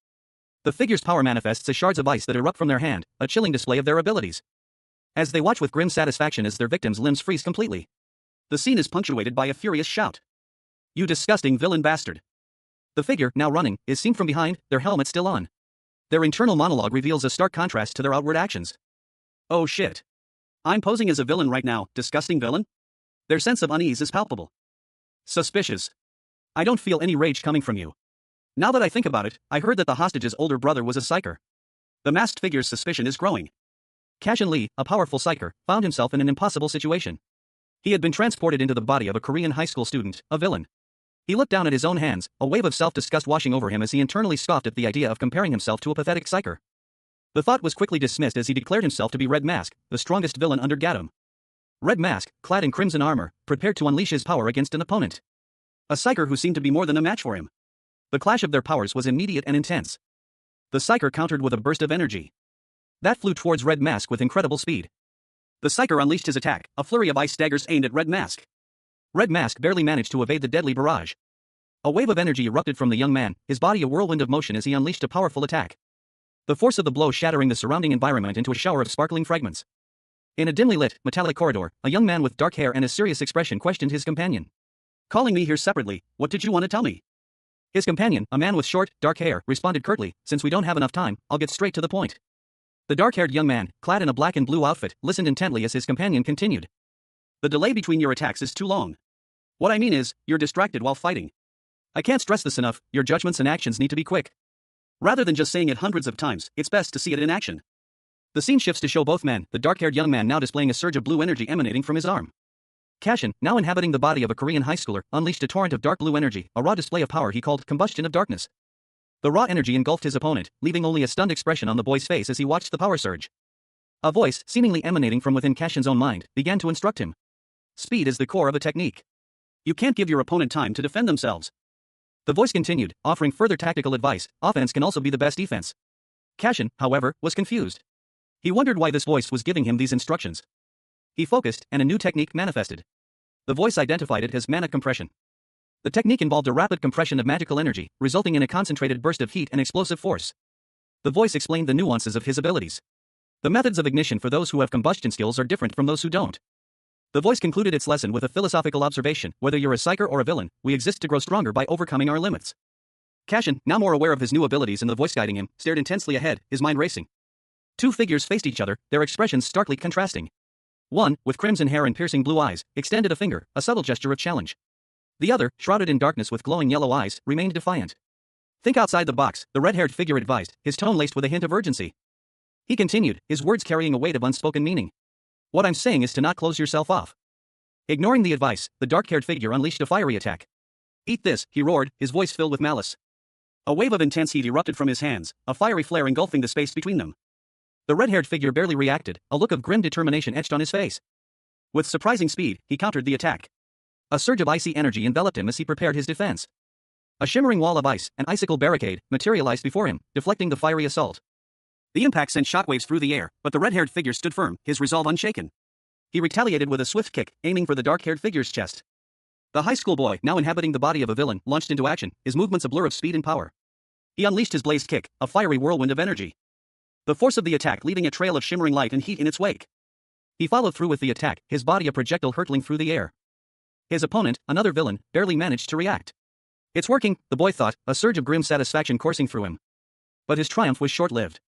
The figure's power manifests as shards of ice that erupt from their hand, a chilling display of their abilities. As they watch with grim satisfaction as their victims' limbs freeze completely. The scene is punctuated by a furious shout. You disgusting villain bastard. The figure, now running, is seen from behind, their helmet still on. Their internal monologue reveals a stark contrast to their outward actions. Oh shit. I'm posing as a villain right now, disgusting villain? Their sense of unease is palpable. Suspicious. I don't feel any rage coming from you. Now that I think about it, I heard that the hostage's older brother was a psyker. The masked figure's suspicion is growing. Cashin Lee, a powerful psyker, found himself in an impossible situation. He had been transported into the body of a Korean high school student, a villain. He looked down at his own hands, a wave of self-disgust washing over him as he internally scoffed at the idea of comparing himself to a pathetic psyker. The thought was quickly dismissed as he declared himself to be Red Mask, the strongest villain under Gatum. Red Mask, clad in crimson armor, prepared to unleash his power against an opponent. A psyker who seemed to be more than a match for him. The clash of their powers was immediate and intense. The psyker countered with a burst of energy that flew towards Red Mask with incredible speed. The psyker unleashed his attack, a flurry of ice daggers aimed at Red Mask. Red Mask barely managed to evade the deadly barrage. A wave of energy erupted from the young man, his body a whirlwind of motion as he unleashed a powerful attack. The force of the blow shattering the surrounding environment into a shower of sparkling fragments. In a dimly lit, metallic corridor, a young man with dark hair and a serious expression questioned his companion. Calling me here separately, what did you want to tell me? His companion, a man with short, dark hair, responded curtly, since we don't have enough time, I'll get straight to the point. The dark-haired young man, clad in a black and blue outfit, listened intently as his companion continued. The delay between your attacks is too long. What I mean is, you're distracted while fighting. I can't stress this enough, your judgments and actions need to be quick. Rather than just saying it hundreds of times, it's best to see it in action. The scene shifts to show both men, the dark-haired young man now displaying a surge of blue energy emanating from his arm. Cashin, now inhabiting the body of a Korean high schooler, unleashed a torrent of dark blue energy, a raw display of power he called combustion of darkness. The raw energy engulfed his opponent, leaving only a stunned expression on the boy's face as he watched the power surge. A voice, seemingly emanating from within Cashin's own mind, began to instruct him. Speed is the core of a technique. You can't give your opponent time to defend themselves. The voice continued, offering further tactical advice: offense can also be the best defense. Cashin, however, was confused. He wondered why this voice was giving him these instructions. He focused, and a new technique manifested. The voice identified it as mana compression. The technique involved a rapid compression of magical energy, resulting in a concentrated burst of heat and explosive force. The voice explained the nuances of his abilities. The methods of ignition for those who have combustion skills are different from those who don't. The voice concluded its lesson with a philosophical observation: whether you're a psyker or a villain, we exist to grow stronger by overcoming our limits. Cashin, now more aware of his new abilities and the voice guiding him, stared intensely ahead, his mind racing. Two figures faced each other, their expressions starkly contrasting. One, with crimson hair and piercing blue eyes, extended a finger, a subtle gesture of challenge. The other, shrouded in darkness with glowing yellow eyes, remained defiant. Think outside the box, the red-haired figure advised, his tone laced with a hint of urgency. He continued, his words carrying a weight of unspoken meaning. What I'm saying is to not close yourself off. Ignoring the advice, the dark-haired figure unleashed a fiery attack. Eat this, he roared, his voice filled with malice. A wave of intense heat erupted from his hands, a fiery flare engulfing the space between them. The red-haired figure barely reacted, a look of grim determination etched on his face. With surprising speed, he countered the attack. A surge of icy energy enveloped him as he prepared his defense. A shimmering wall of ice, an icicle barricade, materialized before him, deflecting the fiery assault. The impact sent shockwaves through the air, but the red-haired figure stood firm, his resolve unshaken. He retaliated with a swift kick, aiming for the dark-haired figure's chest. The high school boy, now inhabiting the body of a villain, launched into action, his movements a blur of speed and power. He unleashed his blazed kick, a fiery whirlwind of energy. The force of the attack leaving a trail of shimmering light and heat in its wake. He followed through with the attack, his body a projectile hurtling through the air. His opponent, another villain, barely managed to react. It's working, the boy thought, a surge of grim satisfaction coursing through him. But his triumph was short-lived.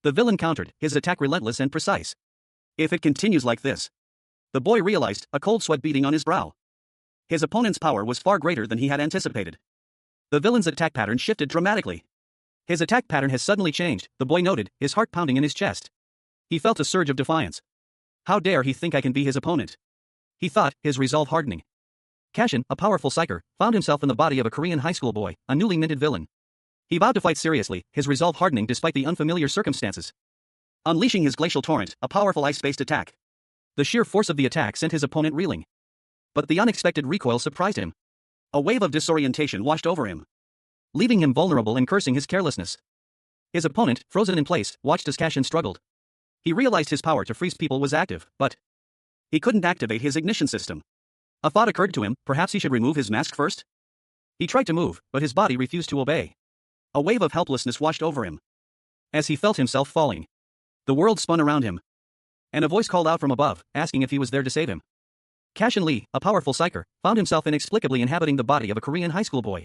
The villain countered, his attack relentless and precise. If it continues like this. The boy realized, a cold sweat beading on his brow. His opponent's power was far greater than he had anticipated. The villain's attack pattern shifted dramatically. His attack pattern has suddenly changed, the boy noted, his heart pounding in his chest. He felt a surge of defiance. How dare he think I can be his opponent? He thought, his resolve hardening. Cashin, a powerful psyker, found himself in the body of a Korean high school boy, a newly minted villain. He vowed to fight seriously, his resolve hardening despite the unfamiliar circumstances. Unleashing his glacial torrent, a powerful ice-based attack. The sheer force of the attack sent his opponent reeling. But the unexpected recoil surprised him. A wave of disorientation washed over him, leaving him vulnerable and cursing his carelessness. His opponent, frozen in place, watched as Cashin struggled. He realized his power to freeze people was active, but he couldn't activate his ignition system. A thought occurred to him, perhaps he should remove his mask first? He tried to move, but his body refused to obey. A wave of helplessness washed over him. As he felt himself falling, the world spun around him. And a voice called out from above, asking if he was there to save him. Cashin Lee, a powerful psyker, found himself inexplicably inhabiting the body of a Korean high school boy.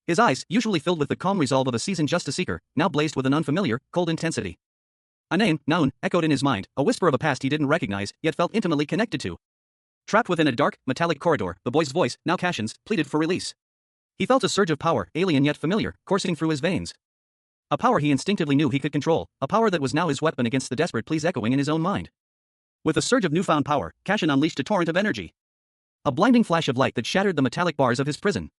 His eyes, usually filled with the calm resolve of a seasoned justice seeker, now blazed with an unfamiliar, cold intensity. A name, Naun, echoed in his mind, a whisper of a past he didn't recognize, yet felt intimately connected to. Trapped within a dark, metallic corridor, the boy's voice, now Cashin's, pleaded for release. He felt a surge of power, alien yet familiar, coursing through his veins. A power he instinctively knew he could control, a power that was now his weapon against the desperate pleas echoing in his own mind. With a surge of newfound power, Cashin unleashed a torrent of energy. A blinding flash of light that shattered the metallic bars of his prison,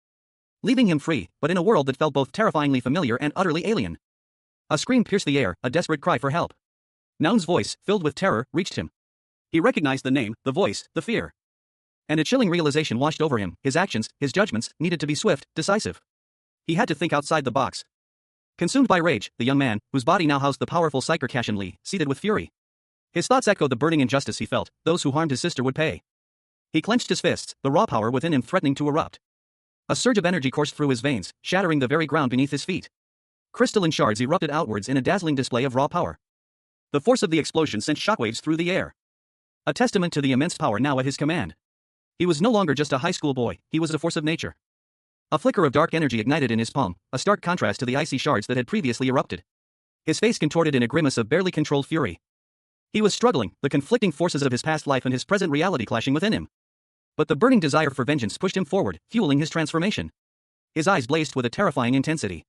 leaving him free, but in a world that felt both terrifyingly familiar and utterly alien. A scream pierced the air, a desperate cry for help. Naun's voice, filled with terror, reached him. He recognized the name, the voice, the fear. And a chilling realization washed over him, his actions, his judgments, needed to be swift, decisive. He had to think outside the box. Consumed by rage, the young man, whose body now housed the powerful psyker Cashin Lee, seethed with fury. His thoughts echoed the burning injustice he felt, those who harmed his sister would pay. He clenched his fists, the raw power within him threatening to erupt. A surge of energy coursed through his veins, shattering the very ground beneath his feet. Crystalline shards erupted outwards in a dazzling display of raw power. The force of the explosion sent shockwaves through the air. A testament to the immense power now at his command. He was no longer just a high school boy, he was a force of nature. A flicker of dark energy ignited in his palm, a stark contrast to the icy shards that had previously erupted. His face contorted in a grimace of barely controlled fury. He was struggling, the conflicting forces of his past life and his present reality clashing within him. But the burning desire for vengeance pushed him forward, fueling his transformation. His eyes blazed with a terrifying intensity.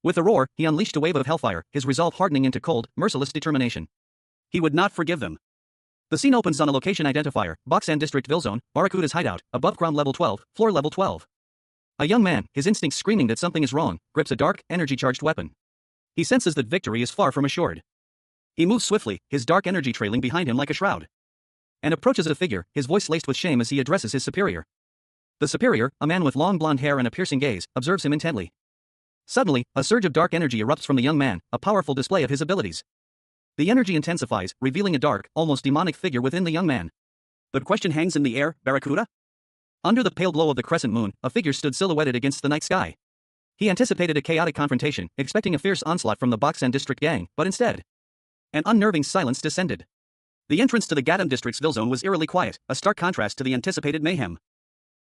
With a roar, he unleashed a wave of hellfire, his resolve hardening into cold, merciless determination. He would not forgive them. The scene opens on a location identifier, Boksan District Villzone, Barracuda's hideout, above ground level 12, floor level 12. A young man, his instincts screaming that something is wrong, grips a dark, energy-charged weapon. He senses that victory is far from assured. He moves swiftly, his dark energy trailing behind him like a shroud. And approaches a figure, his voice laced with shame as he addresses his superior. The superior, a man with long blonde hair and a piercing gaze, observes him intently. Suddenly, a surge of dark energy erupts from the young man, a powerful display of his abilities. The energy intensifies, revealing a dark, almost demonic figure within the young man. The question hangs in the air, Barracuda? Under the pale glow of the crescent moon, a figure stood silhouetted against the night sky. He anticipated a chaotic confrontation, expecting a fierce onslaught from the Boksan District gang, but instead, an unnerving silence descended. The entrance to the Gadam District's Villzone was eerily quiet, a stark contrast to the anticipated mayhem.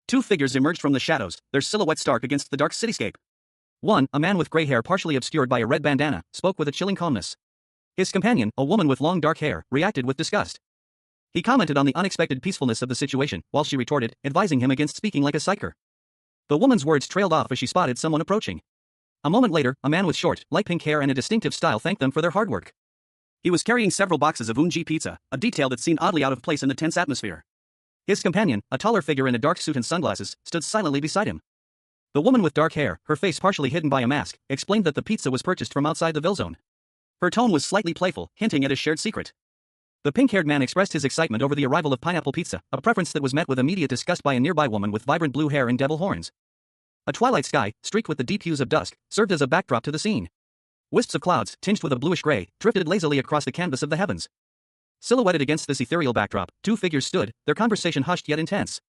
Two figures emerged from the shadows, their silhouettes stark against the dark cityscape. One, a man with gray hair partially obscured by a red bandana, spoke with a chilling calmness. His companion, a woman with long dark hair, reacted with disgust. He commented on the unexpected peacefulness of the situation, while she retorted, advising him against speaking like a psyker. The woman's words trailed off as she spotted someone approaching. A moment later, a man with short, light pink hair and a distinctive style thanked them for their hard work. He was carrying several boxes of unji pizza, a detail that seemed oddly out of place in the tense atmosphere. His companion, a taller figure in a dark suit and sunglasses, stood silently beside him. The woman with dark hair, her face partially hidden by a mask, explained that the pizza was purchased from outside the Villzone. Her tone was slightly playful, hinting at a shared secret. The pink-haired man expressed his excitement over the arrival of pineapple pizza, a preference that was met with immediate disgust by a nearby woman with vibrant blue hair and devil horns. A twilight sky, streaked with the deep hues of dusk, served as a backdrop to the scene. Wisps of clouds, tinged with a bluish-gray, drifted lazily across the canvas of the heavens. Silhouetted against this ethereal backdrop, two figures stood, their conversation hushed yet intense.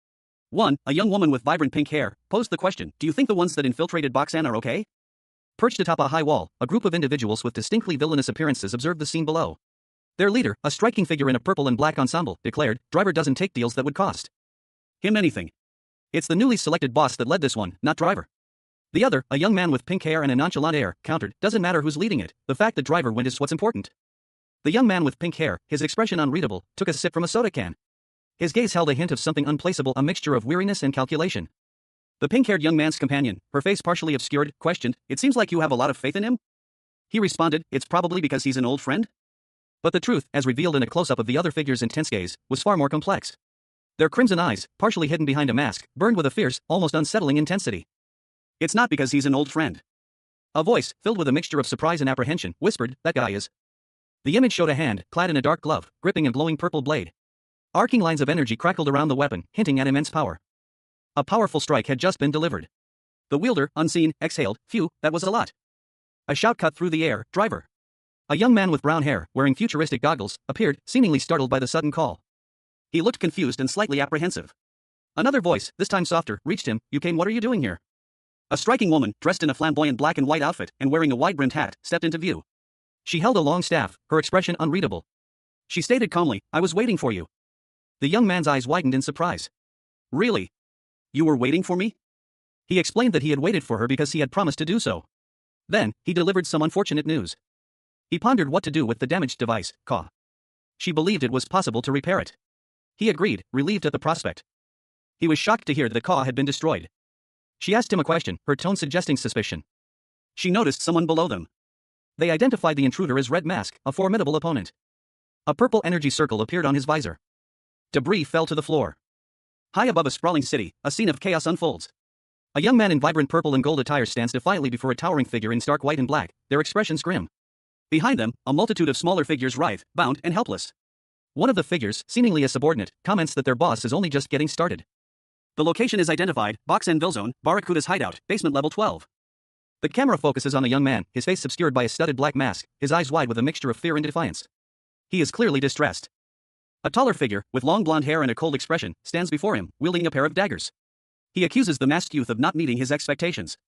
One, a young woman with vibrant pink hair, posed the question, "Do you think the ones that infiltrated Boksan are okay?" Perched atop a high wall, a group of individuals with distinctly villainous appearances observed the scene below. Their leader, a striking figure in a purple and black ensemble, declared, "Driver doesn't take deals that would cost him anything. It's the newly selected boss that led this one, not Driver." The other, a young man with pink hair and a nonchalant air, countered, "Doesn't matter who's leading it, the fact that Driver went is what's important." The young man with pink hair, his expression unreadable, took a sip from a soda can. His gaze held a hint of something unplaceable, a mixture of weariness and calculation. The pink-haired young man's companion, her face partially obscured, questioned, "It seems like you have a lot of faith in him?" He responded, "It's probably because he's an old friend." But the truth, as revealed in a close-up of the other figure's intense gaze, was far more complex. Their crimson eyes, partially hidden behind a mask, burned with a fierce, almost unsettling intensity. "It's not because he's an old friend." A voice, filled with a mixture of surprise and apprehension, whispered, "That guy is." The image showed a hand, clad in a dark glove, gripping a glowing purple blade. Arcing lines of energy crackled around the weapon, hinting at immense power. A powerful strike had just been delivered. The wielder, unseen, exhaled, "Phew, that was a lot." A shout cut through the air, "Driver!" A young man with brown hair, wearing futuristic goggles, appeared, seemingly startled by the sudden call. He looked confused and slightly apprehensive. Another voice, this time softer, reached him, "You came, what are you doing here?" A striking woman, dressed in a flamboyant black and white outfit, and wearing a wide-brimmed hat, stepped into view. She held a long staff, her expression unreadable. She stated calmly, "I was waiting for you." The young man's eyes widened in surprise. "Really? You were waiting for me?" He explained that he had waited for her because he had promised to do so. Then, he delivered some unfortunate news. He pondered what to do with the damaged device, Ka. She believed it was possible to repair it. He agreed, relieved at the prospect. He was shocked to hear that Ka had been destroyed. She asked him a question, her tone suggesting suspicion. She noticed someone below them. They identified the intruder as Red Mask, a formidable opponent. A purple energy circle appeared on his visor. Debris fell to the floor. High above a sprawling city, a scene of chaos unfolds. A young man in vibrant purple and gold attire stands defiantly before a towering figure in stark white and black, their expressions grim. Behind them, a multitude of smaller figures writhe, bound and helpless. One of the figures, seemingly a subordinate, comments that their boss is only just getting started. The location is identified, Box and Villzone, Barracuda's hideout, basement level 12. The camera focuses on the young man, his face obscured by a studded black mask, his eyes wide with a mixture of fear and defiance. He is clearly distressed. A taller figure, with long blonde hair and a cold expression, stands before him, wielding a pair of daggers. He accuses the masked youth of not meeting his expectations.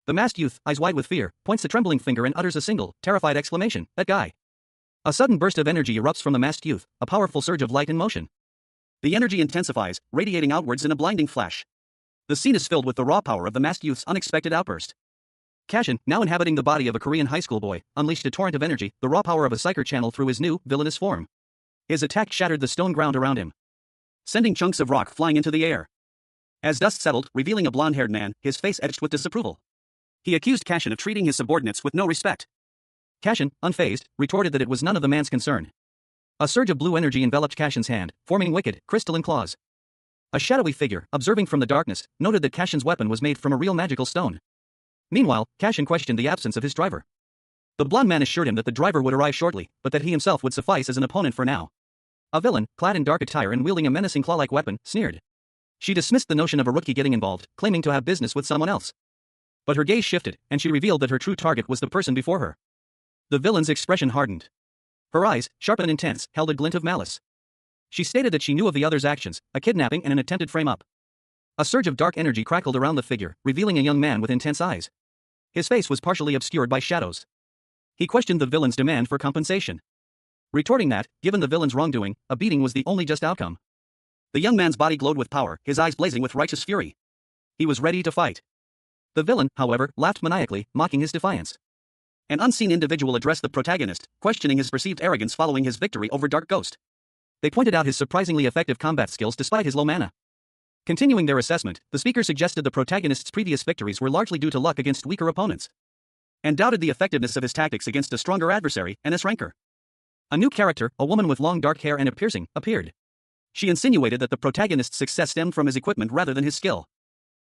The masked youth, eyes wide with fear, points a trembling finger and utters a single, terrified exclamation, "That guy." A sudden burst of energy erupts from the masked youth, a powerful surge of light and motion. The energy intensifies, radiating outwards in a blinding flash. The scene is filled with the raw power of the masked youth's unexpected outburst. Cashin, now inhabiting the body of a Korean high school boy, unleashed a torrent of energy, the raw power of a psyker channel through his new, villainous form. His attack shattered the stone ground around him, sending chunks of rock flying into the air. As dust settled, revealing a blonde-haired man, his face etched with disapproval. He accused Cashin of treating his subordinates with no respect. Cashin, unfazed, retorted that it was none of the man's concern. A surge of blue energy enveloped Cashin's hand, forming wicked, crystalline claws. A shadowy figure, observing from the darkness, noted that Cashin's weapon was made from a real magical stone. Meanwhile, Cashin questioned the absence of his driver. The blonde man assured him that the driver would arrive shortly, but that he himself would suffice as an opponent for now. A villain, clad in dark attire and wielding a menacing claw-like weapon, sneered. She dismissed the notion of a rookie getting involved, claiming to have business with someone else. But her gaze shifted, and she revealed that her true target was the person before her. The villain's expression hardened. Her eyes, sharp and intense, held a glint of malice. She stated that she knew of the other's actions, a kidnapping and an attempted frame-up. A surge of dark energy crackled around the figure, revealing a young man with intense eyes. His face was partially obscured by shadows. He questioned the villain's demand for compensation, retorting that, given the villain's wrongdoing, a beating was the only just outcome. The young man's body glowed with power, his eyes blazing with righteous fury. He was ready to fight. The villain, however, laughed maniacally, mocking his defiance. An unseen individual addressed the protagonist, questioning his perceived arrogance following his victory over Dark Ghost. They pointed out his surprisingly effective combat skills despite his low mana. Continuing their assessment, the speaker suggested the protagonist's previous victories were largely due to luck against weaker opponents, and doubted the effectiveness of his tactics against a stronger adversary, an S-ranker. A new character, a woman with long dark hair and a piercing, appeared. She insinuated that the protagonist's success stemmed from his equipment rather than his skill.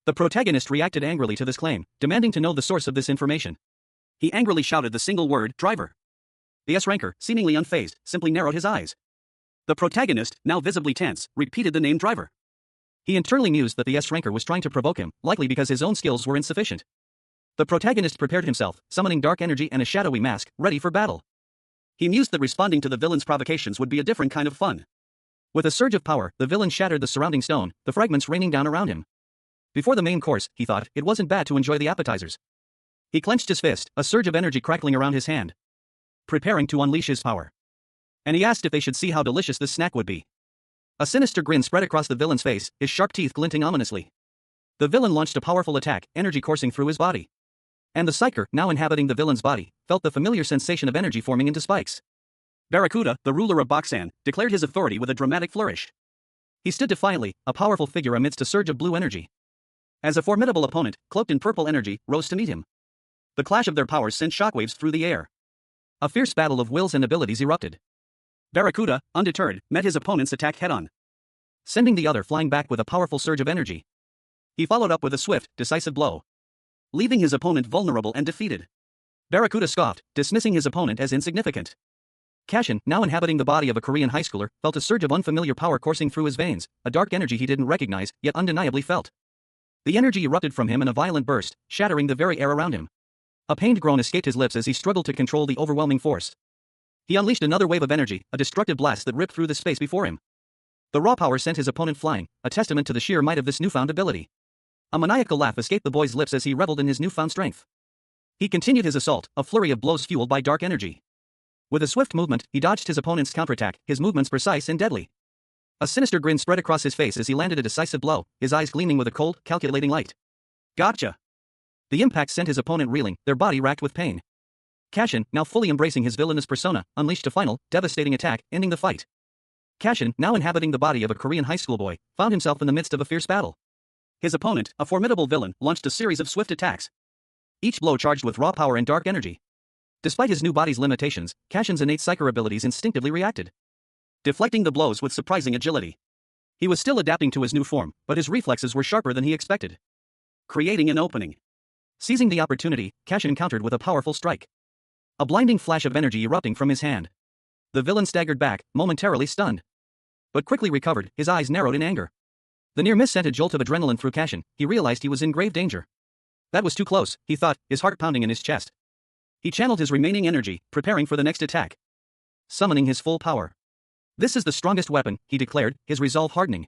The protagonist reacted angrily to this claim, demanding to know the source of this information. He angrily shouted the single word, "Driver." The S-ranker, seemingly unfazed, simply narrowed his eyes. The protagonist, now visibly tense, repeated the name Driver. He internally mused that the S-ranker was trying to provoke him, likely because his own skills were insufficient. The protagonist prepared himself, summoning dark energy and a shadowy mask, ready for battle. He mused that responding to the villain's provocations would be a different kind of fun. With a surge of power, the villain shattered the surrounding stone, the fragments raining down around him. Before the main course, he thought, it wasn't bad to enjoy the appetizers. He clenched his fist, a surge of energy crackling around his hand, preparing to unleash his power. And he asked if they should see how delicious this snack would be. A sinister grin spread across the villain's face, his sharp teeth glinting ominously. The villain launched a powerful attack, energy coursing through his body. And the psyker, now inhabiting the villain's body, felt the familiar sensation of energy forming into spikes. Barracuda, the ruler of Boxan, declared his authority with a dramatic flourish. He stood defiantly, a powerful figure amidst a surge of blue energy. As a formidable opponent, cloaked in purple energy, rose to meet him. The clash of their powers sent shockwaves through the air. A fierce battle of wills and abilities erupted. Barracuda, undeterred, met his opponent's attack head-on, sending the other flying back with a powerful surge of energy. He followed up with a swift, decisive blow, leaving his opponent vulnerable and defeated. Barracuda scoffed, dismissing his opponent as insignificant. Cashin, now inhabiting the body of a Korean high schooler, felt a surge of unfamiliar power coursing through his veins, a dark energy he didn't recognize, yet undeniably felt. The energy erupted from him in a violent burst, shattering the very air around him. A pained groan escaped his lips as he struggled to control the overwhelming force. He unleashed another wave of energy, a destructive blast that ripped through the space before him. The raw power sent his opponent flying, a testament to the sheer might of this newfound ability. A maniacal laugh escaped the boy's lips as he reveled in his newfound strength. He continued his assault, a flurry of blows fueled by dark energy. With a swift movement, he dodged his opponent's counterattack, his movements precise and deadly. A sinister grin spread across his face as he landed a decisive blow, his eyes gleaming with a cold, calculating light. Gotcha! The impact sent his opponent reeling, their body racked with pain. Cashin, now fully embracing his villainous persona, unleashed a final, devastating attack, ending the fight. Cashin, now inhabiting the body of a Korean high school boy, found himself in the midst of a fierce battle. His opponent, a formidable villain, launched a series of swift attacks, each blow charged with raw power and dark energy. Despite his new body's limitations, Cashin's innate psyker abilities instinctively reacted, deflecting the blows with surprising agility. He was still adapting to his new form, but his reflexes were sharper than he expected, creating an opening. Seizing the opportunity, Cashin countered with a powerful strike, a blinding flash of energy erupting from his hand. The villain staggered back, momentarily stunned, but quickly recovered, his eyes narrowed in anger. The near-miss sent a jolt of adrenaline through Cashin. He realized he was in grave danger. That was too close, he thought, his heart pounding in his chest. He channeled his remaining energy, preparing for the next attack, summoning his full power. This is the strongest weapon, he declared, his resolve hardening.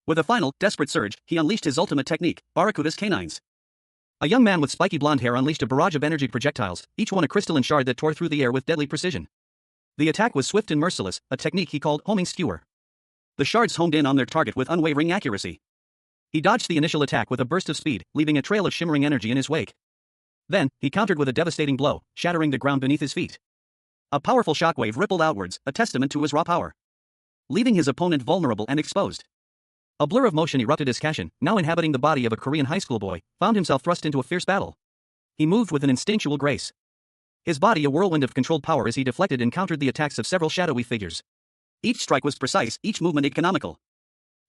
With a final, desperate surge, he unleashed his ultimate technique, Barracuda's canines. A young man with spiky blonde hair unleashed a barrage of energy projectiles, each one a crystalline shard that tore through the air with deadly precision. The attack was swift and merciless, a technique he called homing skewer. The shards homed in on their target with unwavering accuracy. He dodged the initial attack with a burst of speed, leaving a trail of shimmering energy in his wake. Then, he countered with a devastating blow, shattering the ground beneath his feet. A powerful shockwave rippled outwards, a testament to his raw power, leaving his opponent vulnerable and exposed. A blur of motion erupted as Cashin, now inhabiting the body of a Korean high school boy, found himself thrust into a fierce battle. He moved with an instinctual grace, his body a whirlwind of controlled power as he deflected and countered the attacks of several shadowy figures. Each strike was precise, each movement economical.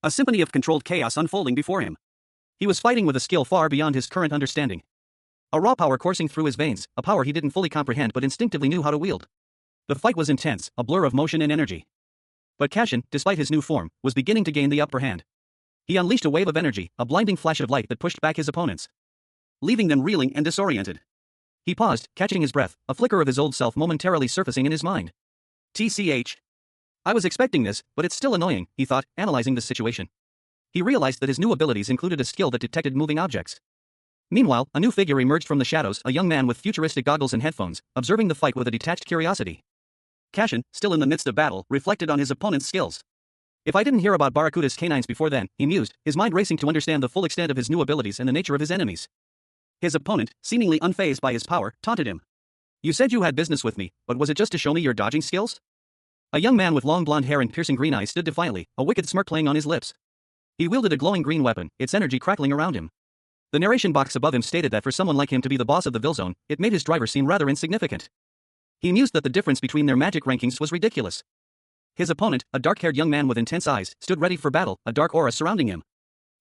A symphony of controlled chaos unfolding before him. He was fighting with a skill far beyond his current understanding. A raw power coursing through his veins, a power he didn't fully comprehend but instinctively knew how to wield. The fight was intense, a blur of motion and energy. But Cashin, despite his new form, was beginning to gain the upper hand. He unleashed a wave of energy, a blinding flash of light that pushed back his opponents, leaving them reeling and disoriented. He paused, catching his breath, a flicker of his old self momentarily surfacing in his mind. TCH. I was expecting this, but it's still annoying, he thought, analyzing the situation. He realized that his new abilities included a skill that detected moving objects. Meanwhile, a new figure emerged from the shadows, a young man with futuristic goggles and headphones, observing the fight with a detached curiosity. Cashin, still in the midst of battle, reflected on his opponent's skills. If I didn't hear about Barracuda's canines before then, he mused, his mind racing to understand the full extent of his new abilities and the nature of his enemies. His opponent, seemingly unfazed by his power, taunted him. You said you had business with me, but was it just to show me your dodging skills? A young man with long blonde hair and piercing green eyes stood defiantly, a wicked smirk playing on his lips. He wielded a glowing green weapon, its energy crackling around him. The narration box above him stated that for someone like him to be the boss of the Villzone, it made his driver seem rather insignificant. He mused that the difference between their magic rankings was ridiculous. His opponent, a dark-haired young man with intense eyes, stood ready for battle, a dark aura surrounding him.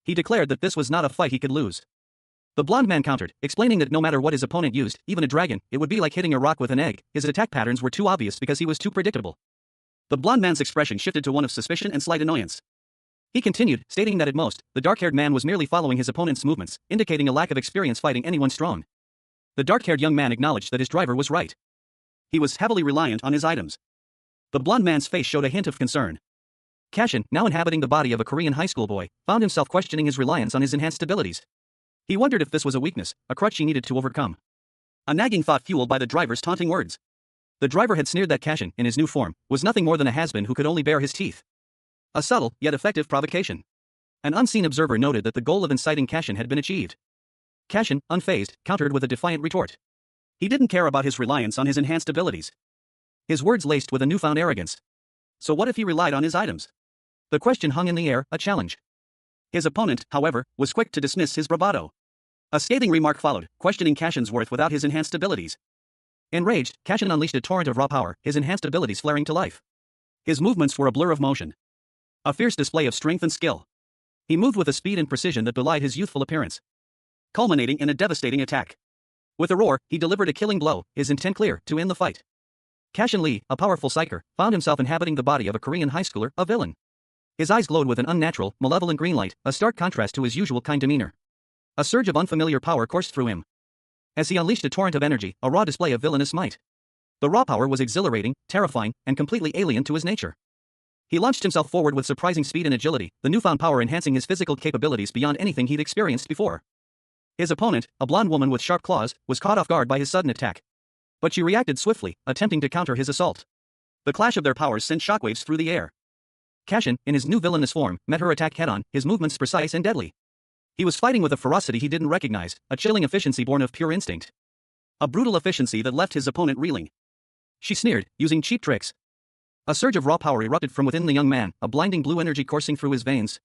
He declared that this was not a fight he could lose. The blonde man countered, explaining that no matter what his opponent used, even a dragon, it would be like hitting a rock with an egg. His attack patterns were too obvious because he was too predictable. The blonde man's expression shifted to one of suspicion and slight annoyance. He continued, stating that at most, the dark-haired man was merely following his opponent's movements, indicating a lack of experience fighting anyone strong. The dark-haired young man acknowledged that his driver was right. He was heavily reliant on his items. The blonde man's face showed a hint of concern. Cashin, now inhabiting the body of a Korean high school boy, found himself questioning his reliance on his enhanced abilities. He wondered if this was a weakness, a crutch he needed to overcome. A nagging thought fueled by the driver's taunting words. The driver had sneered that Cashin, in his new form, was nothing more than a has-been who could only bare his teeth. A subtle, yet effective provocation. An unseen observer noted that the goal of inciting Cashin had been achieved. Cashin, unfazed, countered with a defiant retort. He didn't care about his reliance on his enhanced abilities. his words laced with a newfound arrogance. So what if he relied on his items? The question hung in the air, a challenge. His opponent, however, was quick to dismiss his bravado. A scathing remark followed, questioning Cashin's worth without his enhanced abilities. Enraged, Cashin unleashed a torrent of raw power, his enhanced abilities flaring to life. His movements were a blur of motion. A fierce display of strength and skill. He moved with a speed and precision that belied his youthful appearance, culminating in a devastating attack. With a roar, he delivered a killing blow, his intent clear, to end the fight. Cashin Lee, a powerful psyker, found himself inhabiting the body of a Korean high schooler, a villain. His eyes glowed with an unnatural, malevolent green light, a stark contrast to his usual kind demeanor. A surge of unfamiliar power coursed through him. As he unleashed a torrent of energy, a raw display of villainous might. The raw power was exhilarating, terrifying, and completely alien to his nature. He launched himself forward with surprising speed and agility, the newfound power enhancing his physical capabilities beyond anything he'd experienced before. His opponent, a blonde woman with sharp claws, was caught off guard by his sudden attack. But she reacted swiftly, attempting to counter his assault. The clash of their powers sent shockwaves through the air. Cashin, in his new villainous form, met her attack head-on, his movements precise and deadly. He was fighting with a ferocity he didn't recognize, a chilling efficiency born of pure instinct. A brutal efficiency that left his opponent reeling. She sneered, using cheap tricks. A surge of raw power erupted from within the young man, a blinding blue energy coursing through his veins.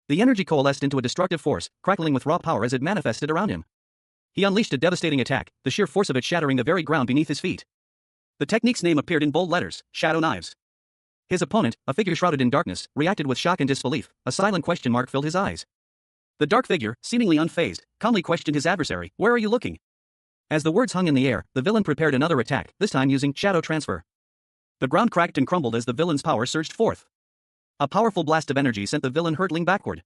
The energy coalesced into a destructive force, crackling with raw power as it manifested around him. He unleashed a devastating attack, the sheer force of it shattering the very ground beneath his feet. The technique's name appeared in bold letters, Shadow Knives. His opponent, a figure shrouded in darkness, reacted with shock and disbelief, a silent question mark filled his eyes. The dark figure, seemingly unfazed, calmly questioned his adversary, "Where are you looking?" As the words hung in the air, the villain prepared another attack, this time using shadow transfer. The ground cracked and crumbled as the villain's power surged forth. A powerful blast of energy sent the villain hurtling backward.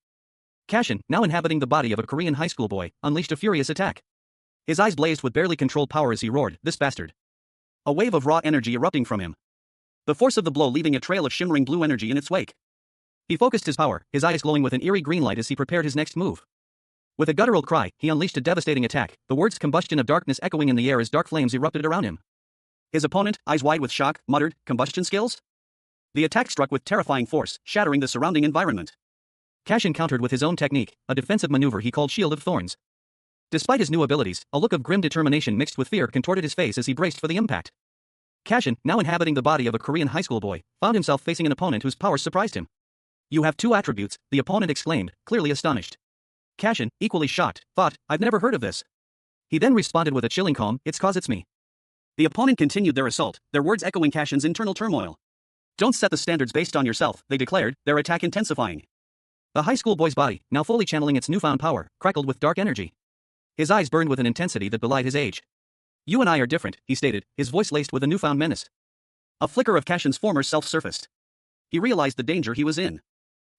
Cashin, now inhabiting the body of a Korean high school boy, unleashed a furious attack. His eyes blazed with barely controlled power as he roared, "This bastard!" A wave of raw energy erupting from him. The force of the blow leaving a trail of shimmering blue energy in its wake. He focused his power, his eyes glowing with an eerie green light as he prepared his next move. With a guttural cry, he unleashed a devastating attack, the words "combustion of darkness" echoing in the air as dark flames erupted around him. His opponent, eyes wide with shock, muttered, "Combustion skills?" The attack struck with terrifying force, shattering the surrounding environment. Cashin countered with his own technique, a defensive maneuver he called Shield of Thorns. Despite his new abilities, a look of grim determination mixed with fear contorted his face as he braced for the impact. Cashin, now inhabiting the body of a Korean high school boy, found himself facing an opponent whose power surprised him. "You have two attributes," the opponent exclaimed, clearly astonished. Cashin, equally shocked, thought, "I've never heard of this." He then responded with a chilling calm, "It's 'cause it's me." The opponent continued their assault, their words echoing Cashin's internal turmoil. "Don't set the standards based on yourself," they declared, their attack intensifying. The high school boy's body, now fully channeling its newfound power, crackled with dark energy. His eyes burned with an intensity that belied his age. "You and I are different," he stated, his voice laced with a newfound menace. A flicker of Cashin's former self surfaced. He realized the danger he was in.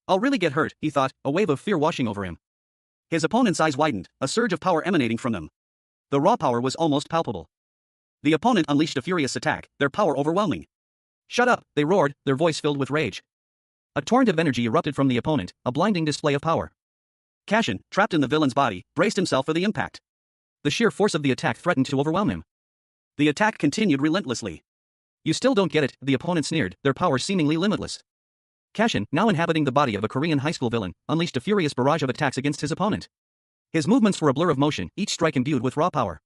"I'll really get hurt," he thought, a wave of fear washing over him. His opponent's eyes widened, a surge of power emanating from them. The raw power was almost palpable. The opponent unleashed a furious attack, their power overwhelming. "Shut up," they roared, their voice filled with rage. A torrent of energy erupted from the opponent, a blinding display of power. Cashin, trapped in the villain's body, braced himself for the impact. The sheer force of the attack threatened to overwhelm him. The attack continued relentlessly. "You still don't get it," the opponent sneered, their power seemingly limitless. Cashin, now inhabiting the body of a Korean high school villain, unleashed a furious barrage of attacks against his opponent. His movements were a blur of motion, each strike imbued with raw power.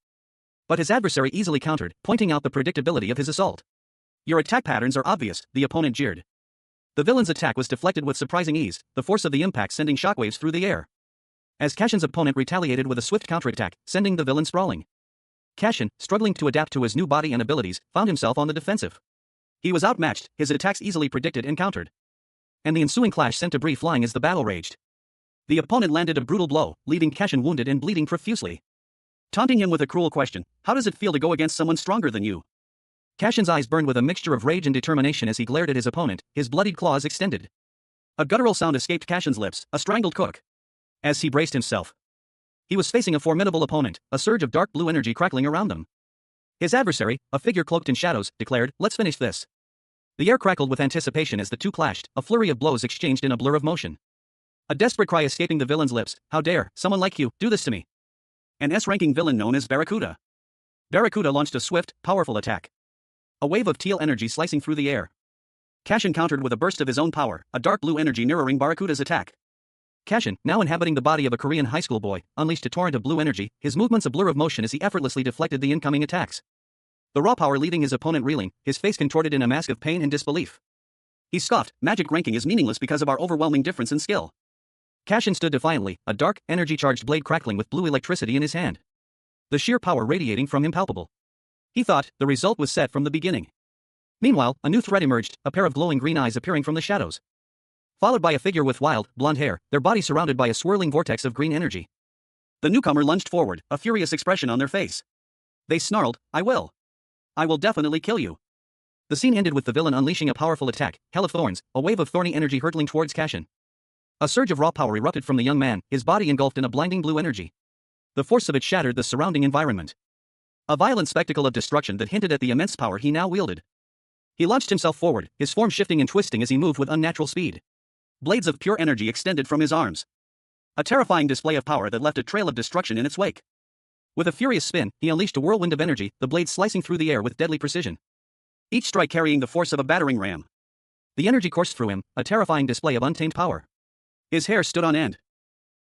But his adversary easily countered, pointing out the predictability of his assault. "Your attack patterns are obvious," the opponent jeered. The villain's attack was deflected with surprising ease, the force of the impact sending shockwaves through the air. As Cashin's opponent retaliated with a swift counterattack, sending the villain sprawling. Cashin, struggling to adapt to his new body and abilities, found himself on the defensive. He was outmatched, his attacks easily predicted and countered. And the ensuing clash sent debris flying as the battle raged. The opponent landed a brutal blow, leaving Cashin wounded and bleeding profusely. Taunting him with a cruel question, "How does it feel to go against someone stronger than you?" Cashin's eyes burned with a mixture of rage and determination as he glared at his opponent, his bloodied claws extended. A guttural sound escaped Cashin's lips, a strangled cook. As he braced himself, he was facing a formidable opponent, a surge of dark blue energy crackling around them. His adversary, a figure cloaked in shadows, declared, "Let's finish this." The air crackled with anticipation as the two clashed, a flurry of blows exchanged in a blur of motion. A desperate cry escaping the villain's lips, "How dare someone like you do this to me?" An S-ranking villain known as Barracuda. Barracuda launched a swift, powerful attack. A wave of teal energy slicing through the air. Cashin countered with a burst of his own power, a dark blue energy mirroring Barracuda's attack. Cashin, now inhabiting the body of a Korean high school boy, unleashed a torrent of blue energy, his movements a blur of motion as he effortlessly deflected the incoming attacks. the raw power leaving his opponent reeling, his face contorted in a mask of pain and disbelief. He scoffed, magic ranking is meaningless because of our overwhelming difference in skill. Cashin stood defiantly, a dark, energy-charged blade crackling with blue electricity in his hand. The sheer power radiating from him palpable. He thought the result was set from the beginning. Meanwhile, a new threat emerged, a pair of glowing green eyes appearing from the shadows. Followed by a figure with wild, blonde hair, their body surrounded by a swirling vortex of green energy. The newcomer lunged forward, a furious expression on their face. They snarled, I will definitely kill you. The scene ended with the villain unleashing a powerful attack, Hell of Thorns, a wave of thorny energy hurtling towards Cashin. A surge of raw power erupted from the young man, his body engulfed in a blinding blue energy. The force of it shattered the surrounding environment. A violent spectacle of destruction that hinted at the immense power he now wielded. He launched himself forward, his form shifting and twisting as he moved with unnatural speed. Blades of pure energy extended from his arms. A terrifying display of power that left a trail of destruction in its wake. With a furious spin, he unleashed a whirlwind of energy, the blades slicing through the air with deadly precision. Each strike carrying the force of a battering ram. The energy coursed through him, a terrifying display of untamed power. His hair stood on end.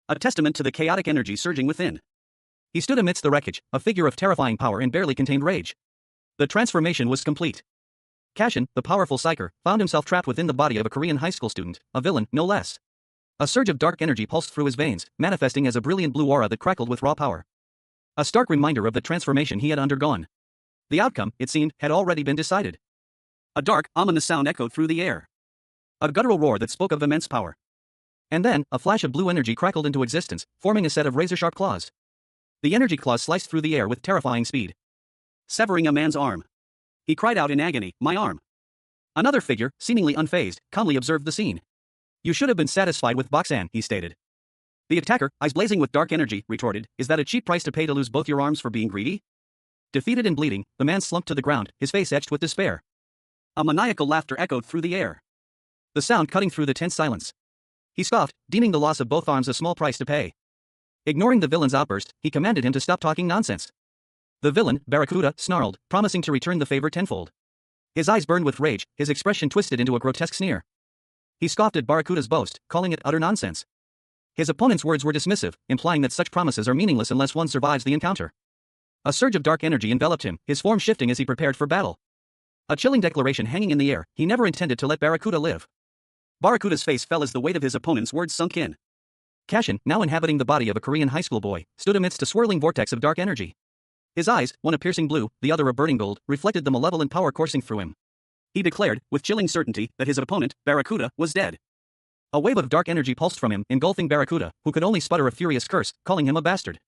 A testament to the chaotic energy surging within. He stood amidst the wreckage, a figure of terrifying power and barely contained rage. The transformation was complete. Cashin, the powerful psyker, found himself trapped within the body of a Korean high school student, a villain, no less. A surge of dark energy pulsed through his veins, manifesting as a brilliant blue aura that crackled with raw power. A stark reminder of the transformation he had undergone. The outcome, it seemed, had already been decided. A dark, ominous sound echoed through the air. A guttural roar that spoke of immense power. And then, a flash of blue energy crackled into existence, forming a set of razor-sharp claws. The energy claws sliced through the air with terrifying speed, severing a man's arm. He cried out in agony, my arm. Another figure, seemingly unfazed, calmly observed the scene. You should have been satisfied with Boxan, he stated. The attacker, eyes blazing with dark energy, retorted, is that a cheap price to pay to lose both your arms for being greedy? Defeated and bleeding, the man slumped to the ground, his face etched with despair. A maniacal laughter echoed through the air. The sound cutting through the tense silence. He scoffed, deeming the loss of both arms a small price to pay. Ignoring the villain's outburst, he commanded him to stop talking nonsense. The villain, Barracuda, snarled, promising to return the favor tenfold. His eyes burned with rage, his expression twisted into a grotesque sneer. He scoffed at Barracuda's boast, calling it utter nonsense. His opponent's words were dismissive, implying that such promises are meaningless unless one survives the encounter. A surge of dark energy enveloped him, his form shifting as he prepared for battle. A chilling declaration hanging in the air, he never intended to let Barracuda live. Barracuda's face fell as the weight of his opponent's words sunk in. Cashin, now inhabiting the body of a Korean high school boy, stood amidst a swirling vortex of dark energy. His eyes, one a piercing blue, the other a burning gold, reflected the malevolent power coursing through him. He declared, with chilling certainty, that his opponent, Barracuda, was dead. A wave of dark energy pulsed from him, engulfing Barracuda, who could only sputter a furious curse, calling him a bastard.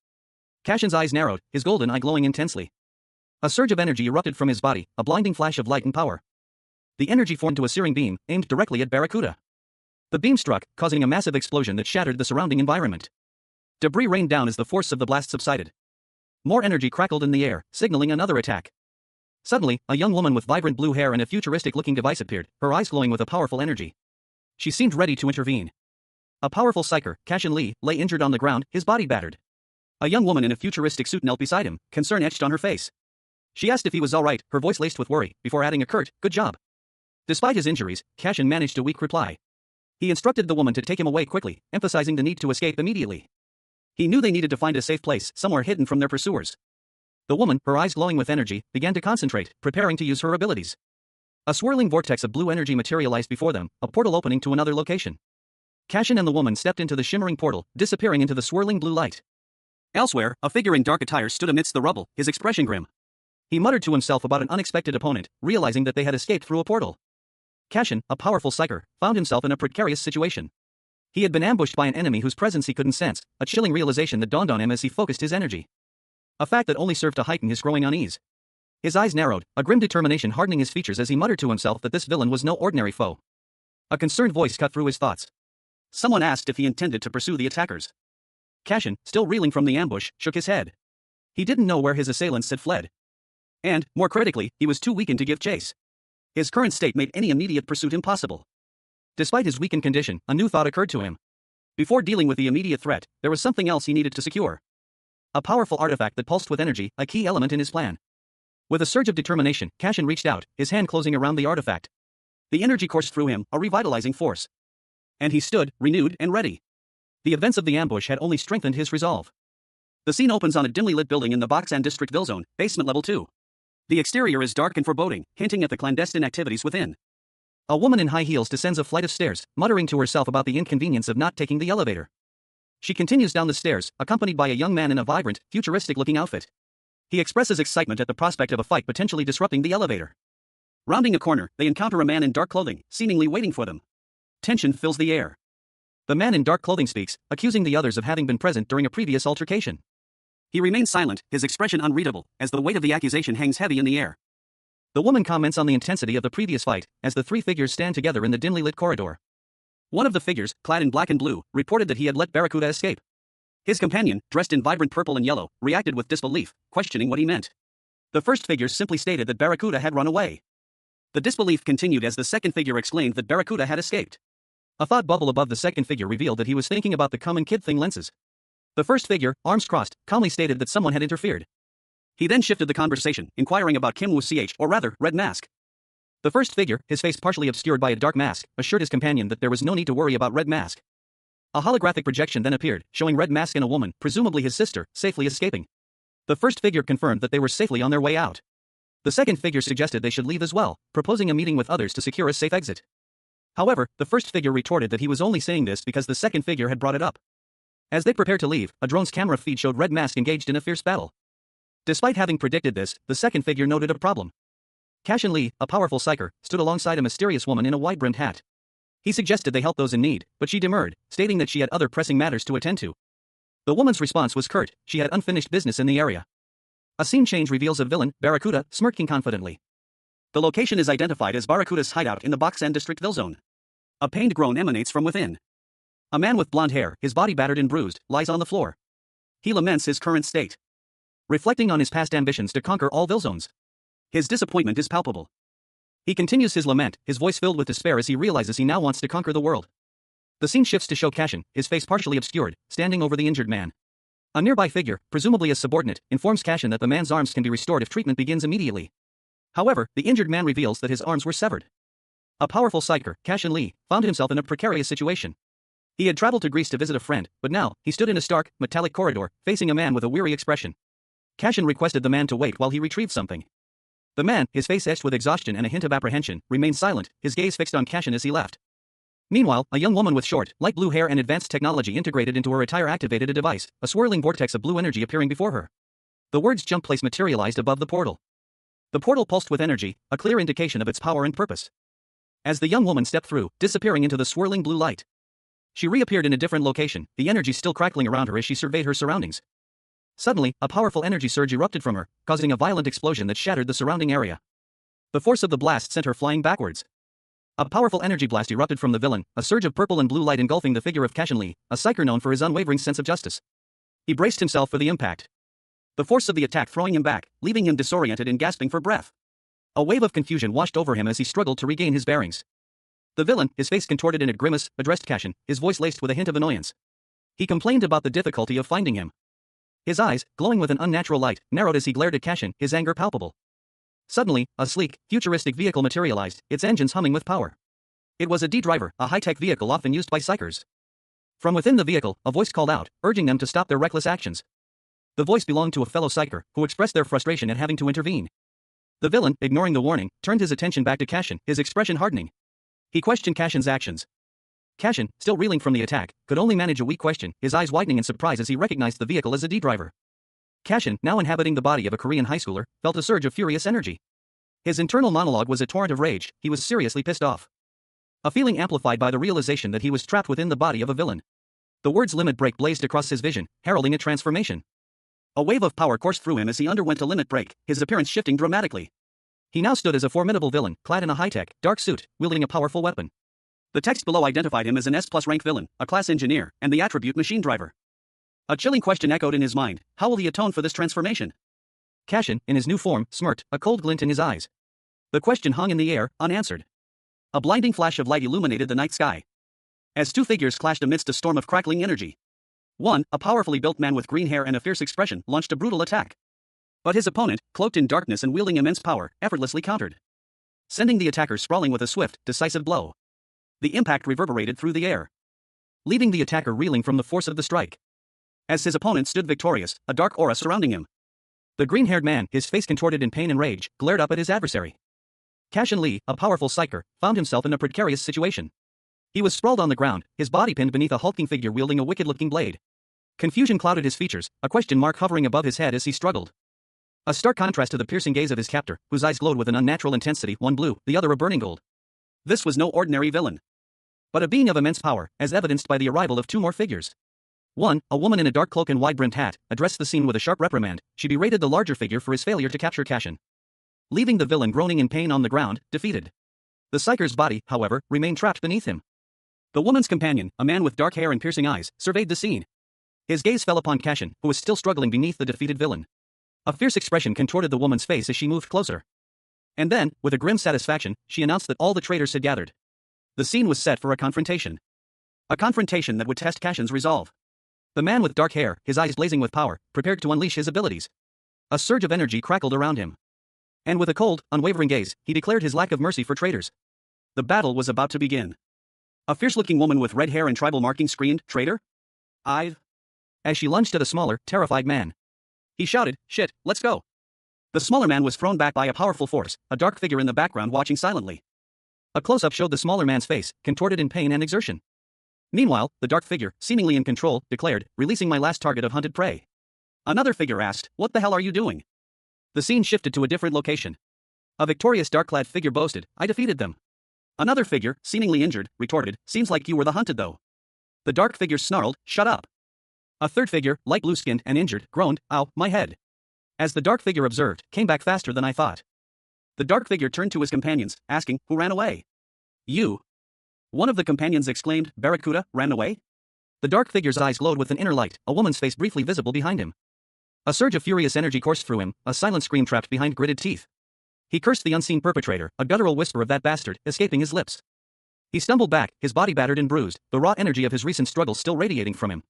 Cashin's eyes narrowed, his golden eye glowing intensely. A surge of energy erupted from his body, a blinding flash of light and power. The energy formed to a searing beam, aimed directly at Barracuda. The beam struck, causing a massive explosion that shattered the surrounding environment. Debris rained down as the force of the blast subsided. More energy crackled in the air, signaling another attack. Suddenly, a young woman with vibrant blue hair and a futuristic-looking device appeared, her eyes glowing with a powerful energy. She seemed ready to intervene. A powerful psyker, Cashin Lee, lay injured on the ground, his body battered. A young woman in a futuristic suit knelt beside him, concern etched on her face. She asked if he was all right, her voice laced with worry, before adding a curt, good job. Despite his injuries, Cashin managed a weak reply. He instructed the woman to take him away quickly, emphasizing the need to escape immediately. He knew they needed to find a safe place, somewhere hidden from their pursuers. The woman, her eyes glowing with energy, began to concentrate, preparing to use her abilities. A swirling vortex of blue energy materialized before them, a portal opening to another location. Cashin and the woman stepped into the shimmering portal, disappearing into the swirling blue light. Elsewhere, a figure in dark attire stood amidst the rubble, his expression grim. He muttered to himself about an unexpected opponent, realizing that they had escaped through a portal. Cashin, a powerful psyker, found himself in a precarious situation. He had been ambushed by an enemy whose presence he couldn't sense, a chilling realization that dawned on him as he focused his energy. A fact that only served to heighten his growing unease. His eyes narrowed, a grim determination hardening his features as he muttered to himself that this villain was no ordinary foe. A concerned voice cut through his thoughts. Someone asked if he intended to pursue the attackers. Cashin, still reeling from the ambush, shook his head. He didn't know where his assailants had fled. And, more critically, he was too weakened to give chase. His current state made any immediate pursuit impossible. Despite his weakened condition, a new thought occurred to him. Before dealing with the immediate threat, there was something else he needed to secure. A powerful artifact that pulsed with energy, a key element in his plan. With a surge of determination, Cashin reached out, his hand closing around the artifact. The energy coursed through him, a revitalizing force. And he stood, renewed and ready. The events of the ambush had only strengthened his resolve. The scene opens on a dimly lit building in the Boksan District Ville Zone, basement level 2. The exterior is dark and foreboding, hinting at the clandestine activities within. A woman in high heels descends a flight of stairs, muttering to herself about the inconvenience of not taking the elevator. She continues down the stairs, accompanied by a young man in a vibrant, futuristic-looking outfit. He expresses excitement at the prospect of a fight potentially disrupting the elevator. Rounding a corner, they encounter a man in dark clothing, seemingly waiting for them. Tension fills the air. The man in dark clothing speaks, accusing the others of having been present during a previous altercation. He remains silent, his expression unreadable, as the weight of the accusation hangs heavy in the air. The woman comments on the intensity of the previous fight, as the three figures stand together in the dimly lit corridor. One of the figures, clad in black and blue, reported that he had let Barracuda escape. His companion, dressed in vibrant purple and yellow, reacted with disbelief, questioning what he meant. The first figure simply stated that Barracuda had run away. The disbelief continued as the second figure explained that Barracuda had escaped. A thought bubble above the second figure revealed that he was thinking about the common kid thing lenses. The first figure, arms crossed, calmly stated that someone had interfered. He then shifted the conversation, inquiring about Kim Woo Ch, or rather, Red Mask. The first figure, his face partially obscured by a dark mask, assured his companion that there was no need to worry about Red Mask. A holographic projection then appeared, showing Red Mask and a woman, presumably his sister, safely escaping. The first figure confirmed that they were safely on their way out. The second figure suggested they should leave as well, proposing a meeting with others to secure a safe exit. However, the first figure retorted that he was only saying this because the second figure had brought it up. As they prepared to leave, a drone's camera feed showed Red Mask engaged in a fierce battle. Despite having predicted this, the second figure noted a problem. Cashin Lee, a powerful psyker, stood alongside a mysterious woman in a wide-brimmed hat. He suggested they help those in need, but she demurred, stating that she had other pressing matters to attend to. The woman's response was curt, she had unfinished business in the area. A scene change reveals a villain, Barracuda, smirking confidently. The location is identified as Barracuda's hideout in the Boksan District Ville Zone. A pained groan emanates from within. A man with blonde hair, his body battered and bruised, lies on the floor. He laments his current state. Reflecting on his past ambitions to conquer all Ville Zones. His disappointment is palpable. He continues his lament, his voice filled with despair as he realizes he now wants to conquer the world. The scene shifts to show Cashin, his face partially obscured, standing over the injured man. A nearby figure, presumably a subordinate, informs Cashin that the man's arms can be restored if treatment begins immediately. However, the injured man reveals that his arms were severed. A powerful psyker, Cashin Lee, found himself in a precarious situation. He had traveled to Greece to visit a friend, but now, he stood in a stark, metallic corridor, facing a man with a weary expression. Cashin requested the man to wait while he retrieved something. The man, his face etched with exhaustion and a hint of apprehension, remained silent, his gaze fixed on Cashin as he left. Meanwhile, a young woman with short, light blue hair and advanced technology integrated into her attire activated a device, a swirling vortex of blue energy appearing before her. The words "jump place" materialized above the portal. The portal pulsed with energy, a clear indication of its power and purpose. As the young woman stepped through, disappearing into the swirling blue light. She reappeared in a different location, the energy still crackling around her as she surveyed her surroundings. Suddenly, a powerful energy surge erupted from her, causing a violent explosion that shattered the surrounding area. The force of the blast sent her flying backwards. A powerful energy blast erupted from the villain, a surge of purple and blue light engulfing the figure of Cashin Lee, a psyker known for his unwavering sense of justice. He braced himself for the impact. The force of the attack throwing him back, leaving him disoriented and gasping for breath. A wave of confusion washed over him as he struggled to regain his bearings. The villain, his face contorted in a grimace, addressed Cashin, his voice laced with a hint of annoyance. He complained about the difficulty of finding him. His eyes, glowing with an unnatural light, narrowed as he glared at Cashin, his anger palpable. Suddenly, a sleek, futuristic vehicle materialized, its engines humming with power. It was a D-Driver, a high-tech vehicle often used by psychers. From within the vehicle, a voice called out, urging them to stop their reckless actions. The voice belonged to a fellow psycher, who expressed their frustration at having to intervene. The villain, ignoring the warning, turned his attention back to Cashin, his expression hardening. He questioned Cashin's actions. Cashin, still reeling from the attack, could only manage a weak question, his eyes widening in surprise as he recognized the vehicle as a D-Driver. Cashin, now inhabiting the body of a Korean high schooler, felt a surge of furious energy. His internal monologue was a torrent of rage, he was seriously pissed off. A feeling amplified by the realization that he was trapped within the body of a villain. The words limit break blazed across his vision, heralding a transformation. A wave of power coursed through him as he underwent a limit break, his appearance shifting dramatically. He now stood as a formidable villain, clad in a high-tech, dark suit, wielding a powerful weapon. The text below identified him as an S+ rank villain, a class engineer, and the attribute machine driver. A chilling question echoed in his mind, how will he atone for this transformation? Cashin, in his new form, smirked, a cold glint in his eyes. The question hung in the air, unanswered. A blinding flash of light illuminated the night sky. As two figures clashed amidst a storm of crackling energy. One, a powerfully built man with green hair and a fierce expression, launched a brutal attack. But his opponent, cloaked in darkness and wielding immense power, effortlessly countered. Sending the attacker sprawling with a swift, decisive blow. The impact reverberated through the air, leaving the attacker reeling from the force of the strike. As his opponent stood victorious, a dark aura surrounding him. The green-haired man, his face contorted in pain and rage, glared up at his adversary. Cashin Lee, a powerful psyker, found himself in a precarious situation. He was sprawled on the ground, his body pinned beneath a hulking figure wielding a wicked-looking blade. Confusion clouded his features, a question mark hovering above his head as he struggled. A stark contrast to the piercing gaze of his captor, whose eyes glowed with an unnatural intensity, one blue, the other a burning gold. This was no ordinary villain, but a being of immense power, as evidenced by the arrival of two more figures. One, a woman in a dark cloak and wide-brimmed hat, addressed the scene with a sharp reprimand. She berated the larger figure for his failure to capture Cashin, leaving the villain groaning in pain on the ground, defeated. The psyker's body, however, remained trapped beneath him. The woman's companion, a man with dark hair and piercing eyes, surveyed the scene. His gaze fell upon Cashin, who was still struggling beneath the defeated villain. A fierce expression contorted the woman's face as she moved closer. And then, with a grim satisfaction, she announced that all the traitors had gathered. The scene was set for a confrontation. A confrontation that would test Cashin's resolve. The man with dark hair, his eyes blazing with power, prepared to unleash his abilities. A surge of energy crackled around him. And with a cold, unwavering gaze, he declared his lack of mercy for traitors. The battle was about to begin. A fierce-looking woman with red hair and tribal markings screamed, "Traitor? As she lunged at a smaller, terrified man. He shouted, "Shit, let's go." The smaller man was thrown back by a powerful force, a dark figure in the background watching silently. A close-up showed the smaller man's face, contorted in pain and exertion. Meanwhile, the dark figure, seemingly in control, declared, "Releasing my last target of hunted prey." Another figure asked, "What the hell are you doing?" The scene shifted to a different location. A victorious dark-clad figure boasted, "I defeated them." Another figure, seemingly injured, retorted, "Seems like you were the hunted though." The dark figure snarled, "Shut up." A third figure, light blue-skinned and injured, groaned, "Ow, my head." As the dark figure observed, "Came back faster than I thought." The dark figure turned to his companions, asking, "Who ran away?" "You." One of the companions exclaimed, "Barracuda, ran away?" The dark figure's eyes glowed with an inner light, a woman's face briefly visible behind him. A surge of furious energy coursed through him, a silent scream trapped behind gritted teeth. He cursed the unseen perpetrator, a guttural whisper of "that bastard," escaping his lips. He stumbled back, his body battered and bruised, the raw energy of his recent struggle still radiating from him.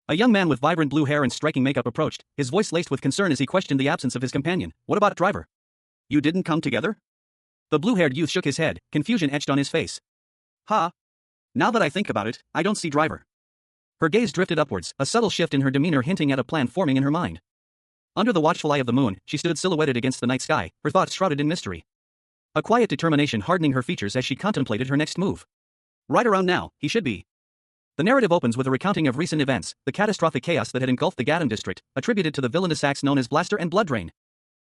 A young man with vibrant blue hair and striking makeup approached, his voice laced with concern as he questioned the absence of his companion. "What about Driver? You didn't come together?" The blue-haired youth shook his head, confusion etched on his face. Now that I think about it, I don't see Driver." Her gaze drifted upwards, a subtle shift in her demeanor hinting at a plan forming in her mind. Under the watchful eye of the moon, she stood silhouetted against the night sky, her thoughts shrouded in mystery. A quiet determination hardening her features as she contemplated her next move. Right around now, he should be. The narrative opens with a recounting of recent events, the catastrophic chaos that had engulfed the Gatham district, attributed to the villainous acts known as Blaster and Blood Drain.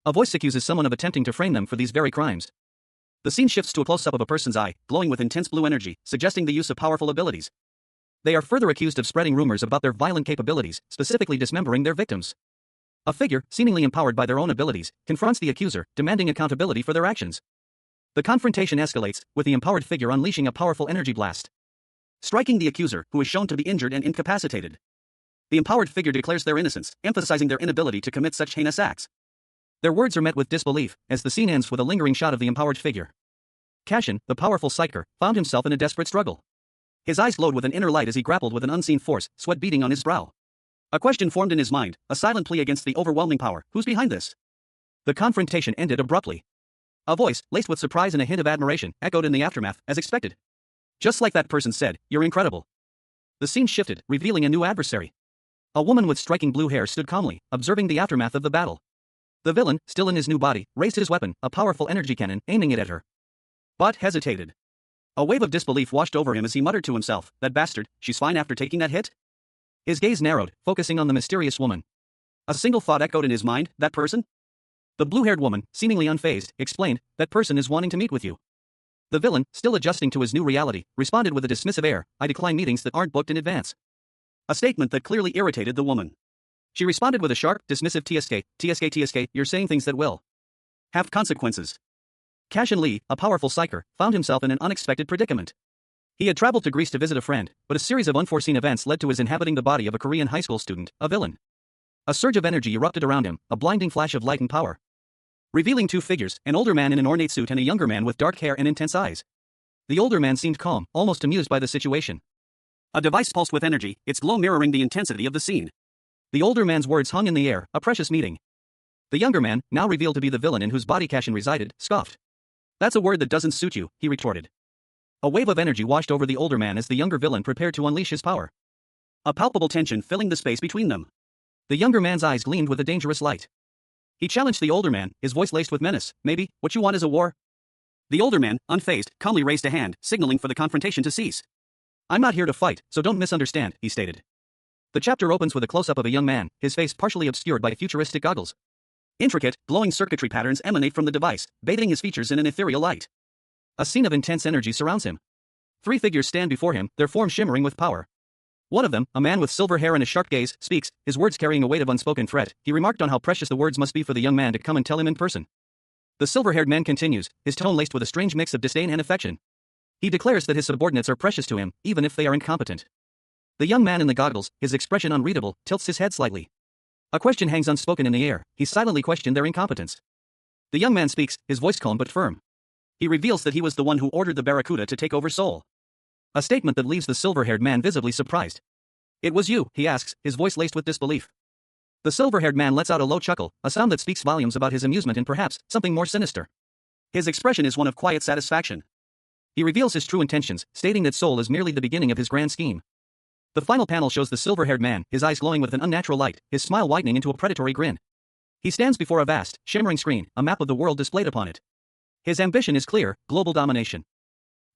A voice accuses someone of attempting to frame them for these very crimes. The scene shifts to a close-up of a person's eye, glowing with intense blue energy, suggesting the use of powerful abilities. They are further accused of spreading rumors about their violent capabilities, specifically dismembering their victims. A figure, seemingly empowered by their own abilities, confronts the accuser, demanding accountability for their actions. The confrontation escalates, with the empowered figure unleashing a powerful energy blast, striking the accuser, who is shown to be injured and incapacitated. The empowered figure declares their innocence, emphasizing their inability to commit such heinous acts. Their words are met with disbelief, as the scene ends with a lingering shot of the empowered figure. Cashin, the powerful psyker, found himself in a desperate struggle. His eyes glowed with an inner light as he grappled with an unseen force, sweat beading on his brow. A question formed in his mind, a silent plea against the overwhelming power. Who's behind this? The confrontation ended abruptly. A voice, laced with surprise and a hint of admiration, echoed in the aftermath, as expected. "Just like that person said, you're incredible." The scene shifted, revealing a new adversary. A woman with striking blue hair stood calmly, observing the aftermath of the battle. The villain, still in his new body, raised his weapon, a powerful energy cannon, aiming it at her. But hesitated. A wave of disbelief washed over him as he muttered to himself, "That bastard, she's fine after taking that hit?" His gaze narrowed, focusing on the mysterious woman. A single thought echoed in his mind, "That person?" The blue-haired woman, seemingly unfazed, explained, "That person is wanting to meet with you." The villain, still adjusting to his new reality, responded with a dismissive air, "I decline meetings that aren't booked in advance." A statement that clearly irritated the woman. She responded with a sharp, dismissive TSK, "You're saying things that will have consequences." Cashin Lee, a powerful psyker, found himself in an unexpected predicament. He had traveled to Greece to visit a friend, but a series of unforeseen events led to his inhabiting the body of a Korean high school student, a villain. A surge of energy erupted around him, a blinding flash of light and power, revealing two figures, an older man in an ornate suit and a younger man with dark hair and intense eyes. The older man seemed calm, almost amused by the situation. A device pulsed with energy, its glow mirroring the intensity of the scene. The older man's words hung in the air, "A precious meeting." The younger man, now revealed to be the villain in whose body Cashin resided, scoffed. "That's a word that doesn't suit you," he retorted. A wave of energy washed over the older man as the younger villain prepared to unleash his power. A palpable tension filling the space between them. The younger man's eyes gleamed with a dangerous light. He challenged the older man, his voice laced with menace. Maybe, what you want is a war? The older man, unfazed, calmly raised a hand, signaling for the confrontation to cease. I'm not here to fight, so don't misunderstand, he stated. The chapter opens with a close-up of a young man, his face partially obscured by futuristic goggles. Intricate, glowing circuitry patterns emanate from the device, bathing his features in an ethereal light. A scene of intense energy surrounds him. 3 figures stand before him, their forms shimmering with power. One of them, a man with silver hair and a sharp gaze, speaks, his words carrying a weight of unspoken threat. He remarked on how precious the words must be for the young man to come and tell him in person. The silver-haired man continues, his tone laced with a strange mix of disdain and affection. He declares that his subordinates are precious to him, even if they are incompetent. The young man in the goggles, his expression unreadable, tilts his head slightly. A question hangs unspoken in the air. He silently questioned their incompetence. The young man speaks, his voice calm but firm. He reveals that he was the one who ordered the Barracuda to take over Seoul. A statement that leaves the silver-haired man visibly surprised. It was you, he asks, his voice laced with disbelief. The silver-haired man lets out a low chuckle, a sound that speaks volumes about his amusement and perhaps something more sinister. His expression is one of quiet satisfaction. He reveals his true intentions, stating that Seoul is merely the beginning of his grand scheme. The final panel shows the silver-haired man, his eyes glowing with an unnatural light, his smile widening into a predatory grin. He stands before a vast, shimmering screen, a map of the world displayed upon it. His ambition is clear, global domination.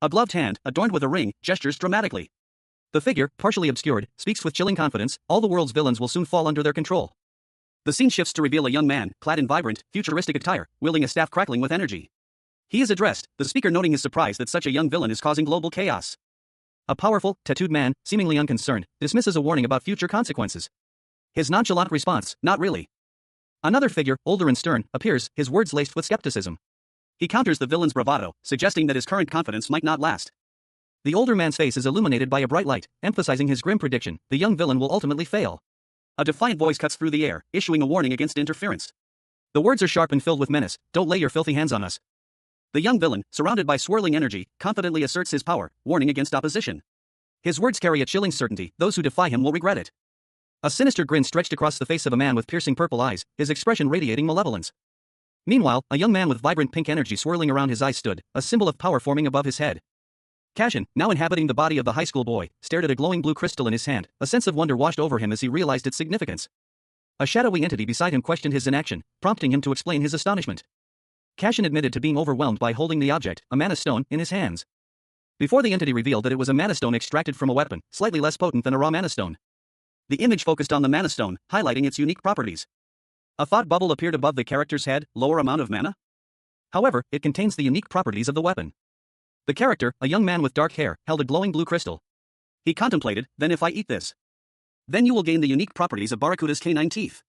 A gloved hand, adorned with a ring, gestures dramatically. The figure, partially obscured, speaks with chilling confidence, all the world's villains will soon fall under their control. The scene shifts to reveal a young man, clad in vibrant, futuristic attire, wielding a staff crackling with energy. He is addressed, the speaker noting his surprise that such a young villain is causing global chaos. A powerful, tattooed man, seemingly unconcerned, dismisses a warning about future consequences. His nonchalant response, not really. Another figure, older and stern, appears, his words laced with skepticism. He counters the villain's bravado, suggesting that his current confidence might not last. The older man's face is illuminated by a bright light, emphasizing his grim prediction, the young villain will ultimately fail. A defiant voice cuts through the air, issuing a warning against interference. The words are sharp and filled with menace, don't lay your filthy hands on us. The young villain, surrounded by swirling energy, confidently asserts his power, warning against opposition. His words carry a chilling certainty, those who defy him will regret it. A sinister grin stretched across the face of a man with piercing purple eyes, his expression radiating malevolence. Meanwhile, a young man with vibrant pink energy swirling around his eyes stood, a symbol of power forming above his head. Cashin, now inhabiting the body of the high school boy, stared at a glowing blue crystal in his hand, a sense of wonder washed over him as he realized its significance. A shadowy entity beside him questioned his inaction, prompting him to explain his astonishment. Cashin admitted to being overwhelmed by holding the object, a mana stone, in his hands. Before the entity revealed that it was a mana stone extracted from a weapon, slightly less potent than a raw mana stone. The image focused on the mana stone, highlighting its unique properties. A thought bubble appeared above the character's head, lower amount of mana? However, it contains the unique properties of the weapon. The character, a young man with dark hair, held a glowing blue crystal. He contemplated, then if I eat this, then you will gain the unique properties of Barracuda's canine teeth.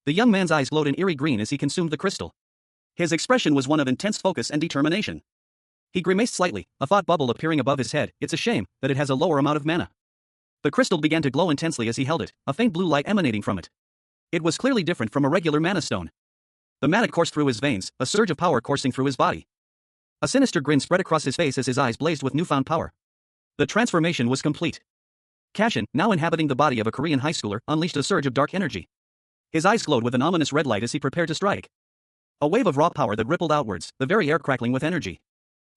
The young man's eyes glowed an eerie green as he consumed the crystal. His expression was one of intense focus and determination. He grimaced slightly, a thought bubble appearing above his head, it's a shame that it has a lower amount of mana. The crystal began to glow intensely as he held it, a faint blue light emanating from it. It was clearly different from a regular mana stone. The mana coursed through his veins, a surge of power coursing through his body. A sinister grin spread across his face as his eyes blazed with newfound power. The transformation was complete. Cashin, now inhabiting the body of a Korean high schooler, unleashed a surge of dark energy. His eyes glowed with an ominous red light as he prepared to strike. A wave of raw power that rippled outwards, the very air crackling with energy.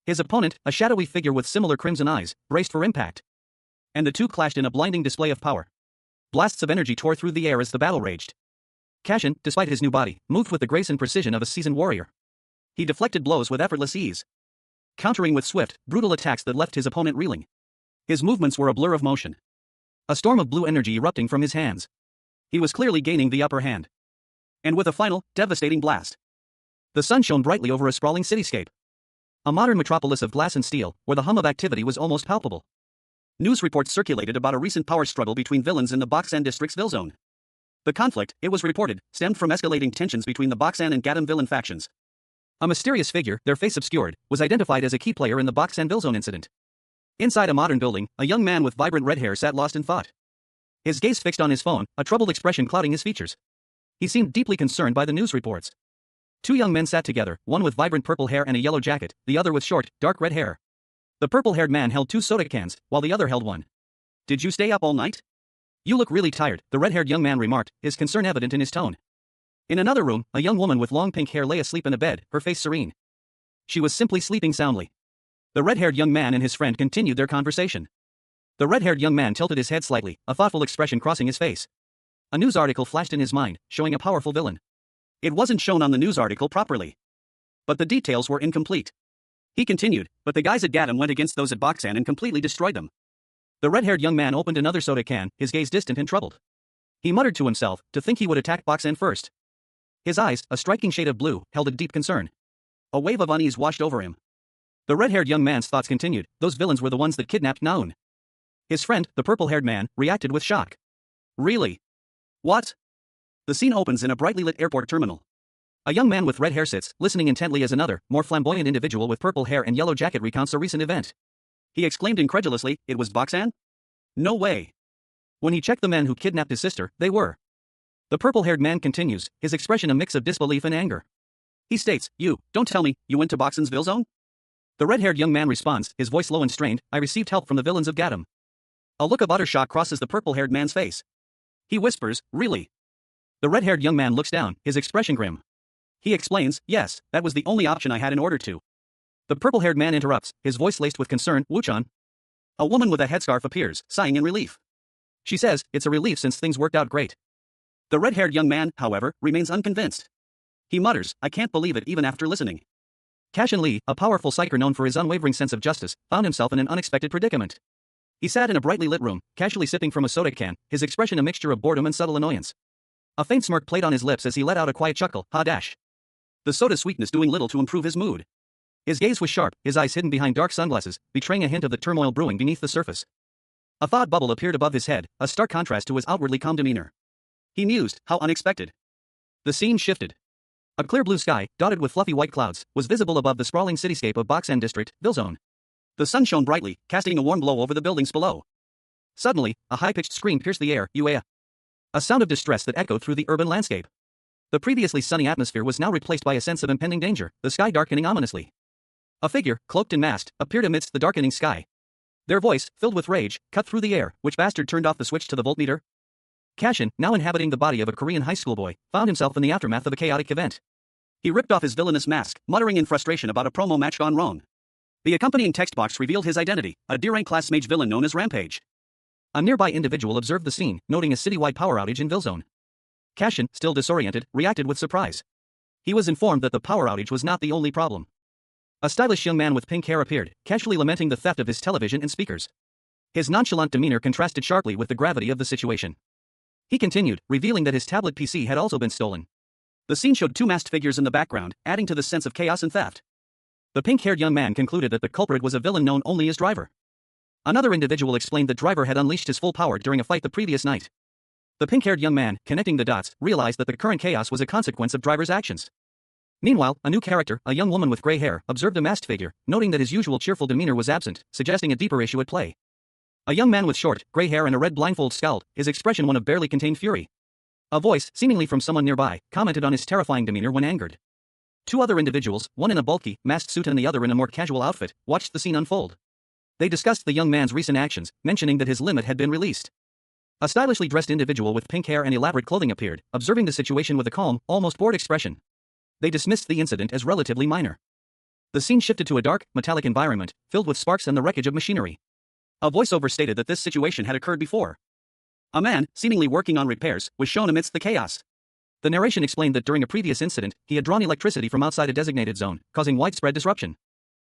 His opponent, a shadowy figure with similar crimson eyes, braced for impact. And the two clashed in a blinding display of power. Blasts of energy tore through the air as the battle raged. Cashin, despite his new body, moved with the grace and precision of a seasoned warrior. He deflected blows with effortless ease, countering with swift, brutal attacks that left his opponent reeling. His movements were a blur of motion. A storm of blue energy erupting from his hands. He was clearly gaining the upper hand. And with a final, devastating blast, the sun shone brightly over a sprawling cityscape. A modern metropolis of glass and steel, where the hum of activity was almost palpable. News reports circulated about a recent power struggle between villains in the Boksan district's Ville zone. The conflict, it was reported, stemmed from escalating tensions between the Boksan and Gadam villain factions. A mysterious figure, their face obscured, was identified as a key player in the Boksan Ville zone incident. Inside a modern building, a young man with vibrant red hair sat lost in thought. His gaze fixed on his phone, a troubled expression clouding his features. He seemed deeply concerned by the news reports. Two young men sat together, one with vibrant purple hair and a yellow jacket, the other with short, dark red hair. The purple-haired man held 2 soda cans, while the other held one. Did you stay up all night? You look really tired, the red-haired young man remarked, his concern evident in his tone. In another room, a young woman with long pink hair lay asleep in a bed, her face serene. She was simply sleeping soundly. The red-haired young man and his friend continued their conversation. The red-haired young man tilted his head slightly, a thoughtful expression crossing his face. A news article flashed in his mind, showing a powerful villain. It wasn't shown on the news article properly. But the details were incomplete. He continued, but the guys at Gatham went against those at Boxan and completely destroyed them. The red-haired young man opened another soda can, his gaze distant and troubled. He muttered to himself, to think he would attack Boxan first. His eyes, a striking shade of blue, held a deep concern. A wave of unease washed over him. The red-haired young man's thoughts continued, those villains were the ones that kidnapped Naun. His friend, the purple-haired man, reacted with shock. Really? What? The scene opens in a brightly lit airport terminal. A young man with red hair sits, listening intently as another, more flamboyant individual with purple hair and yellow jacket recounts a recent event. He exclaimed incredulously, it was Boxan? No way. When he checked the men who kidnapped his sister, they were. The purple-haired man continues, his expression a mix of disbelief and anger. He states, don't tell me, you went to Boxan's Ville Zone? The red-haired young man responds, his voice low and strained, I received help from the villains of Gatham. A look of utter shock crosses the purple-haired man's face. He whispers, really? The red-haired young man looks down, his expression grim. He explains, yes, that was the only option I had in order to. The purple-haired man interrupts, his voice laced with concern, Wuchan. A woman with a headscarf appears, sighing in relief. She says, it's a relief since things worked out great. The red-haired young man, however, remains unconvinced. He mutters, I can't believe it even after listening. Cashin Lee, a powerful psyker known for his unwavering sense of justice, found himself in an unexpected predicament. He sat in a brightly lit room, casually sipping from a soda can, his expression a mixture of boredom and subtle annoyance. A faint smirk played on his lips as he let out a quiet chuckle, ha dash. The soda's sweetness doing little to improve his mood. His gaze was sharp, his eyes hidden behind dark sunglasses, betraying a hint of the turmoil brewing beneath the surface. A thought bubble appeared above his head, a stark contrast to his outwardly calm demeanor. He mused, how unexpected. The scene shifted. A clear blue sky, dotted with fluffy white clouds, was visible above the sprawling cityscape of Boxan District, Ville Zone. The sun shone brightly, casting a warm glow over the buildings below. Suddenly, a high-pitched scream pierced the air, Uea. A sound of distress that echoed through the urban landscape. The previously sunny atmosphere was now replaced by a sense of impending danger, the sky darkening ominously. A figure, cloaked and masked, appeared amidst the darkening sky. Their voice, filled with rage, cut through the air. Which bastard turned off the switch to the voltmeter? Cashin, now inhabiting the body of a Korean high school boy, found himself in the aftermath of a chaotic event. He ripped off his villainous mask, muttering in frustration about a promo match gone wrong. The accompanying text box revealed his identity, a D-rank class mage villain known as Rampage. A nearby individual observed the scene, noting a citywide power outage in Ville Zone. Cashin, still disoriented, reacted with surprise. He was informed that the power outage was not the only problem. A stylish young man with pink hair appeared, casually lamenting the theft of his television and speakers. His nonchalant demeanor contrasted sharply with the gravity of the situation. He continued, revealing that his tablet PC had also been stolen. The scene showed two masked figures in the background, adding to the sense of chaos and theft. The pink-haired young man concluded that the culprit was a villain known only as Driver. Another individual explained that Driver had unleashed his full power during a fight the previous night. The pink-haired young man, connecting the dots, realized that the current chaos was a consequence of Driver's actions. Meanwhile, a new character, a young woman with gray hair, observed a masked figure, noting that his usual cheerful demeanor was absent, suggesting a deeper issue at play. A young man with short, gray hair and a red blindfold scowled, his expression one of barely contained fury. A voice, seemingly from someone nearby, commented on his terrifying demeanor when angered. Two other individuals, one in a bulky, masked suit and the other in a more casual outfit, watched the scene unfold. They discussed the young man's recent actions, mentioning that his limit had been released. A stylishly dressed individual with pink hair and elaborate clothing appeared, observing the situation with a calm, almost bored expression. They dismissed the incident as relatively minor. The scene shifted to a dark, metallic environment, filled with sparks and the wreckage of machinery. A voiceover stated that this situation had occurred before. A man, seemingly working on repairs, was shown amidst the chaos. The narration explained that during a previous incident, he had drawn electricity from outside a designated zone, causing widespread disruption.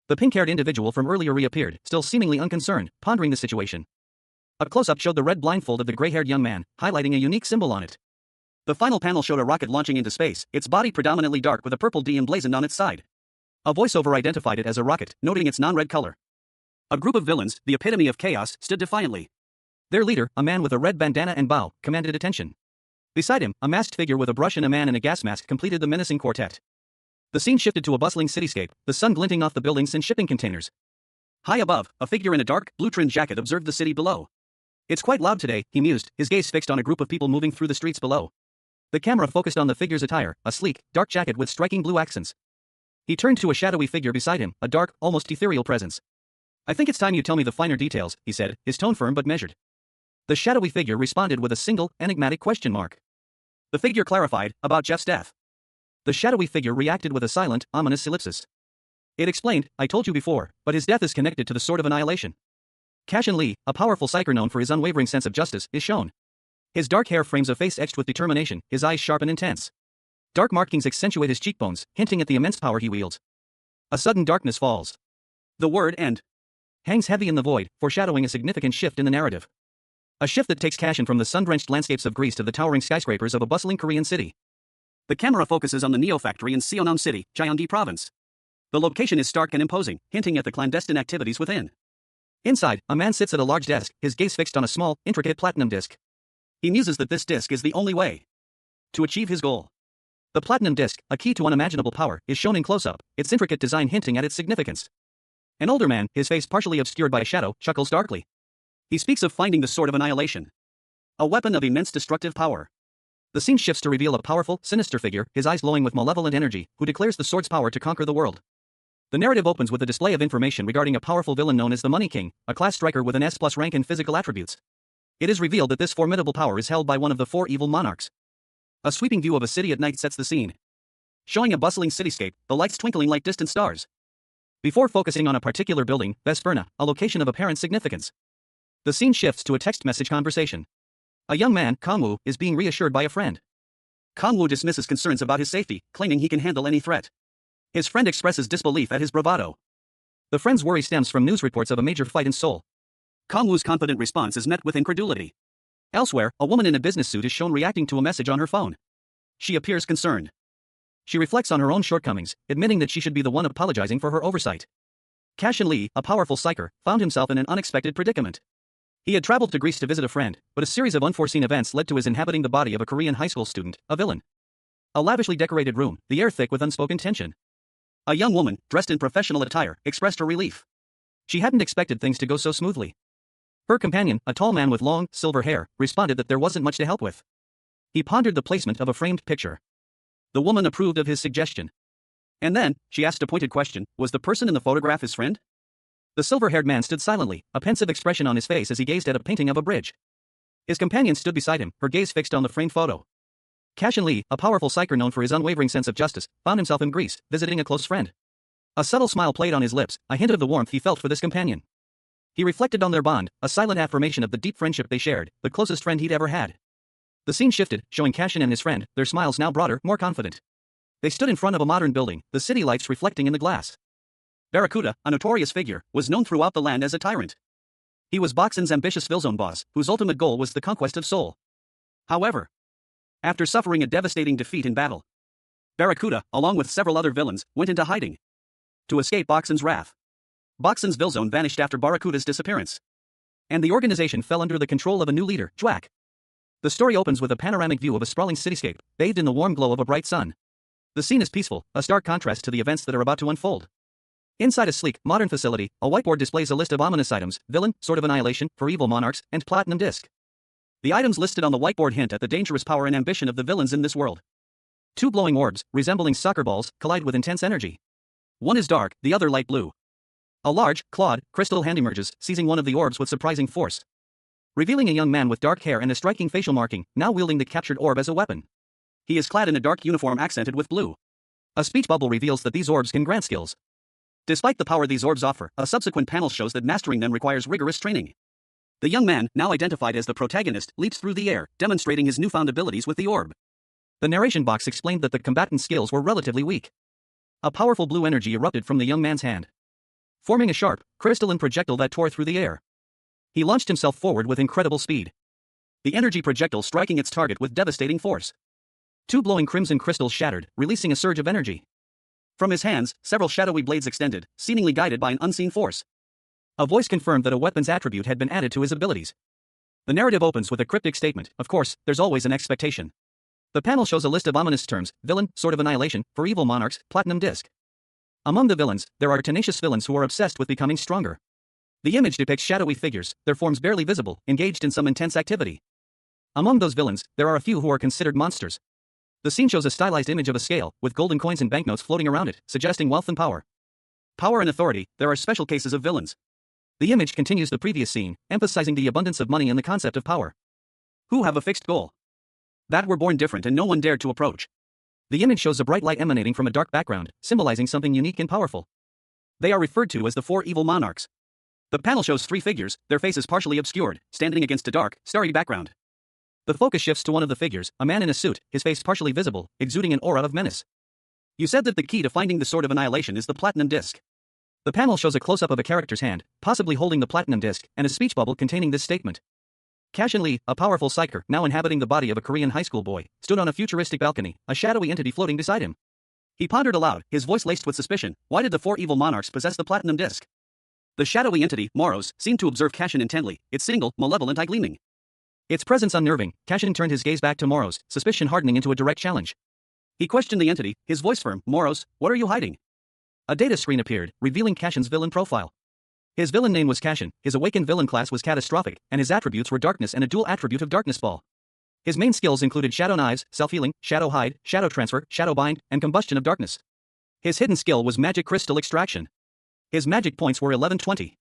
The pink-haired individual from earlier reappeared, still seemingly unconcerned, pondering the situation. A close-up showed the red blindfold of the gray-haired young man, highlighting a unique symbol on it. The final panel showed a rocket launching into space, its body predominantly dark with a purple D emblazoned on its side. A voiceover identified it as a rocket, noting its non-red color. A group of villains, the epitome of chaos, stood defiantly. Their leader, a man with a red bandana and bow, commanded attention. Beside him, a masked figure with a brush and a man in a gas mask completed the menacing quartet. The scene shifted to a bustling cityscape, the sun glinting off the buildings and shipping containers. High above, a figure in a dark, blue-trimmed jacket observed the city below. It's quite loud today, he mused, his gaze fixed on a group of people moving through the streets below. The camera focused on the figure's attire, a sleek, dark jacket with striking blue accents. He turned to a shadowy figure beside him, a dark, almost ethereal presence. I think it's time you tell me the finer details, he said, his tone firm but measured. The shadowy figure responded with a single, enigmatic question mark. The figure clarified, about Jeff's death. The shadowy figure reacted with a silent, ominous ellipsis. It explained, I told you before, but his death is connected to the Sword of Annihilation. Cashin Lee, a powerful psyker known for his unwavering sense of justice, is shown. His dark hair frames a face etched with determination, his eyes sharp and intense. Dark markings accentuate his cheekbones, hinting at the immense power he wields. A sudden darkness falls. The word "end" hangs heavy in the void, foreshadowing a significant shift in the narrative. A shift that takes Cashin from the sun-drenched landscapes of Greece to the towering skyscrapers of a bustling Korean city. The camera focuses on the Neo factory in Seonam City, Gyeonggi Province. The location is stark and imposing, hinting at the clandestine activities within. Inside, a man sits at a large desk, his gaze fixed on a small, intricate platinum disc. He muses that this disc is the only way to achieve his goal. The platinum disc, a key to unimaginable power, is shown in close-up, its intricate design hinting at its significance. An older man, his face partially obscured by a shadow, chuckles darkly. He speaks of finding the sword of annihilation, a weapon of immense destructive power. The scene shifts to reveal a powerful, sinister figure, his eyes glowing with malevolent energy, who declares the sword's power to conquer the world. The narrative opens with a display of information regarding a powerful villain known as the Money King, a class striker with an S+ rank and physical attributes. It is revealed that this formidable power is held by one of the 4 evil monarchs. A sweeping view of a city at night sets the scene, showing a bustling cityscape, the lights twinkling like distant stars. Before focusing on a particular building, Vesperna, a location of apparent significance. The scene shifts to a text message conversation. A young man, Kangwoo, is being reassured by a friend. Kangwoo dismisses concerns about his safety, claiming he can handle any threat. His friend expresses disbelief at his bravado. The friend's worry stems from news reports of a major fight in Seoul. Kangwoo's confident response is met with incredulity. Elsewhere, a woman in a business suit is shown reacting to a message on her phone. She appears concerned. She reflects on her own shortcomings, admitting that she should be the one apologizing for her oversight. Cashin Lee, a powerful psyker, found himself in an unexpected predicament. He had traveled to Greece to visit a friend, but a series of unforeseen events led to his inhabiting the body of a Korean high school student, a villain. A lavishly decorated room, the air thick with unspoken tension. A young woman, dressed in professional attire, expressed her relief. She hadn't expected things to go so smoothly. Her companion, a tall man with long, silver hair, responded that there wasn't much to help with. He pondered the placement of a framed picture. The woman approved of his suggestion. And then, she asked a pointed question, was the person in the photograph his friend? The silver-haired man stood silently, a pensive expression on his face as he gazed at a painting of a bridge. His companion stood beside him, her gaze fixed on the framed photo. Cashin Lee, a powerful psyker known for his unwavering sense of justice, found himself in Greece, visiting a close friend. A subtle smile played on his lips, a hint of the warmth he felt for this companion. He reflected on their bond, a silent affirmation of the deep friendship they shared, the closest friend he'd ever had. The scene shifted, showing Cashin and his friend, their smiles now broader, more confident. They stood in front of a modern building, the city lights reflecting in the glass. Barracuda, a notorious figure, was known throughout the land as a tyrant. He was Boksun's ambitious Villzone boss, whose ultimate goal was the conquest of Seoul. However, after suffering a devastating defeat in battle, Barracuda, along with several other villains, went into hiding to escape Boksun's wrath. Boksun's Villzone vanished after Barracuda's disappearance, and the organization fell under the control of a new leader, Jwack. The story opens with a panoramic view of a sprawling cityscape, bathed in the warm glow of a bright sun. The scene is peaceful, a stark contrast to the events that are about to unfold. Inside a sleek, modern facility, a whiteboard displays a list of ominous items: villain, sword of annihilation, for evil monarchs, and platinum disc. The items listed on the whiteboard hint at the dangerous power and ambition of the villains in this world. 2 glowing orbs, resembling soccer balls, collide with intense energy. One is dark, the other light blue. A large, clawed, crystal hand emerges, seizing one of the orbs with surprising force, revealing a young man with dark hair and a striking facial marking, now wielding the captured orb as a weapon. He is clad in a dark uniform accented with blue. A speech bubble reveals that these orbs can grant skills. Despite the power these orbs offer, a subsequent panel shows that mastering them requires rigorous training. The young man, now identified as the protagonist, leaps through the air, demonstrating his newfound abilities with the orb. The narration box explained that the combatant's skills were relatively weak. A powerful blue energy erupted from the young man's hand, forming a sharp, crystalline projectile that tore through the air. He launched himself forward with incredible speed, the energy projectile striking its target with devastating force. 2 glowing crimson crystals shattered, releasing a surge of energy. From his hands, several shadowy blades extended, seemingly guided by an unseen force. A voice confirmed that a weapon's attribute had been added to his abilities. The narrative opens with a cryptic statement: of course, there's always an expectation. The panel shows a list of ominous terms: villain, sword of annihilation, for evil monarchs, platinum disc. Among the villains, there are tenacious villains who are obsessed with becoming stronger. The image depicts shadowy figures, their forms barely visible, engaged in some intense activity. Among those villains, there are a few who are considered monsters. The scene shows a stylized image of a scale, with golden coins and banknotes floating around it, suggesting wealth and power. Power and authority, there are special cases of villains. The image continues the previous scene, emphasizing the abundance of money and the concept of power. Who have a fixed goal that were born different and no one dared to approach. The image shows a bright light emanating from a dark background, symbolizing something unique and powerful. They are referred to as the 4 evil monarchs. The panel shows 3 figures, their faces partially obscured, standing against a dark, starry background. The focus shifts to one of the figures, a man in a suit, his face partially visible, exuding an aura of menace. You said that the key to finding the Sword of Annihilation is the Platinum Disc. The panel shows a close-up of a character's hand, possibly holding the Platinum Disc, and a speech bubble containing this statement. Cashin Lee, a powerful psyker, now inhabiting the body of a Korean high school boy, stood on a futuristic balcony, a shadowy entity floating beside him. He pondered aloud, his voice laced with suspicion. Why did the four evil monarchs possess the Platinum Disc? The shadowy entity, Moros, seemed to observe Cashin intently, its single, malevolent eye gleaming. Its presence unnerving, Cashin turned his gaze back to Moros, suspicion hardening into a direct challenge. He questioned the entity, his voice firm. Moros, what are you hiding? A data screen appeared, revealing Cashin's villain profile. His villain name was Cashin, his awakened villain class was catastrophic, and his attributes were darkness and a dual attribute of darkness ball. His main skills included shadow knives, self-healing, shadow hide, shadow transfer, shadow bind, and combustion of darkness. His hidden skill was magic crystal extraction. His magic points were 1120.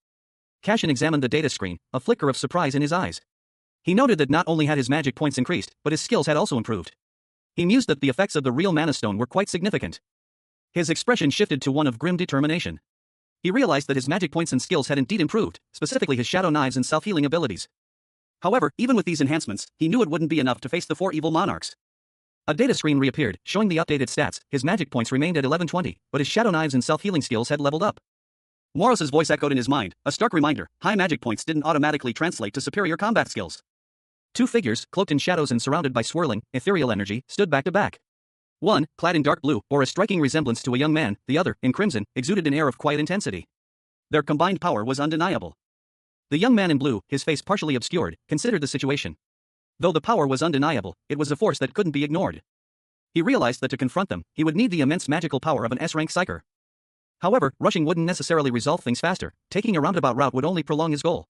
Cashin examined the data screen, a flicker of surprise in his eyes. He noted that not only had his magic points increased, but his skills had also improved. He mused that the effects of the real Mana Stone were quite significant. His expression shifted to one of grim determination. He realized that his magic points and skills had indeed improved, specifically his shadow knives and self-healing abilities. However, even with these enhancements, he knew it wouldn't be enough to face the four evil monarchs. A data screen reappeared, showing the updated stats. His magic points remained at 1120, but his shadow knives and self-healing skills had leveled up. Moros's voice echoed in his mind, a stark reminder, high magic points didn't automatically translate to superior combat skills. Two figures, cloaked in shadows and surrounded by swirling, ethereal energy, stood back to back. One, clad in dark blue, bore a striking resemblance to a young man, the other, in crimson, exuded an air of quiet intensity. Their combined power was undeniable. The young man in blue, his face partially obscured, considered the situation. Though the power was undeniable, it was a force that couldn't be ignored. He realized that to confront them, he would need the immense magical power of an S-rank psyker. However, rushing wouldn't necessarily resolve things faster, taking a roundabout route would only prolong his goal.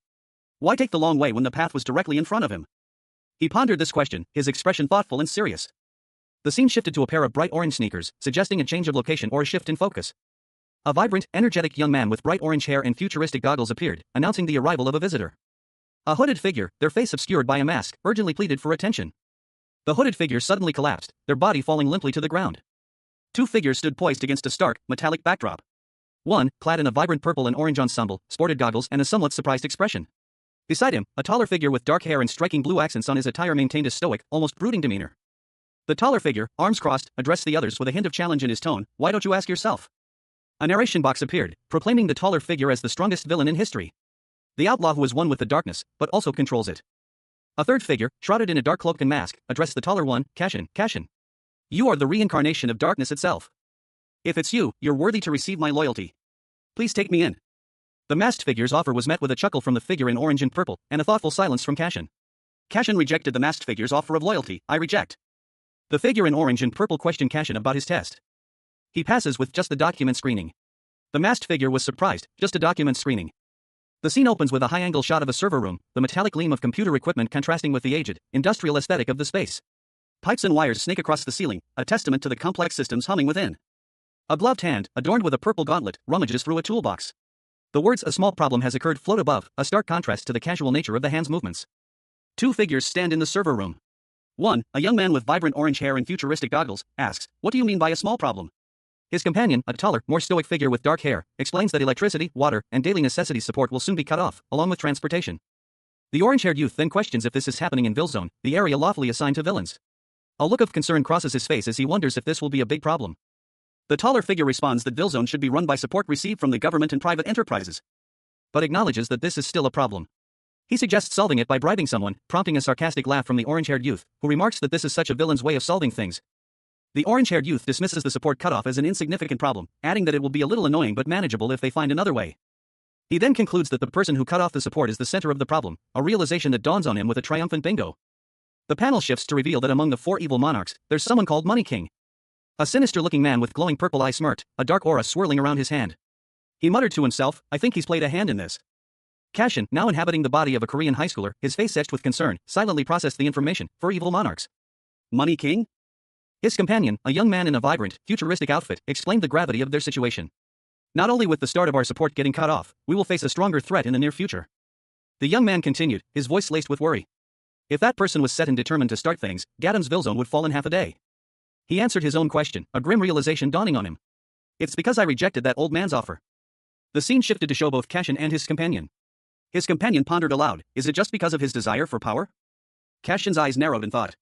Why take the long way when the path was directly in front of him? He pondered this question, his expression thoughtful and serious. The scene shifted to a pair of bright orange sneakers, suggesting a change of location or a shift in focus. A vibrant, energetic young man with bright orange hair and futuristic goggles appeared, announcing the arrival of a visitor. A hooded figure, their face obscured by a mask, urgently pleaded for attention. The hooded figure suddenly collapsed, their body falling limply to the ground. Two figures stood poised against a stark, metallic backdrop. One, clad in a vibrant purple and orange ensemble, sported goggles and a somewhat surprised expression. Beside him, a taller figure with dark hair and striking blue accents on his attire maintained a stoic, almost brooding demeanor. The taller figure, arms crossed, addressed the others with a hint of challenge in his tone. Why don't you ask yourself? A narration box appeared, proclaiming the taller figure as the strongest villain in history. The outlaw who is one with the darkness, but also controls it. A third figure, shrouded in a dark cloak and mask, addressed the taller one. Cashin. You are the reincarnation of darkness itself. If it's you, you're worthy to receive my loyalty. Please take me in. The masked figure's offer was met with a chuckle from the figure in orange and purple, and a thoughtful silence from Cashin. Cashin rejected the masked figure's offer of loyalty. I reject. The figure in orange and purple questioned Cashin about his test. He passes with just the document screening. The masked figure was surprised, just a document screening. The scene opens with a high-angle shot of a server room, the metallic gleam of computer equipment contrasting with the aged, industrial aesthetic of the space. Pipes and wires snake across the ceiling, a testament to the complex systems humming within. A gloved hand, adorned with a purple gauntlet, rummages through a toolbox. The words "a small problem has occurred" float above, a stark contrast to the casual nature of the hand's movements. Two figures stand in the server room. One, a young man with vibrant orange hair and futuristic goggles, asks, "What do you mean by a small problem?" His companion, a taller, more stoic figure with dark hair, explains that electricity, water, and daily necessities support will soon be cut off, along with transportation. The orange-haired youth then questions if this is happening in Villzone, the area lawfully assigned to villains. A look of concern crosses his face as he wonders if this will be a big problem. The taller figure responds that Villzone should be run by support received from the government and private enterprises, but acknowledges that this is still a problem. He suggests solving it by bribing someone, prompting a sarcastic laugh from the orange-haired youth, who remarks that this is such a villain's way of solving things. The orange-haired youth dismisses the support cutoff as an insignificant problem, adding that it will be a little annoying but manageable if they find another way. He then concludes that the person who cut off the support is the center of the problem, a realization that dawns on him with a triumphant bingo. The panel shifts to reveal that among the four evil monarchs, there's someone called Money King. A sinister-looking man with glowing purple eyes smirked, a dark aura swirling around his hand. He muttered to himself, I think he's played a hand in this. Cashin, now inhabiting the body of a Korean high schooler, his face etched with concern, silently processed the information. For evil monarchs. Money King? His companion, a young man in a vibrant, futuristic outfit, explained the gravity of their situation. Not only with the start of our support getting cut off, we will face a stronger threat in the near future. The young man continued, his voice laced with worry. If that person was set and determined to start things, Gadam's Villzone would fall in half a day. He answered his own question, a grim realization dawning on him. It's because I rejected that old man's offer. The scene shifted to show both Cashin and his companion. His companion pondered aloud, is it just because of his desire for power? Cashin's eyes narrowed in thought.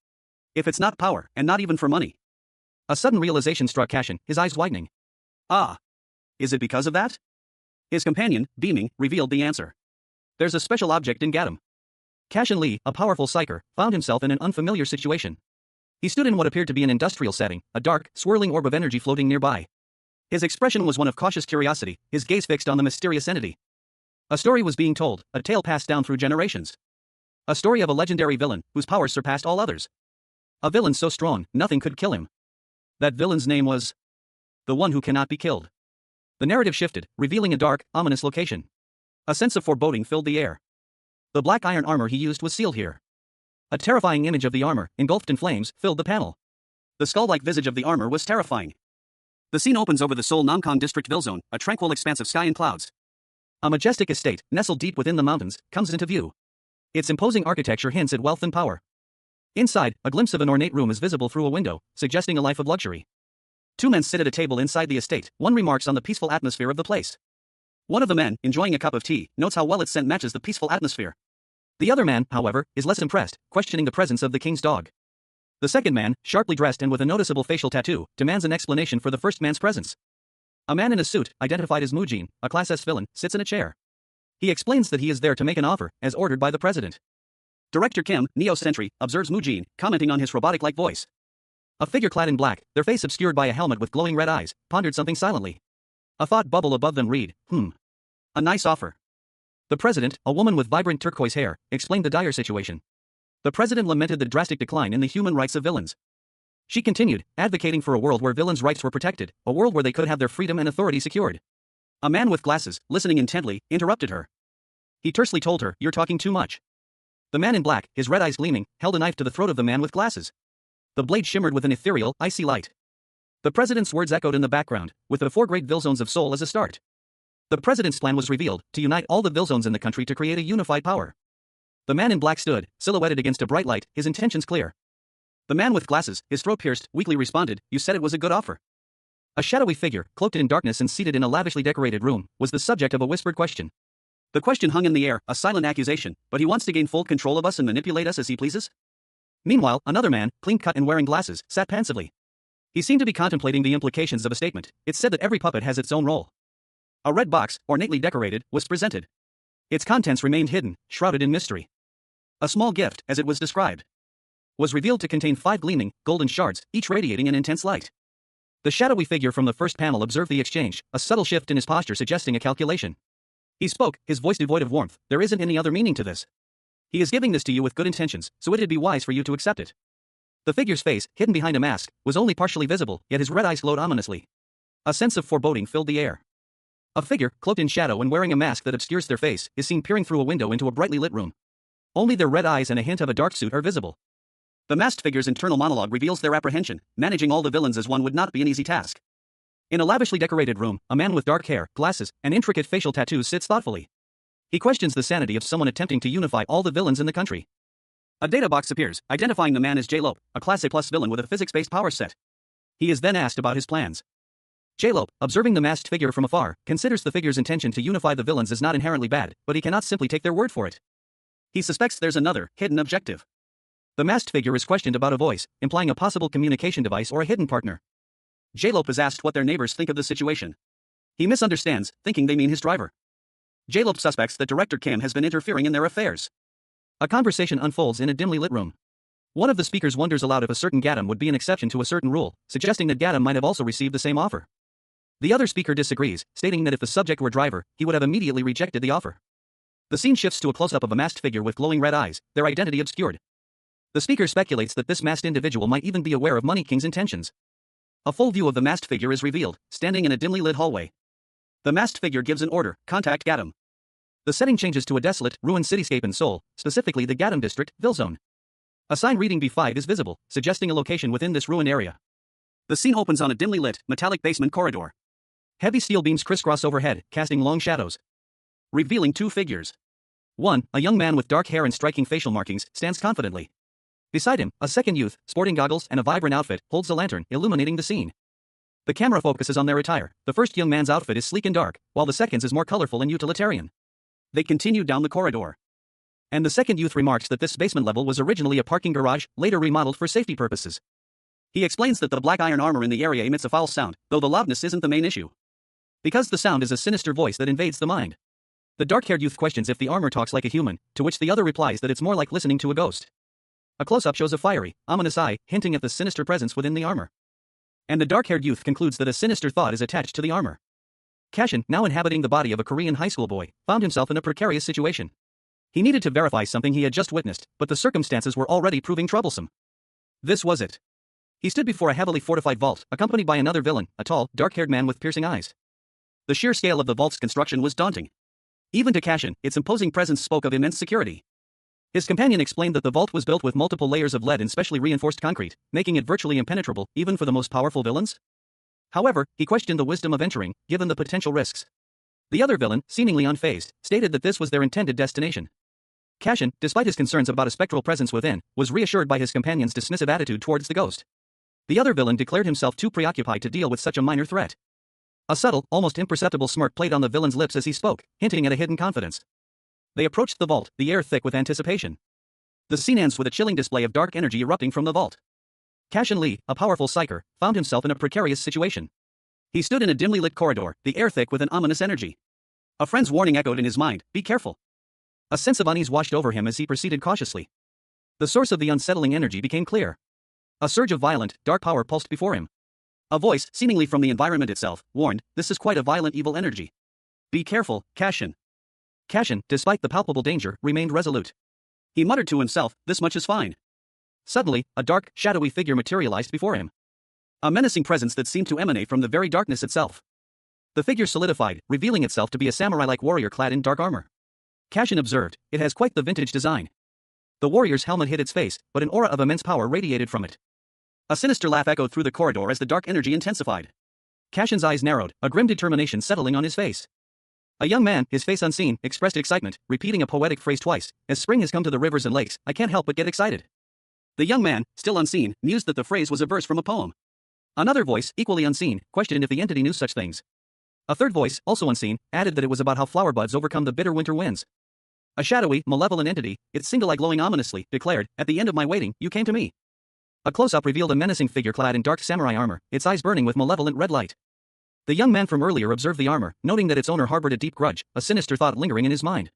If it's not power, and not even for money. A sudden realization struck Cashin, his eyes widening. Ah. Is it because of that? His companion, beaming, revealed the answer. There's a special object in Gatam. Cashin Lee, a powerful psyker, found himself in an unfamiliar situation. He stood in what appeared to be an industrial setting, a dark, swirling orb of energy floating nearby. His expression was one of cautious curiosity, his gaze fixed on the mysterious entity. A story was being told, a tale passed down through generations. A story of a legendary villain, whose powers surpassed all others. A villain so strong, nothing could kill him. That villain's name was... the one who cannot be killed. The narrative shifted, revealing a dark, ominous location. A sense of foreboding filled the air. The black iron armor he used was sealed here. A terrifying image of the armor, engulfed in flames, filled the panel. The skull-like visage of the armor was terrifying. The scene opens over the Seoul Namkong District Villazone, a tranquil expanse of sky and clouds. A majestic estate, nestled deep within the mountains, comes into view. Its imposing architecture hints at wealth and power. Inside, a glimpse of an ornate room is visible through a window, suggesting a life of luxury. Two men sit at a table inside the estate. One remarks on the peaceful atmosphere of the place. One of the men, enjoying a cup of tea, notes how well its scent matches the peaceful atmosphere. The other man, however, is less impressed, questioning the presence of the king's dog. The second man, sharply dressed and with a noticeable facial tattoo, demands an explanation for the first man's presence. A man in a suit, identified as Mujin, a Class S villain, sits in a chair. He explains that he is there to make an offer, as ordered by the president. Director Kim, Neo Sentry, observes Mujin, commenting on his robotic-like voice. A figure clad in black, their face obscured by a helmet with glowing red eyes, pondered something silently. A thought bubble above them read, a nice offer. The president, a woman with vibrant turquoise hair, explained the dire situation. The president lamented the drastic decline in the human rights of villains. She continued, advocating for a world where villains' rights were protected, a world where they could have their freedom and authority secured. A man with glasses, listening intently, interrupted her. He tersely told her, "You're talking too much." The man in black, his red eyes gleaming, held a knife to the throat of the man with glasses. The blade shimmered with an ethereal, icy light. The president's words echoed in the background, with the 4 great Villzones of Seoul as a start. The president's plan was revealed, to unite all the Villzones in the country to create a unified power. The man in black stood, silhouetted against a bright light, his intentions clear. The man with glasses, his throat pierced, weakly responded, "You said it was a good offer." A shadowy figure, cloaked in darkness and seated in a lavishly decorated room, was the subject of a whispered question. The question hung in the air, a silent accusation, but he wants to gain full control of us and manipulate us as he pleases? Meanwhile, another man, clean-cut and wearing glasses, sat pensively. He seemed to be contemplating the implications of a statement. It said that every puppet has its own role. A red box, ornately decorated, was presented. Its contents remained hidden, shrouded in mystery. A small gift, as it was described, was revealed to contain 5 gleaming, golden shards, each radiating an intense light. The shadowy figure from the first panel observed the exchange, a subtle shift in his posture suggesting a calculation. He spoke, his voice devoid of warmth. "There isn't any other meaning to this. He is giving this to you with good intentions, so it'd be wise for you to accept it." The figure's face, hidden behind a mask, was only partially visible, yet his red eyes glowed ominously. A sense of foreboding filled the air. A figure, cloaked in shadow and wearing a mask that obscures their face, is seen peering through a window into a brightly lit room. Only their red eyes and a hint of a dark suit are visible. The masked figure's internal monologue reveals their apprehension. Managing all the villains as one would not be an easy task. In a lavishly decorated room, a man with dark hair, glasses, and intricate facial tattoos sits thoughtfully. He questions the sanity of someone attempting to unify all the villains in the country. A data box appears, identifying the man as J-Lope, a Class A+ villain with a physics-based power set. He is then asked about his plans. J-Lope, observing the masked figure from afar, considers the figure's intention to unify the villains as not inherently bad, but he cannot simply take their word for it. He suspects there's another, hidden objective. The masked figure is questioned about a voice, implying a possible communication device or a hidden partner. J-Lope is asked what their neighbors think of the situation. He misunderstands, thinking they mean his driver. J-Lope suspects that Director Kim has been interfering in their affairs. A conversation unfolds in a dimly lit room. One of the speakers wonders aloud if a certain Gatam would be an exception to a certain rule, suggesting that Gatam might have also received the same offer. The other speaker disagrees, stating that if the subject were driver, he would have immediately rejected the offer. The scene shifts to a close-up of a masked figure with glowing red eyes, their identity obscured. The speaker speculates that this masked individual might even be aware of Money King's intentions. A full view of the masked figure is revealed, standing in a dimly lit hallway. The masked figure gives an order: contact Gatam. The setting changes to a desolate, ruined cityscape in Seoul, specifically the Gatam district, Villazone. A sign reading B5 is visible, suggesting a location within this ruined area. The scene opens on a dimly lit, metallic basement corridor. Heavy steel beams crisscross overhead, casting long shadows, revealing 2 figures. One, a young man with dark hair and striking facial markings, stands confidently. Beside him, a second youth, sporting goggles and a vibrant outfit, holds a lantern, illuminating the scene. The camera focuses on their attire. The first young man's outfit is sleek and dark, while the second's is more colorful and utilitarian. They continue down the corridor. And the second youth remarks that this basement level was originally a parking garage, later remodeled for safety purposes. He explains that the black iron armor in the area emits a foul sound, though the loudness isn't the main issue. Because the sound is a sinister voice that invades the mind. The dark-haired youth questions if the armor talks like a human, to which the other replies that it's more like listening to a ghost. A close-up shows a fiery, ominous eye, hinting at the sinister presence within the armor. And the dark-haired youth concludes that a sinister thought is attached to the armor. Cashin, now inhabiting the body of a Korean high school boy, found himself in a precarious situation. He needed to verify something he had just witnessed, but the circumstances were already proving troublesome. This was it. He stood before a heavily fortified vault, accompanied by another villain, a tall, dark-haired man with piercing eyes. The sheer scale of the vault's construction was daunting. Even to Cashin, its imposing presence spoke of immense security. His companion explained that the vault was built with multiple layers of lead and specially reinforced concrete, making it virtually impenetrable, even for the most powerful villains. However, he questioned the wisdom of entering, given the potential risks. The other villain, seemingly unfazed, stated that this was their intended destination. Cashin, despite his concerns about a spectral presence within, was reassured by his companion's dismissive attitude towards the ghost. The other villain declared himself too preoccupied to deal with such a minor threat. A subtle, almost imperceptible smirk played on the villain's lips as he spoke, hinting at a hidden confidence. They approached the vault, the air thick with anticipation. The scene ends with a chilling display of dark energy erupting from the vault. Cashin Lee, a powerful psyker, found himself in a precarious situation. He stood in a dimly lit corridor, the air thick with an ominous energy. A friend's warning echoed in his mind, "Be careful." A sense of unease washed over him as he proceeded cautiously. The source of the unsettling energy became clear. A surge of violent, dark power pulsed before him. A voice, seemingly from the environment itself, warned, "This is quite a violent evil energy. Be careful, Cashin." Cashin, despite the palpable danger, remained resolute. He muttered to himself, "This much is fine." Suddenly, a dark, shadowy figure materialized before him. A menacing presence that seemed to emanate from the very darkness itself. The figure solidified, revealing itself to be a samurai-like warrior clad in dark armor. Cashin observed, "It has quite the vintage design." The warrior's helmet hid its face, but an aura of immense power radiated from it. A sinister laugh echoed through the corridor as the dark energy intensified. Cashin's eyes narrowed, a grim determination settling on his face. A young man, his face unseen, expressed excitement, repeating a poetic phrase twice, "As spring has come to the rivers and lakes, I can't help but get excited." The young man, still unseen, mused that the phrase was a verse from a poem. Another voice, equally unseen, questioned if the entity knew such things. A third voice, also unseen, added that it was about how flower buds overcome the bitter winter winds. A shadowy, malevolent entity, its single eye glowing ominously, declared, "At the end of my waiting, you came to me." A close-up revealed a menacing figure clad in dark samurai armor, its eyes burning with malevolent red light. The young man from earlier observed the armor, noting that its owner harbored a deep grudge, a sinister thought lingering in his mind.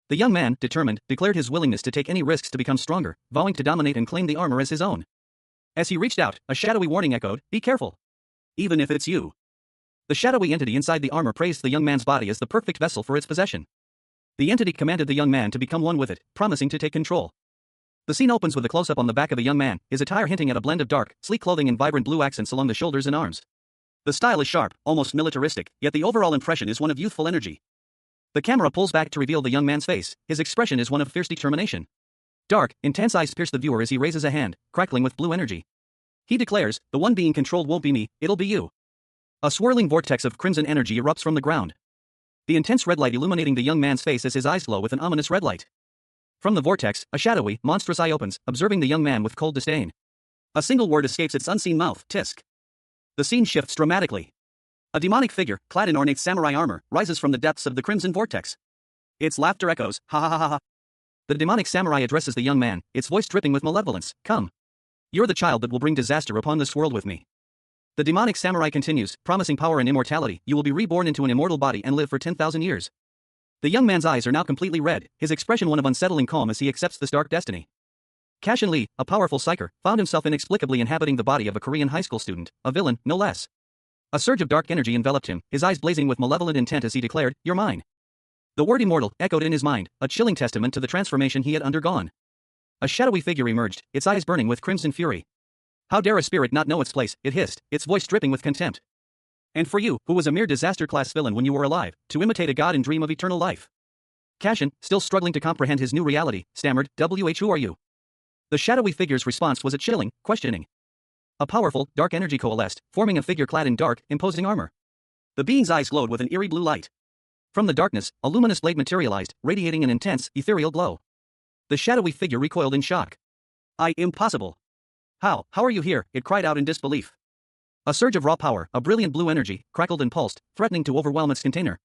The young man, determined, declared his willingness to take any risks to become stronger, vowing to dominate and claim the armor as his own. As he reached out, a shadowy warning echoed, "Be careful. Even if it's you." The shadowy entity inside the armor praised the young man's body as the perfect vessel for its possession. The entity commanded the young man to become one with it, promising to take control. The scene opens with a close-up on the back of a young man, his attire hinting at a blend of dark, sleek clothing and vibrant blue accents along the shoulders and arms. The style is sharp, almost militaristic, yet the overall impression is one of youthful energy. The camera pulls back to reveal the young man's face, his expression is one of fierce determination. Dark, intense eyes pierce the viewer as he raises a hand, crackling with blue energy. He declares, "The one being controlled won't be me, it'll be you." A swirling vortex of crimson energy erupts from the ground. The intense red light illuminating the young man's face as his eyes glow with an ominous red light. From the vortex, a shadowy, monstrous eye opens, observing the young man with cold disdain. A single word escapes its unseen mouth, "Tisk." The scene shifts dramatically. A demonic figure, clad in ornate samurai armor, rises from the depths of the crimson vortex. Its laughter echoes, "Ha ha ha ha ha." The demonic samurai addresses the young man, its voice dripping with malevolence, "Come. You're the child that will bring disaster upon this world with me." The demonic samurai continues, promising power and immortality, "You will be reborn into an immortal body and live for 10,000 years. The young man's eyes are now completely red, his expression one of unsettling calm as he accepts this dark destiny. Cashin Lee, a powerful psyker, found himself inexplicably inhabiting the body of a Korean high school student, a villain, no less. A surge of dark energy enveloped him, his eyes blazing with malevolent intent as he declared, "You're mine." The word immortal echoed in his mind, a chilling testament to the transformation he had undergone. A shadowy figure emerged, its eyes burning with crimson fury. "How dare a spirit not know its place," it hissed, its voice dripping with contempt. "And for you, who was a mere disaster-class villain when you were alive, to imitate a god and dream of eternal life." Cashin, still struggling to comprehend his new reality, stammered, "Who are you?" The shadowy figure's response was a chilling, questioning. A powerful, dark energy coalesced, forming a figure clad in dark, imposing armor. The being's eyes glowed with an eerie blue light. From the darkness, a luminous blade materialized, radiating an intense, ethereal glow. The shadowy figure recoiled in shock. Impossible. How are you here?" it cried out in disbelief. A surge of raw power, a brilliant blue energy, crackled and pulsed, threatening to overwhelm its container.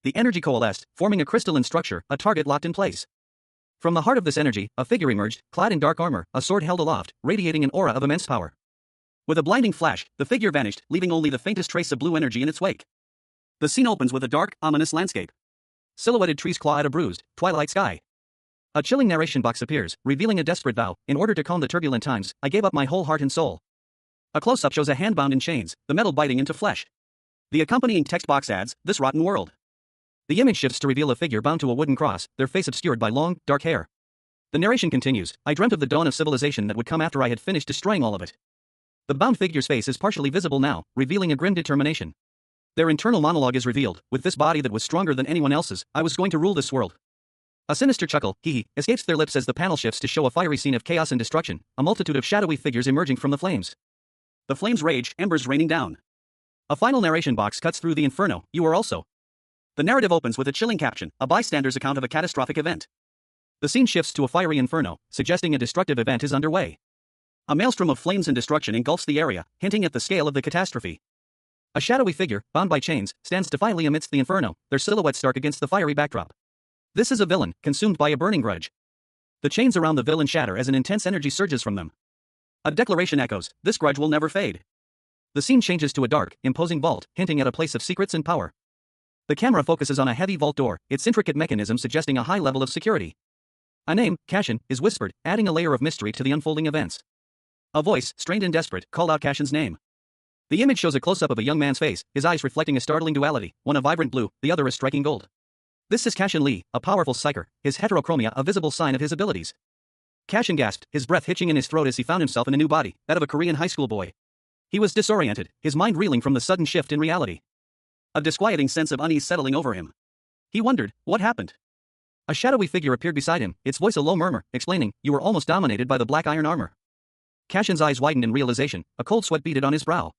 The energy coalesced, forming a crystalline structure, a target locked in place. From the heart of this energy, a figure emerged, clad in dark armor, a sword held aloft, radiating an aura of immense power. With a blinding flash, the figure vanished, leaving only the faintest trace of blue energy in its wake. The scene opens with a dark, ominous landscape. Silhouetted trees claw at a bruised, twilight sky. A chilling narration box appears, revealing a desperate vow: "In order to calm the turbulent times, I gave up my whole heart and soul." A close-up shows a hand bound in chains, the metal biting into flesh. The accompanying text box adds, "This rotten world." The image shifts to reveal a figure bound to a wooden cross, their face obscured by long, dark hair. The narration continues, "I dreamt of the dawn of civilization that would come after I had finished destroying all of it." The bound figure's face is partially visible now, revealing a grim determination. Their internal monologue is revealed: "With this body that was stronger than anyone else's, I was going to rule this world." A sinister chuckle, hee, escapes their lips as the panel shifts to show a fiery scene of chaos and destruction, a multitude of shadowy figures emerging from the flames. The flames rage, embers raining down. A final narration box cuts through the inferno: "You are also." The narrative opens with a chilling caption, a bystander's account of a catastrophic event. The scene shifts to a fiery inferno, suggesting a destructive event is underway. A maelstrom of flames and destruction engulfs the area, hinting at the scale of the catastrophe. A shadowy figure, bound by chains, stands defiantly amidst the inferno, their silhouette stark against the fiery backdrop. This is a villain, consumed by a burning grudge. The chains around the villain shatter as an intense energy surges from them. A declaration echoes: "This grudge will never fade." The scene changes to a dark, imposing vault, hinting at a place of secrets and power. The camera focuses on a heavy vault door, its intricate mechanism suggesting a high level of security. A name, Cashin, is whispered, adding a layer of mystery to the unfolding events. A voice, strained and desperate, called out Cashin's name. The image shows a close-up of a young man's face, his eyes reflecting a startling duality, one a vibrant blue, the other a striking gold. This is Cashin Lee, a powerful psyker, his heterochromia a visible sign of his abilities. Cashin gasped, his breath hitching in his throat as he found himself in a new body, that of a Korean high school boy. He was disoriented, his mind reeling from the sudden shift in reality. A disquieting sense of unease settling over him. He wondered, what happened? A shadowy figure appeared beside him, its voice a low murmur, explaining, "You were almost dominated by the black iron armor." Cashin's eyes widened in realization, a cold sweat beaded on his brow.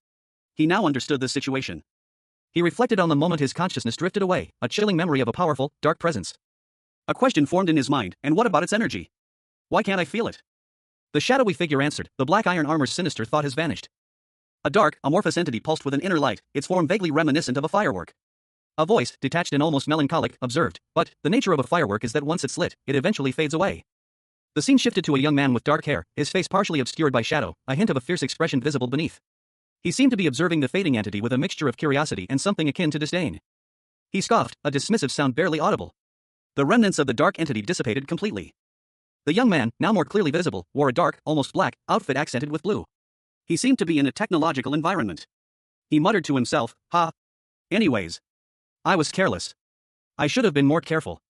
He now understood the situation. He reflected on the moment his consciousness drifted away, a chilling memory of a powerful, dark presence. A question formed in his mind, and what about its energy? Why can't I feel it? The shadowy figure answered, "The black iron armor's sinister thought has vanished." A dark, amorphous entity pulsed with an inner light, its form vaguely reminiscent of a firework. A voice, detached and almost melancholic, observed, "But, the nature of a firework is that once it's lit, it eventually fades away." The scene shifted to a young man with dark hair, his face partially obscured by shadow, a hint of a fierce expression visible beneath. He seemed to be observing the fading entity with a mixture of curiosity and something akin to disdain. He scoffed, a dismissive sound barely audible. The remnants of the dark entity dissipated completely. The young man, now more clearly visible, wore a dark, almost black, outfit accented with blue. He seemed to be in a technological environment. He muttered to himself, "Ha. Anyways. I was careless. I should have been more careful."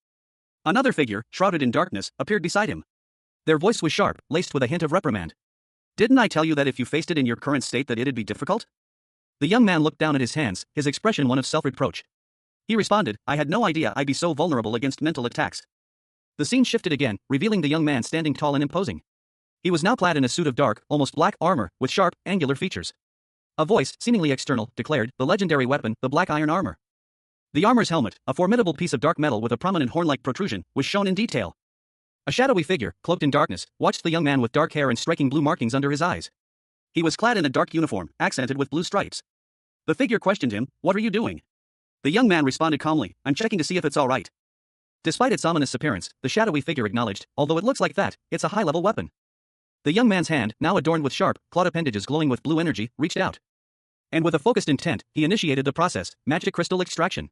Another figure, shrouded in darkness, appeared beside him. Their voice was sharp, laced with a hint of reprimand. "Didn't I tell you that if you faced it in your current state that it'd be difficult?" The young man looked down at his hands, his expression one of self-reproach. He responded, "I had no idea I'd be so vulnerable against mental attacks." The scene shifted again, revealing the young man standing tall and imposing. He was now clad in a suit of dark, almost black armor, with sharp, angular features. A voice, seemingly external, declared, "The legendary weapon, the black iron armor." The armor's helmet, a formidable piece of dark metal with a prominent horn-like protrusion, was shown in detail. A shadowy figure, cloaked in darkness, watched the young man with dark hair and striking blue markings under his eyes. He was clad in a dark uniform, accented with blue stripes. The figure questioned him, "What are you doing?" The young man responded calmly, "I'm checking to see if it's all right." Despite its ominous appearance, the shadowy figure acknowledged, "Although it looks like that, it's a high-level weapon." The young man's hand, now adorned with sharp, clawed appendages glowing with blue energy, reached out. And with a focused intent, he initiated the process, magic crystal extraction.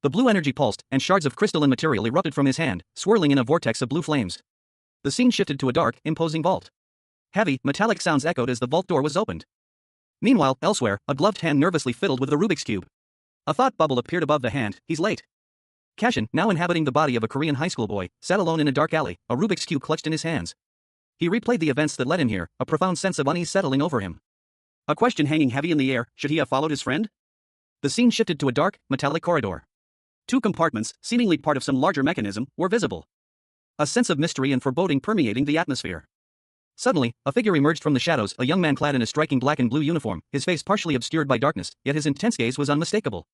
The blue energy pulsed, and shards of crystalline material erupted from his hand, swirling in a vortex of blue flames. The scene shifted to a dark, imposing vault. Heavy, metallic sounds echoed as the vault door was opened. Meanwhile, elsewhere, a gloved hand nervously fiddled with the Rubik's Cube. A thought bubble appeared above the hand, "He's late." Cashin, now inhabiting the body of a Korean high school boy, sat alone in a dark alley, a Rubik's Cube clutched in his hands. He replayed the events that led him here, a profound sense of unease settling over him. A question hanging heavy in the air, should he have followed his friend? The scene shifted to a dark, metallic corridor. Two compartments, seemingly part of some larger mechanism, were visible. A sense of mystery and foreboding permeating the atmosphere. Suddenly, a figure emerged from the shadows, a young man clad in a striking black and blue uniform, his face partially obscured by darkness, yet his intense gaze was unmistakable.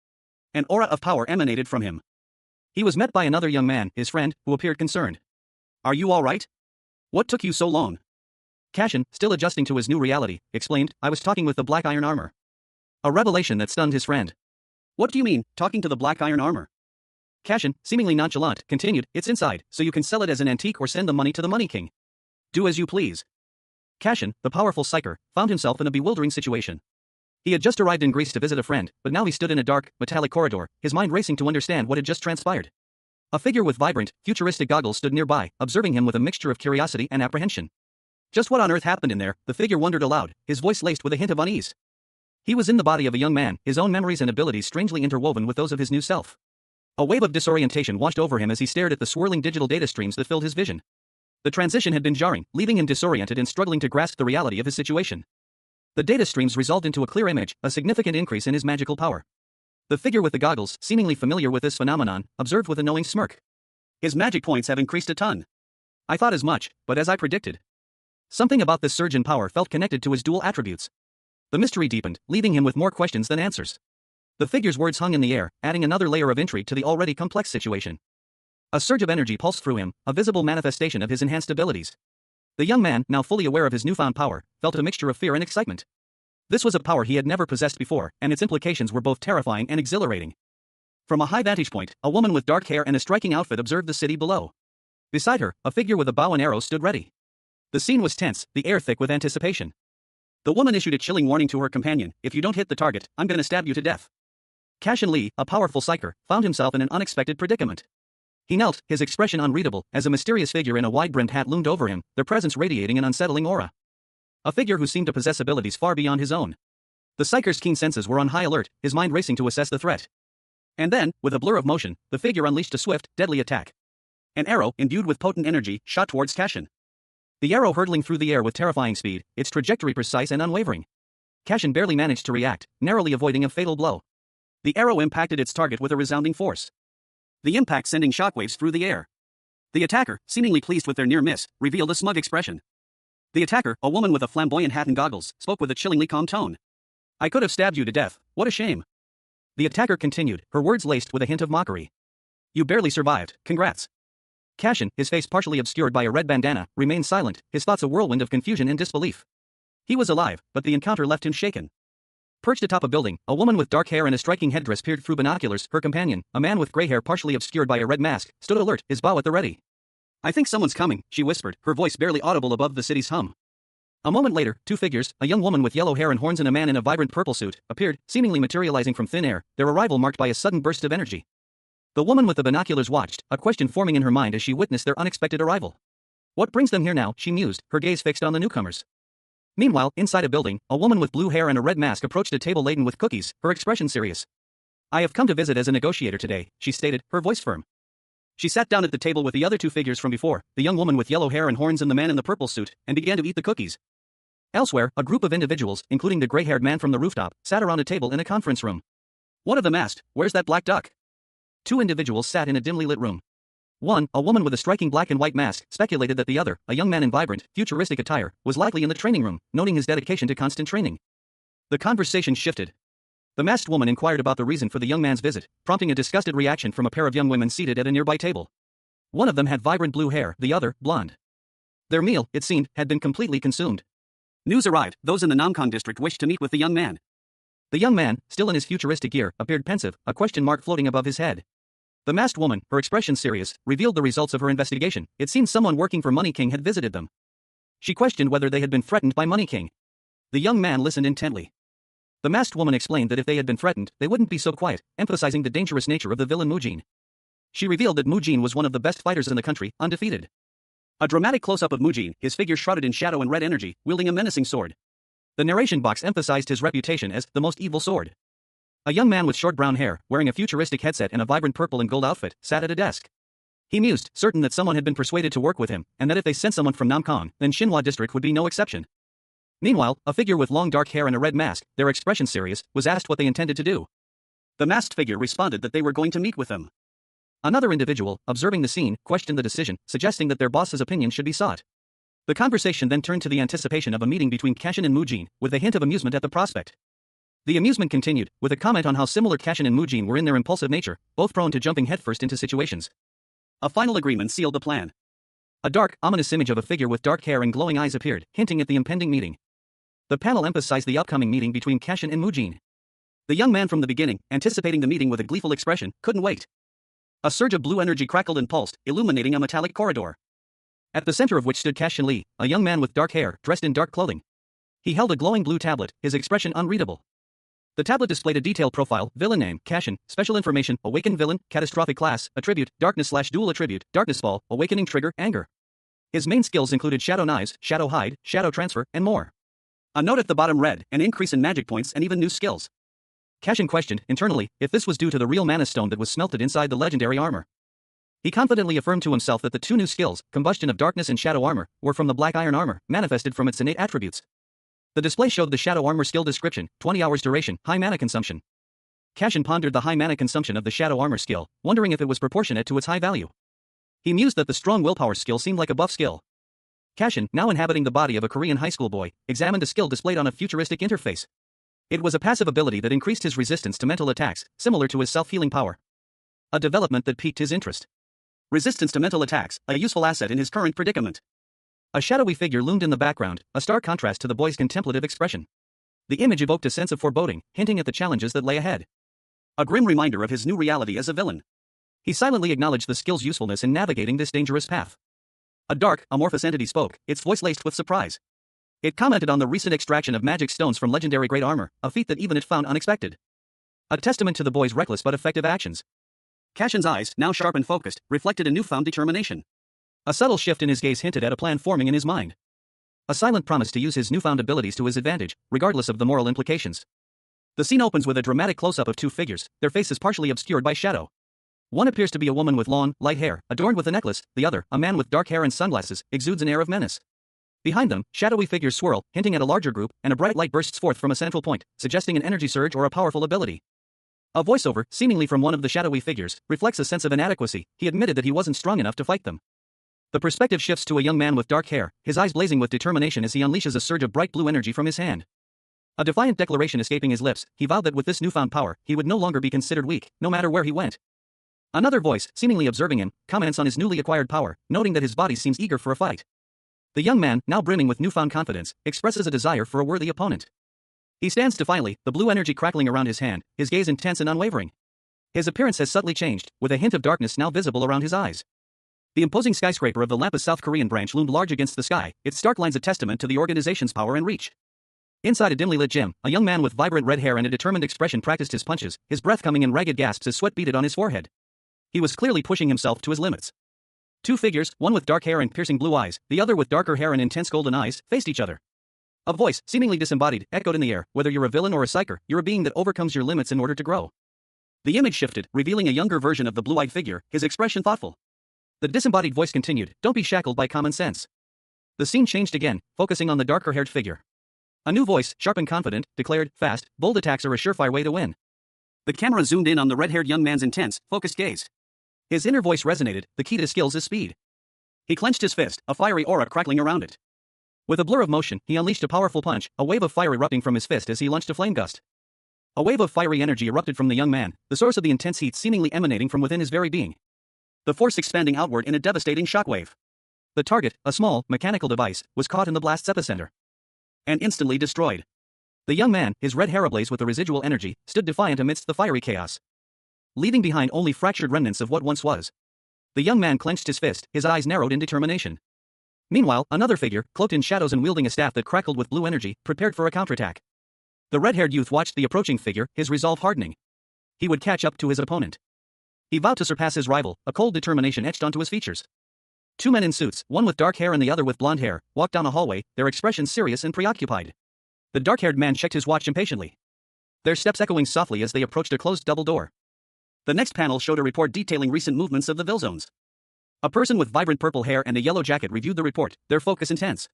An aura of power emanated from him. He was met by another young man, his friend, who appeared concerned. "Are you all right? What took you so long?" Cashin, still adjusting to his new reality, explained, "I was talking with the black iron armor." A revelation that stunned his friend. "What do you mean, talking to the black iron armor?" Cashin, seemingly nonchalant, continued, "It's inside, so you can sell it as an antique or send the money to the Money King. Do as you please." Cashin, the powerful psyker, found himself in a bewildering situation. He had just arrived in Greece to visit a friend, but now he stood in a dark, metallic corridor, his mind racing to understand what had just transpired. A figure with vibrant, futuristic goggles stood nearby, observing him with a mixture of curiosity and apprehension. Just what on earth happened in there, the figure wondered aloud, his voice laced with a hint of unease. He was in the body of a young man, his own memories and abilities strangely interwoven with those of his new self. A wave of disorientation washed over him as he stared at the swirling digital data streams that filled his vision. The transition had been jarring, leaving him disoriented and struggling to grasp the reality of his situation. The data streams resolved into a clear image, a significant increase in his magical power. The figure with the goggles, seemingly familiar with this phenomenon, observed with a knowing smirk. "His magic points have increased a ton. I thought as much, but as I predicted." Something about this surge in power felt connected to his dual attributes. The mystery deepened, leaving him with more questions than answers. The figure's words hung in the air, adding another layer of intrigue to the already complex situation. A surge of energy pulsed through him, a visible manifestation of his enhanced abilities. The young man, now fully aware of his newfound power, felt a mixture of fear and excitement. This was a power he had never possessed before, and its implications were both terrifying and exhilarating. From a high vantage point, a woman with dark hair and a striking outfit observed the city below. Beside her, a figure with a bow and arrow stood ready. The scene was tense, the air thick with anticipation. The woman issued a chilling warning to her companion, "If you don't hit the target, I'm gonna stab you to death." Cashin Lee, a powerful psyker, found himself in an unexpected predicament. He knelt, his expression unreadable, as a mysterious figure in a wide-brimmed hat loomed over him, their presence radiating an unsettling aura. A figure who seemed to possess abilities far beyond his own. The psyker's keen senses were on high alert, his mind racing to assess the threat. And then, with a blur of motion, the figure unleashed a swift, deadly attack. An arrow, imbued with potent energy, shot towards Cashin. The arrow hurtling through the air with terrifying speed, its trajectory precise and unwavering. Cashin barely managed to react, narrowly avoiding a fatal blow. The arrow impacted its target with a resounding force. The impact sending shockwaves through the air. The attacker, seemingly pleased with their near miss, revealed a smug expression. The attacker, a woman with a flamboyant hat and goggles, spoke with a chillingly calm tone. "I could have stabbed you to death, what a shame." The attacker continued, her words laced with a hint of mockery. "You barely survived, congrats." Cashin, his face partially obscured by a red bandana, remained silent, his thoughts a whirlwind of confusion and disbelief. He was alive, but the encounter left him shaken. Perched atop a building, a woman with dark hair and a striking headdress peered through binoculars. Her companion, a man with gray hair partially obscured by a red mask, stood alert, his bow at the ready. "I think someone's coming," she whispered, her voice barely audible above the city's hum. A moment later, two figures, a young woman with yellow hair and horns and a man in a vibrant purple suit, appeared, seemingly materializing from thin air, their arrival marked by a sudden burst of energy. The woman with the binoculars watched, a question forming in her mind as she witnessed their unexpected arrival. "What brings them here now?" she mused, her gaze fixed on the newcomers. Meanwhile, inside a building, a woman with blue hair and a red mask approached a table laden with cookies, her expression serious. "I have come to visit as a negotiator today," she stated, her voice firm. She sat down at the table with the other two figures from before, the young woman with yellow hair and horns and the man in the purple suit, and began to eat the cookies. Elsewhere, a group of individuals, including the gray-haired man from the rooftop, sat around a table in a conference room. One of them asked, "Where's that black duck?" Two individuals sat in a dimly lit room. One, a woman with a striking black and white mask, speculated that the other, a young man in vibrant, futuristic attire, was likely in the training room, noting his dedication to constant training. The conversation shifted. The masked woman inquired about the reason for the young man's visit, prompting a disgusted reaction from a pair of young women seated at a nearby table. One of them had vibrant blue hair, the other, blonde. Their meal, it seemed, had been completely consumed. News arrived, those in the Namkon district wished to meet with the young man. The young man, still in his futuristic gear, appeared pensive, a question mark floating above his head. The masked woman, her expression serious, revealed the results of her investigation. It seemed someone working for Money King had visited them. She questioned whether they had been threatened by Money King. The young man listened intently. The masked woman explained that if they had been threatened, they wouldn't be so quiet, emphasizing the dangerous nature of the villain Mujin. She revealed that Mujin was one of the best fighters in the country, undefeated. A dramatic close-up of Mujin, his figure shrouded in shadow and red energy, wielding a menacing sword. The narration box emphasized his reputation as the most evil sword. A young man with short brown hair, wearing a futuristic headset and a vibrant purple and gold outfit, sat at a desk. He mused, certain that someone had been persuaded to work with him, and that if they sent someone from Namkon, then Xinhua district would be no exception. Meanwhile, a figure with long dark hair and a red mask, their expression serious, was asked what they intended to do. The masked figure responded that they were going to meet with them. Another individual, observing the scene, questioned the decision, suggesting that their boss's opinion should be sought. The conversation then turned to the anticipation of a meeting between Cashin and Mujin, with a hint of amusement at the prospect. The amusement continued, with a comment on how similar Cashin and Mujin were in their impulsive nature, both prone to jumping headfirst into situations. A final agreement sealed the plan. A dark, ominous image of a figure with dark hair and glowing eyes appeared, hinting at the impending meeting. The panel emphasized the upcoming meeting between Cashin and Mujin. The young man from the beginning, anticipating the meeting with a gleeful expression, couldn't wait. A surge of blue energy crackled and pulsed, illuminating a metallic corridor, at the center of which stood Cashin Lee, a young man with dark hair, dressed in dark clothing. He held a glowing blue tablet, his expression unreadable. The tablet displayed a detailed profile: villain name, Cashin, special information, awakened villain, catastrophic class, attribute, darkness/dual attribute, darkness fall, awakening trigger, anger. His main skills included shadow knives, shadow hide, shadow transfer, and more. A note at the bottom read, an increase in magic points and even new skills. Cashin questioned, internally, if this was due to the real mana stone that was smelted inside the legendary armor. He confidently affirmed to himself that the two new skills, combustion of darkness and shadow armor, were from the black iron armor, manifested from its innate attributes. The display showed the shadow armor skill description: 20 hours duration, high mana consumption. Cashin pondered the high mana consumption of the shadow armor skill, wondering if it was proportionate to its high value. He mused that the strong willpower skill seemed like a buff skill. Cashin, now inhabiting the body of a Korean high school boy, examined a skill displayed on a futuristic interface. It was a passive ability that increased his resistance to mental attacks, similar to his self-healing power. A development that piqued his interest. Resistance to mental attacks, a useful asset in his current predicament. A shadowy figure loomed in the background, a stark contrast to the boy's contemplative expression. The image evoked a sense of foreboding, hinting at the challenges that lay ahead. A grim reminder of his new reality as a villain. He silently acknowledged the skill's usefulness in navigating this dangerous path. A dark, amorphous entity spoke, its voice laced with surprise. It commented on the recent extraction of magic stones from legendary great armor, a feat that even it found unexpected. A testament to the boy's reckless but effective actions. Cashin's eyes, now sharp and focused, reflected a newfound determination. A subtle shift in his gaze hinted at a plan forming in his mind. A silent promise to use his newfound abilities to his advantage, regardless of the moral implications. The scene opens with a dramatic close-up of two figures, their faces partially obscured by shadow. One appears to be a woman with long, light hair, adorned with a necklace; the other, a man with dark hair and sunglasses, exudes an air of menace. Behind them, shadowy figures swirl, hinting at a larger group, and a bright light bursts forth from a central point, suggesting an energy surge or a powerful ability. A voiceover, seemingly from one of the shadowy figures, reflects a sense of inadequacy. He admitted that he wasn't strong enough to fight them. The perspective shifts to a young man with dark hair, his eyes blazing with determination as he unleashes a surge of bright blue energy from his hand. A defiant declaration escaping his lips, he vowed that with this newfound power, he would no longer be considered weak, no matter where he went. Another voice, seemingly observing him, comments on his newly acquired power, noting that his body seems eager for a fight. The young man, now brimming with newfound confidence, expresses a desire for a worthy opponent. He stands defiantly, the blue energy crackling around his hand, his gaze intense and unwavering. His appearance has subtly changed, with a hint of darkness now visible around his eyes. The imposing skyscraper of the Lamp's South Korean branch loomed large against the sky, its stark lines a testament to the organization's power and reach. Inside a dimly lit gym, a young man with vibrant red hair and a determined expression practiced his punches, his breath coming in ragged gasps as sweat beaded on his forehead. He was clearly pushing himself to his limits. Two figures, one with dark hair and piercing blue eyes, the other with darker hair and intense golden eyes, faced each other. A voice, seemingly disembodied, echoed in the air: whether you're a villain or a psyker, you're a being that overcomes your limits in order to grow. The image shifted, revealing a younger version of the blue-eyed figure, his expression thoughtful. The disembodied voice continued: don't be shackled by common sense. The scene changed again, focusing on the darker-haired figure. A new voice, sharp and confident, declared: fast, bold attacks are a surefire way to win. The camera zoomed in on the red-haired young man's intense, focused gaze. His inner voice resonated: the key to skills is speed. He clenched his fist, a fiery aura crackling around it. With a blur of motion, he unleashed a powerful punch, a wave of fire erupting from his fist as he launched a flame gust. A wave of fiery energy erupted from the young man, the source of the intense heat seemingly emanating from within his very being. The force expanding outward in a devastating shockwave. The target, a small, mechanical device, was caught in the blast's epicenter. And instantly destroyed. The young man, his red hair ablaze with the residual energy, stood defiant amidst the fiery chaos, leaving behind only fractured remnants of what once was. The young man clenched his fist, his eyes narrowed in determination. Meanwhile, another figure, cloaked in shadows and wielding a staff that crackled with blue energy, prepared for a counterattack. The red-haired youth watched the approaching figure, his resolve hardening. He would catch up to his opponent. He vowed to surpass his rival, a cold determination etched onto his features. Two men in suits, one with dark hair and the other with blonde hair, walked down a hallway, their expressions serious and preoccupied. The dark-haired man checked his watch impatiently, their steps echoing softly as they approached a closed double door. The next panel showed a report detailing recent movements of the Villzones. A person with vibrant purple hair and a yellow jacket reviewed the report, their focus intense.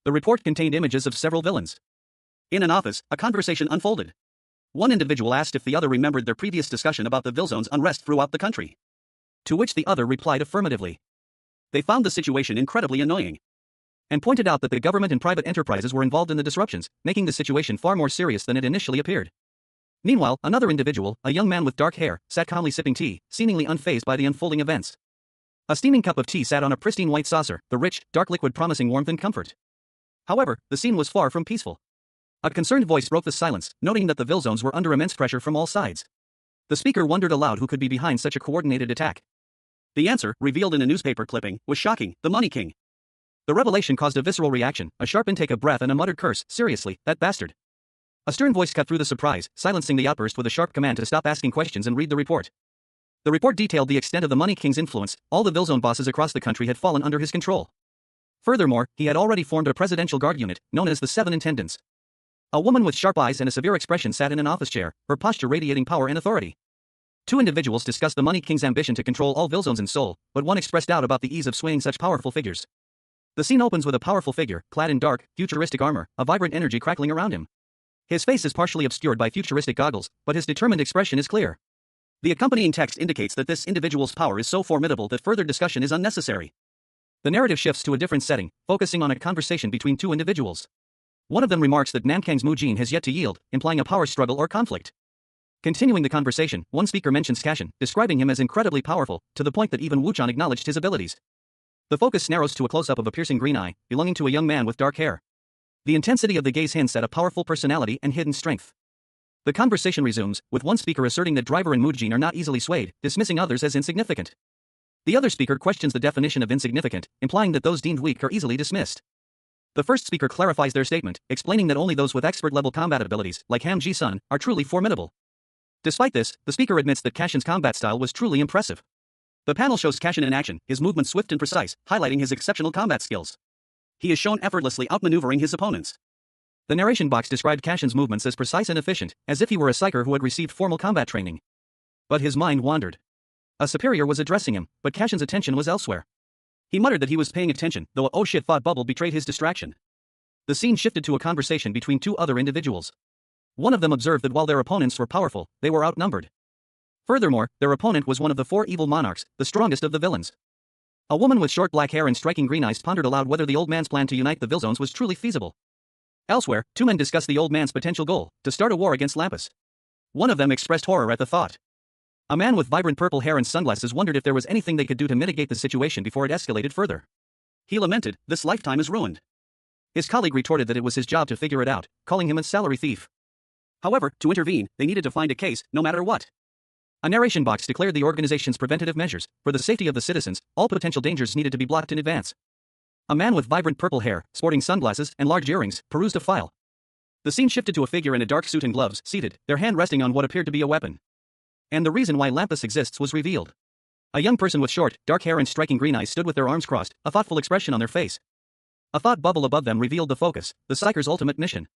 The report contained images of several villains. In an office, a conversation unfolded. One individual asked if the other remembered their previous discussion about the Villzones' unrest throughout the country. To which the other replied affirmatively. They found the situation incredibly annoying, and pointed out that the government and private enterprises were involved in the disruptions, making the situation far more serious than it initially appeared. Meanwhile, another individual, a young man with dark hair, sat calmly sipping tea, seemingly unfazed by the unfolding events. A steaming cup of tea sat on a pristine white saucer, the rich, dark liquid promising warmth and comfort. However, the scene was far from peaceful. A concerned voice broke the silence, noting that the Villzones were under immense pressure from all sides. The speaker wondered aloud who could be behind such a coordinated attack. The answer, revealed in a newspaper clipping, was shocking: the Money King. The revelation caused a visceral reaction, a sharp intake of breath and a muttered curse: seriously, that bastard. A stern voice cut through the surprise, silencing the outburst with a sharp command to stop asking questions and read the report. The report detailed the extent of the Money King's influence. All the VILLAINY bosses across the country had fallen under his control. Furthermore, he had already formed a presidential guard unit, known as the Seven Intendants. A woman with sharp eyes and a severe expression sat in an office chair, her posture radiating power and authority. Two individuals discussed the Money King's ambition to control all VILLAINY in Seoul, but one expressed doubt about the ease of swaying such powerful figures. The scene opens with a powerful figure, clad in dark, futuristic armor, a vibrant energy crackling around him. His face is partially obscured by futuristic goggles, but his determined expression is clear. The accompanying text indicates that this individual's power is so formidable that further discussion is unnecessary. The narrative shifts to a different setting, focusing on a conversation between two individuals. One of them remarks that Namkang's Mujin has yet to yield, implying a power struggle or conflict. Continuing the conversation, one speaker mentions Cashin, describing him as incredibly powerful, to the point that even Wuchan acknowledged his abilities. The focus narrows to a close-up of a piercing green eye, belonging to a young man with dark hair. The intensity of the gaze hints at a powerful personality and hidden strength. The conversation resumes, with one speaker asserting that Driver and Mujin are not easily swayed, dismissing others as insignificant. The other speaker questions the definition of insignificant, implying that those deemed weak are easily dismissed. The first speaker clarifies their statement, explaining that only those with expert-level combat abilities, like Ham Ji-sun, are truly formidable. Despite this, the speaker admits that Cashin's combat style was truly impressive. The panel shows Cashin in action, his movements swift and precise, highlighting his exceptional combat skills. He is shown effortlessly outmaneuvering his opponents. The narration box described Cashin's movements as precise and efficient, as if he were a psyker who had received formal combat training. But his mind wandered. A superior was addressing him, but Cashin's attention was elsewhere. He muttered that he was paying attention, though a "oh shit" thought bubble betrayed his distraction. The scene shifted to a conversation between two other individuals. One of them observed that while their opponents were powerful, they were outnumbered. Furthermore, their opponent was one of the four evil monarchs, the strongest of the villains. A woman with short black hair and striking green eyes pondered aloud whether the old man's plan to unite the VILLAINY was truly feasible. Elsewhere, two men discussed the old man's potential goal, to start a war against Lampus. One of them expressed horror at the thought. A man with vibrant purple hair and sunglasses wondered if there was anything they could do to mitigate the situation before it escalated further. He lamented, "This lifetime is ruined." His colleague retorted that it was his job to figure it out, calling him a salary thief. However, to intervene, they needed to find a case, no matter what. A narration box declared the organization's preventative measures. For the safety of the citizens, all potential dangers needed to be blocked in advance. A man with vibrant purple hair, sporting sunglasses and large earrings, perused a file. The scene shifted to a figure in a dark suit and gloves, seated, their hand resting on what appeared to be a weapon. And the reason why Lampus exists was revealed. A young person with short, dark hair and striking green eyes stood with their arms crossed, a thoughtful expression on their face. A thought bubble above them revealed the focus, the Psyker's ultimate mission.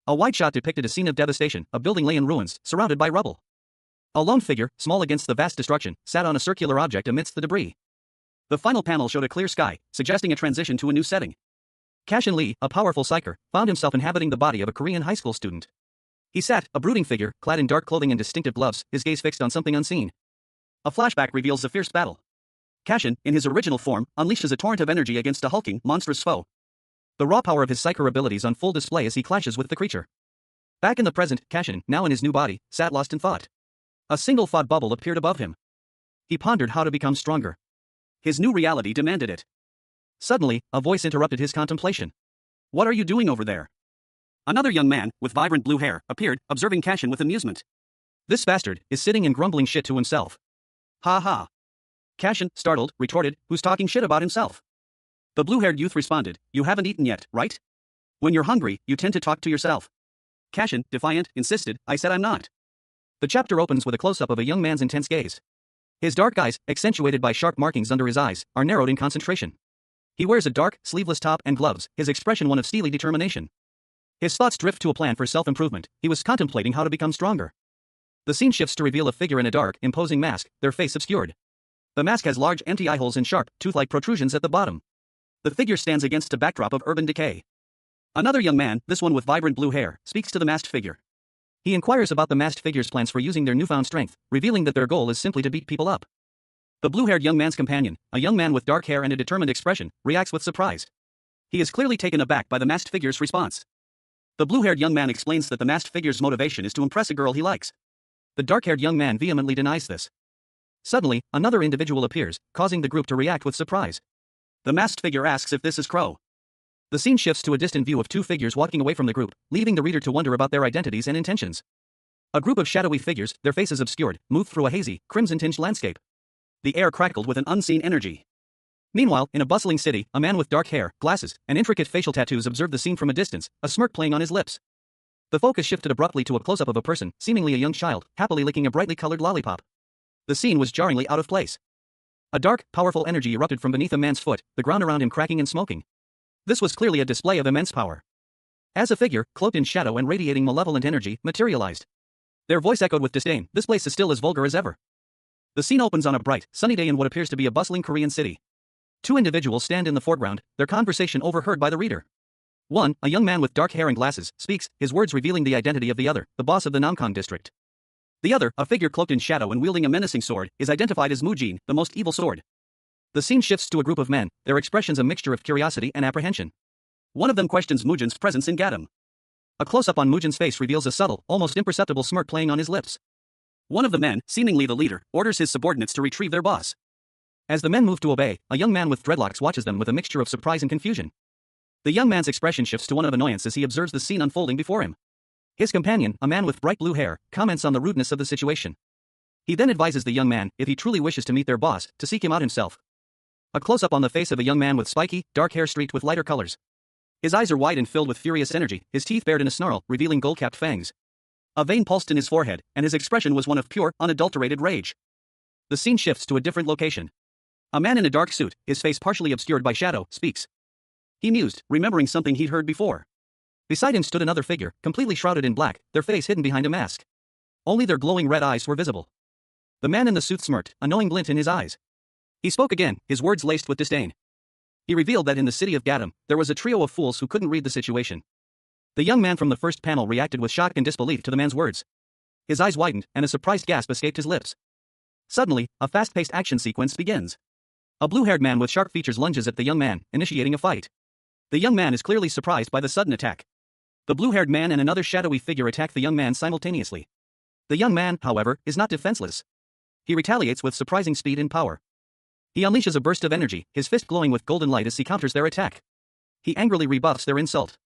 A wide shot depicted a scene of devastation, a building lay in ruins, surrounded by rubble. A lone figure, small against the vast destruction, sat on a circular object amidst the debris. The final panel showed a clear sky, suggesting a transition to a new setting. Cashin Lee, a powerful psyker, found himself inhabiting the body of a Korean high school student. He sat, a brooding figure, clad in dark clothing and distinctive gloves, his gaze fixed on something unseen. A flashback reveals a fierce battle. Cashin, in his original form, unleashes a torrent of energy against a hulking, monstrous foe. The raw power of his psyker abilities on full display as he clashes with the creature. Back in the present, Cashin, now in his new body, sat lost in thought. A single thought bubble appeared above him. He pondered how to become stronger. His new reality demanded it. Suddenly, a voice interrupted his contemplation. "What are you doing over there?" Another young man, with vibrant blue hair, appeared, observing Cashin with amusement. "This bastard is sitting and grumbling shit to himself." "Ha ha." Cashin, startled, retorted, "Who's talking shit about himself?" The blue-haired youth responded, "You haven't eaten yet, right? When you're hungry, you tend to talk to yourself." Cashin, defiant, insisted, "I said I'm not." The chapter opens with a close-up of a young man's intense gaze. His dark eyes, accentuated by sharp markings under his eyes, are narrowed in concentration. He wears a dark, sleeveless top and gloves, his expression one of steely determination. His thoughts drift to a plan for self-improvement. He was contemplating how to become stronger. The scene shifts to reveal a figure in a dark, imposing mask, their face obscured. The mask has large, empty eye holes and sharp, tooth-like protrusions at the bottom. The figure stands against a backdrop of urban decay. Another young man, this one with vibrant blue hair, speaks to the masked figure. He inquires about the masked figure's plans for using their newfound strength, revealing that their goal is simply to beat people up. The blue-haired young man's companion, a young man with dark hair and a determined expression, reacts with surprise. He is clearly taken aback by the masked figure's response. The blue-haired young man explains that the masked figure's motivation is to impress a girl he likes. The dark-haired young man vehemently denies this. Suddenly, another individual appears, causing the group to react with surprise. The masked figure asks if this is Crow. The scene shifts to a distant view of two figures walking away from the group, leaving the reader to wonder about their identities and intentions. A group of shadowy figures, their faces obscured, moved through a hazy, crimson-tinged landscape. The air crackled with an unseen energy. Meanwhile, in a bustling city, a man with dark hair, glasses, and intricate facial tattoos observed the scene from a distance, a smirk playing on his lips. The focus shifted abruptly to a close-up of a person, seemingly a young child, happily licking a brightly colored lollipop. The scene was jarringly out of place. A dark, powerful energy erupted from beneath a man's foot, the ground around him cracking and smoking. This was clearly a display of immense power. As a figure, cloaked in shadow and radiating malevolent energy, materialized. Their voice echoed with disdain, "This place is still as vulgar as ever." The scene opens on a bright, sunny day in what appears to be a bustling Korean city. Two individuals stand in the foreground, their conversation overheard by the reader. One, a young man with dark hair and glasses, speaks, his words revealing the identity of the other, the boss of the Namkang district. The other, a figure cloaked in shadow and wielding a menacing sword, is identified as Mujin, the most evil sword. The scene shifts to a group of men, their expressions a mixture of curiosity and apprehension. One of them questions Mujin's presence in Gadam. A close-up on Mujin's face reveals a subtle, almost imperceptible smirk playing on his lips. One of the men, seemingly the leader, orders his subordinates to retrieve their boss. As the men move to obey, a young man with dreadlocks watches them with a mixture of surprise and confusion. The young man's expression shifts to one of annoyance as he observes the scene unfolding before him. His companion, a man with bright blue hair, comments on the rudeness of the situation. He then advises the young man, if he truly wishes to meet their boss, to seek him out himself. A close-up on the face of a young man with spiky, dark hair streaked with lighter colors. His eyes are wide and filled with furious energy, his teeth bared in a snarl, revealing gold-capped fangs. A vein pulsed in his forehead, and his expression was one of pure, unadulterated rage. The scene shifts to a different location. A man in a dark suit, his face partially obscured by shadow, speaks. He mused, remembering something he'd heard before. Beside him stood another figure, completely shrouded in black, their face hidden behind a mask. Only their glowing red eyes were visible. The man in the suit smirked, a knowing glint in his eyes. He spoke again, his words laced with disdain. He revealed that in the city of Gadam, there was a trio of fools who couldn't read the situation. The young man from the first panel reacted with shock and disbelief to the man's words. His eyes widened, and a surprised gasp escaped his lips. Suddenly, a fast-paced action sequence begins. A blue-haired man with sharp features lunges at the young man, initiating a fight. The young man is clearly surprised by the sudden attack. The blue-haired man and another shadowy figure attack the young man simultaneously. The young man, however, is not defenseless. He retaliates with surprising speed and power. He unleashes a burst of energy, his fist glowing with golden light as he counters their attack. He angrily rebuffs their insult.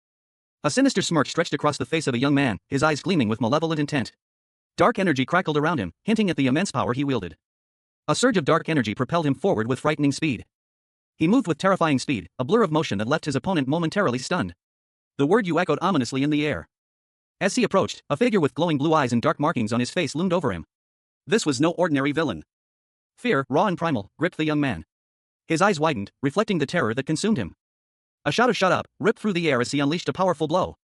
A sinister smirk stretched across the face of a young man, his eyes gleaming with malevolent intent. Dark energy crackled around him, hinting at the immense power he wielded. A surge of dark energy propelled him forward with frightening speed. He moved with terrifying speed, a blur of motion that left his opponent momentarily stunned. The word "you" echoed ominously in the air. As he approached, a figure with glowing blue eyes and dark markings on his face loomed over him. This was no ordinary villain. Fear, raw and primal, gripped the young man. His eyes widened, reflecting the terror that consumed him. A shout of "shut up" ripped through the air as he unleashed a powerful blow.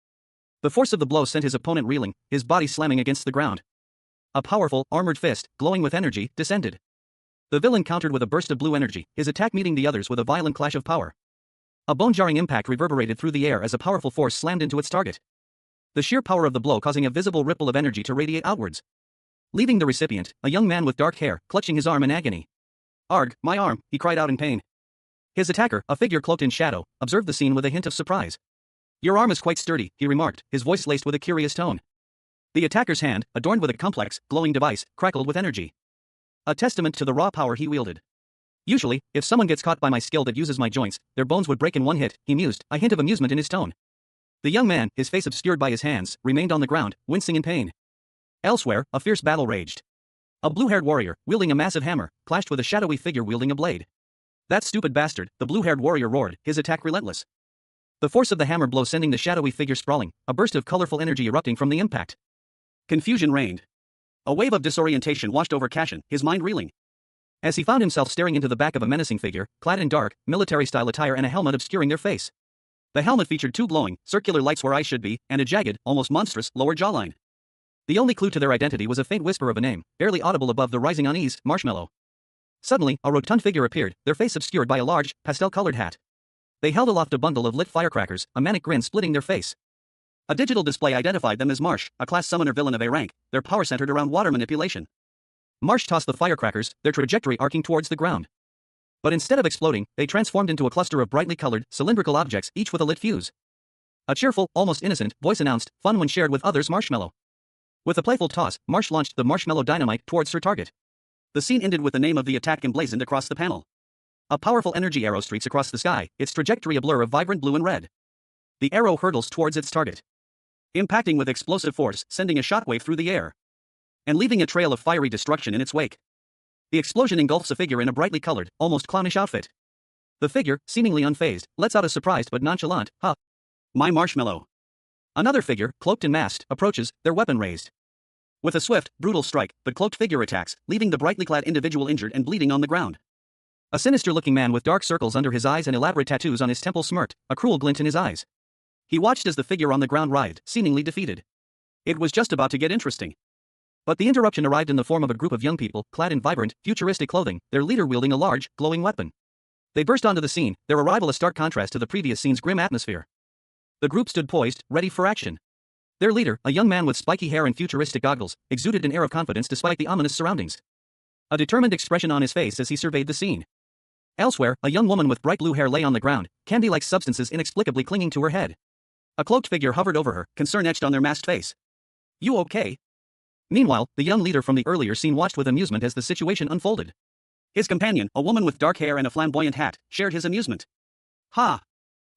The force of the blow sent his opponent reeling, his body slamming against the ground. A powerful, armored fist, glowing with energy, descended. The villain countered with a burst of blue energy, his attack meeting the others with a violent clash of power. A bone-jarring impact reverberated through the air as a powerful force slammed into its target. The sheer power of the blow causing a visible ripple of energy to radiate outwards. Leaving the recipient, a young man with dark hair, clutching his arm in agony. "Arg, my arm," he cried out in pain. His attacker, a figure cloaked in shadow, observed the scene with a hint of surprise. "Your arm is quite sturdy," he remarked, his voice laced with a curious tone. The attacker's hand, adorned with a complex, glowing device, crackled with energy. A testament to the raw power he wielded. "Usually, if someone gets caught by my skill that uses my joints, their bones would break in one hit," he mused, a hint of amusement in his tone. The young man, his face obscured by his hands, remained on the ground, wincing in pain. Elsewhere, a fierce battle raged. A blue-haired warrior, wielding a massive hammer, clashed with a shadowy figure wielding a blade. "That stupid bastard," the blue-haired warrior roared, his attack relentless. The force of the hammer blow sending the shadowy figure sprawling, a burst of colorful energy erupting from the impact. Confusion reigned. A wave of disorientation washed over Cashin, his mind reeling. As he found himself staring into the back of a menacing figure, clad in dark, military-style attire and a helmet obscuring their face. The helmet featured two glowing, circular lights where eyes should be, and a jagged, almost monstrous, lower jawline. The only clue to their identity was a faint whisper of a name, barely audible above the rising unease, Marshmallow. Suddenly, a rotund figure appeared, their face obscured by a large, pastel-colored hat. They held aloft a bundle of lit firecrackers, a manic grin splitting their face. A digital display identified them as Marsh, a class summoner villain of A rank, their power centered around water manipulation. Marsh tossed the firecrackers, their trajectory arcing towards the ground. But instead of exploding, they transformed into a cluster of brightly colored, cylindrical objects, each with a lit fuse. A cheerful, almost innocent, voice announced, "Fun when shared with others, Marshmallow." With a playful toss, Marsh launched the marshmallow dynamite towards her target. The scene ended with the name of the attack emblazoned across the panel. A powerful energy arrow streaks across the sky, its trajectory a blur of vibrant blue and red. The arrow hurtles towards its target, impacting with explosive force, sending a shockwave through the air. and leaving a trail of fiery destruction in its wake. The explosion engulfs a figure in a brightly colored, almost clownish outfit. The figure, seemingly unfazed, lets out a surprised but nonchalant, "Huh. My marshmallow." Another figure, cloaked and masked, approaches, their weapon raised. With a swift, brutal strike, the cloaked figure attacks, leaving the brightly clad individual injured and bleeding on the ground. A sinister-looking man with dark circles under his eyes and elaborate tattoos on his temple smirked, a cruel glint in his eyes. He watched as the figure on the ground writhed, seemingly defeated. It was just about to get interesting. But the interruption arrived in the form of a group of young people, clad in vibrant, futuristic clothing, their leader wielding a large, glowing weapon. They burst onto the scene, their arrival a stark contrast to the previous scene's grim atmosphere. The group stood poised, ready for action. Their leader, a young man with spiky hair and futuristic goggles, exuded an air of confidence despite the ominous surroundings. A determined expression on his face as he surveyed the scene. Elsewhere, a young woman with bright blue hair lay on the ground, candy-like substances inexplicably clinging to her head. A cloaked figure hovered over her, concern etched on their masked face. "You okay?" Meanwhile, the young leader from the earlier scene watched with amusement as the situation unfolded. His companion, a woman with dark hair and a flamboyant hat, shared his amusement. "Ha!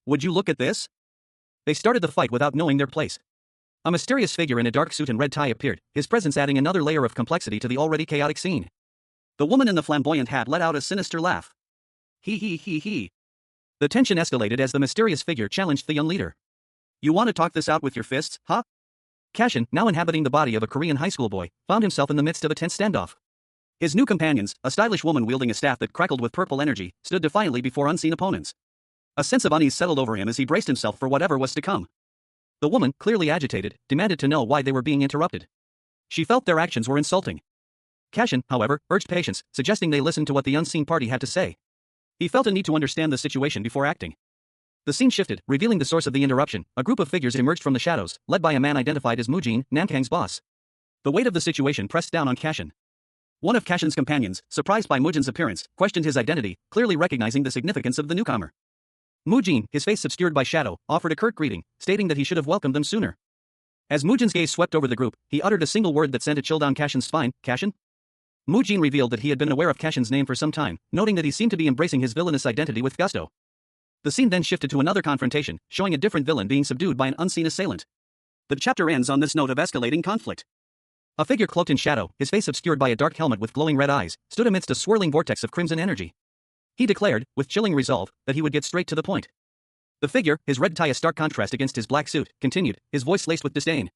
Would you look at this?" They started the fight without knowing their place. A mysterious figure in a dark suit and red tie appeared, his presence adding another layer of complexity to the already chaotic scene. The woman in the flamboyant hat let out a sinister laugh. "Hee hee hee hee." The tension escalated as the mysterious figure challenged the young leader. "You want to talk this out with your fists, huh?" Cashin, now inhabiting the body of a Korean high school boy, found himself in the midst of a tense standoff. His new companions, a stylish woman wielding a staff that crackled with purple energy, stood defiantly before unseen opponents. A sense of unease settled over him as he braced himself for whatever was to come. The woman, clearly agitated, demanded to know why they were being interrupted. She felt their actions were insulting. Cashin, however, urged patience, suggesting they listen to what the unseen party had to say. He felt a need to understand the situation before acting. The scene shifted, revealing the source of the interruption. A group of figures emerged from the shadows, led by a man identified as Mujin, Namkang's boss. The weight of the situation pressed down on Cashin. One of Cashin's companions, surprised by Mujin's appearance, questioned his identity, clearly recognizing the significance of the newcomer. Mujin, his face obscured by shadow, offered a curt greeting, stating that he should have welcomed them sooner. As Mujin's gaze swept over the group, he uttered a single word that sent a chill down Cashin's spine. "Cashin?" Mujin revealed that he had been aware of Cashin's name for some time, noting that he seemed to be embracing his villainous identity with gusto. The scene then shifted to another confrontation, showing a different villain being subdued by an unseen assailant. The chapter ends on this note of escalating conflict. A figure cloaked in shadow, his face obscured by a dark helmet with glowing red eyes, stood amidst a swirling vortex of crimson energy. He declared, with chilling resolve, that he would get straight to the point. The figure, his red tie a stark contrast against his black suit, continued, his voice laced with disdain.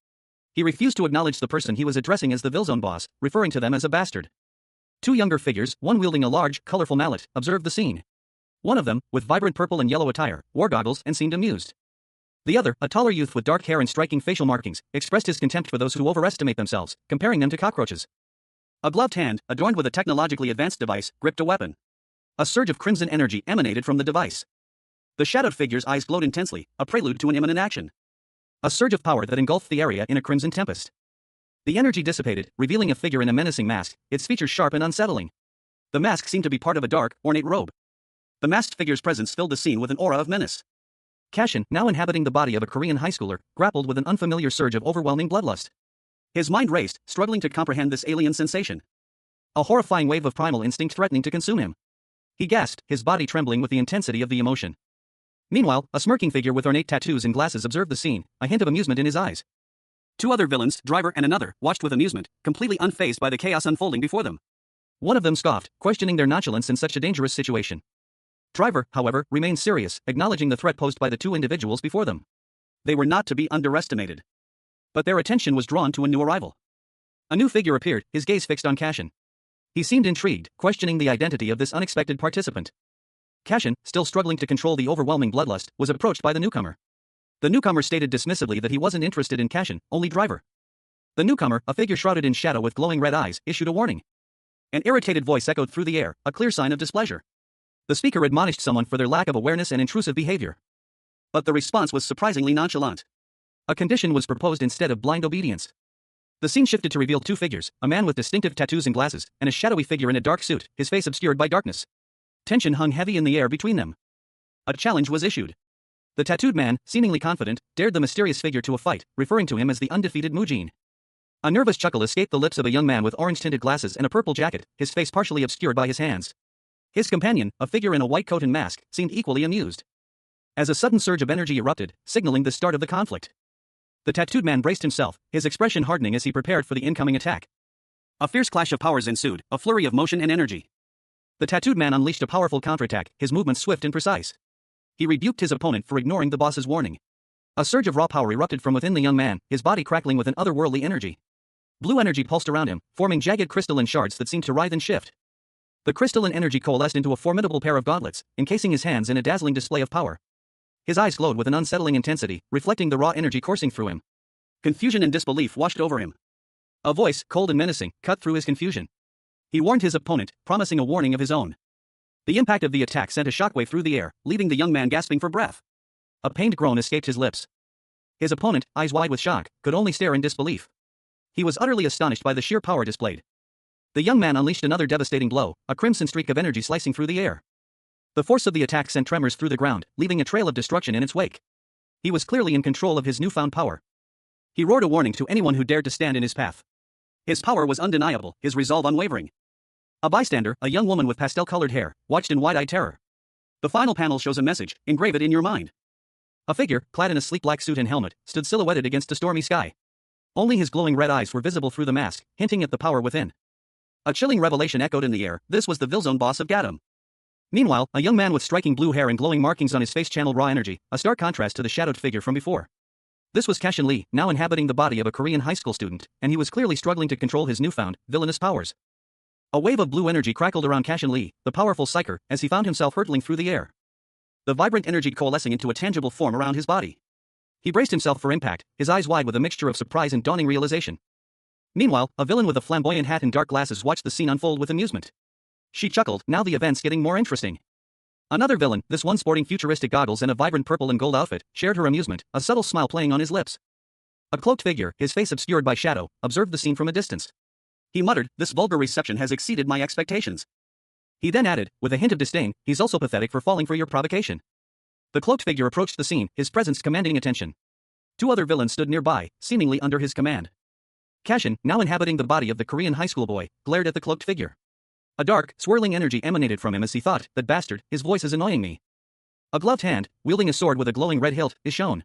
He refused to acknowledge the person he was addressing as the Villzone boss, referring to them as a bastard. Two younger figures, one wielding a large, colorful mallet, observed the scene. One of them, with vibrant purple and yellow attire, wore goggles and seemed amused. The other, a taller youth with dark hair and striking facial markings, expressed his contempt for those who overestimate themselves, comparing them to cockroaches. A gloved hand, adorned with a technologically advanced device, gripped a weapon. A surge of crimson energy emanated from the device. The shadowed figure's eyes glowed intensely, a prelude to an imminent action. A surge of power that engulfed the area in a crimson tempest. The energy dissipated, revealing a figure in a menacing mask, its features sharp and unsettling. The mask seemed to be part of a dark, ornate robe. The masked figure's presence filled the scene with an aura of menace. Cashin, now inhabiting the body of a Korean high schooler, grappled with an unfamiliar surge of overwhelming bloodlust. His mind raced, struggling to comprehend this alien sensation. A horrifying wave of primal instinct threatening to consume him. He gasped, his body trembling with the intensity of the emotion. Meanwhile, a smirking figure with ornate tattoos and glasses observed the scene, a hint of amusement in his eyes. Two other villains, Driver and another, watched with amusement, completely unfazed by the chaos unfolding before them. One of them scoffed, questioning their nonchalance in such a dangerous situation. Driver, however, remained serious, acknowledging the threat posed by the two individuals before them. They were not to be underestimated. But their attention was drawn to a new arrival. A new figure appeared, his gaze fixed on Cashin. He seemed intrigued, questioning the identity of this unexpected participant. Cashin, still struggling to control the overwhelming bloodlust, was approached by the newcomer. The newcomer stated dismissively that he wasn't interested in Cashin, only Driver. The newcomer, a figure shrouded in shadow with glowing red eyes, issued a warning. An irritated voice echoed through the air, a clear sign of displeasure. The speaker admonished someone for their lack of awareness and intrusive behavior. But the response was surprisingly nonchalant. A condition was proposed instead of blind obedience. The scene shifted to reveal two figures, a man with distinctive tattoos and glasses, and a shadowy figure in a dark suit, his face obscured by darkness. Tension hung heavy in the air between them. A challenge was issued. The tattooed man, seemingly confident, dared the mysterious figure to a fight, referring to him as the undefeated Mujin. A nervous chuckle escaped the lips of a young man with orange-tinted glasses and a purple jacket, his face partially obscured by his hands. His companion, a figure in a white coat and mask, seemed equally amused. As a sudden surge of energy erupted, signaling the start of the conflict. The tattooed man braced himself, his expression hardening as he prepared for the incoming attack. A fierce clash of powers ensued, a flurry of motion and energy. The tattooed man unleashed a powerful counterattack, his movements swift and precise. He rebuked his opponent for ignoring the boss's warning. A surge of raw power erupted from within the young man, his body crackling with an otherworldly energy. Blue energy pulsed around him, forming jagged crystalline shards that seemed to writhe and shift. The crystalline energy coalesced into a formidable pair of gauntlets, encasing his hands in a dazzling display of power. His eyes glowed with an unsettling intensity, reflecting the raw energy coursing through him. Confusion and disbelief washed over him. A voice, cold and menacing, cut through his confusion. He warned his opponent, promising a warning of his own. The impact of the attack sent a shockwave through the air, leaving the young man gasping for breath. A pained groan escaped his lips. His opponent, eyes wide with shock, could only stare in disbelief. He was utterly astonished by the sheer power displayed. The young man unleashed another devastating blow, a crimson streak of energy slicing through the air. The force of the attack sent tremors through the ground, leaving a trail of destruction in its wake. He was clearly in control of his newfound power. He roared a warning to anyone who dared to stand in his path. His power was undeniable, his resolve unwavering. A bystander, a young woman with pastel-colored hair, watched in wide-eyed terror. The final panel shows a message, engrave it in your mind. A figure, clad in a sleek black suit and helmet, stood silhouetted against a stormy sky. Only his glowing red eyes were visible through the mask, hinting at the power within. A chilling revelation echoed in the air, this was the Villzone boss of Gatham. Meanwhile, a young man with striking blue hair and glowing markings on his face channeled raw energy, a stark contrast to the shadowed figure from before. This was Cashin Lee, now inhabiting the body of a Korean high school student, and he was clearly struggling to control his newfound, villainous powers. A wave of blue energy crackled around Cashin Lee, the powerful psyker, as he found himself hurtling through the air. The vibrant energy coalescing into a tangible form around his body. He braced himself for impact, his eyes wide with a mixture of surprise and dawning realization. Meanwhile, a villain with a flamboyant hat and dark glasses watched the scene unfold with amusement. She chuckled, now the event's getting more interesting. Another villain, this one sporting futuristic goggles and a vibrant purple and gold outfit, shared her amusement, a subtle smile playing on his lips. A cloaked figure, his face obscured by shadow, observed the scene from a distance. He muttered, this vulgar reception has exceeded my expectations. He then added, with a hint of disdain, he's also pathetic for falling for your provocation. The cloaked figure approached the scene, his presence commanding attention. Two other villains stood nearby, seemingly under his command. Cashin, now inhabiting the body of the Korean high school boy, glared at the cloaked figure. A dark, swirling energy emanated from him as he thought, that bastard, his voice is annoying me. A gloved hand, wielding a sword with a glowing red hilt, is shown.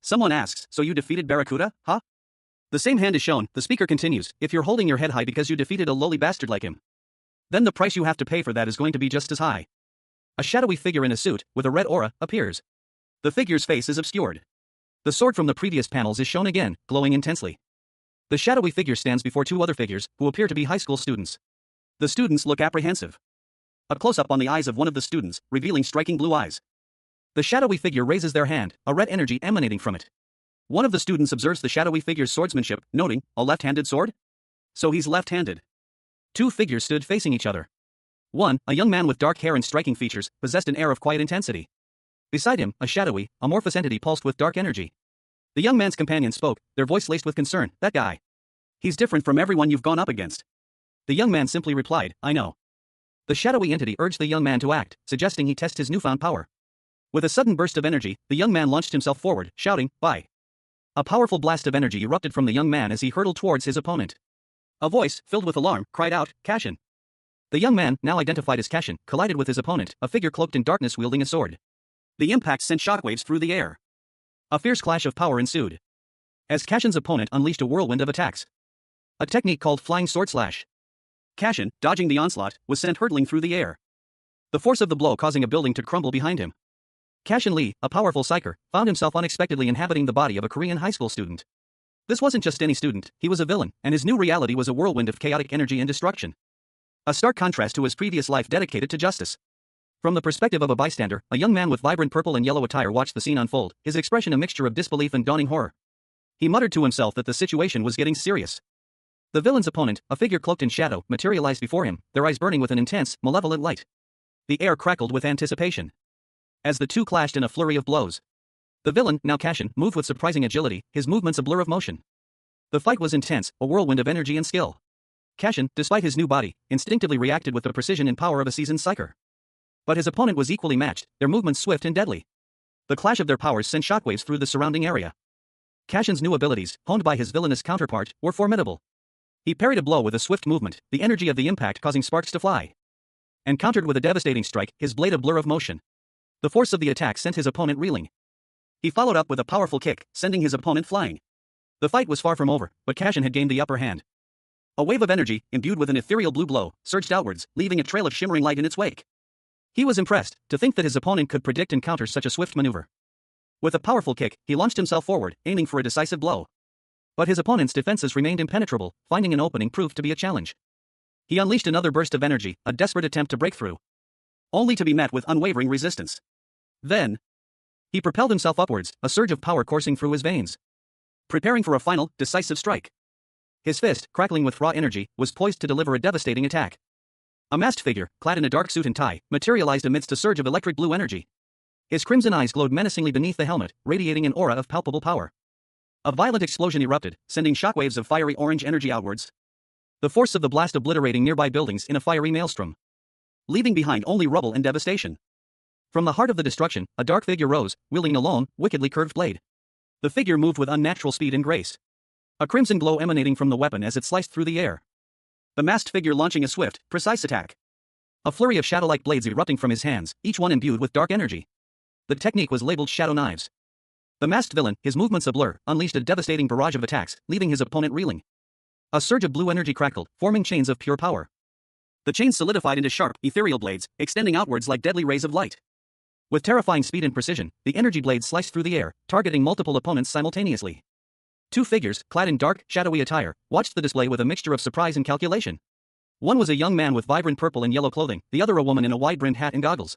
Someone asks, so you defeated Barracuda, huh? The same hand is shown, the speaker continues, if you're holding your head high because you defeated a lowly bastard like him, then the price you have to pay for that is going to be just as high. A shadowy figure in a suit, with a red aura, appears. The figure's face is obscured. The sword from the previous panels is shown again, glowing intensely. The shadowy figure stands before two other figures, who appear to be high school students. The students look apprehensive. A close-up on the eyes of one of the students, revealing striking blue eyes. The shadowy figure raises their hand, a red energy emanating from it. One of the students observes the shadowy figure's swordsmanship, noting, a left-handed sword? So he's left-handed. Two figures stood facing each other. One, a young man with dark hair and striking features, possessed an air of quiet intensity. Beside him, a shadowy, amorphous entity pulsed with dark energy. The young man's companion spoke, their voice laced with concern, that guy. He's different from everyone you've gone up against. The young man simply replied, I know. The shadowy entity urged the young man to act, suggesting he test his newfound power. With a sudden burst of energy, the young man launched himself forward, shouting, bye. A powerful blast of energy erupted from the young man as he hurtled towards his opponent. A voice, filled with alarm, cried out, Cashin. The young man, now identified as Cashin, collided with his opponent, a figure cloaked in darkness wielding a sword. The impact sent shockwaves through the air. A fierce clash of power ensued. As Cashin's opponent unleashed a whirlwind of attacks. A technique called flying sword slash. Cashin, dodging the onslaught, was sent hurtling through the air. The force of the blow causing a building to crumble behind him. Cashin Lee, a powerful psyker, found himself unexpectedly inhabiting the body of a Korean high school student. This wasn't just any student, he was a villain, and his new reality was a whirlwind of chaotic energy and destruction. A stark contrast to his previous life dedicated to justice. From the perspective of a bystander, a young man with vibrant purple and yellow attire watched the scene unfold, his expression a mixture of disbelief and dawning horror. He muttered to himself that the situation was getting serious. The villain's opponent, a figure cloaked in shadow, materialized before him, their eyes burning with an intense, malevolent light. The air crackled with anticipation. As the two clashed in a flurry of blows. The villain, now Cashin, moved with surprising agility, his movements a blur of motion. The fight was intense, a whirlwind of energy and skill. Cashin, despite his new body, instinctively reacted with the precision and power of a seasoned psyker. But his opponent was equally matched, their movements swift and deadly. The clash of their powers sent shockwaves through the surrounding area. Cashin's new abilities, honed by his villainous counterpart, were formidable. He parried a blow with a swift movement, the energy of the impact causing sparks to fly. And countered with a devastating strike, his blade a blur of motion. The force of the attack sent his opponent reeling. He followed up with a powerful kick, sending his opponent flying. The fight was far from over, but Cashin had gained the upper hand. A wave of energy, imbued with an ethereal blue glow, surged outwards, leaving a trail of shimmering light in its wake. He was impressed to think that his opponent could predict and counter such a swift maneuver. With a powerful kick, he launched himself forward, aiming for a decisive blow. But his opponent's defenses remained impenetrable, finding an opening proved to be a challenge. He unleashed another burst of energy, a desperate attempt to break through, only to be met with unwavering resistance. Then, he propelled himself upwards, a surge of power coursing through his veins, preparing for a final, decisive strike. His fist, crackling with raw energy, was poised to deliver a devastating attack. A masked figure, clad in a dark suit and tie, materialized amidst a surge of electric blue energy. His crimson eyes glowed menacingly beneath the helmet, radiating an aura of palpable power. A violent explosion erupted, sending shockwaves of fiery orange energy outwards, the force of the blast obliterating nearby buildings in a fiery maelstrom, leaving behind only rubble and devastation. From the heart of the destruction, a dark figure rose, wielding a long, wickedly curved blade. The figure moved with unnatural speed and grace, a crimson glow emanating from the weapon as it sliced through the air. The masked figure launching a swift, precise attack. A flurry of shadow-like blades erupting from his hands, each one imbued with dark energy. The technique was labeled shadow knives. The masked villain, his movements a blur, unleashed a devastating barrage of attacks, leaving his opponent reeling. A surge of blue energy crackled, forming chains of pure power. The chains solidified into sharp, ethereal blades, extending outwards like deadly rays of light. With terrifying speed and precision, the energy blades sliced through the air, targeting multiple opponents simultaneously. Two figures, clad in dark, shadowy attire, watched the display with a mixture of surprise and calculation. One was a young man with vibrant purple and yellow clothing, the other a woman in a wide-brimmed hat and goggles.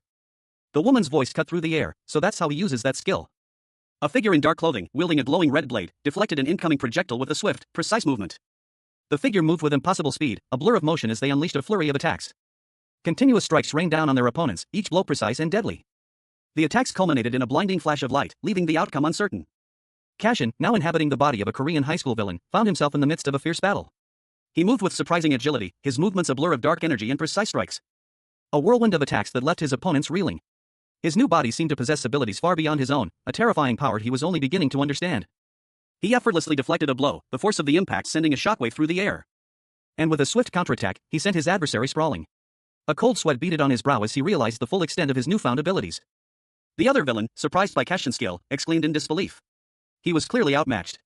The woman's voice cut through the air, so that's how he uses that skill. A figure in dark clothing, wielding a glowing red blade, deflected an incoming projectile with a swift, precise movement. The figure moved with impossible speed, a blur of motion as they unleashed a flurry of attacks. Continuous strikes rained down on their opponents, each blow precise and deadly. The attacks culminated in a blinding flash of light, leaving the outcome uncertain. Cashin, now inhabiting the body of a Korean high school villain, found himself in the midst of a fierce battle. He moved with surprising agility, his movements a blur of dark energy and precise strikes. A whirlwind of attacks that left his opponents reeling. His new body seemed to possess abilities far beyond his own, a terrifying power he was only beginning to understand. He effortlessly deflected a blow, the force of the impact sending a shockwave through the air. And with a swift counterattack, he sent his adversary sprawling. A cold sweat beaded on his brow as he realized the full extent of his newfound abilities. The other villain, surprised by Cashin's skill, exclaimed in disbelief. He was clearly outmatched.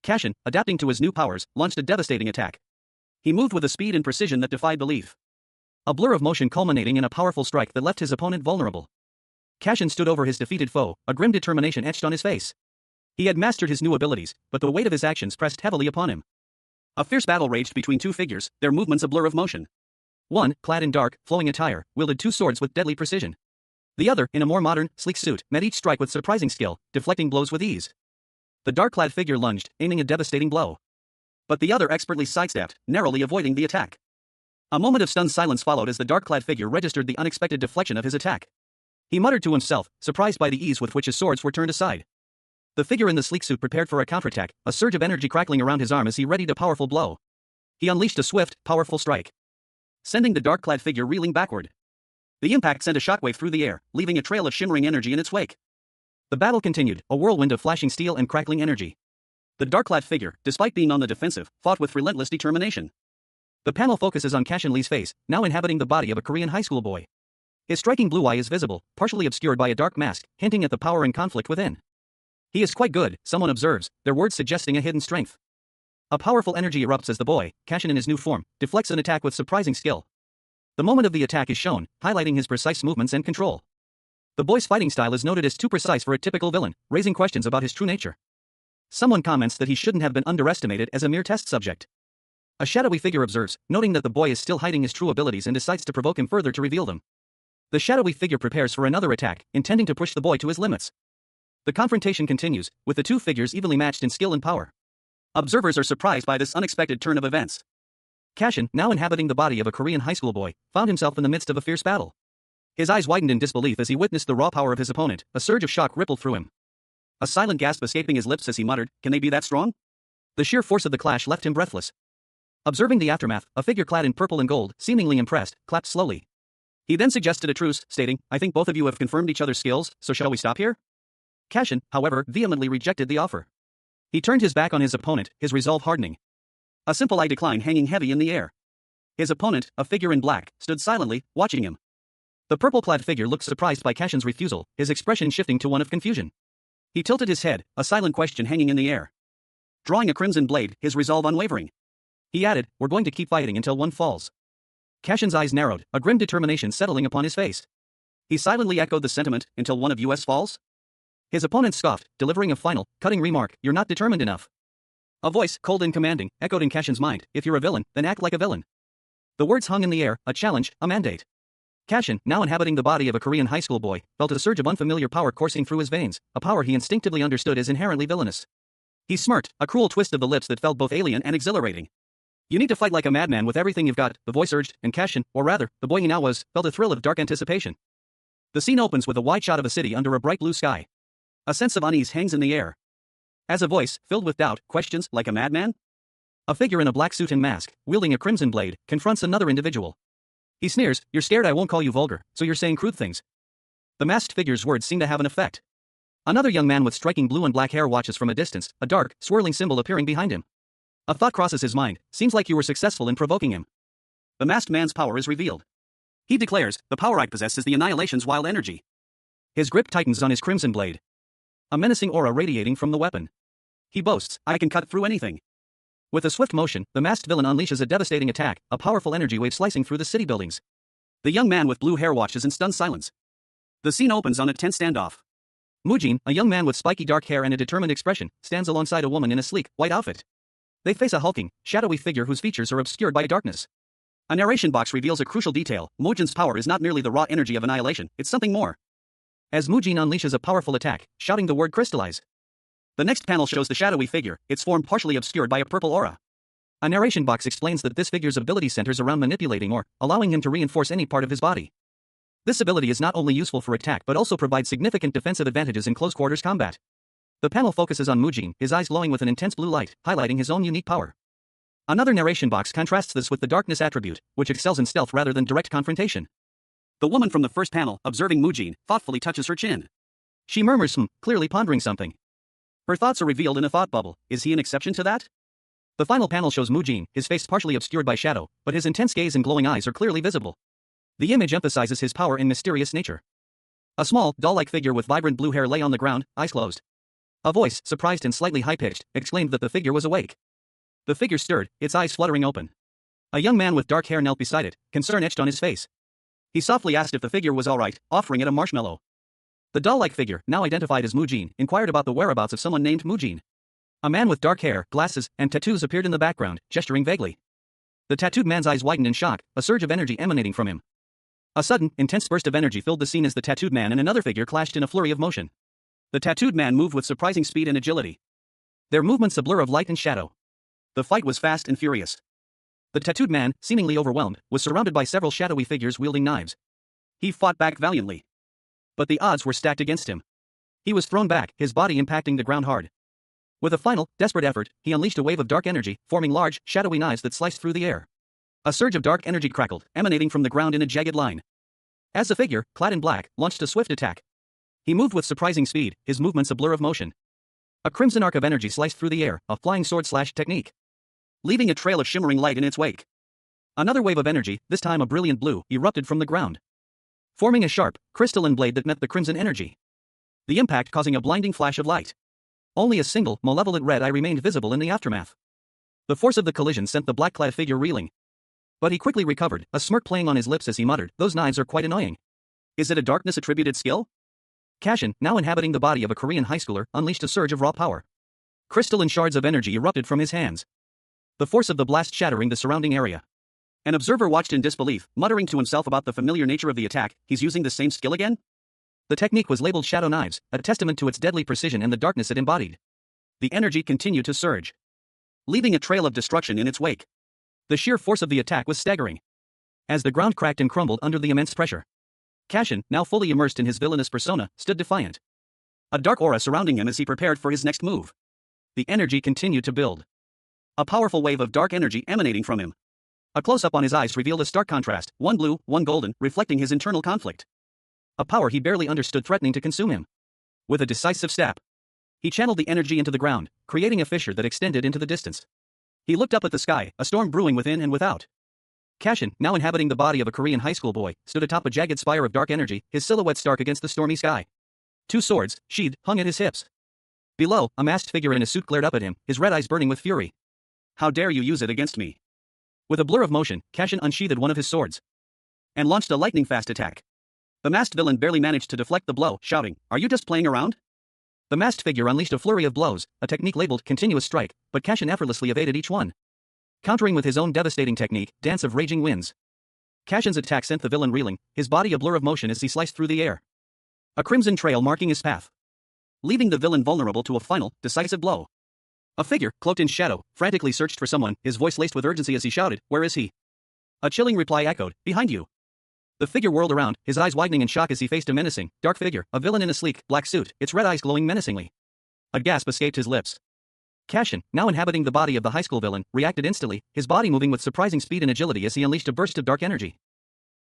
Cashin, adapting to his new powers, launched a devastating attack. He moved with a speed and precision that defied belief. A blur of motion culminating in a powerful strike that left his opponent vulnerable. Cashin stood over his defeated foe, a grim determination etched on his face. He had mastered his new abilities, but the weight of his actions pressed heavily upon him. A fierce battle raged between two figures, their movements a blur of motion. One, clad in dark, flowing attire, wielded two swords with deadly precision. The other, in a more modern, sleek suit, met each strike with surprising skill, deflecting blows with ease. The dark-clad figure lunged, aiming a devastating blow. But the other expertly sidestepped, narrowly avoiding the attack. A moment of stunned silence followed as the dark-clad figure registered the unexpected deflection of his attack. He muttered to himself, surprised by the ease with which his swords were turned aside. The figure in the sleek suit prepared for a counterattack, a surge of energy crackling around his arm as he readied a powerful blow. He unleashed a swift, powerful strike, sending the dark-clad figure reeling backward. The impact sent a shockwave through the air, leaving a trail of shimmering energy in its wake. The battle continued, a whirlwind of flashing steel and crackling energy. The dark-clad figure, despite being on the defensive, fought with relentless determination. The panel focuses on Cashin Lee's face, now inhabiting the body of a Korean high school boy. His striking blue eye is visible, partially obscured by a dark mask, hinting at the power and conflict within. He is quite good, someone observes, their words suggesting a hidden strength. A powerful energy erupts as the boy, Cashin in his new form, deflects an attack with surprising skill. The moment of the attack is shown, highlighting his precise movements and control. The boy's fighting style is noted as too precise for a typical villain, raising questions about his true nature. Someone comments that he shouldn't have been underestimated as a mere test subject. A shadowy figure observes, noting that the boy is still hiding his true abilities and decides to provoke him further to reveal them. The shadowy figure prepares for another attack, intending to push the boy to his limits. The confrontation continues, with the two figures evenly matched in skill and power. Observers are surprised by this unexpected turn of events. Cashin, now inhabiting the body of a Korean high school boy, found himself in the midst of a fierce battle. His eyes widened in disbelief as he witnessed the raw power of his opponent, a surge of shock rippled through him. A silent gasp escaping his lips as he muttered, "Can they be that strong?" The sheer force of the clash left him breathless. Observing the aftermath, a figure clad in purple and gold, seemingly impressed, clapped slowly. He then suggested a truce, stating, "I think both of you have confirmed each other's skills, so shall we stop here?" Cashin, however, vehemently rejected the offer. He turned his back on his opponent, his resolve hardening. A simple eye decline hanging heavy in the air. His opponent, a figure in black, stood silently, watching him. The purple-clad figure looked surprised by Cashin's refusal, his expression shifting to one of confusion. He tilted his head, a silent question hanging in the air. Drawing a crimson blade, his resolve unwavering. He added, "We're going to keep fighting until one falls." Cashin's eyes narrowed, a grim determination settling upon his face. He silently echoed the sentiment, "Until one of us falls?" His opponent scoffed, delivering a final, cutting remark, "You're not determined enough." A voice, cold and commanding, echoed in Cashin's mind, "If you're a villain, then act like a villain." The words hung in the air, a challenge, a mandate. Cashin, now inhabiting the body of a Korean high school boy, felt a surge of unfamiliar power coursing through his veins, a power he instinctively understood as inherently villainous. He smirked, a cruel twist of the lips that felt both alien and exhilarating. "You need to fight like a madman with everything you've got," the voice urged, and Cashin, or rather, the boy he now was, felt a thrill of dark anticipation. The scene opens with a wide shot of a city under a bright blue sky. A sense of unease hangs in the air. As a voice, filled with doubt, questions, "Like a madman?" A figure in a black suit and mask, wielding a crimson blade, confronts another individual. He sneers, "You're scared I won't call you vulgar, so you're saying crude things." The masked figure's words seem to have an effect. Another young man with striking blue and black hair watches from a distance, a dark, swirling symbol appearing behind him. A thought crosses his mind, "Seems like you were successful in provoking him." The masked man's power is revealed. He declares, "The power I possess is the Annihilation's wild energy." His grip tightens on his crimson blade, a menacing aura radiating from the weapon. He boasts, "I can cut through anything." With a swift motion, the masked villain unleashes a devastating attack, a powerful energy wave slicing through the city buildings. The young man with blue hair watches in stunned silence. The scene opens on a tense standoff. Mujin, a young man with spiky dark hair and a determined expression, stands alongside a woman in a sleek, white outfit. They face a hulking, shadowy figure whose features are obscured by darkness. A narration box reveals a crucial detail: Mujin's power is not merely the raw energy of annihilation, it's something more. As Mujin unleashes a powerful attack, shouting the word "crystallize." The next panel shows the shadowy figure, its form partially obscured by a purple aura. A narration box explains that this figure's ability centers around manipulating or allowing him to reinforce any part of his body. This ability is not only useful for attack but also provides significant defensive advantages in close-quarters combat. The panel focuses on Mujin, his eyes glowing with an intense blue light, highlighting his own unique power. Another narration box contrasts this with the darkness attribute, which excels in stealth rather than direct confrontation. The woman from the first panel, observing Mujin, thoughtfully touches her chin. She murmurs, clearly pondering something. Her thoughts are revealed in a thought bubble. Is he an exception to that? The final panel shows Mujin, his face partially obscured by shadow, but his intense gaze and glowing eyes are clearly visible. The image emphasizes his power and mysterious nature. A small, doll-like figure with vibrant blue hair lay on the ground, eyes closed. A voice, surprised and slightly high-pitched, exclaimed that the figure was awake. The figure stirred, its eyes fluttering open. A young man with dark hair knelt beside it, concern etched on his face. He softly asked if the figure was all right, offering it a marshmallow. The doll-like figure, now identified as Mujin, inquired about the whereabouts of someone named Mujin. A man with dark hair, glasses, and tattoos appeared in the background, gesturing vaguely. The tattooed man's eyes widened in shock, a surge of energy emanating from him. A sudden, intense burst of energy filled the scene as the tattooed man and another figure clashed in a flurry of motion. The tattooed man moved with surprising speed and agility. Their movements a blur of light and shadow. The fight was fast and furious. The tattooed man, seemingly overwhelmed, was surrounded by several shadowy figures wielding knives. He fought back valiantly. But the odds were stacked against him. He was thrown back, his body impacting the ground hard. With a final, desperate effort, he unleashed a wave of dark energy, forming large, shadowy knives that sliced through the air. A surge of dark energy crackled, emanating from the ground in a jagged line. As the figure, clad in black, launched a swift attack. He moved with surprising speed, his movements a blur of motion. A crimson arc of energy sliced through the air, a flying sword-slash technique, leaving a trail of shimmering light in its wake. Another wave of energy, this time a brilliant blue, erupted from the ground, forming a sharp, crystalline blade that met the crimson energy. The impact causing a blinding flash of light. Only a single, malevolent red eye remained visible in the aftermath. The force of the collision sent the black-clad figure reeling. But he quickly recovered, a smirk playing on his lips as he muttered, "Those knives are quite annoying. Is it a darkness-attributed skill?" Cashin, now inhabiting the body of a Korean high schooler, unleashed a surge of raw power. Crystalline shards of energy erupted from his hands, the force of the blast shattering the surrounding area. An observer watched in disbelief, muttering to himself about the familiar nature of the attack. He's using the same skill again? The technique was labeled Shadow Knives, a testament to its deadly precision and the darkness it embodied. The energy continued to surge, leaving a trail of destruction in its wake. The sheer force of the attack was staggering. As the ground cracked and crumbled under the immense pressure, Cashin, now fully immersed in his villainous persona, stood defiant, a dark aura surrounding him as he prepared for his next move. The energy continued to build, a powerful wave of dark energy emanating from him. A close-up on his eyes revealed a stark contrast, one blue, one golden, reflecting his internal conflict. A power he barely understood threatening to consume him. With a decisive step, he channeled the energy into the ground, creating a fissure that extended into the distance. He looked up at the sky, a storm brewing within and without. Cashin, now inhabiting the body of a Korean high school boy, stood atop a jagged spire of dark energy, his silhouette stark against the stormy sky. Two swords, sheathed, hung at his hips. Below, a masked figure in a suit glared up at him, his red eyes burning with fury. How dare you use it against me? With a blur of motion, Cashin unsheathed one of his swords and launched a lightning-fast attack. The masked villain barely managed to deflect the blow, shouting, "Are you just playing around?" The masked figure unleashed a flurry of blows, a technique labeled continuous strike, but Cashin effortlessly evaded each one, countering with his own devastating technique, Dance of Raging Winds. Cashin's attack sent the villain reeling, his body a blur of motion as he sliced through the air, a crimson trail marking his path, leaving the villain vulnerable to a final, decisive blow. A figure, cloaked in shadow, frantically searched for someone, his voice laced with urgency as he shouted, "Where is he?" A chilling reply echoed, "Behind you." The figure whirled around, his eyes widening in shock as he faced a menacing, dark figure, a villain in a sleek, black suit, its red eyes glowing menacingly. A gasp escaped his lips. Cashin, now inhabiting the body of the high school villain, reacted instantly, his body moving with surprising speed and agility as he unleashed a burst of dark energy.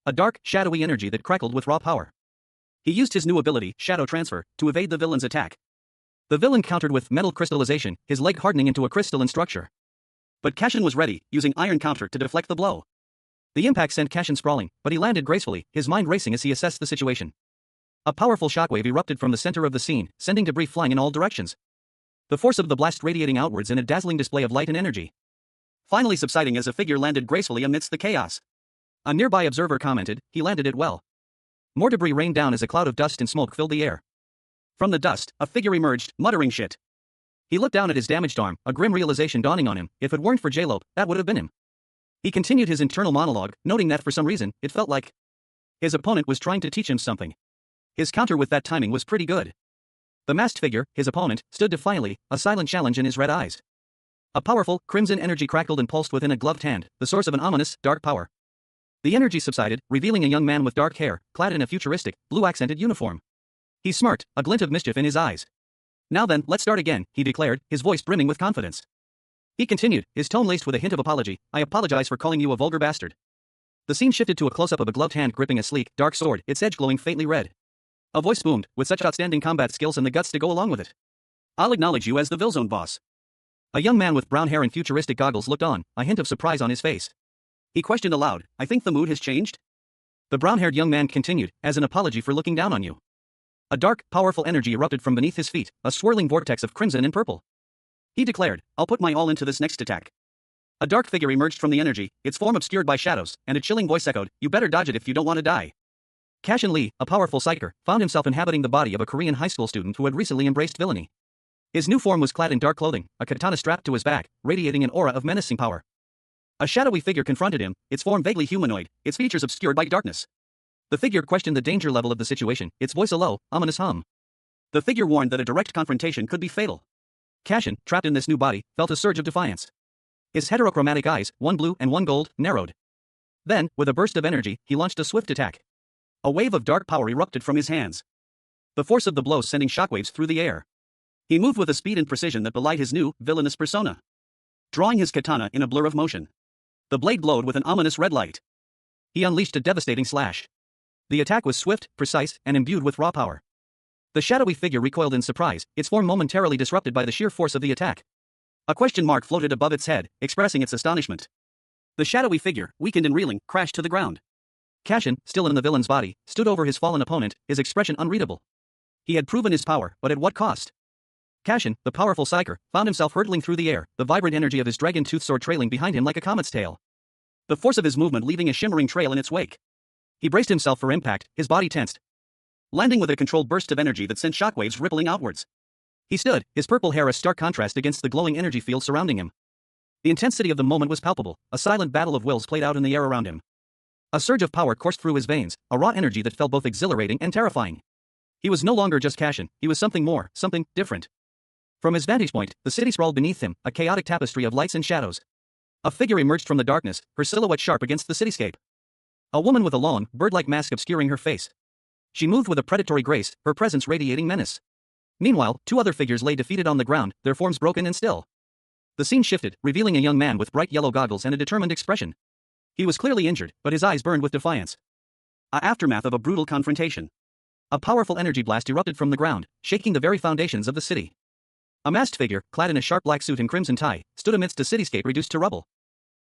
A dark, shadowy energy that crackled with raw power. He used his new ability, Shadow Transfer, to evade the villain's attack. The villain countered with metal crystallization, his leg hardening into a crystalline structure. But Cashin was ready, using Iron Counter to deflect the blow. The impact sent Cashin sprawling, but he landed gracefully, his mind racing as he assessed the situation. A powerful shockwave erupted from the center of the scene, sending debris flying in all directions. The force of the blast radiating outwards in a dazzling display of light and energy, finally subsiding as a figure landed gracefully amidst the chaos. A nearby observer commented, "He landed it well." More debris rained down as a cloud of dust and smoke filled the air. From the dust, a figure emerged, muttering shit. He looked down at his damaged arm, a grim realization dawning on him, if it weren't for J-Lope, that would have been him. He continued his internal monologue, noting that for some reason, it felt like his opponent was trying to teach him something. His counter with that timing was pretty good. The masked figure, his opponent, stood defiantly, a silent challenge in his red eyes. A powerful, crimson energy crackled and pulsed within a gloved hand, the source of an ominous, dark power. The energy subsided, revealing a young man with dark hair, clad in a futuristic, blue-accented uniform. He smirked, a glint of mischief in his eyes. "Now then, let's start again," he declared, his voice brimming with confidence. He continued, his tone laced with a hint of apology, "I apologize for calling you a vulgar bastard." The scene shifted to a close-up of a gloved hand gripping a sleek, dark sword, its edge glowing faintly red. A voice boomed, "With such outstanding combat skills and the guts to go along with it, I'll acknowledge you as the Villzone boss." A young man with brown hair and futuristic goggles looked on, a hint of surprise on his face. He questioned aloud, "I think the mood has changed?" The brown-haired young man continued, as an apology for looking down on you. A dark, powerful energy erupted from beneath his feet, a swirling vortex of crimson and purple. He declared, "I'll put my all into this next attack." A dark figure emerged from the energy, its form obscured by shadows, and a chilling voice echoed, "You better dodge it if you don't want to die." Cashin Lee, a powerful psyker, found himself inhabiting the body of a Korean high school student who had recently embraced villainy. His new form was clad in dark clothing, a katana strapped to his back, radiating an aura of menacing power. A shadowy figure confronted him, its form vaguely humanoid, its features obscured by darkness. The figure questioned the danger level of the situation, its voice a low, ominous hum. The figure warned that a direct confrontation could be fatal. Cashin, trapped in this new body, felt a surge of defiance. His heterochromatic eyes, one blue and one gold, narrowed. Then, with a burst of energy, he launched a swift attack. A wave of dark power erupted from his hands, the force of the blow sending shockwaves through the air. He moved with a speed and precision that belied his new, villainous persona, drawing his katana in a blur of motion. The blade glowed with an ominous red light. He unleashed a devastating slash. The attack was swift, precise, and imbued with raw power. The shadowy figure recoiled in surprise, its form momentarily disrupted by the sheer force of the attack. A question mark floated above its head, expressing its astonishment. The shadowy figure, weakened and reeling, crashed to the ground. Cashin, still in the villain's body, stood over his fallen opponent, his expression unreadable. He had proven his power, but at what cost? Cashin, the powerful psyker, found himself hurtling through the air, the vibrant energy of his dragon-tooth sword trailing behind him like a comet's tail. The force of his movement leaving a shimmering trail in its wake. He braced himself for impact, his body tensed, landing with a controlled burst of energy that sent shockwaves rippling outwards. He stood, his purple hair a stark contrast against the glowing energy field surrounding him. The intensity of the moment was palpable, a silent battle of wills played out in the air around him. A surge of power coursed through his veins, a raw energy that felt both exhilarating and terrifying. He was no longer just Cashin, he was something more, something different. From his vantage point, the city sprawled beneath him, a chaotic tapestry of lights and shadows. A figure emerged from the darkness, her silhouette sharp against the cityscape. A woman with a long, bird-like mask obscuring her face. She moved with a predatory grace, her presence radiating menace. Meanwhile, two other figures lay defeated on the ground, their forms broken and still. The scene shifted, revealing a young man with bright yellow goggles and a determined expression. He was clearly injured, but his eyes burned with defiance. A aftermath of a brutal confrontation. A powerful energy blast erupted from the ground, shaking the very foundations of the city. A masked figure, clad in a sharp black suit and crimson tie, stood amidst a cityscape reduced to rubble.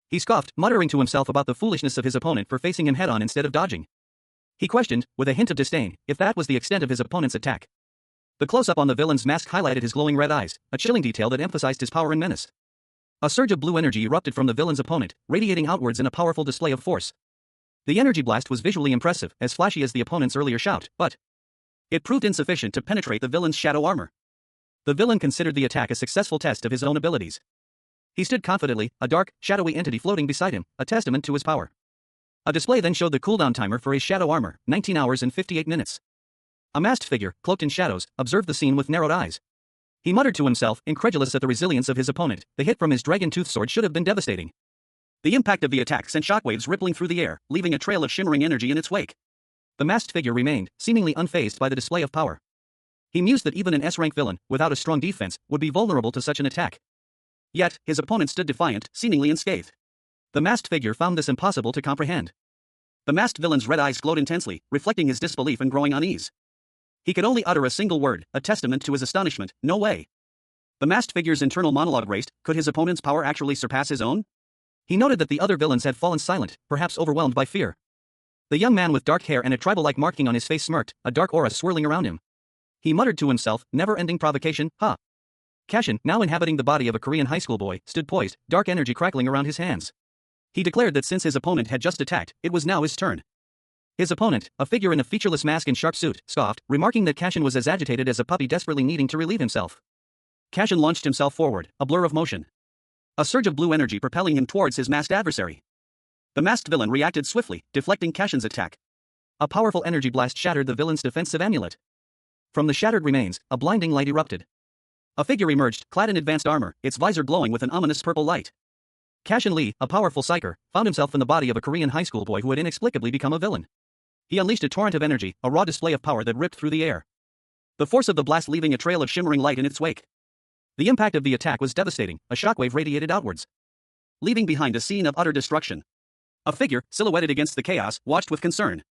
He scoffed, muttering to himself about the foolishness of his opponent for facing him head-on instead of dodging. He questioned, with a hint of disdain, if that was the extent of his opponent's attack. The close-up on the villain's mask highlighted his glowing red eyes, a chilling detail that emphasized his power and menace. A surge of blue energy erupted from the villain's opponent, radiating outwards in a powerful display of force. The energy blast was visually impressive, as flashy as the opponent's earlier shout, but it proved insufficient to penetrate the villain's shadow armor. The villain considered the attack a successful test of his own abilities. He stood confidently, a dark, shadowy entity floating beside him, a testament to his power. A display then showed the cooldown timer for his shadow armor, 19 hours and 58 minutes. A masked figure, cloaked in shadows, observed the scene with narrowed eyes. He muttered to himself, incredulous at the resilience of his opponent. The hit from his dragon tooth sword should have been devastating. The impact of the attack sent shockwaves rippling through the air, leaving a trail of shimmering energy in its wake. The masked figure remained, seemingly unfazed by the display of power. He mused that even an S-rank villain, without a strong defense, would be vulnerable to such an attack. Yet, his opponent stood defiant, seemingly unscathed. The masked figure found this impossible to comprehend. The masked villain's red eyes glowed intensely, reflecting his disbelief and growing unease. He could only utter a single word, a testament to his astonishment, no way. The masked figure's internal monologue raced, could his opponent's power actually surpass his own? He noted that the other villains had fallen silent, perhaps overwhelmed by fear. The young man with dark hair and a tribal-like marking on his face smirked, a dark aura swirling around him. He muttered to himself, never-ending provocation, ha. Cashin, now inhabiting the body of a Korean high school boy, stood poised, dark energy crackling around his hands. He declared that since his opponent had just attacked, it was now his turn. His opponent, a figure in a featureless mask and sharp suit, scoffed, remarking that Cashin was as agitated as a puppy desperately needing to relieve himself. Cashin launched himself forward, a blur of motion. A surge of blue energy propelling him towards his masked adversary. The masked villain reacted swiftly, deflecting Cashin's attack. A powerful energy blast shattered the villain's defensive amulet. From the shattered remains, a blinding light erupted. A figure emerged, clad in advanced armor, its visor glowing with an ominous purple light. Cashin Lee, a powerful psyker, found himself in the body of a Korean high school boy who had inexplicably become a villain. He unleashed a torrent of energy, a raw display of power that ripped through the air. The force of the blast leaving a trail of shimmering light in its wake. The impact of the attack was devastating, a shockwave radiated outwards, leaving behind a scene of utter destruction. A figure, silhouetted against the chaos, watched with concern.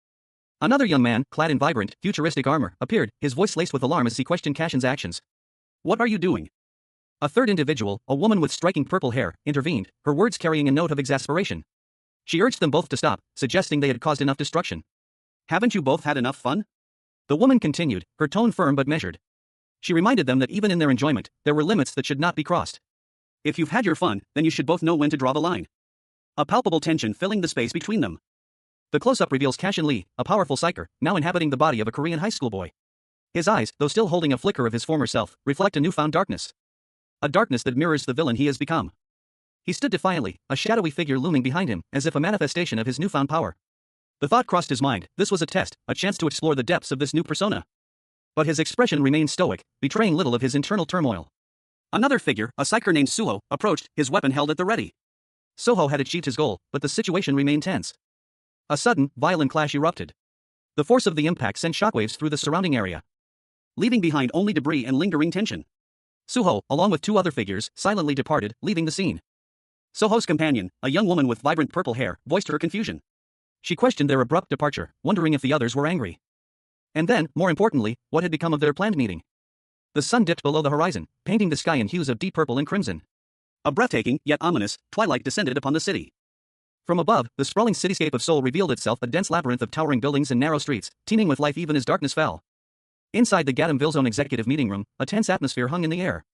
Another young man, clad in vibrant, futuristic armor, appeared, his voice laced with alarm as he questioned Cashin's actions. What are you doing? A third individual, a woman with striking purple hair, intervened, her words carrying a note of exasperation. She urged them both to stop, suggesting they had caused enough destruction. Haven't you both had enough fun? The woman continued, her tone firm but measured. She reminded them that even in their enjoyment, there were limits that should not be crossed. If you've had your fun, then you should both know when to draw the line. A palpable tension filling the space between them. The close-up reveals Cashin Lee, a powerful psyker, now inhabiting the body of a Korean high school boy. His eyes, though still holding a flicker of his former self, reflect a newfound darkness. A darkness that mirrors the villain he has become. He stood defiantly, a shadowy figure looming behind him, as if a manifestation of his newfound power. The thought crossed his mind, this was a test, a chance to explore the depths of this new persona. But his expression remained stoic, betraying little of his internal turmoil. Another figure, a psyker named Suho, approached, his weapon held at the ready. Soho had achieved his goal, but the situation remained tense. A sudden, violent clash erupted. The force of the impact sent shockwaves through the surrounding area, leaving behind only debris and lingering tension. Suho, along with two other figures, silently departed, leaving the scene. Soho's companion, a young woman with vibrant purple hair, voiced her confusion. She questioned their abrupt departure, wondering if the others were angry. And then, more importantly, what had become of their planned meeting? The sun dipped below the horizon, painting the sky in hues of deep purple and crimson. A breathtaking, yet ominous, twilight descended upon the city. From above, the sprawling cityscape of Seoul revealed itself, a dense labyrinth of towering buildings and narrow streets, teeming with life even as darkness fell. Inside the Gadam Villezone executive meeting room, a tense atmosphere hung in the air.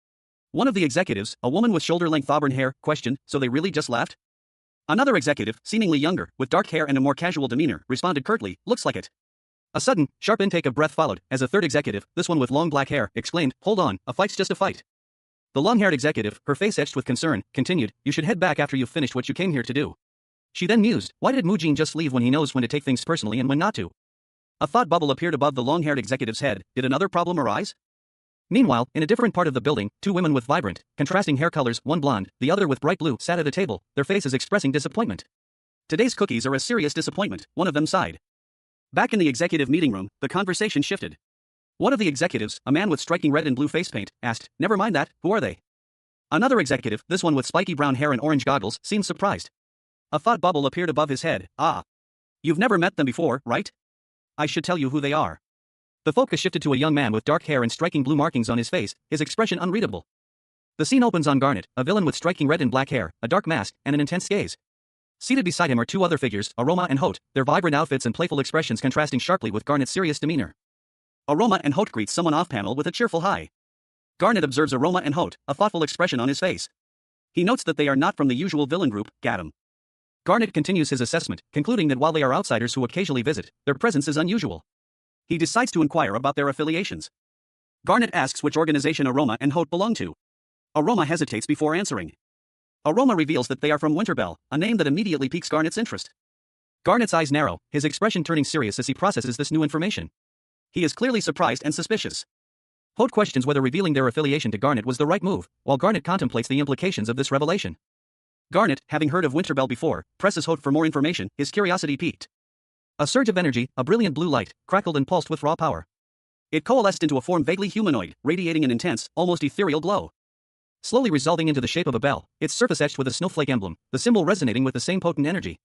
One of the executives, a woman with shoulder-length auburn hair, questioned, so they really just left? Another executive, seemingly younger, with dark hair and a more casual demeanor, responded curtly, looks like it. A sudden, sharp intake of breath followed, as a third executive, this one with long black hair, exclaimed, hold on, a fight's just a fight. The long-haired executive, her face etched with concern, continued, you should head back after you've finished what you came here to do. She then mused, why did Mujin just leave when he knows when to take things personally and when not to? A thought bubble appeared above the long-haired executive's head, did another problem arise? Meanwhile, in a different part of the building, two women with vibrant, contrasting hair colors, one blonde, the other with bright blue, sat at a table, their faces expressing disappointment. Today's cookies are a serious disappointment, one of them sighed. Back in the executive meeting room, the conversation shifted. One of the executives, a man with striking red and blue face paint, asked, never mind that, who are they? Another executive, this one with spiky brown hair and orange goggles, seemed surprised. A thought bubble appeared above his head, ah. You've never met them before, right? I should tell you who they are. The focus shifted to a young man with dark hair and striking blue markings on his face, his expression unreadable. The scene opens on Garnet, a villain with striking red and black hair, a dark mask, and an intense gaze. Seated beside him are two other figures, Aroma and Hote, their vibrant outfits and playful expressions contrasting sharply with Garnet's serious demeanor. Aroma and Hote greets someone off-panel with a cheerful hi. Garnet observes Aroma and Hote, a thoughtful expression on his face. He notes that they are not from the usual villain group, Gatham. Garnet continues his assessment, concluding that while they are outsiders who occasionally visit, their presence is unusual. He decides to inquire about their affiliations. Garnet asks which organization Aroma and Hope belong to. Aroma hesitates before answering. Aroma reveals that they are from Winterbell, a name that immediately piques Garnet's interest. Garnet's eyes narrow, his expression turning serious as he processes this new information. He is clearly surprised and suspicious. Hope questions whether revealing their affiliation to Garnet was the right move, while Garnet contemplates the implications of this revelation. Garnet, having heard of Winterbell before, presses Hope for more information, his curiosity piqued. A surge of energy, a brilliant blue light, crackled and pulsed with raw power. It coalesced into a form vaguely humanoid, radiating an intense, almost ethereal glow. Slowly resolving into the shape of a bell, its surface etched with a snowflake emblem, the symbol resonating with the same potent energy.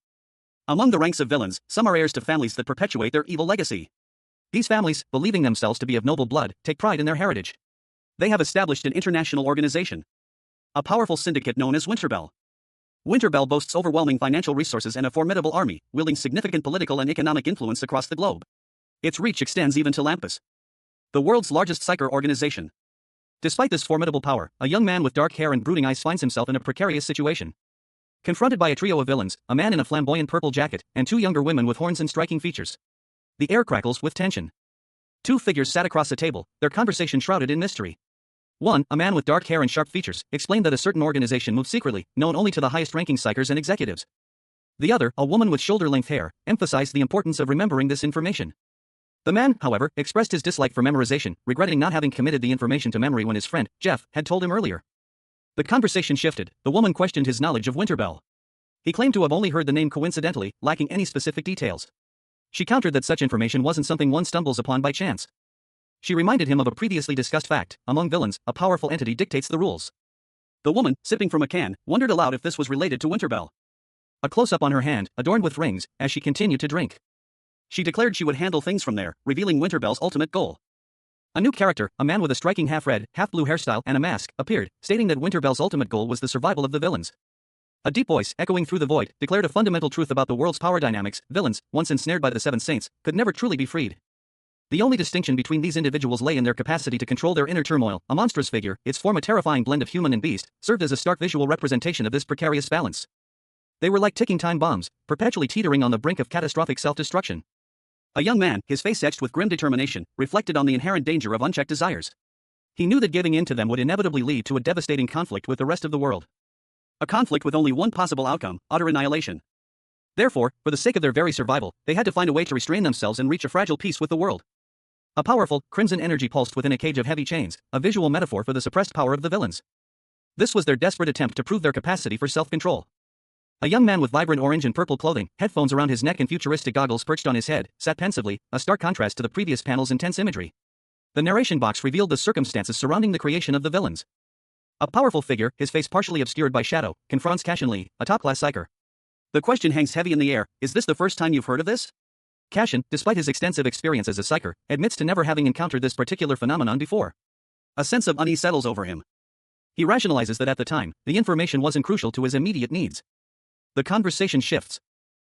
Among the ranks of villains, some are heirs to families that perpetuate their evil legacy. These families, believing themselves to be of noble blood, take pride in their heritage. They have established an international organization. A powerful syndicate known as Winterbell. Winterbell boasts overwhelming financial resources and a formidable army, wielding significant political and economic influence across the globe. Its reach extends even to Lampus, the world's largest psyker organization. Despite this formidable power, a young man with dark hair and brooding eyes finds himself in a precarious situation. Confronted by a trio of villains, a man in a flamboyant purple jacket, and two younger women with horns and striking features. The air crackles with tension. Two figures sat across a table, their conversation shrouded in mystery. One, a man with dark hair and sharp features, explained that a certain organization moved secretly, known only to the highest-ranking psychers and executives. The other, a woman with shoulder-length hair, emphasized the importance of remembering this information. The man, however, expressed his dislike for memorization, regretting not having committed the information to memory when his friend, Jeff, had told him earlier. The conversation shifted. The woman questioned his knowledge of Winterbell. He claimed to have only heard the name coincidentally, lacking any specific details. She countered that such information wasn't something one stumbles upon by chance. She reminded him of a previously discussed fact: among villains, a powerful entity dictates the rules. The woman, sipping from a can, wondered aloud if this was related to Winterbell. A close-up on her hand, adorned with rings, as she continued to drink. She declared she would handle things from there, revealing Winterbell's ultimate goal. A new character, a man with a striking half-red, half-blue hairstyle and a mask, appeared, stating that Winterbell's ultimate goal was the survival of the villains. A deep voice, echoing through the void, declared a fundamental truth about the world's power dynamics: villains, once ensnared by the Seven Saints, could never truly be freed. The only distinction between these individuals lay in their capacity to control their inner turmoil. A monstrous figure, its form a terrifying blend of human and beast, served as a stark visual representation of this precarious balance. They were like ticking time bombs, perpetually teetering on the brink of catastrophic self-destruction. A young man, his face etched with grim determination, reflected on the inherent danger of unchecked desires. He knew that giving in to them would inevitably lead to a devastating conflict with the rest of the world. A conflict with only one possible outcome: utter annihilation. Therefore, for the sake of their very survival, they had to find a way to restrain themselves and reach a fragile peace with the world. A powerful, crimson energy pulsed within a cage of heavy chains, a visual metaphor for the suppressed power of the villains. This was their desperate attempt to prove their capacity for self-control. A young man with vibrant orange and purple clothing, headphones around his neck and futuristic goggles perched on his head, sat pensively, a stark contrast to the previous panel's intense imagery. The narration box revealed the circumstances surrounding the creation of the villains. A powerful figure, his face partially obscured by shadow, confronts Cashin Lee, a top-class psyker. The question hangs heavy in the air: is this the first time you've heard of this? Cashin, despite his extensive experience as a psyker, admits to never having encountered this particular phenomenon before. A sense of unease settles over him. He rationalizes that at the time, the information wasn't crucial to his immediate needs. The conversation shifts.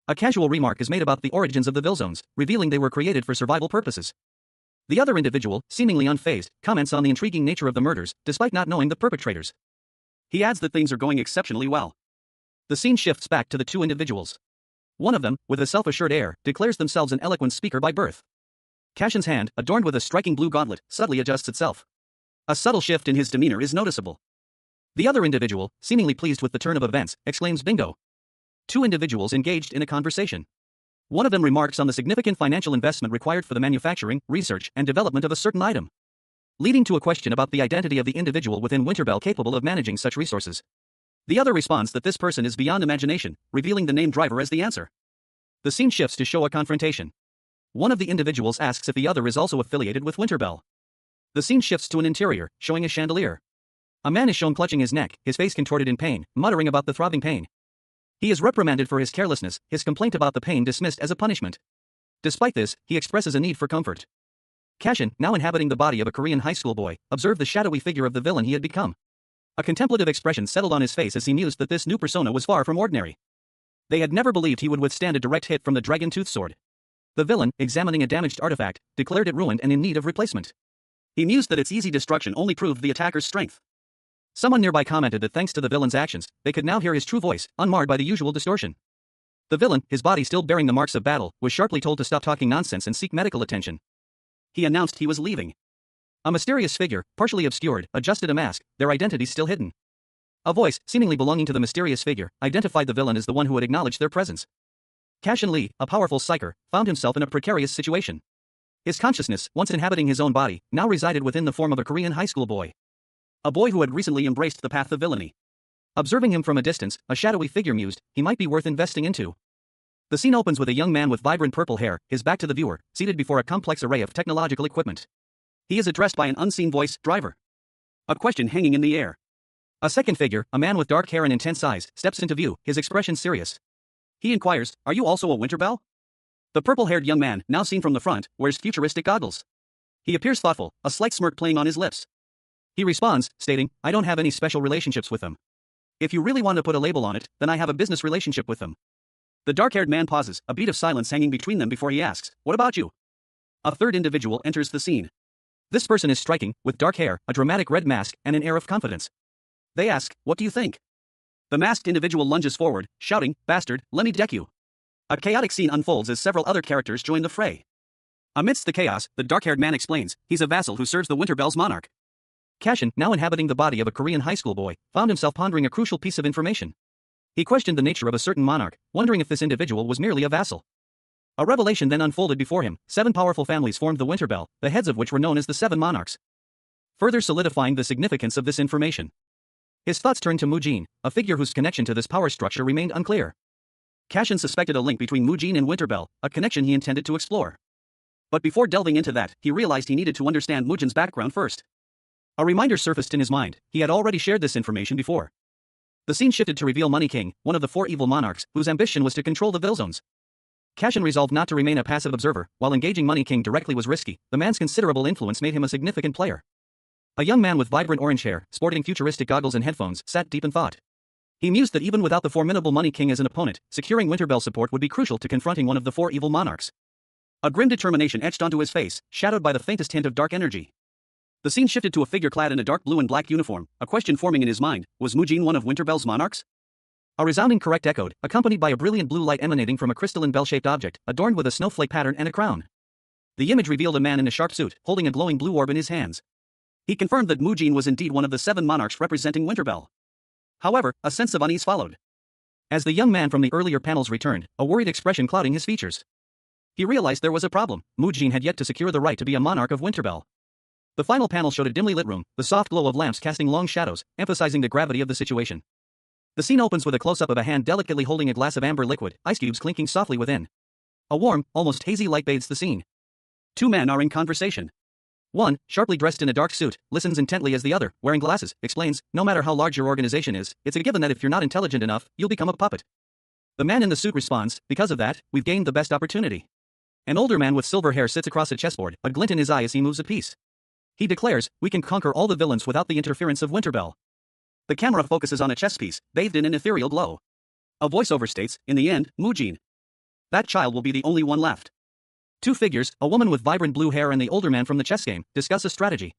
A casual remark is made about the origins of the Villzones, revealing they were created for survival purposes. The other individual, seemingly unfazed, comments on the intriguing nature of the murders, despite not knowing the perpetrators. He adds that things are going exceptionally well. The scene shifts back to the two individuals. One of them, with a self-assured air, declares themselves an eloquent speaker by birth. Cashin's hand, adorned with a striking blue gauntlet, subtly adjusts itself. A subtle shift in his demeanor is noticeable. The other individual, seemingly pleased with the turn of events, exclaims bingo. Two individuals engaged in a conversation. One of them remarks on the significant financial investment required for the manufacturing, research, and development of a certain item, leading to a question about the identity of the individual within Winterbell capable of managing such resources. The other responds that this person is beyond imagination, revealing the named driver as the answer. The scene shifts to show a confrontation. One of the individuals asks if the other is also affiliated with Winterbell. The scene shifts to an interior, showing a chandelier. A man is shown clutching his neck, his face contorted in pain, muttering about the throbbing pain. He is reprimanded for his carelessness, his complaint about the pain dismissed as a punishment. Despite this, he expresses a need for comfort. Cashin, now inhabiting the body of a Korean high school boy, observed the shadowy figure of the villain he had become. A contemplative expression settled on his face as he mused that this new persona was far from ordinary. They had never believed he would withstand a direct hit from the dragon-tooth sword. The villain, examining a damaged artifact, declared it ruined and in need of replacement. He mused that its easy destruction only proved the attacker's strength. Someone nearby commented that thanks to the villain's actions, they could now hear his true voice, unmarred by the usual distortion. The villain, his body still bearing the marks of battle, was sharply told to stop talking nonsense and seek medical attention. He announced he was leaving. A mysterious figure, partially obscured, adjusted a mask, their identities still hidden. A voice, seemingly belonging to the mysterious figure, identified the villain as the one who had acknowledged their presence. Cashin Lee, a powerful psyker, found himself in a precarious situation. His consciousness, once inhabiting his own body, now resided within the form of a Korean high school boy. A boy who had recently embraced the path of villainy. Observing him from a distance, a shadowy figure mused, he might be worth investing into. The scene opens with a young man with vibrant purple hair, his back to the viewer, seated before a complex array of technological equipment. He is addressed by an unseen voice, driver. A question hanging in the air. A second figure, a man with dark hair and intense eyes, steps into view, his expression serious. He inquires, "Are you also a Winterbell?" The purple-haired young man, now seen from the front, wears futuristic goggles. He appears thoughtful, a slight smirk playing on his lips. He responds, stating, "I don't have any special relationships with them. If you really want to put a label on it, then I have a business relationship with them." The dark-haired man pauses, a beat of silence hanging between them before he asks, "What about you?" A third individual enters the scene. This person is striking, with dark hair, a dramatic red mask, and an air of confidence. They ask, "What do you think?" The masked individual lunges forward, shouting, "Bastard, let me deck you." A chaotic scene unfolds as several other characters join the fray. Amidst the chaos, the dark-haired man explains, he's a vassal who serves the Winterbell's monarch. Cashin, now inhabiting the body of a Korean high school boy, found himself pondering a crucial piece of information. He questioned the nature of a certain monarch, wondering if this individual was merely a vassal. A revelation then unfolded before him. 7 powerful families formed the Winterbell, the heads of which were known as the 7 monarchs. Further solidifying the significance of this information. His thoughts turned to Mujin, a figure whose connection to this power structure remained unclear. Cashin suspected a link between Mujin and Winterbell, a connection he intended to explore. But before delving into that, he realized he needed to understand Mujin's background first. A reminder surfaced in his mind, he had already shared this information before. The scene shifted to reveal Money King, one of the 4 evil monarchs, whose ambition was to control the Villzones. Cashin resolved not to remain a passive observer. While engaging Money King directly was risky, the man's considerable influence made him a significant player. A young man with vibrant orange hair, sporting futuristic goggles and headphones, sat deep in thought. He mused that even without the formidable Money King as an opponent, securing Winterbell support would be crucial to confronting one of the 4 evil monarchs. A grim determination etched onto his face, shadowed by the faintest hint of dark energy. The scene shifted to a figure clad in a dark blue and black uniform, a question forming in his mind, was Mujin one of Winterbell's monarchs? A resounding correct echoed, accompanied by a brilliant blue light emanating from a crystalline bell-shaped object, adorned with a snowflake pattern and a crown. The image revealed a man in a sharp suit, holding a glowing blue orb in his hands. He confirmed that Mujin was indeed one of the 7 monarchs representing Winterbell. However, a sense of unease followed. As the young man from the earlier panels returned, a worried expression clouding his features. He realized there was a problem. Mujin had yet to secure the right to be a monarch of Winterbell. The final panel showed a dimly lit room, the soft glow of lamps casting long shadows, emphasizing the gravity of the situation. The scene opens with a close-up of a hand delicately holding a glass of amber liquid, ice cubes clinking softly within. A warm, almost hazy light bathes the scene. 2 men are in conversation. One, sharply dressed in a dark suit, listens intently as the other, wearing glasses, explains, "No matter how large your organization is, it's a given that if you're not intelligent enough, you'll become a puppet." The man in the suit responds, "Because of that, we've gained the best opportunity." An older man with silver hair sits across a chessboard, a glint in his eye as he moves a piece. He declares, "We can conquer all the villains without the interference of Winterbell." The camera focuses on a chess piece, bathed in an ethereal glow. A voiceover states, "In the end, Mujin. That child will be the only one left." 2 figures, a woman with vibrant blue hair and the older man from the chess game, discuss a strategy.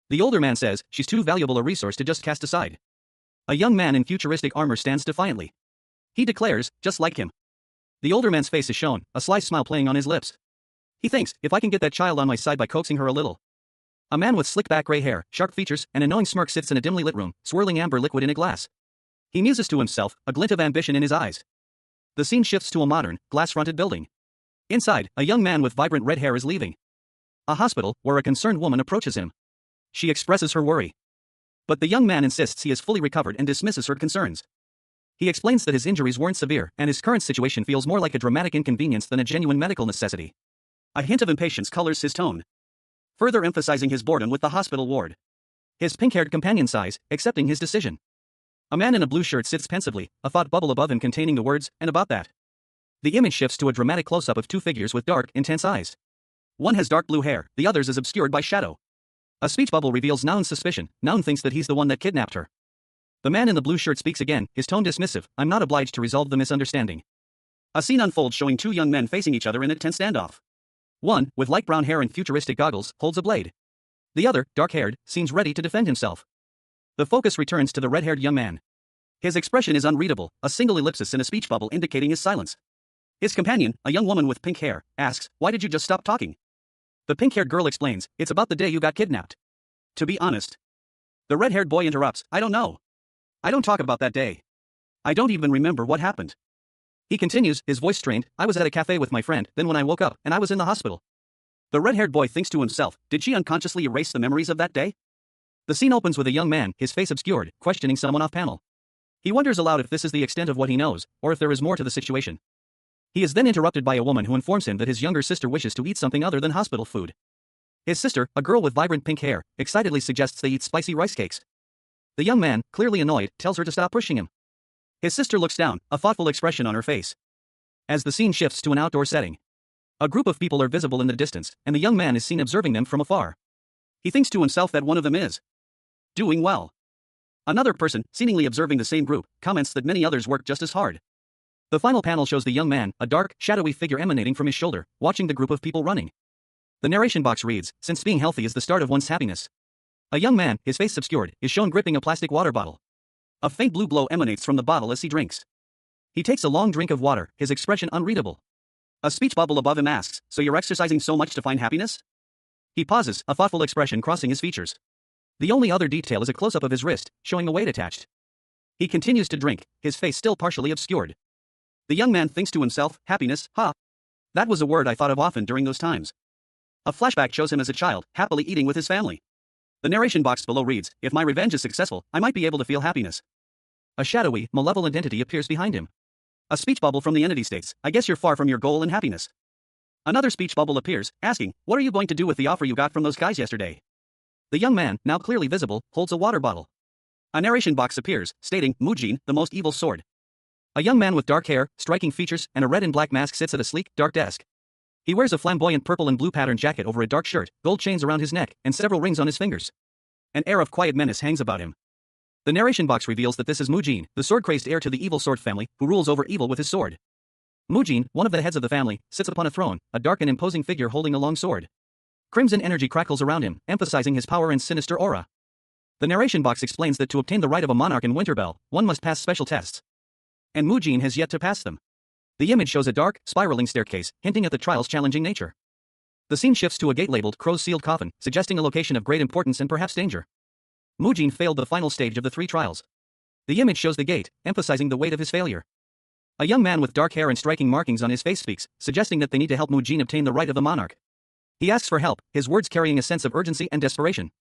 The older man says, "She's too valuable a resource to just cast aside." A young man in futuristic armor stands defiantly. He declares, "Just like him." The older man's face is shown, a sly smile playing on his lips. He thinks, "If I can get that child on my side by coaxing her a little." A man with slick-back gray hair, sharp features, and a knowing smirk sits in a dimly lit room, swirling amber liquid in a glass. He muses to himself, a glint of ambition in his eyes. The scene shifts to a modern, glass-fronted building. Inside, a young man with vibrant red hair is leaving a hospital, where a concerned woman approaches him. She expresses her worry. But the young man insists he is fully recovered and dismisses her concerns. He explains that his injuries weren't severe, and his current situation feels more like a dramatic inconvenience than a genuine medical necessity. A hint of impatience colors his tone, further emphasizing his boredom with the hospital ward. His pink-haired companion sighs, accepting his decision. A man in a blue shirt sits pensively, a thought bubble above him containing the words, "And about that." The image shifts to a dramatic close-up of 2 figures with dark, intense eyes. One has dark blue hair, the other's is obscured by shadow. A speech bubble reveals Naun's suspicion. Naun thinks that he's the one that kidnapped her. The man in the blue shirt speaks again, his tone dismissive, "I'm not obliged to resolve the misunderstanding." A scene unfolds showing 2 young men facing each other in a tense standoff. One, with light brown hair and futuristic goggles, holds a blade. The other, dark-haired, seems ready to defend himself. The focus returns to the red-haired young man. His expression is unreadable, a single ellipsis in a speech bubble indicating his silence. His companion, a young woman with pink hair, asks, "Why did you just stop talking?" The pink-haired girl explains, "It's about the day you got kidnapped." To be honest. The red-haired boy interrupts, "I don't know. I don't talk about that day. I don't even remember what happened." He continues, his voice strained, "I was at a cafe with my friend, then when I woke up, and I was in the hospital." The red-haired boy thinks to himself, did she unconsciously erase the memories of that day? The scene opens with a young man, his face obscured, questioning someone off-panel. He wonders aloud if this is the extent of what he knows, or if there is more to the situation. He is then interrupted by a woman who informs him that his younger sister wishes to eat something other than hospital food. His sister, a girl with vibrant pink hair, excitedly suggests they eat spicy rice cakes. The young man, clearly annoyed, tells her to stop pushing him. His sister looks down, a thoughtful expression on her face. As the scene shifts to an outdoor setting, a group of people are visible in the distance, and the young man is seen observing them from afar. He thinks to himself that one of them is doing well. Another person, seemingly observing the same group, comments that many others work just as hard. The final panel shows the young man, a dark, shadowy figure emanating from his shoulder, watching the group of people running. The narration box reads, "Since being healthy is the start of one's happiness." A young man, his face obscured, is shown gripping a plastic water bottle. A faint blue glow emanates from the bottle as he drinks. He takes a long drink of water, his expression unreadable. A speech bubble above him asks, "So you're exercising so much to find happiness?" He pauses, a thoughtful expression crossing his features. The only other detail is a close-up of his wrist, showing a weight attached. He continues to drink, his face still partially obscured. The young man thinks to himself, happiness, huh? That was a word I thought of often during those times. A flashback shows him as a child, happily eating with his family. The narration box below reads, "If my revenge is successful, I might be able to feel happiness." A shadowy, malevolent entity appears behind him. A speech bubble from the entity states, "I guess you're far from your goal in happiness." Another speech bubble appears, asking, "What are you going to do with the offer you got from those guys yesterday?" The young man, now clearly visible, holds a water bottle. A narration box appears, stating, "Mujin, the most evil sword." A young man with dark hair, striking features, and a red and black mask sits at a sleek, dark desk. He wears a flamboyant purple and blue patterned jacket over a dark shirt, gold chains around his neck, and several rings on his fingers. An air of quiet menace hangs about him. The narration box reveals that this is Mujin, the sword-crazed heir to the evil sword family, who rules over evil with his sword. Mujin, one of the heads of the family, sits upon a throne, a dark and imposing figure holding a long sword. Crimson energy crackles around him, emphasizing his power and sinister aura. The narration box explains that to obtain the right of a monarch in Winterbell, one must pass special tests. And Mujin has yet to pass them. The image shows a dark, spiraling staircase, hinting at the trial's challenging nature. The scene shifts to a gate labeled Crow's Sealed Coffin, suggesting a location of great importance and perhaps danger. Mujin failed the final stage of the 3 trials. The image shows the gate, emphasizing the weight of his failure. A young man with dark hair and striking markings on his face speaks, suggesting that they need to help Mujin obtain the right of the monarch. He asks for help, his words carrying a sense of urgency and desperation.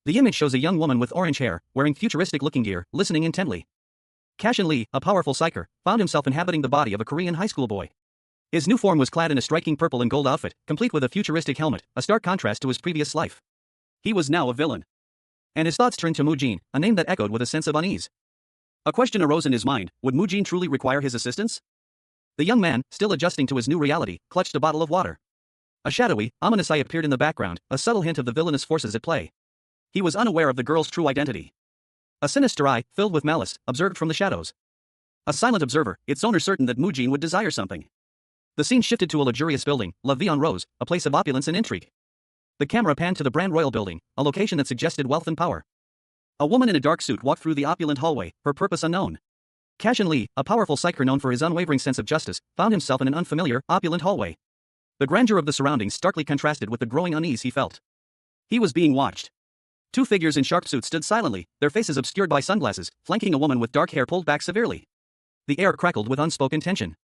The image shows a young woman with orange hair, wearing futuristic-looking gear, listening intently. Cashin Lee, a powerful psyker, found himself inhabiting the body of a Korean high school boy. His new form was clad in a striking purple and gold outfit, complete with a futuristic helmet, a stark contrast to his previous life. He was now a villain. And his thoughts turned to Mujin, a name that echoed with a sense of unease. A question arose in his mind, would Mujin truly require his assistance? The young man, still adjusting to his new reality, clutched a bottle of water. A shadowy, ominous eye appeared in the background, a subtle hint of the villainous forces at play. He was unaware of the girl's true identity. A sinister eye, filled with malice, observed from the shadows. A silent observer, its owner certain that Mujin would desire something. The scene shifted to a luxurious building, La Vie en Rose, a place of opulence and intrigue. The camera panned to the Brand Royal building, a location that suggested wealth and power. A woman in a dark suit walked through the opulent hallway, her purpose unknown. Cashin Lee, a powerful psyker known for his unwavering sense of justice, found himself in an unfamiliar, opulent hallway. The grandeur of the surroundings starkly contrasted with the growing unease he felt. He was being watched. 2 figures in sharp suits stood silently, their faces obscured by sunglasses, flanking a woman with dark hair pulled back severely. The air crackled with unspoken tension.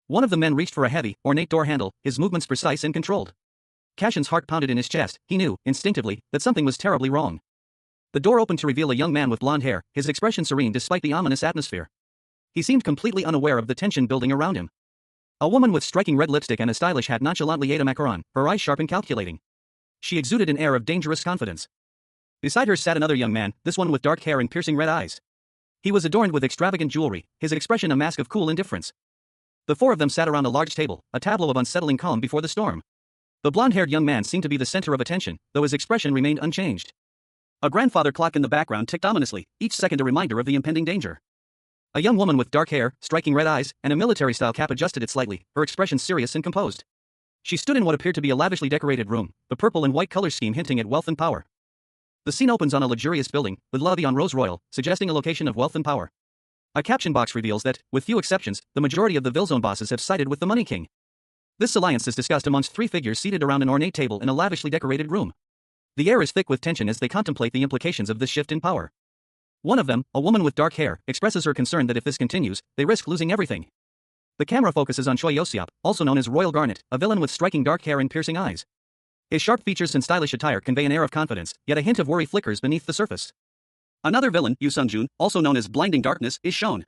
One of the men reached for a heavy, ornate door handle, his movements precise and controlled. Cashin's heart pounded in his chest, he knew, instinctively, that something was terribly wrong. The door opened to reveal a young man with blonde hair, his expression serene despite the ominous atmosphere. He seemed completely unaware of the tension building around him. A woman with striking red lipstick and a stylish hat nonchalantly ate a macaron, her eyes sharp and calculating. She exuded an air of dangerous confidence. Beside her sat another young man, this one with dark hair and piercing red eyes. He was adorned with extravagant jewelry, his expression a mask of cool indifference. The 4 of them sat around a large table, a tableau of unsettling calm before the storm. The blonde-haired young man seemed to be the center of attention, though his expression remained unchanged. A grandfather clock in the background ticked ominously, each second a reminder of the impending danger. A young woman with dark hair, striking red eyes, and a military-style cap adjusted it slightly, her expression serious and composed. She stood in what appeared to be a lavishly decorated room, the purple and white color scheme hinting at wealth and power. The scene opens on a luxurious building, with lobby on Rose Royal, suggesting a location of wealth and power. A caption box reveals that, with few exceptions, the majority of the Villzone bosses have sided with the Money King. This alliance is discussed amongst three figures seated around an ornate table in a lavishly decorated room. The air is thick with tension as they contemplate the implications of this shift in power. One of them, a woman with dark hair, expresses her concern that if this continues, they risk losing everything. The camera focuses on Choi Yosiop, also known as Royal Garnet, a villain with striking dark hair and piercing eyes. His sharp features and stylish attire convey an air of confidence, yet a hint of worry flickers beneath the surface. Another villain, Yu Sung-jun, also known as Blinding Darkness, is shown.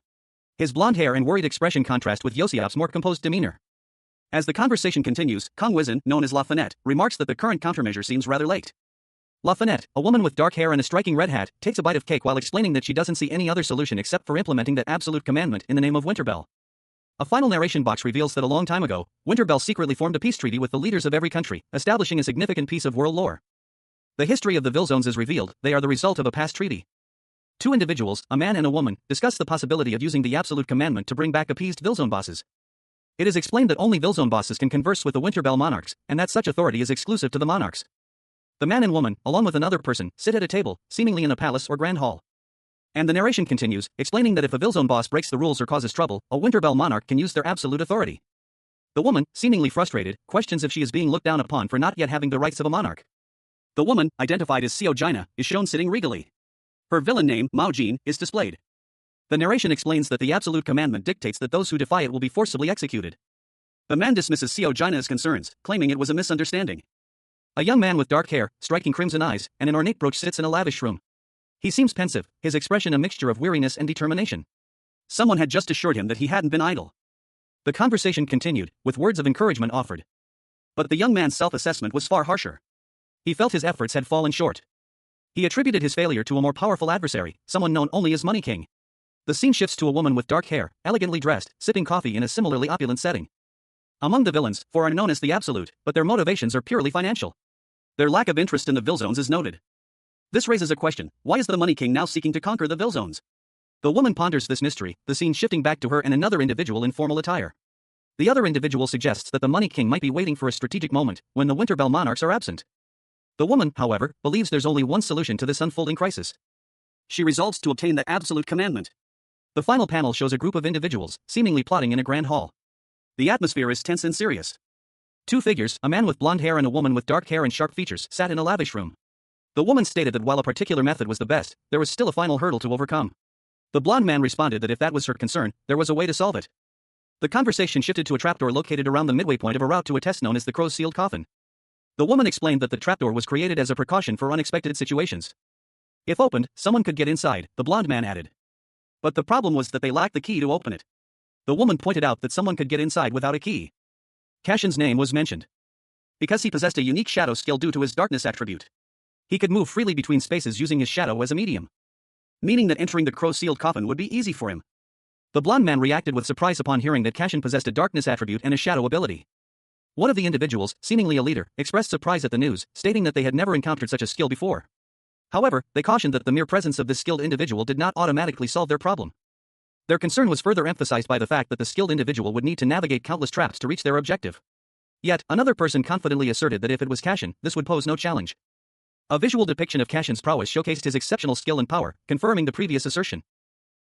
His blonde hair and worried expression contrast with Yosiop's more composed demeanor. As the conversation continues, Kong Wizin, known as La Finette, remarks that the current countermeasure seems rather late. La Finette, a woman with dark hair and a striking red hat, takes a bite of cake while explaining that she doesn't see any other solution except for implementing that absolute commandment in the name of Winterbell. A final narration box reveals that a long time ago, Winterbell secretly formed a peace treaty with the leaders of every country, establishing a significant piece of world lore. The history of the Villzones is revealed, they are the result of a past treaty. Two individuals, a man and a woman, discuss the possibility of using the absolute commandment to bring back appeased Villzone bosses. It is explained that only Villzone bosses can converse with the Winterbell monarchs, and that such authority is exclusive to the monarchs. The man and woman, along with another person, sit at a table, seemingly in a palace or grand hall. And the narration continues, explaining that if a Villzone boss breaks the rules or causes trouble, a Winterbell monarch can use their absolute authority. The woman, seemingly frustrated, questions if she is being looked down upon for not yet having the rights of a monarch. The woman, identified as Seo Jina, is shown sitting regally. Her villain name, Mao Jin, is displayed. The narration explains that the absolute commandment dictates that those who defy it will be forcibly executed. The man dismisses Seo Jina's concerns, claiming it was a misunderstanding. A young man with dark hair, striking crimson eyes, and an ornate brooch sits in a lavish room. He seems pensive, his expression a mixture of weariness and determination. Someone had just assured him that he hadn't been idle. The conversation continued, with words of encouragement offered. But the young man's self-assessment was far harsher. He felt his efforts had fallen short. He attributed his failure to a more powerful adversary, someone known only as Money King. The scene shifts to a woman with dark hair, elegantly dressed, sipping coffee in a similarly opulent setting. Among the villains, four are known as the Absolute, but their motivations are purely financial. Their lack of interest in the Villzones is noted. This raises a question, why is the Money King now seeking to conquer the Villzones? The woman ponders this mystery, the scene shifting back to her and another individual in formal attire. The other individual suggests that the Money King might be waiting for a strategic moment, when the Winterbell monarchs are absent. The woman, however, believes there's only one solution to this unfolding crisis. She resolves to obtain the absolute commandment. The final panel shows a group of individuals, seemingly plotting in a grand hall. The atmosphere is tense and serious. Two figures, a man with blonde hair and a woman with dark hair and sharp features, sat in a lavish room. The woman stated that while a particular method was the best, there was still a final hurdle to overcome. The blonde man responded that if that was her concern, there was a way to solve it. The conversation shifted to a trapdoor located around the midway point of a route to a test known as the Crow's Sealed Coffin. The woman explained that the trapdoor was created as a precaution for unexpected situations. If opened, someone could get inside, the blonde man added. But the problem was that they lacked the key to open it. The woman pointed out that someone could get inside without a key. Cashin's name was mentioned. Because he possessed a unique shadow skill due to his darkness attribute. He could move freely between spaces using his shadow as a medium. Meaning that entering the Crow's-Sealed Coffin would be easy for him. The blonde man reacted with surprise upon hearing that Cashin possessed a darkness attribute and a shadow ability. One of the individuals, seemingly a leader, expressed surprise at the news, stating that they had never encountered such a skill before. However, they cautioned that the mere presence of this skilled individual did not automatically solve their problem. Their concern was further emphasized by the fact that the skilled individual would need to navigate countless traps to reach their objective. Yet, another person confidently asserted that if it was Cashin, this would pose no challenge. A visual depiction of Cashin's prowess showcased his exceptional skill and power, confirming the previous assertion.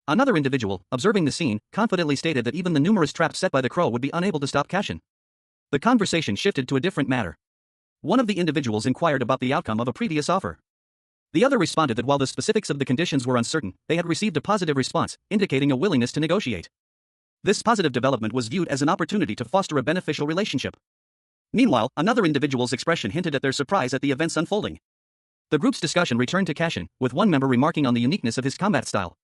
Another individual, observing the scene, confidently stated that even the numerous traps set by the crow would be unable to stop Cashin. The conversation shifted to a different matter. One of the individuals inquired about the outcome of a previous offer. The other responded that while the specifics of the conditions were uncertain, they had received a positive response, indicating a willingness to negotiate. This positive development was viewed as an opportunity to foster a beneficial relationship. Meanwhile, another individual's expression hinted at their surprise at the events unfolding. The group's discussion returned to Cashin, with one member remarking on the uniqueness of his combat style.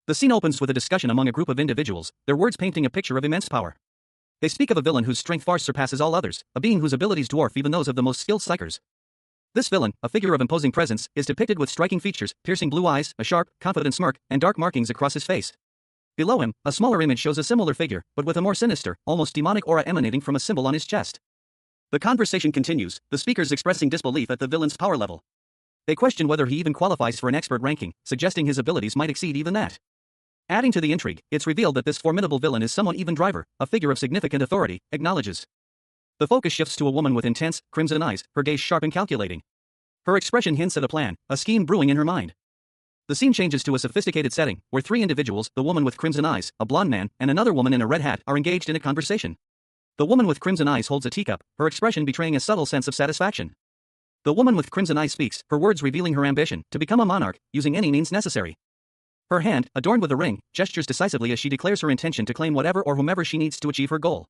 The scene opens with a discussion among a group of individuals, their words painting a picture of immense power. They speak of a villain whose strength far surpasses all others, a being whose abilities dwarf even those of the most skilled psychers. This villain, a figure of imposing presence, is depicted with striking features, piercing blue eyes, a sharp, confident smirk, and dark markings across his face. Below him, a smaller image shows a similar figure, but with a more sinister, almost demonic aura emanating from a symbol on his chest. The conversation continues, the speakers expressing disbelief at the villain's power level. They question whether he even qualifies for an expert ranking, suggesting his abilities might exceed even that. Adding to the intrigue, it's revealed that this formidable villain is someone even Driver, a figure of significant authority, acknowledges. The focus shifts to a woman with intense, crimson eyes, her gaze sharp and calculating. Her expression hints at a plan, a scheme brewing in her mind. The scene changes to a sophisticated setting, where three individuals, the woman with crimson eyes, a blonde man, and another woman in a red hat, are engaged in a conversation. The woman with crimson eyes holds a teacup, her expression betraying a subtle sense of satisfaction. The woman with crimson eyes speaks, her words revealing her ambition to become a monarch, using any means necessary. Her hand, adorned with a ring, gestures decisively as she declares her intention to claim whatever or whomever she needs to achieve her goal.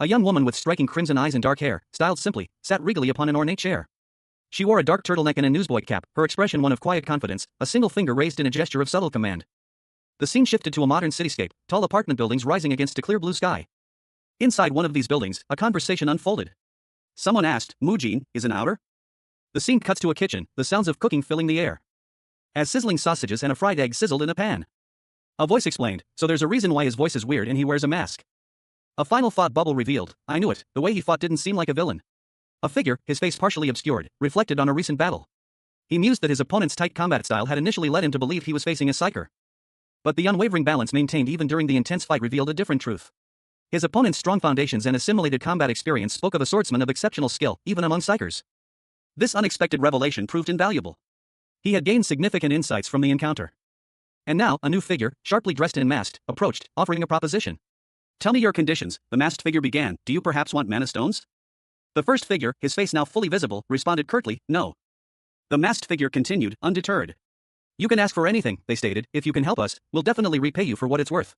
A young woman with striking crimson eyes and dark hair, styled simply, sat regally upon an ornate chair. She wore a dark turtleneck and a newsboy cap, her expression one of quiet confidence, a single finger raised in a gesture of subtle command. The scene shifted to a modern cityscape, tall apartment buildings rising against a clear blue sky. Inside one of these buildings, a conversation unfolded. Someone asked, "Mujin, is an outer?" The scene cuts to a kitchen, the sounds of cooking filling the air. As sizzling sausages and a fried egg sizzled in a pan. A voice explained, "So there's a reason why his voice is weird and he wears a mask." A final thought bubble revealed, "I knew it, the way he fought didn't seem like a villain." A figure, his face partially obscured, reflected on a recent battle. He mused that his opponent's tight combat style had initially led him to believe he was facing a psyker. But the unwavering balance maintained even during the intense fight revealed a different truth. His opponent's strong foundations and assimilated combat experience spoke of a swordsman of exceptional skill, even among psykers. This unexpected revelation proved invaluable. He had gained significant insights from the encounter. And now, a new figure, sharply dressed and masked, approached, offering a proposition. "Tell me your conditions," the masked figure began. "Do you perhaps want mana stones?" The first figure, his face now fully visible, responded curtly, "No." The masked figure continued, undeterred. "You can ask for anything," they stated. "If you can help us, we'll definitely repay you for what it's worth."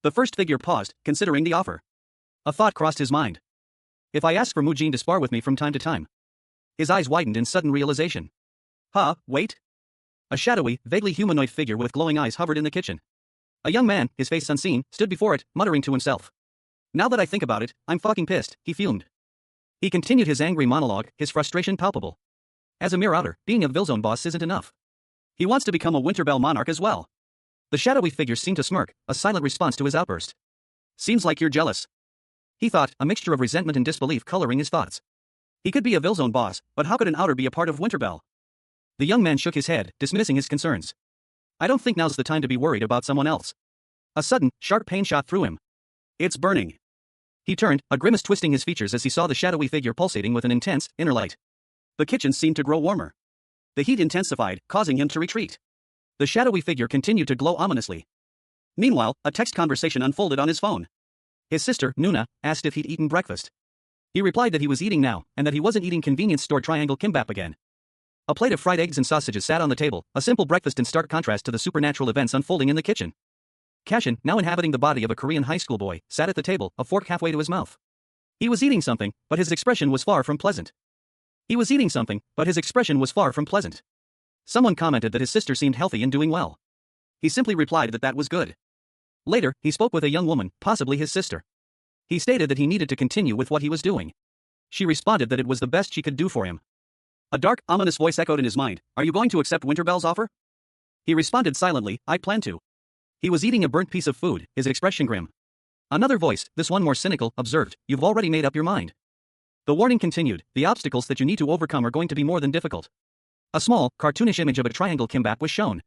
The first figure paused, considering the offer. A thought crossed his mind. If I ask for Mujin to spar with me from time to time? His eyes widened in sudden realization. Wait. A shadowy, vaguely humanoid figure with glowing eyes hovered in the kitchen. A young man, his face unseen, stood before it, muttering to himself. "Now that I think about it, I'm fucking pissed," he fumed. He continued his angry monologue, his frustration palpable. As a mere outer, being a Villzone boss isn't enough. He wants to become a Winterbell monarch as well. The shadowy figure seemed to smirk, a silent response to his outburst. "Seems like you're jealous," he thought, a mixture of resentment and disbelief coloring his thoughts. He could be a Villzone boss, but how could an outer be a part of Winterbell? The young man shook his head, dismissing his concerns. "I don't think now's the time to be worried about someone else." A sudden, sharp pain shot through him. "It's burning." He turned, a grimace twisting his features as he saw the shadowy figure pulsating with an intense, inner light. The kitchen seemed to grow warmer. The heat intensified, causing him to retreat. The shadowy figure continued to glow ominously. Meanwhile, a text conversation unfolded on his phone. His sister, Nuna, asked if he'd eaten breakfast. He replied that he was eating now, and that he wasn't eating convenience store triangle kimbap again. A plate of fried eggs and sausages sat on the table, a simple breakfast in stark contrast to the supernatural events unfolding in the kitchen. Cashin, now inhabiting the body of a Korean high school boy, sat at the table, a fork halfway to his mouth. He was eating something, but his expression was far from pleasant. Someone commented that his sister seemed healthy and doing well. He simply replied that that was good. Later, he spoke with a young woman, possibly his sister. He stated that he needed to continue with what he was doing. She responded that it was the best she could do for him. A dark, ominous voice echoed in his mind. "Are you going to accept Winterbell's offer?" He responded silently, "I plan to." He was eating a burnt piece of food, his expression grim. Another voice, this one more cynical, observed, "You've already made up your mind." The warning continued, "The obstacles that you need to overcome are going to be more than difficult." A small, cartoonish image of a triangle kimbap was shown.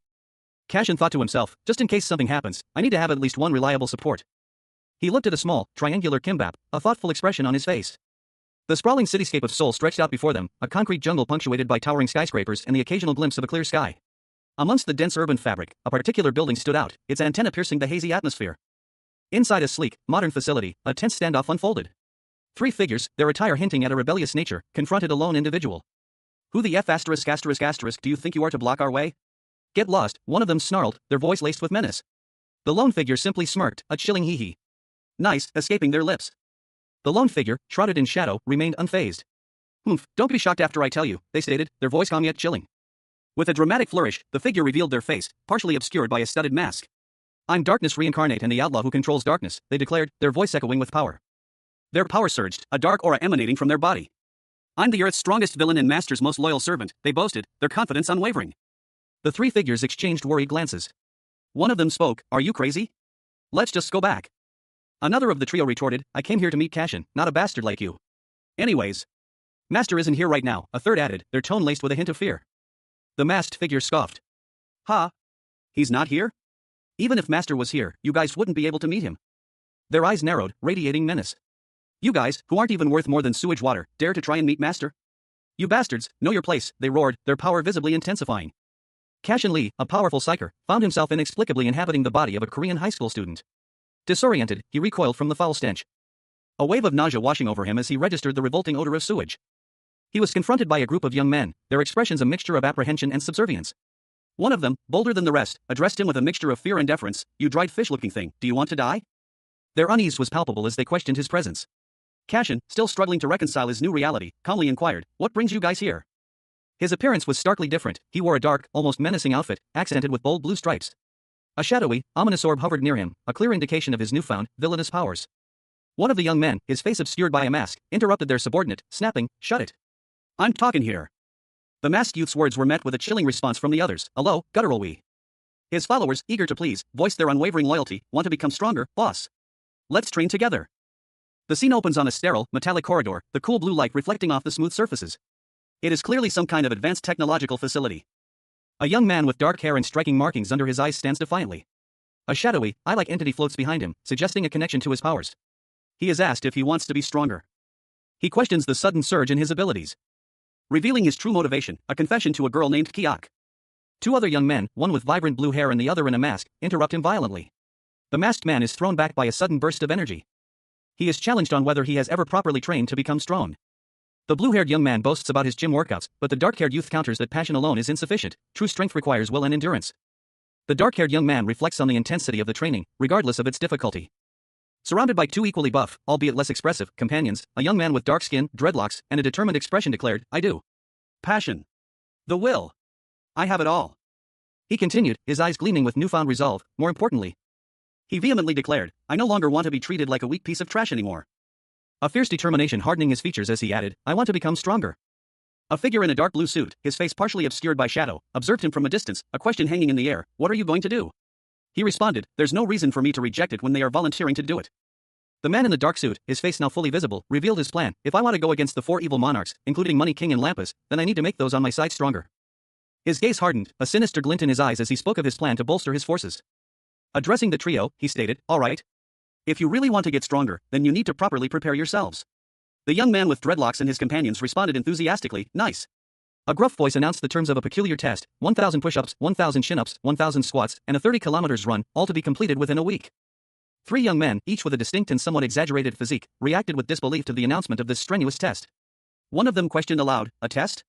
Cashin thought to himself, just in case something happens, I need to have at least one reliable support. He looked at a small, triangular kimbap, a thoughtful expression on his face. The sprawling cityscape of Seoul stretched out before them, a concrete jungle punctuated by towering skyscrapers and the occasional glimpse of a clear sky. Amongst the dense urban fabric, a particular building stood out, its antenna piercing the hazy atmosphere. Inside a sleek, modern facility, a tense standoff unfolded. Three figures, their attire hinting at a rebellious nature, confronted a lone individual. "Who the F*** do you think you are to block our way?" "Get lost," one of them snarled, their voice laced with menace. The lone figure simply smirked, a chilling hee-hee. "Nice," escaping their lips. The lone figure, shrouded in shadow, remained unfazed. Don't be shocked after I tell you," they stated, their voice calm yet chilling. With a dramatic flourish, the figure revealed their face, partially obscured by a studded mask. "I'm darkness reincarnate and the outlaw who controls darkness," they declared, their voice echoing with power. Their power surged, a dark aura emanating from their body. "I'm the Earth's strongest villain and Master's most loyal servant," they boasted, their confidence unwavering. The three figures exchanged worried glances. One of them spoke, "Are you crazy? Let's just go back." Another of the trio retorted, "I came here to meet Cashin, not a bastard like you. Anyways. Master isn't here right now," a third added, their tone laced with a hint of fear. The masked figure scoffed. He's not here? Even if Master was here, you guys wouldn't be able to meet him." Their eyes narrowed, radiating menace. "You guys, who aren't even worth more than sewage water, dare to try and meet Master?" You bastards, know your place, they roared, their power visibly intensifying. Cashin Lee, a powerful psyker, found himself inexplicably inhabiting the body of a Korean high school student. Disoriented, he recoiled from the foul stench. A wave of nausea washing over him as he registered the revolting odor of sewage. He was confronted by a group of young men, their expressions a mixture of apprehension and subservience. One of them, bolder than the rest, addressed him with a mixture of fear and deference. You dried fish-looking thing, do you want to die? Their unease was palpable as they questioned his presence. Cashin, still struggling to reconcile his new reality, calmly inquired, what brings you guys here? His appearance was starkly different. He wore a dark, almost menacing outfit, accented with bold blue stripes. A shadowy, ominous orb hovered near him, a clear indication of his newfound, villainous powers. One of the young men, his face obscured by a mask, interrupted their subordinate, snapping, shut it. I'm talking here. The masked youth's words were met with a chilling response from the others, a low, guttural wee. His followers, eager to please, voiced their unwavering loyalty, want to become stronger, boss. Let's train together. The scene opens on a sterile, metallic corridor, the cool blue light reflecting off the smooth surfaces. It is clearly some kind of advanced technological facility. A young man with dark hair and striking markings under his eyes stands defiantly. A shadowy, eye-like entity floats behind him, suggesting a connection to his powers. He is asked if he wants to be stronger. He questions the sudden surge in his abilities, revealing his true motivation, a confession to a girl named Kiak. Two other young men, one with vibrant blue hair and the other in a mask, interrupt him violently. The masked man is thrown back by a sudden burst of energy. He is challenged on whether he has ever properly trained to become strong. The blue-haired young man boasts about his gym workouts, but the dark-haired youth counters that passion alone is insufficient. True strength requires will and endurance. The dark-haired young man reflects on the intensity of the training, regardless of its difficulty. Surrounded by two equally buff, albeit less expressive, companions, a young man with dark skin, dreadlocks, and a determined expression declared, I do. Passion. The will. I have it all. He continued, his eyes gleaming with newfound resolve. More importantly, he vehemently declared, I no longer want to be treated like a weak piece of trash anymore. A fierce determination hardening his features as he added, I want to become stronger. A figure in a dark blue suit, his face partially obscured by shadow, observed him from a distance, a question hanging in the air, what are you going to do? He responded, there's no reason for me to reject it when they are volunteering to do it. The man in the dark suit, his face now fully visible, revealed his plan. If I want to go against the four evil monarchs, including Money King and Lampus, then I need to make those on my side stronger. His gaze hardened, a sinister glint in his eyes as he spoke of his plan to bolster his forces. Addressing the trio, he stated, all right. If you really want to get stronger, then you need to properly prepare yourselves. The young man with dreadlocks and his companions responded enthusiastically, nice. A gruff voice announced the terms of a peculiar test, 1,000 push-ups, 1,000 chin-ups, 1,000 squats, and a 30 kilometers run, all to be completed within a week. Three young men, each with a distinct and somewhat exaggerated physique, reacted with disbelief to the announcement of this strenuous test. One of them questioned aloud, a test?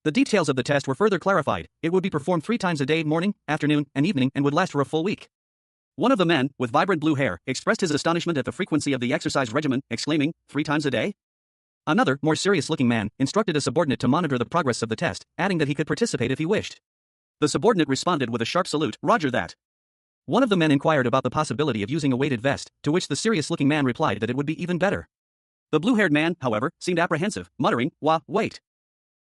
The details of the test were further clarified. It would be performed 3 times a day, morning, afternoon, and evening, and would last for a full week. One of the men, with vibrant blue hair, expressed his astonishment at the frequency of the exercise regimen, exclaiming, 3 times a day? Another, more serious-looking man, instructed a subordinate to monitor the progress of the test, adding that he could participate if he wished. The subordinate responded with a sharp salute, Roger that. One of the men inquired about the possibility of using a weighted vest, to which the serious-looking man replied that it would be even better. The blue-haired man, however, seemed apprehensive, muttering, wait.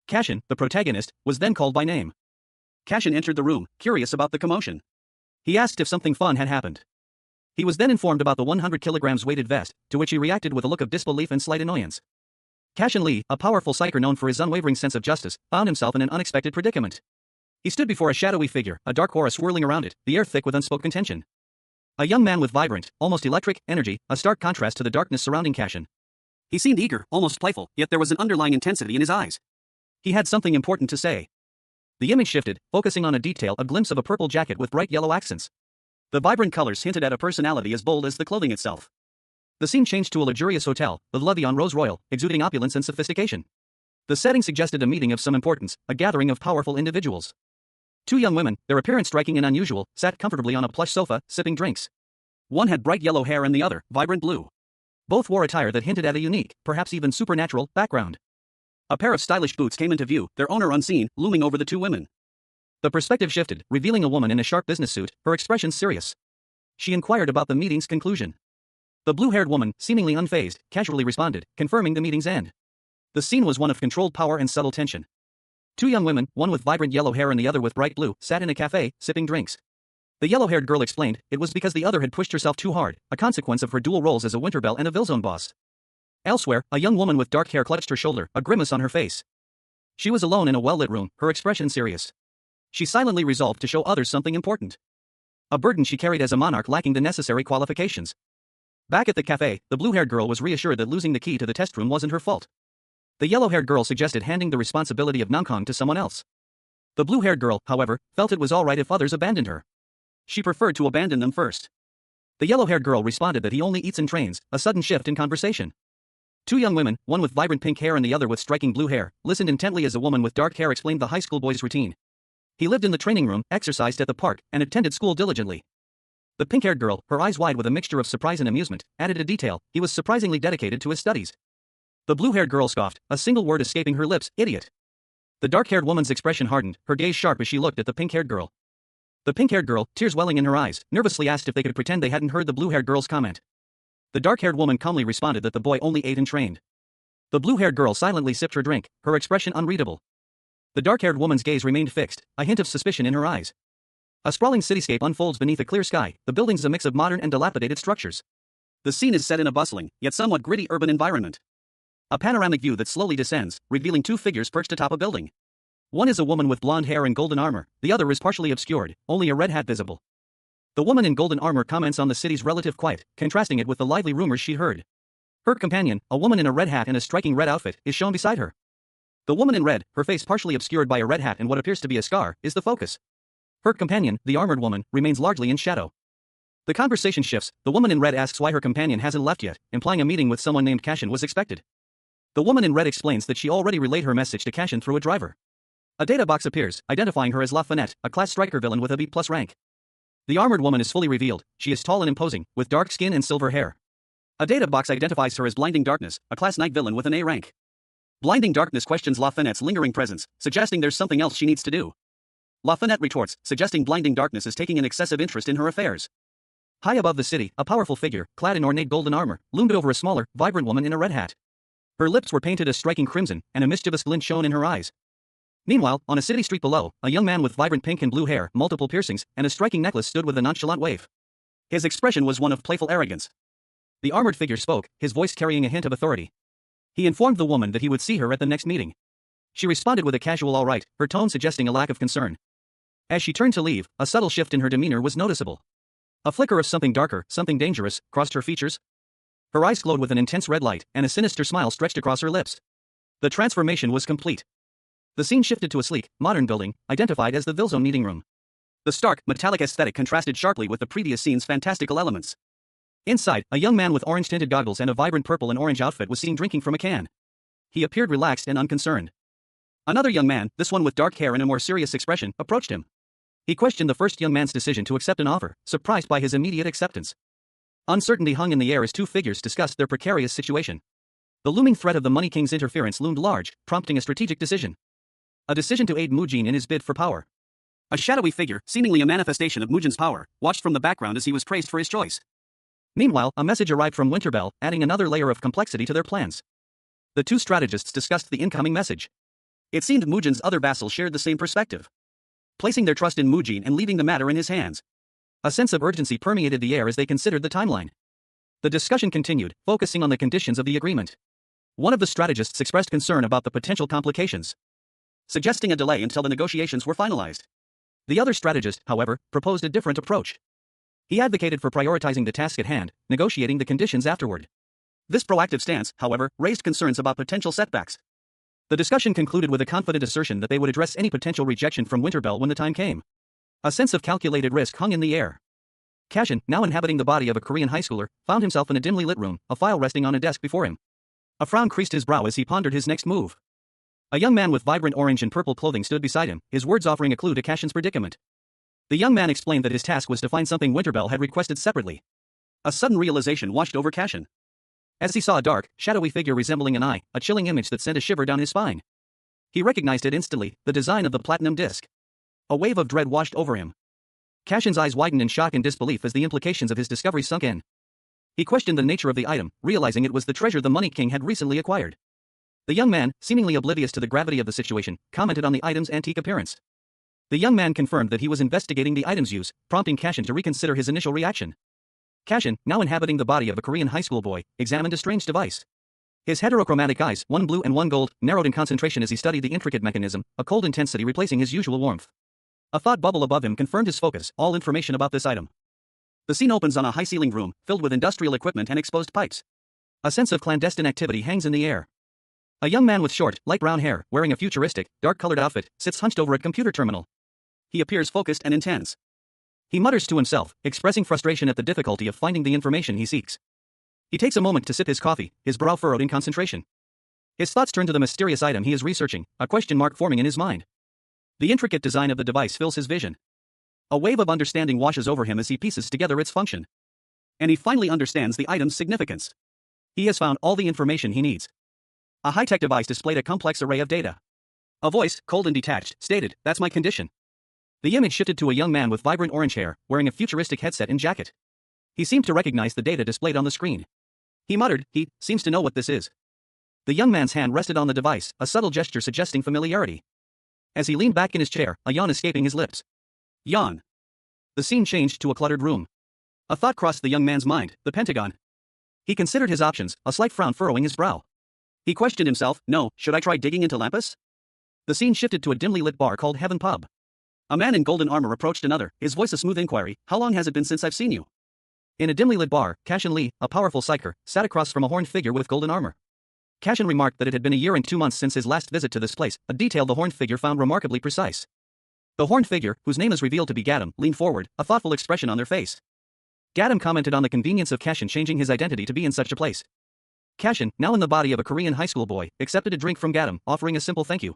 Cashin, the protagonist, was then called by name. Cashin entered the room, curious about the commotion. He asked if something fun had happened. He was then informed about the 100 kilograms weighted vest, to which he reacted with a look of disbelief and slight annoyance. Cashin Lee, a powerful psyker known for his unwavering sense of justice, found himself in an unexpected predicament. He stood before a shadowy figure, a dark aura swirling around it, the air thick with unspoken tension. A young man with vibrant, almost electric, energy, a stark contrast to the darkness surrounding Cashin. He seemed eager, almost playful, yet there was an underlying intensity in his eyes. He had something important to say. The image shifted, focusing on a detail, a glimpse of a purple jacket with bright yellow accents. The vibrant colors hinted at a personality as bold as the clothing itself. The scene changed to a luxurious hotel, the lobby on Rose Royal, exuding opulence and sophistication. The setting suggested a meeting of some importance, a gathering of powerful individuals. 2 young women, their appearance striking and unusual, sat comfortably on a plush sofa, sipping drinks. One had bright yellow hair and the other, vibrant blue. Both wore attire that hinted at a unique, perhaps even supernatural, background. A pair of stylish boots came into view, their owner unseen, looming over the 2 women. The perspective shifted, revealing a woman in a sharp business suit, her expression serious. She inquired about the meeting's conclusion. The blue-haired woman, seemingly unfazed, casually responded, confirming the meeting's end. The scene was one of controlled power and subtle tension. 2 young women, one with vibrant yellow hair and the other with bright blue, sat in a cafe, sipping drinks. The yellow-haired girl explained, it was because the other had pushed herself too hard, a consequence of her dual roles as a Winterbelle and a Villzone boss. Elsewhere, a young woman with dark hair clutched her shoulder, a grimace on her face. She was alone in a well-lit room, her expression serious. She silently resolved to show others something important. A burden she carried as a monarch lacking the necessary qualifications. Back at the cafe, the blue-haired girl was reassured that losing the key to the test room wasn't her fault. The yellow-haired girl suggested handing the responsibility of Namkhong to someone else. The blue-haired girl, however, felt it was alright if others abandoned her. She preferred to abandon them first. The yellow-haired girl responded that he only eats and trains, a sudden shift in conversation. Two young women, one with vibrant pink hair and the other with striking blue hair, listened intently as a woman with dark hair explained the high school boy's routine. He lived in the training room, exercised at the park, and attended school diligently. The pink-haired girl, her eyes wide with a mixture of surprise and amusement, added a detail: he was surprisingly dedicated to his studies. The blue-haired girl scoffed, a single word escaping her lips: idiot. The dark-haired woman's expression hardened, her gaze sharp as she looked at the pink-haired girl. The pink-haired girl, tears welling in her eyes, nervously asked if they could pretend they hadn't heard the blue-haired girl's comment. The dark-haired woman calmly responded that the boy only ate and trained. The blue-haired girl silently sipped her drink, her expression unreadable. The dark-haired woman's gaze remained fixed, a hint of suspicion in her eyes. A sprawling cityscape unfolds beneath a clear sky, the buildings a mix of modern and dilapidated structures. The scene is set in a bustling, yet somewhat gritty urban environment. A panoramic view that slowly descends, revealing two figures perched atop a building. One is a woman with blonde hair and golden armor, the other is partially obscured, only a red hat visible. The woman in golden armor comments on the city's relative quiet, contrasting it with the lively rumors she'd heard. Her companion, a woman in a red hat and a striking red outfit, is shown beside her. The woman in red, her face partially obscured by a red hat and what appears to be a scar, is the focus. Her companion, the armored woman, remains largely in shadow. The conversation shifts, the woman in red asks why her companion hasn't left yet, implying a meeting with someone named Cashin was expected. The woman in red explains that she already relayed her message to Cashin through a driver. A data box appears, identifying her as La Fenette, a class striker villain with a B+ rank. The armored woman is fully revealed, she is tall and imposing, with dark skin and silver hair. A data box identifies her as Blinding Darkness, a class night villain with an A rank. Blinding Darkness questions La Fenette's lingering presence, suggesting there's something else she needs to do. La Fenette retorts, suggesting Blinding Darkness is taking an excessive interest in her affairs. High above the city, a powerful figure, clad in ornate golden armor, loomed over a smaller, vibrant woman in a red hat. Her lips were painted a striking crimson, and a mischievous glint shone in her eyes. Meanwhile, on a city street below, a young man with vibrant pink and blue hair, multiple piercings, and a striking necklace stood with a nonchalant wave. His expression was one of playful arrogance. The armored figure spoke, his voice carrying a hint of authority. He informed the woman that he would see her at the next meeting. She responded with a casual all right, her tone suggesting a lack of concern. As she turned to leave, a subtle shift in her demeanor was noticeable. A flicker of something darker, something dangerous, crossed her features. Her eyes glowed with an intense red light, and a sinister smile stretched across her lips. The transformation was complete. The scene shifted to a sleek, modern building, identified as the VILLAINY meeting room. The stark, metallic aesthetic contrasted sharply with the previous scene's fantastical elements. Inside, a young man with orange-tinted goggles and a vibrant purple and orange outfit was seen drinking from a can. He appeared relaxed and unconcerned. Another young man, this one with dark hair and a more serious expression, approached him. He questioned the first young man's decision to accept an offer, surprised by his immediate acceptance. Uncertainty hung in the air as two figures discussed their precarious situation. The looming threat of the Money King's interference loomed large, prompting a strategic decision. A decision to aid Mujin in his bid for power. A shadowy figure, seemingly a manifestation of Mujin's power, watched from the background as he was praised for his choice. Meanwhile, a message arrived from Winterbell, adding another layer of complexity to their plans. The two strategists discussed the incoming message. It seemed Mujin's other vassals shared the same perspective. Placing their trust in Mujin and leaving the matter in his hands. A sense of urgency permeated the air as they considered the timeline. The discussion continued, focusing on the conditions of the agreement. One of the strategists expressed concern about the potential complications, suggesting a delay until the negotiations were finalized. The other strategist, however, proposed a different approach. He advocated for prioritizing the task at hand, negotiating the conditions afterward. This proactive stance, however, raised concerns about potential setbacks. The discussion concluded with a confident assertion that they would address any potential rejection from Winterbell when the time came. A sense of calculated risk hung in the air. Cashin, now inhabiting the body of a Korean high schooler, found himself in a dimly lit room, a file resting on a desk before him. A frown creased his brow as he pondered his next move. A young man with vibrant orange and purple clothing stood beside him, his words offering a clue to Cashin's predicament. The young man explained that his task was to find something Winterbell had requested separately. A sudden realization washed over Cashin. As he saw a dark, shadowy figure resembling an eye, a chilling image that sent a shiver down his spine. He recognized it instantly, the design of the platinum disc. A wave of dread washed over him. Cashin's eyes widened in shock and disbelief as the implications of his discovery sunk in. He questioned the nature of the item, realizing it was the treasure the Money King had recently acquired. The young man, seemingly oblivious to the gravity of the situation, commented on the item's antique appearance. The young man confirmed that he was investigating the item's use, prompting Cashin to reconsider his initial reaction. Cashin, now inhabiting the body of a Korean high school boy, examined a strange device. His heterochromatic eyes, one blue and one gold, narrowed in concentration as he studied the intricate mechanism, a cold intensity replacing his usual warmth. A thought bubble above him confirmed his focus, all information about this item. The scene opens on a high-ceilinged room, filled with industrial equipment and exposed pipes. A sense of clandestine activity hangs in the air. A young man with short, light brown hair, wearing a futuristic, dark-colored outfit, sits hunched over a computer terminal. He appears focused and intense. He mutters to himself, expressing frustration at the difficulty of finding the information he seeks. He takes a moment to sip his coffee, his brow furrowed in concentration. His thoughts turn to the mysterious item he is researching, a question mark forming in his mind. The intricate design of the device fills his vision. A wave of understanding washes over him as he pieces together its function. And he finally understands the item's significance. He has found all the information he needs. A high-tech device displayed a complex array of data. A voice, cold and detached, stated, "That's my condition." The image shifted to a young man with vibrant orange hair, wearing a futuristic headset and jacket. He seemed to recognize the data displayed on the screen. He muttered, "He seems to know what this is." The young man's hand rested on the device, a subtle gesture suggesting familiarity. As he leaned back in his chair, a yawn escaping his lips. Yawn. The scene changed to a cluttered room. A thought crossed the young man's mind, the Pentagon. He considered his options, a slight frown furrowing his brow. He questioned himself, should I try digging into Lampus? The scene shifted to a dimly lit bar called Heaven Pub. A man in golden armor approached another, his voice a smooth inquiry, "How long has it been since I've seen you?" In a dimly lit bar, Cashin Lee, a powerful psyker, sat across from a horned figure with golden armor. Cashin remarked that it had been a year and 2 months since his last visit to this place, a detail the horned figure found remarkably precise. The horned figure, whose name is revealed to be Gadam, leaned forward, a thoughtful expression on their face. Gadam commented on the convenience of Cashin changing his identity to be in such a place. Cashin, now in the body of a Korean high school boy, accepted a drink from Gadam, offering a simple thank you.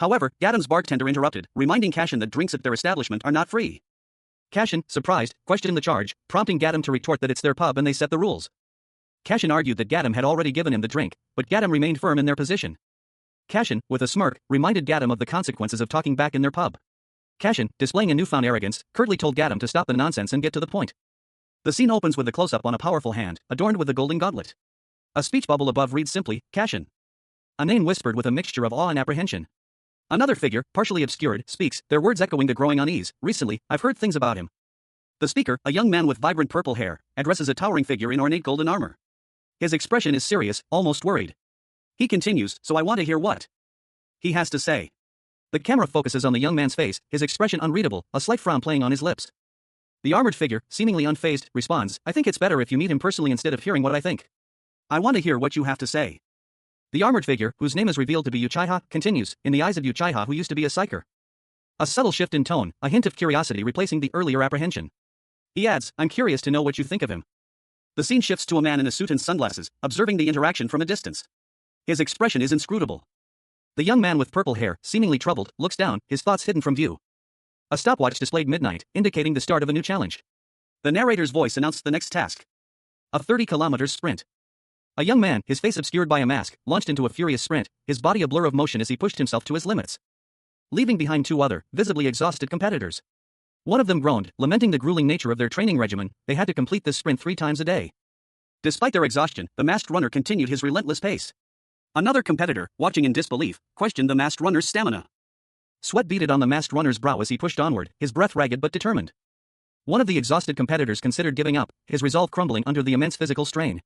However, Gadam's bartender interrupted, reminding Cashin that drinks at their establishment are not free. Cashin, surprised, questioned the charge, prompting Gadam to retort that it's their pub and they set the rules. Cashin argued that Gadam had already given him the drink, but Gadam remained firm in their position. Cashin, with a smirk, reminded Gadam of the consequences of talking back in their pub. Cashin, displaying a newfound arrogance, curtly told Gadam to stop the nonsense and get to the point. The scene opens with a close-up on a powerful hand, adorned with a golden gauntlet. A speech bubble above reads simply, "Cashin." A name whispered with a mixture of awe and apprehension. Another figure, partially obscured, speaks, their words echoing the growing unease. "Recently, I've heard things about him." The speaker, a young man with vibrant purple hair, addresses a towering figure in ornate golden armor. His expression is serious, almost worried. He continues, "So I want to hear what he has to say." The camera focuses on the young man's face, his expression unreadable, a slight frown playing on his lips. The armored figure, seemingly unfazed, responds, "I think it's better if you meet him personally instead of hearing what I think. I want to hear what you have to say." The armored figure, whose name is revealed to be Uchiha, continues, in the eyes of Uchiha who used to be a psyker. A subtle shift in tone, a hint of curiosity replacing the earlier apprehension. He adds, "I'm curious to know what you think of him." The scene shifts to a man in a suit and sunglasses, observing the interaction from a distance. His expression is inscrutable. The young man with purple hair, seemingly troubled, looks down, his thoughts hidden from view. A stopwatch displayed midnight, indicating the start of a new challenge. The narrator's voice announced the next task. A 30-kilometer sprint. A young man, his face obscured by a mask, launched into a furious sprint, his body a blur of motion as he pushed himself to his limits. Leaving behind 2 other, visibly exhausted competitors. One of them groaned, lamenting the grueling nature of their training regimen. They had to complete this sprint 3 times a day. Despite their exhaustion, the masked runner continued his relentless pace. Another competitor, watching in disbelief, questioned the masked runner's stamina. Sweat beaded on the masked runner's brow as he pushed onward, his breath ragged but determined. One of the exhausted competitors considered giving up, his resolve crumbling under the immense physical strain.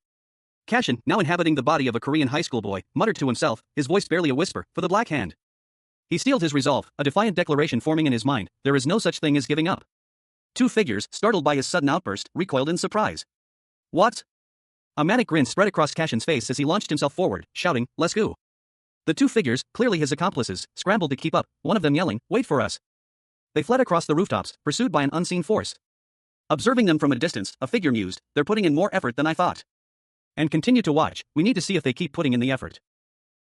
Cashin, now inhabiting the body of a Korean high school boy, muttered to himself, his voice barely a whisper, "For the Black Hand." He steeled his resolve, a defiant declaration forming in his mind, there is no such thing as giving up. 2 figures, startled by his sudden outburst, recoiled in surprise. "What?" A manic grin spread across Cashin's face as he launched himself forward, shouting, "Let's go." The 2 figures, clearly his accomplices, scrambled to keep up, one of them yelling, "Wait for us." They fled across the rooftops, pursued by an unseen force. Observing them from a distance, a figure mused, "They're putting in more effort than I thought." And continued to watch, "We need to see if they keep putting in the effort."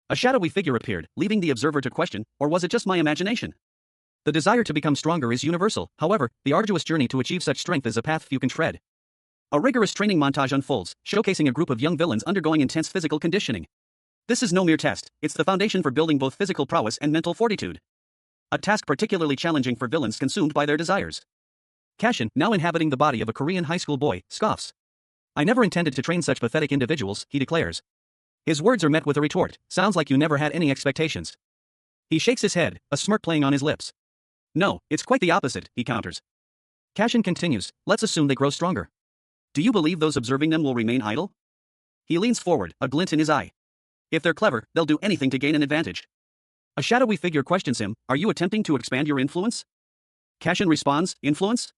A shadowy figure appeared, leaving the observer to question, or was it just my imagination? The desire to become stronger is universal, however, the arduous journey to achieve such strength is a path few can tread. A rigorous training montage unfolds, showcasing a group of young villains undergoing intense physical conditioning. This is no mere test, it's the foundation for building both physical prowess and mental fortitude. A task particularly challenging for villains consumed by their desires. Cashin, now inhabiting the body of a Korean high school boy, scoffs. "I never intended to train such pathetic individuals," he declares. His words are met with a retort, "Sounds like you never had any expectations." He shakes his head, a smirk playing on his lips. "No, it's quite the opposite," he counters. Cashin continues, "Let's assume they grow stronger. Do you believe those observing them will remain idle?" He leans forward, a glint in his eye. "If they're clever, they'll do anything to gain an advantage." A shadowy figure questions him, "Are you attempting to expand your influence?" Cashin responds, "Influence?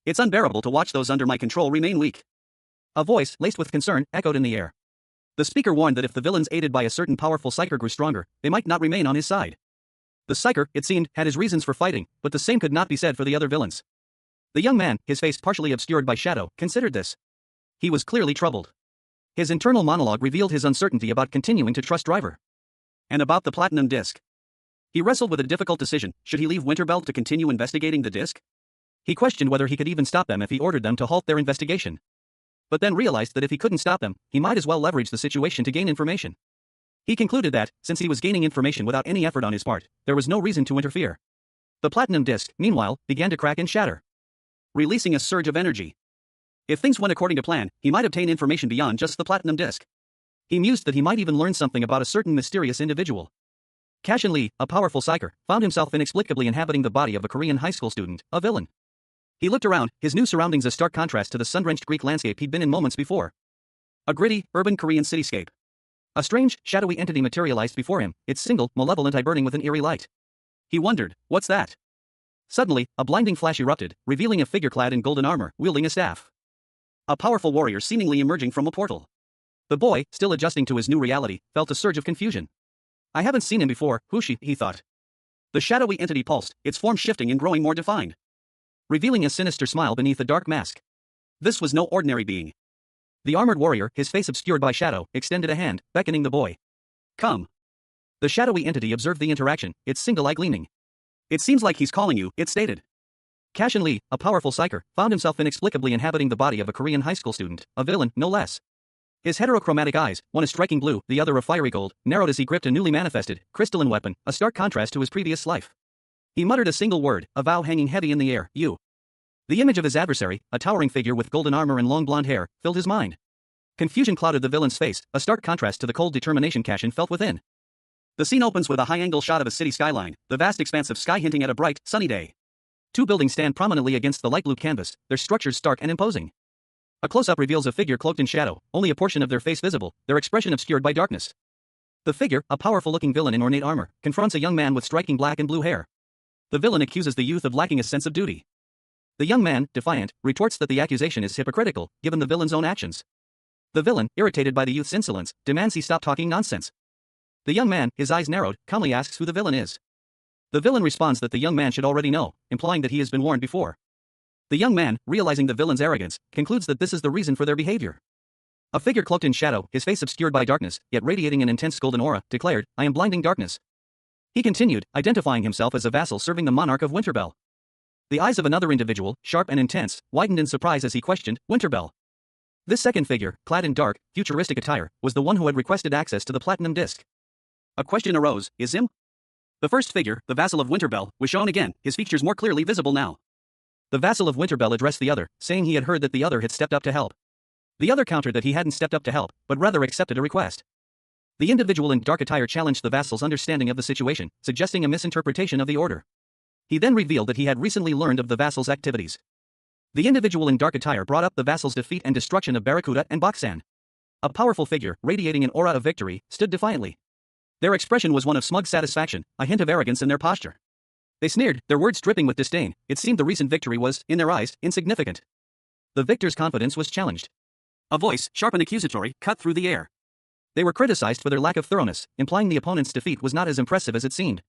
It's unbearable to watch those under my control remain weak." A voice, laced with concern, echoed in the air. The speaker warned that if the villains aided by a certain powerful psyker grew stronger, they might not remain on his side. The psyker, it seemed, had his reasons for fighting, but the same could not be said for the other villains. The young man, his face partially obscured by shadow, considered this. He was clearly troubled. His internal monologue revealed his uncertainty about continuing to trust Driver. And about the platinum disc. He wrestled with a difficult decision: should he leave Winterbelt to continue investigating the disc? He questioned whether he could even stop them if he ordered them to halt their investigation. But then realized that if he couldn't stop them, he might as well leverage the situation to gain information. He concluded that, since he was gaining information without any effort on his part, there was no reason to interfere. The platinum disc, meanwhile, began to crack and shatter, releasing a surge of energy. If things went according to plan, he might obtain information beyond just the platinum disc. He mused that he might even learn something about a certain mysterious individual. Cashin Lee, a powerful psyker, found himself inexplicably inhabiting the body of a Korean high school student, a villain. He looked around, his new surroundings a stark contrast to the sun-drenched Greek landscape he'd been in moments before. A gritty, urban Korean cityscape. A strange, shadowy entity materialized before him, its single, malevolent eye burning with an eerie light. He wondered, what's that? Suddenly, a blinding flash erupted, revealing a figure clad in golden armor, wielding a staff. A powerful warrior seemingly emerging from a portal. The boy, still adjusting to his new reality, felt a surge of confusion. I haven't seen him before, who's she, he thought. The shadowy entity pulsed, its form shifting and growing more defined, revealing a sinister smile beneath a dark mask. This was no ordinary being. The armored warrior, his face obscured by shadow, extended a hand, beckoning the boy. Come. The shadowy entity observed the interaction, its single eye gleaming. It seems like he's calling you, it stated. Cashin Lee, a powerful psyker, found himself inexplicably inhabiting the body of a Korean high school student, a villain, no less. His heterochromatic eyes, one a striking blue, the other a fiery gold, narrowed as he gripped a newly manifested, crystalline weapon, a stark contrast to his previous life. He muttered a single word, a vow hanging heavy in the air, you. The image of his adversary, a towering figure with golden armor and long blonde hair, filled his mind. Confusion clouded the villain's face, a stark contrast to the cold determination Cashin felt within. The scene opens with a high-angle shot of a city skyline, the vast expanse of sky hinting at a bright, sunny day. Two buildings stand prominently against the light blue canvas, their structures stark and imposing. A close-up reveals a figure cloaked in shadow, only a portion of their face visible, their expression obscured by darkness. The figure, a powerful-looking villain in ornate armor, confronts a young man with striking black and blue hair. The villain accuses the youth of lacking a sense of duty. The young man, defiant, retorts that the accusation is hypocritical, given the villain's own actions. The villain, irritated by the youth's insolence, demands he stop talking nonsense. The young man, his eyes narrowed, calmly asks who the villain is. The villain responds that the young man should already know, implying that he has been warned before. The young man, realizing the villain's arrogance, concludes that this is the reason for their behavior. A figure cloaked in shadow, his face obscured by darkness, yet radiating an intense golden aura, declared, I am blinding darkness. He continued, identifying himself as a vassal serving the monarch of Winterbell. The eyes of another individual, sharp and intense, widened in surprise as he questioned, Winterbell. This second figure, clad in dark, futuristic attire, was the one who had requested access to the platinum disc. A question arose, is him? The first figure, the vassal of Winterbell, was shown again, his features more clearly visible now. The vassal of Winterbell addressed the other, saying he had heard that the other had stepped up to help. The other countered that he hadn't stepped up to help, but rather accepted a request. The individual in dark attire challenged the vassal's understanding of the situation, suggesting a misinterpretation of the order. He then revealed that he had recently learned of the vassal's activities. The individual in dark attire brought up the vassal's defeat and destruction of Barracuda and Boksan. A powerful figure, radiating an aura of victory, stood defiantly. Their expression was one of smug satisfaction, a hint of arrogance in their posture. They sneered, their words dripping with disdain. It seemed the recent victory was, in their eyes, insignificant. The victor's confidence was challenged. A voice, sharp and accusatory, cut through the air. They were criticized for their lack of thoroughness, implying the opponent's defeat was not as impressive as it seemed.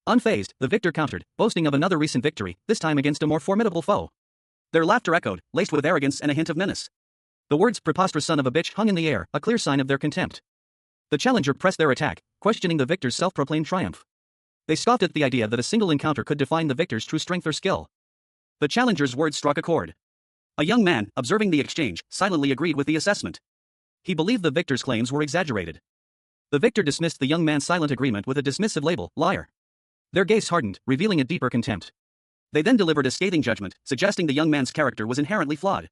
Unfazed, the victor countered, boasting of another recent victory, this time against a more formidable foe. Their laughter echoed, laced with arrogance and a hint of menace. The words preposterous son of a bitch hung in the air, a clear sign of their contempt. The challenger pressed their attack, questioning the victor's self-proclaimed triumph. They scoffed at the idea that a single encounter could define the victor's true strength or skill. The challenger's words struck a chord. A young man, observing the exchange, silently agreed with the assessment. He believed the victor's claims were exaggerated. The victor dismissed the young man's silent agreement with a dismissive label, liar. Their gaze hardened, revealing a deeper contempt. They then delivered a scathing judgment, suggesting the young man's character was inherently flawed.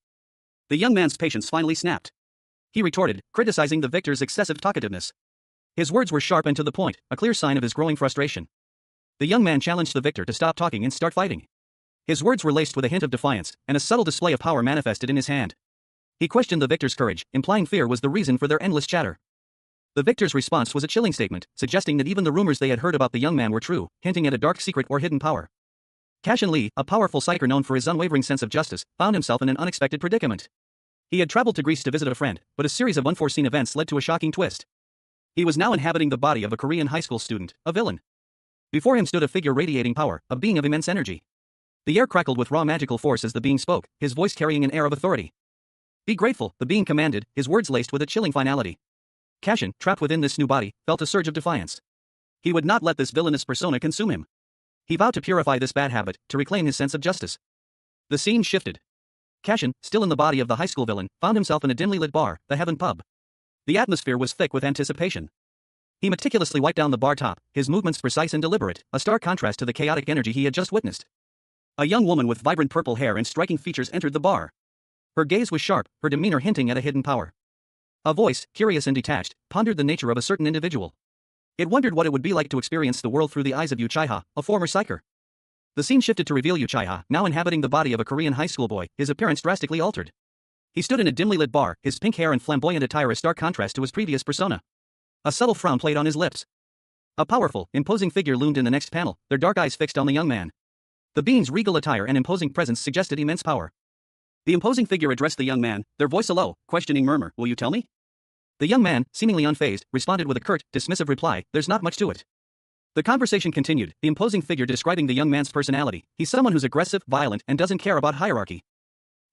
The young man's patience finally snapped. He retorted, criticizing the victor's excessive talkativeness. His words were sharp and to the point, a clear sign of his growing frustration. The young man challenged the victor to stop talking and start fighting. His words were laced with a hint of defiance, and a subtle display of power manifested in his hand. He questioned the victor's courage, implying fear was the reason for their endless chatter. The victor's response was a chilling statement, suggesting that even the rumors they had heard about the young man were true, hinting at a dark secret or hidden power. Cashin Lee, a powerful psyker known for his unwavering sense of justice, found himself in an unexpected predicament. He had traveled to Greece to visit a friend, but a series of unforeseen events led to a shocking twist. He was now inhabiting the body of a Korean high school student, a villain. Before him stood a figure radiating power, a being of immense energy. The air crackled with raw magical force as the being spoke, his voice carrying an air of authority. "Be grateful," the being commanded, his words laced with a chilling finality. Cashin, trapped within this new body, felt a surge of defiance. He would not let this villainous persona consume him. He vowed to purify this bad habit, to reclaim his sense of justice. The scene shifted. Cashin, still in the body of the high school villain, found himself in a dimly lit bar, the Heaven Pub. The atmosphere was thick with anticipation. He meticulously wiped down the bar top, his movements precise and deliberate, a stark contrast to the chaotic energy he had just witnessed. A young woman with vibrant purple hair and striking features entered the bar. Her gaze was sharp, her demeanor hinting at a hidden power. A voice, curious and detached, pondered the nature of a certain individual. It wondered what it would be like to experience the world through the eyes of Yu Chaiha, a former psyker. The scene shifted to reveal Yu Chaiha, now inhabiting the body of a Korean high school boy, his appearance drastically altered. He stood in a dimly lit bar, his pink hair and flamboyant attire a stark contrast to his previous persona. A subtle frown played on his lips. A powerful, imposing figure loomed in the next panel, their dark eyes fixed on the young man. The being's regal attire and imposing presence suggested immense power. The imposing figure addressed the young man, their voice a low, questioning murmur, "Will you tell me?" The young man, seemingly unfazed, responded with a curt, dismissive reply, "There's not much to it." The conversation continued, the imposing figure describing the young man's personality. "He's someone who's aggressive, violent, and doesn't care about hierarchy."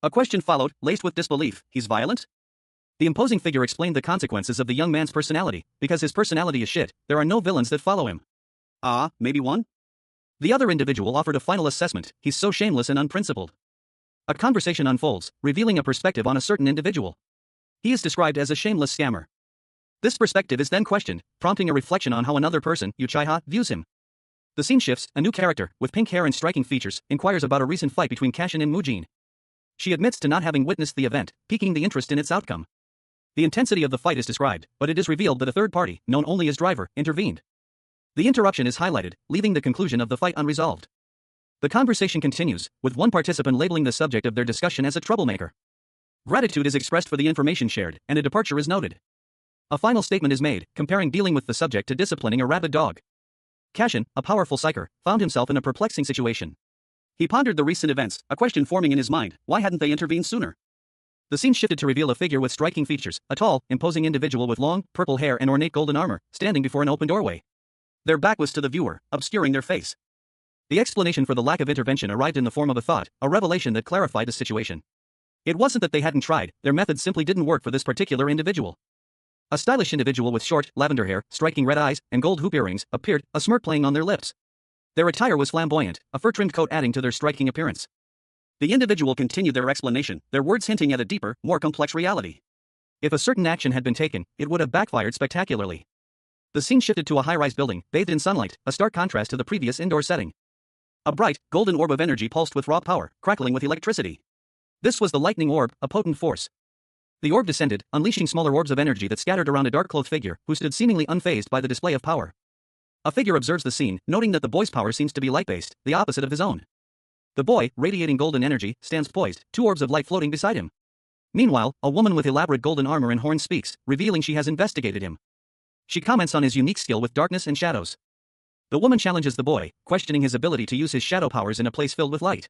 A question followed, laced with disbelief, "He's violent?" The imposing figure explained the consequences of the young man's personality. "Because his personality is shit, there are no villains that follow him." "Ah, maybe one?" The other individual offered a final assessment, "He's so shameless and unprincipled." A conversation unfolds, revealing a perspective on a certain individual. He is described as a shameless scammer. This perspective is then questioned, prompting a reflection on how another person, Yu Chaiha, views him. The scene shifts, a new character, with pink hair and striking features, inquires about a recent fight between Cashin and Mujin. She admits to not having witnessed the event, piquing the interest in its outcome. The intensity of the fight is described, but it is revealed that a third party, known only as Driver, intervened. The interruption is highlighted, leaving the conclusion of the fight unresolved. The conversation continues, with one participant labeling the subject of their discussion as a troublemaker. Gratitude is expressed for the information shared, and a departure is noted. A final statement is made, comparing dealing with the subject to disciplining a rabid dog. Cashin, a powerful psyker, found himself in a perplexing situation. He pondered the recent events, a question forming in his mind, why hadn't they intervened sooner? The scene shifted to reveal a figure with striking features, a tall, imposing individual with long, purple hair and ornate golden armor, standing before an open doorway. Their back was to the viewer, obscuring their face. The explanation for the lack of intervention arrived in the form of a thought, a revelation that clarified the situation. It wasn't that they hadn't tried, their methods simply didn't work for this particular individual. A stylish individual with short, lavender hair, striking red eyes, and gold hoop earrings, appeared, a smirk playing on their lips. Their attire was flamboyant, a fur-trimmed coat adding to their striking appearance. The individual continued their explanation, their words hinting at a deeper, more complex reality. If a certain action had been taken, it would have backfired spectacularly. The scene shifted to a high-rise building, bathed in sunlight, a stark contrast to the previous indoor setting. A bright, golden orb of energy pulsed with raw power, crackling with electricity. This was the lightning orb, a potent force. The orb descended, unleashing smaller orbs of energy that scattered around a dark-clothed figure, who stood seemingly unfazed by the display of power. A figure observes the scene, noting that the boy's power seems to be light-based, the opposite of his own. The boy, radiating golden energy, stands poised, two orbs of light floating beside him. Meanwhile, a woman with elaborate golden armor and horns speaks, revealing she has investigated him. She comments on his unique skill with darkness and shadows. The woman challenges the boy, questioning his ability to use his shadow powers in a place filled with light.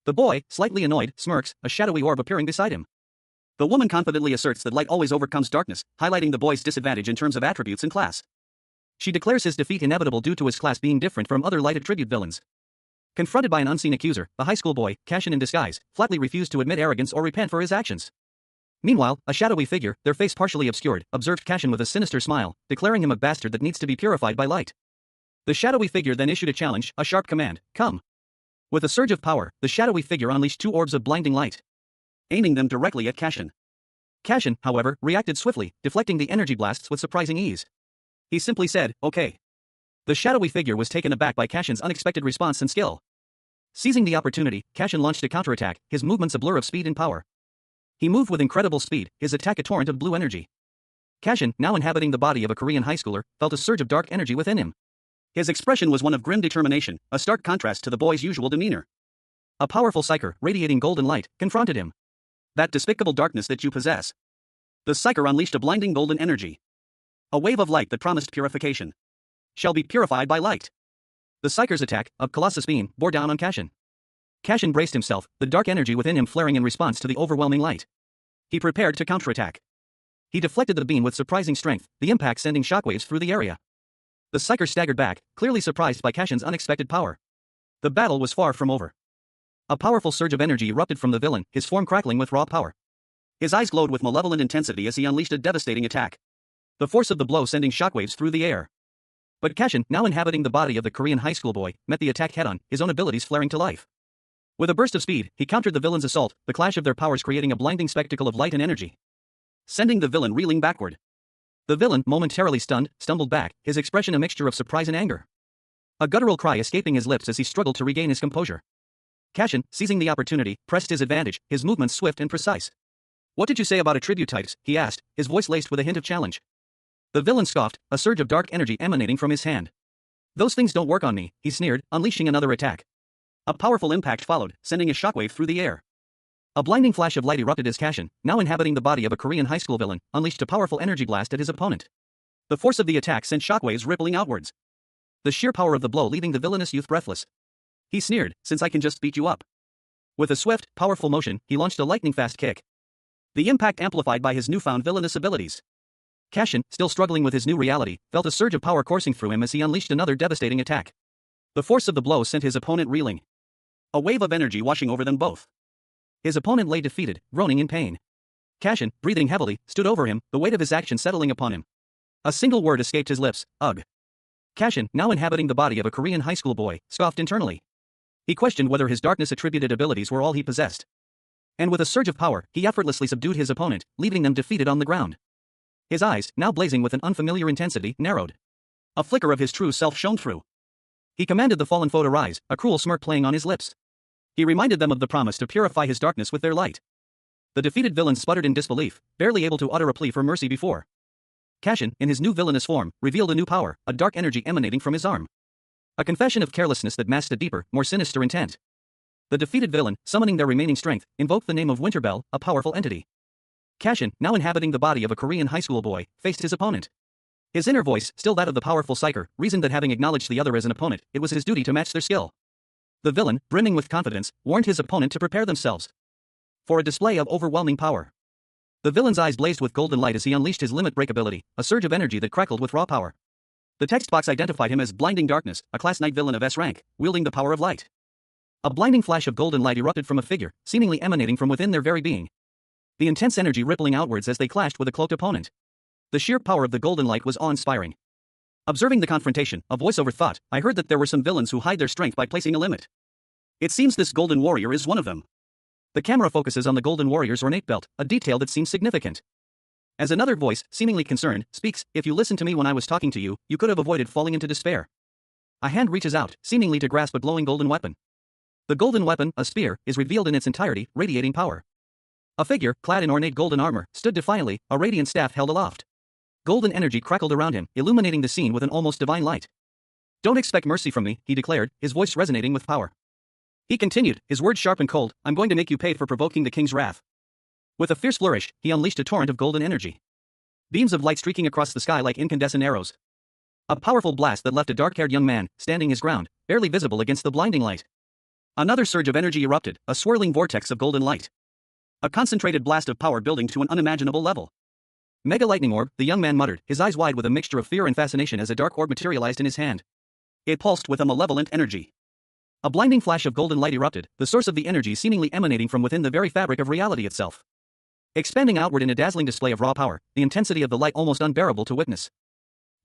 The boy, slightly annoyed, smirks, a shadowy orb appearing beside him. The woman confidently asserts that light always overcomes darkness, highlighting the boy's disadvantage in terms of attributes and class. She declares his defeat inevitable due to his class being different from other light attribute villains. Confronted by an unseen accuser, the high school boy, Cashin in disguise, flatly refused to admit arrogance or repent for his actions. Meanwhile, a shadowy figure, their face partially obscured, observed Cashin with a sinister smile, declaring him a bastard that needs to be purified by light. The shadowy figure then issued a challenge, a sharp command, "Come." With a surge of power, the shadowy figure unleashed two orbs of blinding light, aiming them directly at Cashin. Cashin, however, reacted swiftly, deflecting the energy blasts with surprising ease. He simply said, "Okay." The shadowy figure was taken aback by Cashin's unexpected response and skill. Seizing the opportunity, Cashin launched a counterattack, his movements a blur of speed and power. He moved with incredible speed, his attack a torrent of blue energy. Cashin, now inhabiting the body of a Korean high schooler, felt a surge of dark energy within him. His expression was one of grim determination, a stark contrast to the boy's usual demeanor. A powerful psyker, radiating golden light, confronted him. "That despicable darkness that you possess." The psyker unleashed a blinding golden energy. A wave of light that promised purification. "Shall be purified by light." The psyker's attack, a colossus beam, bore down on Cashin. Cashin braced himself, the dark energy within him flaring in response to the overwhelming light. He prepared to counterattack. He deflected the beam with surprising strength, the impact sending shockwaves through the area. The psyker staggered back, clearly surprised by Cashin's unexpected power. The battle was far from over. A powerful surge of energy erupted from the villain, his form crackling with raw power. His eyes glowed with malevolent intensity as he unleashed a devastating attack. The force of the blow sending shockwaves through the air. But Cashin, now inhabiting the body of the Korean high school boy, met the attack head-on, his own abilities flaring to life. With a burst of speed, he countered the villain's assault, the clash of their powers creating a blinding spectacle of light and energy, sending the villain reeling backward. The villain, momentarily stunned, stumbled back, his expression a mixture of surprise and anger. A guttural cry escaping his lips as he struggled to regain his composure. Cashin, seizing the opportunity, pressed his advantage, his movements swift and precise. "What did you say about attribute types?" he asked, his voice laced with a hint of challenge. The villain scoffed, a surge of dark energy emanating from his hand. "Those things don't work on me," he sneered, unleashing another attack. A powerful impact followed, sending a shockwave through the air. A blinding flash of light erupted as Cashin, now inhabiting the body of a Korean high school villain, unleashed a powerful energy blast at his opponent. The force of the attack sent shockwaves rippling outwards. The sheer power of the blow leaving the villainous youth breathless. He sneered, "Since I can just beat you up." With a swift, powerful motion, he launched a lightning-fast kick. The impact amplified by his newfound villainous abilities. Cashin, still struggling with his new reality, felt a surge of power coursing through him as he unleashed another devastating attack. The force of the blow sent his opponent reeling. A wave of energy washing over them both. His opponent lay defeated, groaning in pain. Cashin, breathing heavily, stood over him, the weight of his action settling upon him. A single word escaped his lips: ugh. Cashin, now inhabiting the body of a Korean high school boy, scoffed internally. He questioned whether his darkness-attributed abilities were all he possessed. And with a surge of power, he effortlessly subdued his opponent, leaving them defeated on the ground. His eyes, now blazing with an unfamiliar intensity, narrowed. A flicker of his true self shone through. He commanded the fallen foe to rise, a cruel smirk playing on his lips. He reminded them of the promise to purify his darkness with their light. The defeated villain sputtered in disbelief, barely able to utter a plea for mercy before Cashin, in his new villainous form, revealed a new power, a dark energy emanating from his arm. A confession of carelessness that masked a deeper, more sinister intent. The defeated villain, summoning their remaining strength, invoked the name of Winterbell, a powerful entity. Cashin, now inhabiting the body of a Korean high school boy, faced his opponent. His inner voice, still that of the powerful psyker, reasoned that having acknowledged the other as an opponent, it was his duty to match their skill. The villain, brimming with confidence, warned his opponent to prepare themselves for a display of overwhelming power. The villain's eyes blazed with golden light as he unleashed his limit break ability, a surge of energy that crackled with raw power. The text box identified him as Blinding Darkness, a class knight villain of S rank, wielding the power of light. A blinding flash of golden light erupted from a figure, seemingly emanating from within their very being. The intense energy rippling outwards as they clashed with a cloaked opponent. The sheer power of the golden light was awe-inspiring. Observing the confrontation, a voiceover thought, "I heard that there were some villains who hide their strength by placing a limit. It seems this golden warrior is one of them." The camera focuses on the golden warrior's ornate belt, a detail that seems significant. As another voice, seemingly concerned, speaks, "If you listened to me when I was talking to you, you could have avoided falling into despair." A hand reaches out, seemingly to grasp a glowing golden weapon. The golden weapon, a spear, is revealed in its entirety, radiating power. A figure, clad in ornate golden armor, stood defiantly, a radiant staff held aloft. Golden energy crackled around him, illuminating the scene with an almost divine light. "Don't expect mercy from me," he declared, his voice resonating with power. He continued, his words sharp and cold, "I'm going to make you pay for provoking the king's wrath." With a fierce flourish, he unleashed a torrent of golden energy. Beams of light streaking across the sky like incandescent arrows. A powerful blast that left a dark-haired young man, standing his ground, barely visible against the blinding light. Another surge of energy erupted, a swirling vortex of golden light. A concentrated blast of power building to an unimaginable level. "Mega lightning orb," the young man muttered, his eyes wide with a mixture of fear and fascination as a dark orb materialized in his hand. It pulsed with a malevolent energy. A blinding flash of golden light erupted, the source of the energy seemingly emanating from within the very fabric of reality itself. Expanding outward in a dazzling display of raw power, the intensity of the light almost unbearable to witness.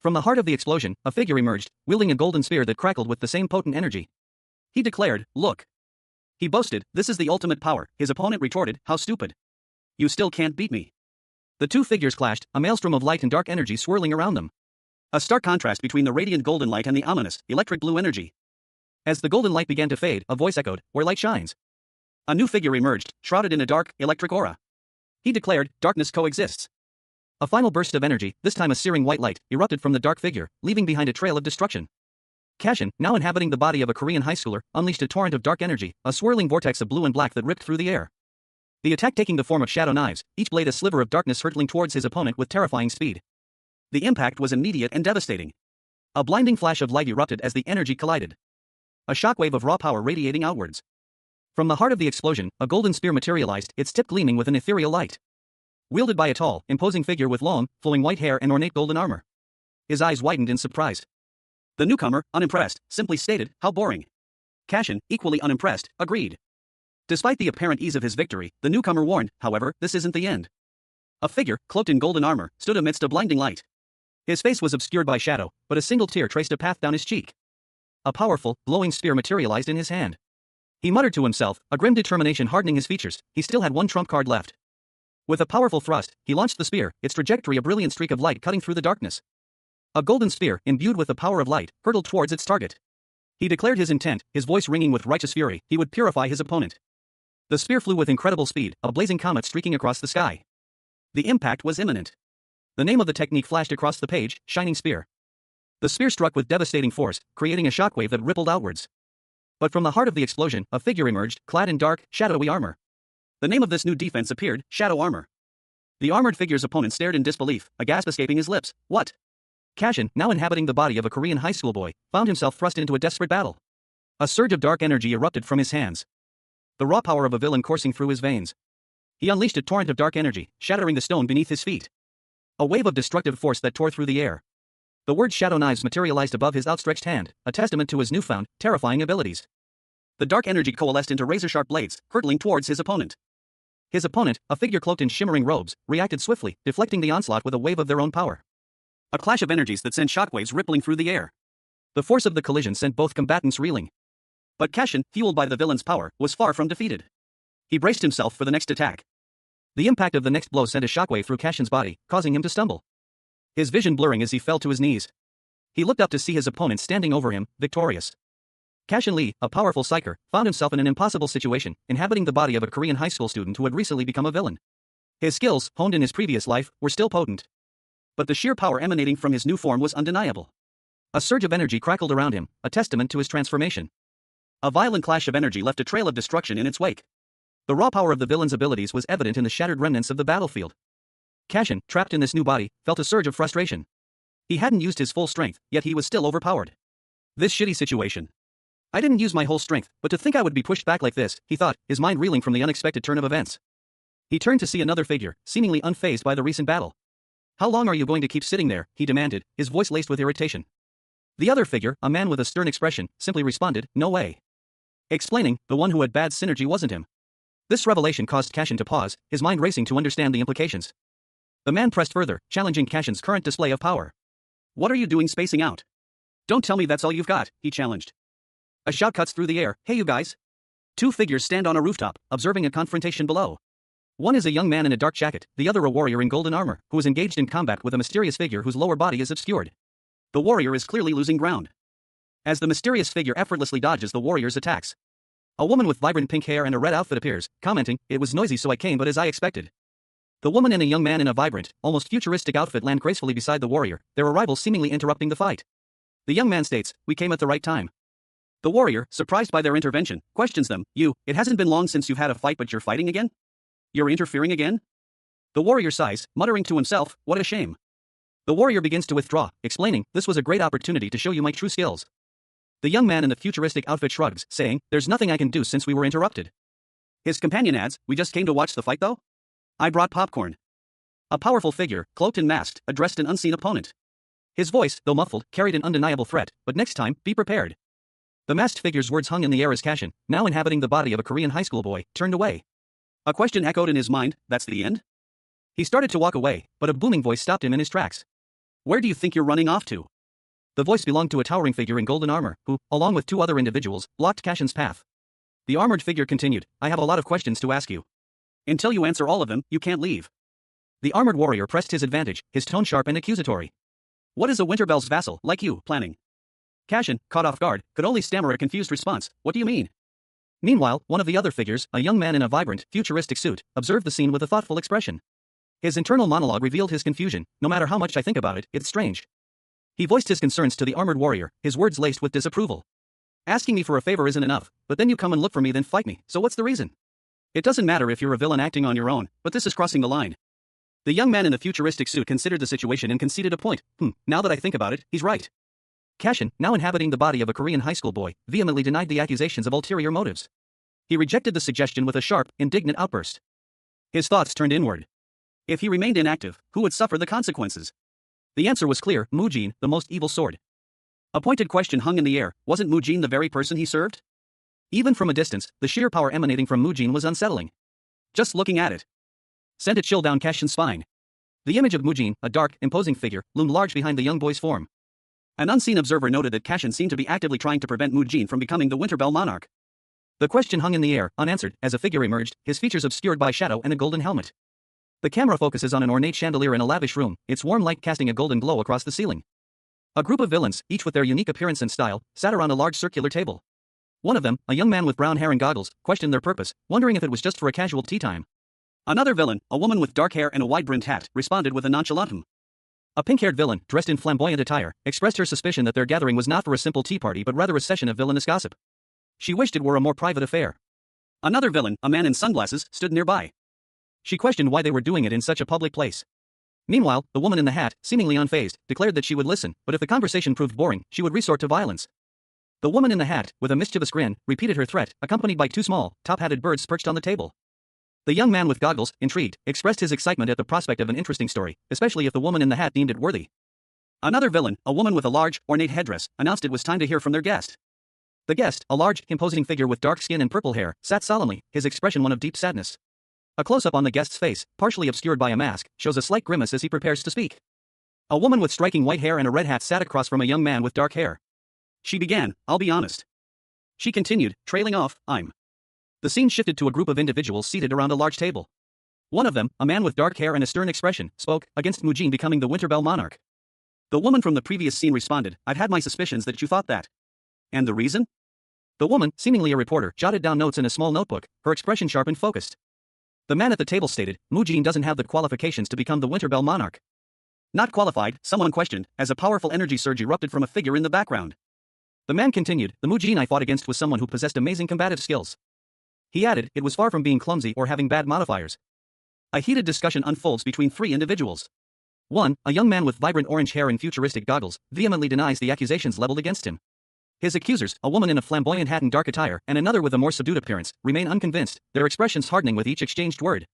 From the heart of the explosion, a figure emerged, wielding a golden spear that crackled with the same potent energy. He declared, "Look." He boasted, "This is the ultimate power." His opponent retorted, "How stupid. You still can't beat me." The two figures clashed, a maelstrom of light and dark energy swirling around them. A stark contrast between the radiant golden light and the ominous, electric blue energy. As the golden light began to fade, a voice echoed, "Where light shines." A new figure emerged, shrouded in a dark, electric aura. He declared, "Darkness coexists." A final burst of energy, this time a searing white light, erupted from the dark figure, leaving behind a trail of destruction. Cashin, now inhabiting the body of a Korean high schooler, unleashed a torrent of dark energy, a swirling vortex of blue and black that ripped through the air. The attack taking the form of shadow knives, each blade a sliver of darkness hurtling towards his opponent with terrifying speed. The impact was immediate and devastating. A blinding flash of light erupted as the energy collided. A shockwave of raw power radiating outwards. From the heart of the explosion, a golden spear materialized, its tip gleaming with an ethereal light. wielded by a tall, imposing figure with long, flowing white hair and ornate golden armor. His eyes widened in surprise. The newcomer, unimpressed, simply stated, "How boring." Cashin, equally unimpressed, agreed. Despite the apparent ease of his victory, the newcomer warned, however, this isn't the end. A figure, cloaked in golden armor, stood amidst a blinding light. His face was obscured by shadow, but a single tear traced a path down his cheek. A powerful, glowing spear materialized in his hand. He muttered to himself, a grim determination hardening his features. He still had one trump card left. With a powerful thrust, he launched the spear, its trajectory a brilliant streak of light cutting through the darkness. A golden spear, imbued with the power of light, hurtled towards its target. He declared his intent, his voice ringing with righteous fury. He would purify his opponent. The spear flew with incredible speed, a blazing comet streaking across the sky. The impact was imminent. The name of the technique flashed across the page, Shining Spear. The spear struck with devastating force, creating a shockwave that rippled outwards. But from the heart of the explosion, a figure emerged, clad in dark, shadowy armor. The name of this new defense appeared, Shadow Armor. The armored figure's opponent stared in disbelief, a gasp escaping his lips. What? Cashin, now inhabiting the body of a Korean high school boy, found himself thrust into a desperate battle. A surge of dark energy erupted from his hands. The raw power of a villain coursing through his veins. He unleashed a torrent of dark energy, shattering the stone beneath his feet. A wave of destructive force that tore through the air. The word Shadow Knives materialized above his outstretched hand, a testament to his newfound, terrifying abilities. The dark energy coalesced into razor-sharp blades, hurtling towards his opponent. His opponent, a figure cloaked in shimmering robes, reacted swiftly, deflecting the onslaught with a wave of their own power. A clash of energies that sent shockwaves rippling through the air. The force of the collision sent both combatants reeling. But Cashin, fueled by the villain's power, was far from defeated. He braced himself for the next attack. The impact of the next blow sent a shockwave through Cashin's body, causing him to stumble. His vision blurring as he fell to his knees. He looked up to see his opponent standing over him, victorious. Cashin Lee, a powerful psyker, found himself in an impossible situation, inhabiting the body of a Korean high school student who had recently become a villain. His skills, honed in his previous life, were still potent. But the sheer power emanating from his new form was undeniable. A surge of energy crackled around him, a testament to his transformation. A violent clash of energy left a trail of destruction in its wake. The raw power of the villain's abilities was evident in the shattered remnants of the battlefield. Cashin, trapped in this new body, felt a surge of frustration. He hadn't used his full strength, yet he was still overpowered. This shitty situation. I didn't use my whole strength, but to think I would be pushed back like this, he thought, his mind reeling from the unexpected turn of events. He turned to see another figure, seemingly unfazed by the recent battle. How long are you going to keep sitting there, he demanded, his voice laced with irritation. The other figure, a man with a stern expression, simply responded, no way. Explaining, the one who had bad synergy wasn't him. This revelation caused Cashin to pause, his mind racing to understand the implications. The man pressed further, challenging Cashin's current display of power. What are you doing spacing out? Don't tell me that's all you've got, he challenged. A shout cuts through the air, hey you guys. Two figures stand on a rooftop, observing a confrontation below. One is a young man in a dark jacket, the other a warrior in golden armor, who is engaged in combat with a mysterious figure whose lower body is obscured. The warrior is clearly losing ground. As the mysterious figure effortlessly dodges the warrior's attacks. A woman with vibrant pink hair and a red outfit appears, commenting, it was noisy so I came but as I expected. The woman and a young man in a vibrant, almost futuristic outfit land gracefully beside the warrior, their arrival seemingly interrupting the fight. The young man states, we came at the right time. The warrior, surprised by their intervention, questions them, it hasn't been long since you've had a fight but you're fighting again? You're interfering again? The warrior sighs, muttering to himself, what a shame. The warrior begins to withdraw, explaining, this was a great opportunity to show you my true skills. The young man in the futuristic outfit shrugs, saying, there's nothing I can do since we were interrupted. His companion adds, we just came to watch the fight though? I brought popcorn. A powerful figure, cloaked and masked, addressed an unseen opponent. His voice, though muffled, carried an undeniable threat, but next time, be prepared. The masked figure's words hung in the air as Cashin, now inhabiting the body of a Korean high school boy, turned away. A question echoed in his mind, that's the end? He started to walk away, but a booming voice stopped him in his tracks. Where do you think you're running off to? The voice belonged to a towering figure in golden armor, who, along with two other individuals, blocked Cashin's path. The armored figure continued, I have a lot of questions to ask you. Until you answer all of them, you can't leave. The armored warrior pressed his advantage, his tone sharp and accusatory. What is a Winterbell's vassal, like you, planning? Cashin, caught off guard, could only stammer a confused response, what do you mean? Meanwhile, one of the other figures, a young man in a vibrant, futuristic suit, observed the scene with a thoughtful expression. His internal monologue revealed his confusion, no matter how much I think about it, it's strange. He voiced his concerns to the armored warrior, his words laced with disapproval. Asking me for a favor isn't enough, but then you come and look for me then fight me, so what's the reason? It doesn't matter if you're a villain acting on your own, but this is crossing the line. The young man in the futuristic suit considered the situation and conceded a point. Now that I think about it, he's right. Cashin, now inhabiting the body of a Korean high school boy, vehemently denied the accusations of ulterior motives. He rejected the suggestion with a sharp, indignant outburst. His thoughts turned inward. If he remained inactive, who would suffer the consequences? The answer was clear: Mujin, the most evil sword. A pointed question hung in the air: wasn't Mujin the very person he served? Even from a distance, the sheer power emanating from Mujin was unsettling. Just looking at it sent a chill down Cashin's spine. The image of Mujin, a dark, imposing figure, loomed large behind the young boy's form. An unseen observer noted that Cashin seemed to be actively trying to prevent Mujin from becoming the Winterbell monarch. The question hung in the air, unanswered, as a figure emerged, his features obscured by shadow and a golden helmet. The camera focuses on an ornate chandelier in a lavish room, its warm light casting a golden glow across the ceiling. A group of villains, each with their unique appearance and style, sat around a large circular table. One of them, a young man with brown hair and goggles, questioned their purpose, wondering if it was just for a casual tea time. Another villain, a woman with dark hair and a wide-brimmed hat, responded with a nonchalant "Hmm." A pink-haired villain, dressed in flamboyant attire, expressed her suspicion that their gathering was not for a simple tea party but rather a session of villainous gossip. She wished it were a more private affair. Another villain, a man in sunglasses, stood nearby. She questioned why they were doing it in such a public place. Meanwhile, the woman in the hat, seemingly unfazed, declared that she would listen, but if the conversation proved boring, she would resort to violence. The woman in the hat, with a mischievous grin, repeated her threat, accompanied by two small, top-hatted birds perched on the table. The young man with goggles, intrigued, expressed his excitement at the prospect of an interesting story, especially if the woman in the hat deemed it worthy. Another villain, a woman with a large, ornate headdress, announced it was time to hear from their guest. The guest, a large, imposing figure with dark skin and purple hair, sat solemnly, his expression one of deep sadness. A close-up on the guest's face, partially obscured by a mask, shows a slight grimace as he prepares to speak. A woman with striking white hair and a red hat sat across from a young man with dark hair. She began, "I'll be honest." She continued, trailing off, "I'm." The scene shifted to a group of individuals seated around a large table. One of them, a man with dark hair and a stern expression, spoke, against Mujin becoming the Winterbell monarch. The woman from the previous scene responded, "I've had my suspicions that you thought that." "And the reason?" The woman, seemingly a reporter, jotted down notes in a small notebook, her expression sharp and focused. The man at the table stated, "Mujin doesn't have the qualifications to become the Winterbell monarch." "Not qualified," someone questioned, as a powerful energy surge erupted from a figure in the background. The man continued, "The Mujin I fought against was someone who possessed amazing combative skills." He added, "It was far from being clumsy or having bad modifiers." A heated discussion unfolds between three individuals. One, a young man with vibrant orange hair and futuristic goggles, vehemently denies the accusations leveled against him. His accusers, a woman in a flamboyant hat and dark attire, and another with a more subdued appearance, remain unconvinced, their expressions hardening with each exchanged word.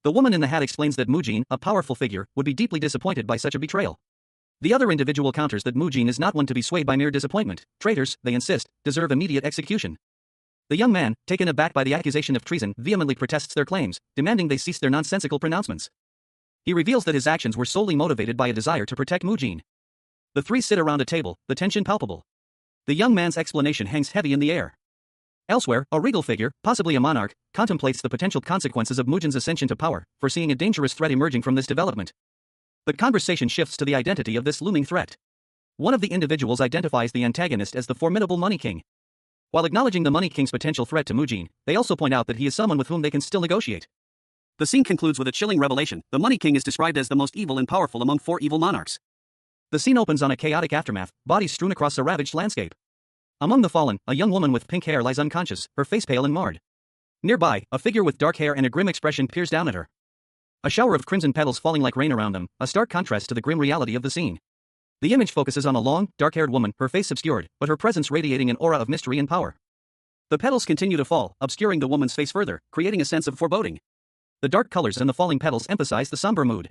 The woman in the hat explains that Mujin, a powerful figure, would be deeply disappointed by such a betrayal. The other individual counters that Mujin is not one to be swayed by mere disappointment. Traitors, they insist, deserve immediate execution. The young man, taken aback by the accusation of treason, vehemently protests their claims, demanding they cease their nonsensical pronouncements. He reveals that his actions were solely motivated by a desire to protect Mujin. The three sit around a table, the tension palpable. The young man's explanation hangs heavy in the air. Elsewhere, a regal figure, possibly a monarch, contemplates the potential consequences of Mujin's ascension to power, foreseeing a dangerous threat emerging from this development. The conversation shifts to the identity of this looming threat. One of the individuals identifies the antagonist as the formidable Money King. While acknowledging the Money King's potential threat to Mujin, they also point out that he is someone with whom they can still negotiate. The scene concludes with a chilling revelation: the Money King is described as the most evil and powerful among four evil monarchs. The scene opens on a chaotic aftermath, bodies strewn across a ravaged landscape. Among the fallen, a young woman with pink hair lies unconscious, her face pale and marred. Nearby, a figure with dark hair and a grim expression peers down at her. A shower of crimson petals falling like rain around them, a stark contrast to the grim reality of the scene. The image focuses on a long, dark-haired woman, her face obscured, but her presence radiating an aura of mystery and power. The petals continue to fall, obscuring the woman's face further, creating a sense of foreboding. The dark colors and the falling petals emphasize the somber mood.